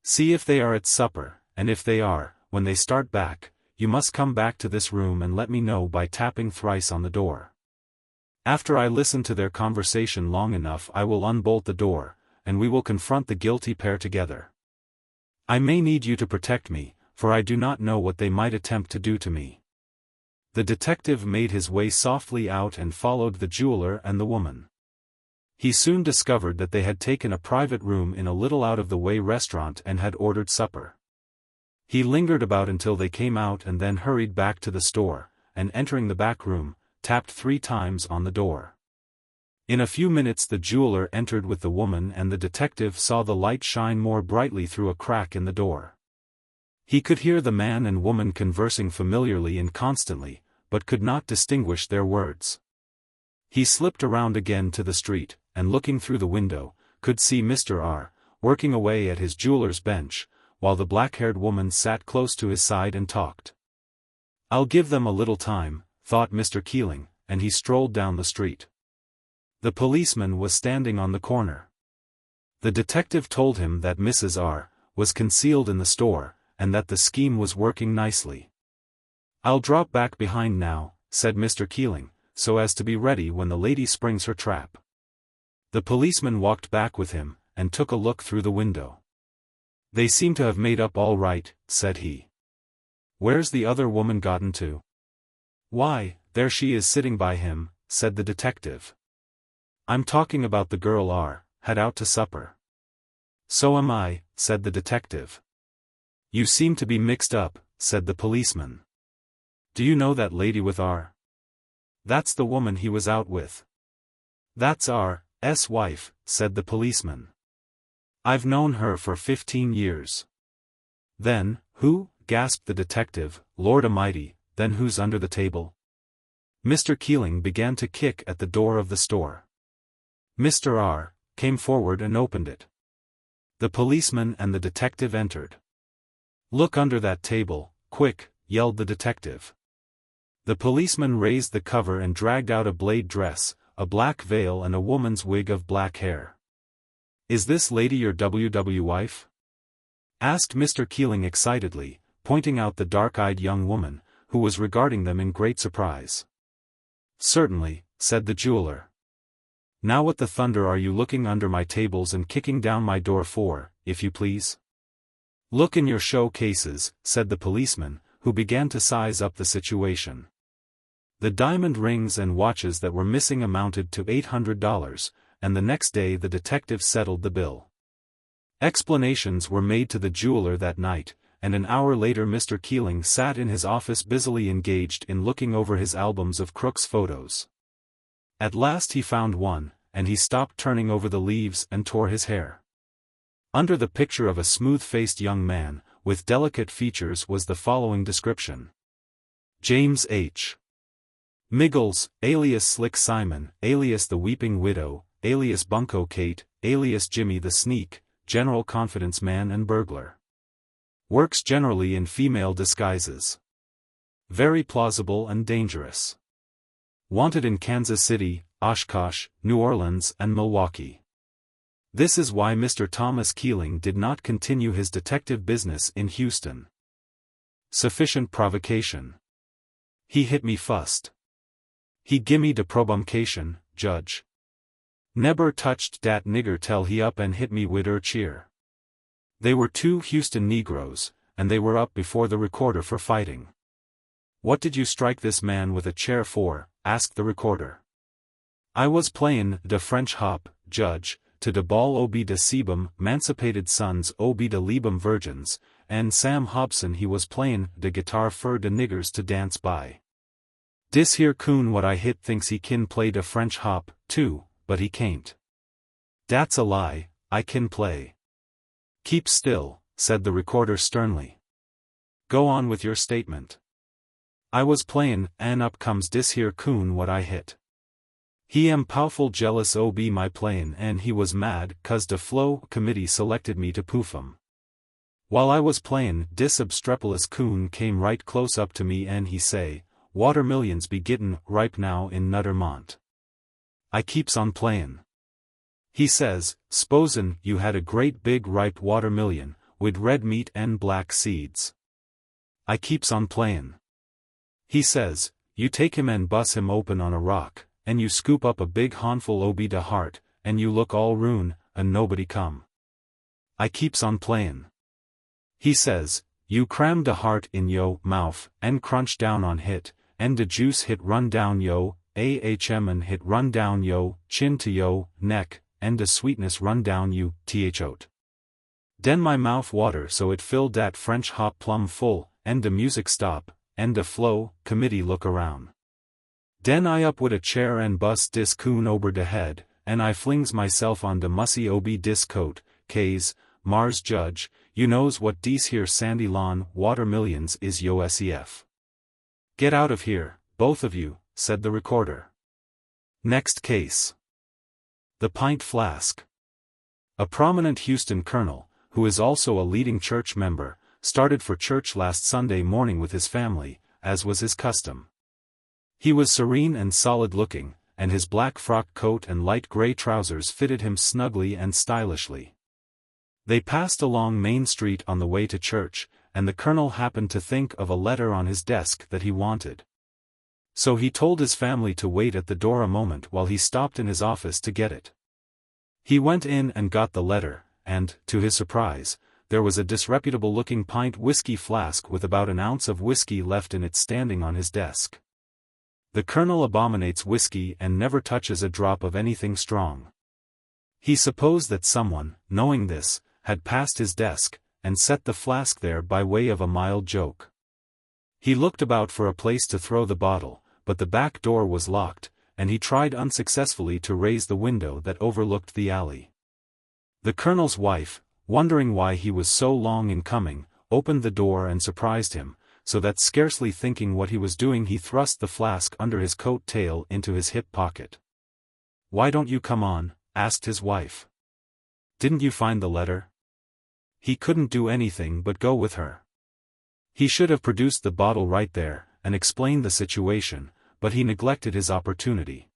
See if they are at supper, and if they are, when they start back, you must come back to this room and let me know by tapping thrice on the door. After I listen to their conversation long enough I will unbolt the door, and we will confront the guilty pair together. I may need you to protect me, for I do not know what they might attempt to do to me." The detective made his way softly out and followed the jeweler and the woman. He soon discovered that they had taken a private room in a little out-of-the-way restaurant and had ordered supper. He lingered about until they came out and then hurried back to the store, and entering the back room, tapped 3 times on the door. In a few minutes the jeweler entered with the woman and the detective saw the light shine more brightly through a crack in the door. He could hear the man and woman conversing familiarly and constantly, but could not distinguish their words. He slipped around again to the street, and looking through the window, could see Mr. R. working away at his jeweler's bench, while the black-haired woman sat close to his side and talked. "I'll give them a little time," thought Mr. Keeling, and he strolled down the street. The policeman was standing on the corner. The detective told him that Mrs. R. was concealed in the store, and that the scheme was working nicely. "I'll drop back behind now," said Mr. Keeling, "so as to be ready when the lady springs her trap." The policeman walked back with him, and took a look through the window. "They seem to have made up all right," said he. "Where's the other woman gotten to?" "Why, there she is sitting by him," said the detective. "I'm talking about the girl R. had out to supper." "So am I," said the detective. "You seem to be mixed up," said the policeman. "Do you know that lady with R.? That's the woman he was out with." "That's R.'s wife," said the policeman. "I've known her for 15 years. "Then, who?" gasped the detective. "Lord Almighty, then who's under the table?" Mr. Keeling began to kick at the door of the store. Mr. R. came forward and opened it. The policeman and the detective entered. "Look under that table, quick," yelled the detective. The policeman raised the cover and dragged out a blade dress, a black veil and a woman's wig of black hair. "Is this lady your WW wife?" asked Mr. Keeling excitedly, pointing out the dark-eyed young woman, who was regarding them in great surprise. "Certainly," said the jeweler. "Now what the thunder are you looking under my tables and kicking down my door for, if you please?" "Look in your show cases," said the policeman, who began to size up the situation. The diamond rings and watches that were missing amounted to $800, and the next day the detective settled the bill. Explanations were made to the jeweler that night, and an hour later Mr. Keeling sat in his office busily engaged in looking over his albums of crooks' photos. At last he found one, and he stopped turning over the leaves and tore his hair. Under the picture of a smooth-faced young man, with delicate features was the following description. James H. Miggles, alias Slick Simon, alias the Weeping Widow, alias Bunko Kate, alias Jimmy the Sneak, general confidence man and burglar. Works generally in female disguises. Very plausible and dangerous. Wanted in Kansas City, Oshkosh, New Orleans and Milwaukee. This is why Mr. Thomas Keeling did not continue his detective business in Houston. Sufficient provocation. He hit me fust. He gimme de probumcation, Judge. Neber touched dat nigger tell he up and hit me wid cheer. They were 2 Houston Negroes, and they were up before the recorder for fighting. "What did you strike this man with a chair for?" asked the recorder. "I was playin' de French hop, Judge, to de ball obi de sebum mancipated sons obi de libum virgins, and Sam Hobson he was playin' de guitar fur de niggers to dance by. Dis here coon what I hit thinks he kin play de French hop, too, but he can't." "Dat's a lie, I can play." "Keep still," said the recorder sternly. "Go on with your statement." "I was playin', an' up comes dis here coon what I hit. He am pow'ful jealous ob my playin' an' he was mad 'cause de flow committee selected me to poof 'em. While I was playin', dis obstreperous coon came right close up to me an' he say, 'Watermillions be gittin' ripe now in Nuttermont.' I keeps on playin'. He says, 'S'posin' you had a great big ripe watermillion, wid red meat and black seeds.' I keeps on playin'. He says, 'You take him and bus him open on a rock, and you scoop up a big handful ob de heart, and you look all ruin, and nobody come.' I keeps on playin'. He says, 'You cram de heart in yo mouth, and crunch down on hit, and de juice hit run down yo ahm and hit run down yo chin to yo neck, and de sweetness run down you throat. Den my mouth water so it fill dat French hop plum full, and de music stop, and de flow committee look around. Den I up wid a chair and bust dis coon ober de head, and I flings myself on de mussy ob dis coat, case, Mars Judge, you knows what dese here sandy lawn watermillions is yo sef. Get out of here, both of you," said the recorder. Next case. The Pint Flask. A prominent Houston colonel, who is also a leading church member, started for church last Sunday morning with his family, as was his custom. He was serene and solid-looking, and his black frock coat and light gray trousers fitted him snugly and stylishly. They passed along Main Street on the way to church, and the colonel happened to think of a letter on his desk that he wanted. So he told his family to wait at the door a moment while he stopped in his office to get it. He went in and got the letter, and, to his surprise, there was a disreputable-looking pint whiskey flask with about an ounce of whiskey left in it standing on his desk. The colonel abominates whiskey and never touches a drop of anything strong. He supposed that someone, knowing this, had passed his desk, and set the flask there by way of a mild joke. He looked about for a place to throw the bottle, but the back door was locked, and he tried unsuccessfully to raise the window that overlooked the alley. The colonel's wife, wondering why he was so long in coming, opened the door and surprised him, so that scarcely thinking what he was doing he thrust the flask under his coat tail into his hip pocket. "Why don't you come on?" asked his wife. "Didn't you find the letter?" He couldn't do anything but go with her. He should have produced the bottle right there, and explained the situation, but he neglected his opportunity.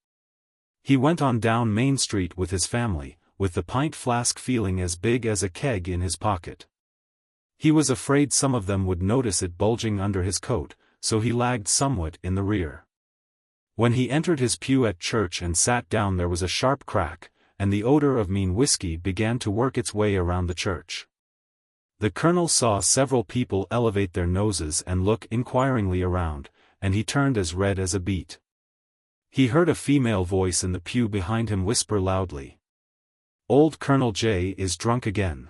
He went on down Main Street with his family, with the pint flask feeling as big as a keg in his pocket. He was afraid some of them would notice it bulging under his coat, so he lagged somewhat in the rear. When he entered his pew at church and sat down there was a sharp crack, and the odor of mean whiskey began to work its way around the church. The colonel saw several people elevate their noses and look inquiringly around, and he turned as red as a beet. He heard a female voice in the pew behind him whisper loudly, "Old Colonel J is drunk again.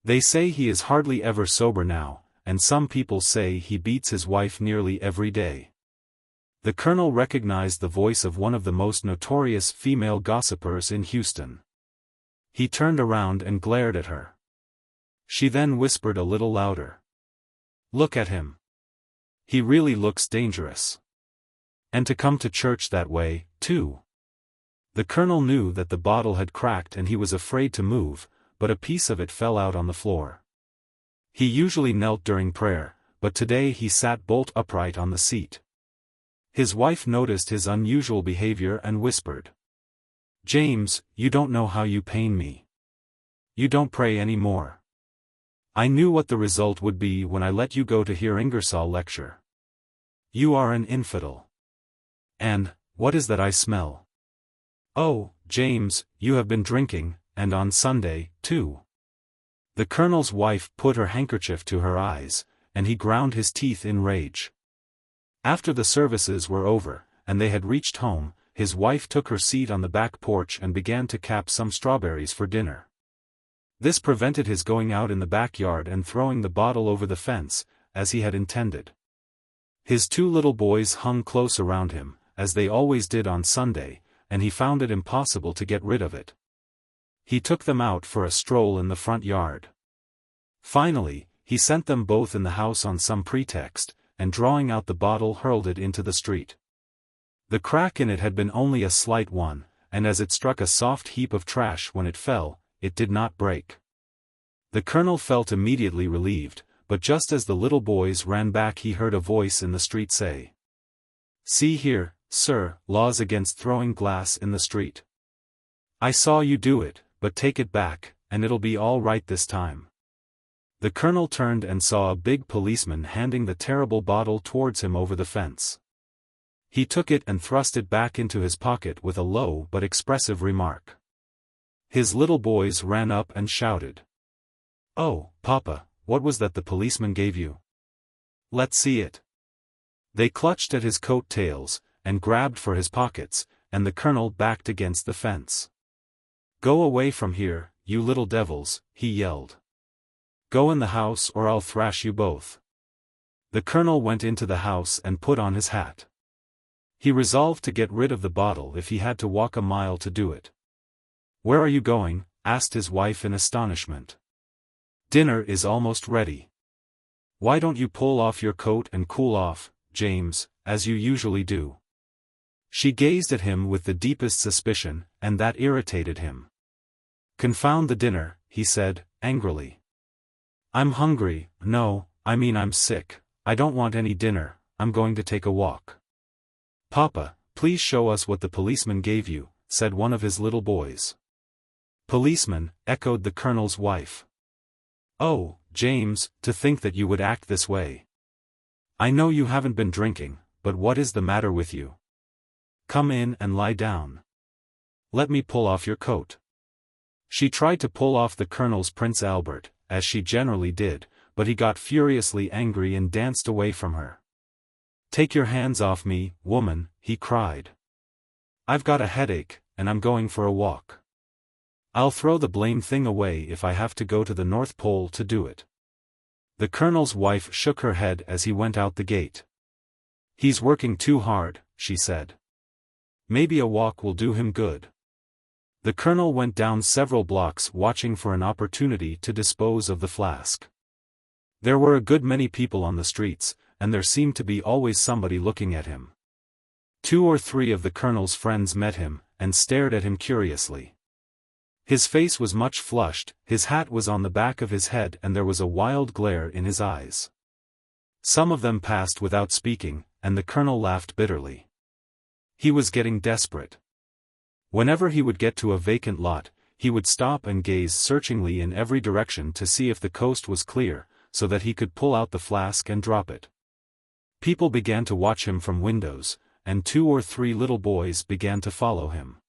They say he is hardly ever sober now, and some people say he beats his wife nearly every day." The colonel recognized the voice of one of the most notorious female gossipers in Houston. He turned around and glared at her. She then whispered a little louder, "Look at him. He really looks dangerous. And to come to church that way, too." The colonel knew that the bottle had cracked and he was afraid to move, but a piece of it fell out on the floor. He usually knelt during prayer, but today he sat bolt upright on the seat. His wife noticed his unusual behavior and whispered, "James, you don't know how you pain me. You don't pray any more. I knew what the result would be when I let you go to hear Ingersoll lecture. You are an infidel. And, what is that I smell? Oh, James, you have been drinking, and on Sunday, too." The colonel's wife put her handkerchief to her eyes, and he ground his teeth in rage. After the services were over, and they had reached home, his wife took her seat on the back porch and began to cap some strawberries for dinner. This prevented his going out in the backyard and throwing the bottle over the fence, as he had intended. His two little boys hung close around him, as they always did on Sunday, and he found it impossible to get rid of it. He took them out for a stroll in the front yard. Finally, he sent them both in the house on some pretext, and drawing out the bottle hurled it into the street. The crack in it had been only a slight one, and as it struck a soft heap of trash when it fell, it did not break. The colonel felt immediately relieved, but just as the little boys ran back he heard a voice in the street say, "See here, sir, laws against throwing glass in the street. I saw you do it, but take it back, and it'll be all right this time." The colonel turned and saw a big policeman handing the terrible bottle towards him over the fence. He took it and thrust it back into his pocket with a low but expressive remark. His little boys ran up and shouted, "Oh, Papa, what was that the policeman gave you? Let's see it." They clutched at his coat tails, and grabbed for his pockets, and the colonel backed against the fence. "Go away from here, you little devils," he yelled. "Go in the house or I'll thrash you both." The colonel went into the house and put on his hat. He resolved to get rid of the bottle if he had to walk a mile to do it. "Where are you going?" asked his wife in astonishment. "Dinner is almost ready. Why don't you pull off your coat and cool off, James, as you usually do?" She gazed at him with the deepest suspicion, and that irritated him. "Confound the dinner," he said, angrily. "I'm hungry, no, I mean I'm sick, I don't want any dinner, I'm going to take a walk." "Papa, please show us what the policeman gave you," said one of his little boys. "Policeman," echoed the colonel's wife. "Oh, James, to think that you would act this way. I know you haven't been drinking, but what is the matter with you? Come in and lie down. Let me pull off your coat." She tried to pull off the colonel's Prince Albert, as she generally did, but he got furiously angry and danced away from her. "Take your hands off me, woman," he cried. "I've got a headache, and I'm going for a walk. I'll throw the blame thing away if I have to go to the North Pole to do it." The colonel's wife shook her head as he went out the gate. "He's working too hard," she said. "Maybe a walk will do him good." The colonel went down several blocks watching for an opportunity to dispose of the flask. There were a good many people on the streets, and there seemed to be always somebody looking at him. 2 or 3 of the colonel's friends met him, and stared at him curiously. His face was much flushed, his hat was on the back of his head and there was a wild glare in his eyes. Some of them passed without speaking, and the colonel laughed bitterly. He was getting desperate. Whenever he would get to a vacant lot, he would stop and gaze searchingly in every direction to see if the coast was clear, so that he could pull out the flask and drop it. People began to watch him from windows, and 2 or 3 little boys began to follow him.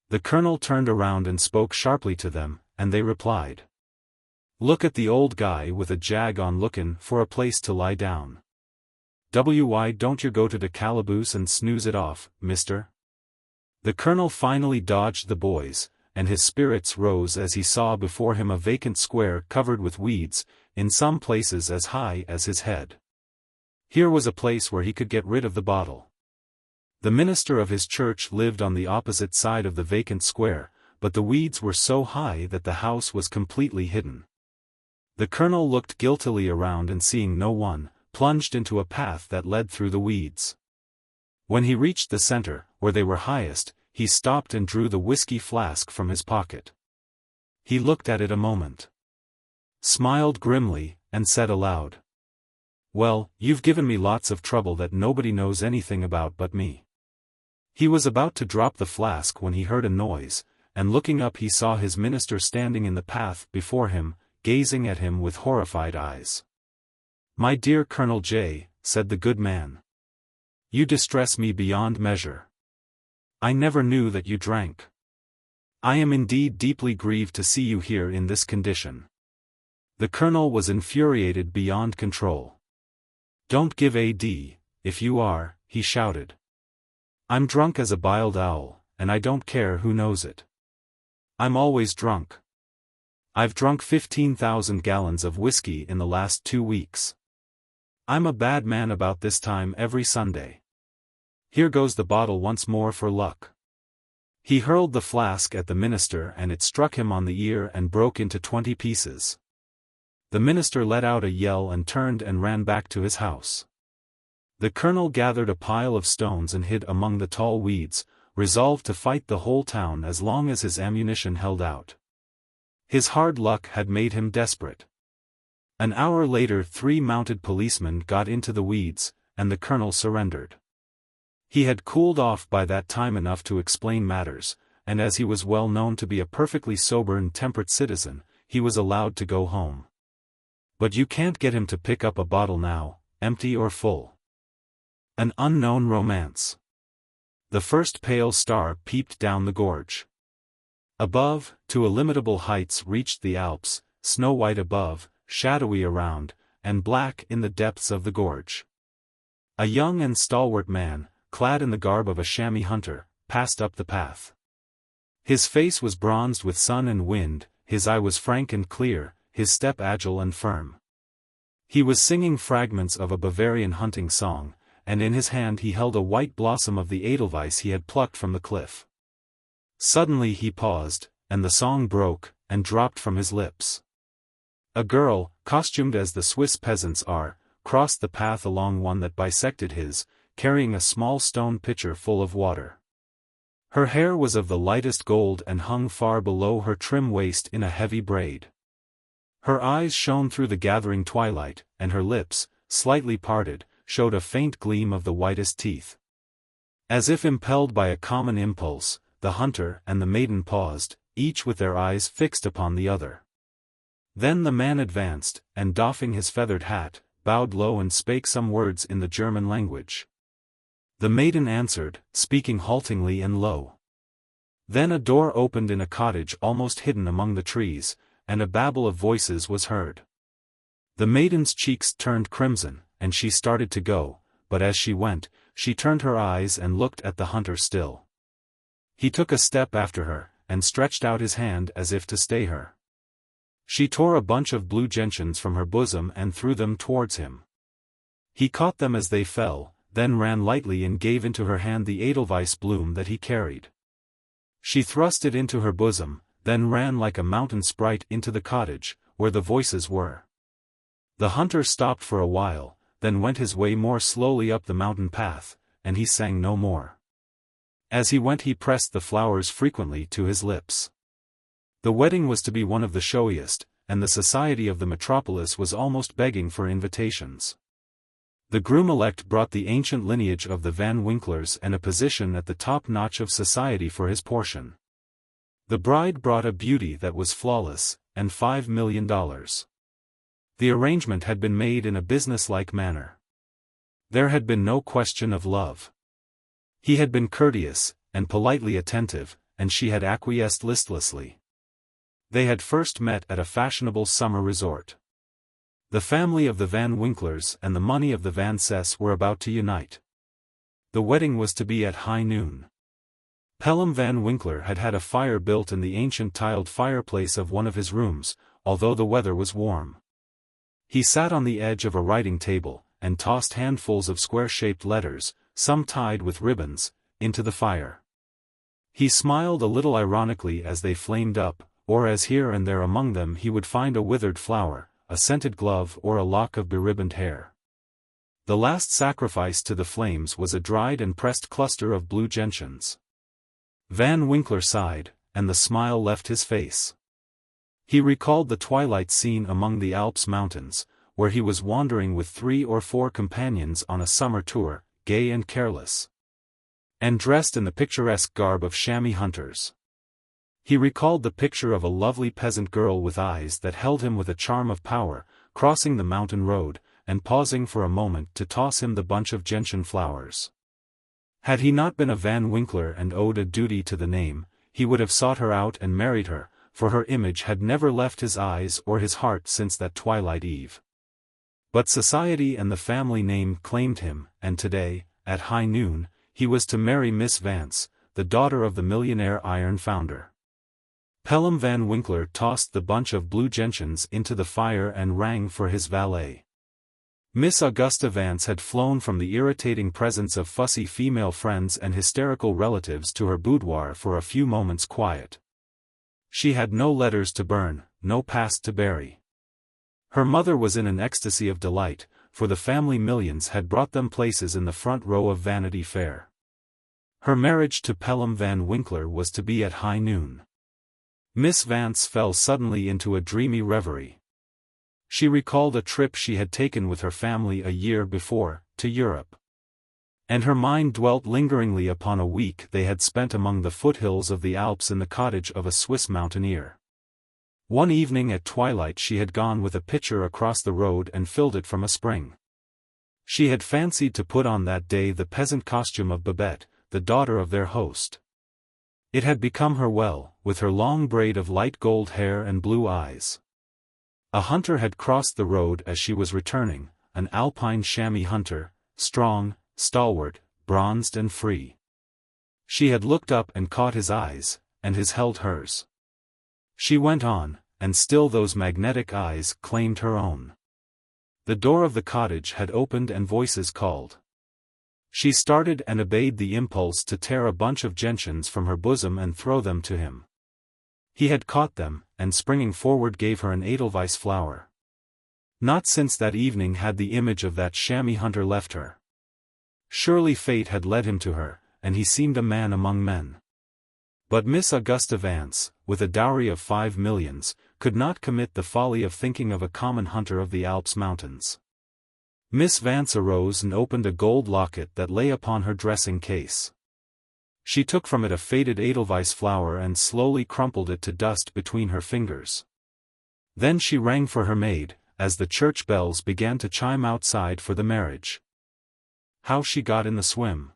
The colonel turned around and spoke sharply to them, and they replied. "Look at the old guy with a jag on lookin' for a place to lie down. Why don't you go to the calaboose and snooze it off, mister?" The colonel finally dodged the boys, and his spirits rose as he saw before him a vacant square covered with weeds, in some places as high as his head. Here was a place where he could get rid of the bottle. The minister of his church lived on the opposite side of the vacant square, but the weeds were so high that the house was completely hidden. The colonel looked guiltily around and seeing no one, plunged into a path that led through the weeds. When he reached the center, where they were highest, he stopped and drew the whiskey flask from his pocket. He looked at it a moment, smiled grimly, and said aloud, "Well, you've given me lots of trouble that nobody knows anything about but me." He was about to drop the flask when he heard a noise, and looking up he saw his minister standing in the path before him, gazing at him with horrified eyes. "My dear Colonel J," said the good man, "you distress me beyond measure. I never knew that you drank. I am indeed deeply grieved to see you here in this condition." The colonel was infuriated beyond control. "Don't give AD, if you are," he shouted. "I'm drunk as a biled owl, and I don't care who knows it. I'm always drunk. I've drunk 15,000 gallons of whiskey in the last 2 weeks. I'm a bad man about this time every Sunday. Here goes the bottle once more for luck." He hurled the flask at the minister and it struck him on the ear and broke into 20 pieces. The minister let out a yell and turned and ran back to his house. The colonel gathered a pile of stones and hid among the tall weeds, resolved to fight the whole town as long as his ammunition held out. His hard luck had made him desperate. An hour later 3 mounted policemen got into the weeds, and the colonel surrendered. He had cooled off by that time enough to explain matters, and as he was well known to be a perfectly sober and temperate citizen, he was allowed to go home. But you can't get him to pick up a bottle now, empty or full. An unknown romance. The first pale star peeped down the gorge. Above, to illimitable heights reached the Alps, snow-white above, shadowy around, and black in the depths of the gorge. A young and stalwart man, clad in the garb of a chamois hunter, passed up the path. His face was bronzed with sun and wind, his eye was frank and clear, his step agile and firm. He was singing fragments of a Bavarian hunting song, and in his hand he held a white blossom of the edelweiss he had plucked from the cliff. Suddenly he paused, and the song broke, and dropped from his lips. A girl, costumed as the Swiss peasants are, crossed the path along one that bisected his, carrying a small stone pitcher full of water. Her hair was of the lightest gold and hung far below her trim waist in a heavy braid. Her eyes shone through the gathering twilight, and her lips, slightly parted, showed a faint gleam of the whitest teeth. As if impelled by a common impulse, the hunter and the maiden paused, each with their eyes fixed upon the other. Then the man advanced, and doffing his feathered hat, bowed low and spake some words in the German language. The maiden answered, speaking haltingly and low. Then a door opened in a cottage almost hidden among the trees, and a babble of voices was heard. The maiden's cheeks turned crimson, and she started to go, but as she went, she turned her eyes and looked at the hunter still. He took a step after her, and stretched out his hand as if to stay her. She tore a bunch of blue gentians from her bosom and threw them towards him. He caught them as they fell, then ran lightly and gave into her hand the edelweiss bloom that he carried. She thrust it into her bosom, then ran like a mountain sprite into the cottage, where the voices were. The hunter stopped for a while, then went his way more slowly up the mountain path, and he sang no more. As he went he pressed the flowers frequently to his lips. The wedding was to be one of the showiest, and the society of the metropolis was almost begging for invitations. The groom-elect brought the ancient lineage of the Van Winklers and a position at the top notch of society for his portion. The bride brought a beauty that was flawless, and $5 million. The arrangement had been made in a business-like manner. There had been no question of love. He had been courteous, and politely attentive, and she had acquiesced listlessly. They had first met at a fashionable summer resort. The family of the Van Winklers and the money of the Van Cess were about to unite. The wedding was to be at high noon. Pelham Van Winkler had had a fire built in the ancient tiled fireplace of one of his rooms, although the weather was warm. He sat on the edge of a writing table, and tossed handfuls of square-shaped letters, some tied with ribbons, into the fire. He smiled a little ironically as they flamed up, or as here and there among them he would find a withered flower, a scented glove or a lock of beribboned hair. The last sacrifice to the flames was a dried and pressed cluster of blue gentians. Van Winkler sighed, and the smile left his face. He recalled the twilight scene among the Alps mountains, where he was wandering with 3 or 4 companions on a summer tour, gay and careless, and dressed in the picturesque garb of chamois hunters. He recalled the picture of a lovely peasant girl with eyes that held him with a charm of power, crossing the mountain road, and pausing for a moment to toss him the bunch of gentian flowers. Had he not been a Van Winkler and owed a duty to the name, he would have sought her out and married her, for her image had never left his eyes or his heart since that twilight eve. But society and the family name claimed him, and today, at high noon, he was to marry Miss Vance, the daughter of the millionaire iron founder. Pelham Van Winkler tossed the bunch of blue gentians into the fire and rang for his valet. Miss Augusta Vance had flown from the irritating presence of fussy female friends and hysterical relatives to her boudoir for a few moments' quiet. She had no letters to burn, no past to bury. Her mother was in an ecstasy of delight, for the family millions had brought them places in the front row of Vanity Fair. Her marriage to Pelham Van Winkler was to be at high noon. Miss Vance fell suddenly into a dreamy reverie. She recalled a trip she had taken with her family a year before, to Europe. And her mind dwelt lingeringly upon a week they had spent among the foothills of the Alps in the cottage of a Swiss mountaineer. One evening at twilight she had gone with a pitcher across the road and filled it from a spring. She had fancied to put on that day the peasant costume of Babette, the daughter of their host. It had become her well, with her long braid of light gold hair and blue eyes. A hunter had crossed the road as she was returning, an alpine chamois hunter, strong, stalwart, bronzed and free. She had looked up and caught his eyes, and his held hers. She went on, and still those magnetic eyes claimed her own. The door of the cottage had opened and voices called. She started and obeyed the impulse to tear a bunch of gentians from her bosom and throw them to him. He had caught them, and springing forward gave her an edelweiss flower. Not since that evening had the image of that chamois hunter left her. Surely fate had led him to her, and he seemed a man among men. But Miss Augusta Vance, with a dowry of 5 millions, could not commit the folly of thinking of a common hunter of the Alps mountains. Miss Vance arose and opened a gold locket that lay upon her dressing case. She took from it a faded edelweiss flower and slowly crumpled it to dust between her fingers. Then she rang for her maid, as the church bells began to chime outside for the marriage. How she got in the swim.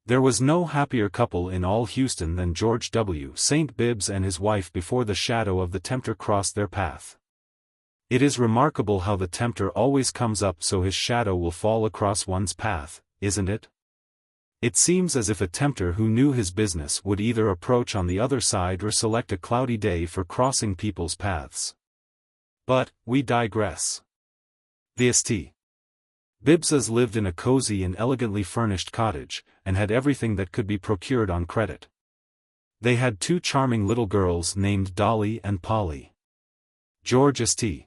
There was no happier couple in all Houston than George W. St. Bibbs and his wife before the shadow of the tempter crossed their path. It is remarkable how the tempter always comes up so his shadow will fall across one's path, isn't it? It seems as if a tempter who knew his business would either approach on the other side or select a cloudy day for crossing people's paths. But, we digress. The St. Bibbses lived in a cozy and elegantly furnished cottage, and had everything that could be procured on credit. They had 2 charming little girls named Dolly and Polly. George St.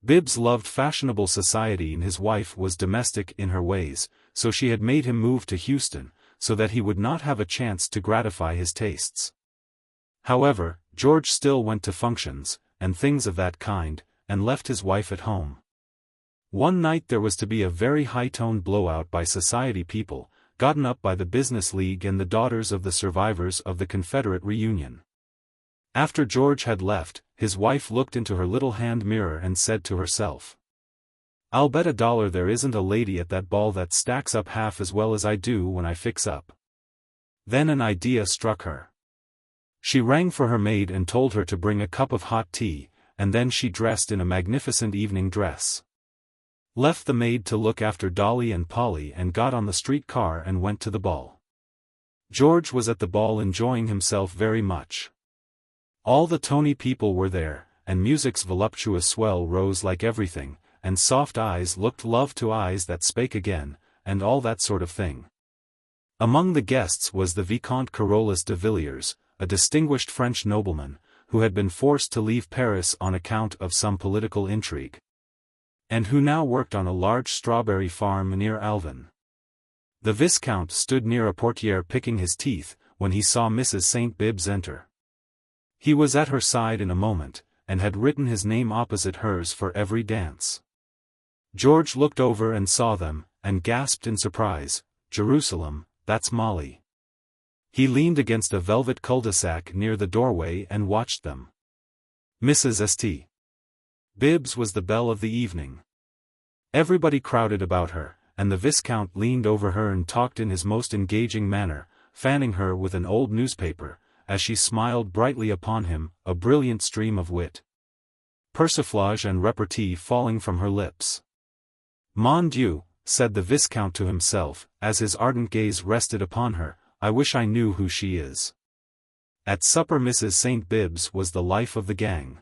Bibbs loved fashionable society and his wife was domestic in her ways, so she had made him move to Houston, so that he would not have a chance to gratify his tastes. However, George still went to functions, and things of that kind, and left his wife at home. One night there was to be a very high-toned blowout by society people, gotten up by the Business League and the daughters of the survivors of the Confederate reunion. After George had left, his wife looked into her little hand mirror and said to herself, "I'll bet $1 there isn't a lady at that ball that stacks up half as well as I do when I fix up." Then an idea struck her. She rang for her maid and told her to bring a cup of hot tea, and then she dressed in a magnificent evening dress. Left the maid to look after Dolly and Polly and got on the streetcar and went to the ball. George was at the ball enjoying himself very much. All the Tony people were there, and music's voluptuous swell rose like everything, and soft eyes looked love to eyes that spake again, and all that sort of thing. Among the guests was the Vicomte Carolus de Villiers, a distinguished French nobleman, who had been forced to leave Paris on account of some political intrigue, and who now worked on a large strawberry farm near Alvin. The Viscount stood near a portière picking his teeth, when he saw Mrs. St. Bibbs enter. He was at her side in a moment, and had written his name opposite hers for every dance. George looked over and saw them, and gasped in surprise, "Jerusalem, that's Molly." He leaned against a velvet cul-de-sac near the doorway and watched them. Mrs. St. Bibbs was the belle of the evening. Everybody crowded about her, and the Viscount leaned over her and talked in his most engaging manner, fanning her with an old newspaper, as she smiled brightly upon him, a brilliant stream of wit, persiflage and repartee falling from her lips. "Mon Dieu," said the Viscount to himself, as his ardent gaze rested upon her, "I wish I knew who she is." At supper Mrs. St. Bibbs was the life of the gang.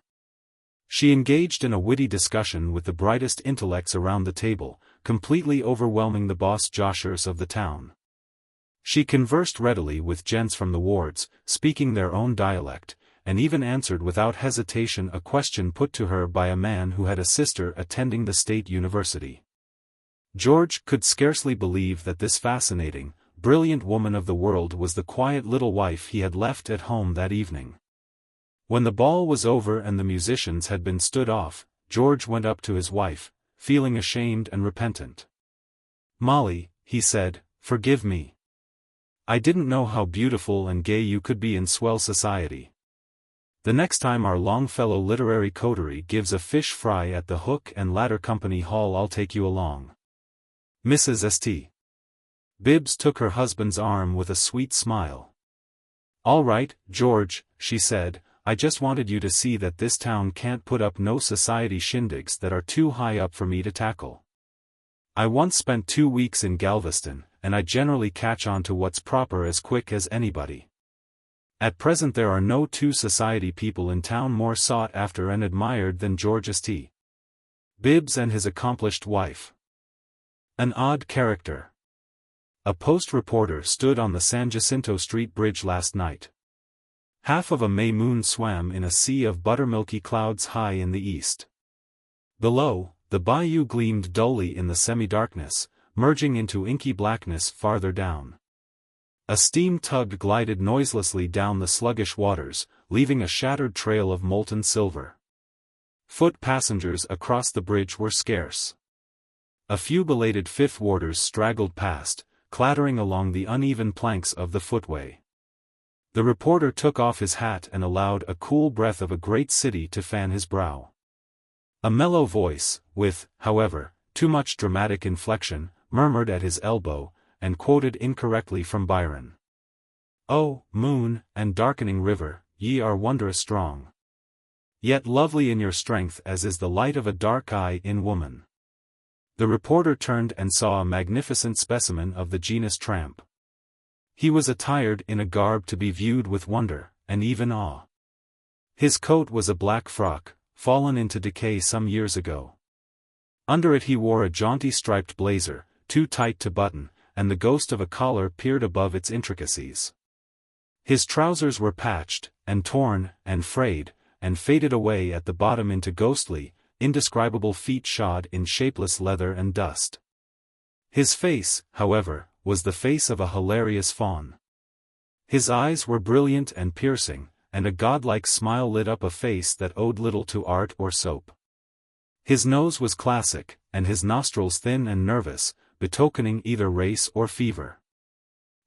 She engaged in a witty discussion with the brightest intellects around the table, completely overwhelming the boss joshers of the town. She conversed readily with gents from the wards, speaking their own dialect, and even answered without hesitation a question put to her by a man who had a sister attending the state university. George could scarcely believe that this fascinating, brilliant woman of the world was the quiet little wife he had left at home that evening. When the ball was over and the musicians had been stood off, George went up to his wife, feeling ashamed and repentant. "Molly," he said, "forgive me. I didn't know how beautiful and gay you could be in swell society. The next time our Longfellow literary coterie gives a fish fry at the Hook and Ladder Company Hall, I'll take you along." Mrs. St. Bibbs took her husband's arm with a sweet smile. "All right, George," she said, "I just wanted you to see that this town can't put up no society shindigs that are too high up for me to tackle. I once spent 2 weeks in Galveston, and I generally catch on to what's proper as quick as anybody. At present there are no two society people in town more sought after and admired than George St. Bibbs and his accomplished wife. An odd character. A Post reporter stood on the San Jacinto Street Bridge last night. Half of a May moon swam in a sea of buttermilky clouds high in the east. Below, the bayou gleamed dully in the semi-darkness, merging into inky blackness farther down. A steam tug glided noiselessly down the sluggish waters, leaving a shattered trail of molten silver. Foot passengers across the bridge were scarce. A few belated Fifth Warders straggled past, clattering along the uneven planks of the footway. The reporter took off his hat and allowed a cool breath of a great city to fan his brow. A mellow voice, with, however, too much dramatic inflection, murmured at his elbow, and quoted incorrectly from Byron. "Oh, moon, and darkening river, ye are wondrous strong. Yet lovely in your strength as is the light of a dark eye in woman." The reporter turned and saw a magnificent specimen of the genus tramp. He was attired in a garb to be viewed with wonder, and even awe. His coat was a black frock, fallen into decay some years ago. Under it he wore a jaunty striped blazer, too tight to button, and the ghost of a collar peered above its intricacies. His trousers were patched, and torn, and frayed, and faded away at the bottom into ghostly, indescribable feet shod in shapeless leather and dust. His face, however, was the face of a hilarious faun. His eyes were brilliant and piercing, and a godlike smile lit up a face that owed little to art or soap. His nose was classic, and his nostrils thin and nervous, betokening either race or fever.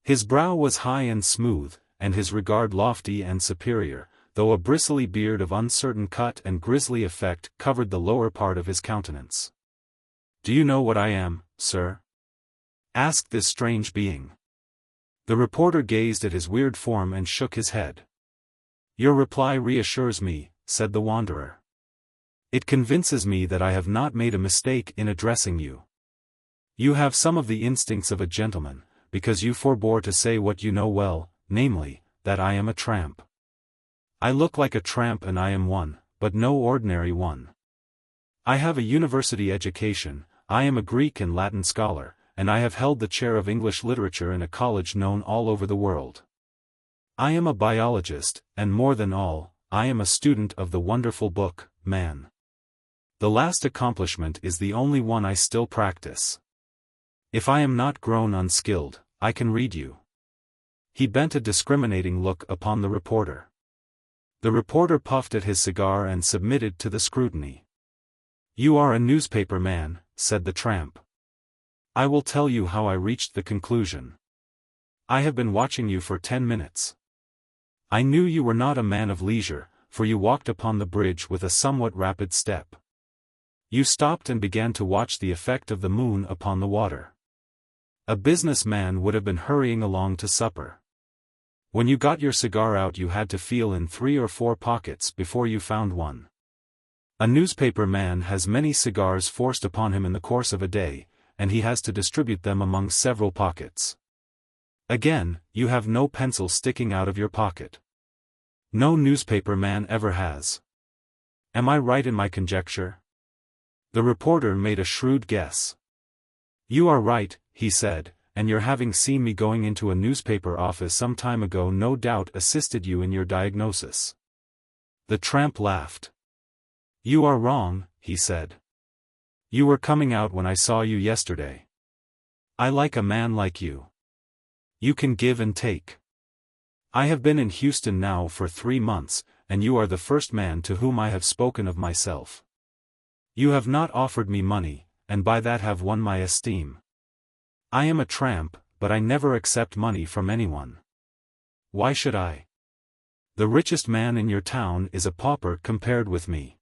His brow was high and smooth, and his regard lofty and superior, though a bristly beard of uncertain cut and grisly effect covered the lower part of his countenance. "Do you know what I am, sir?" asked this strange being. The reporter gazed at his weird form and shook his head. "Your reply reassures me," said the wanderer. "It convinces me that I have not made a mistake in addressing you. You have some of the instincts of a gentleman, because you forbore to say what you know well, namely, that I am a tramp. I look like a tramp and I am one, but no ordinary one. I have a university education, I am a Greek and Latin scholar, and I have held the chair of English literature in a college known all over the world. I am a biologist, and more than all, I am a student of the wonderful book, man. The last accomplishment is the only one I still practice. If I am not grown unskilled, I can read you." He bent a discriminating look upon the reporter. The reporter puffed at his cigar and submitted to the scrutiny. "You are a newspaper man," said the tramp. "I will tell you how I reached the conclusion. I have been watching you for 10 minutes. I knew you were not a man of leisure, for you walked upon the bridge with a somewhat rapid step. You stopped and began to watch the effect of the moon upon the water. A business man would have been hurrying along to supper. When you got your cigar out you had to feel in 3 or 4 pockets before you found one. A newspaper man has many cigars forced upon him in the course of a day, and he has to distribute them among several pockets. Again, you have no pencil sticking out of your pocket. No newspaper man ever has. Am I right in my conjecture? The reporter made a shrewd guess. You are right, he said, and your having seen me going into a newspaper office some time ago no doubt assisted you in your diagnosis. The tramp laughed. You are wrong, he said. You were coming out when I saw you yesterday. I like a man like you. You can give and take. I have been in Houston now for 3 months, and you are the first man to whom I have spoken of myself. You have not offered me money, and by that have won my esteem. I am a tramp, but I never accept money from anyone. Why should I? The richest man in your town is a pauper compared with me.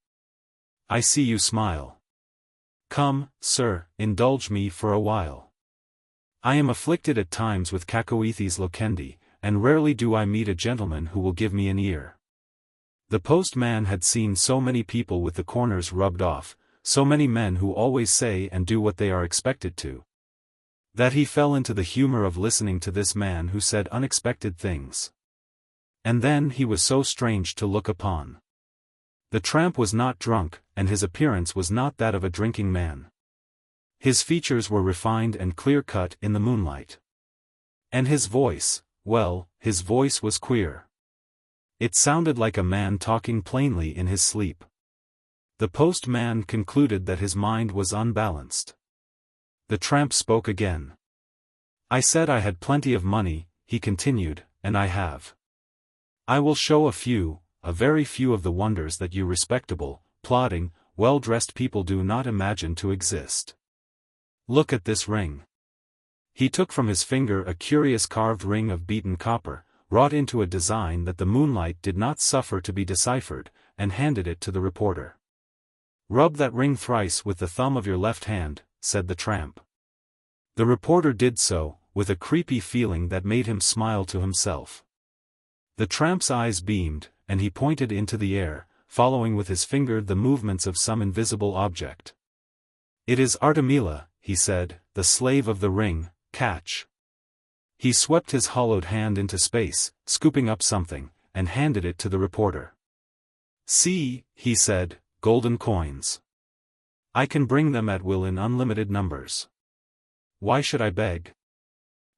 I see you smile. Come, sir, indulge me for a while. I am afflicted at times with cacoethes loquendi, and rarely do I meet a gentleman who will give me an ear. The postman had seen so many people with the corners rubbed off, so many men who always say and do what they are expected to, that he fell into the humor of listening to this man who said unexpected things. And then he was so strange to look upon. The tramp was not drunk, and his appearance was not that of a drinking man. His features were refined and clear-cut in the moonlight. And his voice, well, his voice was queer. It sounded like a man talking plainly in his sleep. The postman concluded that his mind was unbalanced. The tramp spoke again. I said I had plenty of money, he continued, and I have. I will show a very few of the wonders that you respectable, plodding, well-dressed people do not imagine to exist. Look at this ring. He took from his finger a curious carved ring of beaten copper, wrought into a design that the moonlight did not suffer to be deciphered, and handed it to the reporter. Rub that ring thrice with the thumb of your left hand, said the tramp. The reporter did so, with a creepy feeling that made him smile to himself. The tramp's eyes beamed, and he pointed into the air, following with his finger the movements of some invisible object. It is Artemisia, he said, the slave of the ring, catch. He swept his hollowed hand into space, scooping up something, and handed it to the reporter. See, he said, golden coins. I can bring them at will in unlimited numbers. Why should I beg?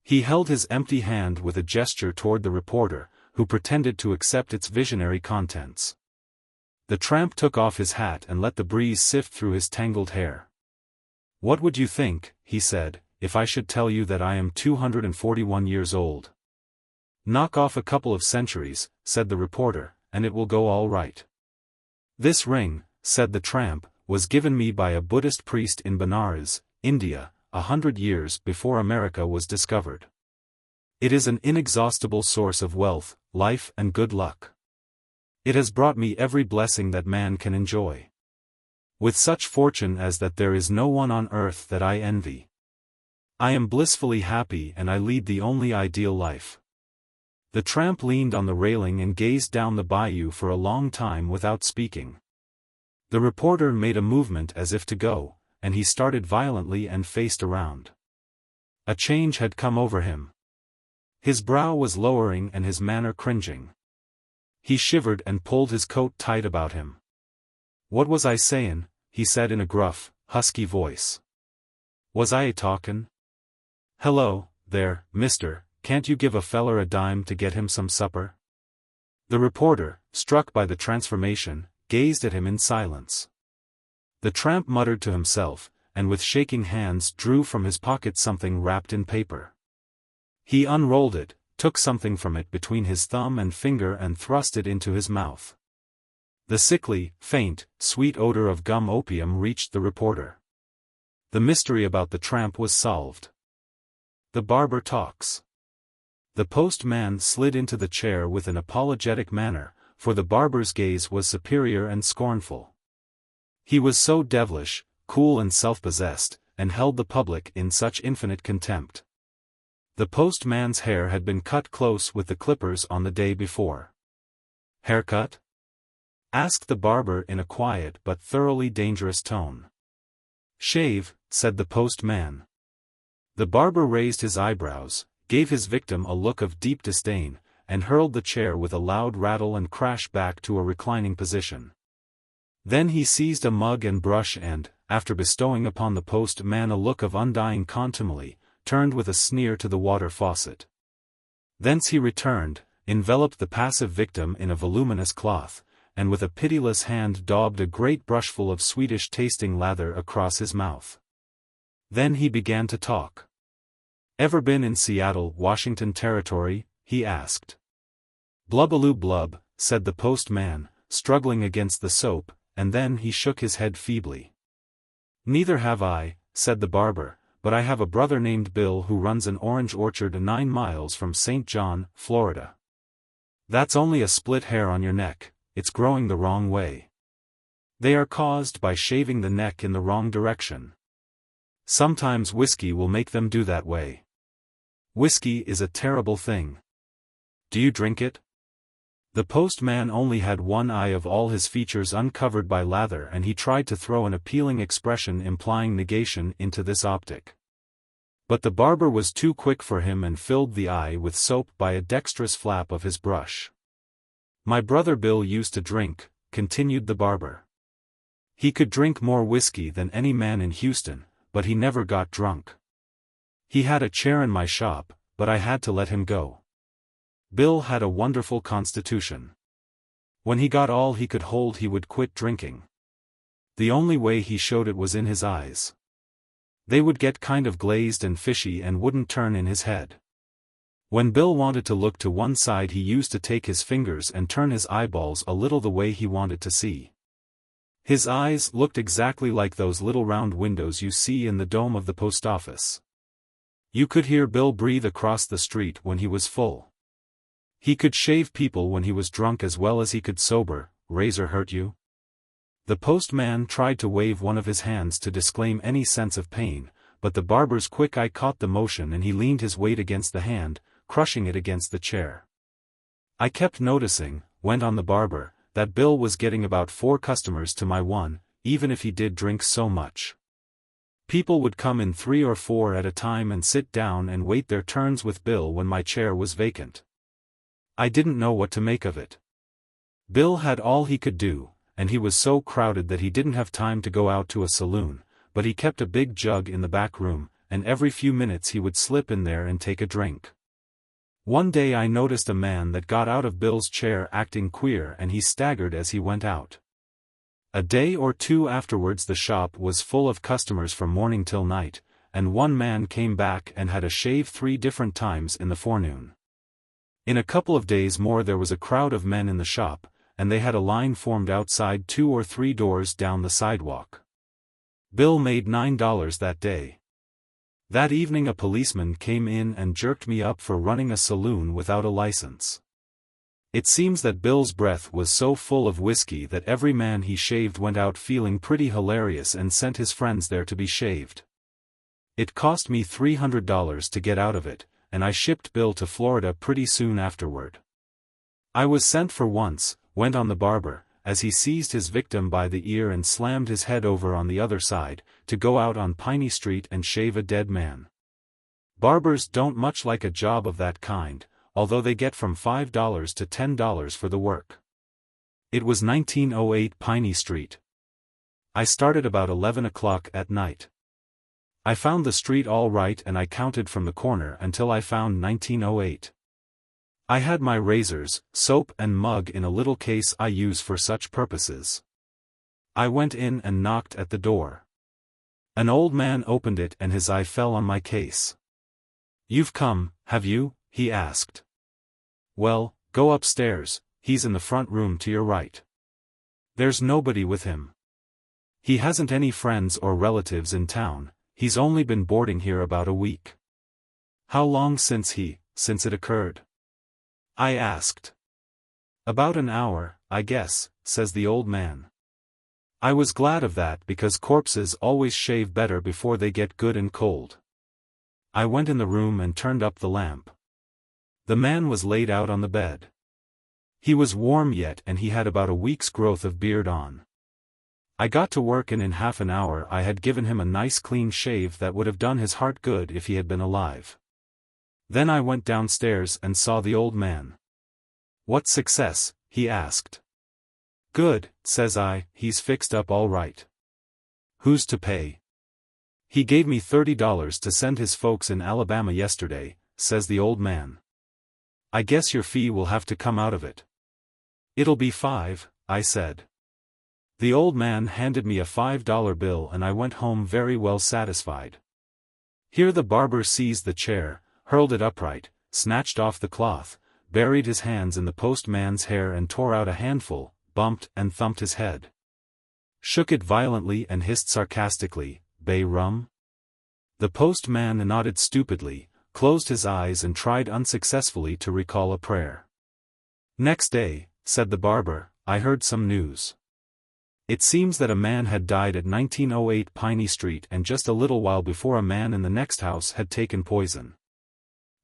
He held his empty hand with a gesture toward the reporter, who pretended to accept its visionary contents. The tramp took off his hat and let the breeze sift through his tangled hair. What would you think, he said, if I should tell you that I am 241 years old? Knock off a couple of centuries, said the reporter, and it will go all right. This ring, said the tramp, was given me by a Buddhist priest in Benares, India, 100 years before America was discovered. It is an inexhaustible source of wealth, life and good luck. It has brought me every blessing that man can enjoy. With such fortune as that there is no one on earth that I envy. I am blissfully happy and I lead the only ideal life. The tramp leaned on the railing and gazed down the bayou for a long time without speaking. The reporter made a movement as if to go, and he started violently and faced around. A change had come over him. His brow was lowering and his manner cringing. He shivered and pulled his coat tight about him. What was I sayin'? He said in a gruff, husky voice. Was I a-talkin'? Hello, there, mister, can't you give a feller a dime to get him some supper? The reporter, struck by the transformation, gazed at him in silence. The tramp muttered to himself, and with shaking hands drew from his pocket something wrapped in paper. He unrolled it, took something from it between his thumb and finger and thrust it into his mouth. The sickly, faint, sweet odor of gum opium reached the reporter. The mystery about the tramp was solved. The barber talks. The postman slid into the chair with an apologetic manner, for the barber's gaze was superior and scornful. He was so devilish, cool and self-possessed, and held the public in such infinite contempt. The postman's hair had been cut close with the clippers on the day before. Haircut? Asked the barber in a quiet but thoroughly dangerous tone. Shave, said the postman. The barber raised his eyebrows, gave his victim a look of deep disdain, and hurled the chair with a loud rattle and crash back to a reclining position. Then he seized a mug and brush and, after bestowing upon the postman a look of undying contumely, turned with a sneer to the water faucet. Thence he returned, enveloped the passive victim in a voluminous cloth, and with a pitiless hand daubed a great brushful of Swedish-tasting lather across his mouth. Then he began to talk. "Ever been in Seattle, Washington Territory?" he asked. "Blubbaloo blub," said the postman, struggling against the soap, and then he shook his head feebly. "Neither have I," said the barber, "but I have a brother named Bill who runs an orange orchard 9 miles from St. John, Florida. That's only a split hair on your neck, it's growing the wrong way. They are caused by shaving the neck in the wrong direction. Sometimes whiskey will make them do that way. Whiskey is a terrible thing. Do you drink it?" The postman only had one eye of all his features uncovered by lather, and he tried to throw an appealing expression implying negation into this optic. But the barber was too quick for him and filled the eye with soap by a dexterous flap of his brush. "My brother Bill used to drink," continued the barber. "He could drink more whiskey than any man in Houston, but he never got drunk. He had a chair in my shop, but I had to let him go. Bill had a wonderful constitution. When he got all he could hold he would quit drinking. The only way he showed it was in his eyes. They would get kind of glazed and fishy and wouldn't turn in his head. When Bill wanted to look to one side he used to take his fingers and turn his eyeballs a little the way he wanted to see. His eyes looked exactly like those little round windows you see in the dome of the post office. You could hear Bill breathe across the street when he was full. He could shave people when he was drunk as well as he could sober. Razor hurt you?" The postman tried to wave one of his hands to disclaim any sense of pain, but the barber's quick eye caught the motion and he leaned his weight against the hand, crushing it against the chair. "I kept noticing," went on the barber, "that Bill was getting about 4 customers to my 1, even if he did drink so much. People would come in 3 or 4 at a time and sit down and wait their turns with Bill when my chair was vacant. I didn't know what to make of it. Bill had all he could do, and he was so crowded that he didn't have time to go out to a saloon, but he kept a big jug in the back room, and every few minutes he would slip in there and take a drink. One day I noticed a man that got out of Bill's chair acting queer and he staggered as he went out. A day or 2 afterwards the shop was full of customers from morning till night, and one man came back and had a shave 3 different times in the forenoon. In a couple of days more there was a crowd of men in the shop, and they had a line formed outside 2 or 3 doors down the sidewalk. Bill made $9 that day. That evening a policeman came in and jerked me up for running a saloon without a license. It seems that Bill's breath was so full of whiskey that every man he shaved went out feeling pretty hilarious and sent his friends there to be shaved. It cost me $300 to get out of it, and I shipped Bill to Florida pretty soon afterward. I was sent for once," went on the barber, as he seized his victim by the ear and slammed his head over on the other side, to go out on Piney Street and shave a dead man. Barbers don't much like a job of that kind, although they get from $5 to $10 for the work. It was 1908 Piney Street. I started about 11 o'clock at night. I found the street all right and I counted from the corner until I found 1908. I had my razors, soap and mug in a little case I use for such purposes. I went in and knocked at the door. An old man opened it and his eye fell on my case. "You've come, have you?" he asked. "Well, go upstairs, he's in the front room to your right. There's nobody with him. He hasn't any friends or relatives in town. He's only been boarding here about a week." "How long since it occurred?" I asked. "About an hour, I guess," says the old man. I was glad of that because corpses always shave better before they get good and cold. I went in the room and turned up the lamp. The man was laid out on the bed. He was warm yet and he had about a week's growth of beard on. I got to work and in half an hour I had given him a nice clean shave that would have done his heart good if he had been alive. Then I went downstairs and saw the old man. "What success?" he asked. Good, says I, he's fixed up all right. Who's to pay? He gave me $30 to send his folks in Alabama yesterday, says the old man. I guess your fee will have to come out of it. It'll be $5, I said. The old man handed me a $5 bill and I went home very well satisfied. Here the barber seized the chair, hurled it upright, snatched off the cloth, buried his hands in the postman's hair and tore out a handful, bumped and thumped his head. Shook it violently and hissed sarcastically, "Bay rum?" The postman nodded stupidly, closed his eyes and tried unsuccessfully to recall a prayer. Next day, said the barber, I heard some news. It seems that a man had died at 1908 Piney Street and just a little while before a man in the next house had taken poison.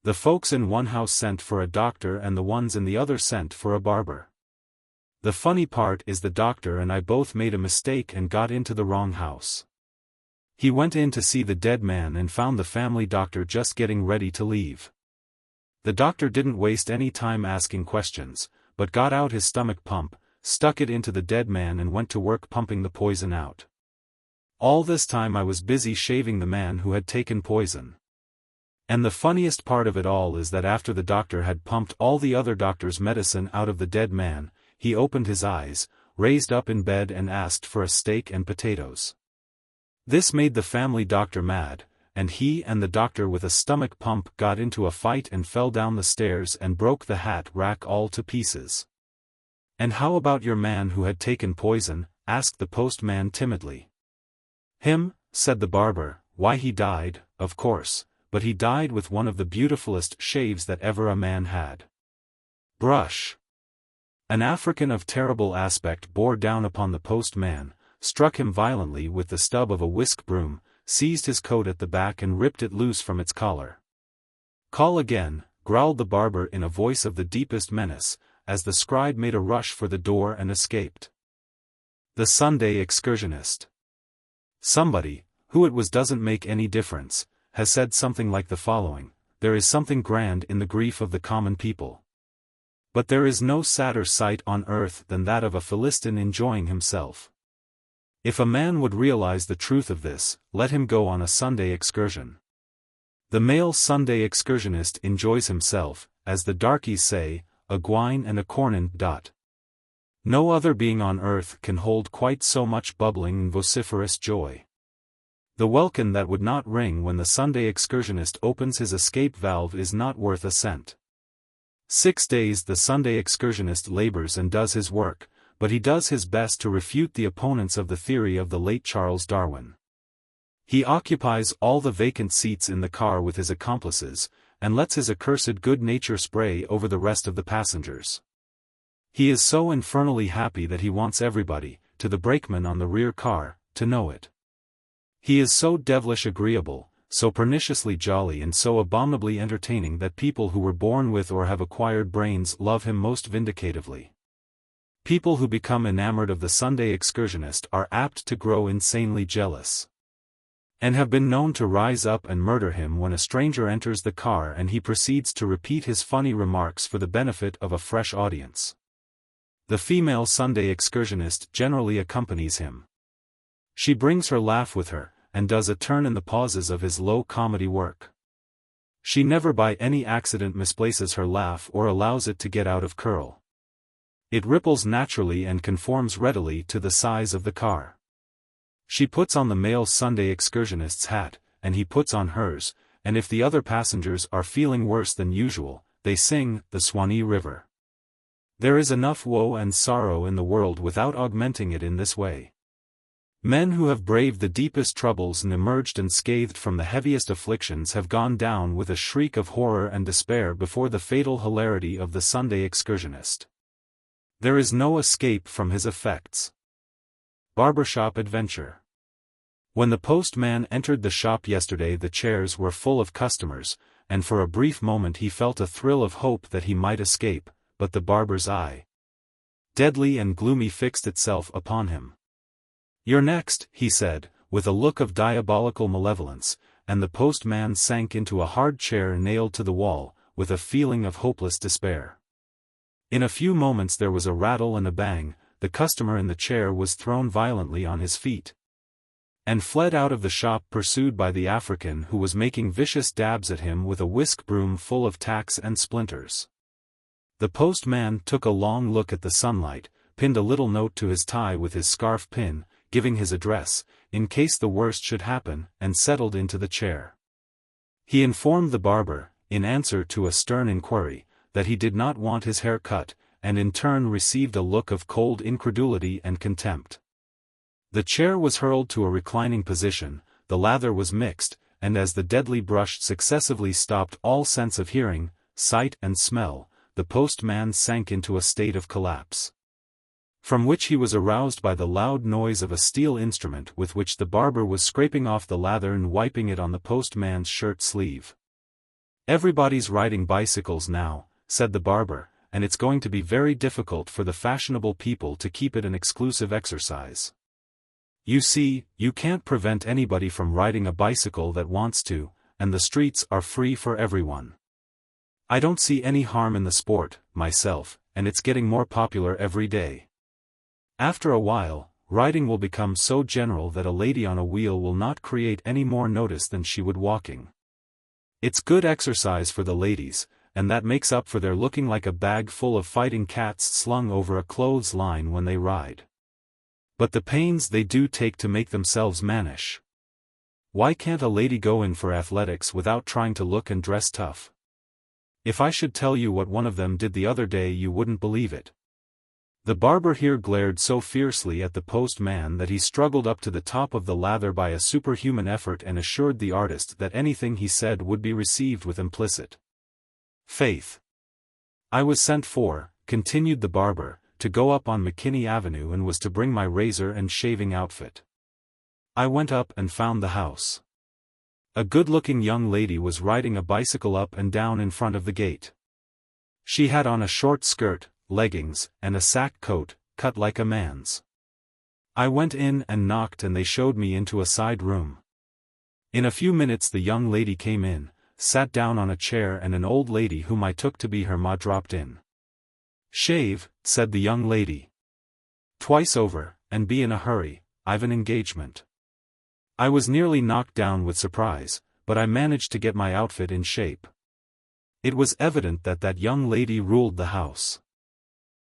The folks in one house sent for a doctor and the ones in the other sent for a barber. The funny part is the doctor and I both made a mistake and got into the wrong house. He went in to see the dead man and found the family doctor just getting ready to leave. The doctor didn't waste any time asking questions, but got out his stomach pump, stuck it into the dead man and went to work pumping the poison out. All this time I was busy shaving the man who had taken poison. And the funniest part of it all is that after the doctor had pumped all the other doctor's medicine out of the dead man, he opened his eyes, raised up in bed and asked for a steak and potatoes. This made the family doctor mad, and he and the doctor with a stomach pump got into a fight and fell down the stairs and broke the hat rack all to pieces. And how about your man who had taken poison? Asked the postman timidly. Him, said the barber, why he died, of course, but he died with one of the beautifulest shaves that ever a man had. Brush. An African of terrible aspect bore down upon the postman, struck him violently with the stub of a whisk broom, seized his coat at the back and ripped it loose from its collar. Call again, growled the barber in a voice of the deepest menace, as the scribe made a rush for the door and escaped. The Sunday Excursionist. Somebody, who it was doesn't make any difference, has said something like the following: there is something grand in the grief of the common people. But there is no sadder sight on earth than that of a Philistine enjoying himself. If a man would realize the truth of this, let him go on a Sunday excursion. The male Sunday excursionist enjoys himself, as the darkies say, a gwine and a cornin. No other being on earth can hold quite so much bubbling and vociferous joy. The welkin that would not ring when the Sunday excursionist opens his escape valve is not worth a cent. 6 days the Sunday excursionist labors and does his work, but he does his best to refute the opponents of the theory of the late Charles Darwin. He occupies all the vacant seats in the car with his accomplices, and lets his accursed good nature spray over the rest of the passengers. He is so infernally happy that he wants everybody, to the brakeman on the rear car, to know it. He is so devilish agreeable, so perniciously jolly and so abominably entertaining that people who were born with or have acquired brains love him most vindicatively. People who become enamored of the Sunday excursionist are apt to grow insanely jealous, and have been known to rise up and murder him when a stranger enters the car and he proceeds to repeat his funny remarks for the benefit of a fresh audience. The female Sunday excursionist generally accompanies him. She brings her laugh with her, and does a turn in the pauses of his low comedy work. She never by any accident misplaces her laugh or allows it to get out of curl. It ripples naturally and conforms readily to the size of the car. She puts on the male Sunday excursionist's hat, and he puts on hers, and if the other passengers are feeling worse than usual, they sing the Swanee River. There is enough woe and sorrow in the world without augmenting it in this way. Men who have braved the deepest troubles and emerged unscathed from the heaviest afflictions have gone down with a shriek of horror and despair before the fatal hilarity of the Sunday excursionist. There is no escape from his effects. Barbershop Adventure. When the postman entered the shop yesterday, the chairs were full of customers, and for a brief moment he felt a thrill of hope that he might escape, but the barber's eye, deadly and gloomy, fixed itself upon him. "You're next," he said, with a look of diabolical malevolence, and the postman sank into a hard chair nailed to the wall, with a feeling of hopeless despair. In a few moments there was a rattle and a bang, the customer in the chair was thrown violently on his feet and fled out of the shop, pursued by the African, who was making vicious dabs at him with a whisk broom full of tacks and splinters. The postman took a long look at the sunlight, pinned a little note to his tie with his scarf pin, giving his address, in case the worst should happen, and settled into the chair. He informed the barber, in answer to a stern inquiry, that he did not want his hair cut, and in turn received a look of cold incredulity and contempt. The chair was hurled to a reclining position, the lather was mixed, and as the deadly brush successively stopped all sense of hearing, sight and smell, the postman sank into a state of collapse, from which he was aroused by the loud noise of a steel instrument with which the barber was scraping off the lather and wiping it on the postman's shirt sleeve. "Everybody's riding bicycles now," said the barber, "and it's going to be very difficult for the fashionable people to keep it an exclusive exercise. You see, you can't prevent anybody from riding a bicycle that wants to, and the streets are free for everyone. I don't see any harm in the sport, myself, and it's getting more popular every day. After a while, riding will become so general that a lady on a wheel will not create any more notice than she would walking. It's good exercise for the ladies, and that makes up for their looking like a bag full of fighting cats slung over a clothesline when they ride. But the pains they do take to make themselves mannish. Why can't a lady go in for athletics without trying to look and dress tough? If I should tell you what one of them did the other day, you wouldn't believe it." The barber here glared so fiercely at the postman that he struggled up to the top of the lather by a superhuman effort and assured the artist that anything he said would be received with implicit faith. "I was sent for," continued the barber, "to go up on McKinney Avenue and was to bring my razor and shaving outfit. I went up and found the house. A good-looking young lady was riding a bicycle up and down in front of the gate. She had on a short skirt, leggings, and a sack coat, cut like a man's. I went in and knocked and they showed me into a side room. In a few minutes the young lady came in, sat down on a chair, and an old lady whom I took to be her ma dropped in. 'Shave,' said the young lady. 'Twice over, and be in a hurry, I've an engagement.' I was nearly knocked down with surprise, but I managed to get my outfit in shape. It was evident that that young lady ruled the house.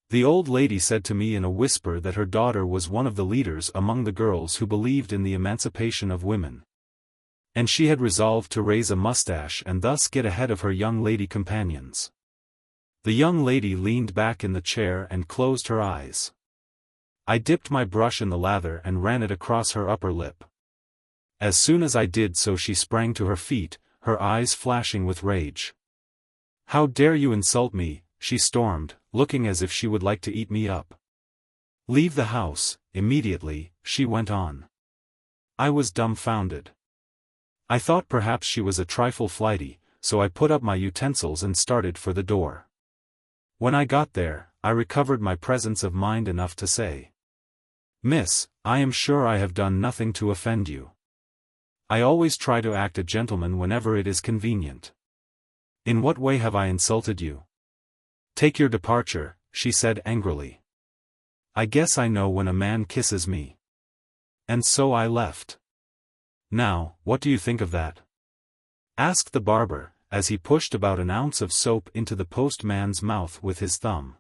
The old lady said to me in a whisper that her daughter was one of the leaders among the girls who believed in the emancipation of women. And she had resolved to raise a mustache and thus get ahead of her young lady companions." The young lady leaned back in the chair and closed her eyes. I dipped my brush in the lather and ran it across her upper lip. As soon as I did so she sprang to her feet, her eyes flashing with rage. "How dare you insult me?" she stormed, looking as if she would like to eat me up. "Leave the house, immediately," she went on. I was dumbfounded. I thought perhaps she was a trifle flighty, so I put up my utensils and started for the door. When I got there, I recovered my presence of mind enough to say, "Miss, I am sure I have done nothing to offend you. I always try to act a gentleman whenever it is convenient. In what way have I insulted you?" "Take your departure," she said angrily. "I guess I know when a man kisses me." And so I left. "Now, what do you think of that?" asked the barber, as he pushed about an ounce of soap into the postman's mouth with his thumb.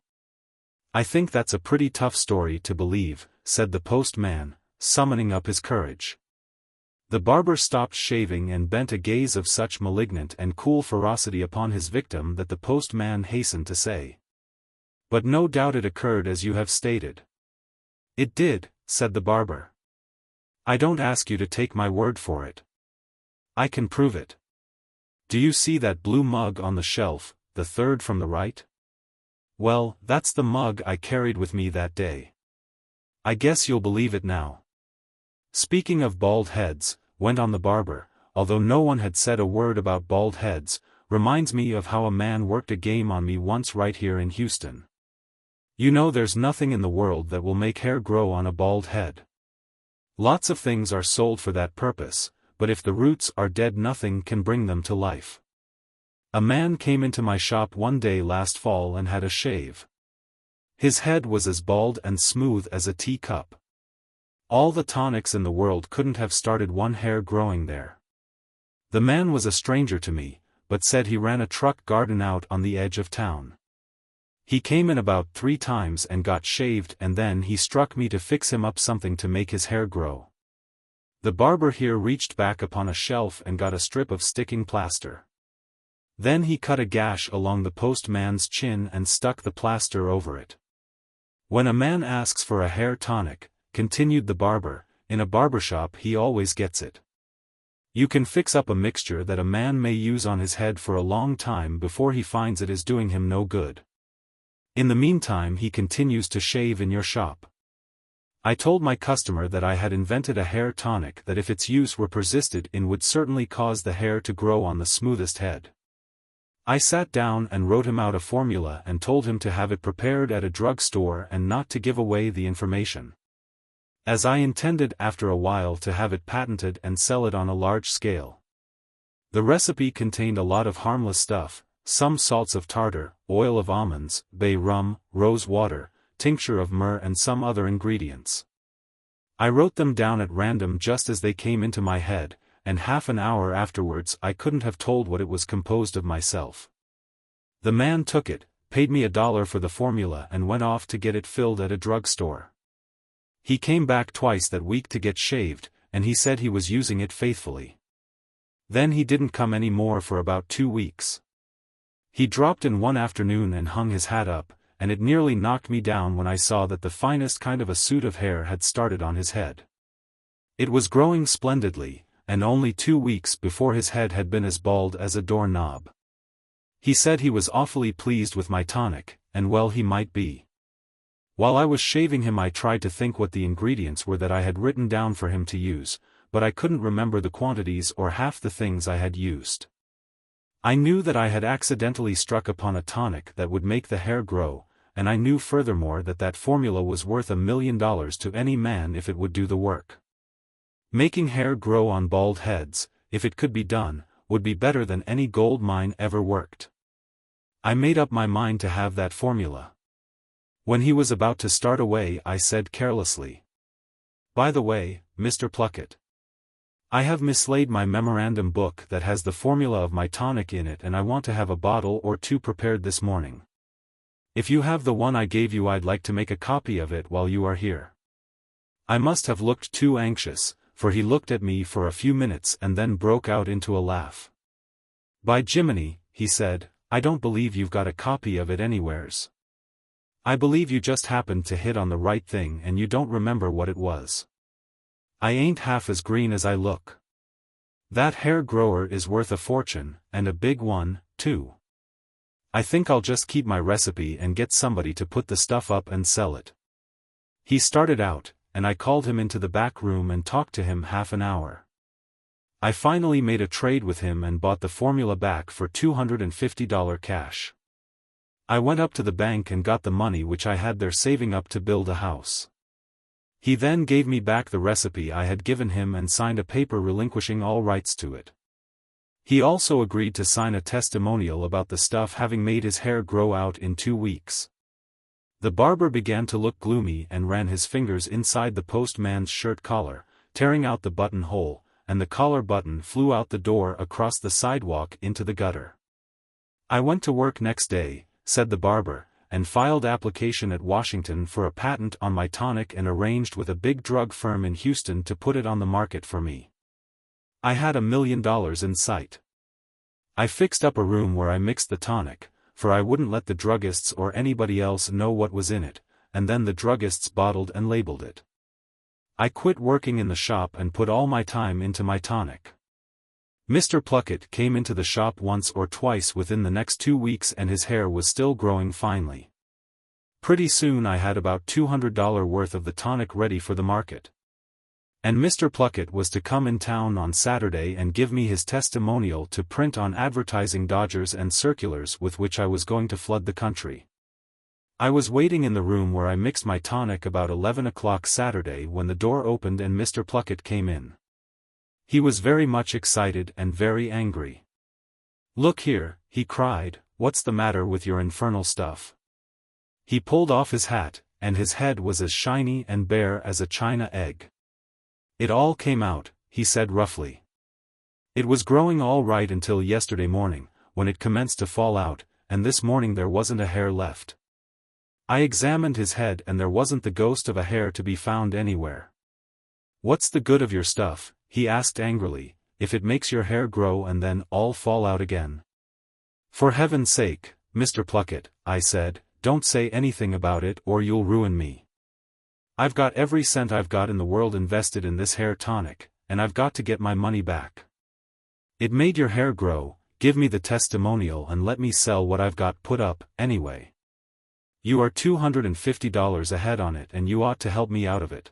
"I think that's a pretty tough story to believe," said the postman, summoning up his courage. The barber stopped shaving and bent a gaze of such malignant and cool ferocity upon his victim that the postman hastened to say, "But no doubt it occurred as you have stated." "It did," said the barber. "I don't ask you to take my word for it. I can prove it. Do you see that blue mug on the shelf, the third from the right? Well, that's the mug I carried with me that day. I guess you'll believe it now." "Speaking of bald heads," went on the barber, although no one had said a word about bald heads, "reminds me of how a man worked a game on me once right here in Houston. You know there's nothing in the world that will make hair grow on a bald head. Lots of things are sold for that purpose, but if the roots are dead nothing can bring them to life. A man came into my shop one day last fall and had a shave. His head was as bald and smooth as a teacup. All the tonics in the world couldn't have started one hair growing there. The man was a stranger to me, but said he ran a truck garden out on the edge of town. He came in about 3 times and got shaved, and then he struck me to fix him up something to make his hair grow. The barber here reached back upon a shelf and got a strip of sticking plaster. Then he cut a gash along the postman's chin and stuck the plaster over it. When a man asks for a hair tonic, continued the barber, in a barbershop he always gets it. You can fix up a mixture that a man may use on his head for a long time before he finds it is doing him no good. In the meantime he continues to shave in your shop. I told my customer that I had invented a hair tonic that if its use were persisted in would certainly cause the hair to grow on the smoothest head. I sat down and wrote him out a formula and told him to have it prepared at a drug store and not to give away the information, as I intended after a while to have it patented and sell it on a large scale. The recipe contained a lot of harmless stuff, some salts of tartar, oil of almonds, bay rum, rose water, tincture of myrrh and some other ingredients. I wrote them down at random just as they came into my head, and half an hour afterwards I couldn't have told what it was composed of myself. The man took it, paid me $1 for the formula and went off to get it filled at a drug store. He came back twice that week to get shaved, and he said he was using it faithfully. Then he didn't come any more for about 2 weeks. He dropped in one afternoon and hung his hat up, and it nearly knocked me down when I saw that the finest kind of a suit of hair had started on his head. It was growing splendidly, and only 2 weeks before his head had been as bald as a doorknob. He said he was awfully pleased with my tonic, and well he might be. While I was shaving him I tried to think what the ingredients were that I had written down for him to use, but I couldn't remember the quantities or half the things I had used. I knew that I had accidentally struck upon a tonic that would make the hair grow, and I knew furthermore that that formula was worth $1 million to any man if it would do the work. Making hair grow on bald heads, if it could be done, would be better than any gold mine ever worked. I made up my mind to have that formula. When he was about to start away I said carelessly, "By the way, Mr. Pluckett, I have mislaid my memorandum book that has the formula of my tonic in it and I want to have a bottle or 2 prepared this morning. If you have the one I gave you I'd like to make a copy of it while you are here." I must have looked too anxious, for he looked at me for a few minutes and then broke out into a laugh. "By Jiminy," he said, "I don't believe you've got a copy of it anywheres. I believe you just happened to hit on the right thing and you don't remember what it was. I ain't half as green as I look. That hair grower is worth a fortune, and a big one, too. I think I'll just keep my recipe and get somebody to put the stuff up and sell it." He started out, and I called him into the back room and talked to him half an hour. I finally made a trade with him and bought the formula back for $250 cash. I went up to the bank and got the money which I had there saving up to build a house. He then gave me back the recipe I had given him and signed a paper relinquishing all rights to it. He also agreed to sign a testimonial about the stuff having made his hair grow out in 2 weeks. The barber began to look gloomy and ran his fingers inside the postman's shirt collar, tearing out the buttonhole, and the collar button flew out the door across the sidewalk into the gutter. "I went to work next day," said the barber, "and filed application at Washington for a patent on my tonic and arranged with a big drug firm in Houston to put it on the market for me. I had $1 million in sight. I fixed up a room where I mixed the tonic, for I wouldn't let the druggists or anybody else know what was in it, and then the druggists bottled and labeled it. I quit working in the shop and put all my time into my tonic." Mr. Pluckett came into the shop once or twice within the next 2 weeks and his hair was still growing finely. Pretty soon I had about $200 worth of the tonic ready for the market. And Mr. Pluckett was to come in town on Saturday and give me his testimonial to print on advertising dodgers and circulars with which I was going to flood the country. I was waiting in the room where I mixed my tonic about 11 o'clock Saturday when the door opened and Mr. Pluckett came in. He was very much excited and very angry. "Look here," he cried, "what's the matter with your infernal stuff? He pulled off his hat, and his head was as shiny and bare as a china egg. "It all came out," he said roughly. "It was growing all right until yesterday morning, when it commenced to fall out, and this morning there wasn't a hair left. I examined his head and there wasn't the ghost of a hair to be found anywhere." "What's the good of your stuff," he asked angrily, "if it makes your hair grow and then all fall out again?" "For heaven's sake, Mr. Pluckett," I said, "don't say anything about it or you'll ruin me. I've got every cent I've got in the world invested in this hair tonic, and I've got to get my money back. It made your hair grow, give me the testimonial and let me sell what I've got put up, anyway. You are $250 ahead on it and you ought to help me out of it."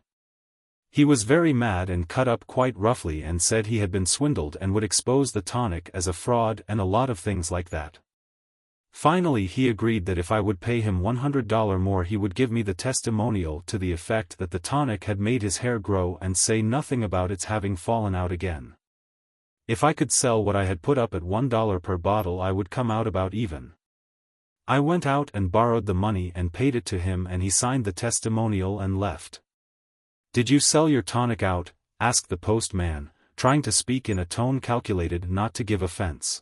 He was very mad and cut up quite roughly and said he had been swindled and would expose the tonic as a fraud and a lot of things like that. Finally he agreed that if I would pay him $100 more he would give me the testimonial to the effect that the tonic had made his hair grow and say nothing about its having fallen out again. If I could sell what I had put up at $1 per bottle I would come out about even. I went out and borrowed the money and paid it to him and he signed the testimonial and left. "Did you sell your tonic out?" asked the postman, trying to speak in a tone calculated not to give offense.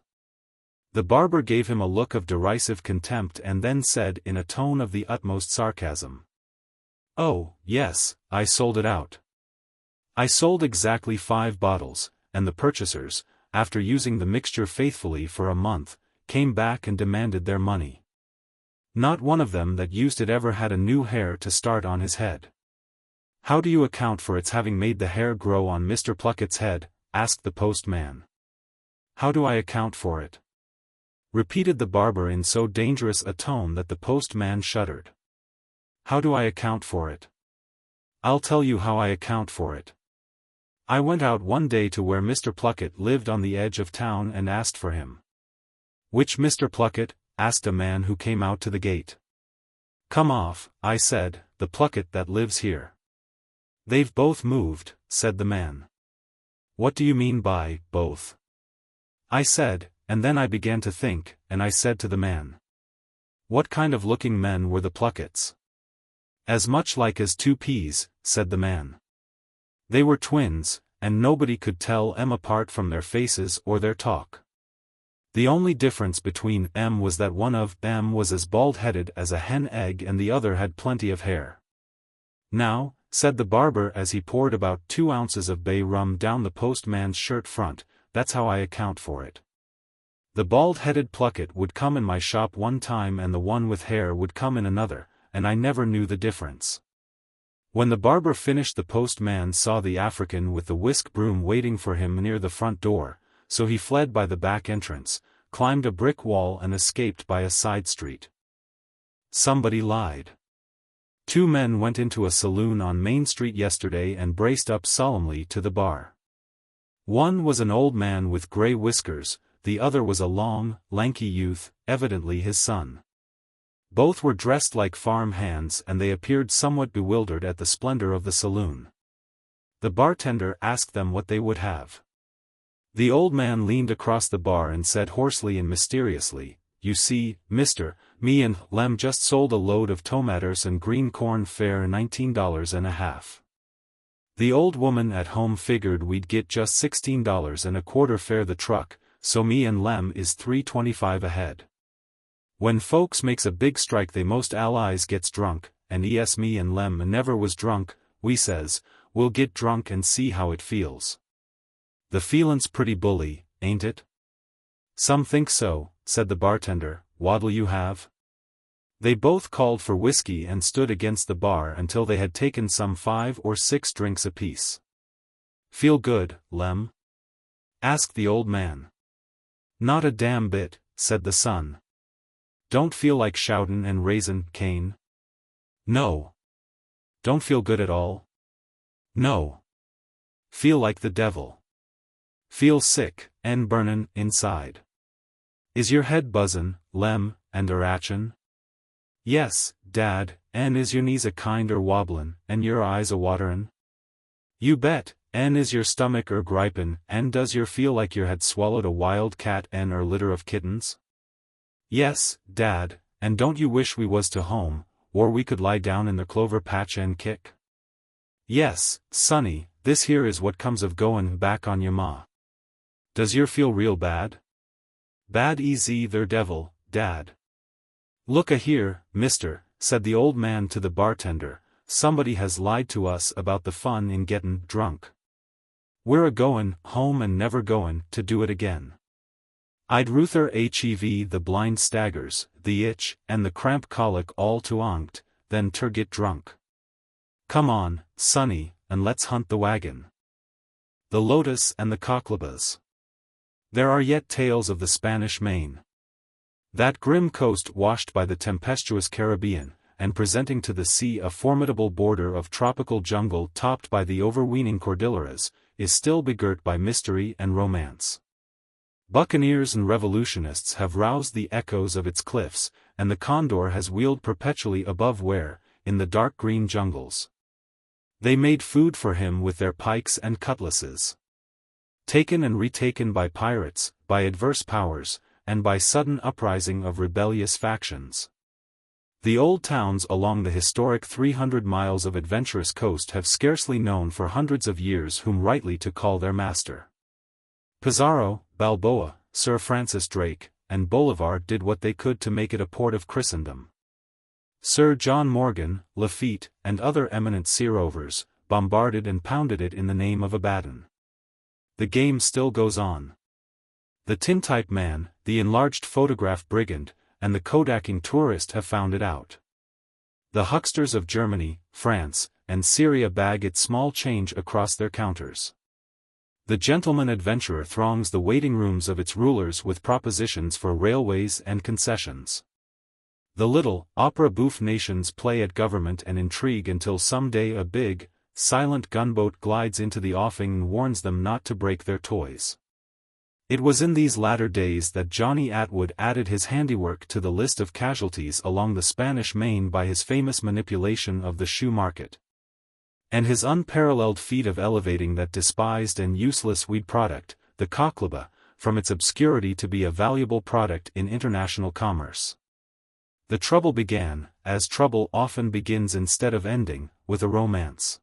The barber gave him a look of derisive contempt and then said in a tone of the utmost sarcasm, "Oh, yes, I sold it out. I sold exactly 5 bottles, and the purchasers, after using the mixture faithfully for a month, came back and demanded their money. Not one of them that used it ever had a new hair to start on his head." "How do you account for its having made the hair grow on Mr. Pluckett's head?" asked the postman. "How do I account for it?" repeated the barber in so dangerous a tone that the postman shuddered. "How do I account for it? I'll tell you how I account for it. I went out one day to where Mr. Pluckett lived on the edge of town and asked for him." "Which Mr. Pluckett?" asked a man who came out to the gate. "Come off," I said, "the Pluckett that lives here." "They've both moved," said the man. "What do you mean by both?" I said, and then I began to think, and I said to the man, "What kind of looking men were the Plucketts?" "As much like as 2 peas," said the man. "They were twins, and nobody could tell 'em apart from their faces or their talk. The only difference between 'em was that one of 'em was as bald-headed as a hen egg and the other had plenty of hair." "Now," said the barber as he poured about 2 ounces of bay rum down the postman's shirt front, "that's how I account for it. The bald-headed Pluckett would come in my shop one time and the one with hair would come in another, and I never knew the difference." When the barber finished the postman saw the African with the whisk broom waiting for him near the front door, so he fled by the back entrance, climbed a brick wall and escaped by a side street. Somebody lied. 2 men went into a saloon on Main Street yesterday and braced up solemnly to the bar. One was an old man with gray whiskers, the other was a long, lanky youth, evidently his son. Both were dressed like farm hands and they appeared somewhat bewildered at the splendor of the saloon. The bartender asked them what they would have. The old man leaned across the bar and said hoarsely and mysteriously, "You see, mister, me and Lem just sold a load of tomatoes and green corn fair $19.50. The old woman at home figured we'd get just $16.25 fare the truck, so me and Lem is $3.25 ahead. When folks makes a big strike they most allies gets drunk, and yes me and Lem never was drunk, we says, we'll get drunk and see how it feels. The feelin's pretty bully, ain't it?" "Some think so," said the bartender. "What'll you have?" They both called for whiskey and stood against the bar until they had taken some 5 or 6 drinks apiece. "Feel good, Lem?" asked the old man. "Not a damn bit," said the son. "Don't feel like shoutin' and raisin' Cain?" "No." "Don't feel good at all?" "No." "Feel like the devil?" "Feel sick, and burnin' inside." "Is your head buzzin', Lem, and atchin'?" "Yes, Dad, and is your knees a kind wobblin', and your eyes a waterin'?" "You bet, and is your stomach gripin', and does yer feel like yer had swallowed a wild cat and litter of kittens?" "Yes, Dad, and don't you wish we was to home, or we could lie down in the clover patch and kick. Yes, sonny, this here is what comes of goin' back on your ma. Does yer feel real bad? Bad easy there devil, Dad. Look-a here, mister, said the old man to the bartender, somebody has lied to us about the fun in gettin' drunk. We're a-goin' home and never goin' to do it again. I'd ruther hev the blind staggers, the itch, and the cramp colic all to onct, than ter get drunk. Come on, sonny, and let's hunt the wagon. The lotus and the cocklebass. There are yet tales of the Spanish Main. That grim coast washed by the tempestuous Caribbean, and presenting to the sea a formidable border of tropical jungle topped by the overweening Cordilleras, is still begirt by mystery and romance. Buccaneers and revolutionists have roused the echoes of its cliffs, and the condor has wheeled perpetually above where, in the dark green jungles, they made food for him with their pikes and cutlasses. Taken and retaken by pirates, by adverse powers, and by sudden uprising of rebellious factions. The old towns along the historic 300 miles of adventurous coast have scarcely known for hundreds of years whom rightly to call their master. Pizarro, Balboa, Sir Francis Drake, and Bolivar did what they could to make it a port of Christendom. Sir John Morgan, Lafitte, and other eminent sea rovers, bombarded and pounded it in the name of Abaddon. The game still goes on. The tintype man, the enlarged photograph brigand, and the Kodaking tourist have found it out. The hucksters of Germany, France, and Syria bag its small change across their counters. The gentleman adventurer throngs the waiting rooms of its rulers with propositions for railways and concessions. The little, opera bouffe nations play at government and intrigue until some day a big, silent gunboat glides into the offing and warns them not to break their toys. It was in these latter days that Johnny Atwood added his handiwork to the list of casualties along the Spanish Main by his famous manipulation of the shoe market. And his unparalleled feat of elevating that despised and useless weed product, the cocklebass, from its obscurity to be a valuable product in international commerce. The trouble began, as trouble often begins instead of ending, with a romance.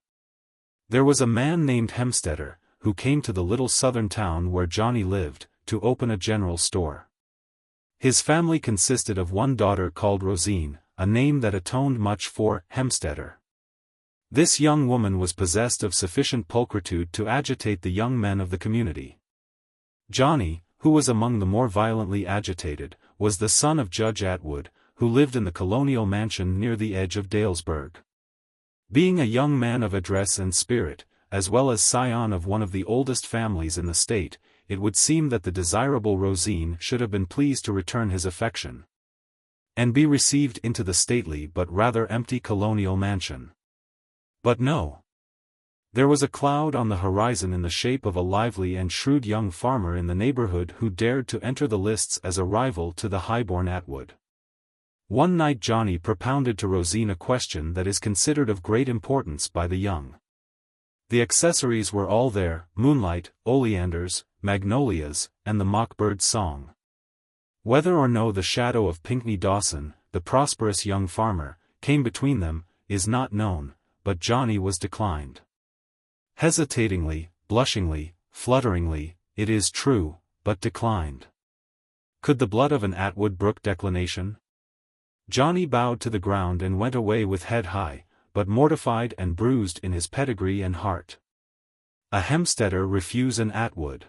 There was a man named Hemstetter, who came to the little southern town where Johnny lived, to open a general store. His family consisted of one daughter called Rosine, a name that atoned much for Hemstetter. This young woman was possessed of sufficient pulchritude to agitate the young men of the community. Johnny, who was among the more violently agitated, was the son of Judge Atwood, who lived in the colonial mansion near the edge of Dalesburg. Being a young man of address and spirit, as well as scion of one of the oldest families in the state, it would seem that the desirable Rosine should have been pleased to return his affection, and be received into the stately but rather empty colonial mansion. But no. There was a cloud on the horizon in the shape of a lively and shrewd young farmer in the neighborhood who dared to enter the lists as a rival to the highborn Atwood. One night Johnny propounded to Rosine a question that is considered of great importance by the young. The accessories were all there: moonlight, oleanders, magnolias, and the mockbird's song. Whether or no the shadow of Pinkney Dawson, the prosperous young farmer, came between them, is not known, but Johnny was declined. Hesitatingly, blushingly, flutteringly, it is true, but declined. Could the blood of an Atwood brook declination? Johnny bowed to the ground and went away with head high, but mortified and bruised in his pedigree and heart. A Hemstetter refuse an Atwood.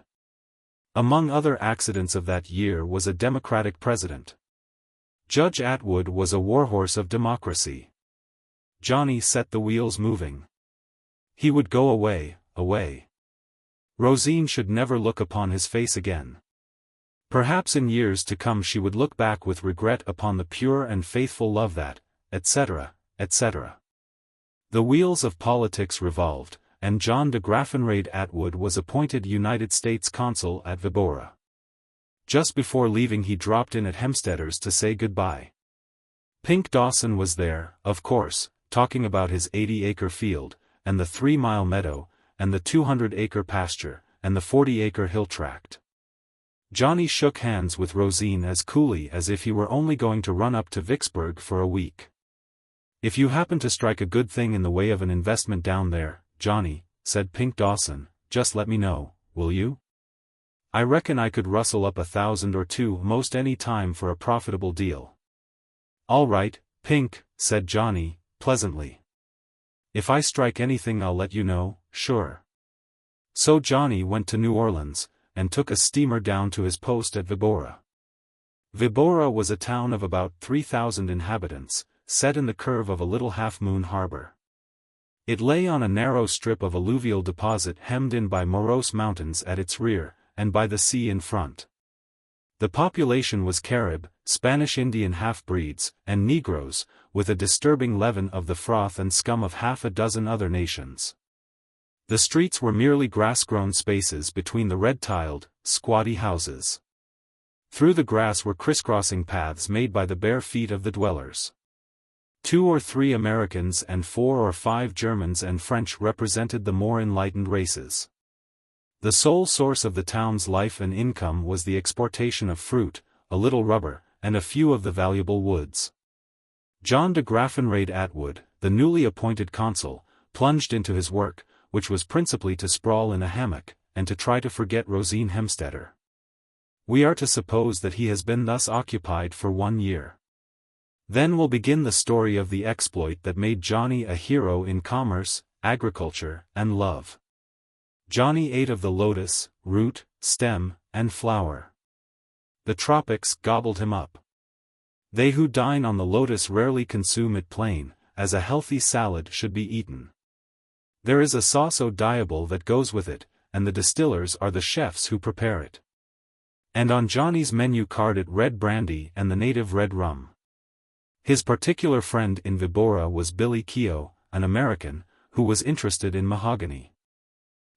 Among other accidents of that year was a Democratic president. Judge Atwood was a warhorse of democracy. Johnny set the wheels moving. He would go away, away. Rosine should never look upon his face again. Perhaps in years to come she would look back with regret upon the pure and faithful love that, etc., etc. The wheels of politics revolved, and John de Graffenraid Atwood was appointed United States Consul at Vibora. Just before leaving he dropped in at Hemstetter's to say goodbye. Pink Dawson was there, of course, talking about his 80-acre field, and the 3-mile meadow, and the 200-acre pasture, and the 40-acre hill tract. Johnny shook hands with Rosine as coolly as if he were only going to run up to Vicksburg for a week. "If you happen to strike a good thing in the way of an investment down there, Johnny," said Pink Dawson, "just let me know, will you? I reckon I could rustle up 1,000 or 2 most any time for a profitable deal." "All right, Pink," said Johnny, pleasantly. "If I strike anything I'll let you know, sure." So Johnny went to New Orleans, and took a steamer down to his post at Vibora. Vibora was a town of about 3,000 inhabitants, set in the curve of a little half-moon harbor. It lay on a narrow strip of alluvial deposit hemmed in by morose mountains at its rear, and by the sea in front. The population was Carib, Spanish Indian half-breeds, and Negroes, with a disturbing leaven of the froth and scum of half a dozen other nations. The streets were merely grass-grown spaces between the red-tiled, squatty houses. Through the grass were crisscrossing paths made by the bare feet of the dwellers. 2 or 3 Americans and 4 or 5 Germans and French represented the more enlightened races. The sole source of the town's life and income was the exportation of fruit, a little rubber, and a few of the valuable woods. John de Graffenraid Atwood, the newly appointed consul, plunged into his work, which was principally to sprawl in a hammock, and to try to forget Rosine Hemstetter. We are to suppose that he has been thus occupied for 1 year. Then will begin the story of the exploit that made Johnny a hero in commerce, agriculture, and love. Johnny ate of the lotus, root, stem, and flower. The tropics gobbled him up. They who dine on the lotus rarely consume it plain, as a healthy salad should be eaten. There is a sauce diable that goes with it, and the distillers are the chefs who prepare it. And on Johnny's menu carded red brandy and the native red rum. His particular friend in Vibora was Billy Keogh, an American, who was interested in mahogany.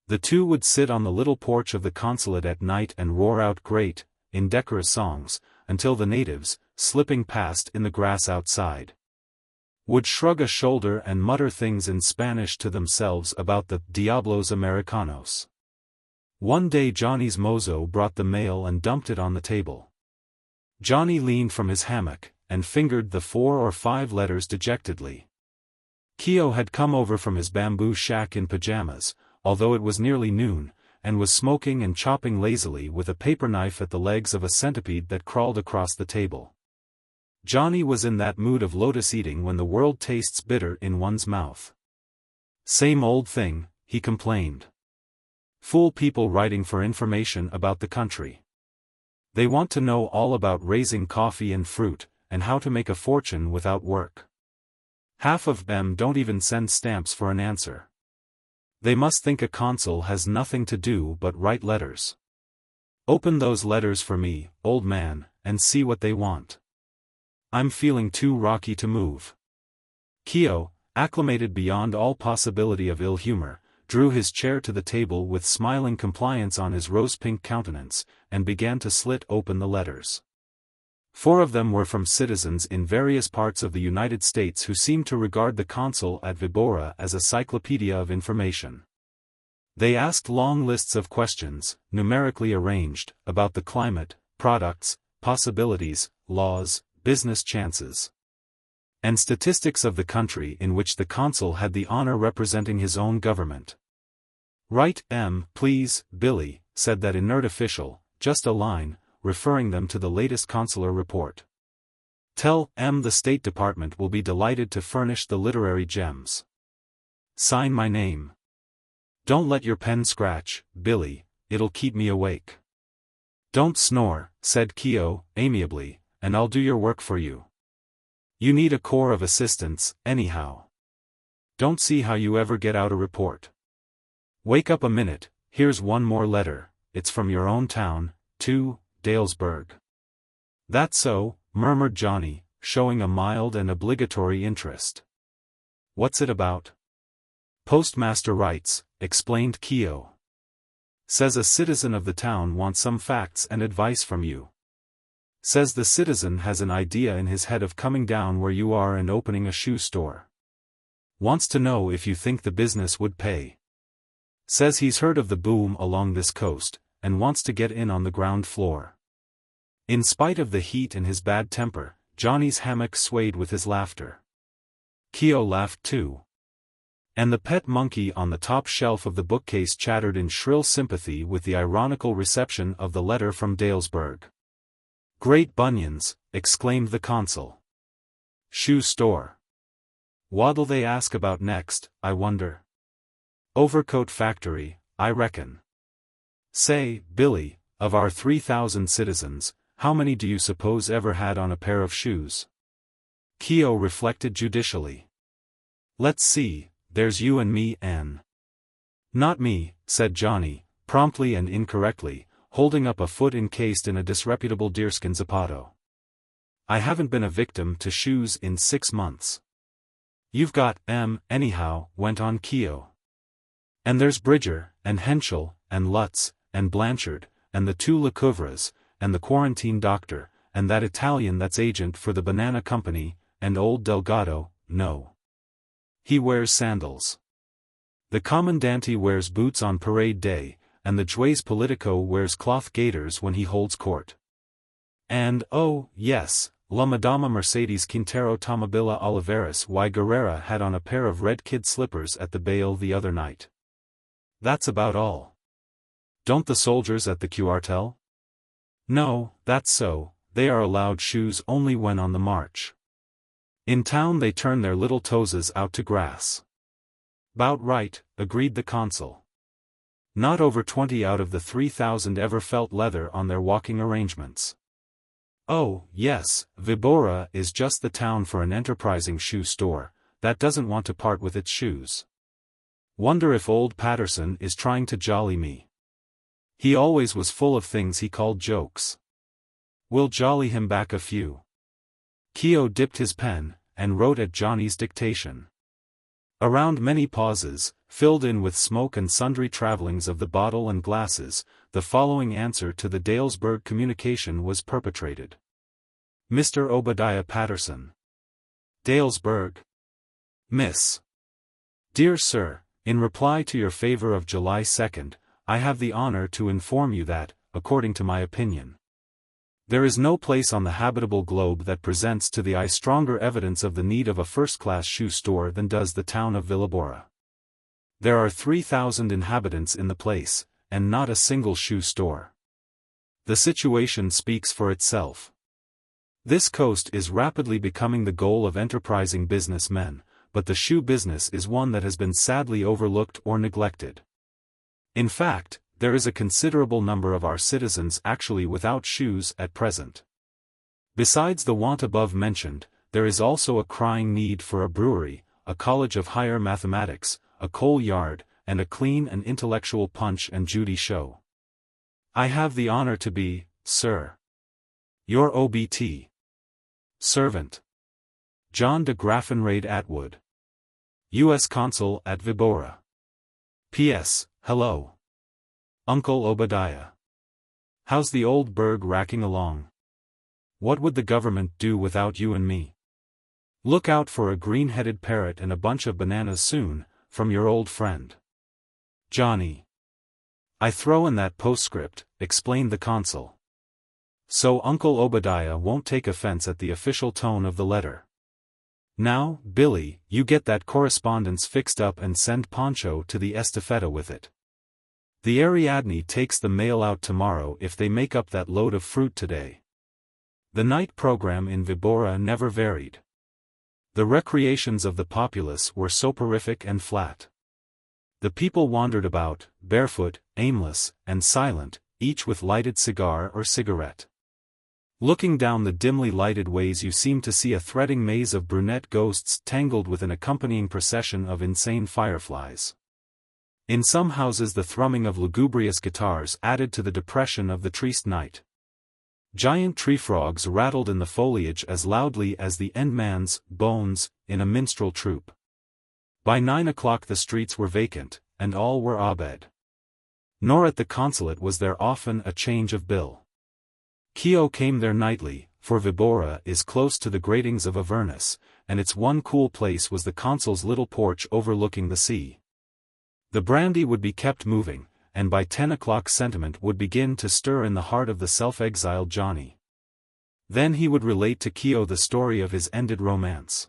The two would sit on the little porch of the consulate at night and roar out great, indecorous songs, until the natives, slipping past in the grass outside, would shrug a shoulder and mutter things in Spanish to themselves about the Diablos Americanos. One day Johnny's mozo brought the mail and dumped it on the table. Johnny leaned from his hammock, and fingered the 4 or 5 letters dejectedly. Keogh had come over from his bamboo shack in pajamas, although it was nearly noon, and was smoking and chopping lazily with a paper knife at the legs of a centipede that crawled across the table. Johnny was in that mood of lotus eating when the world tastes bitter in one's mouth. "Same old thing," he complained. "Fool people writing for information about the country. They want to know all about raising coffee and fruit, and how to make a fortune without work. Half of them don't even send stamps for an answer. They must think a consul has nothing to do but write letters. Open those letters for me, old man, and see what they want. I'm feeling too rocky to move." Keogh, acclimated beyond all possibility of ill humor, drew his chair to the table with smiling compliance on his rose-pink countenance, and began to slit open the letters. 4 of them were from citizens in various parts of the United States who seemed to regard the consul at Vibora as a cyclopedia of information. They asked long lists of questions, numerically arranged, about the climate, products, possibilities, laws, business chances, and statistics of the country in which the consul had the honor representing his own government. "Write, please, Billy," said that inert official, just a line, referring them to the latest consular report. "Tell the State Department will be delighted to furnish the literary gems. Sign my name. Don't let your pen scratch, Billy, it'll keep me awake." "Don't snore," said Keogh, amiably, "and I'll do your work for you. You need a corps of assistants, anyhow. Don't see how you ever get out a report. Wake up a minute, here's one more letter, it's from your own town, to Dalesburg." "That's so," murmured Johnny, showing a mild and obligatory interest. "What's it about?" "Postmaster writes," explained Keogh. "Says a citizen of the town wants some facts and advice from you. Says the citizen has an idea in his head of coming down where you are and opening a shoe store. Wants to know if you think the business would pay. Says he's heard of the boom along this coast, and wants to get in on the ground floor." In spite of the heat and his bad temper, Johnny's hammock swayed with his laughter. Keo laughed too. And the pet monkey on the top shelf of the bookcase chattered in shrill sympathy with the ironical reception of the letter from Dalesburg. "Great bunions," exclaimed the consul. "Shoe store. What'll they ask about next, I wonder? Overcoat factory, I reckon. Say, Billy, of our 3,000 citizens, how many do you suppose ever had on a pair of shoes?" Keo reflected judicially. "Let's see, there's you and me and—" "Not me," said Johnny, promptly and incorrectly, holding up a foot encased in a disreputable deerskin zapato. "I haven't been a victim to shoes in 6 months." "You've got 'em, anyhow," went on Keo. "And there's Bridger, and Henschel, and Lutz, and Blanchard, and the 2 Lecouvres, and the quarantine doctor, and that Italian that's agent for the banana company, and old Delgado, no. He wears sandals. The Commandante wears boots on parade day, and the Juez Politico wears cloth gaiters when he holds court. And, oh, yes, La Madama Mercedes Quintero Tomabilla Oliveras y Guerrera had on a pair of red kid slippers at the bail the other night. That's about all." "Don't the soldiers at the cuartel?" "No, that's so, they are allowed shoes only when on the march. In town they turn their little toeses out to grass." "'Bout right," agreed the consul. "Not over 20 out of the 3,000 ever felt leather on their walking arrangements." "Oh, yes, Vibora is just the town for an enterprising shoe store, that doesn't want to part with its shoes. Wonder if old Patterson is trying to jolly me. He always was full of things he called jokes. We'll jolly him back a few." Keo dipped his pen, and wrote at Johnny's dictation. Around many pauses, filled in with smoke and sundry travellings of the bottle and glasses, the following answer to the Dalesburg communication was perpetrated. "Mr. Obadiah Patterson. Dalesburg. Miss. Dear Sir, in reply to your favor of July 2nd, I have the honor to inform you that, according to my opinion, there is no place on the habitable globe that presents to the eye stronger evidence of the need of a first-class shoe store than does the town of Villabora. There are 3,000 inhabitants in the place, and not a single shoe store. The situation speaks for itself. This coast is rapidly becoming the goal of enterprising businessmen, but the shoe business is one that has been sadly overlooked or neglected. In fact, there is a considerable number of our citizens actually without shoes at present. Besides the want above mentioned, there is also a crying need for a brewery, a college of higher mathematics, a coal yard, and a clean and intellectual Punch and Judy show. I have the honor to be, Sir, your OBT servant, John de Graffenraid Atwood, U.S. Consul at Vibora. P.S. Hello, Uncle Obadiah. How's the old burg racking along? What would the government do without you and me? Look out for a green-headed parrot and a bunch of bananas soon, from your old friend, Johnny. I throw in that postscript, explained the consul. So Uncle Obadiah won't take offense at the official tone of the letter. Now, Billy, you get that correspondence fixed up and send Poncho to the estafeta with it. The Ariadne takes the mail out tomorrow if they make up that load of fruit today. The night program in Vibora never varied. The recreations of the populace were soporific and flat. The people wandered about, barefoot, aimless, and silent, each with lighted cigar or cigarette. Looking down the dimly lighted ways you seem to see a threading maze of brunette ghosts tangled with an accompanying procession of insane fireflies. In some houses the thrumming of lugubrious guitars added to the depression of the triste night. Giant tree frogs rattled in the foliage as loudly as the endman's bones in a minstrel troupe. By 9 o'clock the streets were vacant, and all were abed. Nor at the consulate was there often a change of bill. Keo came there nightly, for Vibora is close to the gratings of Avernus, and its one cool place was the consul's little porch overlooking the sea. The brandy would be kept moving, and by 10 o'clock sentiment would begin to stir in the heart of the self-exiled Johnny. Then he would relate to Keo the story of his ended romance.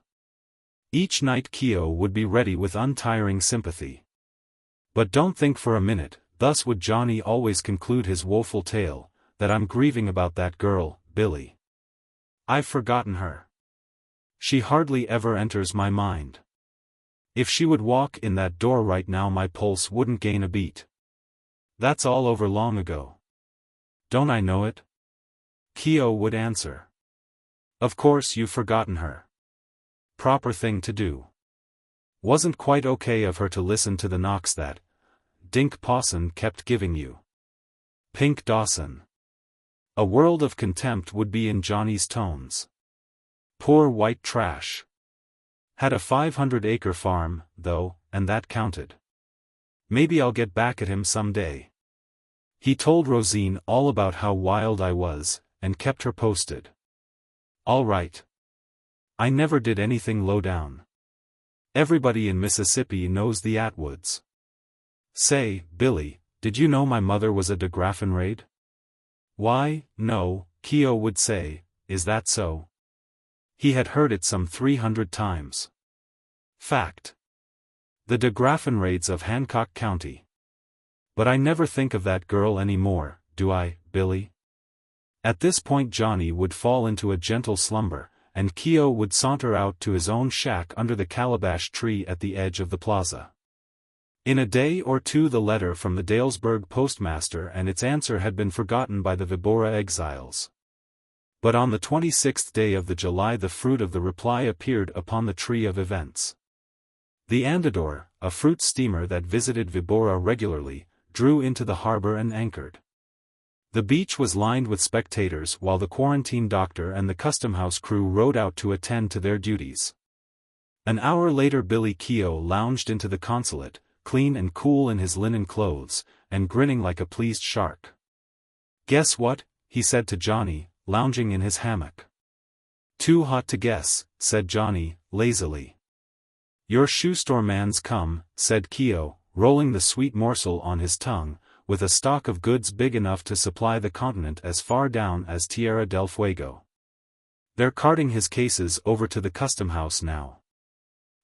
Each night Keo would be ready with untiring sympathy. But don't think for a minute, thus would Johnny always conclude his woeful tale, that I'm grieving about that girl, Billy. I've forgotten her. She hardly ever enters my mind. If she would walk in that door right now my pulse wouldn't gain a beat. That's all over long ago. Don't I know it? Keo would answer. Of course you've forgotten her. Proper thing to do. Wasn't quite okay of her to listen to the knocks that Dink Pawson kept giving you. Pink Dawson. A world of contempt would be in Johnny's tones. Poor white trash. Had a 500-acre farm, though, and that counted. Maybe I'll get back at him someday. He told Rosine all about how wild I was, and kept her posted. All right. I never did anything low down. Everybody in Mississippi knows the Atwoods. Say, Billy, did you know my mother was a de Graffenraid? Why, no, Keo would say, is that so? He had heard it some 300 times. Fact. The de Graffenraids of Hancock County. But I never think of that girl any more, do I, Billy? At this point Johnny would fall into a gentle slumber, and Keo would saunter out to his own shack under the calabash tree at the edge of the plaza. In a day or two the letter from the Dalesburg postmaster and its answer had been forgotten by the Vibora exiles. But on the 26th day of the July the fruit of the reply appeared upon the tree of events. The Andador, a fruit steamer that visited Vibora regularly, drew into the harbor and anchored. The beach was lined with spectators while the quarantine doctor and the custom house crew rowed out to attend to their duties. An hour later Billy Keo lounged into the consulate, clean and cool in his linen clothes, and grinning like a pleased shark. Guess what? He said to Johnny, lounging in his hammock. Too hot to guess, said Johnny, lazily. Your shoe store man's come, said Keo, rolling the sweet morsel on his tongue, with a stock of goods big enough to supply the continent as far down as Tierra del Fuego. They're carting his cases over to the custom house now.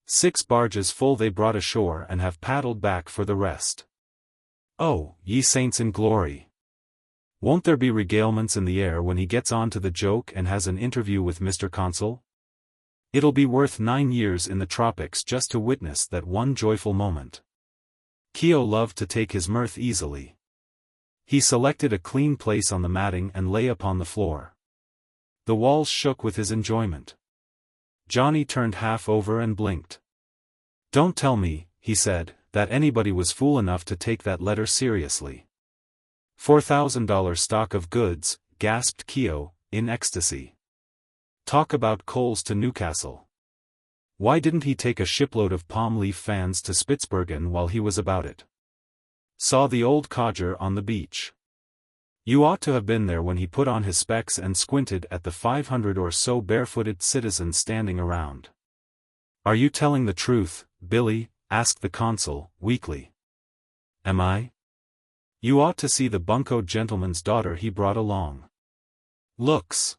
6 barges full they brought ashore and have paddled back for the rest. Oh, ye saints in glory! Won't there be regalements in the air when he gets on to the joke and has an interview with Mr. Consul? It'll be worth 9 years in the tropics just to witness that one joyful moment. Keo loved to take his mirth easily. He selected a clean place on the matting and lay upon the floor. The walls shook with his enjoyment. Johnny turned half over and blinked. Don't tell me, he said, that anybody was fool enough to take that letter seriously. $4,000 stock of goods, gasped Keo, in ecstasy. Talk about coals to Newcastle. Why didn't he take a shipload of palm leaf fans to Spitzbergen while he was about it? Saw the old codger on the beach. You ought to have been there when he put on his specs and squinted at the 500 or so barefooted citizens standing around. Are you telling the truth, Billy? Asked the consul, weakly. Am I? You ought to see the bunco gentleman's daughter he brought along. Looks.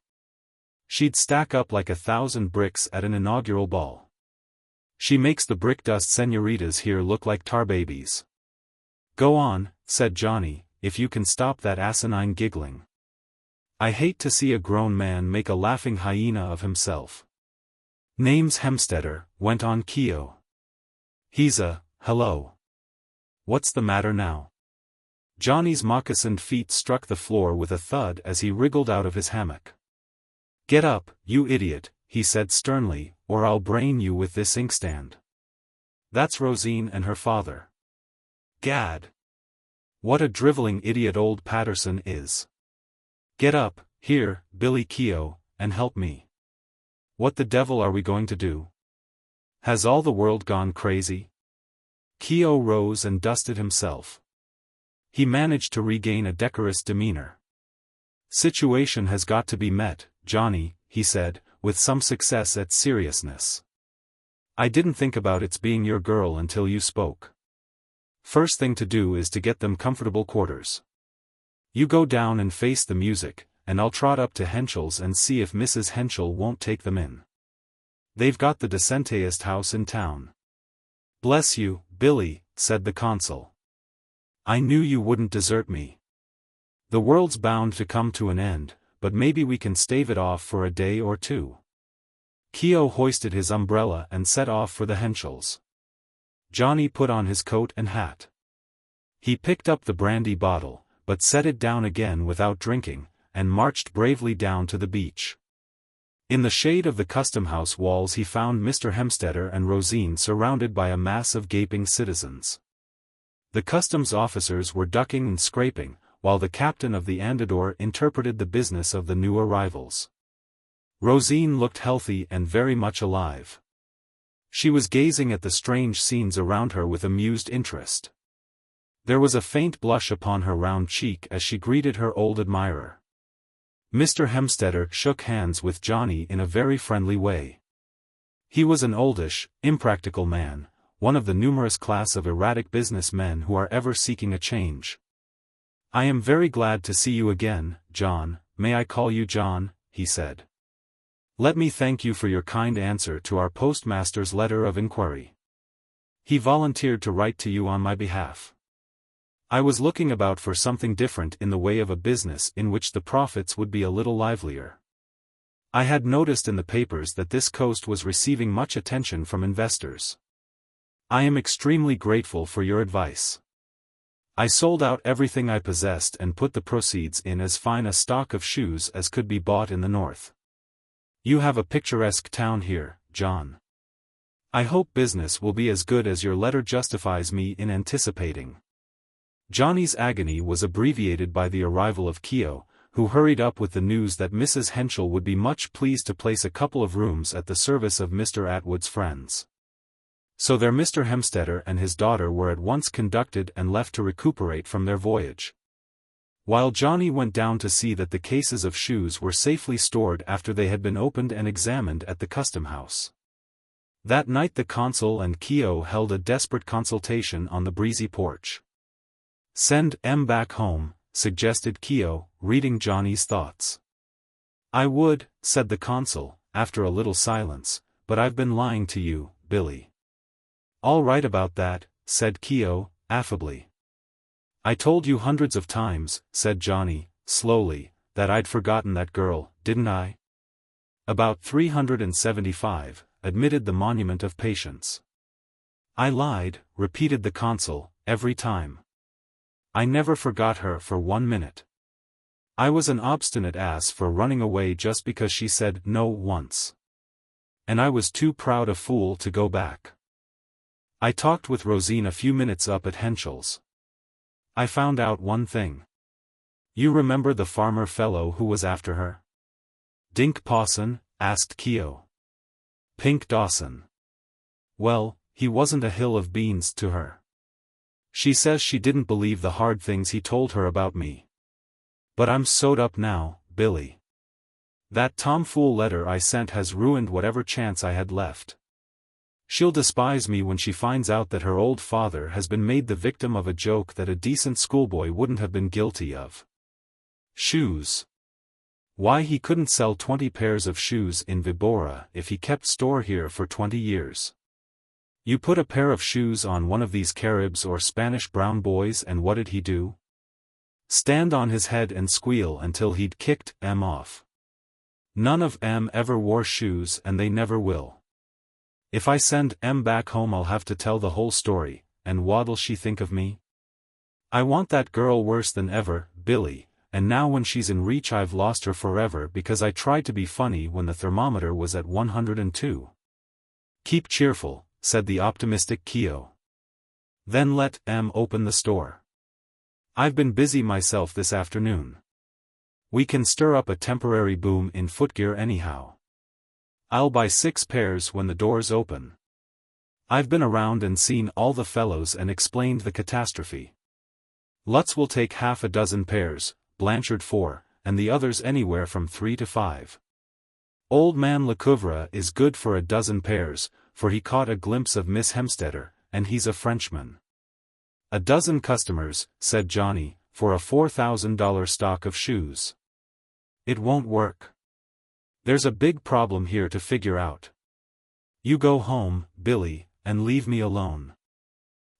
She'd stack up like 1,000 bricks at an inaugural ball. She makes the brick-dust senoritas here look like tar babies. Go on, said Johnny, if you can stop that asinine giggling. I hate to see a grown man make a laughing hyena of himself. Name's Hemstetter, went on Keo. He's hello. What's the matter now? Johnny's moccasined feet struck the floor with a thud as he wriggled out of his hammock. Get up, you idiot, he said sternly, or I'll brain you with this inkstand. That's Rosine and her father. Gad. What a driveling idiot old Patterson is. Get up, here, Billy Keo, and help me. What the devil are we going to do? Has all the world gone crazy? Keo rose and dusted himself. He managed to regain a decorous demeanor. Situation has got to be met, Johnny, he said, with some success at seriousness. I didn't think about its being your girl until you spoke. First thing to do is to get them comfortable quarters. You go down and face the music, and I'll trot up to Henschel's and see if Mrs. Henschel won't take them in. They've got the decentest house in town. Bless you, Billy, said the consul. I knew you wouldn't desert me. The world's bound to come to an end, but maybe we can stave it off for a day or two. Keogh hoisted his umbrella and set off for the Henschels. Johnny put on his coat and hat. He picked up the brandy bottle, but set it down again without drinking, and marched bravely down to the beach. In the shade of the custom-house walls he found Mr. Hemstetter and Rosine surrounded by a mass of gaping citizens. The customs officers were ducking and scraping, while the captain of the Andador interpreted the business of the new arrivals. Rosine looked healthy and very much alive. She was gazing at the strange scenes around her with amused interest. There was a faint blush upon her round cheek as she greeted her old admirer. Mr. Hemstetter shook hands with Johnny in a very friendly way. He was an oldish, impractical man, one of the numerous class of erratic businessmen who are ever seeking a change. I am very glad to see you again, John. May I call you John? He said. Let me thank you for your kind answer to our postmaster's letter of inquiry. He volunteered to write to you on my behalf. I was looking about for something different in the way of a business in which the profits would be a little livelier. I had noticed in the papers that this coast was receiving much attention from investors. I am extremely grateful for your advice. I sold out everything I possessed and put the proceeds in as fine a stock of shoes as could be bought in the north. You have a picturesque town here, John. I hope business will be as good as your letter justifies me in anticipating. Johnny's agony was abbreviated by the arrival of Keogh, who hurried up with the news that Mrs. Henschel would be much pleased to place a couple of rooms at the service of Mr. Atwood's friends. So there Mr. Hemstetter and his daughter were at once conducted and left to recuperate from their voyage, while Johnny went down to see that the cases of shoes were safely stored after they had been opened and examined at the custom-house. That night the consul and Keogh held a desperate consultation on the breezy porch. Send M back home, suggested Keogh, reading Johnny's thoughts. I would, said the consul, after a little silence, but I've been lying to you, Billy. All right about that, said Keogh, affably. I told you hundreds of times, said Johnny, slowly, that I'd forgotten that girl, didn't I? About 375, admitted the monument of patience. I lied, repeated the consul, every time. I never forgot her for 1 minute. I was an obstinate ass for running away just because she said no once. And I was too proud a fool to go back. I talked with Rosine a few minutes up at Henschel's. I found out one thing. You remember the farmer fellow who was after her? Dink Pawson? Asked Keogh. Pink Dawson. Well, he wasn't a hill of beans to her. She says she didn't believe the hard things he told her about me. But I'm sewed up now, Billy. That Tam Fool letter I sent has ruined whatever chance I had left. She'll despise me when she finds out that her old father has been made the victim of a joke that a decent schoolboy wouldn't have been guilty of. Shoes. Why, he couldn't sell 20 pairs of shoes in Vibora if he kept store here for 20 years. You put a pair of shoes on one of these Caribs or Spanish brown boys and what did he do? Stand on his head and squeal until he'd kicked M off. None of M ever wore shoes and they never will. If I send M back home I'll have to tell the whole story, and what'll she think of me? I want that girl worse than ever, Billy, and now when she's in reach I've lost her forever because I tried to be funny when the thermometer was at 102. Keep cheerful, said the optimistic Keogh. Then let M open the store. I've been busy myself this afternoon. We can stir up a temporary boom in footgear anyhow. I'll buy 6 pairs when the doors open. I've been around and seen all the fellows and explained the catastrophe. Lutz will take half a dozen pairs, Blanchard 4, and the others anywhere from 3 to 5. Old man Lecouvre is good for a dozen pairs, for he caught a glimpse of Miss Hemstetter, and he's a Frenchman. A dozen customers, said Johnny, for a $4,000 stock of shoes. It won't work. There's a big problem here to figure out. You go home, Billy, and leave me alone.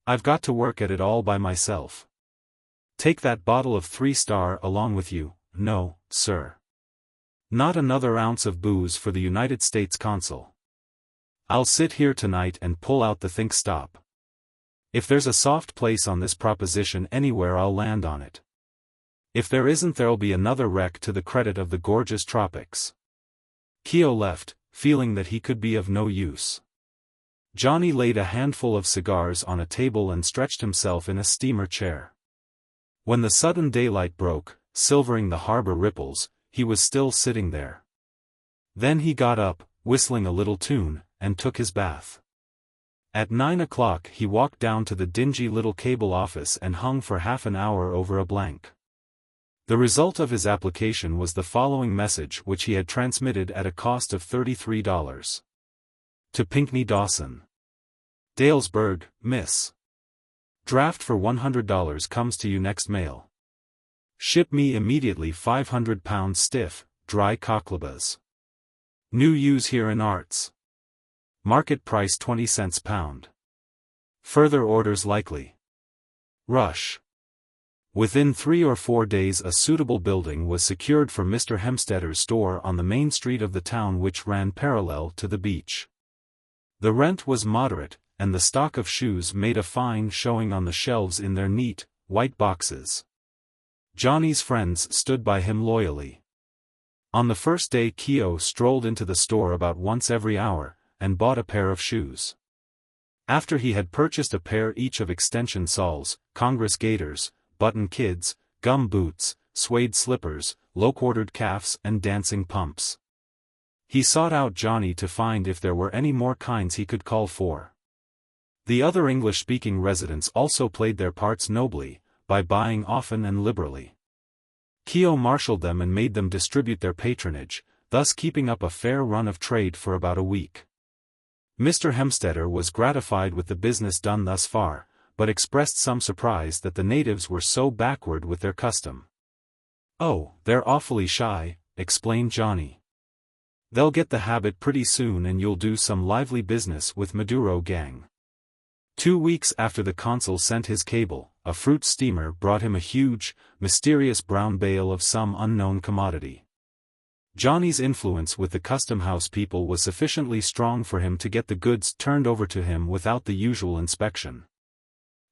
I've got to work at it all by myself. Take that bottle of 3-Star along with you. No, sir. Not another ounce of booze for the United States Consul. I'll sit here tonight and pull out the think stop. If there's a soft place on this proposition anywhere, I'll land on it. If there isn't, there'll be another wreck to the credit of the gorgeous tropics. Keogh left, feeling that he could be of no use. Johnny laid a handful of cigars on a table and stretched himself in a steamer chair. When the sudden daylight broke, silvering the harbor ripples, he was still sitting there. Then he got up, whistling a little tune, and took his bath. At 9 o'clock he walked down to the dingy little cable office and hung for half an hour over a blank. The result of his application was the following message, which he had transmitted at a cost of $33. To Pinkney Dawson. Dalesburg, Miss. Draft for $100 comes to you next mail. Ship me immediately 500 pounds stiff, dry cocklebass. New use here in arts. Market price 20 cents pound. Further orders likely. Rush. Within 3 or 4 days a suitable building was secured for Mr. Hemstedder's store on the main street of the town, which ran parallel to the beach. The rent was moderate, and the stock of shoes made a fine showing on the shelves in their neat, white boxes. Johnny's friends stood by him loyally. On the first day Keogh strolled into the store about once every hour, and bought a pair of shoes. After he had purchased a pair each of extension soles, Congress gaiters, button kids, gum boots, suede slippers, low-quartered calves and dancing pumps. He sought out Johnny to find if there were any more kinds he could call for. The other English-speaking residents also played their parts nobly, by buying often and liberally. Keogh marshaled them and made them distribute their patronage, thus keeping up a fair run of trade for about a week. Mr. Hemstedder was gratified with the business done thus far, but expressed some surprise that the natives were so backward with their custom. "Oh, they're awfully shy," explained Johnny. "They'll get the habit pretty soon and you'll do some lively business with Maduro gang." 2 weeks after the consul sent his cable, a fruit steamer brought him a huge, mysterious brown bale of some unknown commodity. Johnny's influence with the custom house people was sufficiently strong for him to get the goods turned over to him without the usual inspection.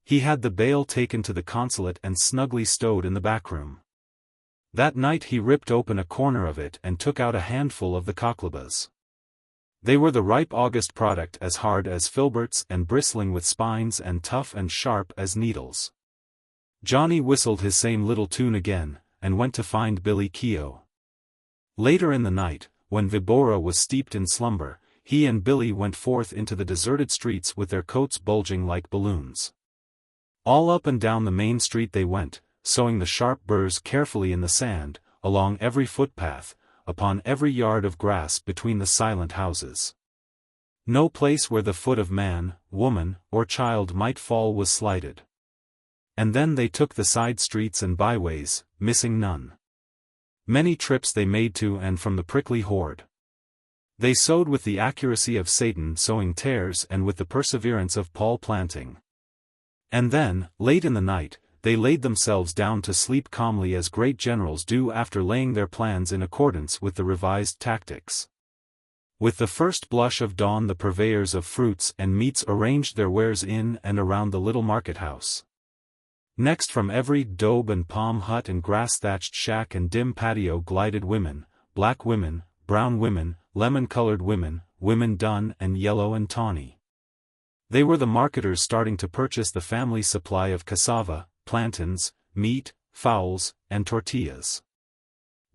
He had the bale taken to the consulate and snugly stowed in the back room. That night he ripped open a corner of it and took out a handful of the cocklebass. They were the ripe August product, as hard as filberts and bristling with spines and tough and sharp as needles. Johnny whistled his same little tune again, and went to find Billy Keogh. Later in the night, when Vibora was steeped in slumber, he and Billy went forth into the deserted streets with their coats bulging like balloons. All up and down the main street they went, sowing the sharp burrs carefully in the sand, along every footpath, upon every yard of grass between the silent houses. No place where the foot of man, woman, or child might fall was slighted. And then they took the side streets and byways, missing none. Many trips they made to and from the prickly horde. They sowed with the accuracy of Satan sowing tares and with the perseverance of Paul planting. And then, late in the night, they laid themselves down to sleep calmly as great generals do after laying their plans in accordance with the revised tactics. With the first blush of dawn the purveyors of fruits and meats arranged their wares in and around the little market house. Next from every daub and palm hut and grass-thatched shack and dim patio glided women, black women, brown women, lemon-colored women, women dun and yellow and tawny. They were the marketers starting to purchase the family supply of cassava, plantains, meat, fowls, and tortillas.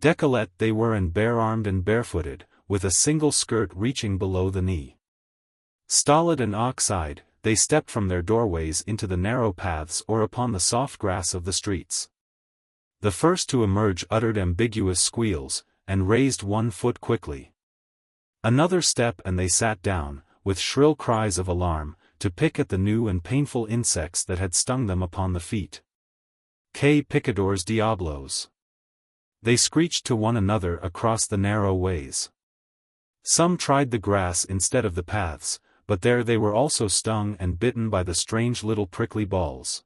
Décolleté they were and bare-armed and barefooted, with a single skirt reaching below the knee. Stolid and ox-eyed, they stepped from their doorways into the narrow paths or upon the soft grass of the streets. The first to emerge uttered ambiguous squeals, and raised one foot quickly. Another step and they sat down, with shrill cries of alarm, to pick at the new and painful insects that had stung them upon the feet. Que picadores diablos! They screeched to one another across the narrow ways. Some tried the grass instead of the paths, but there they were also stung and bitten by the strange little prickly balls.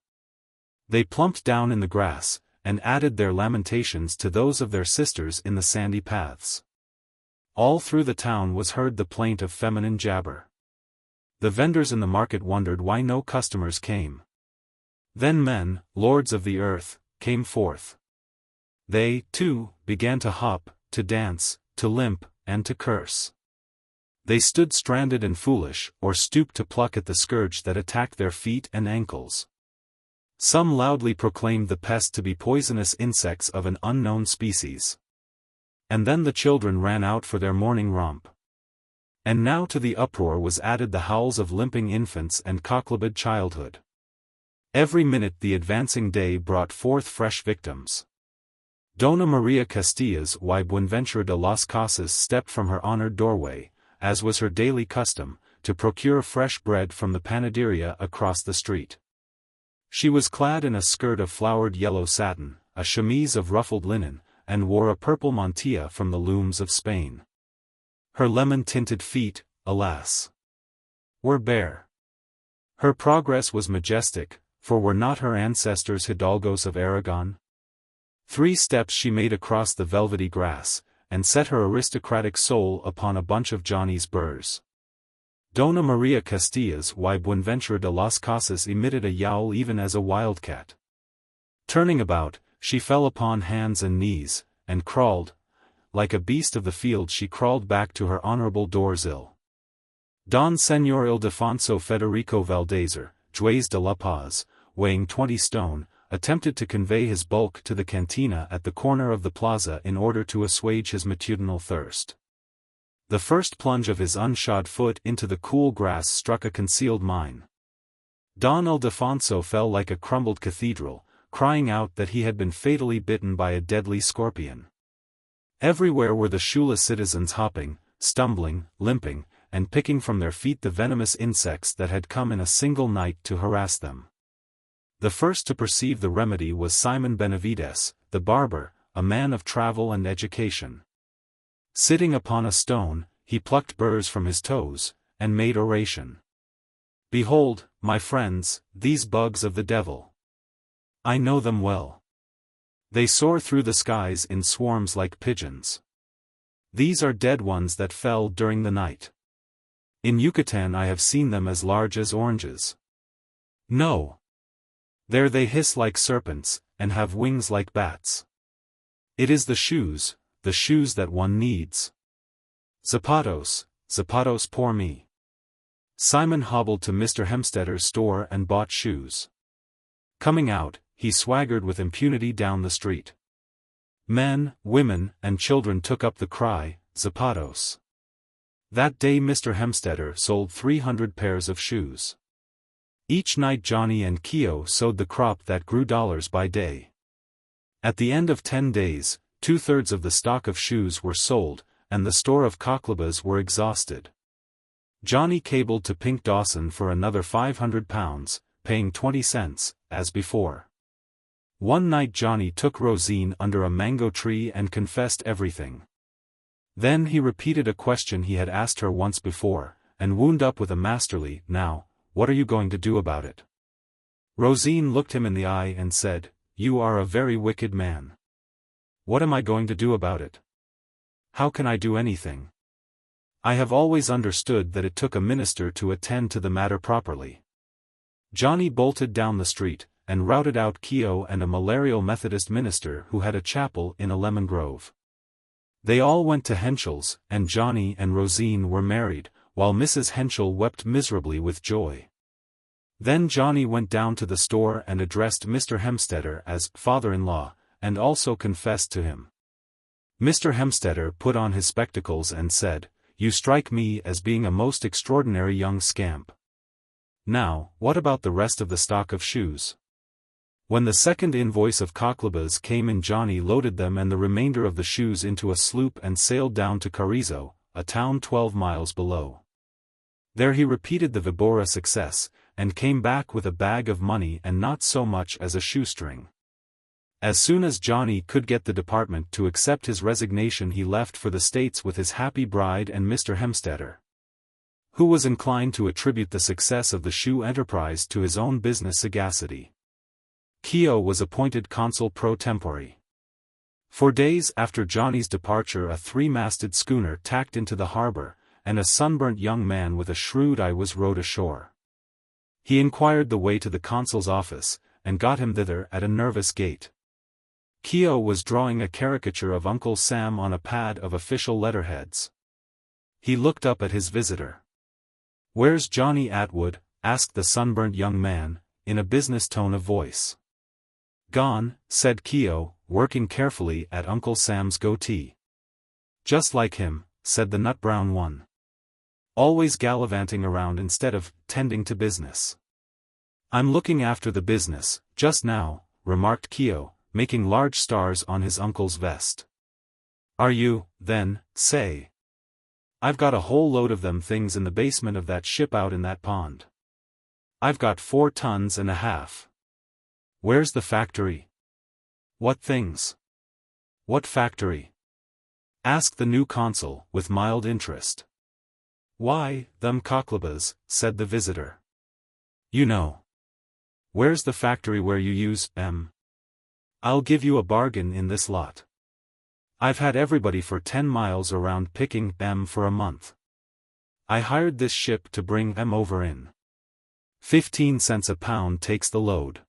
They plumped down in the grass, and added their lamentations to those of their sisters in the sandy paths. All through the town was heard the plaint of feminine jabber. The vendors in the market wondered why no customers came. Then men, lords of the earth, came forth. They, too, began to hop, to dance, to limp, and to curse. They stood stranded and foolish, or stooped to pluck at the scourge that attacked their feet and ankles. Some loudly proclaimed the pest to be poisonous insects of an unknown species. And then the children ran out for their morning romp. And now to the uproar was added the howls of limping infants and cocklebbed childhood. Every minute the advancing day brought forth fresh victims. Dona Maria Castilla's y Buenventura de las Casas stepped from her honored doorway, as was her daily custom, to procure fresh bread from the panaderia across the street. She was clad in a skirt of flowered yellow satin, a chemise of ruffled linen, and wore a purple mantilla from the looms of Spain. Her lemon-tinted feet, alas, were bare. Her progress was majestic, for were not her ancestors hidalgos of Aragon? 3 steps she made across the velvety grass, and set her aristocratic soul upon a bunch of Johnny's burrs. Dona Maria Castilla's y Buenventura de las Casas emitted a yowl even as a wildcat. Turning about, she fell upon hands and knees, and crawled. Like a beast of the field she crawled back to her honorable doorsill. Don Señor Ildefonso Federico Valdezer, Juez de la Paz, weighing 20 stone, attempted to convey his bulk to the cantina at the corner of the plaza in order to assuage his matutinal thirst. The first plunge of his unshod foot into the cool grass struck a concealed mine. Don Ildefonso fell like a crumbled cathedral, crying out that he had been fatally bitten by a deadly scorpion. Everywhere were the shoeless citizens hopping, stumbling, limping, and picking from their feet the venomous insects that had come in a single night to harass them. The first to perceive the remedy was Simon Benavides, the barber, a man of travel and education. Sitting upon a stone, he plucked burrs from his toes, and made oration. "Behold, my friends, these bugs of the devil. I know them well. They soar through the skies in swarms like pigeons. These are dead ones that fell during the night. In Yucatan I have seen them as large as oranges. No. There they hiss like serpents, and have wings like bats. It is the shoes that one needs. Zapatos, zapatos por mí." Simon hobbled to Mr. Hemstedter's store and bought shoes. Coming out, he swaggered with impunity down the street. Men, women, and children took up the cry, "Zapatos." That day Mr. Hemstedter sold 300 pairs of shoes. Each night Johnny and Keo sowed the crop that grew dollars by day. At the end of 10 days, 2/3 of the stock of shoes were sold, and the store of cocklebbas were exhausted. Johnny cabled to Pink Dawson for another £500, paying 20 cents, as before. One night Johnny took Rosine under a mango tree and confessed everything. Then he repeated a question he had asked her once before, and wound up with a masterly, "Now, what are you going to do about it?" Rosine looked him in the eye and said, "You are a very wicked man." "What am I going to do about it? How can I do anything? I have always understood that it took a minister to attend to the matter properly." Johnny bolted down the street, and routed out Keo and a malarial Methodist minister who had a chapel in a lemon grove. They all went to Henschel's, and Johnny and Rosine were married, while Mrs. Henschel wept miserably with joy. Then Johnny went down to the store and addressed Mr. Hemstedter as father-in-law, and also confessed to him. Mr. Hemstedter put on his spectacles and said, "You strike me as being a most extraordinary young scamp. Now, what about the rest of the stock of shoes?" When the second invoice of cocklebbas came in, Johnny loaded them and the remainder of the shoes into a sloop and sailed down to Carrizo, a town 12 miles below. There he repeated the Vibora success, and came back with a bag of money and not so much as a shoestring. As soon as Johnny could get the department to accept his resignation, he left for the States with his happy bride and Mr. Hemstetter, who was inclined to attribute the success of the shoe enterprise to his own business sagacity. Keogh was appointed consul pro tempore. For days after Johnny's departure, a three-masted schooner tacked into the harbor, and a sunburnt young man with a shrewd eye was rowed ashore. He inquired the way to the consul's office, and got him thither at a nervous gait. Keogh was drawing a caricature of Uncle Sam on a pad of official letterheads. He looked up at his visitor. "Where's Johnny Atwood?" asked the sunburnt young man, in a business tone of voice. "Gone," said Keogh, working carefully at Uncle Sam's goatee. "Just like him," said the nut-brown one. "Always gallivanting around instead of tending to business." "I'm looking after the business, just now," remarked Keogh, making large stars on his uncle's vest. "Are you, then? Say. I've got a whole load of them things in the basement of that ship out in that pond. I've got 4 tons and a half. Where's the factory?" "What things? What factory?" asked the new consul, with mild interest. "Why, them cocklebas," said the visitor. "You know. Where's the factory where you use them? I'll give you a bargain in this lot. I've had everybody for 10 miles around picking them for a month. I hired this ship to bring them over in. 15 cents a pound takes the load.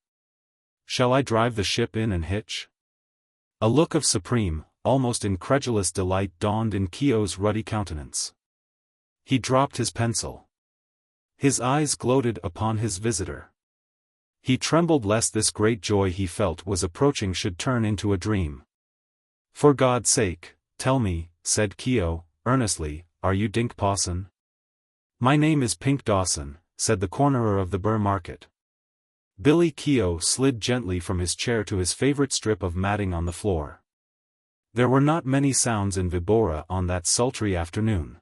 Shall I drive the ship in and hitch?" A look of supreme, almost incredulous delight dawned in Keogh's ruddy countenance. He dropped his pencil. His eyes gloated upon his visitor. He trembled lest this great joy he felt was approaching should turn into a dream. "For God's sake, tell me," said Keogh, earnestly, "are you Dink Pawson?" "My name is Pink Dawson," said the cornerer of the Burr Market. Billy Keogh slid gently from his chair to his favorite strip of matting on the floor. There were not many sounds in Vibora on that sultry afternoon.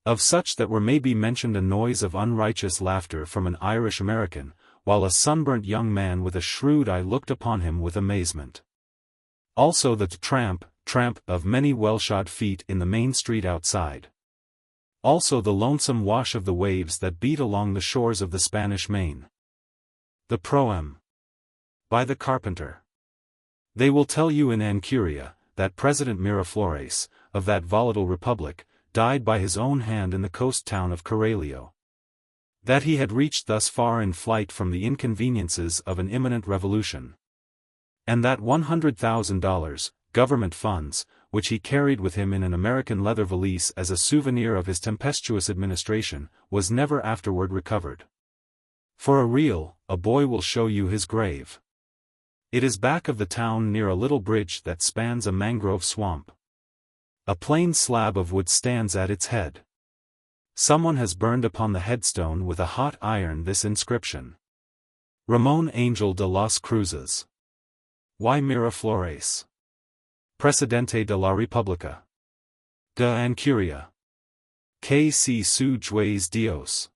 Of such that were maybe mentioned a noise of unrighteous laughter from an Irish American, while a sunburnt young man with a shrewd eye looked upon him with amazement. Also the tramp of many well-shod feet in the main street outside. Also the lonesome wash of the waves that beat along the shores of the Spanish Main. The proem by the carpenter. They will tell you in Ancuria, that President Miraflores, of that volatile republic, died by his own hand in the coast town of Coralio. That he had reached thus far in flight from the inconveniences of an imminent revolution. And that $100,000, government funds, which he carried with him in an American leather valise as a souvenir of his tempestuous administration, was never afterward recovered. For a boy will show you his grave. It is back of the town near a little bridge that spans a mangrove swamp. A plain slab of wood stands at its head. Someone has burned upon the headstone with a hot iron this inscription: Ramon Angel de los Cruces. Y Miraflores. Presidente de la República. De Ancuria. Que si su juez Dios.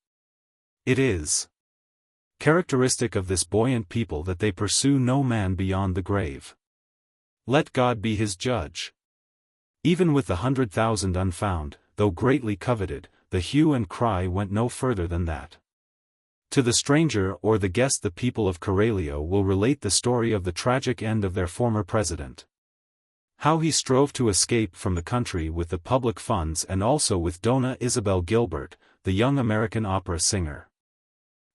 It is characteristic of this buoyant people that they pursue no man beyond the grave. Let God be his judge. Even with the 100,000 unfound, though greatly coveted, the hue and cry went no further than that. To the stranger or the guest the people of Coralio will relate the story of the tragic end of their former president. How he strove to escape from the country with the public funds and also with Dona Isabel Gilbert, the young American opera singer.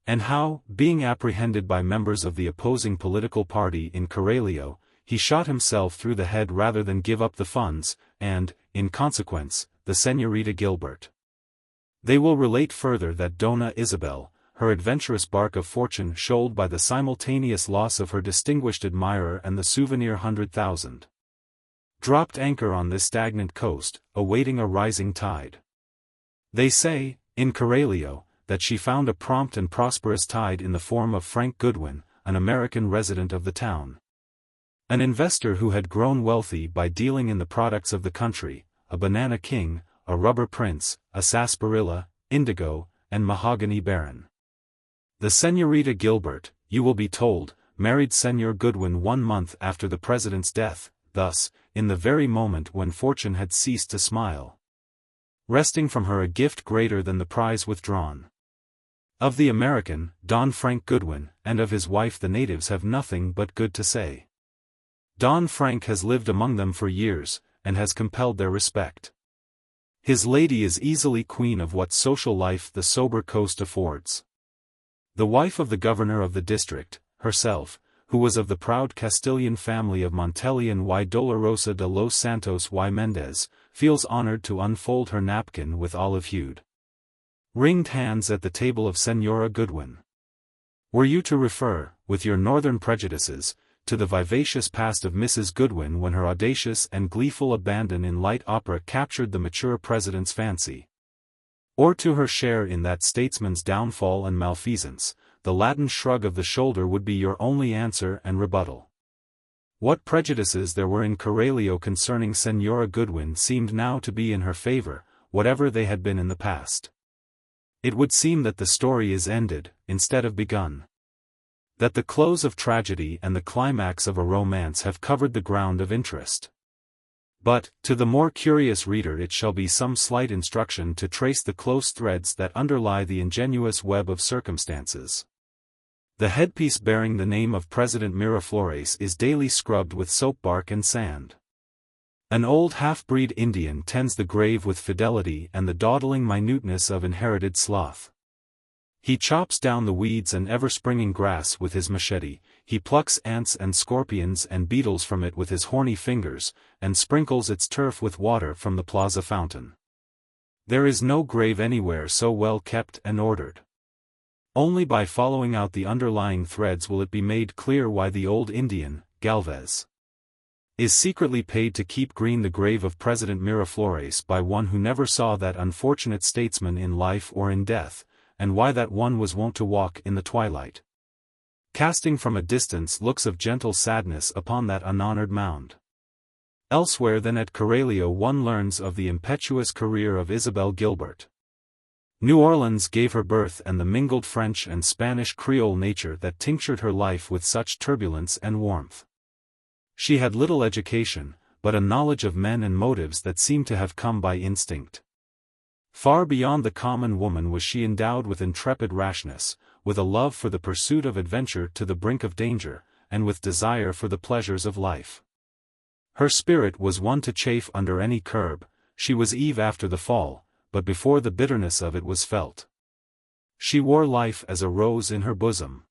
And how, being apprehended by members of the opposing political party in Coralio, he shot himself through the head rather than give up the funds, and, in consequence, the Senorita Gilbert. They will relate further that Dona Isabel, her adventurous bark of fortune shoaled by the simultaneous loss of her distinguished admirer and the souvenir 100,000, dropped anchor on this stagnant coast, awaiting a rising tide. They say, in Coralio, that she found a prompt and prosperous tide in the form of Frank Goodwin, an American resident of the town. An investor who had grown wealthy by dealing in the products of the country, a banana king, a rubber prince, a sarsaparilla, indigo, and mahogany baron. The Senorita Gilbert, you will be told, married Señor Goodwin 1 month after the president's death, thus, in the very moment when fortune had ceased to smile, wresting from her a gift greater than the prize withdrawn. Of the American, Don Frank Goodwin, and of his wife the natives have nothing but good to say. Don Frank has lived among them for years, and has compelled their respect. His lady is easily queen of what social life the sober coast affords. The wife of the governor of the district, herself, who was of the proud Castilian family of Montelian y Dolorosa de los Santos y Mendez, feels honored to unfold her napkin with olive-hued, ringed hands at the table of Señora Goodwin. Were you to refer, with your northern prejudices, to the vivacious past of Mrs. Goodwin when her audacious and gleeful abandon in light opera captured the mature president's fancy, or to her share in that statesman's downfall and malfeasance, the Latin shrug of the shoulder would be your only answer and rebuttal. What prejudices there were in Coralio concerning Señora Goodwin seemed now to be in her favor, whatever they had been in the past. It would seem that the story is ended, instead of begun. That the close of tragedy and the climax of a romance have covered the ground of interest. But, to the more curious reader it shall be some slight instruction to trace the close threads that underlie the ingenuous web of circumstances. The headpiece bearing the name of President Miraflores is daily scrubbed with soap bark and sand. An old half-breed Indian tends the grave with fidelity and the dawdling minuteness of inherited sloth. He chops down the weeds and ever-springing grass with his machete, he plucks ants and scorpions and beetles from it with his horny fingers, and sprinkles its turf with water from the plaza fountain. There is no grave anywhere so well kept and ordered. Only by following out the underlying threads will it be made clear why the old Indian, Galvez, is secretly paid to keep green the grave of President Miraflores by one who never saw that unfortunate statesman in life or in death, and why that one was wont to walk in the twilight, casting from a distance looks of gentle sadness upon that unhonored mound. Elsewhere than at Coralio one learns of the impetuous career of Isabel Gilbert. New Orleans gave her birth and the mingled French and Spanish Creole nature that tinctured her life with such turbulence and warmth. She had little education, but a knowledge of men and motives that seemed to have come by instinct. Far beyond the common woman was she endowed with intrepid rashness, with a love for the pursuit of adventure to the brink of danger, and with desire for the pleasures of life. Her spirit was one to chafe under any curb. She was Eve after the fall, but before the bitterness of it was felt. She wore life as a rose in her bosom.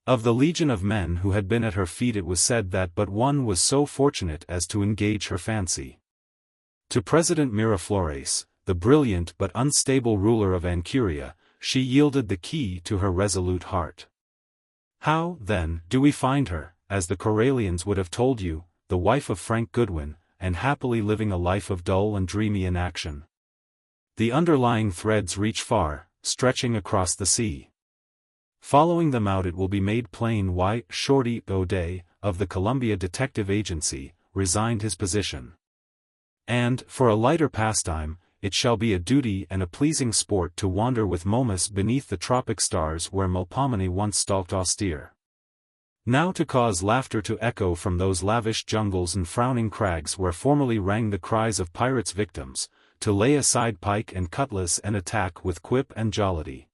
Of the legion of men who had been at her feet it was said that but one was so fortunate as to engage her fancy. To President Miraflores, the brilliant but unstable ruler of Anchuria, she yielded the key to her resolute heart. How, then, do we find her, as the Coralians would have told you, the wife of Frank Goodwin, and happily living a life of dull and dreamy inaction? The underlying threads reach far, stretching across the sea. Following them out it will be made plain why Shorty O'Day, of the Columbia Detective Agency, resigned his position. And, for a lighter pastime, it shall be a duty and a pleasing sport to wander with Momus beneath the tropic stars where Melpomene once stalked austere. Now to cause laughter to echo from those lavish jungles and frowning crags where formerly rang the cries of pirates' victims, to lay aside pike and cutlass and attack with quip and jollity.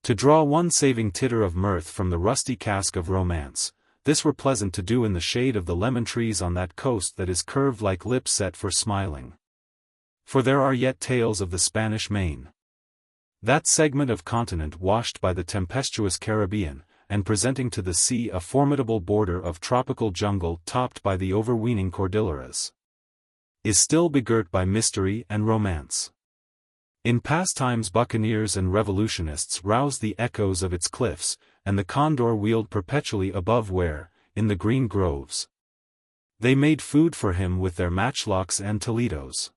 To draw one saving titter of mirth from the rusty cask of romance, this were pleasant to do in the shade of the lemon trees on that coast that is curved like lips set for smiling. For there are yet tales of the Spanish Main. That segment of continent washed by the tempestuous Caribbean, and presenting to the sea a formidable border of tropical jungle topped by the overweening Cordilleras, is still begirt by mystery and romance. In past times buccaneers and revolutionists roused the echoes of its cliffs, and the condor wheeled perpetually above where, in the green groves, they made food for him with their matchlocks and Toledos.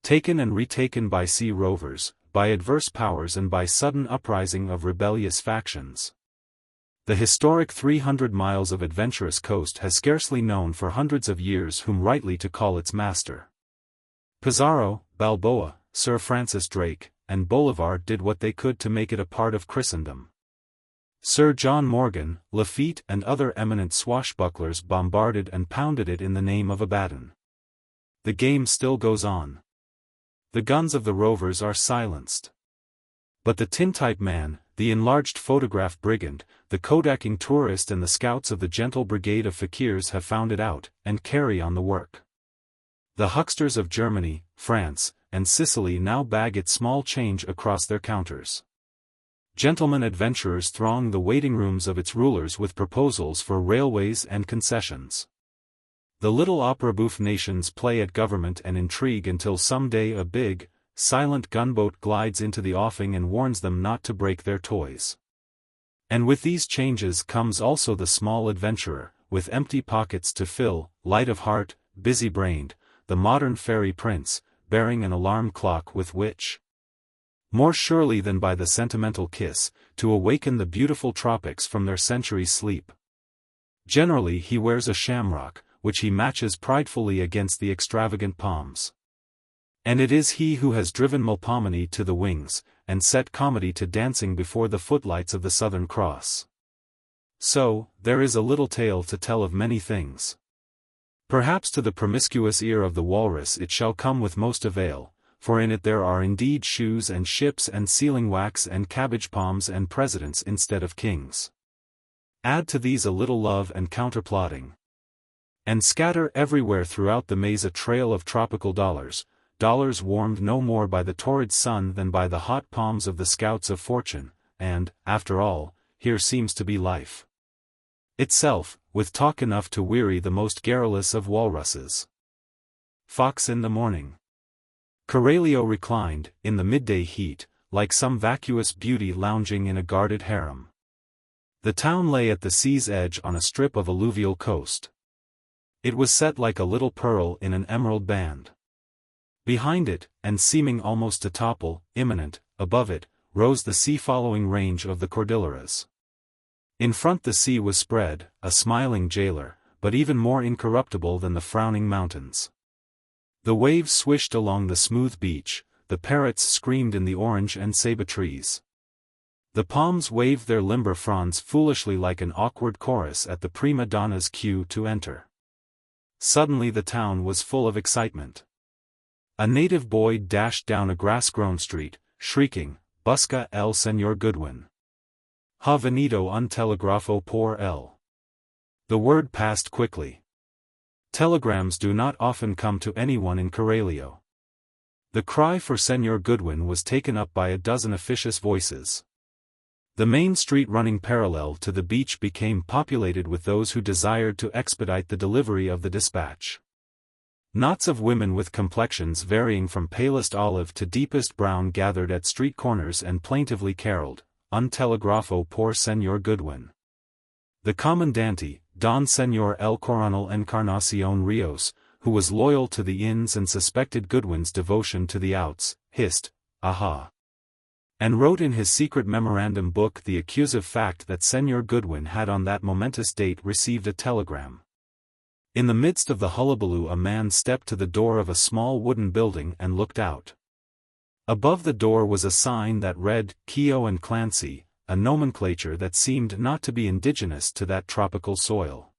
Taken and retaken by sea rovers, by adverse powers and by sudden uprising of rebellious factions. The historic 300 miles of adventurous coast has scarcely known for hundreds of years whom rightly to call its master. Pizarro, Balboa, Sir Francis Drake, and Bolivar did what they could to make it a part of Christendom. Sir John Morgan, Lafitte and other eminent swashbucklers bombarded and pounded it in the name of Abaddon. The game still goes on. The guns of the rovers are silenced. But the tintype man, the enlarged photograph brigand, the Kodaking tourist and the scouts of the gentle brigade of fakirs have found it out, and carry on the work. The hucksters of Germany, France, and Sicily now bag its small change across their counters. Gentlemen adventurers throng the waiting rooms of its rulers with proposals for railways and concessions. The little opera-bouffe nations play at government and intrigue until some day a big, silent gunboat glides into the offing and warns them not to break their toys. And with these changes comes also the small adventurer, with empty pockets to fill, light of heart, busy-brained, the modern fairy prince, bearing an alarm clock with which, more surely than by the sentimental kiss, to awaken the beautiful tropics from their century's sleep. Generally he wears a shamrock, which he matches pridefully against the extravagant palms. And it is he who has driven Melpomene to the wings, and set comedy to dancing before the footlights of the Southern Cross. So, there is a little tale to tell of many things. Perhaps to the promiscuous ear of the walrus it shall come with most avail, for in it there are indeed shoes and ships and sealing wax and cabbage palms and presidents instead of kings. Add to these a little love and counterplotting. And scatter everywhere throughout the maze a trail of tropical dollars, dollars warmed no more by the torrid sun than by the hot palms of the scouts of fortune, and, after all, here seems to be life itself, with talk enough to weary the most garrulous of walruses. Fox in the morning. Coralio reclined, in the midday heat, like some vacuous beauty lounging in a guarded harem. The town lay at the sea's edge on a strip of alluvial coast. It was set like a little pearl in an emerald band. Behind it, and seeming almost to topple, imminent, above it, rose the sea-following range of the Cordilleras. In front the sea was spread, a smiling jailer, but even more incorruptible than the frowning mountains. The waves swished along the smooth beach, the parrots screamed in the orange and ceiba trees. The palms waved their limber fronds foolishly like an awkward chorus at the prima donna's cue to enter. Suddenly the town was full of excitement. A native boy dashed down a grass-grown street, shrieking, "Busca el Señor Goodwin! Ha venido un telegrafo por él!" The word passed quickly. Telegrams do not often come to anyone in Coralio. The cry for Señor Goodwin was taken up by a dozen officious voices. The main street running parallel to the beach became populated with those who desired to expedite the delivery of the dispatch. Knots of women with complexions varying from palest olive to deepest brown gathered at street corners and plaintively caroled, "Un telegrafo por Señor Goodwin." The Comandante, Don Señor El Coronel Encarnacion Rios, who was loyal to the inns and suspected Goodwin's devotion to the outs, hissed, "Aha!" and wrote in his secret memorandum book the accusive fact that Señor Goodwin had on that momentous date received a telegram. In the midst of the hullabaloo a man stepped to the door of a small wooden building and looked out. Above the door was a sign that read, "Keogh and Clancy," a nomenclature that seemed not to be indigenous to that tropical soil.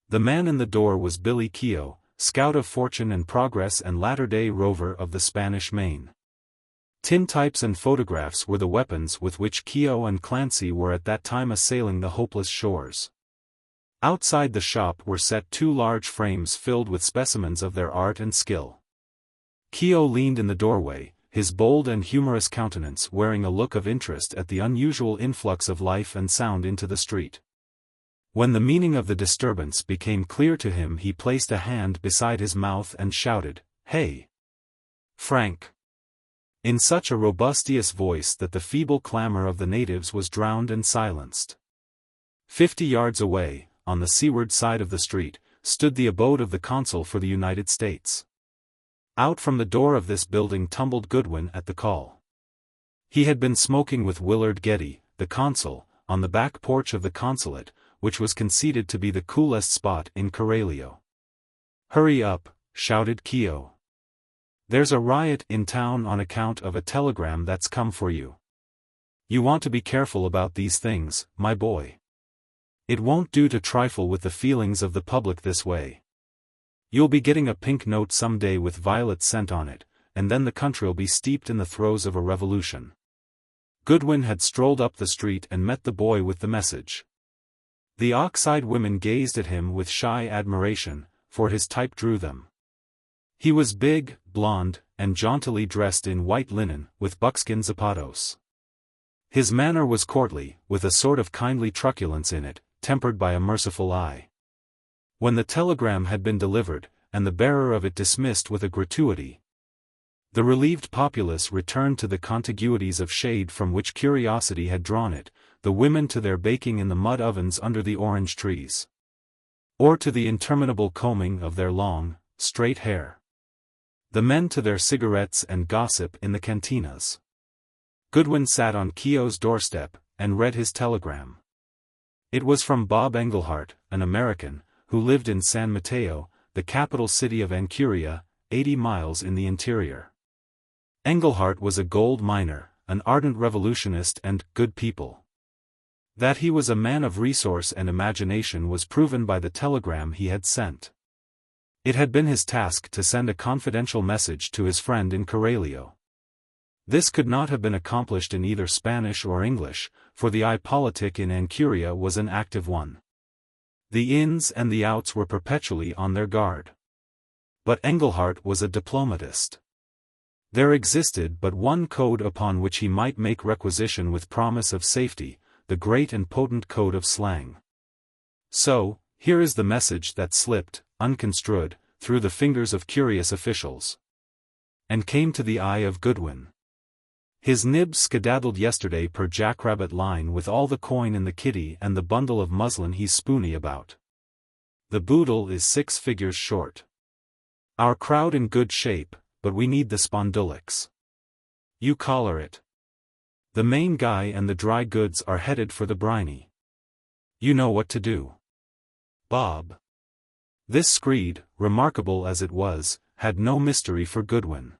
The man in the door was Billy Keogh, scout of fortune and progress and latter-day rover of the Spanish Main. Tintypes and photographs were the weapons with which Keogh and Clancy were at that time assailing the hopeless shores. Outside the shop were set two large frames filled with specimens of their art and skill. Keogh leaned in the doorway, his bold and humorous countenance wearing a look of interest at the unusual influx of life and sound into the street. When the meaning of the disturbance became clear to him he placed a hand beside his mouth and shouted, "Hey, Frank!" in such a robustious voice that the feeble clamor of the natives was drowned and silenced. 50 yards away, on the seaward side of the street, stood the abode of the consul for the United States. Out from the door of this building tumbled Goodwin at the call. He had been smoking with Willard Getty, the consul, on the back porch of the consulate, which was conceded to be the coolest spot in Coralio. "Hurry up," shouted Keogh. "There's a riot in town on account of a telegram that's come for you. You want to be careful about these things, my boy. It won't do to trifle with the feelings of the public this way. You'll be getting a pink note someday with violet scent on it, and then the country'll be steeped in the throes of a revolution. Goodwin had strolled up the street and met the boy with the message. The ox-eyed women gazed at him with shy admiration, for his type drew them. He was big, blond, and jauntily dressed in white linen, with buckskin zapatos. His manner was courtly, with a sort of kindly truculence in it, tempered by a merciful eye. When the telegram had been delivered, and the bearer of it dismissed with a gratuity, the relieved populace returned to the contiguities of shade from which curiosity had drawn it, the women to their baking in the mud ovens under the orange trees, or to the interminable combing of their long, straight hair. The men to their cigarettes and gossip in the cantinas. Goodwin sat on Keogh's doorstep, and read his telegram. It was from Bob Englehart, an American, who lived in San Mateo, the capital city of Anchuria, 80 miles in the interior. Englehart was a gold miner, an ardent revolutionist and good people. That he was a man of resource and imagination was proven by the telegram he had sent. It had been his task to send a confidential message to his friend in Coralio. This could not have been accomplished in either Spanish or English, for the eye politic in Anchuria was an active one. The ins and the outs were perpetually on their guard. But Englehart was a diplomatist. There existed but one code upon which he might make requisition with promise of safety, the great and potent code of slang. So, here is the message that slipped, unconstrued, through the fingers of curious officials, and came to the eye of Goodwin. His nib skedaddled yesterday per jackrabbit line with all the coin in the kitty and the bundle of muslin he's spoony about. The boodle is 6 figures short. Our crowd in good shape, but we need the spondulics. You collar it. The main guy and the dry goods are headed for the briny. You know what to do. Bob. This screed, remarkable as it was, had no mystery for Goodwin.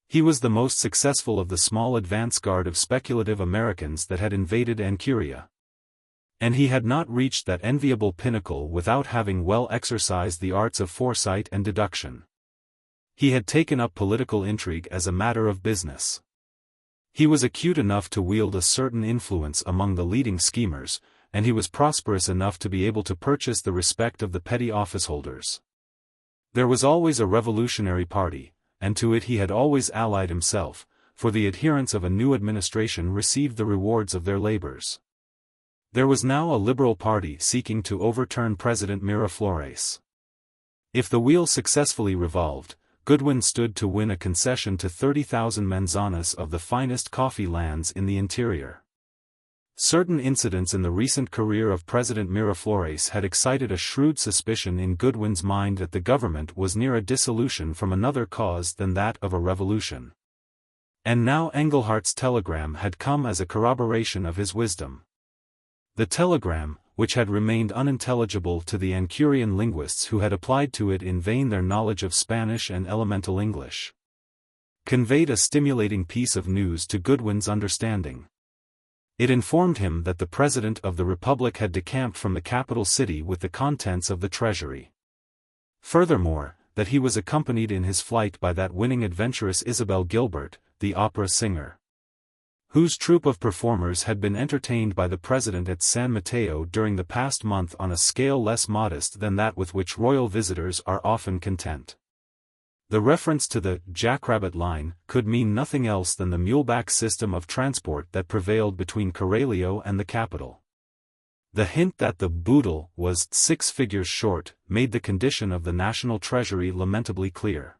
He was the most successful of the small advance guard of speculative Americans that had invaded Anchuria. And he had not reached that enviable pinnacle without having well exercised the arts of foresight and deduction. He had taken up political intrigue as a matter of business. He was acute enough to wield a certain influence among the leading schemers, and he was prosperous enough to be able to purchase the respect of the petty officeholders. There was always a revolutionary party, and to it he had always allied himself, for the adherents of a new administration received the rewards of their labors. There was now a liberal party seeking to overturn President Miraflores. If the wheel successfully revolved, Goodwin stood to win a concession to 30,000 manzanas of the finest coffee lands in the interior. Certain incidents in the recent career of President Miraflores had excited a shrewd suspicion in Goodwin's mind that the government was near a dissolution from another cause than that of a revolution. And now Englehart's telegram had come as a corroboration of his wisdom. The telegram, which had remained unintelligible to the Anchurian linguists who had applied to it in vain their knowledge of Spanish and elemental English, conveyed a stimulating piece of news to Goodwin's understanding. It informed him that the President of the Republic had decamped from the capital city with the contents of the treasury. Furthermore, that he was accompanied in his flight by that winning adventuress Isabel Gilbert, the opera singer, whose troupe of performers had been entertained by the President at San Mateo during the past month on a scale less modest than that with which royal visitors are often content. The reference to the jackrabbit line could mean nothing else than the muleback system of transport that prevailed between Coralio and the capital. The hint that the boodle was 6 figures short made the condition of the national treasury lamentably clear.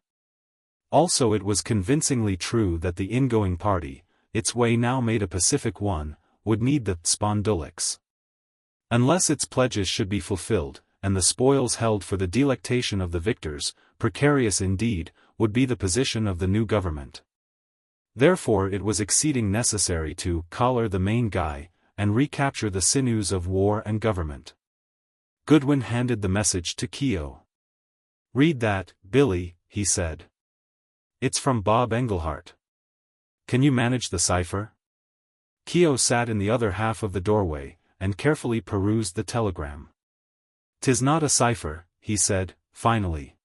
Also it was convincingly true that the ingoing party, its way now made a pacific one, would need the spondulics. Unless its pledges should be fulfilled, and the spoils held for the delectation of the victors, precarious indeed, would be the position of the new government. Therefore it was exceeding necessary to collar the main guy, and recapture the sinews of war and government. Goodwin handed the message to Keogh. "Read that, Billy," he said. "It's from Bob Englehart. Can you manage the cipher?" Keo sat in the other half of the doorway, and carefully perused the telegram. "'Tis not a cipher," he said, finally.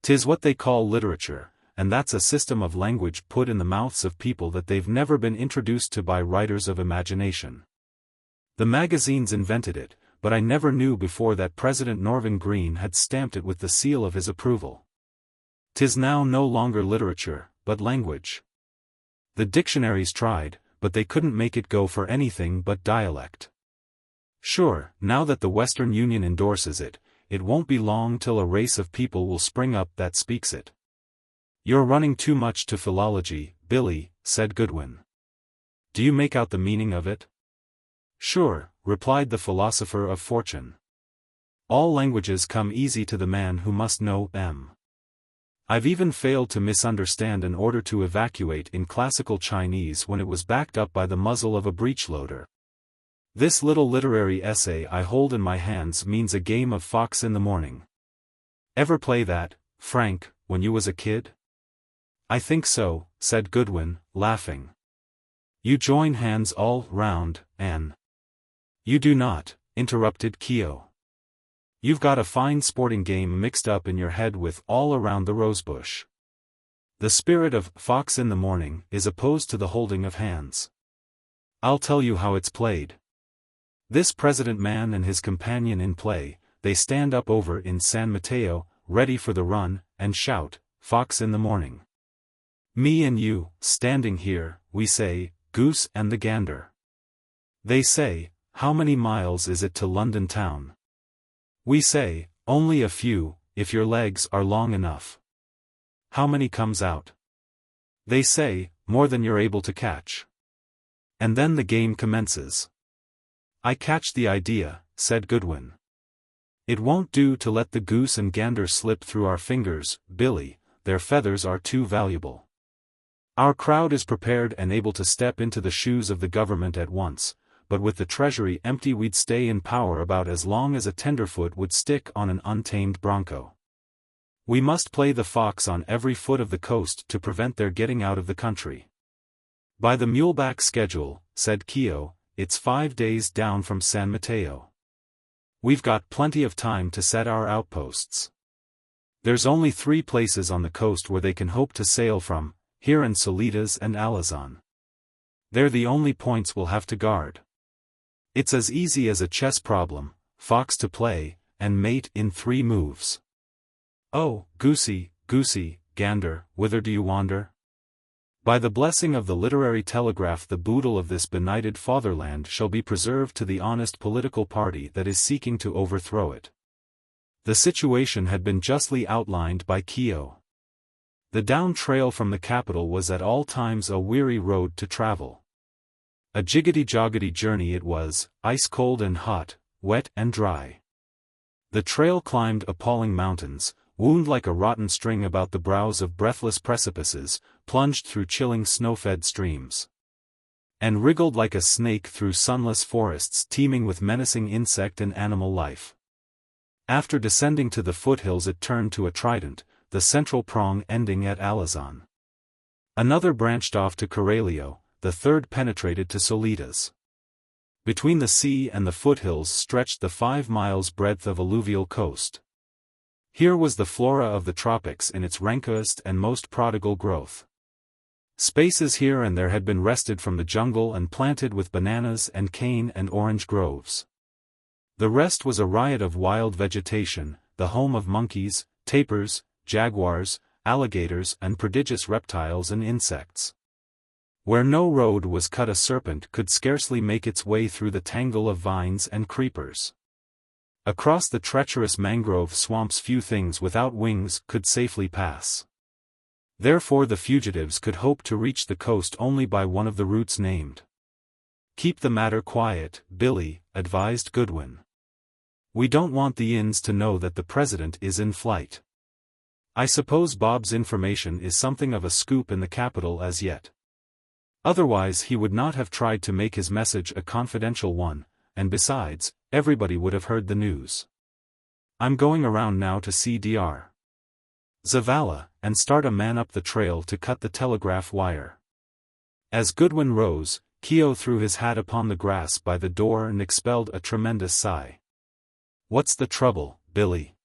"'Tis what they call literature, and that's a system of language put in the mouths of people that they've never been introduced to by writers of imagination. The magazines invented it, but I never knew before that President Norvin Green had stamped it with the seal of his approval. 'Tis now no longer literature, but language. The dictionaries tried, but they couldn't make it go for anything but dialect. Sure, now that the Western Union endorses it, it won't be long till a race of people will spring up that speaks it." "You're running too much to philology, Billy," said Goodwin. "Do you make out the meaning of it?" "Sure," replied the philosopher of fortune. "All languages come easy to the man who must know them. I've even failed to misunderstand an order to evacuate in classical Chinese when it was backed up by the muzzle of a breechloader. This little literary essay I hold in my hands means a game of Fox in the Morning. Ever play that, Frank, when you was a kid?" "I think so," said Goodwin, laughing. "You join hands all round, Anne." "You do not," interrupted Keo. "You've got a fine sporting game mixed up in your head with all around the rosebush. The spirit of Fox in the Morning is opposed to the holding of hands. I'll tell you how it's played. This president man and his companion in play, they stand up over in San Mateo, ready for the run, and shout, 'Fox in the Morning.' Me and you, standing here, we say, 'Goose and the gander.' They say, 'How many miles is it to London town?' We say, 'Only a few, if your legs are long enough.' How many comes out? They say, 'More than you're able to catch.' And then the game commences." "I catch the idea," said Goodwin. "It won't do to let the goose and gander slip through our fingers, Billy, their feathers are too valuable. Our crowd is prepared and able to step into the shoes of the government at once, but with the treasury empty we'd stay in power about as long as a tenderfoot would stick on an untamed bronco. We must play the fox on every foot of the coast to prevent their getting out of the country. By the muleback schedule," said Keo, "it's 5 days down from San Mateo. We've got plenty of time to set our outposts. There's only 3 places on the coast where they can hope to sail from, here in Solitas and Alazan. They're the only points we'll have to guard. It's as easy as a chess problem, fox to play, and mate in 3 moves. Oh, goosey, goosey, gander, whither do you wander? By the blessing of the literary telegraph the boodle of this benighted fatherland shall be preserved to the honest political party that is seeking to overthrow it." The situation had been justly outlined by Keo. The down trail from the capital was at all times a weary road to travel. A jiggity-joggity journey it was, ice-cold and hot, wet and dry. The trail climbed appalling mountains, wound like a rotten string about the brows of breathless precipices, plunged through chilling snow-fed streams, and wriggled like a snake through sunless forests teeming with menacing insect and animal life. After descending to the foothills it turned to a trident, the central prong ending at Alazan. Another branched off to Corralio, the third penetrated to Solitas. Between the sea and the foothills stretched the 5 miles breadth of alluvial coast. Here was the flora of the tropics in its rankest and most prodigal growth. Spaces here and there had been wrested from the jungle and planted with bananas and cane and orange groves. The rest was a riot of wild vegetation, the home of monkeys, tapirs, jaguars, alligators and prodigious reptiles and insects. Where no road was cut a serpent could scarcely make its way through the tangle of vines and creepers. Across the treacherous mangrove swamps few things without wings could safely pass. Therefore the fugitives could hope to reach the coast only by one of the routes named. "Keep the matter quiet, Billy," advised Goodwin. "We don't want the inns to know that the president is in flight. I suppose Bob's information is something of a scoop in the capital as yet. Otherwise he would not have tried to make his message a confidential one, and besides, everybody would have heard the news. I'm going around now to see Dr. Zavala, and start a man up the trail to cut the telegraph wire." As Goodwin rose, Keogh threw his hat upon the grass by the door and expelled a tremendous sigh. "What's the trouble, Billy?"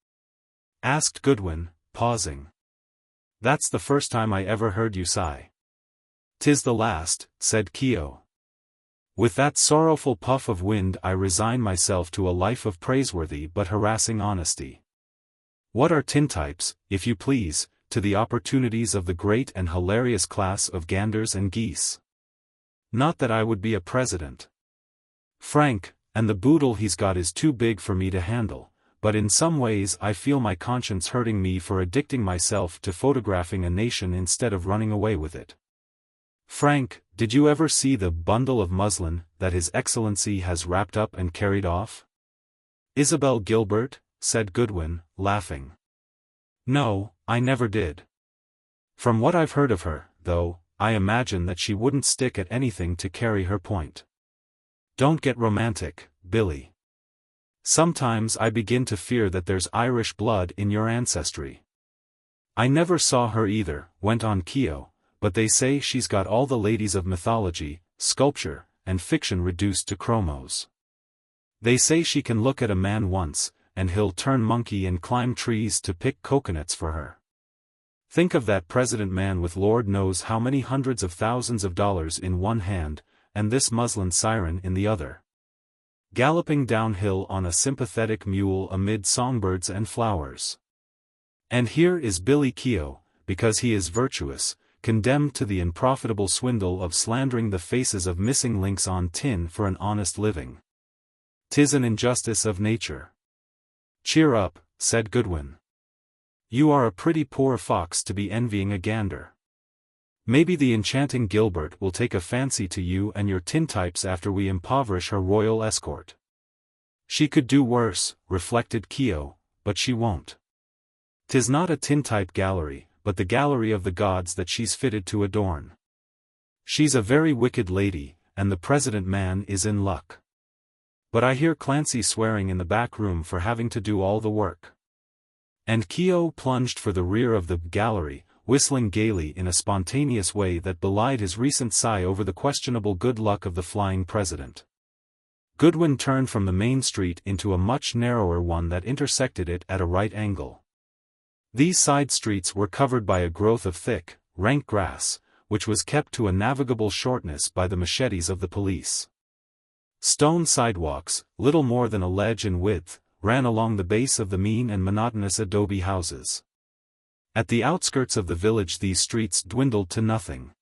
asked Goodwin, pausing. "That's the first time I ever heard you sigh." "'Tis the last," said Keogh. "With that sorrowful puff of wind I resign myself to a life of praiseworthy but harassing honesty. What are tintypes, if you please, to the opportunities of the great and hilarious class of ganders and geese? Not that I would be a president. Frank, and the boodle he's got is too big for me to handle, but in some ways I feel my conscience hurting me for addicting myself to photographing a nation instead of running away with it. Frank, did you ever see the bundle of muslin that His Excellency has wrapped up and carried off?" "Isabel Gilbert?" said Goodwin, laughing. "No, I never did. From what I've heard of her, though, I imagine that she wouldn't stick at anything to carry her point." "Don't get romantic, Billy. Sometimes I begin to fear that there's Irish blood in your ancestry." "I never saw her either," went on Keogh, "but they say she's got all the ladies of mythology, sculpture, and fiction reduced to chromos. They say she can look at a man once, and he'll turn monkey and climb trees to pick coconuts for her. Think of that president man with Lord knows how many hundreds of thousands of dollars in one hand, and this muslin siren in the other, galloping downhill on a sympathetic mule amid songbirds and flowers. And here is Billy Keogh, because he is virtuous, condemned to the unprofitable swindle of slandering the faces of missing links on tin for an honest living. 'Tis an injustice of nature." "Cheer up," said Goodwin. "You are a pretty poor fox to be envying a gander. Maybe the enchanting Gilbert will take a fancy to you and your tintypes after we impoverish her royal escort." "She could do worse," reflected Keogh, "but she won't. 'Tis not a tintype gallery, but the gallery of the gods that she's fitted to adorn. She's a very wicked lady, and the president man is in luck. But I hear Clancy swearing in the back room for having to do all the work." And Keogh plunged for the rear of the gallery, whistling gaily in a spontaneous way that belied his recent sigh over the questionable good luck of the flying president. Goodwin turned from the main street into a much narrower one that intersected it at a right angle. These side streets were covered by a growth of thick, rank grass, which was kept to a navigable shortness by the machetes of the police. Stone sidewalks, little more than a ledge in width, ran along the base of the mean and monotonous adobe houses. At the outskirts of the village these streets dwindled to nothing.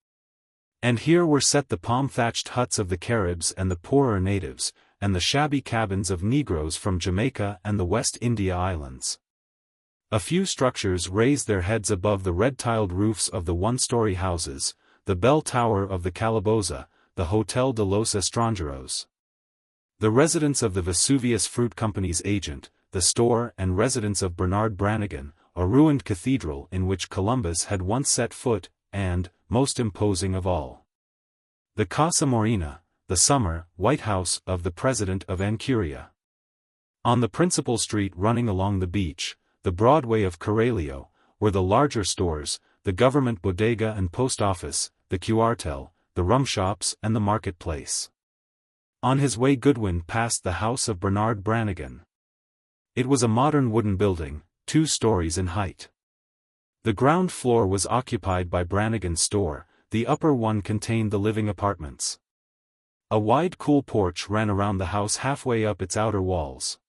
And here were set the palm-thatched huts of the Caribs and the poorer natives, and the shabby cabins of Negroes from Jamaica and the West India Islands. A few structures raised their heads above the red-tiled roofs of the one-story houses, the bell tower of the Calaboza, the Hotel de los Estrangeros, the residence of the Vesuvius Fruit Company's agent, the store and residence of Bernard Brannigan, a ruined cathedral in which Columbus had once set foot, and, most imposing of all, the Casa Morena, the summer White House of the President of Anchuria. On the principal street running along the beach, the Broadway of Corralio, were the larger stores, the government bodega and post office, the cuartel, the rum shops and the marketplace. On his way Goodwin passed the house of Bernard Brannigan. It was a modern wooden building, 2 stories in height. The ground floor was occupied by Brannigan's store, the upper one contained the living apartments. A wide cool porch ran around the house halfway up its outer walls.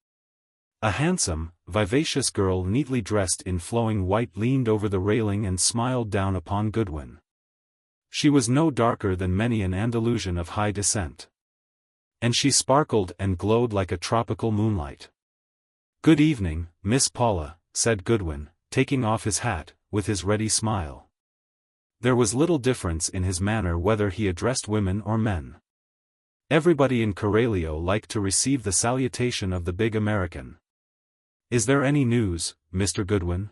A handsome, vivacious girl neatly dressed in flowing white leaned over the railing and smiled down upon Goodwin. She was no darker than many an Andalusian of high descent. And she sparkled and glowed like a tropical moonlight. "Good evening, Miss Paula," said Goodwin, taking off his hat, with his ready smile. There was little difference in his manner whether he addressed women or men. Everybody in Corralio liked to receive the salutation of the big American. "Is there any news, Mr. Goodwin?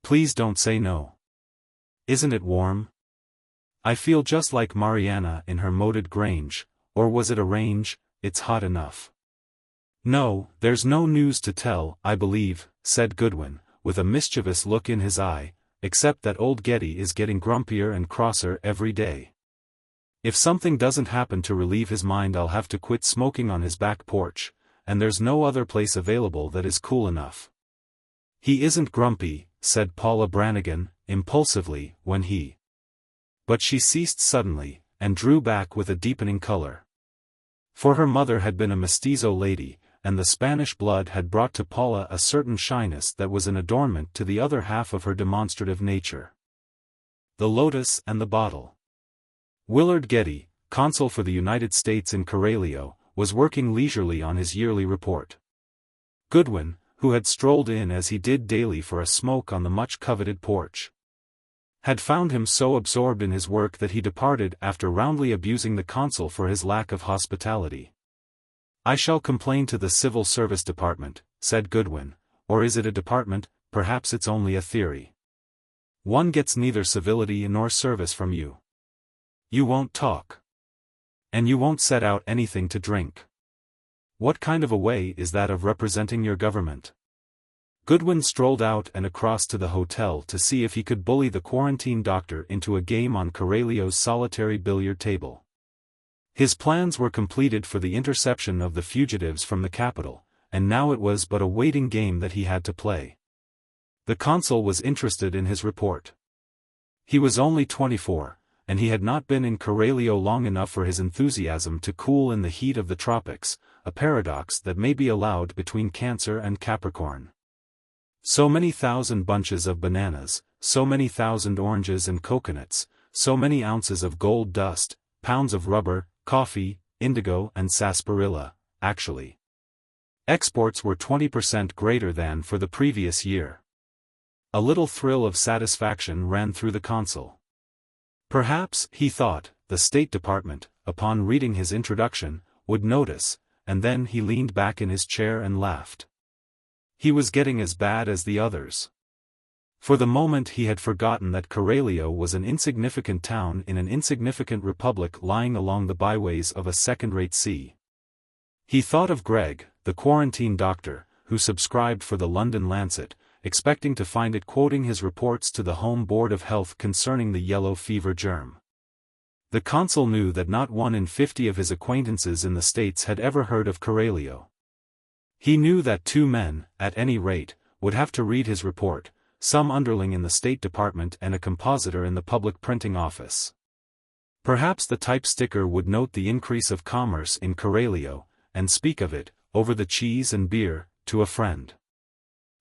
Please don't say no. Isn't it warm? I feel just like Mariana in her moated grange, or was it a range? It's hot enough." "No, there's no news to tell, I believe," said Goodwin, with a mischievous look in his eye, "except that old Getty is getting grumpier and crosser every day. If something doesn't happen to relieve his mind, I'll have to quit smoking on his back porch, and there's no other place available that is cool enough. He isn't grumpy, said Paula Brannigan, impulsively, when he... But she ceased suddenly, and drew back with a deepening color. For her mother had been a mestizo lady, and the Spanish blood had brought to Paula a certain shyness that was an adornment to the other half of her demonstrative nature. The Lotus and the Bottle. Willard Getty, consul for the United States in Coralio, was working leisurely on his yearly report. Goodwin, who had strolled in as he did daily for a smoke on the much-coveted porch, had found him so absorbed in his work that he departed after roundly abusing the consul for his lack of hospitality. "I shall complain to the Civil Service Department," said Goodwin, "or is it a department? Perhaps it's only a theory. One gets neither civility nor service from you. You won't talk. And you won't set out anything to drink. What kind of a way is that of representing your government?" Goodwin strolled out and across to the hotel to see if he could bully the quarantine doctor into a game on Coralio's solitary billiard table. His plans were completed for the interception of the fugitives from the capital, and now it was but a waiting game that he had to play. The consul was interested in his report. He was only 24, and he had not been in Coralio long enough for his enthusiasm to cool in the heat of the tropics, a paradox that may be allowed between Cancer and Capricorn. So many thousand bunches of bananas, so many thousand oranges and coconuts, so many ounces of gold dust, pounds of rubber, coffee, indigo and sarsaparilla, actually. Exports were 20% greater than for the previous year. A little thrill of satisfaction ran through the consul. Perhaps, he thought, the State Department, upon reading his introduction, would notice, and then he leaned back in his chair and laughed. He was getting as bad as the others. For the moment he had forgotten that Coralio was an insignificant town in an insignificant republic lying along the byways of a second-rate sea. He thought of Greg, the quarantine doctor, who subscribed for the London Lancet, expecting to find it quoting his reports to the Home Board of Health concerning the yellow fever germ. The consul knew that not 1 in 50 of his acquaintances in the States had ever heard of Coralio. He knew that 2 men, at any rate, would have to read his report, some underling in the State Department and a compositor in the public printing office. Perhaps the type sticker would note the increase of commerce in Coralio, and speak of it, over the cheese and beer, to a friend.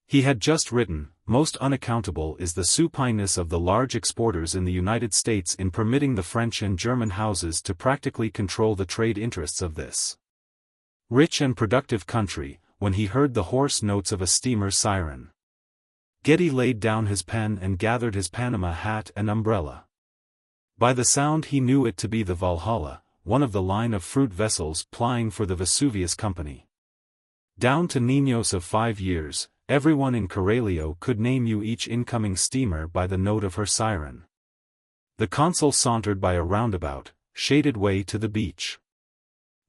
He had just written, "Most unaccountable is the supineness of the large exporters in the United States in permitting the French and German houses to practically control the trade interests of this rich and productive country," when he heard the hoarse notes of a steamer siren. Getty laid down his pen and gathered his Panama hat and umbrella. By the sound he knew it to be the Valhalla, one of the line of fruit vessels plying for the Vesuvius Company. Down to niños of 5 years, everyone in Coralio could name you each incoming steamer by the note of her siren. The consul sauntered by a roundabout, shaded way to the beach.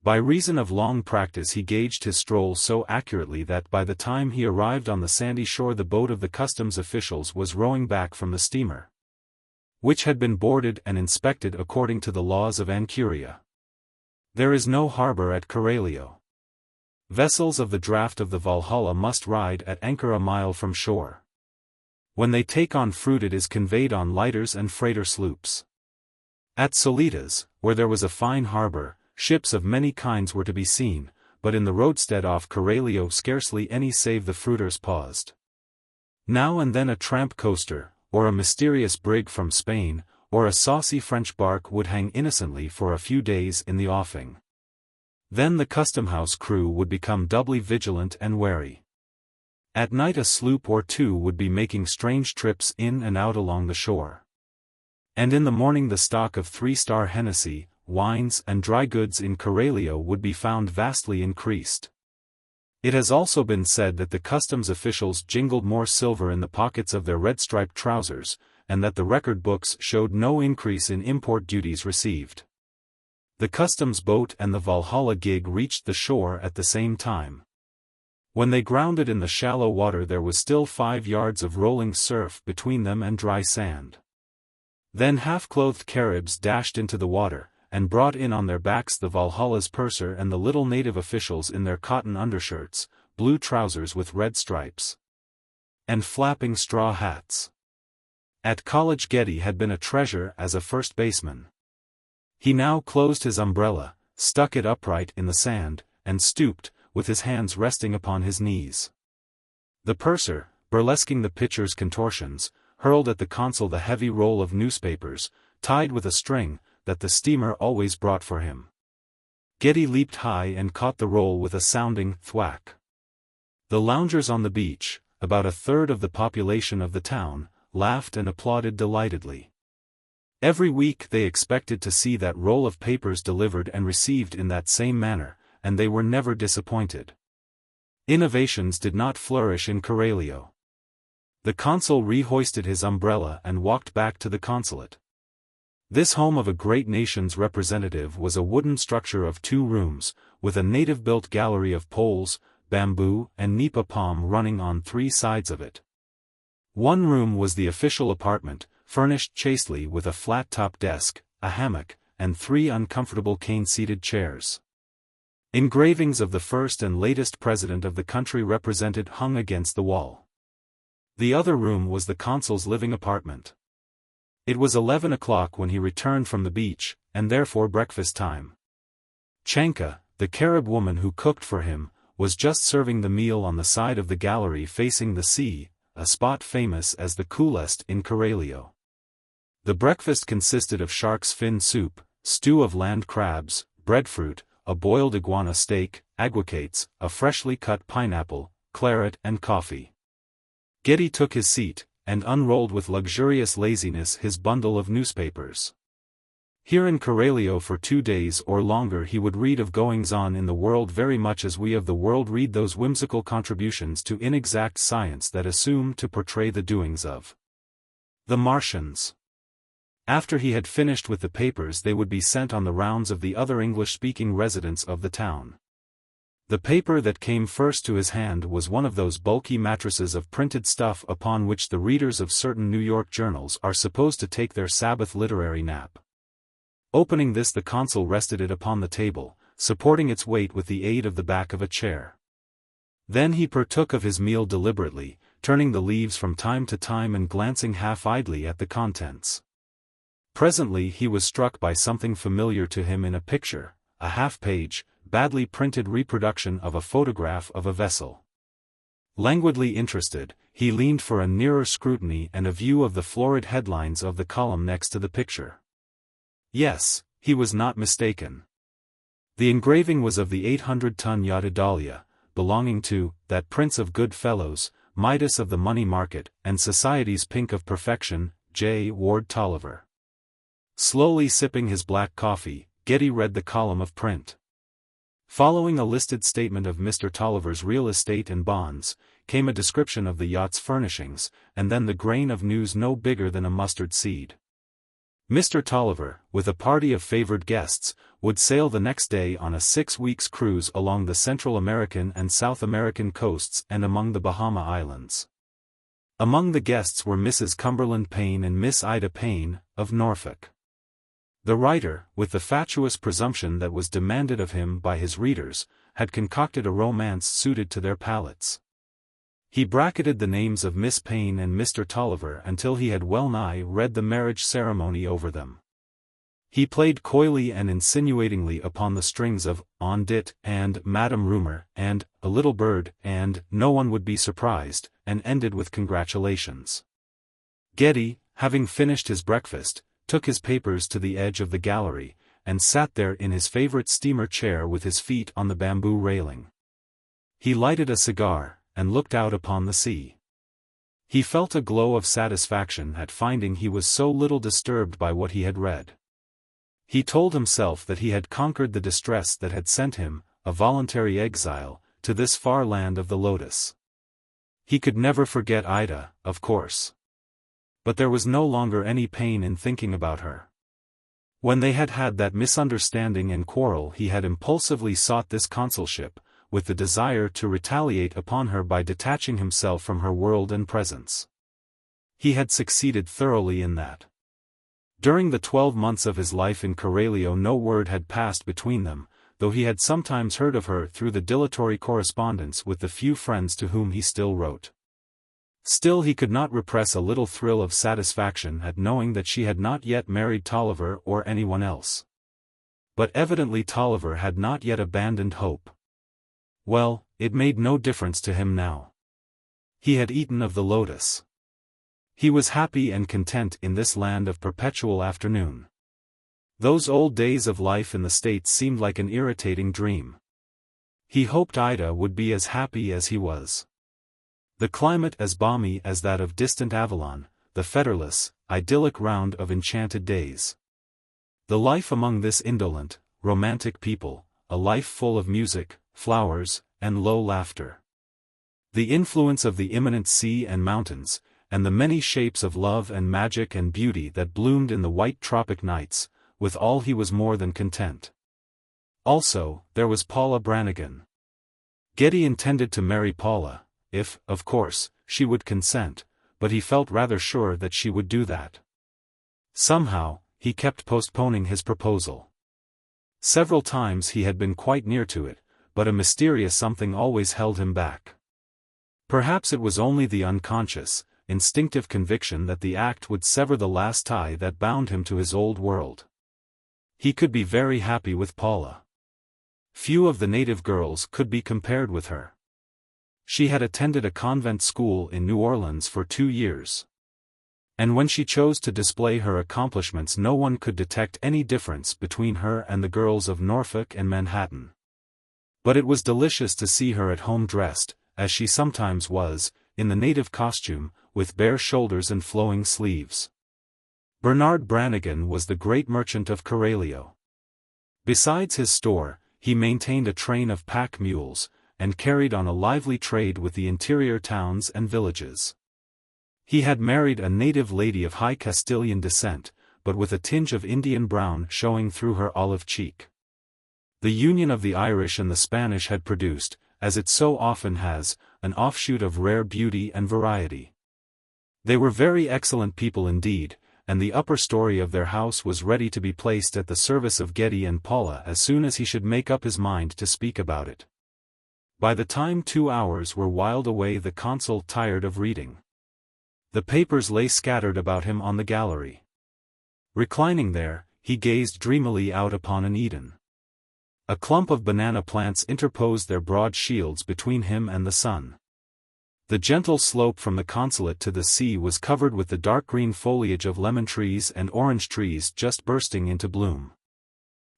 By reason of long practice he gauged his stroll so accurately that by the time he arrived on the sandy shore the boat of the customs officials was rowing back from the steamer, which had been boarded and inspected according to the laws of Ancuria. There is no harbor at Coralio. Vessels of the draft of the Valhalla must ride at anchor a mile from shore. When they take on fruit it is conveyed on lighters and freighter sloops. At Solitas, where there was a fine harbor, ships of many kinds were to be seen, but in the roadstead off Coralio scarcely any save the fruiters paused. Now and then a tramp coaster, or a mysterious brig from Spain, or a saucy French bark would hang innocently for a few days in the offing. Then the custom-house crew would become doubly vigilant and wary. At night a sloop or 2 would be making strange trips in and out along the shore. And in the morning the stock of 3-star Hennessy, wines and dry goods in Coralio would be found vastly increased. It has also been said that the customs officials jingled more silver in the pockets of their red-striped trousers, and that the record books showed no increase in import duties received. The customs boat and the Valhalla gig reached the shore at the same time. When they grounded in the shallow water there was still 5 yards of rolling surf between them and dry sand. Then half-clothed Caribs dashed into the water, and brought in on their backs the Valhalla's purser and the little native officials in their cotton undershirts, blue trousers with red stripes, and flapping straw hats. At college Getty had been a treasure as a first baseman. He now closed his umbrella, stuck it upright in the sand, and stooped, with his hands resting upon his knees. The purser, burlesquing the pitcher's contortions, hurled at the consul the heavy roll of newspapers, tied with a string, that the steamer always brought for him. Getty leaped high and caught the roll with a sounding thwack. The loungers on the beach, about a third of the population of the town, laughed and applauded delightedly. Every week they expected to see that roll of papers delivered and received in that same manner, and they were never disappointed. Innovations did not flourish in Coralio. The consul rehoisted his umbrella and walked back to the consulate. This home of a great nation's representative was a wooden structure of 2 rooms, with a native-built gallery of poles, bamboo and nipa palm running on 3 sides of it. One room was the official apartment, furnished chastely with a flat-top desk, a hammock, and 3 uncomfortable cane-seated chairs. Engravings of the first and latest president of the country represented hung against the wall. The other room was the consul's living apartment. It was 11 o'clock when he returned from the beach, and therefore breakfast time. Chanka, the Carib woman who cooked for him, was just serving the meal on the side of the gallery facing the sea, a spot famous as the coolest in Coralio. The breakfast consisted of shark's fin soup, stew of land crabs, breadfruit, a boiled iguana steak, aguacates, a freshly cut pineapple, claret and coffee. Getty took his seat, and unrolled with luxurious laziness his bundle of newspapers. Here in Coralio for 2 days or longer he would read of goings-on in the world very much as we of the world read those whimsical contributions to inexact science that assume to portray the doings of the Martians. After he had finished with the papers they would be sent on the rounds of the other English-speaking residents of the town. The paper that came first to his hand was one of those bulky mattresses of printed stuff upon which the readers of certain New York journals are supposed to take their Sabbath literary nap. Opening this the consul rested it upon the table, supporting its weight with the aid of the back of a chair. Then he partook of his meal deliberately, turning the leaves from time to time and glancing half-idly at the contents. Presently he was struck by something familiar to him in a picture, a half-page, badly printed reproduction of a photograph of a vessel. Languidly interested, he leaned for a nearer scrutiny and a view of the florid headlines of the column next to the picture. Yes, he was not mistaken. The engraving was of the 800-ton yacht Idalia, belonging to that prince of good fellows, Midas of the money market, and society's pink of perfection, J. Ward Tolliver. Slowly sipping his black coffee, Getty read the column of print. Following a listed statement of Mr. Tolliver's real estate and bonds, came a description of the yacht's furnishings, and then the grain of news no bigger than a mustard seed. Mr. Tolliver, with a party of favored guests, would sail the next day on a 6 weeks' cruise along the Central American and South American coasts and among the Bahama Islands. Among the guests were Mrs. Cumberland Payne and Miss Ida Payne, of Norfolk. The writer, with the fatuous presumption that was demanded of him by his readers, had concocted a romance suited to their palates. He bracketed the names of Miss Payne and Mr. Tolliver until he had well-nigh read the marriage ceremony over them. He played coyly and insinuatingly upon the strings of On Dit and Madame Rumor and A Little Bird and No One Would Be Surprised, and ended with congratulations. Getty, having finished his breakfast, took his papers to the edge of the gallery, and sat there in his favorite steamer chair with his feet on the bamboo railing. He lighted a cigar, and looked out upon the sea. He felt a glow of satisfaction at finding he was so little disturbed by what he had read. He told himself that he had conquered the distress that had sent him, a voluntary exile, to this far land of the lotus. He could never forget Ida, of course. But there was no longer any pain in thinking about her. When they had had that misunderstanding and quarrel he had impulsively sought this consulship, with the desire to retaliate upon her by detaching himself from her world and presence. He had succeeded thoroughly in that. During the 12 months of his life in Coralio no word had passed between them, though he had sometimes heard of her through the dilatory correspondence with the few friends to whom he still wrote. Still he could not repress a little thrill of satisfaction at knowing that she had not yet married Tolliver or anyone else. But evidently Tolliver had not yet abandoned hope. Well, it made no difference to him now. He had eaten of the lotus. He was happy and content in this land of perpetual afternoon. Those old days of life in the States seemed like an irritating dream. He hoped Ida would be as happy as he was. The climate as balmy as that of distant Avalon, the featherless, idyllic round of enchanted days. The life among this indolent, romantic people, a life full of music, flowers, and low laughter. The influence of the imminent sea and mountains, and the many shapes of love and magic and beauty that bloomed in the white tropic nights, with all he was more than content. Also, there was Paula Brannigan. Getty intended to marry Paula, if, of course, she would consent, but he felt rather sure that she would do that. Somehow, he kept postponing his proposal. Several times he had been quite near to it, but a mysterious something always held him back. Perhaps it was only the unconscious, instinctive conviction that the act would sever the last tie that bound him to his old world. He could be very happy with Paula. Few of the native girls could be compared with her. She had attended a convent school in New Orleans for 2 years. And when she chose to display her accomplishments no one could detect any difference between her and the girls of Norfolk and Manhattan. But it was delicious to see her at home dressed, as she sometimes was, in the native costume, with bare shoulders and flowing sleeves. Bernard Brannigan was the great merchant of Coralio. Besides his store, he maintained a train of pack mules, and carried on a lively trade with the interior towns and villages. He had married a native lady of high Castilian descent, but with a tinge of Indian brown showing through her olive cheek. The union of the Irish and the Spanish had produced, as it so often has, an offshoot of rare beauty and variety. They were very excellent people indeed, and the upper story of their house was ready to be placed at the service of Getty and Paula as soon as he should make up his mind to speak about it. By the time 2 hours were whiled away the consul tired of reading. The papers lay scattered about him on the gallery. Reclining there, he gazed dreamily out upon an Eden. A clump of banana plants interposed their broad shields between him and the sun. The gentle slope from the consulate to the sea was covered with the dark green foliage of lemon trees and orange trees just bursting into bloom.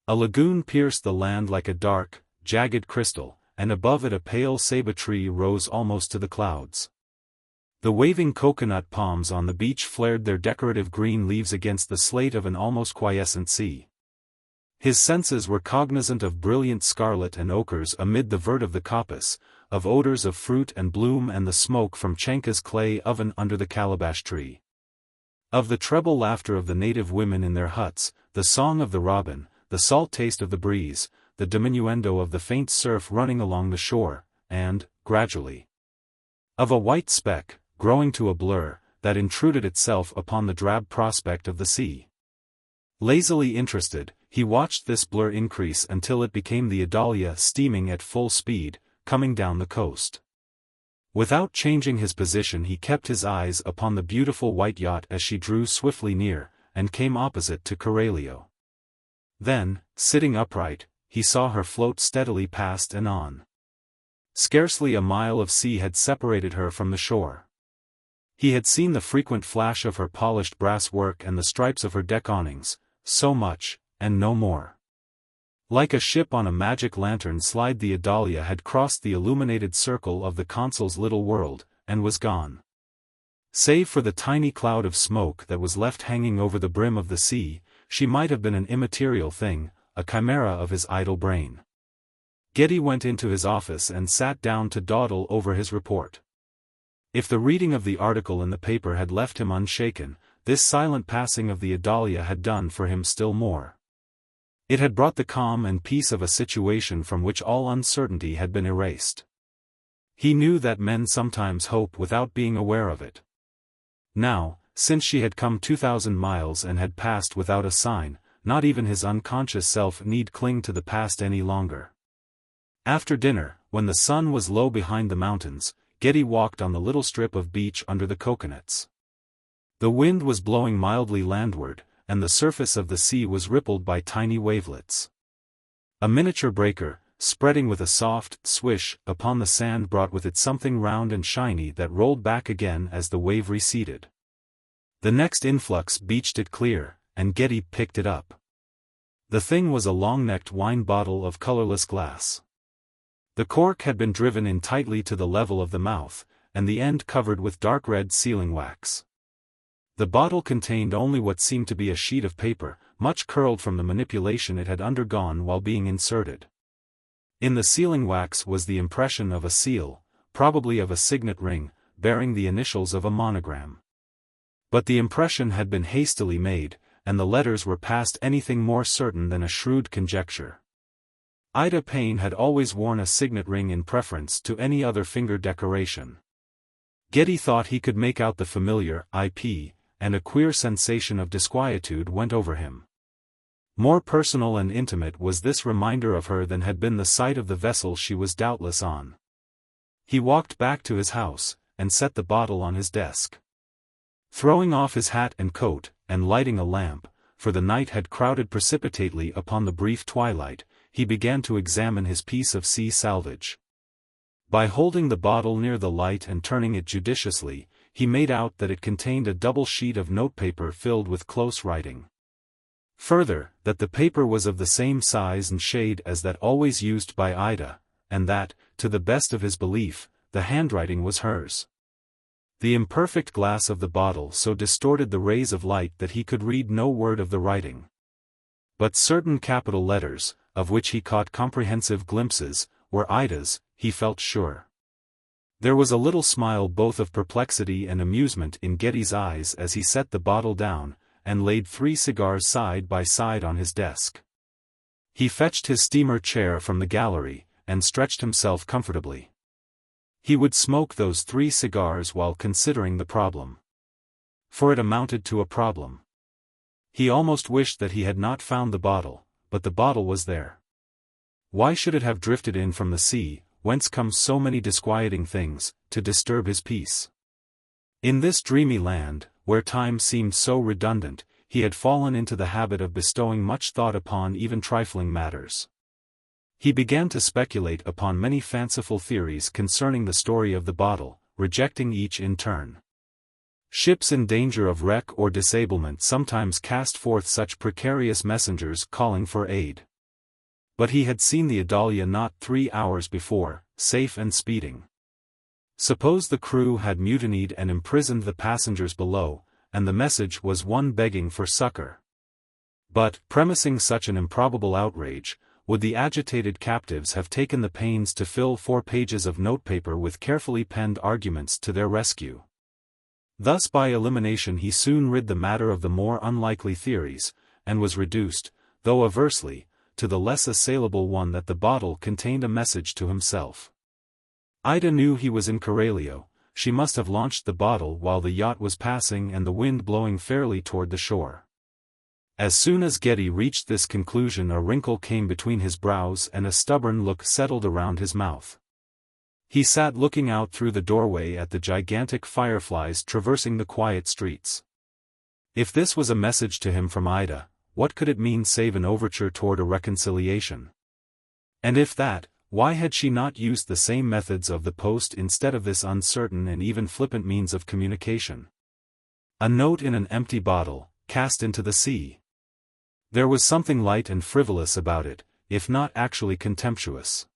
A lagoon pierced the land like a dark, jagged crystal, and above it a pale ceiba tree rose almost to the clouds. The waving coconut palms on the beach flared their decorative green leaves against the slate of an almost quiescent sea. His senses were cognizant of brilliant scarlet and ochres amid the vert of the coppice, of odors of fruit and bloom and the smoke from Chenka's clay oven under the calabash tree. Of the treble laughter of the native women in their huts, the song of the robin, the salt taste of the breeze, the diminuendo of the faint surf running along the shore, and, gradually, of a white speck, growing to a blur, that intruded itself upon the drab prospect of the sea. Lazily interested, he watched this blur increase until it became the Adalia steaming at full speed, coming down the coast. Without changing his position he kept his eyes upon the beautiful white yacht as she drew swiftly near, and came opposite to Coralio. Then, sitting upright, he saw her float steadily past and on. Scarcely a mile of sea had separated her from the shore. He had seen the frequent flash of her polished brass work and the stripes of her deck awnings, so much, and no more. Like a ship on a magic lantern slide the Adalia had crossed the illuminated circle of the consul's little world, and was gone. Save for the tiny cloud of smoke that was left hanging over the brim of the sea, she might have been an immaterial thing, a chimera of his idle brain. Getty went into his office and sat down to dawdle over his report. If the reading of the article in the paper had left him unshaken, this silent passing of the Adalia had done for him still more. It had brought the calm and peace of a situation from which all uncertainty had been erased. He knew that men sometimes hope without being aware of it. Now, since she had come 2,000 miles and had passed without a sign, not even his unconscious self need cling to the past any longer. After dinner, when the sun was low behind the mountains, Getty walked on the little strip of beach under the coconuts. The wind was blowing mildly landward, and the surface of the sea was rippled by tiny wavelets. A miniature breaker, spreading with a soft swish upon the sand, brought with it something round and shiny that rolled back again as the wave receded. The next influx beached it clear, and Getty picked it up. The thing was a long-necked wine bottle of colorless glass. The cork had been driven in tightly to the level of the mouth, and the end covered with dark red sealing wax. The bottle contained only what seemed to be a sheet of paper, much curled from the manipulation it had undergone while being inserted. In the sealing wax was the impression of a seal, probably of a signet ring, bearing the initials of a monogram. But the impression had been hastily made, and the letters were past anything more certain than a shrewd conjecture. Ida Payne had always worn a signet ring in preference to any other finger decoration. Getty thought he could make out the familiar IP, and a queer sensation of disquietude went over him. More personal and intimate was this reminder of her than had been the sight of the vessel she was doubtless on. He walked back to his house, and set the bottle on his desk. Throwing off his hat and coat, and lighting a lamp, for the night had crowded precipitately upon the brief twilight, he began to examine his piece of sea salvage. By holding the bottle near the light and turning it judiciously, he made out that it contained a double sheet of notepaper filled with close writing. Further, that the paper was of the same size and shade as that always used by Ida, and that, to the best of his belief, the handwriting was hers. The imperfect glass of the bottle so distorted the rays of light that he could read no word of the writing. But certain capital letters, of which he caught comprehensive glimpses, were Ida's, he felt sure. There was a little smile both of perplexity and amusement in Getty's eyes as he set the bottle down, and laid 3 cigars side by side on his desk. He fetched his steamer chair from the gallery, and stretched himself comfortably. He would smoke those 3 cigars while considering the problem. For it amounted to a problem. He almost wished that he had not found the bottle, but the bottle was there. Why should it have drifted in from the sea, whence come so many disquieting things, to disturb his peace? In this dreamy land, where time seemed so redundant, he had fallen into the habit of bestowing much thought upon even trifling matters. He began to speculate upon many fanciful theories concerning the story of the bottle, rejecting each in turn. Ships in danger of wreck or disablement sometimes cast forth such precarious messengers calling for aid. But he had seen the Adalia not 3 hours before, safe and speeding. Suppose the crew had mutinied and imprisoned the passengers below, and the message was one begging for succor. But, premising such an improbable outrage, would the agitated captives have taken the pains to fill 4 pages of notepaper with carefully penned arguments to their rescue? Thus by elimination he soon rid the matter of the more unlikely theories, and was reduced, though aversely, to the less assailable one that the bottle contained a message to himself. Ida knew he was in Coralio. She must have launched the bottle while the yacht was passing and the wind blowing fairly toward the shore. As soon as Getty reached this conclusion a wrinkle came between his brows and a stubborn look settled around his mouth. He sat looking out through the doorway at the gigantic fireflies traversing the quiet streets. If this was a message to him from Ida, what could it mean save an overture toward a reconciliation? And if that, why had she not used the same methods of the post instead of this uncertain and even flippant means of communication? A note in an empty bottle, cast into the sea. There was something light and frivolous about it, if not actually contemptuous.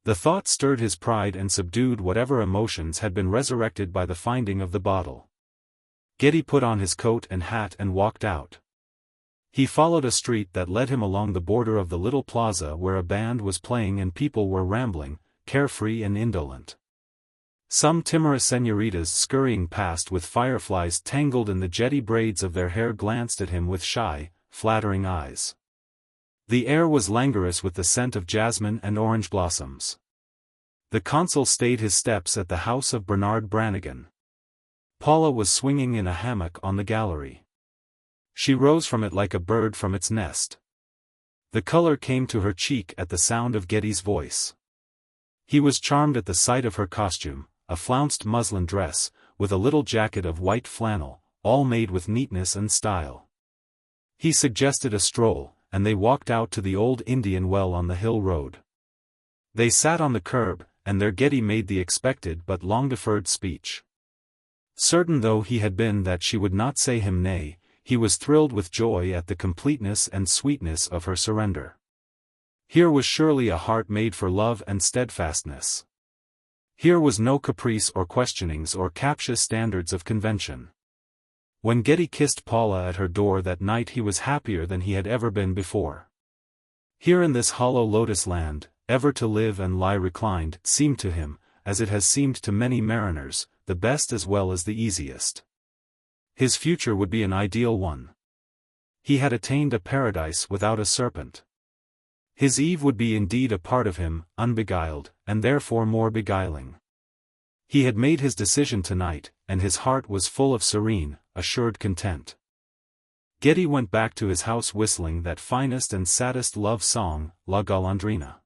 The thought stirred his pride and subdued whatever emotions had been resurrected by the finding of the bottle. Getty put on his coat and hat and walked out. He followed a street that led him along the border of the little plaza where a band was playing and people were rambling, carefree and indolent. Some timorous senoritas scurrying past with fireflies tangled in the jetty braids of their hair glanced at him with shy, flattering eyes. The air was languorous with the scent of jasmine and orange blossoms. The consul stayed his steps at the house of Bernard Brannigan. Paula was swinging in a hammock on the gallery. She rose from it like a bird from its nest. The color came to her cheek at the sound of Geddy's voice. He was charmed at the sight of her costume, a flounced muslin dress, with a little jacket of white flannel, all made with neatness and style. He suggested a stroll, and they walked out to the old Indian well on the hill road. They sat on the curb, and there Geddy made the expected but long-deferred speech. Certain though he had been that she would not say him nay, he was thrilled with joy at the completeness and sweetness of her surrender. Here was surely a heart made for love and steadfastness. Here was no caprice or questionings or captious standards of convention. When Geddy kissed Paula at her door that night he was happier than he had ever been before. Here in this hollow lotus land, ever to live and lie reclined, seemed to him, as it has seemed to many mariners, the best as well as the easiest. His future would be an ideal one. He had attained a paradise without a serpent. His Eve would be indeed a part of him, unbeguiled, and therefore more beguiling. He had made his decision tonight, and his heart was full of serene, assured content. Geddy went back to his house whistling that finest and saddest love song, La Golondrina.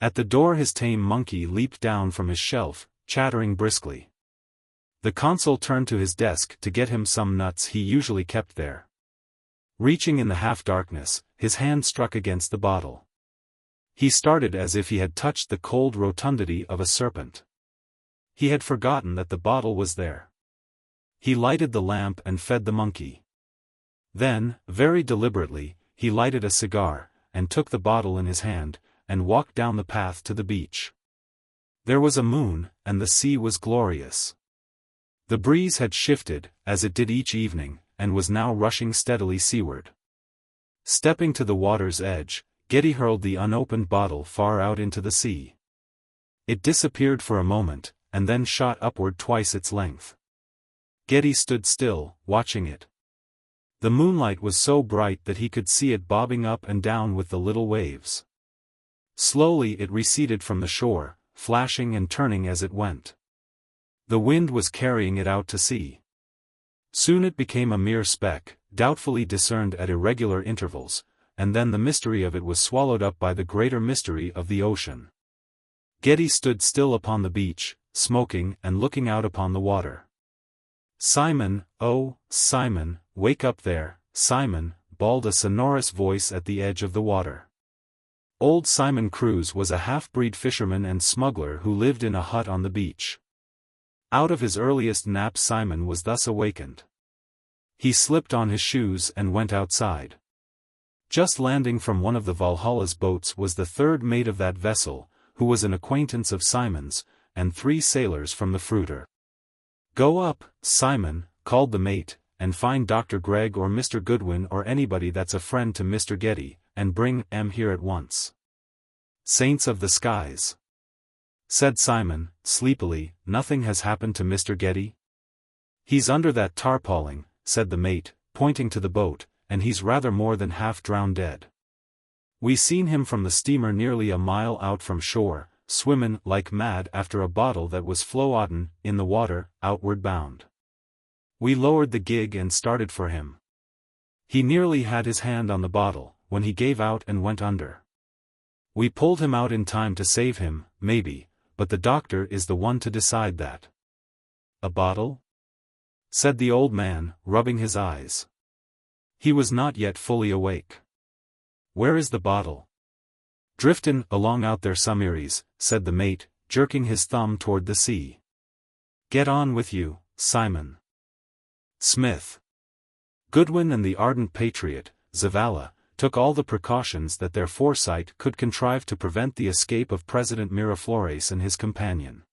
At the door his tame monkey leaped down from his shelf, chattering briskly. The consul turned to his desk to get him some nuts he usually kept there. Reaching in the half-darkness, his hand struck against the bottle. He started as if he had touched the cold rotundity of a serpent. He had forgotten that the bottle was there. He lighted the lamp and fed the monkey. Then, very deliberately, he lighted a cigar, and took the bottle in his hand, and walked down the path to the beach. There was a moon, and the sea was glorious. The breeze had shifted, as it did each evening, and was now rushing steadily seaward. Stepping to the water's edge, Geddy hurled the unopened bottle far out into the sea. It disappeared for a moment, and then shot upward twice its length. Geddy stood still, watching it. The moonlight was so bright that he could see it bobbing up and down with the little waves. Slowly it receded from the shore, flashing and turning as it went. The wind was carrying it out to sea. Soon it became a mere speck, doubtfully discerned at irregular intervals, and then the mystery of it was swallowed up by the greater mystery of the ocean. Geddy stood still upon the beach, smoking and looking out upon the water. "Simon, oh, Simon, wake up there, Simon," bawled a sonorous voice at the edge of the water. Old Simon Ruse was a half-breed fisherman and smuggler who lived in a hut on the beach. Out of his earliest nap Simon was thus awakened. He slipped on his shoes and went outside. Just landing from one of the Valhalla's boats was the third mate of that vessel, who was an acquaintance of Simon's, and 3 sailors from the fruiter. "Go up, Simon," called the mate, "and find Dr. Gregg or Mr. Goodwin or anybody that's a friend to Mr. Geddy, and bring 'em here at once." "Saints of the skies," said Simon, sleepily, "nothing has happened to Mr. Geddy?" "He's under that tarpauling," said the mate, pointing to the boat, "and he's rather more than half drowned dead. We seen him from the steamer nearly a mile out from shore, swimmin' like mad after a bottle that was floatin' in the water, outward bound. We lowered the gig and started for him. He nearly had his hand on the bottle, when he gave out and went under. We pulled him out in time to save him, maybe, but the doctor is the one to decide that." "A bottle?" said the old man, rubbing his eyes. He was not yet fully awake. "Where is the bottle?" "Driftin' along out there some'eres," said the mate, jerking his thumb toward the sea. "Get on with you, Simon." Smith, Goodwin and the ardent patriot, Zavala, took all the precautions that their foresight could contrive to prevent the escape of President Miraflores and his companion.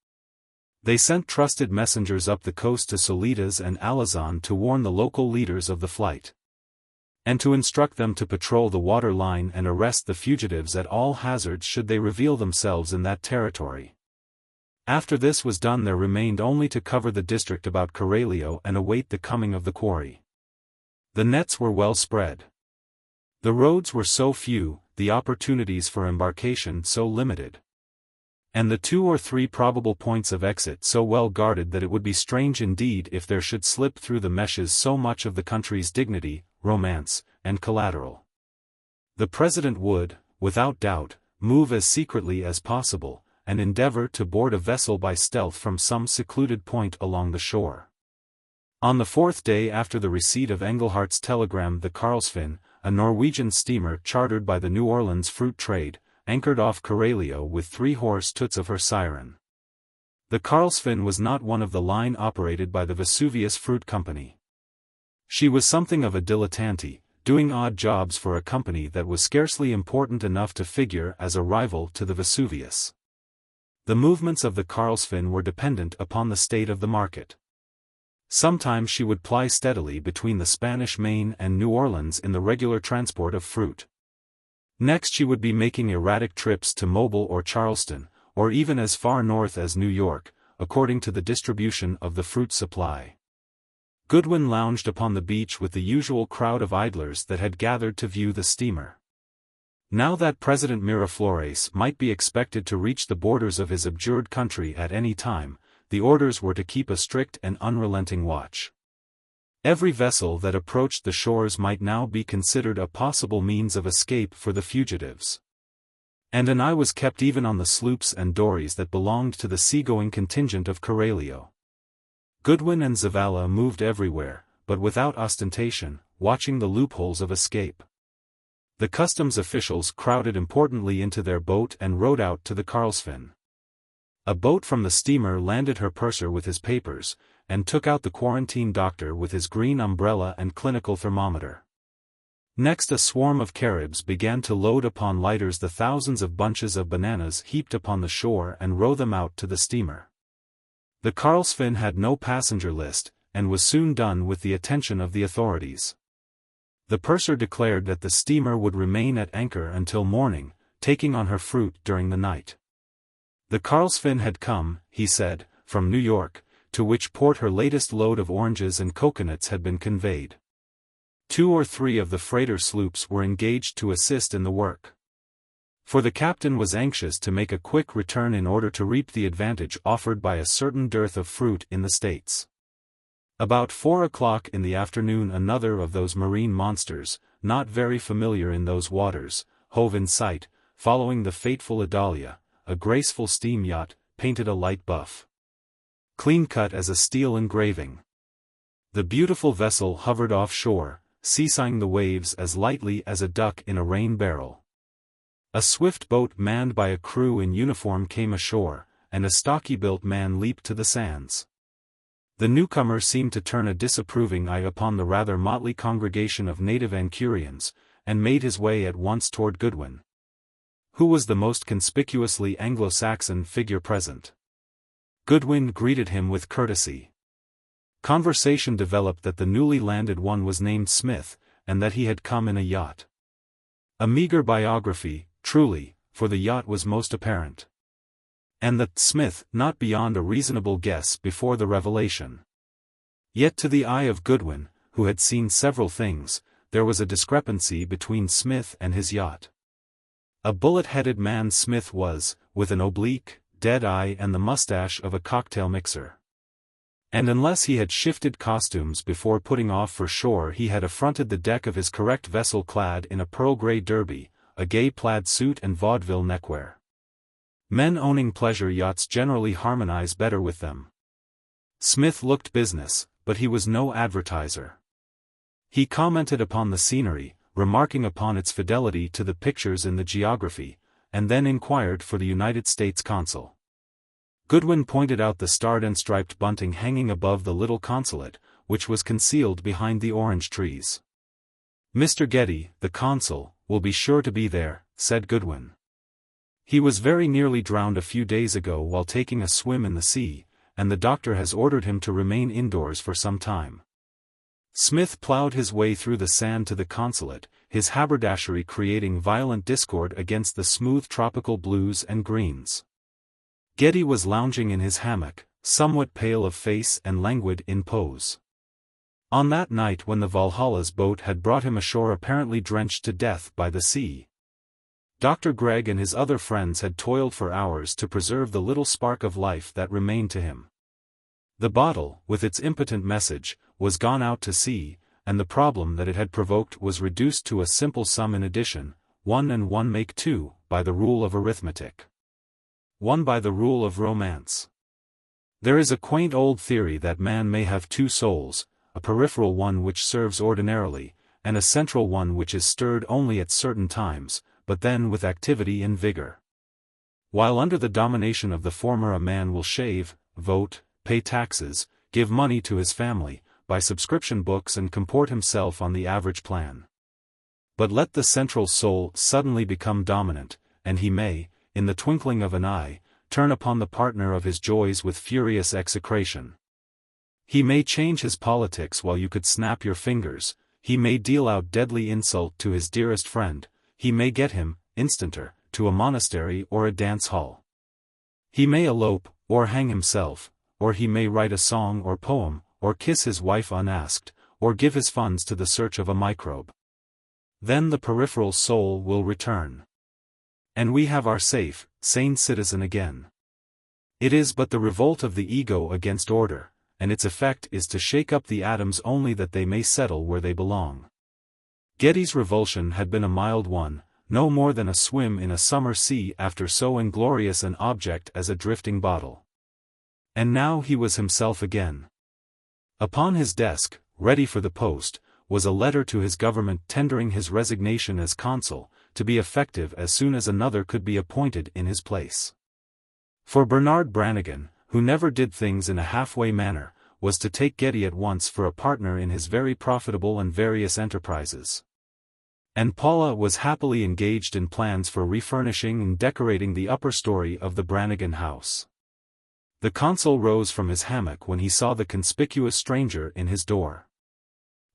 They sent trusted messengers up the coast to Solitas and Alazan to warn the local leaders of the flight, and to instruct them to patrol the water line and arrest the fugitives at all hazards should they reveal themselves in that territory. After this was done there remained only to cover the district about Coralio and await the coming of the quarry. The nets were well spread. The roads were so few, the opportunities for embarkation so limited. and the 2 or 3 probable points of exit so well guarded that it would be strange indeed if there should slip through the meshes so much of the country's dignity, romance, and collateral. The President would, without doubt, move as secretly as possible, and endeavor to board a vessel by stealth from some secluded point along the shore. On the 4th day after the receipt of Englehart's telegram, the Karlsfinn, a Norwegian steamer chartered by the New Orleans fruit trade, anchored off Coralio with 3 horse toots of her siren. The Karlsfinn was not one of the line operated by the Vesuvius Fruit Company. She was something of a dilettante, doing odd jobs for a company that was scarcely important enough to figure as a rival to the Vesuvius. The movements of the Karlsfinn were dependent upon the state of the market. Sometimes she would ply steadily between the Spanish Main and New Orleans in the regular transport of fruit. Next she would be making erratic trips to Mobile or Charleston, or even as far north as New York, according to the distribution of the fruit supply. Goodwin lounged upon the beach with the usual crowd of idlers that had gathered to view the steamer. Now that President Miraflores might be expected to reach the borders of his abjured country at any time, the orders were to keep a strict and unrelenting watch. Every vessel that approached the shores might now be considered a possible means of escape for the fugitives. And an eye was kept even on the sloops and dories that belonged to the seagoing contingent of Coralio. Goodwin and Zavala moved everywhere, but without ostentation, watching the loopholes of escape. The customs officials crowded importantly into their boat and rowed out to the Karlsfinn. A boat from the steamer landed her purser with his papers, and took out the quarantine doctor with his green umbrella and clinical thermometer. Next a swarm of Caribs began to load upon lighters the thousands of bunches of bananas heaped upon the shore and row them out to the steamer. The Karlsfinn had no passenger list, and was soon done with the attention of the authorities. The purser declared that the steamer would remain at anchor until morning, taking on her fruit during the night. The Karlsfinn had come, he said, from New York, to which port her latest load of oranges and coconuts had been conveyed. 2 or 3 of the freighter sloops were engaged to assist in the work. For the captain was anxious to make a quick return in order to reap the advantage offered by a certain dearth of fruit in the States. About 4 o'clock in the afternoon another of those marine monsters, not very familiar in those waters, hove in sight, following the fateful Adalia, a graceful steam yacht, painted a light buff. Clean-cut as a steel engraving. The beautiful vessel hovered offshore, seesawing the waves as lightly as a duck in a rain barrel. A swift boat manned by a crew in uniform came ashore, and a stocky-built man leaped to the sands. The newcomer seemed to turn a disapproving eye upon the rather motley congregation of native Ancurians, and made his way at once toward Goodwin, who was the most conspicuously Anglo-Saxon figure present. Goodwin greeted him with courtesy. Conversation developed that the newly landed one was named Smith, and that he had come in a yacht. A meager biography, truly, for the yacht was most apparent. And that Smith, not beyond a reasonable guess before the revelation. Yet to the eye of Goodwin, who had seen several things, there was a discrepancy between Smith and his yacht. A bullet-headed man Smith was, with an oblique, dead eye and the mustache of a cocktail mixer. And unless he had shifted costumes before putting off for shore he had affronted the deck of his correct vessel clad in a pearl-grey derby, a gay plaid suit and vaudeville neckwear. Men owning pleasure yachts generally harmonize better with them. Smith looked business, but he was no advertiser. He commented upon the scenery, remarking upon its fidelity to the pictures in the geography, and then inquired for the United States consul. Goodwin pointed out the starred and striped bunting hanging above the little consulate, which was concealed behind the orange trees. "Mr. Getty, the consul, will be sure to be there," said Goodwin. "He was very nearly drowned a few days ago while taking a swim in the sea, and the doctor has ordered him to remain indoors for some time." Smith plowed his way through the sand to the consulate, his haberdashery creating violent discord against the smooth tropical blues and greens. Getty was lounging in his hammock, somewhat pale of face and languid in pose. On that night when the Valhalla's boat had brought him ashore apparently drenched to death by the sea. Dr. Gregg and his other friends had toiled for hours to preserve the little spark of life that remained to him. The bottle, with its impotent message, was gone out to sea, and the problem that it had provoked was reduced to a simple sum in addition: 1 and 1 make 2, by the rule of arithmetic. 1 by the rule of romance. There is a quaint old theory that man may have 2 souls, a peripheral one which serves ordinarily, and a central one which is stirred only at certain times, but then with activity and vigor. While under the domination of the former a man will shave, vote, pay taxes, give money to his family, buy subscription books and comport himself on the average plan. But let the central soul suddenly become dominant, and he may, in the twinkling of an eye, turn upon the partner of his joys with furious execration. He may change his politics while you could snap your fingers, he may deal out deadly insult to his dearest friend, he may get him, instanter, to a monastery or a dance hall. He may elope, or hang himself, or he may write a song or poem, or kiss his wife unasked, or give his funds to the search of a microbe. Then the peripheral soul will return. And we have our safe, sane citizen again. It is but the revolt of the ego against order, and its effect is to shake up the atoms only that they may settle where they belong. Getty's revulsion had been a mild one, no more than a swim in a summer sea after so inglorious an object as a drifting bottle. And now he was himself again. Upon his desk, ready for the post, was a letter to his government tendering his resignation as consul, to be effective as soon as another could be appointed in his place. For Bernard Brannigan, who never did things in a halfway manner, was to take Getty at once for a partner in his very profitable and various enterprises. And Paula was happily engaged in plans for refurnishing and decorating the upper story of the Brannigan house. The consul rose from his hammock when he saw the conspicuous stranger in his door.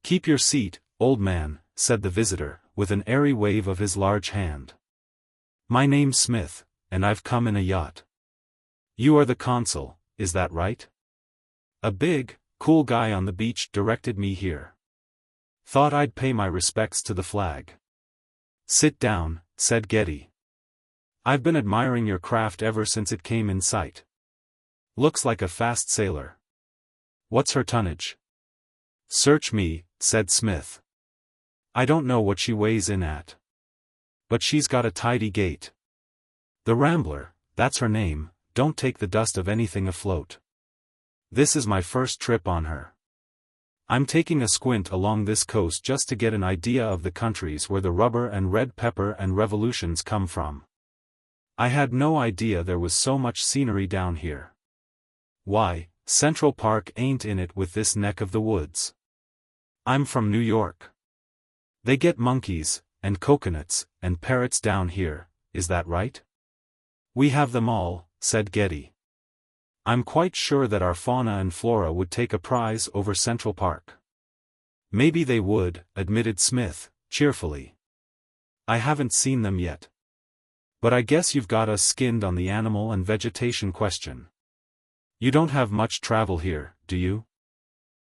"Keep your seat, old man," said the visitor, with an airy wave of his large hand. "My name's Smith, and I've come in a yacht." "You are the consul, is that right?" "A big, cool guy on the beach directed me here. Thought I'd pay my respects to the flag." "Sit down," said Getty. "I've been admiring your craft ever since it came in sight. Looks like a fast sailor. What's her tonnage?" "Search me," said Smith. "I don't know what she weighs in at. But she's got a tidy gait. The Rambler, that's her name, don't take the dust of anything afloat. This is my first trip on her. I'm taking a squint along this coast just to get an idea of the countries where the rubber and red pepper and revolutions come from. I had no idea there was so much scenery down here. Why, Central Park ain't in it with this neck of the woods. I'm from New York. They get monkeys, and coconuts, and parrots down here, is that right?" "We have them all," said Getty. "I'm quite sure that our fauna and flora would take a prize over Central Park." "Maybe they would," admitted Smith, cheerfully. "I haven't seen them yet. But I guess you've got us skinned on the animal and vegetation question. You don't have much travel here, do you?"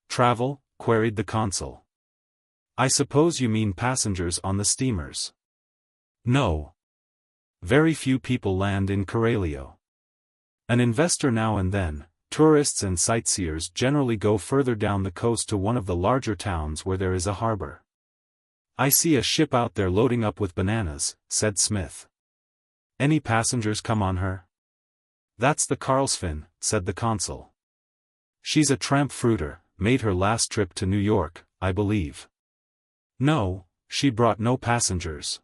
"Travel?" queried the consul. "I suppose you mean passengers on the steamers." "No. Very few people land in Coralio. An investor now and then. Tourists and sightseers generally go further down the coast to one of the larger towns where there is a harbor." "I see a ship out there loading up with bananas," said Smith. "Any passengers come on her?" "That's the Carlsfin," said the consul. "She's a tramp fruiter, made her last trip to New York, I believe." "No, she brought no passengers.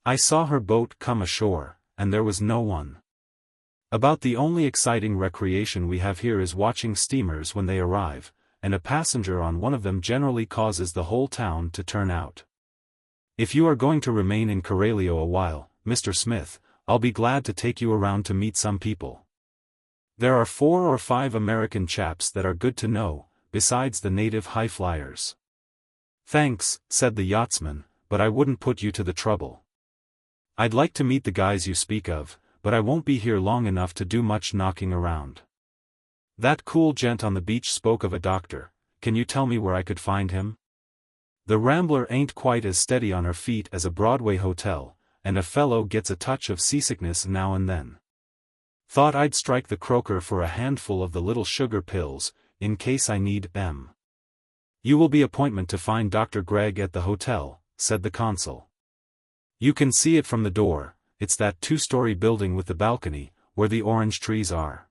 I saw her boat come ashore, and there was no one. About the only exciting recreation we have here is watching steamers when they arrive, and a passenger on one of them generally causes the whole town to turn out. If you are going to remain in Coralio a while, Mr. Smith, I'll be glad to take you around to meet some people. There are 4 or 5 American chaps that are good to know, besides the native high flyers." "Thanks," said the yachtsman, "but I wouldn't put you to the trouble. I'd like to meet the guys you speak of, but I won't be here long enough to do much knocking around. That cool gent on the beach spoke of a doctor. Can you tell me where I could find him?" The Rambler ain't quite as steady on her feet as a Broadway hotel, and a fellow gets a touch of seasickness now and then. Thought I'd strike the croaker for a handful of the little sugar pills, in case I need them. You will be appointment to find Dr. Gregg at the hotel, said the consul. You can see it from the door, it's that 2-story building with the balcony, where the orange trees are.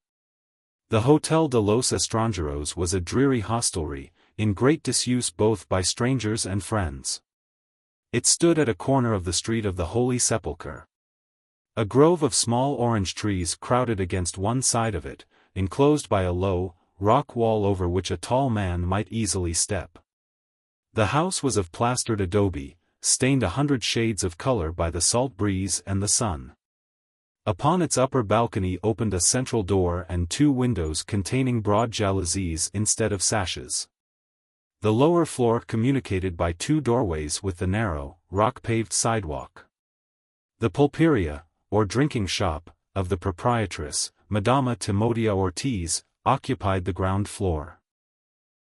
The Hotel de los Estranjeros was a dreary hostelry, in great disuse both by strangers and friends. It stood at a corner of the street of the Holy Sepulchre. A grove of small orange trees crowded against one side of it, enclosed by a low, rock wall over which a tall man might easily step. The house was of plastered adobe, stained 100 shades of color by the salt breeze and the sun. Upon its upper balcony opened a central door and 2 windows containing broad jalousies instead of sashes. The lower floor communicated by 2 doorways with the narrow, rock-paved sidewalk. The pulperia, or drinking shop, of the proprietress, Madama Timotea Ortiz, occupied the ground floor.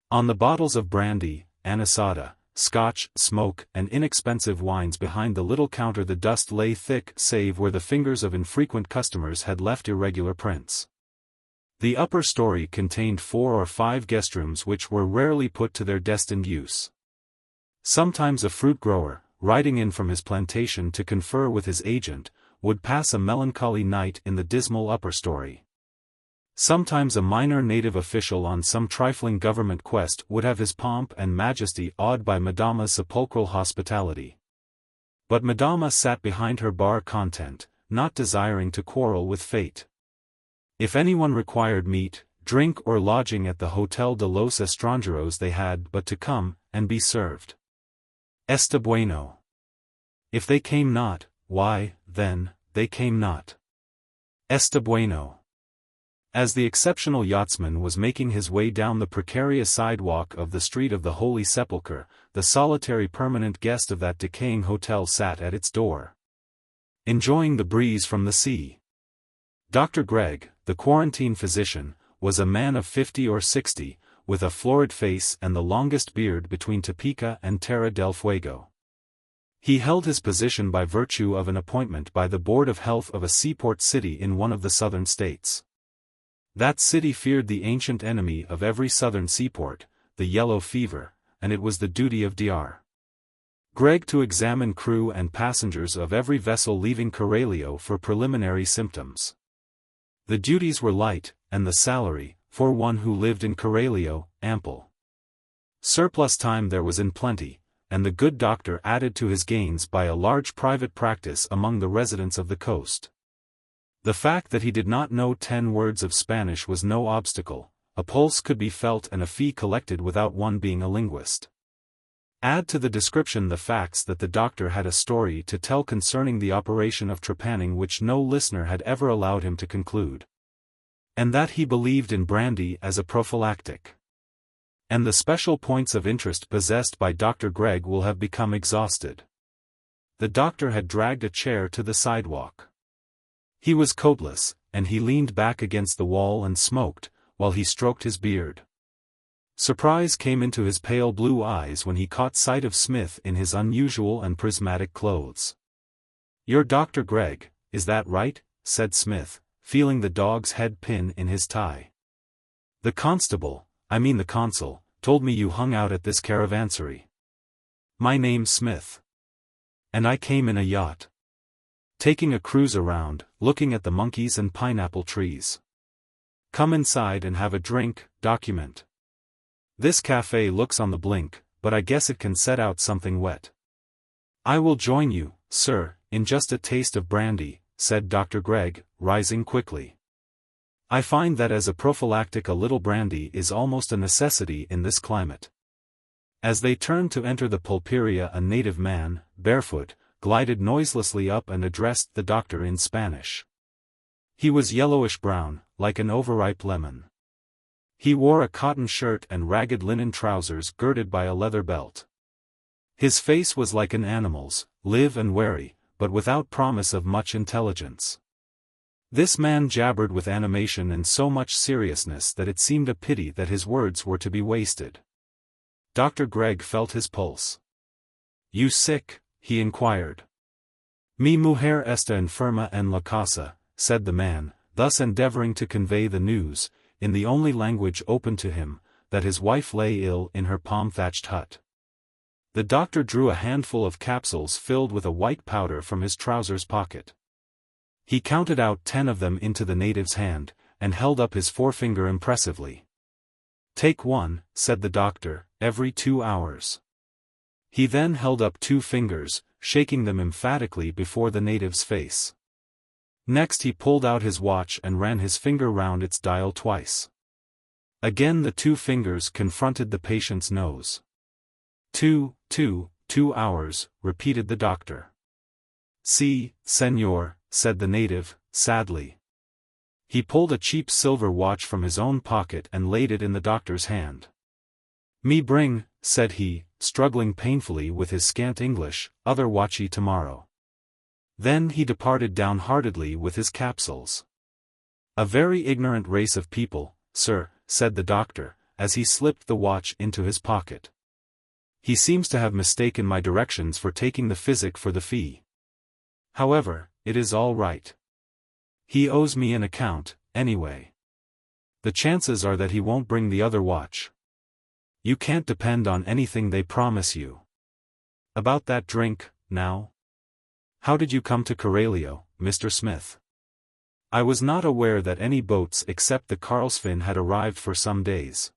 On the bottles of brandy, anisada, scotch, smoke, and inexpensive wines behind the little counter the dust lay thick save where the fingers of infrequent customers had left irregular prints. The upper story contained 4 or 5 guest rooms which were rarely put to their destined use. Sometimes a fruit grower, riding in from his plantation to confer with his agent, would pass a melancholy night in the dismal upper story. Sometimes a minor native official on some trifling government quest would have his pomp and majesty awed by Madama's sepulchral hospitality. But Madama sat behind her bar content, not desiring to quarrel with fate. If anyone required meat, drink or lodging at the Hotel de los Estranjeros they had but to come, and be served. Está bueno. If they came not, why, then, they came not. Está bueno. As the exceptional yachtsman was making his way down the precarious sidewalk of the street of the Holy Sepulchre, the solitary permanent guest of that decaying hotel sat at its door, enjoying the breeze from the sea. Dr. Gregg, the quarantine physician, was a man of 50 or 60, with a florid face and the longest beard between Topeka and Terra del Fuego. He held his position by virtue of an appointment by the Board of Health of a seaport city in one of the southern states. That city feared the ancient enemy of every southern seaport, the yellow fever, and it was the duty of Dr. Gregg to examine crew and passengers of every vessel leaving Coralio for preliminary symptoms. The duties were light, and the salary, for one who lived in Coralio, ample. Surplus time there was in plenty, and the good doctor added to his gains by a large private practice among the residents of the coast. The fact that he did not know 10 words of Spanish was no obstacle, a pulse could be felt and a fee collected without one being a linguist. Add to the description the facts that the doctor had a story to tell concerning the operation of trepanning which no listener had ever allowed him to conclude. And that he believed in brandy as a prophylactic. And the special points of interest possessed by Dr. Gregg will have become exhausted. The doctor had dragged a chair to the sidewalk. He was coatless, and he leaned back against the wall and smoked, while he stroked his beard. Surprise came into his pale blue eyes when he caught sight of Smith in his unusual and prismatic clothes. "You're Dr. Gregg, is that right?" said Smith, feeling the dog's head pin in his tie. "The constable, I mean the consul, told me you hung out at this caravansary." "My name's Smith. And I came in a yacht. Taking a cruise around, looking at the monkeys and pineapple trees. Come inside and have a drink, document. This cafe looks on the blink, but I guess it can set out something wet." "I will join you, sir, in just a taste of brandy," said Dr. Gregg, rising quickly. "I find that as a prophylactic a little brandy is almost a necessity in this climate." As they turned to enter the pulperia a native man, barefoot, glided noiselessly up and addressed the doctor in Spanish. He was yellowish-brown, like an overripe lemon. He wore a cotton shirt and ragged linen trousers girded by a leather belt. His face was like an animal's, live and wary, but without promise of much intelligence. This man jabbered with animation and so much seriousness that it seemed a pity that his words were to be wasted. Dr. Gregg felt his pulse. "You sick?" he inquired. Mi mujer está enferma en la casa, said the man, thus endeavoring to convey the news, in the only language open to him, that his wife lay ill in her palm-thatched hut. The doctor drew a handful of capsules filled with a white powder from his trousers pocket. He counted out 10 of them into the native's hand, and held up his forefinger impressively. Take one, said the doctor, every 2 hours. He then held up 2 fingers, shaking them emphatically before the native's face. Next he pulled out his watch and ran his finger round its dial twice. Again the 2 fingers confronted the patient's nose. 2 hours, repeated the doctor. Si, senor, said the native, sadly. He pulled a cheap silver watch from his own pocket and laid it in the doctor's hand. Me bring, said he, struggling painfully with his scant English, other watchy tomorrow. Then he departed downheartedly with his capsules. A very ignorant race of people, sir, said the doctor, as he slipped the watch into his pocket. He seems to have mistaken my directions for taking the physic for the fee. However, it is all right. He owes me an account, anyway. The chances are that he won't bring the other watch. You can't depend on anything they promise you. About that drink, now? How did you come to Coralio, Mr. Smith? I was not aware that any boats except the Carlsfin had arrived for some days.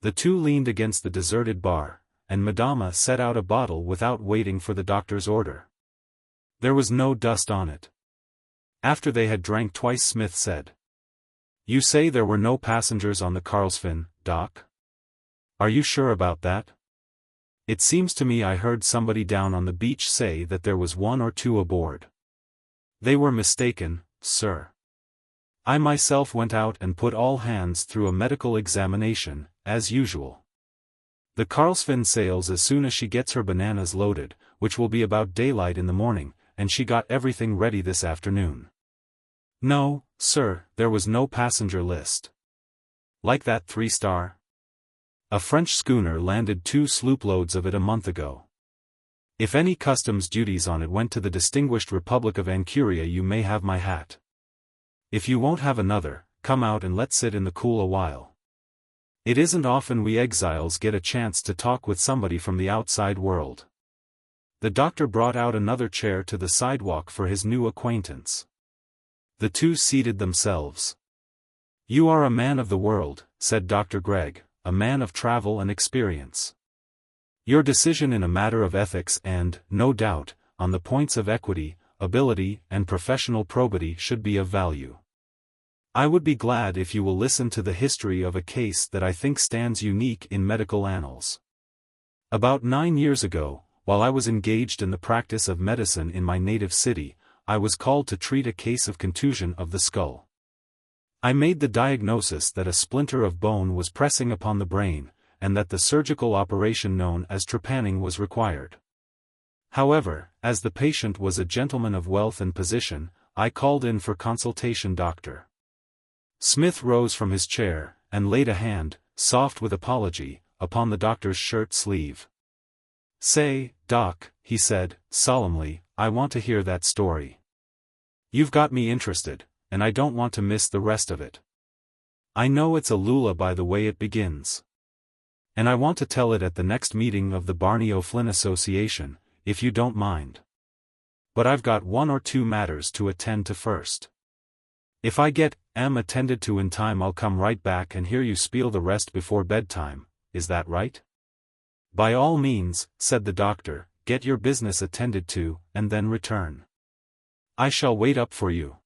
The 2 leaned against the deserted bar, and Madama set out a bottle without waiting for the doctor's order. There was no dust on it. After they had drank twice, Smith said, You say there were no passengers on the Carlsfin, Doc? Are you sure about that? It seems to me I heard somebody down on the beach say that there was 1 or 2 aboard. They were mistaken, sir. I myself went out and put all hands through a medical examination, as usual. The Carlsfin sails as soon as she gets her bananas loaded, which will be about daylight in the morning, and she got everything ready this afternoon. No, sir, there was no passenger list. Like that 3-star? A French schooner landed 2 slooploads of it a month ago. If any customs duties on it went to the distinguished Republic of Anchuria, you may have my hat. If you won't have another, come out and let's sit in the cool a while. It isn't often we exiles get a chance to talk with somebody from the outside world. The doctor brought out another chair to the sidewalk for his new acquaintance. The 2 seated themselves. You are a man of the world, said Dr. Gregg, a man of travel and experience. Your decision in a matter of ethics and, no doubt, on the points of equity, ability, and professional probity should be of value. I would be glad if you will listen to the history of a case that I think stands unique in medical annals. About 9 years ago, while I was engaged in the practice of medicine in my native city, I was called to treat a case of contusion of the skull. I made the diagnosis that a splinter of bone was pressing upon the brain, and that the surgical operation known as trepanning was required. However, as the patient was a gentleman of wealth and position, I called in for consultation. Dr. Smith rose from his chair, and laid a hand, soft with apology, upon the doctor's shirt sleeve. Say, Doc, he said, solemnly, I want to hear that story. You've got me interested, and I don't want to miss the rest of it. I know it's a lula by the way it begins. And I want to tell it at the next meeting of the Barney O'Flynn Association, if you don't mind. But I've got 1 or 2 matters to attend to first. If I get attended to in time, I'll come right back and hear you spiel the rest before bedtime, is that right? By all means, said the doctor, get your business attended to, and then return. I shall wait up for you.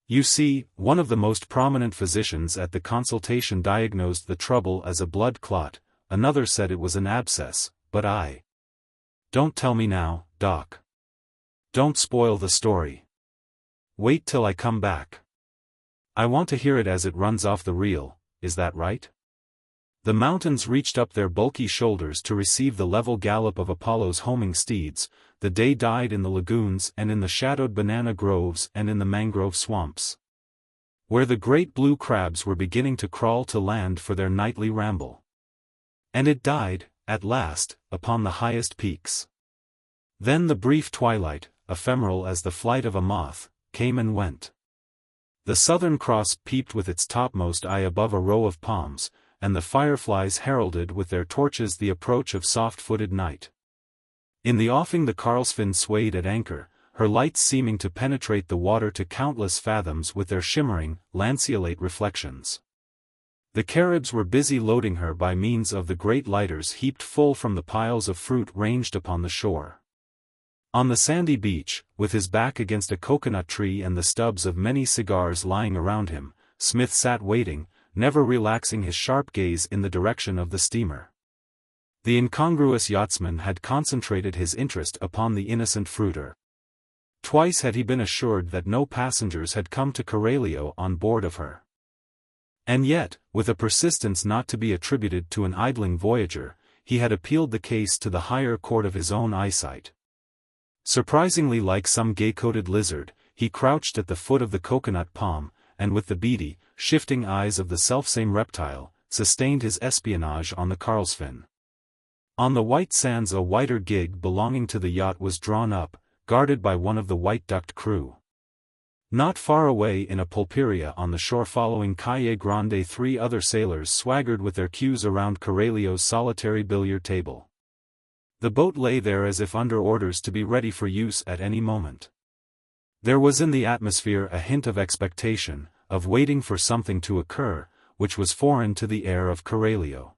You see, one of the most prominent physicians at the consultation diagnosed the trouble as a blood clot, another said it was an abscess, but I... Don't tell me now, Doc. Don't spoil the story. Wait till I come back. I want to hear it as it runs off the reel, is that right? The mountains reached up their bulky shoulders to receive the level gallop of Apollo's homing steeds, the day died in the lagoons and in the shadowed banana groves and in the mangrove swamps, where the great blue crabs were beginning to crawl to land for their nightly ramble. And it died, at last, upon the highest peaks. Then the brief twilight, ephemeral as the flight of a moth, came and went. The Southern Cross peeped with its topmost eye above a row of palms, and the fireflies heralded with their torches the approach of soft-footed night. In the offing the Carlsfinn swayed at anchor, her lights seeming to penetrate the water to countless fathoms with their shimmering, lanceolate reflections. The Caribs were busy loading her by means of the great lighters heaped full from the piles of fruit ranged upon the shore. On the sandy beach, with his back against a coconut tree and the stubs of many cigars lying around him, Smith sat waiting, never relaxing his sharp gaze in the direction of the steamer. The incongruous yachtsman had concentrated his interest upon the innocent fruiter. Twice had he been assured that no passengers had come to Coralio on board of her. And yet, with a persistence not to be attributed to an idling voyager, he had appealed the case to the higher court of his own eyesight. Surprisingly like some gay-coated lizard, he crouched at the foot of the coconut palm, and with the beady, shifting eyes of the selfsame reptile, sustained his espionage on the Carlsfinn. On the white sands a whiter gig belonging to the yacht was drawn up, guarded by one of the white-ducked crew. Not far away in a pulperia on the shore following Calle Grande 3 other sailors swaggered with their cues around Coralio's solitary billiard table. The boat lay there as if under orders to be ready for use at any moment. There was in the atmosphere a hint of expectation, of waiting for something to occur, which was foreign to the air of Coralio.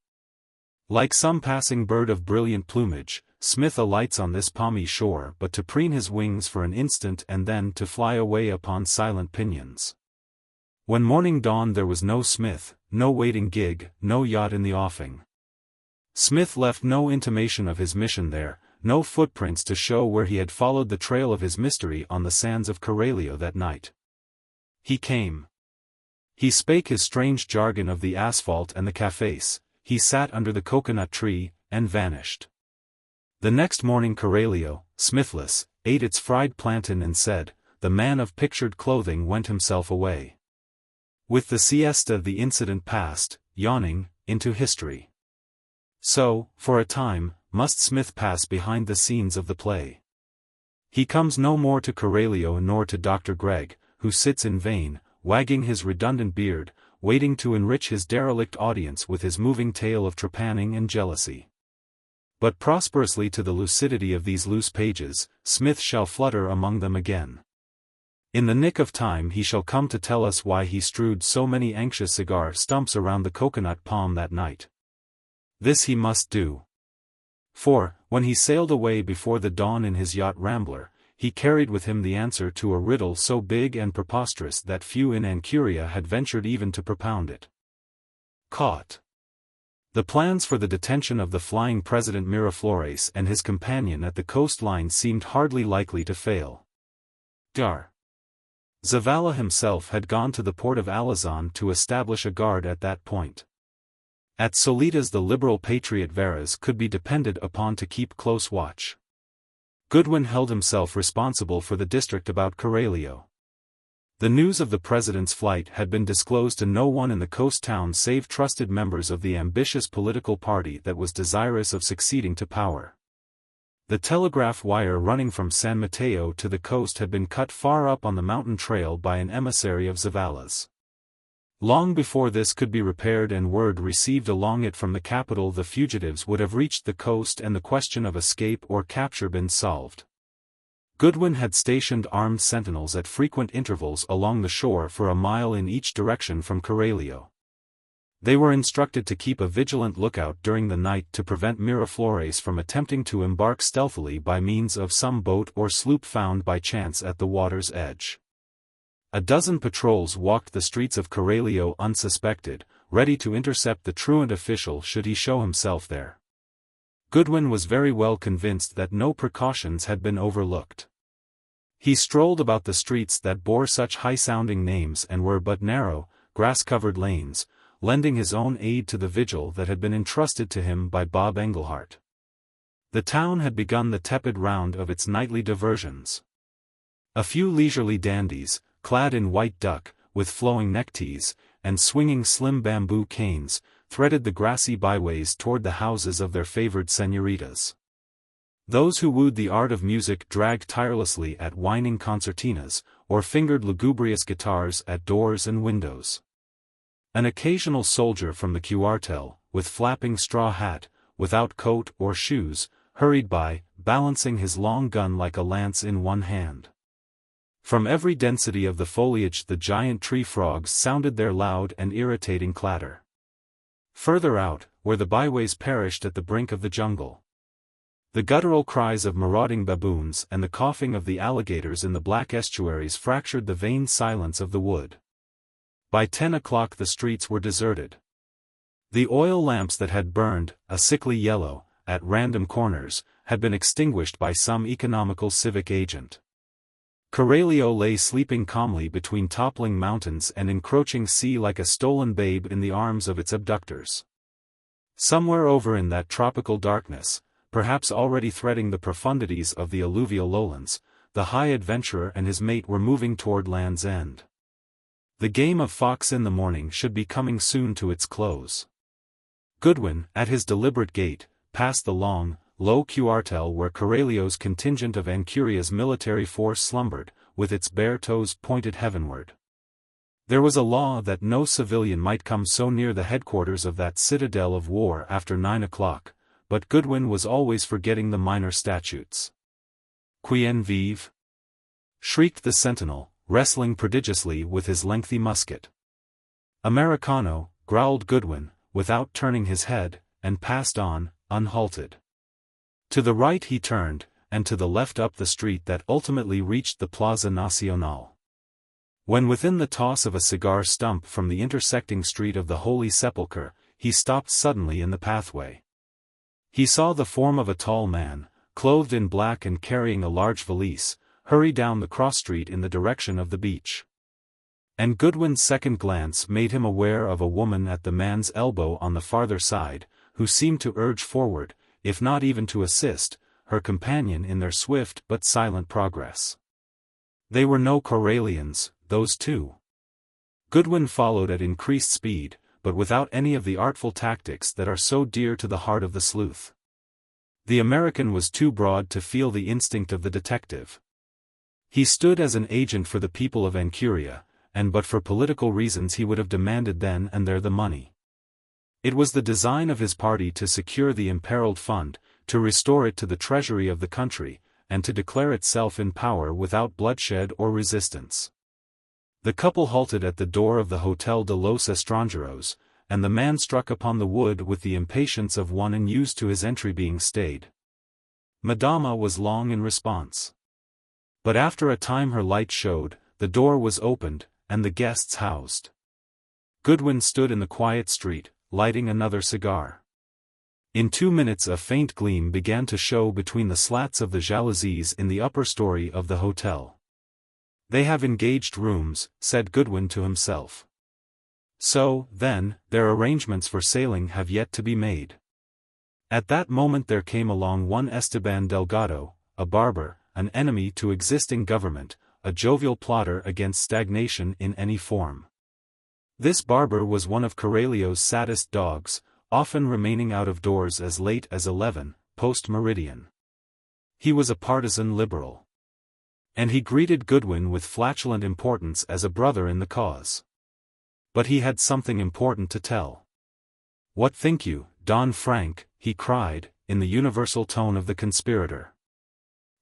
Like some passing bird of brilliant plumage, Smith alights on this palmy shore but to preen his wings for an instant and then to fly away upon silent pinions. When morning dawned there was no Smith, no waiting gig, no yacht in the offing. Smith left no intimation of his mission there, no footprints to show where he had followed the trail of his mystery on the sands of Coralio that night. He came. He spake his strange jargon of the asphalt and the cafés, he sat under the coconut tree, and vanished. The next morning Coralio, Smithless, ate its fried plantain and said, "The man of pictured clothing went himself away." With the siesta the incident passed, yawning, into history. So, for a time, must Smith pass behind the scenes of the play. He comes no more to Coralio nor to Dr. Gregg, who sits in vain, wagging his redundant beard, waiting to enrich his derelict audience with his moving tale of trepanning and jealousy. But prosperously to the lucidity of these loose pages, Smith shall flutter among them again. In the nick of time he shall come to tell us why he strewed so many anxious cigar stumps around the coconut palm that night. This he must do. For, when he sailed away before the dawn in his yacht Rambler, he carried with him the answer to a riddle so big and preposterous that few in Anchuria had ventured even to propound it. Caught. The plans for the detention of the flying President Miraflores and his companion at the coastline seemed hardly likely to fail. Dar. Zavala himself had gone to the port of Alazan to establish a guard at that point. At Solitas the liberal patriot Veras could be depended upon to keep close watch. Goodwin held himself responsible for the district about Coralio. The news of the president's flight had been disclosed to no one in the coast town save trusted members of the ambitious political party that was desirous of succeeding to power. The telegraph wire running from San Mateo to the coast had been cut far up on the mountain trail by an emissary of Zavala's. Long before this could be repaired and word received along it from the capital, the fugitives would have reached the coast and the question of escape or capture been solved. Goodwin had stationed armed sentinels at frequent intervals along the shore for a mile in each direction from Coralio. They were instructed to keep a vigilant lookout during the night to prevent Miraflores from attempting to embark stealthily by means of some boat or sloop found by chance at the water's edge. A dozen patrols walked the streets of Coralio unsuspected, ready to intercept the truant official should he show himself there. Goodwin was very well convinced that no precautions had been overlooked. He strolled about the streets that bore such high-sounding names and were but narrow, grass-covered lanes, lending his own aid to the vigil that had been entrusted to him by Bob Englehart. The town had begun the tepid round of its nightly diversions. A few leisurely dandies, clad in white duck, with flowing neckties, and swinging slim bamboo canes, threaded the grassy byways toward the houses of their favored señoritas. Those who wooed the art of music dragged tirelessly at whining concertinas, or fingered lugubrious guitars at doors and windows. An occasional soldier from the cuartel, with flapping straw hat, without coat or shoes, hurried by, balancing his long gun like a lance in one hand. From every density of the foliage the giant tree frogs sounded their loud and irritating clatter. Further out, where the byways perished at the brink of the jungle, the guttural cries of marauding baboons and the coughing of the alligators in the black estuaries fractured the vain silence of the wood. By 10 o'clock the streets were deserted. The oil lamps that had burned, a sickly yellow, at random corners, had been extinguished by some economical civic agent. Coralio lay sleeping calmly between toppling mountains and encroaching sea like a stolen babe in the arms of its abductors. Somewhere over in that tropical darkness, perhaps already threading the profundities of the alluvial lowlands, the high adventurer and his mate were moving toward Land's End. The game of fox in the morning should be coming soon to its close. Goodwin, at his deliberate gait, passed the long, low cuartel where Coralio's contingent of Ancuria's military force slumbered, with its bare toes pointed heavenward. There was a law that no civilian might come so near the headquarters of that citadel of war after 9 o'clock, but Goodwin was always forgetting the minor statutes. Quien vive? Shrieked the sentinel, wrestling prodigiously with his lengthy musket. Americano, growled Goodwin, without turning his head, and passed on, unhalted. To the right he turned, and to the left up the street that ultimately reached the Plaza Nacional. When within the toss of a cigar stump from the intersecting street of the Holy Sepulchre, he stopped suddenly in the pathway. He saw the form of a tall man, clothed in black and carrying a large valise, hurry down the cross street in the direction of the beach. And Goodwin's second glance made him aware of a woman at the man's elbow on the farther side, who seemed to urge forward, if not even to assist, her companion in their swift but silent progress. They were no Coralians, those two. Goodwin followed at increased speed, but without any of the artful tactics that are so dear to the heart of the sleuth. The American was too broad to feel the instinct of the detective. He stood as an agent for the people of Ancuria, and but for political reasons he would have demanded then and there the money. It was the design of his party to secure the imperiled fund, to restore it to the treasury of the country, and to declare itself in power without bloodshed or resistance. The couple halted at the door of the Hotel de los Estranjeros, and the man struck upon the wood with the impatience of one unused to his entry being stayed. Madama was long in response. But after a time her light showed, the door was opened, and the guests housed. Goodwin stood in the quiet street, lighting another cigar. In 2 minutes a faint gleam began to show between the slats of the jalousies in the upper story of the hotel. "They have engaged rooms," said Goodwin to himself. "So, then, their arrangements for sailing have yet to be made." At that moment there came along one Esteban Delgado, a barber, an enemy to existing government, a jovial plotter against stagnation in any form. This barber was one of Coralio's saddest dogs, often remaining out of doors as late as 11, post-meridian. He was a partisan liberal. And he greeted Goodwin with flatulent importance as a brother in the cause. But he had something important to tell. "What think you, Don Frank?" he cried, in the universal tone of the conspirator.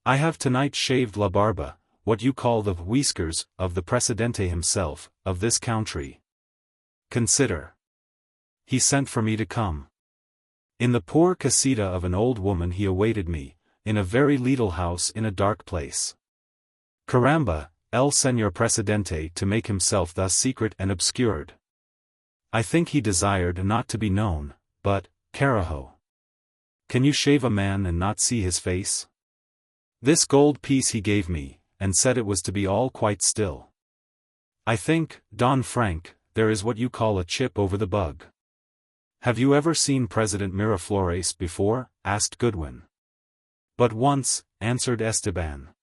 "I have tonight shaved la barba, what you call the whiskers, of the Presidente himself, of this country. Consider. He sent for me to come. In the poor casita of an old woman he awaited me, in a very little house in a dark place. Caramba, el Señor Presidente to make himself thus secret and obscured. I think he desired not to be known, but, carajo. Can you shave a man and not see his face? This gold piece he gave me, and said it was to be all quite still. I think, Don Frank, there is what you call a chip over the bug." "Have you ever seen President Miraflores before?" asked Goodwin. "But once," answered Esteban.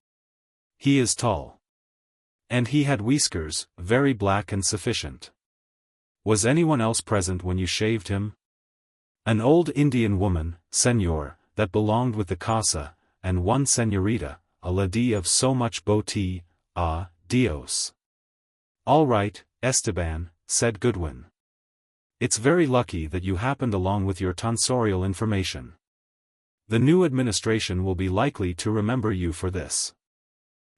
"He is tall. And he had whiskers, very black and sufficient. Was anyone else present when you shaved him?" "An old Indian woman, senor, that belonged with the casa, and one señorita, a lady of so much beauty, ah, Dios. All right, Esteban, said Goodwin. It's very lucky that you happened along with your tonsorial information. The new administration will be likely to remember you for this.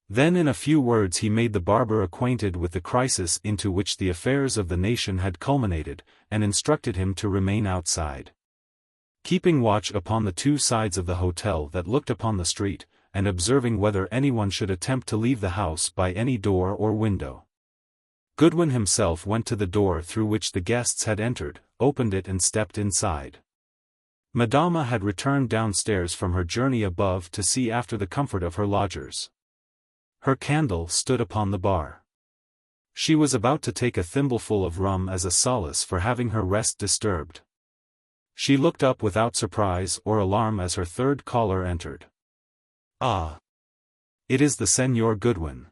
Then in a few words he made the barber acquainted with the crisis into which the affairs of the nation had culminated, and instructed him to remain outside, keeping watch upon the two sides of the hotel that looked upon the street, and observing whether anyone should attempt to leave the house by any door or window. Goodwin himself went to the door through which the guests had entered, opened it and stepped inside. Madama had returned downstairs from her journey above to see after the comfort of her lodgers. Her candle stood upon the bar. She was about to take a thimbleful of rum as a solace for having her rest disturbed. She looked up without surprise or alarm as her third caller entered. Ah! It is the Señor Goodwin.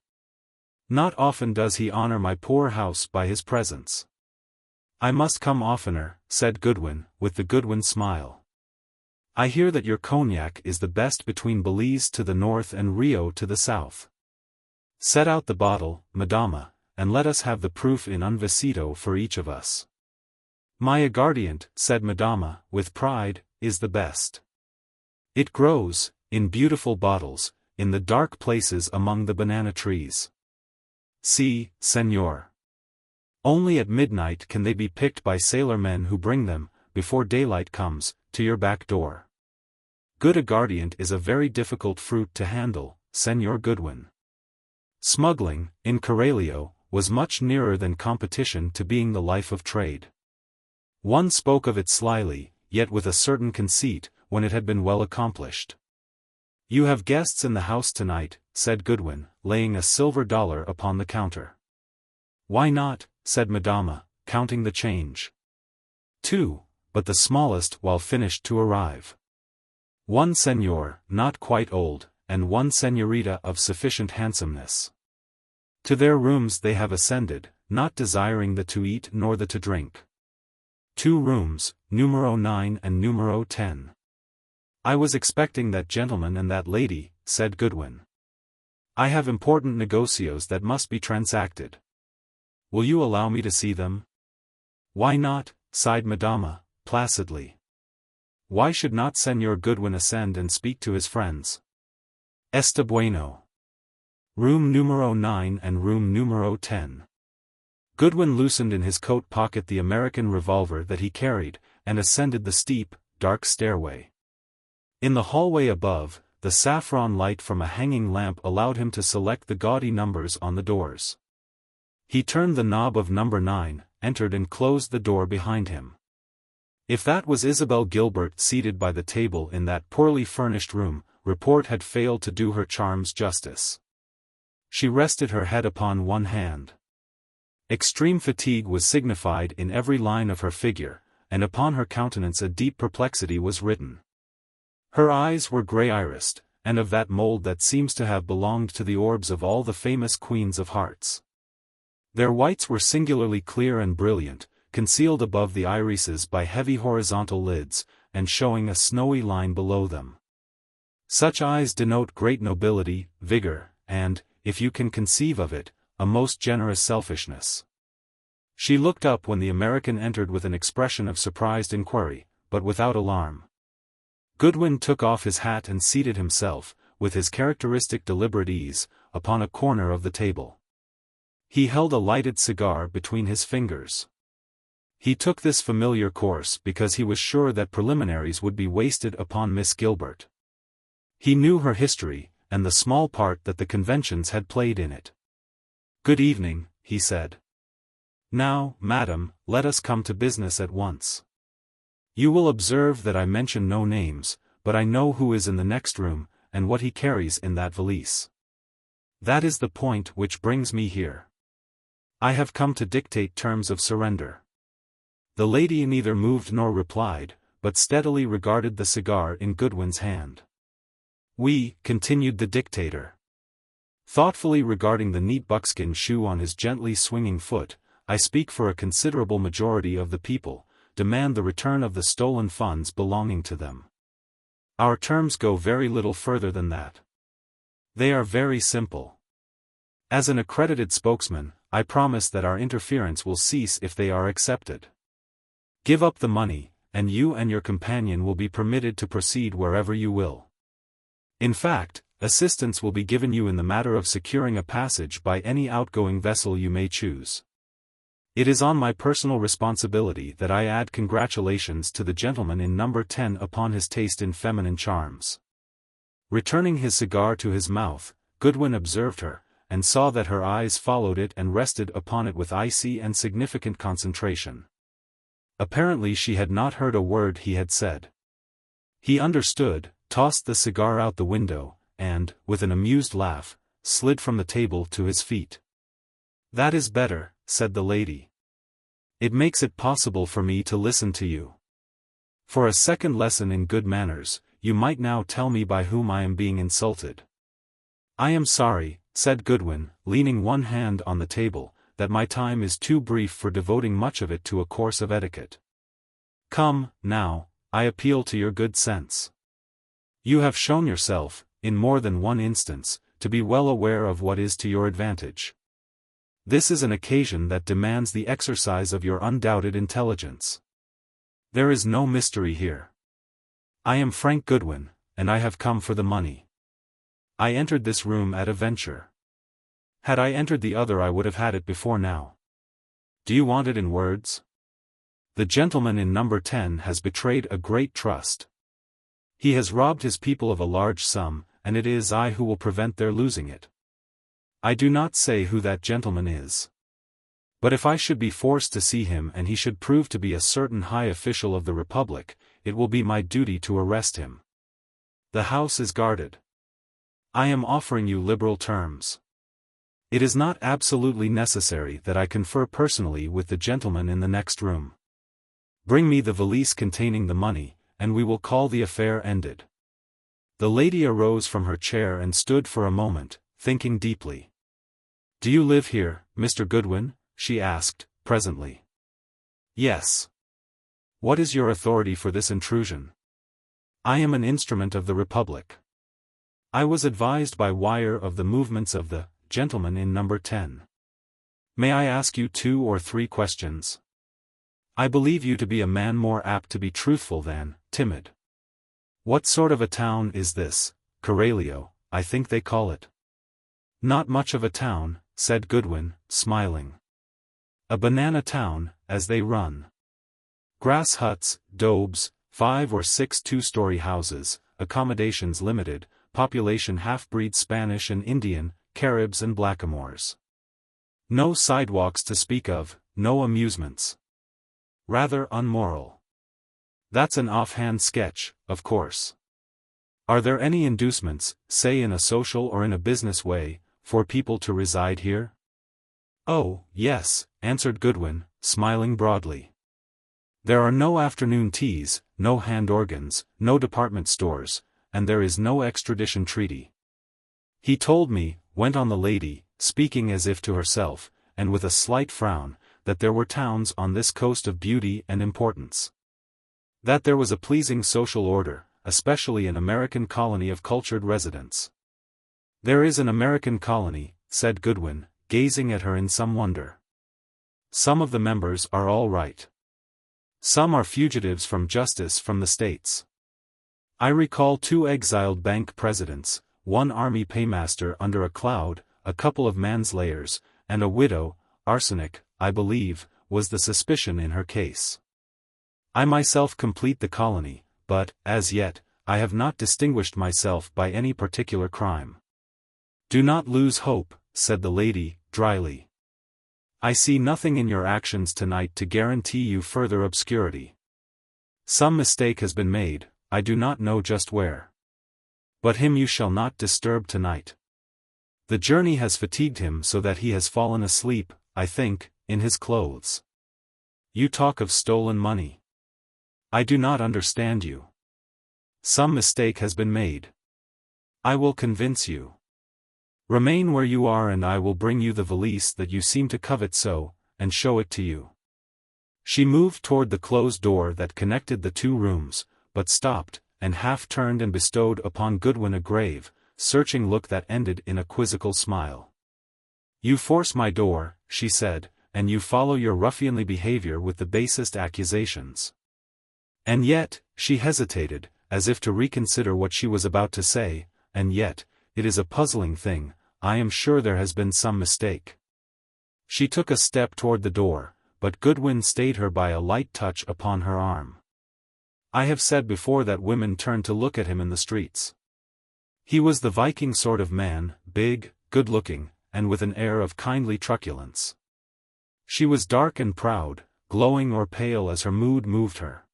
Not often does he honor my poor house by his presence. I must come oftener, said Goodwin, with the Goodwin smile. I hear that your cognac is the best between Belize to the north and Rio to the south. Set out the bottle, Madama, and let us have the proof in un vasito for each of us. My aguardiente, said Madama, with pride, is the best. It grows, in beautiful bottles, in the dark places among the banana trees. See, Señor. Only at midnight can they be picked by sailor men who bring them, before daylight comes, to your back door. Good aguardiente is a very difficult fruit to handle, Señor Goodwin. Smuggling, in Corralio, was much nearer than competition to being the life of trade. One spoke of it slyly, yet with a certain conceit, when it had been well accomplished. You have guests in the house tonight, said Goodwin, laying a silver dollar upon the counter. Why not, said Madama, counting the change. 2, but the smallest while finished to arrive. One señor, not quite old, and one señorita of sufficient handsomeness. To their rooms they have ascended, not desiring the to eat nor the to drink. 2 rooms, numero 9 and numero 10. I was expecting that gentleman and that lady, said Goodwin. I have important negocios that must be transacted. Will you allow me to see them? Why not, sighed Madama, placidly. Why should not Señor Goodwin ascend and speak to his friends? Está bueno. Room numero 9 and room numero 10. Goodwin loosened in his coat pocket the American revolver that he carried, and ascended the steep, dark stairway. In the hallway above, the saffron light from a hanging lamp allowed him to select the gaudy numbers on the doors. He turned the knob of number 9, entered and closed the door behind him. If that was Isabel Gilbert seated by the table in that poorly furnished room, report had failed to do her charms justice. She rested her head upon one hand. Extreme fatigue was signified in every line of her figure, and upon her countenance a deep perplexity was written. Her eyes were grey-irised, and of that mold that seems to have belonged to the orbs of all the famous queens of hearts. Their whites were singularly clear and brilliant, concealed above the irises by heavy horizontal lids, and showing a snowy line below them. Such eyes denote great nobility, vigor, and, if you can conceive of it, a most generous selfishness. She looked up when the American entered with an expression of surprised inquiry, but without alarm. Goodwin took off his hat and seated himself, with his characteristic deliberate ease, upon a corner of the table. He held a lighted cigar between his fingers. He took this familiar course because he was sure that preliminaries would be wasted upon Miss Gilbert. He knew her history, and the small part that the conventions had played in it. Good evening, he said. Now, madam, let us come to business at once. You will observe that I mention no names, but I know who is in the next room, and what he carries in that valise. That is the point which brings me here. I have come to dictate terms of surrender. The lady neither moved nor replied, but steadily regarded the cigar in Goodwin's hand. We, continued the dictator, thoughtfully regarding the neat buckskin shoe on his gently swinging foot, I speak for a considerable majority of the people, demand the return of the stolen funds belonging to them. Our terms go very little further than that. They are very simple. As an accredited spokesman, I promise that our interference will cease if they are accepted. Give up the money, and you and your companion will be permitted to proceed wherever you will. In fact, assistance will be given you in the matter of securing a passage by any outgoing vessel you may choose. It is on my personal responsibility that I add congratulations to the gentleman in number 10 upon his taste in feminine charms. Returning his cigar to his mouth, Goodwin observed her, and saw that her eyes followed it and rested upon it with icy and significant concentration. Apparently she had not heard a word he had said. He understood, tossed the cigar out the window, and, with an amused laugh, slid from the table to his feet. "That is better," said the lady. "It makes it possible for me to listen to you. For a second lesson in good manners, you might now tell me by whom I am being insulted." "I am sorry," said Goodwin, leaning one hand on the table, "that my time is too brief for devoting much of it to a course of etiquette. Come, now, I appeal to your good sense. You have shown yourself, in more than one instance, to be well aware of what is to your advantage. This is an occasion that demands the exercise of your undoubted intelligence. There is no mystery here. I am Frank Goodwin, and I have come for the money. I entered this room at a venture. Had I entered the other I would have had it before now. Do you want it in words? The gentleman in number 10 has betrayed a great trust. He has robbed his people of a large sum, and it is I who will prevent their losing it. I do not say who that gentleman is. But if I should be forced to see him and he should prove to be a certain high official of the Republic, it will be my duty to arrest him. The house is guarded. I am offering you liberal terms. It is not absolutely necessary that I confer personally with the gentleman in the next room. Bring me the valise containing the money, and we will call the affair ended." The lady arose from her chair and stood for a moment, thinking deeply. "Do you live here, Mr. Goodwin?" she asked, presently. "Yes." "What is your authority for this intrusion?" "I am an instrument of the Republic. I was advised by wire of the movements of the gentleman in number 10. May I ask you 2 or 3 questions? I believe you to be a man more apt to be truthful than timid. What sort of a town is this? Coralio, I think they call it." "Not much of a town," said Goodwin, smiling. "A banana town, as they run. Grass huts, daubs, 5 or 6 two-story houses, accommodations limited, population half-breed Spanish and Indian, Caribs and blackamoors. No sidewalks to speak of, no amusements. Rather unmoral. That's an offhand sketch, of course. Are there any inducements, say in a social or in a business way, for people to reside here?" "Oh, yes," answered Goodwin, smiling broadly. "There are no afternoon teas, no hand organs, no department stores, and there is no extradition treaty. He told me," went on the lady, speaking as if to herself, and with a slight frown, "that there were towns on this coast of beauty and importance. That there was a pleasing social order, especially an American colony of cultured residents." "There is an American colony," said Goodwin, gazing at her in some wonder. "Some of the members are all right. Some are fugitives from justice from the States. I recall 2 exiled bank presidents, 1 army paymaster under a cloud, a couple of manslayers, and a widow. Arsenic, I believe, was the suspicion in her case. I myself complete the colony, but, as yet, I have not distinguished myself by any particular crime." "Do not lose hope," said the lady, dryly. "I see nothing in your actions tonight to guarantee you further obscurity. Some mistake has been made, I do not know just where. But him you shall not disturb tonight. The journey has fatigued him so that he has fallen asleep, I think, in his clothes. You talk of stolen money. I do not understand you. Some mistake has been made. I will convince you. Remain where you are and I will bring you the valise that you seem to covet so, and show it to you." She moved toward the closed door that connected the 2 rooms, but stopped, and half turned and bestowed upon Goodwin a grave, searching look that ended in a quizzical smile. "You force my door," she said, "and you follow your ruffianly behavior with the basest accusations." And yet, she hesitated, as if to reconsider what she was about to say, and yet, it is a puzzling thing, I am sure there has been some mistake. She took a step toward the door, but Goodwin stayed her by a light touch upon her arm. I have said before that women turned to look at him in the streets. He was the Viking sort of man, big, good-looking, and with an air of kindly truculence. She was dark and proud, glowing or pale as her mood moved her.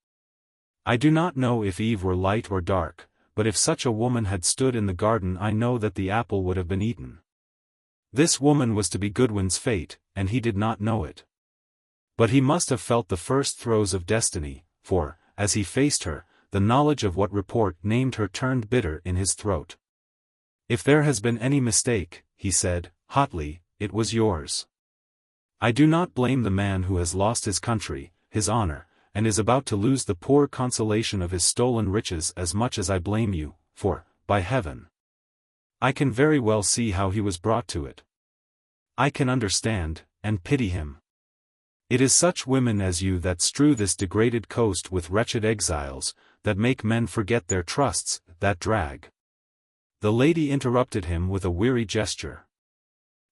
I do not know if Eve were light or dark, but if such a woman had stood in the garden I know that the apple would have been eaten. This woman was to be Goodwin's fate, and he did not know it. But he must have felt the first throes of destiny, for, as he faced her, the knowledge of what report named her turned bitter in his throat. "If there has been any mistake," he said, hotly, "it was yours. I do not blame the man who has lost his country, his honor, and is about to lose the poor consolation of his stolen riches as much as I blame you, for, by heaven, I can very well see how he was brought to it. I can understand, and pity him. It is such women as you that strew this degraded coast with wretched exiles, that make men forget their trusts, that drag." The lady interrupted him with a weary gesture.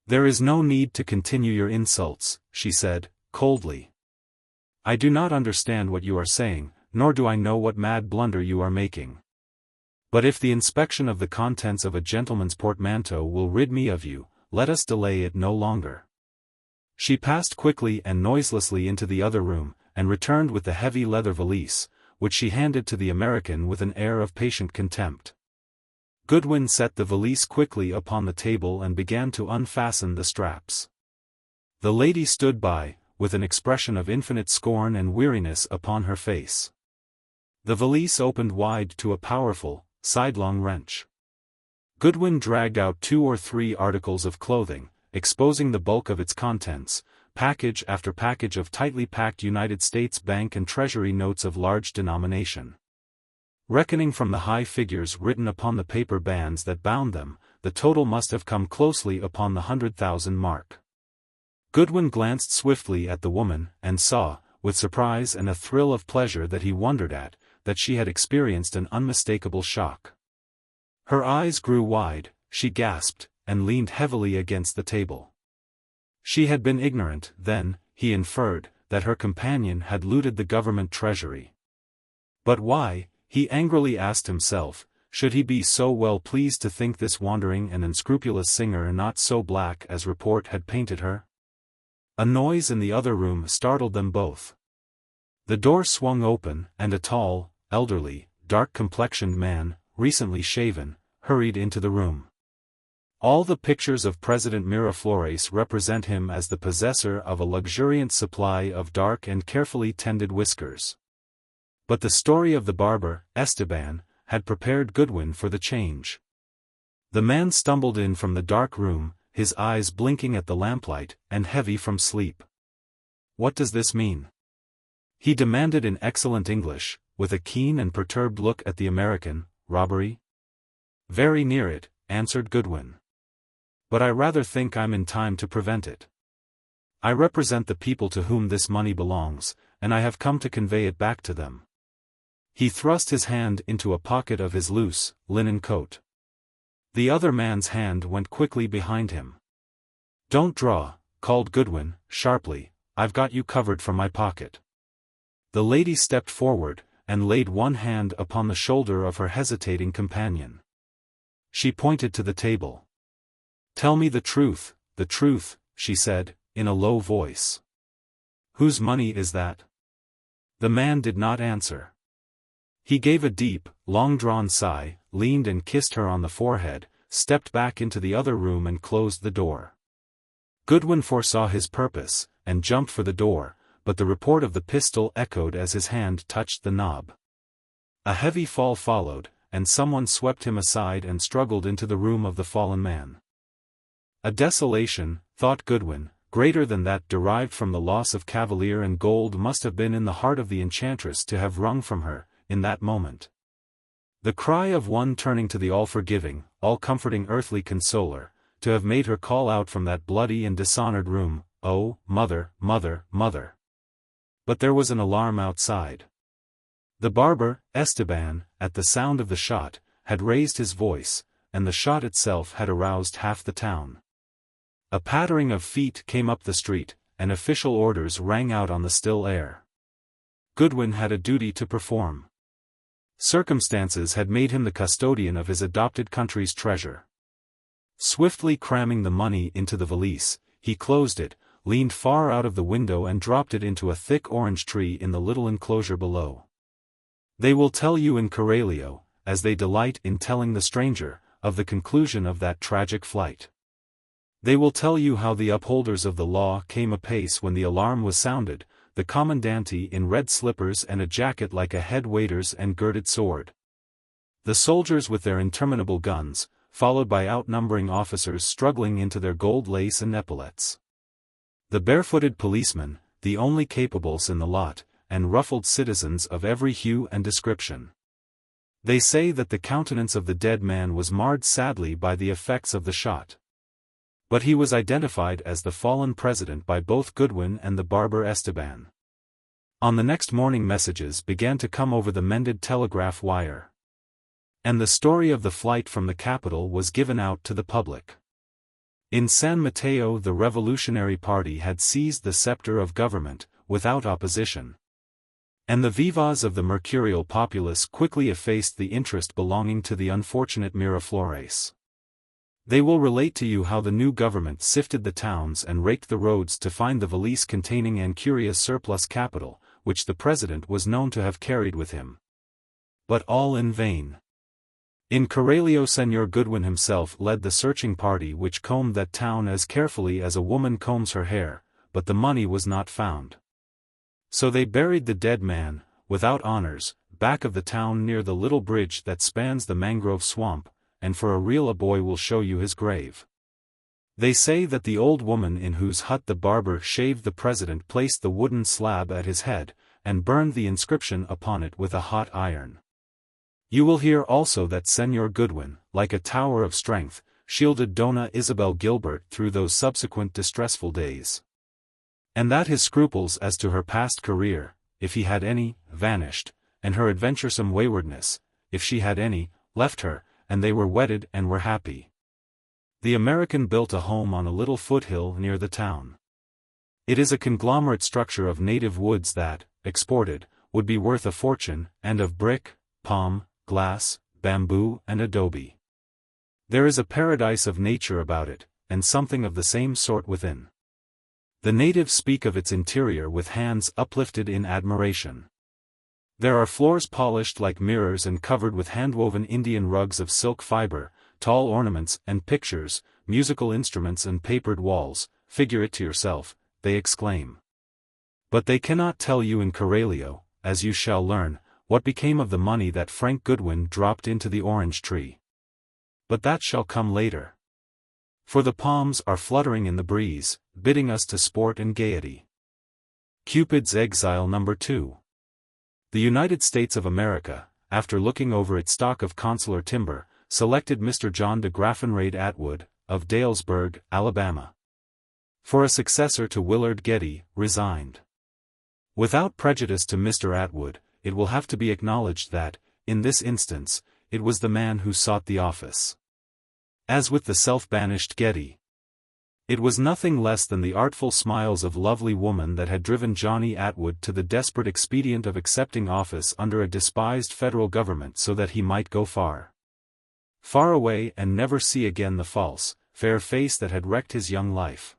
"There is no need to continue your insults," she said, coldly. "I do not understand what you are saying, nor do I know what mad blunder you are making. But if the inspection of the contents of a gentleman's portmanteau will rid me of you, let us delay it no longer." She passed quickly and noiselessly into the other room, and returned with the heavy leather valise, which she handed to the American with an air of patient contempt. Goodwin set the valise quickly upon the table and began to unfasten the straps. The lady stood by, with an expression of infinite scorn and weariness upon her face. The valise opened wide to a powerful, sidelong wrench. Goodwin dragged out 2 or 3 articles of clothing, exposing the bulk of its contents, package after package of tightly packed United States Bank and Treasury notes of large denomination. Reckoning from the high figures written upon the paper bands that bound them, the total must have come closely upon the 100,000 mark. Goodwin glanced swiftly at the woman, and saw, with surprise and a thrill of pleasure that he wondered at, that she had experienced an unmistakable shock. Her eyes grew wide, she gasped, and leaned heavily against the table. She had been ignorant, then, he inferred, that her companion had looted the government treasury. But why, he angrily asked himself, should he be so well pleased to think this wandering and unscrupulous singer not so black as report had painted her? A noise in the other room startled them both. The door swung open, and a tall, elderly, dark-complexioned man, recently shaven, hurried into the room. All the pictures of President Miraflores represent him as the possessor of a luxuriant supply of dark and carefully tended whiskers. But the story of the barber, Esteban, had prepared Goodwin for the change. The man stumbled in from the dark room, his eyes blinking at the lamplight, and heavy from sleep. "What does this mean?" he demanded in excellent English, with a keen and perturbed look at the American. "Robbery?" "Very near it," answered Goodwin. "But I rather think I'm in time to prevent it. I represent the people to whom this money belongs, and I have come to convey it back to them." He thrust his hand into a pocket of his loose, linen coat. The other man's hand went quickly behind him. "Don't draw," called Goodwin, sharply, "I've got you covered from my pocket." The lady stepped forward, and laid one hand upon the shoulder of her hesitating companion. She pointed to the table. "Tell me the truth," she said, in a low voice. "Whose money is that?" The man did not answer. He gave a deep, long-drawn sigh, leaned and kissed her on the forehead, stepped back into the other room and closed the door. Goodwin foresaw his purpose, and jumped for the door, but the report of the pistol echoed as his hand touched the knob. A heavy fall followed, and someone swept him aside and struggled into the room of the fallen man. A desolation, thought Goodwin, greater than that derived from the loss of cavalier and gold must have been in the heart of the enchantress to have wrung from her, in that moment. The cry of one turning to the all-forgiving, all-comforting earthly consoler, to have made her call out from that bloody and dishonored room, "Oh, mother, mother, mother!" But there was an alarm outside. The barber, Esteban, at the sound of the shot, had raised his voice, and the shot itself had aroused half the town. A pattering of feet came up the street, and official orders rang out on the still air. Goodwin had a duty to perform. Circumstances had made him the custodian of his adopted country's treasure. Swiftly cramming the money into the valise, he closed it, leaned far out of the window and dropped it into a thick orange tree in the little enclosure below. They will tell you in Coralio, as they delight in telling the stranger, of the conclusion of that tragic flight. They will tell you how the upholders of the law came apace when the alarm was sounded, the commandante in red slippers and a jacket like a head waiter's and girded sword. The soldiers with their interminable guns, followed by outnumbering officers struggling into their gold lace and epaulets. The barefooted policemen, the only capables in the lot, and ruffled citizens of every hue and description. They say that the countenance of the dead man was marred sadly by the effects of the shot. But he was identified as the fallen president by both Goodwin and the barber Esteban. On the next morning messages began to come over the mended telegraph wire. And the story of the flight from the capital was given out to the public. In San Mateo the Revolutionary Party had seized the scepter of government, without opposition. And the vivas of the mercurial populace quickly effaced the interest belonging to the unfortunate Miraflores. They will relate to you how the new government sifted the towns and raked the roads to find the valise containing Ancuria's surplus capital, which the president was known to have carried with him. But all in vain. In Coralio Senor Goodwin himself led the searching party which combed that town as carefully as a woman combs her hair, but the money was not found. So they buried the dead man, without honors, back of the town near the little bridge that spans the mangrove swamp, and for a real a boy will show you his grave. They say that the old woman in whose hut the barber shaved the president placed the wooden slab at his head, and burned the inscription upon it with a hot iron. You will hear also that Senor Goodwin, like a tower of strength, shielded Dona Isabel Gilbert through those subsequent distressful days. And that his scruples as to her past career, if he had any, vanished, and her adventuresome waywardness, if she had any, left her, and they were wedded and were happy. The American built a home on a little foothill near the town. It is a conglomerate structure of native woods that, exported, would be worth a fortune, and of brick, palm, glass, bamboo and adobe. There is a paradise of nature about it, and something of the same sort within. The natives speak of its interior with hands uplifted in admiration. There are floors polished like mirrors and covered with handwoven Indian rugs of silk fiber, tall ornaments and pictures, musical instruments and papered walls. Figure it to yourself, they exclaim. But they cannot tell you in Coralio, as you shall learn, what became of the money that Frank Goodwin dropped into the orange tree. But that shall come later. For the palms are fluttering in the breeze, bidding us to sport and gaiety. Cupid's Exile No. 2. The United States of America, after looking over its stock of consular timber, selected Mr. John de Graffenraid Atwood, of Dalesburg, Alabama. For a successor to Willard Getty, resigned. Without prejudice to Mr. Atwood, it will have to be acknowledged that, in this instance, it was the man who sought the office. As with the self-banished Getty, it was nothing less than the artful smiles of lovely woman that had driven Johnny Atwood to the desperate expedient of accepting office under a despised federal government so that he might go far, far away and never see again the false, fair face that had wrecked his young life.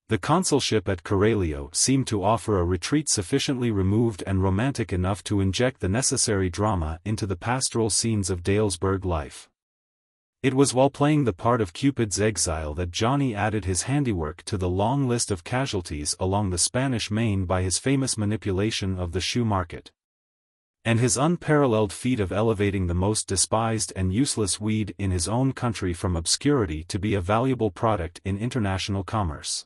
The consulship at Coralio seemed to offer a retreat sufficiently removed and romantic enough to inject the necessary drama into the pastoral scenes of Dalesburg life. It was while playing the part of Cupid's exile that Johnny added his handiwork to the long list of casualties along the Spanish Main by his famous manipulation of the shoe market, and his unparalleled feat of elevating the most despised and useless weed in his own country from obscurity to be a valuable product in international commerce.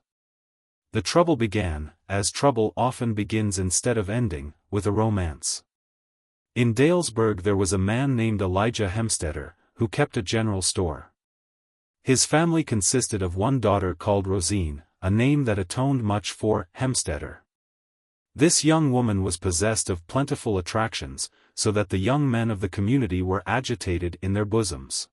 The trouble began, as trouble often begins instead of ending, with a romance. In Dalesburg there was a man named Elijah Hemstetter, who kept a general store. His family consisted of one daughter called Rosine, a name that atoned much for Hemstetter. This young woman was possessed of plentiful attractions, so that the young men of the community were agitated in their bosoms.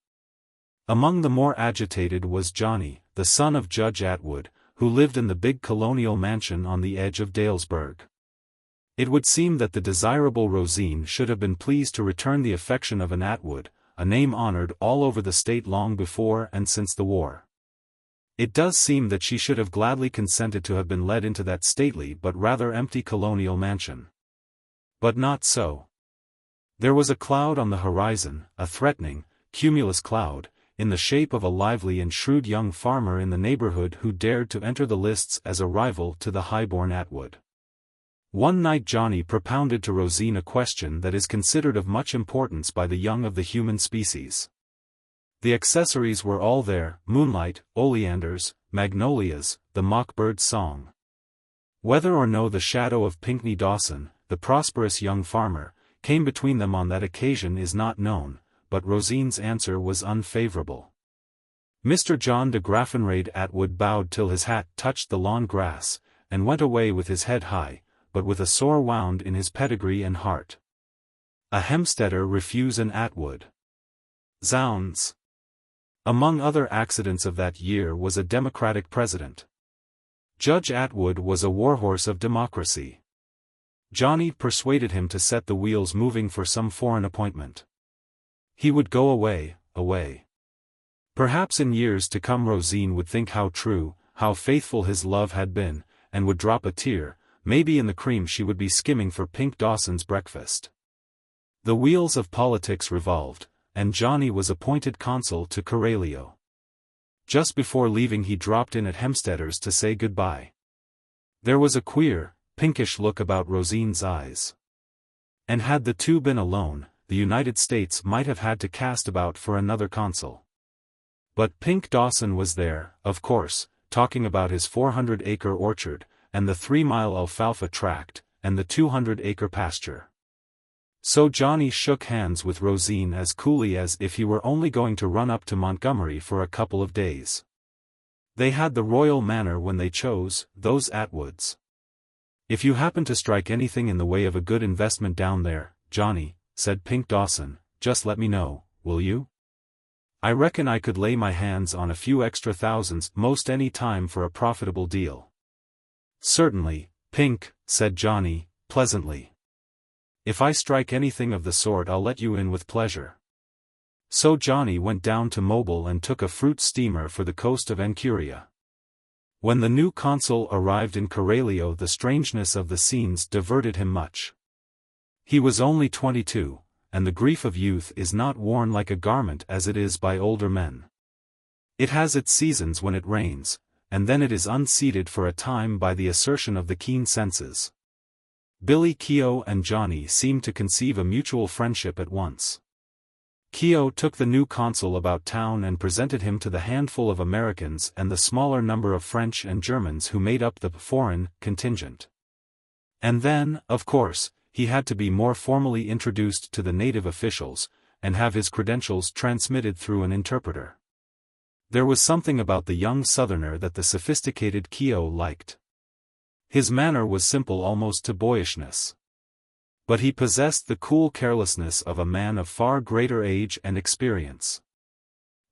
Among the more agitated was Johnny, the son of Judge Atwood, who lived in the big colonial mansion on the edge of Dalesburg. It would seem that the desirable Rosine should have been pleased to return the affection of an Atwood, a name honored all over the state long before and since the war. It does seem that she should have gladly consented to have been led into that stately but rather empty colonial mansion. But not so. There was a cloud on the horizon, a threatening, cumulus cloud, in the shape of a lively and shrewd young farmer in the neighborhood who dared to enter the lists as a rival to the high-born Atwood. One night Johnny propounded to Rosine a question that is considered of much importance by the young of the human species. The accessories were all there: moonlight, oleanders, magnolias, the mockbird's song. Whether or no the shadow of Pinkney Dawson, the prosperous young farmer, came between them on that occasion is not known, but Rosine's answer was unfavorable. Mr. John de Graffenraid Atwood bowed till his hat touched the lawn grass, and went away with his head high, but with a sore wound in his pedigree and heart. A Hemstetter refuse an Atwood. Zounds! Among other accidents of that year was a Democratic president. Judge Atwood was a warhorse of democracy. Johnny persuaded him to set the wheels moving for some foreign appointment. He would go away, away. Perhaps in years to come Rosine would think how true, how faithful his love had been, and would drop a tear, maybe in the cream she would be skimming for Pink Dawson's breakfast. The wheels of politics revolved, and Johnny was appointed consul to Coralio. Just before leaving he dropped in at Hemstetter's to say goodbye. There was a queer, pinkish look about Rosine's eyes. And had the two been alone, the United States might have had to cast about for another consul. But Pink Dawson was there, of course, talking about his 400-acre orchard, and the 3-mile alfalfa tract, and the 200-acre pasture. So Johnny shook hands with Rosine as coolly as if he were only going to run up to Montgomery for a couple of days. They had the royal manner when they chose, those Atwoods. "If you happen to strike anything in the way of a good investment down there, Johnny," said Pink Dawson, "just let me know, will you? I reckon I could lay my hands on a few extra thousands most any time for a profitable deal." "Certainly, Pink," said Johnny, pleasantly. "If I strike anything of the sort I'll let you in with pleasure." So Johnny went down to Mobile and took a fruit steamer for the coast of Anchuria. When the new consul arrived in Coralio the strangeness of the scenes diverted him much. He was only 22, and the grief of youth is not worn like a garment as it is by older men. It has its seasons when it rains, and then it is unseated for a time by the assertion of the keen senses. Billy Keogh and Johnny seemed to conceive a mutual friendship at once. Keogh took the new consul about town and presented him to the handful of Americans and the smaller number of French and Germans who made up the foreign contingent. And then, of course, he had to be more formally introduced to the native officials, and have his credentials transmitted through an interpreter. There was something about the young Southerner that the sophisticated Keogh liked. His manner was simple almost to boyishness. But he possessed the cool carelessness of a man of far greater age and experience.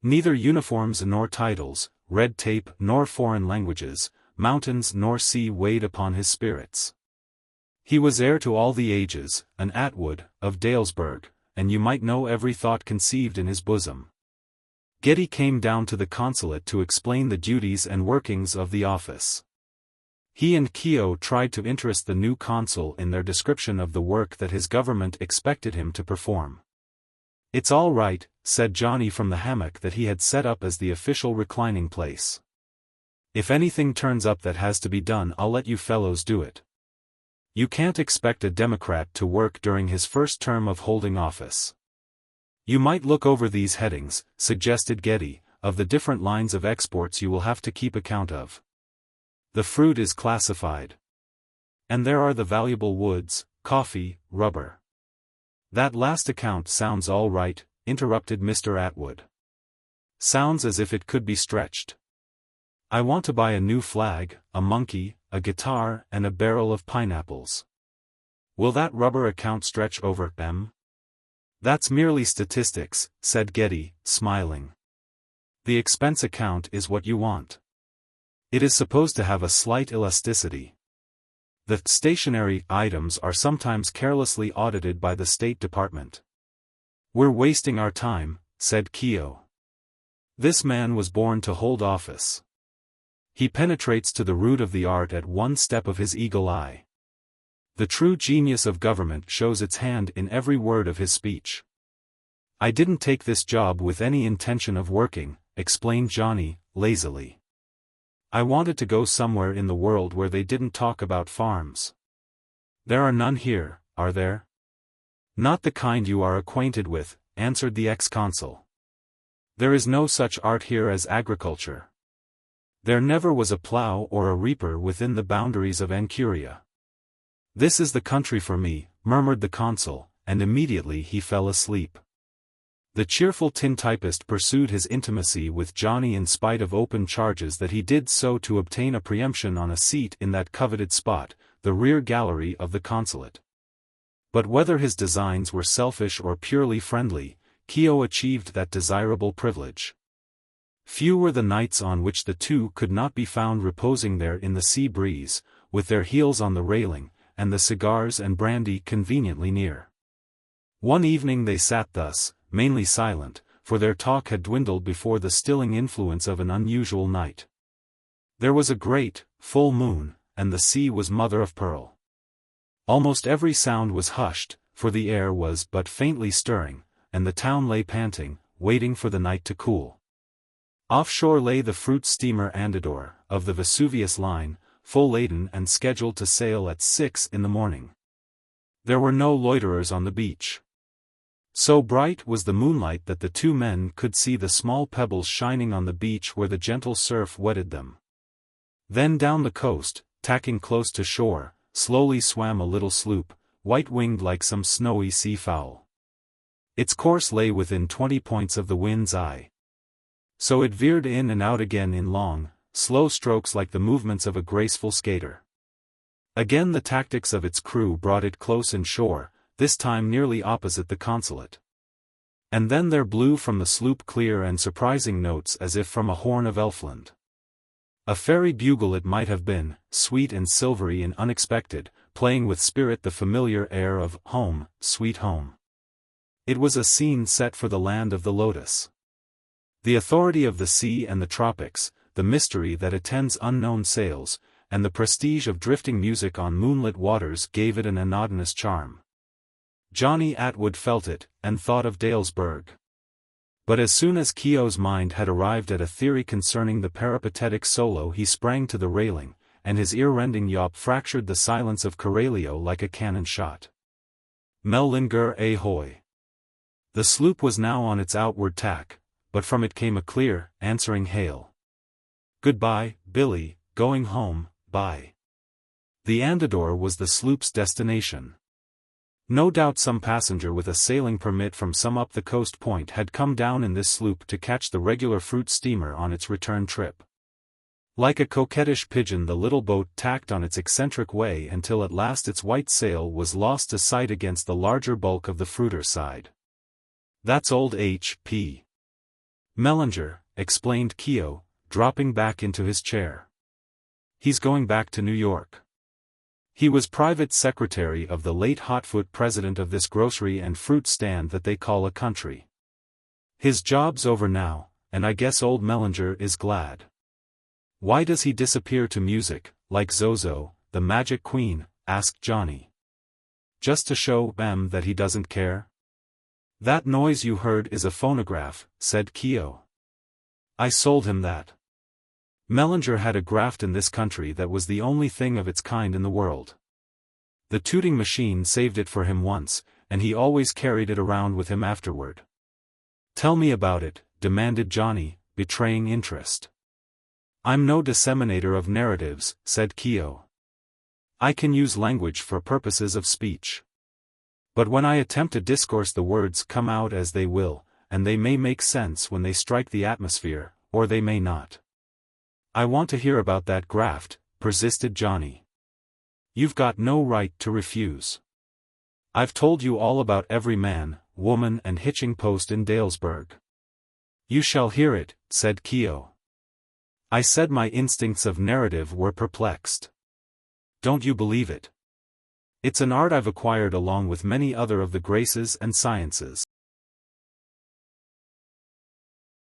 Neither uniforms nor titles, red tape nor foreign languages, mountains nor sea weighed upon his spirits. He was heir to all the ages, an Atwood, of Dalesburg, and you might know every thought conceived in his bosom. Getty came down to the consulate to explain the duties and workings of the office. He and Keogh tried to interest the new consul in their description of the work that his government expected him to perform. "It's all right," said Johnny from the hammock that he had set up as the official reclining place. "If anything turns up that has to be done I'll let you fellows do it. You can't expect a Democrat to work during his first term of holding office." "You might look over these headings," suggested Getty, "of the different lines of exports you will have to keep account of. The fruit is classified. And there are the valuable woods, coffee, rubber. That last account sounds all right, interrupted Mr. Atwood. Sounds as if it could be stretched. I want to buy a new flag, a monkey, a guitar, and a barrel of pineapples. Will that rubber account stretch over, M? That's merely statistics, said Getty, smiling. The expense account is what you want. It is supposed to have a slight elasticity. The stationary items are sometimes carelessly audited by the State Department. We're wasting our time, said Keogh. This man was born to hold office. He penetrates to the root of the art at one step of his eagle eye. The true genius of government shows its hand in every word of his speech. I didn't take this job with any intention of working, explained Johnny, lazily. I wanted to go somewhere in the world where they didn't talk about farms. There are none here, are there? Not the kind you are acquainted with, answered the ex-consul. There is no such art here as agriculture. There never was a plough or a reaper within the boundaries of Anchuria. This is the country for me, murmured the consul, and immediately he fell asleep. The cheerful tintypist pursued his intimacy with Johnny in spite of open charges that he did so to obtain a preemption on a seat in that coveted spot, the rear gallery of the consulate. But whether his designs were selfish or purely friendly, Keogh achieved that desirable privilege. Few were the nights on which the two could not be found reposing there in the sea breeze, with their heels on the railing, and the cigars and brandy conveniently near. One evening they sat thus, mainly silent, for their talk had dwindled before the stilling influence of an unusual night. There was a great, full moon, and the sea was mother of pearl. Almost every sound was hushed, for the air was but faintly stirring, and the town lay panting, waiting for the night to cool. Offshore lay the fruit steamer Andador, of the Vesuvius line, full laden and scheduled to sail at 6 in the morning. There were no loiterers on the beach. So bright was the moonlight that the two men could see the small pebbles shining on the beach where the gentle surf wetted them. Then down the coast, tacking close to shore, slowly swam a little sloop, white-winged like some snowy sea-fowl. Its course lay within 20 points of the wind's eye. So it veered in and out again in long, slow strokes like the movements of a graceful skater. Again the tactics of its crew brought it close in shore, this time nearly opposite the consulate. And then there blew from the sloop clear and surprising notes as if from a horn of Elfland. A fairy bugle it might have been, sweet and silvery and unexpected, playing with spirit the familiar air of "Home, Sweet Home." It was a scene set for the land of the lotus. The authority of the sea and the tropics, the mystery that attends unknown sails, and the prestige of drifting music on moonlit waters gave it an anodynous charm. Johnny Atwood felt it, and thought of Dalesburg. But as soon as Keogh's mind had arrived at a theory concerning the peripatetic solo he sprang to the railing, and his ear-rending yawp fractured the silence of Coralio like a cannon shot. Mellinger ahoy! The sloop was now on its outward tack, but from it came a clear, answering hail. "Goodbye, Billy, going home, bye." The Andador was the sloop's destination. No doubt some passenger with a sailing permit from some up-the-coast point had come down in this sloop to catch the regular fruit steamer on its return trip. Like a coquettish pigeon the little boat tacked on its eccentric way until at last its white sail was lost to sight against the larger bulk of the fruiter side. "That's old H.P. Mellinger," explained Keogh, dropping back into his chair. "He's going back to New York. He was private secretary of the late Hotfoot president of this grocery and fruit stand that they call a country. His job's over now, and I guess old Mellinger is glad." "Why does he disappear to music, like Zozo, the Magic Queen?" asked Johnny. "Just to show them that he doesn't care?" "That noise you heard is a phonograph," said Keogh. "I sold him that. Mellinger had a graft in this country that was the only thing of its kind in the world. The tooting machine saved it for him once, and he always carried it around with him afterward." "Tell me about it," demanded Johnny, betraying interest. "I'm no disseminator of narratives," said Keogh. "I can use language for purposes of speech. But when I attempt to discourse the words come out as they will, and they may make sense when they strike the atmosphere, or they may not. I want to hear about that graft, persisted Johnny. You've got no right to refuse. I've told you all about every man, woman and hitching post in Dalesburg. You shall hear it, said Keogh. I said my instincts of narrative were perplexed. Don't you believe it? It's an art I've acquired along with many other of the graces and sciences.